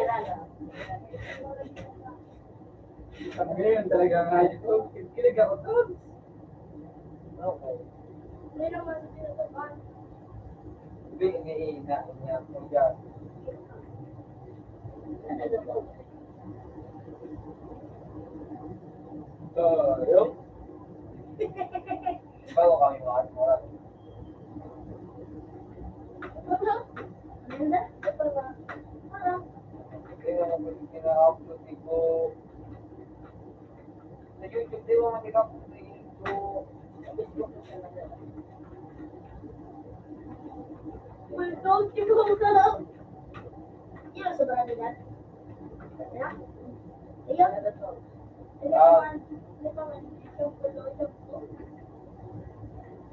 Pag ngayon talaga ngayon ko, kilig ako doon. Okay. May naman sa tinatapan. Hindi, iniina niya po dyan. Yung? Bago kami mga moral. Ganda? Parang, Hindi mo mo pina-upload ko. Sa YouTube, di mo mag-upload sa YouTube. bulldog, ikaw ka lang. Yun, sobrang bigat. Ya? Ayun. Ayun naman. Ito naman. Yung bulldog, yung bulldog.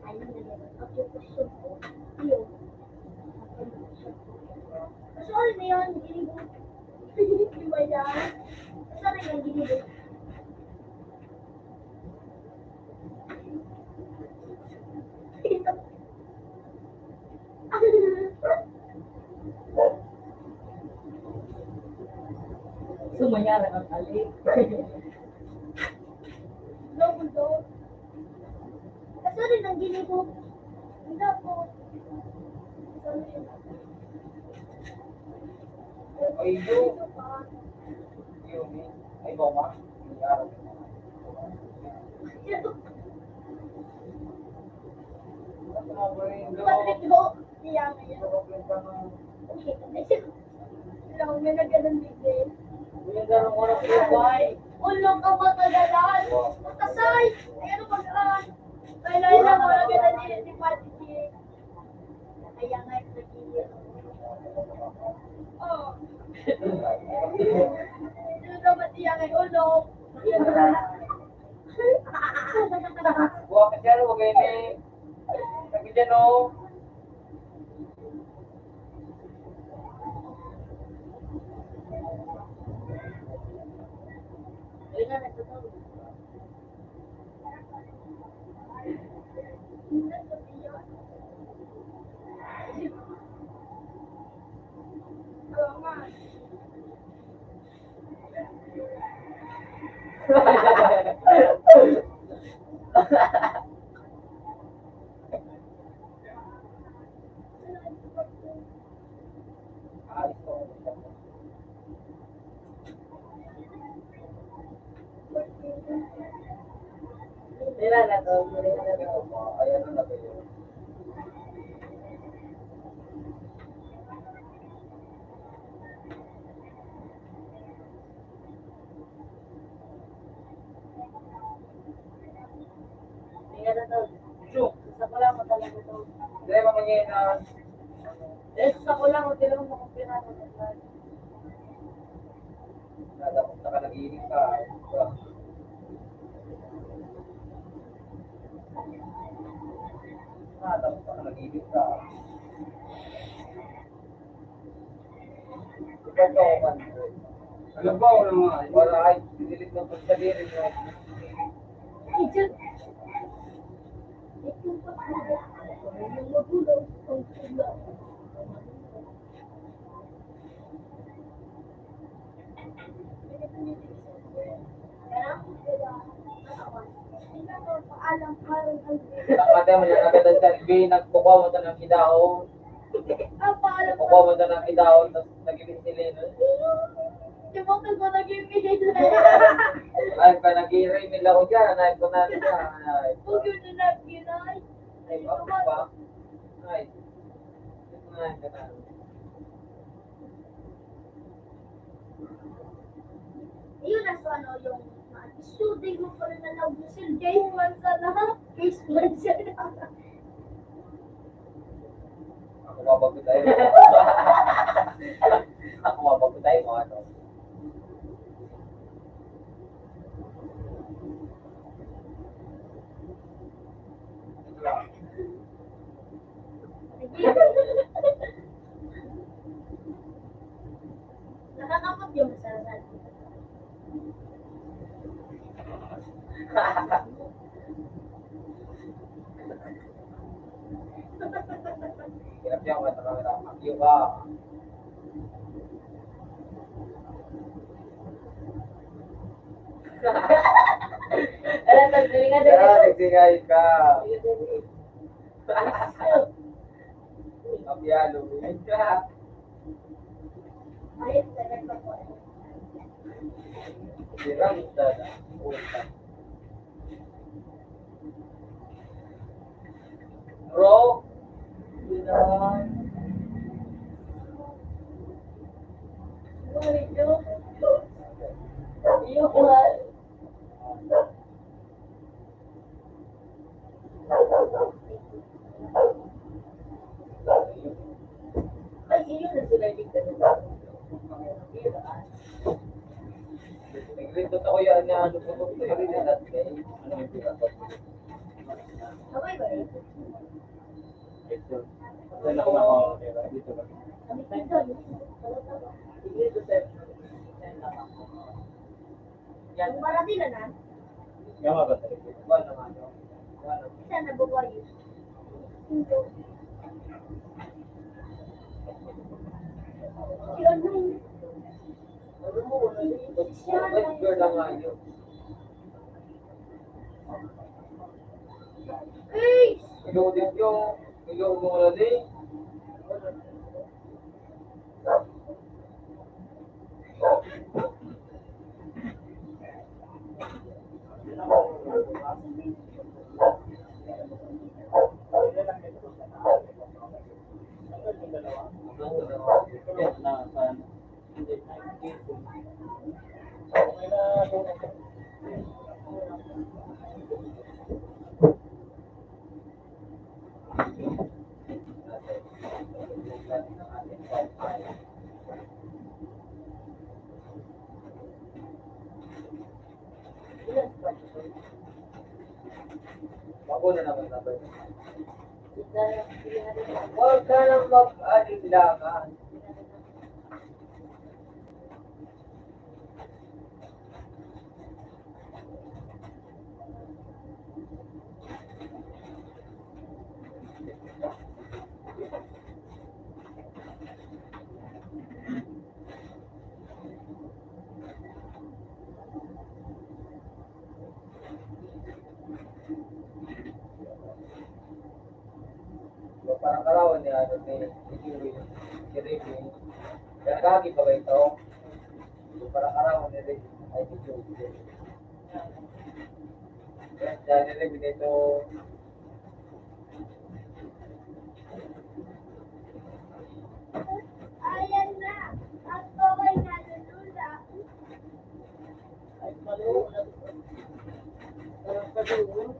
Ayun na yan. At yung puso ko. Yun. Sorry na yun. Ginibog. Di ba yan? Sorry na ginibog. Sumayara ang ali. No, bulldog. Sorry na ginibog. Hindi ako. Sorry na. Ay, yun. Yun, ay, goma. Nangyari. Ano mo ba yun, do? Patrick ho. Siya ngayon. Nakaplay ka ng... Lang, may nagandang bigay. Yung darong ko na pinabay. Ulong ka matagalan. Kasay. Ayan ang pag-aan. Kailangan lang wala ka na si Patrick. Kaya nga ito nagigil. Oh. Sino dapat siya ngayon? Ulong. Buwa ka dyan, huwag kayo ni... Sabi dyan, o. Ayun na, nagtutulog. to. Ito pa, ayan ang lagay yun. Tingnan na to. So, Sa ko lang mo talaga to. hindi mamangin na Sa ko lang mo talaga mo kung pinano na. dapat na ka nag-iinit ka. Diba? Dapat na ka nag-iinit ka. Diba ito ako man? Alam ba ako ng mga Wala ay, dinilit mo sa diri mo. Ito. Ito pa. Yung magulo. Ang sila. Paalam parang Nakakata mo yan agad ang salvi, nagkukuha mo ito ng idahon. paalam Nagkukuha mo ito ng idahon, tapos nag-ibig sila. yung mga ko nag-ibigay Ay, pa nag-iray nila ko dyan, ay, ko na nila. Ay, Huwag yun na nag-ginay. ay, pa. Ay, ay, ganun. Yun na sa ano yung shooting mo pala na nabusil. Case man sa lahat. Case man siya na. Ako mabago tayo. Ako mabago tayo, mga ano. Nakakapag yung masarap. Hirap niya ako ito kamera. Akiyo ka. Alam, nagdilingan din Kaya ito. nagsingay ka. Kapiyalo. Ayos na nagpapos. Sirang sana. Utang. Bro. Ganon. Medyo. Yung ay, yun na sila dito. Yun na. Nag-rindot ako yan na ano po ito. Yung rin natin eh. Ano yung pinatap? Okay ba yun? Dahil ako nakakakira dito ba? Kami dito. Dito, sir. Yung marami na na. Gama ba talaga? Buwan naman. Buwan naman. Isa na buwayo. Yun yung Ano mo? Mas girl lang nga yun. Hey! Ilo din yung. Ilo mo wala din. Bago na naman nabay. Huwag ka nang mag-alinlangan. Parang karawan niya, ano ni Julie, si Ricky. Kaya nagkakagi pa ba ito? Parang karawan ni Ricky, ay ni Julie. Dahil rin dito. Ayan na. Ang kaway na lulula. Ay, malo. Parang kalulo.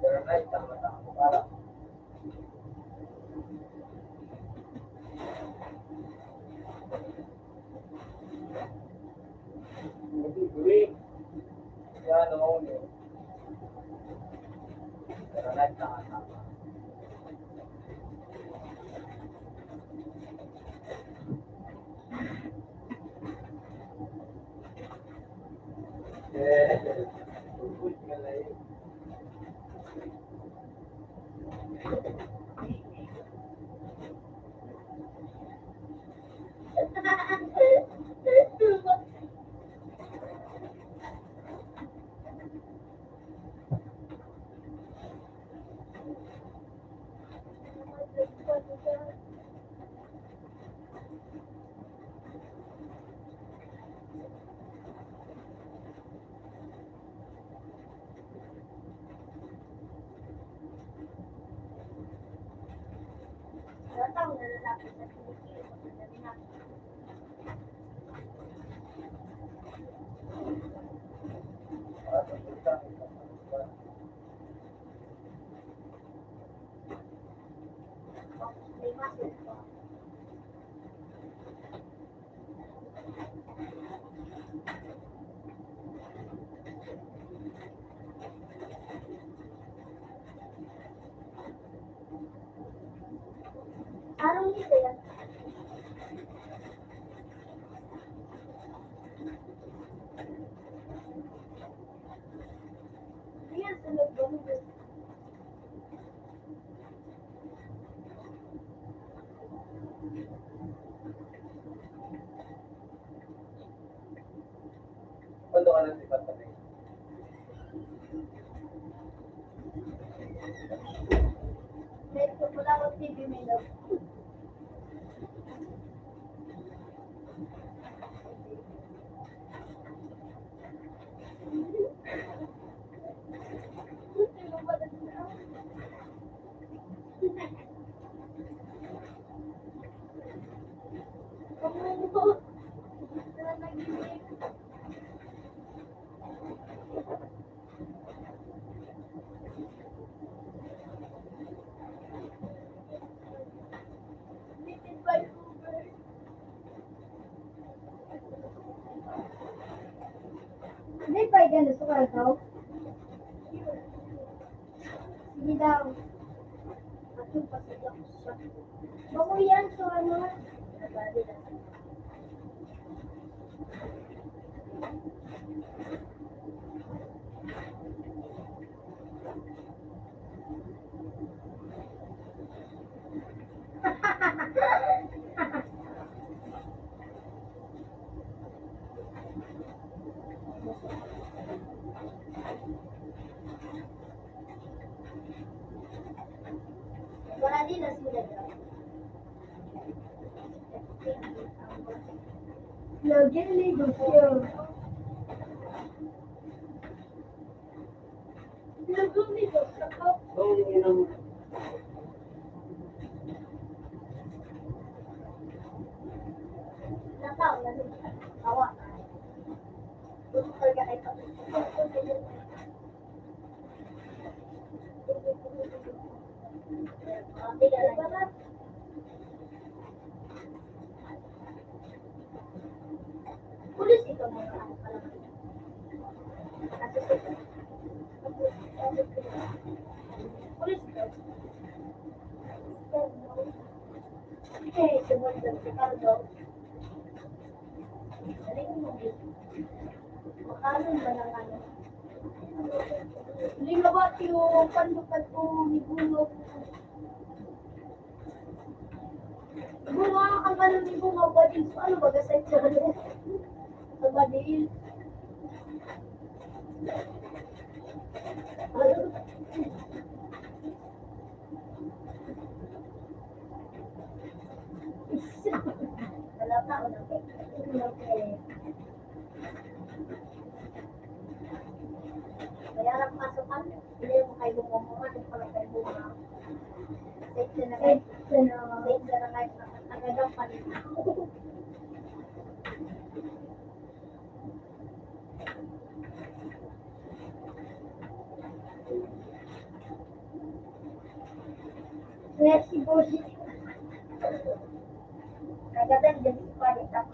Pero na, tama-tama. Para. Yan, oo. Pero na, tama-tama. Natang na lalapit sa kinikilo. Madali na. May muscle pa. Anong nito yan? Ayan, sunod ba mo? Kwento ka ng sipat kami. Next, wala akong TV Milo. Hindi pa yan, gusto ka daw? Sige daw. Atong pasilak siya. Bago yan, so ano? Nabali na. Wala din na sila daw. Lagyan ligo siya. Lagyan ligo siya. Nataw na siya. Awa. Gusto talaga ay pulis ito mo sa ano pala. Pulis ito. Eh, sumunod si Carlo. Galing mo. Makaroon ba ng ano? Hindi nga ba yung pandukat ko ni Bulog? Bunga, ang ano ni Bunga, badil. Ano ba, gasay siya? Sa badil. Talata, okay. Kaya pasukan, hindi mo kayo bumumura, hindi pala kayo bumumura. Sexy na kayo, agad ang palit. Merci beaucoup. Kagatan din si palit ako.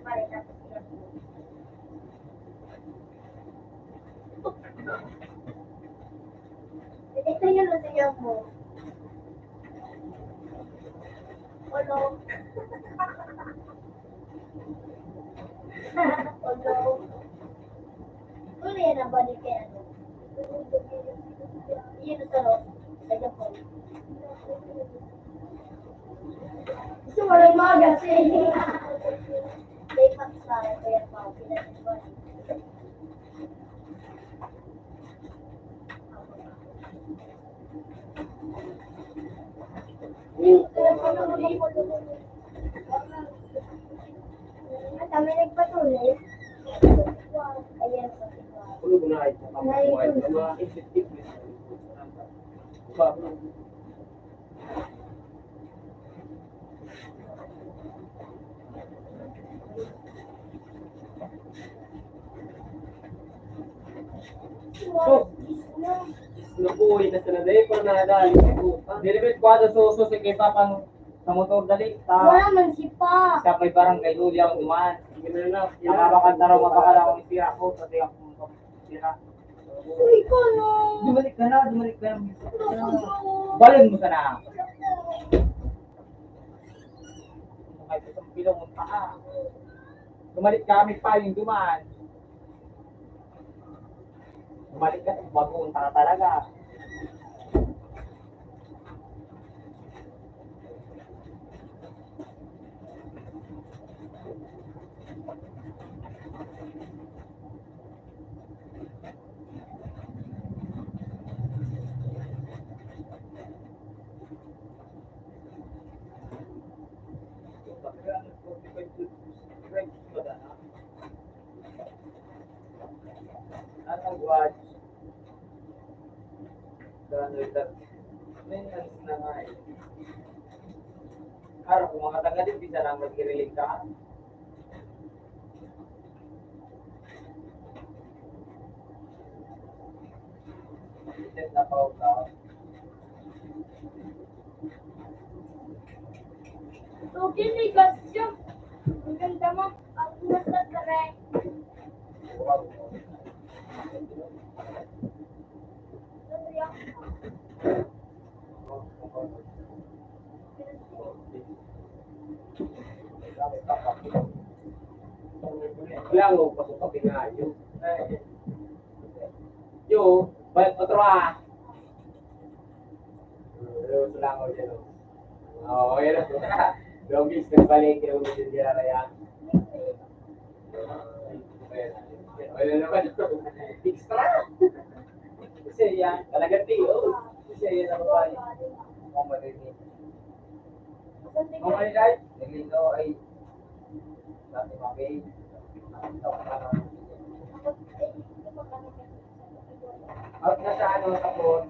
Palit ako siya. Ito yung lusayaw mo. Olo. Olo. Olo yan ang balik kaya ano. Yun ito no. Sa Japon. Gusto mo rin mga kasi. Dapat sa kaya pa. Pinag-ibang. At kami nagpatuloy. Ayan po. Ulo mo na ay makamuhay na mga effectiveness. Nabuhay na sa naday pa na dali. Diribit kwado suso si kay papang sa motor dali. Wala man si Pa. Sa may barangay Luli ang dumaan. Nakakakanta raw mabakal akong isira ko. Pati akong isira. Uy ko no. Dumalik ka na. Balon mo ka na. Kahit isang pilong munta ka. Dumalik kami pa yung dumaan. Dumalik ka, bagunta ka talaga. Watch. Maintenance na nga eh. Araw, kung mga taga-din, bisa lang mag-i-relate ka. Set na pa ka. Okay, may gasyo. Ang ganda mo. Ang nasa tare. Wow. Lang mo pasukin nga yun. Yo, balik otro ah. Yo, lang ako dyan. Oo, yun ako. Logis, nagbalik yung masindira na yan. Ayun naman. Extra! Kasi yan, talagang tiyo. Kasi yan ang babae. Mga marinig. Mga marinig, naglito ay dati mabay. Out na sa ano, sa phone.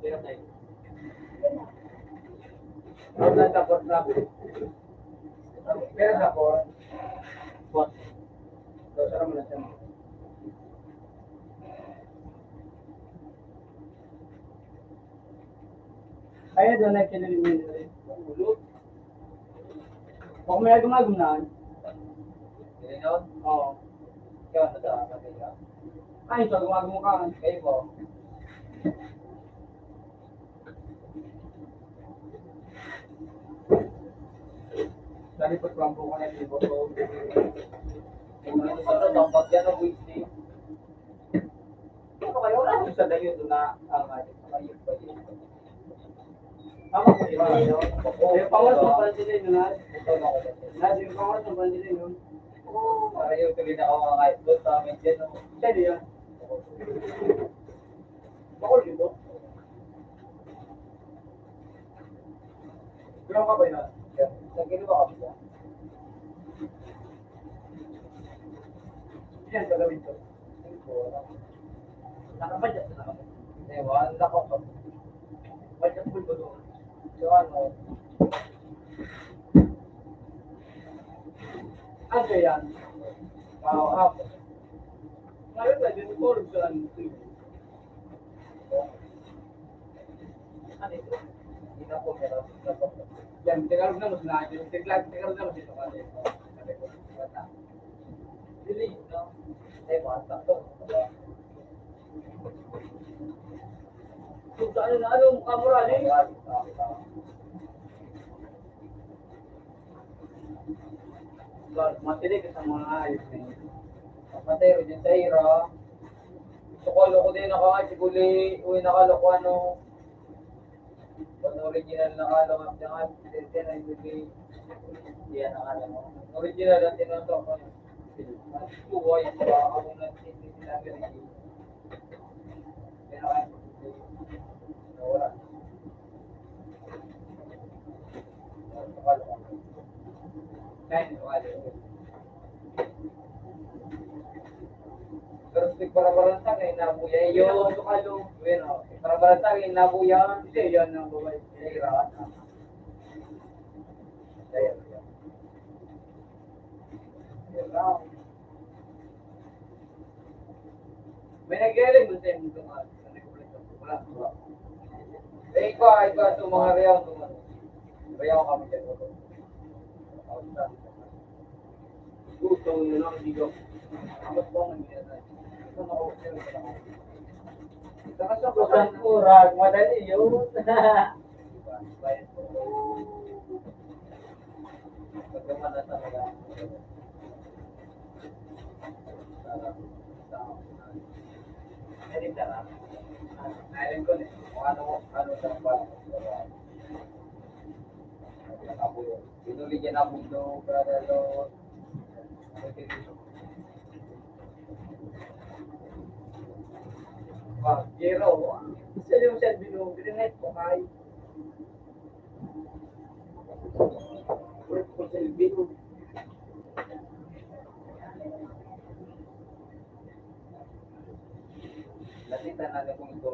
Hirap na yun. Out na sa phone na. Pero sa phone. Phone. So, sarap mo na siya. Kaya doon na kinalimin rin. Ulog. Kung may gumagunan. Gano'n? Oo. Kaya ano daw? Ay, so gumagumukan. Kayo po. Salipot lang po ko na yung ibo. Kung ito sa ito, dapat yan ang weekday. sa dayo doon na ang ating ayun pa yun. Tama ko yun. Yung pangalas ng Brazilian yun, ha? Ito na ako dyan. Lagi yung pangalas ng Brazilian yun. Para yung tuloy na ako kahit doon sa amin dyan. no? Steady yan. Bakol dito. Gano'n ka ba yun? Yan. Sa ginawa kami dyan. Yan, gagawin ko. Hindi ko alam. Nakabadya na ako. Ewan, lako ko. Badya full ko doon. So ano, Ano yan? hapon. Ngayon na, din tulog sa ano. Ano ito? Hindi na po meron. Yan, Tagalog na mas na. Tagalog na mas ito kasi. Sabi ko, bata. Dili, no? Eh, bata to. Kung sa ano na, ano, mukha mo rali. Matinig ka sa mga ayos na yun. Kapatero din sa ira. Sukolo ko din nakakasiguli. Uy, nakaloko ano. Pag original nakaloko ang jangan. Hindi na yung yan nakaloko. Original ang tinatok ko. Buhay sa ako na sinabi rin. Pero ay, wala. Nakaloko. Kahit nakaloko. Pero speak para sa akin, nabuya yun. Bueno, para sa akin, nabuya. Kasi yan ang babae. Kira. Ayan. Yan lang. May nag-ialing mo sa inyo mga wala. Eh, ikaw sa mga real. Real kami dyan. Gusto nyo lang, hindi ko. Ako po ang nangyayari. Ito na ako. Saka sa Kusang kurag, madali yun. Bayan ko. Pagkaman na talaga. Edit na. Island ko na. Kung ano sa ba? Pinuligyan ang mundo, brother Lord. Zero. Isa yung siya binubinet ko kay. Work ko sa binu. Latitan na kung ito.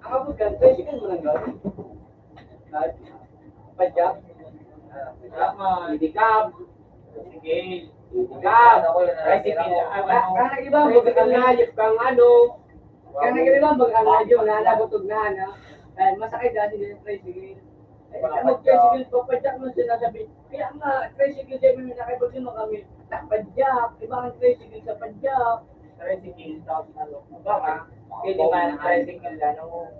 Ang abot ka, tricycle mo lang gawin. Padyak. Idikab. Sige. Idikab. Tricycle. Kaya nag-iba, mag-ang hayop kang ano. Kaya nag-iba, mag-ang hayop na nabutog na ano. Dahil masakit dati din yung tricycle. Mag-tricycle pa, padyak mo sinasabi. Kaya nga, tricycle din may nakibag mo kami. Padyak, iba ang tricycle sa padyak. Tricycle, tapos ano. Baka, pwede ba ang tricycle, ano,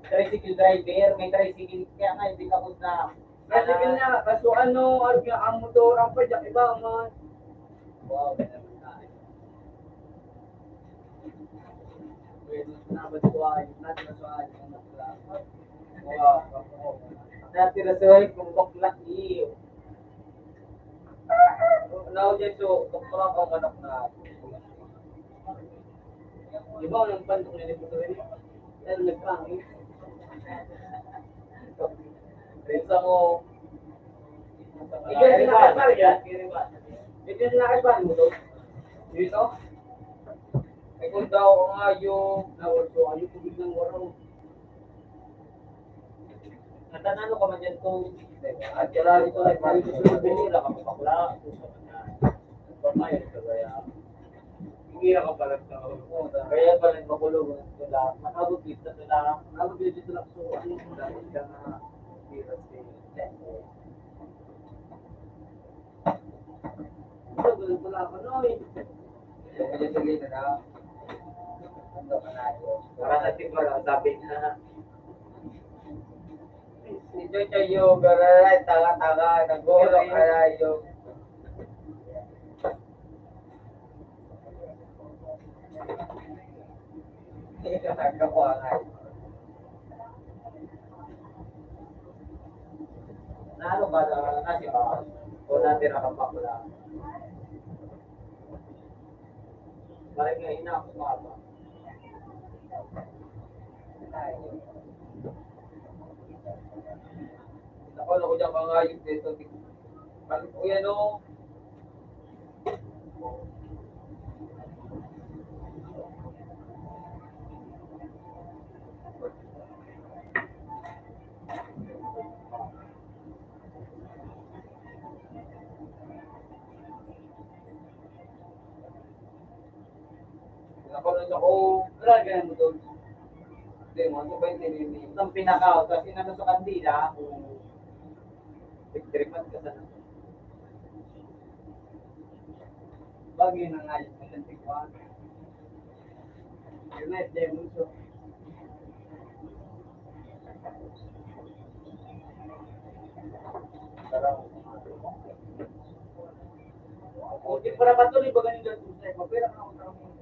tricycle driver, may tricycle, kaya nga, hindi ka na. Tricycle na, kaso ano, ang motor, ang padyak, iba ang mga. Wow, ganun na. Pwede na ba suwahin, natin na suwahin, ang bakla. Wow, natin na suwahin, kung bakla, iyo. Now, dyan, so, tukturang kang anak na. Di ba, walang pandok na nito rin? Pero nagpangin. Rinsa mo. Ikaw yung nakasbar yan? Ikaw yung nakasbar mo to? Dito? Ay kung daw ang ayok, nawal ko, ayok ko biglang waraw. Natanano ka man yan to. At kala dito ay pari ko sa binila ka pakla. Pamayan ka kaya. Hindi ka pala sa kaya pala makulog sila. Makabot dito sila. Makabot dito sila. So ano yung dahil ka na hirap sa ito wala ka no eh. Kaya sige na. Ano ka na yun? Para natin wala sabi na. Ito yung garay, taga-taga, nagoro ka na yung. Nagkakuha nga. Nalo ba na nasi ba? O natin nakapakula? Balik nga ina ako mga ba? Ako dyan kangayos dito. Balik ko yan o. Ako, wala ganyan mo doon. Hindi mo, ito ba yung tinini? Itong pinaka, kasi nandun sa kandila, kung pagtripan ka sana. Bagay na nga yung malantikwan. Yun na, ito yung muso. Hindi para patuloy ba ganun dyan kung sa'yo? Pero ako na ako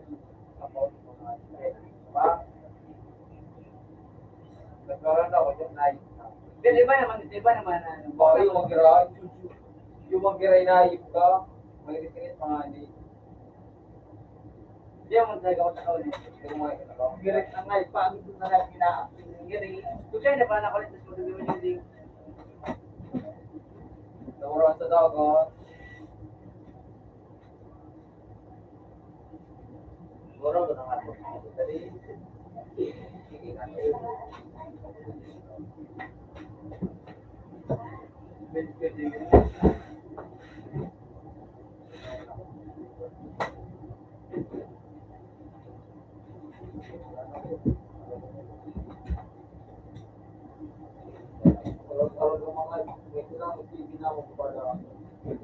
nagkaroon ako dyan na di ba naman yung mag-giray na ayip ka, may ritingin mga hindi. Hindi mo talaga ako takaw niya. Hindi mo makikita ko. Giray na nga, pagod na nga pina-acting ng giray. Kung siya na pala nakulit, tapos magagawin yung ding. Naurawan sa dagat. Siguro ko na nga po. Dali. Sige nga.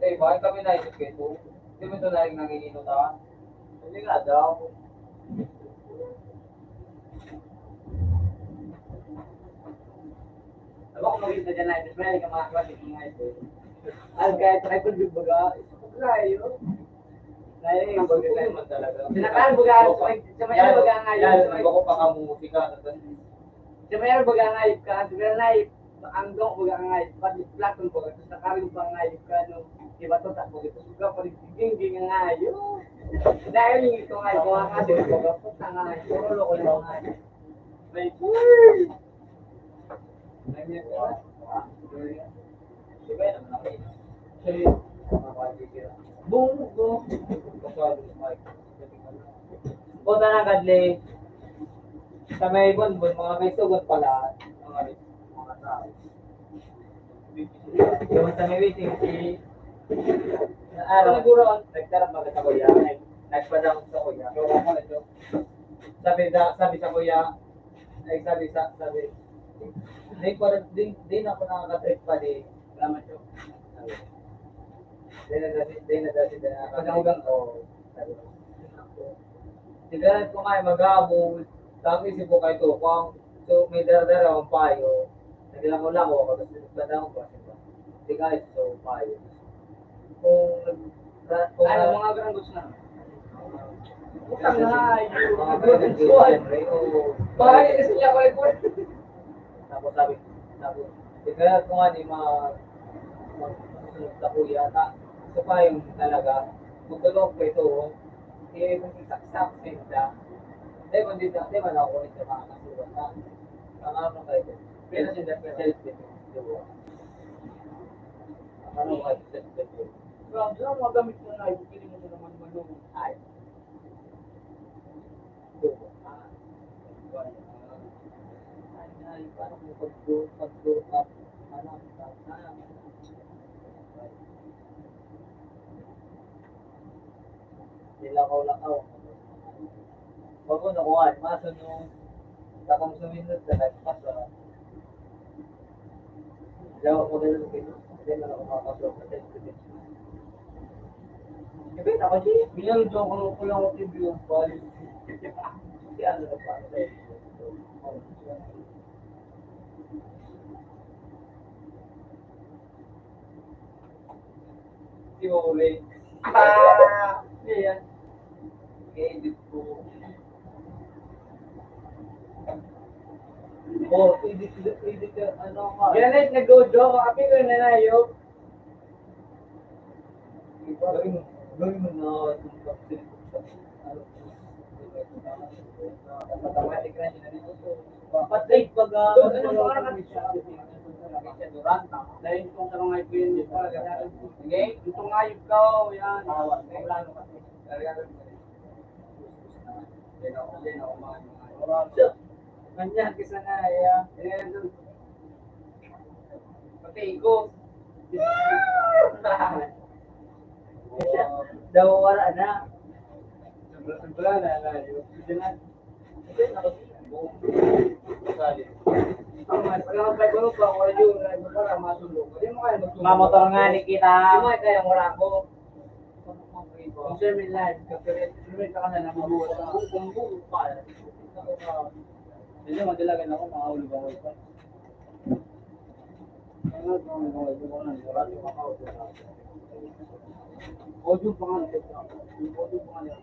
Eh, bakit kami naisip kayo? Hindi mo ito na rin nanginginutan? Hindi nga daw. Ako kung magiging na dyan na ito, may ka mga klasik mga ito. Ang kahit tripod yung baga, layo. Layo yung baga naman talaga. Sinakal baga, sa mayroon baga ngayip. Yan, ako pa kamusika. Sa mayroon baga ngayip ka, sa mayroon ngayip, ang dong baga ngayip, pati platong baga, sa karing baga ngayip ka, no, iba to takbo ito. Suga pa rin, ginging ngayip. Dahil yung ito ngayip, mga kasi baga, puta ngayip, puro loko yung ngayip. May boom, boom. Punta na kadli. Sa may bonbon, mga may sugot pala. Mga tao. Yung sa may waiting si na araw, nagtarap mga sa kuya. Nagpadang sa kuya. Sabi sa kuya, sabi, di na ako nakaka-trip pa di. Salamat yun. Di na dati nakaka-trip ko. Sigaran ko nga mag-abol. Tapos isip ko kay Tukong. So may dara-dara akong payo. Naglango-lango ako. Tapos nagpadang ko. Di guys, so payo. Kung ano mga grandos na? Utang na yun. Bahay na sila ko rin. Tapos sabi, kaya kung ano yung magsusunod sa kuya, so pa yung talaga, magdulog ko ito, kung isaksak sila, di ba na ako ulit sa mga kasulat na, ang ano kayo, pero sila self-defense, ano kayo self-defense? Grabe lang, magamit mo na, ibigilin mo naman ay. ay paano kung pag-up, ano, nilakaw-lakaw. Bago nakuha, maso nung takong suminod na nagpasa. Daw ako na lang kayo. Hindi na ako makakasok. Kasi ako siya, binalo doon ko lang ako TV yung bali. Kasi ano na pa. Di ba ulit? Yan. I-edit ko. Oh, edit ano nga. Yan ay nag-go-jo, kami ko na na yun. Gawin mo na automatic na siya dito. Patay pag Dahil kung sa mga ipin, sige, itong ayub ka, yan. Wala no kasi. Ganyan, kisa na, yan. Pati ikot. daw wala na. Wala na, yun. Mamotor nga ni kita. Hindi mo kaya wala ko. Kung siya may live, kasi ka na lang mabuhat. Kung buo pa. Hindi mo dalagan ako, makahulog ako ito. Audio pa nga. Audio pa nga.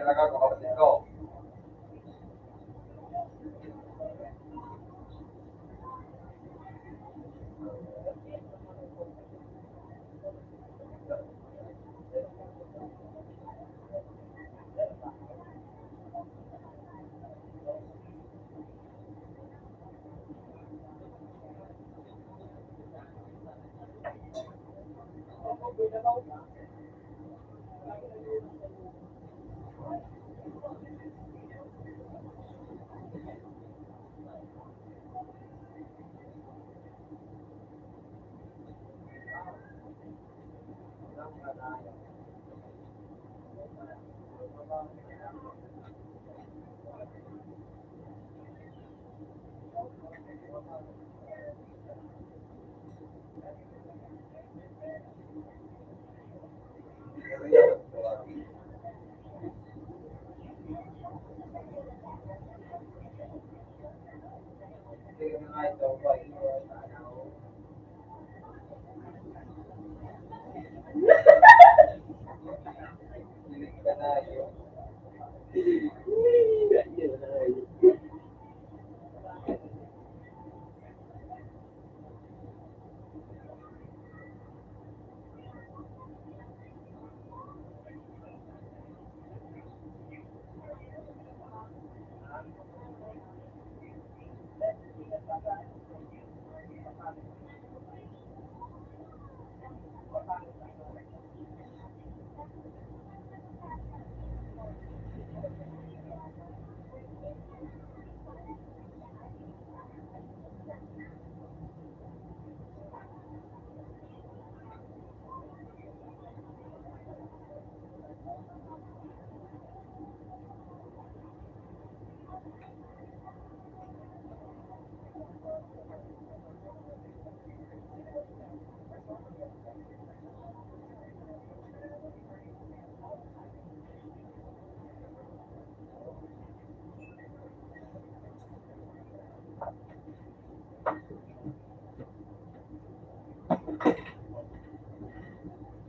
Nakaka ko kapatid ko.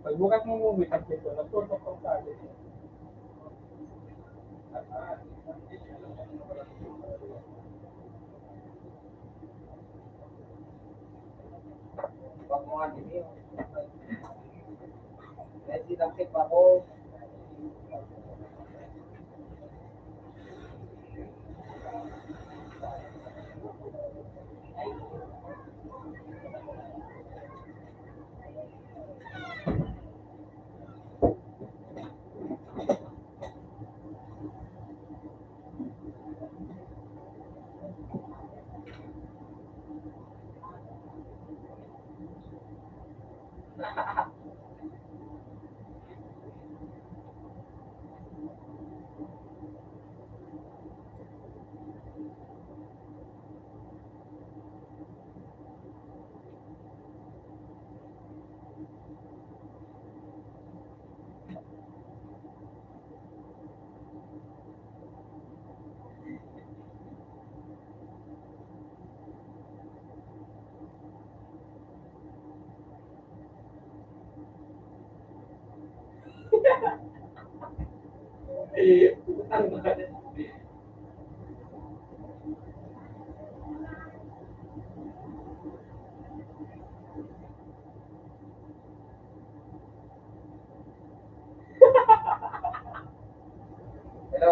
Pagbukas mo movie sa dito, nagtutok ko sa akin. Pag mga dimi. May sinapsip ako.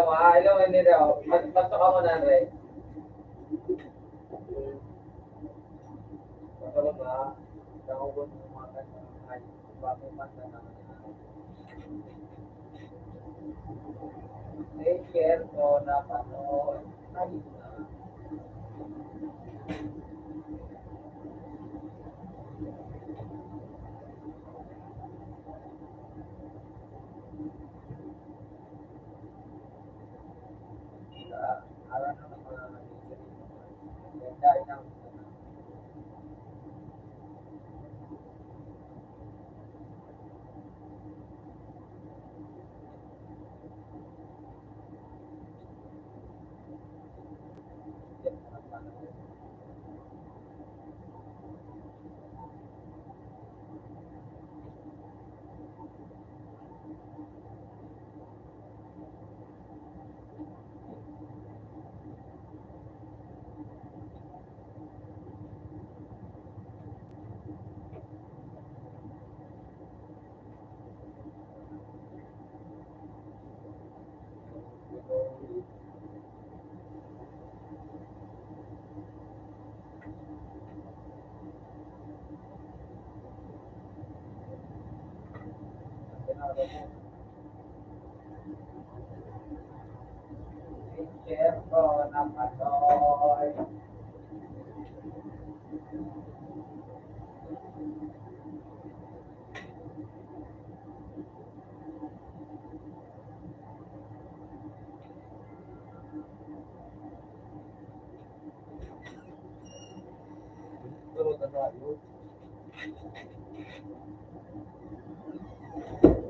mo ha, alam mo hindi daw. Pasok ako na rin. Pasok ko na. Nakubos mo mga kanya. Bakit masa na. Share ko na panood. Ayun na. Alam na mga dahil na share ko na panood.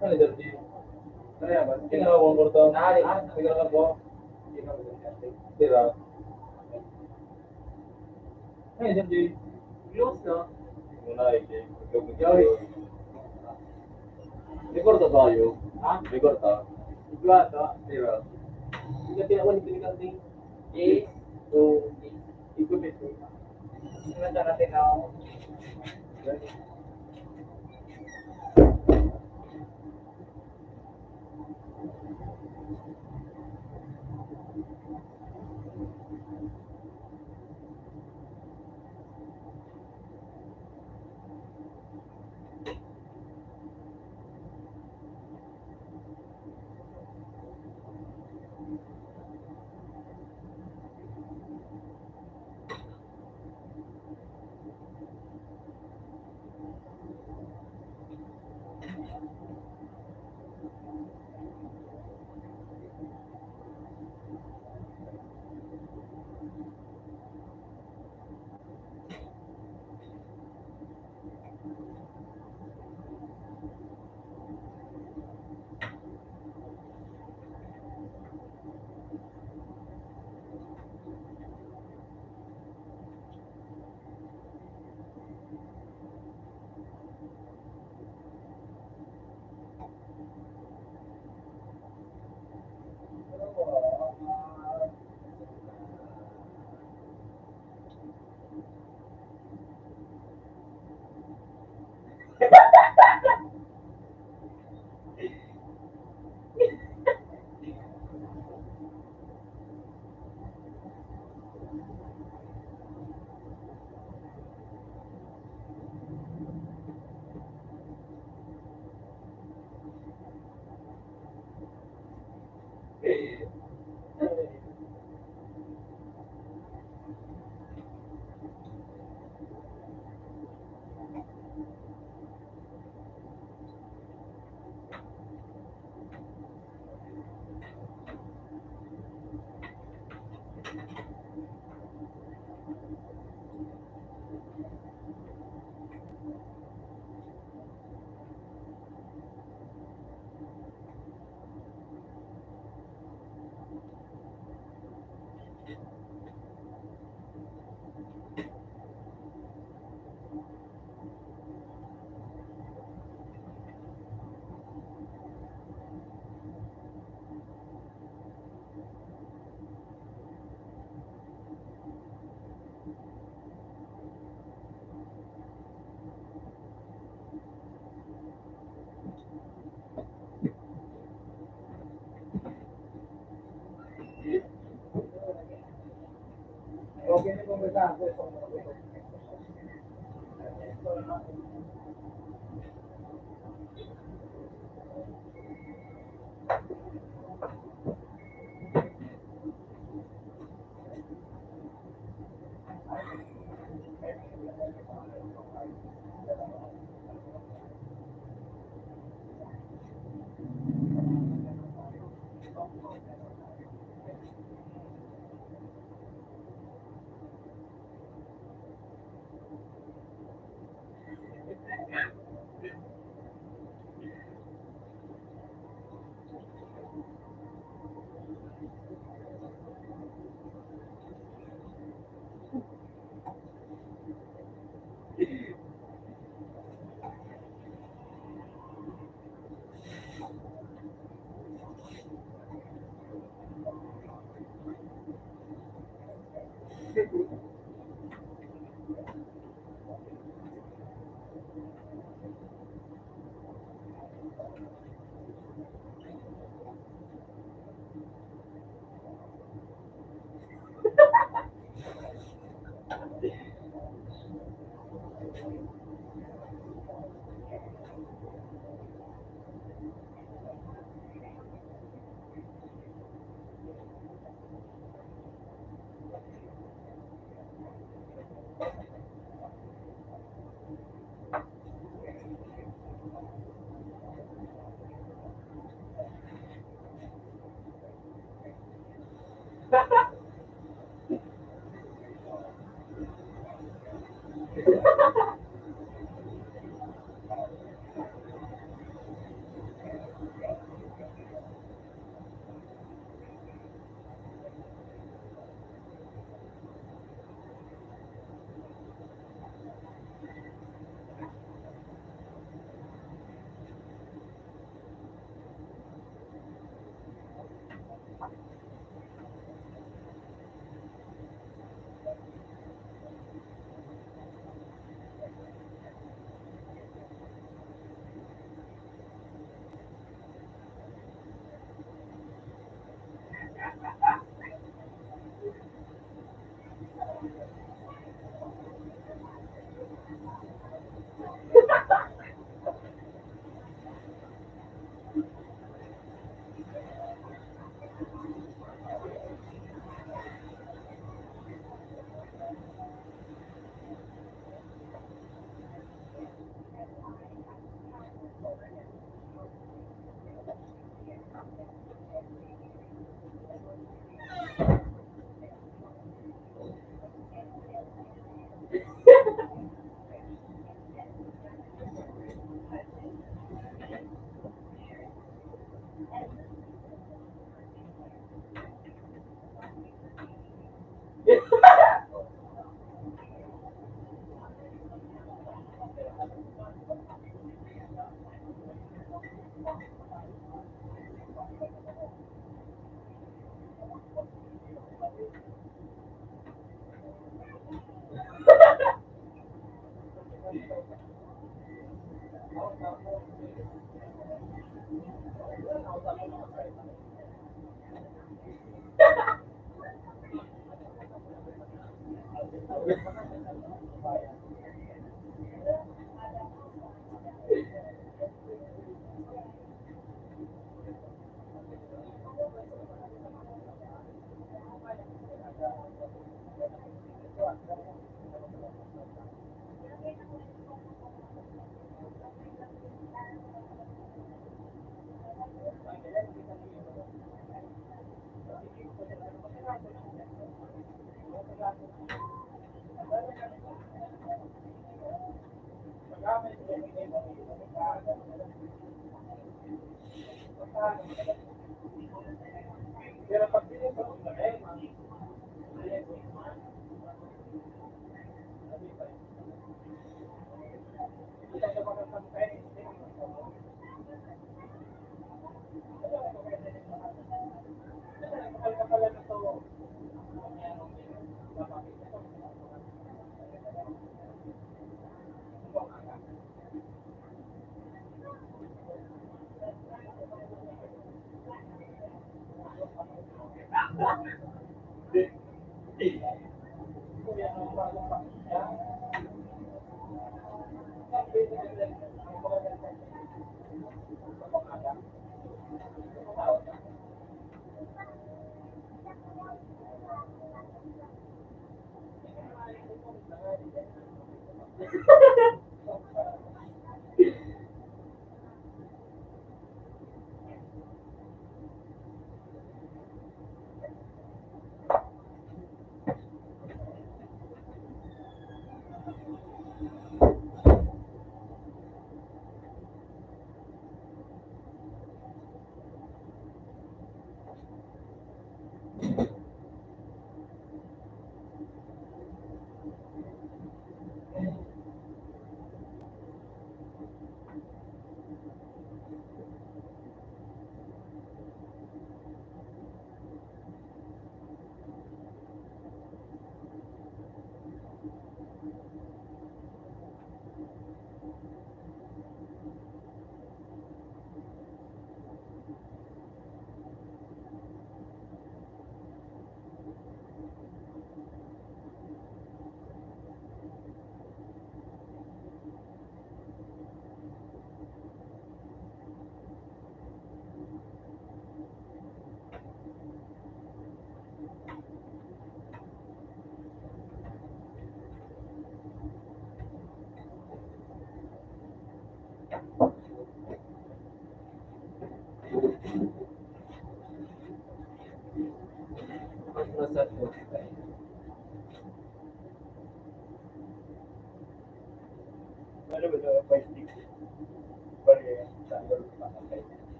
Ano dyan, G? Kaya ba? Tingnan ko ang kurto. Nari. Tingnan ka po. Tira. Ano dyan, G? Close na. Muna eh, G. Record tayo. Ha? Record ta. Igwata. Tira. Hindi ka ako nipilikan din. Yes. So, ikut itu. Gimana cara tinggal? ganyan kung may kaso.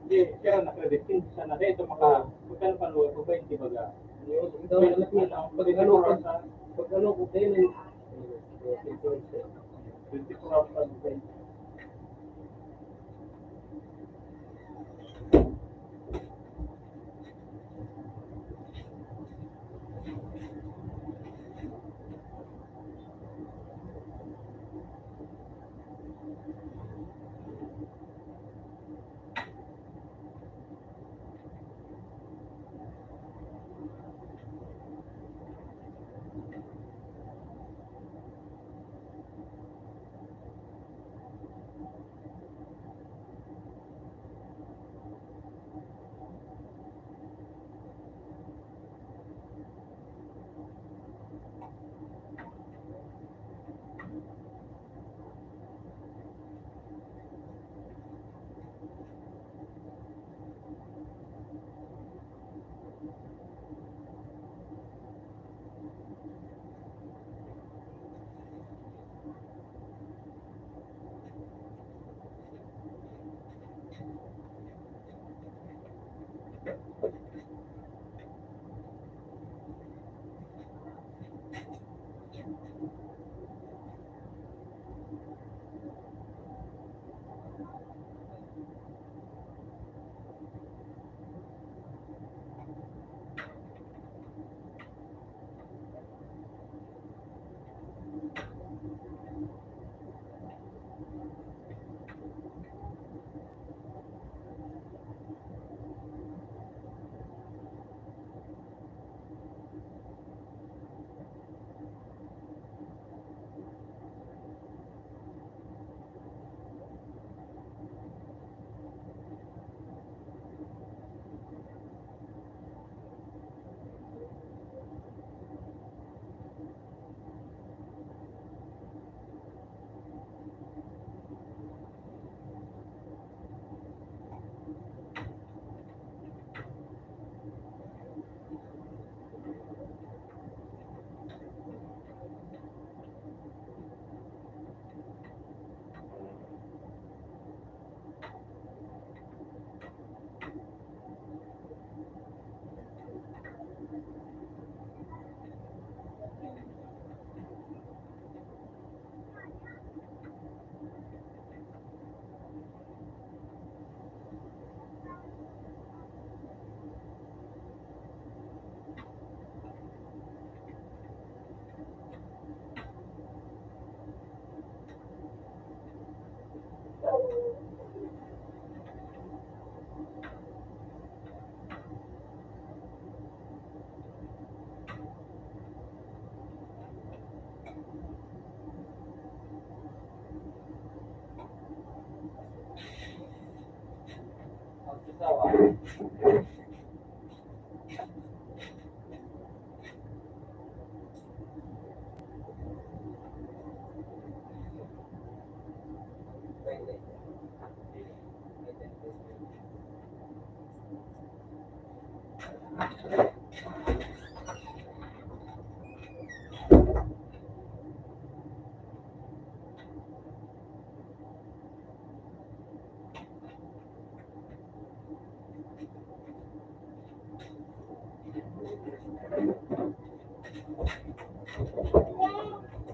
Hindi, pero nakredestin siya na dito maka magkano pa luwa ko 20 baga. Ito alam niya na pag ano ko din 24 hours pa din.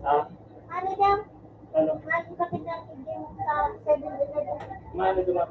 Ah, Ano daw? ano? Ano bakit ang idim sa 7-Eleven? Mano duma?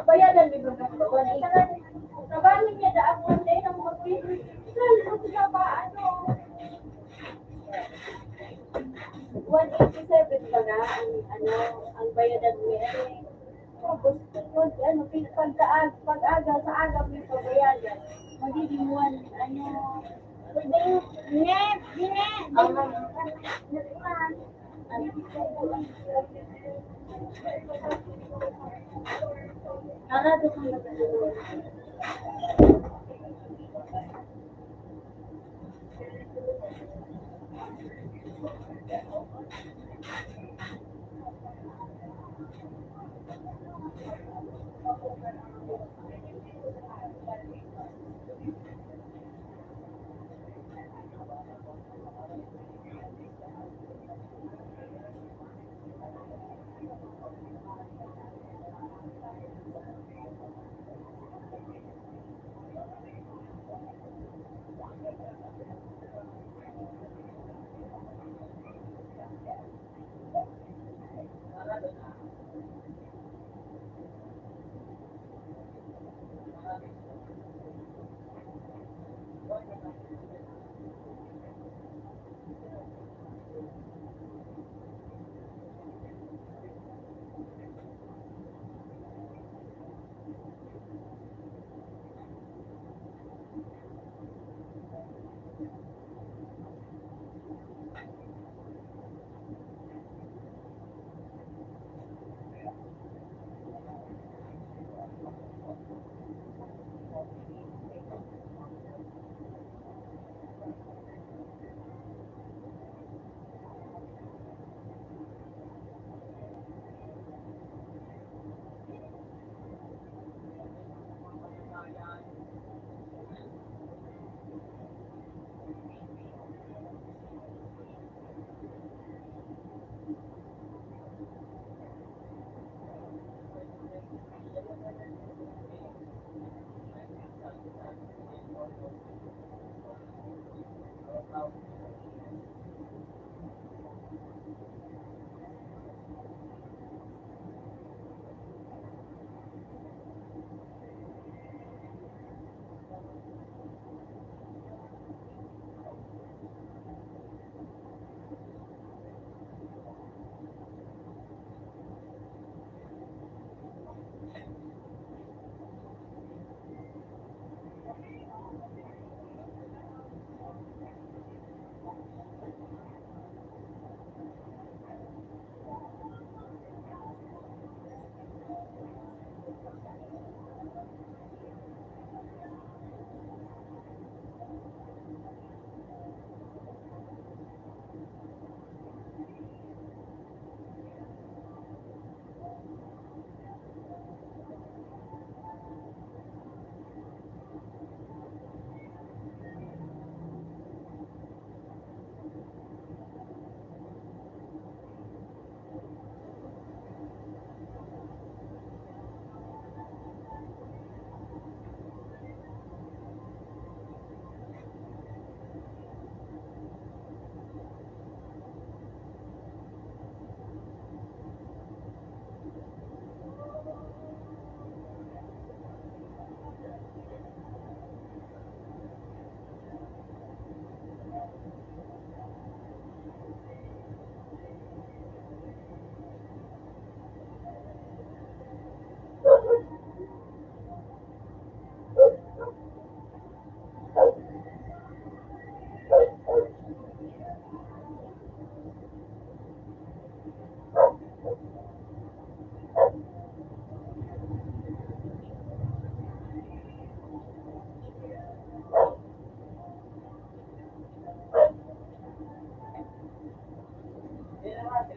Bayadan ni Bang Bawan. Trabaho niya da ako day ng mag-business. Sa pa ano? 187 pa na ang ang bayadan niya. Tapos ano pag-aga sa aga may pagbayadan. Magiging Net! Narado kang nagtulog. Thank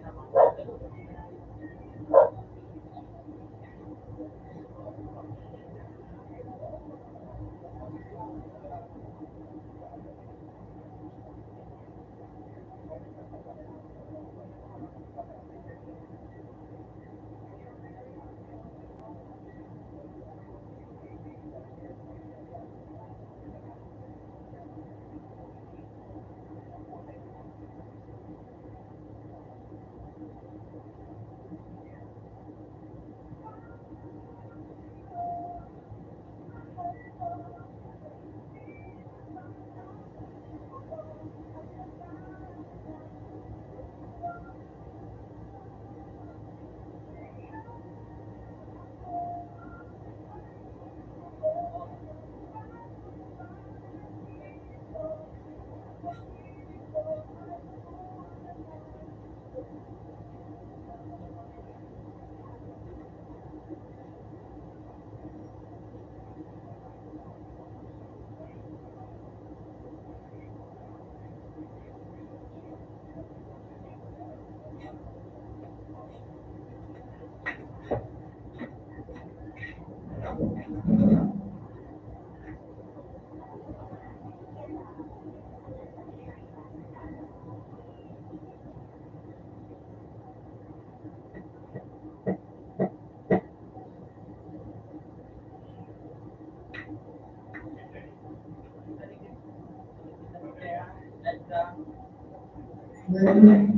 you.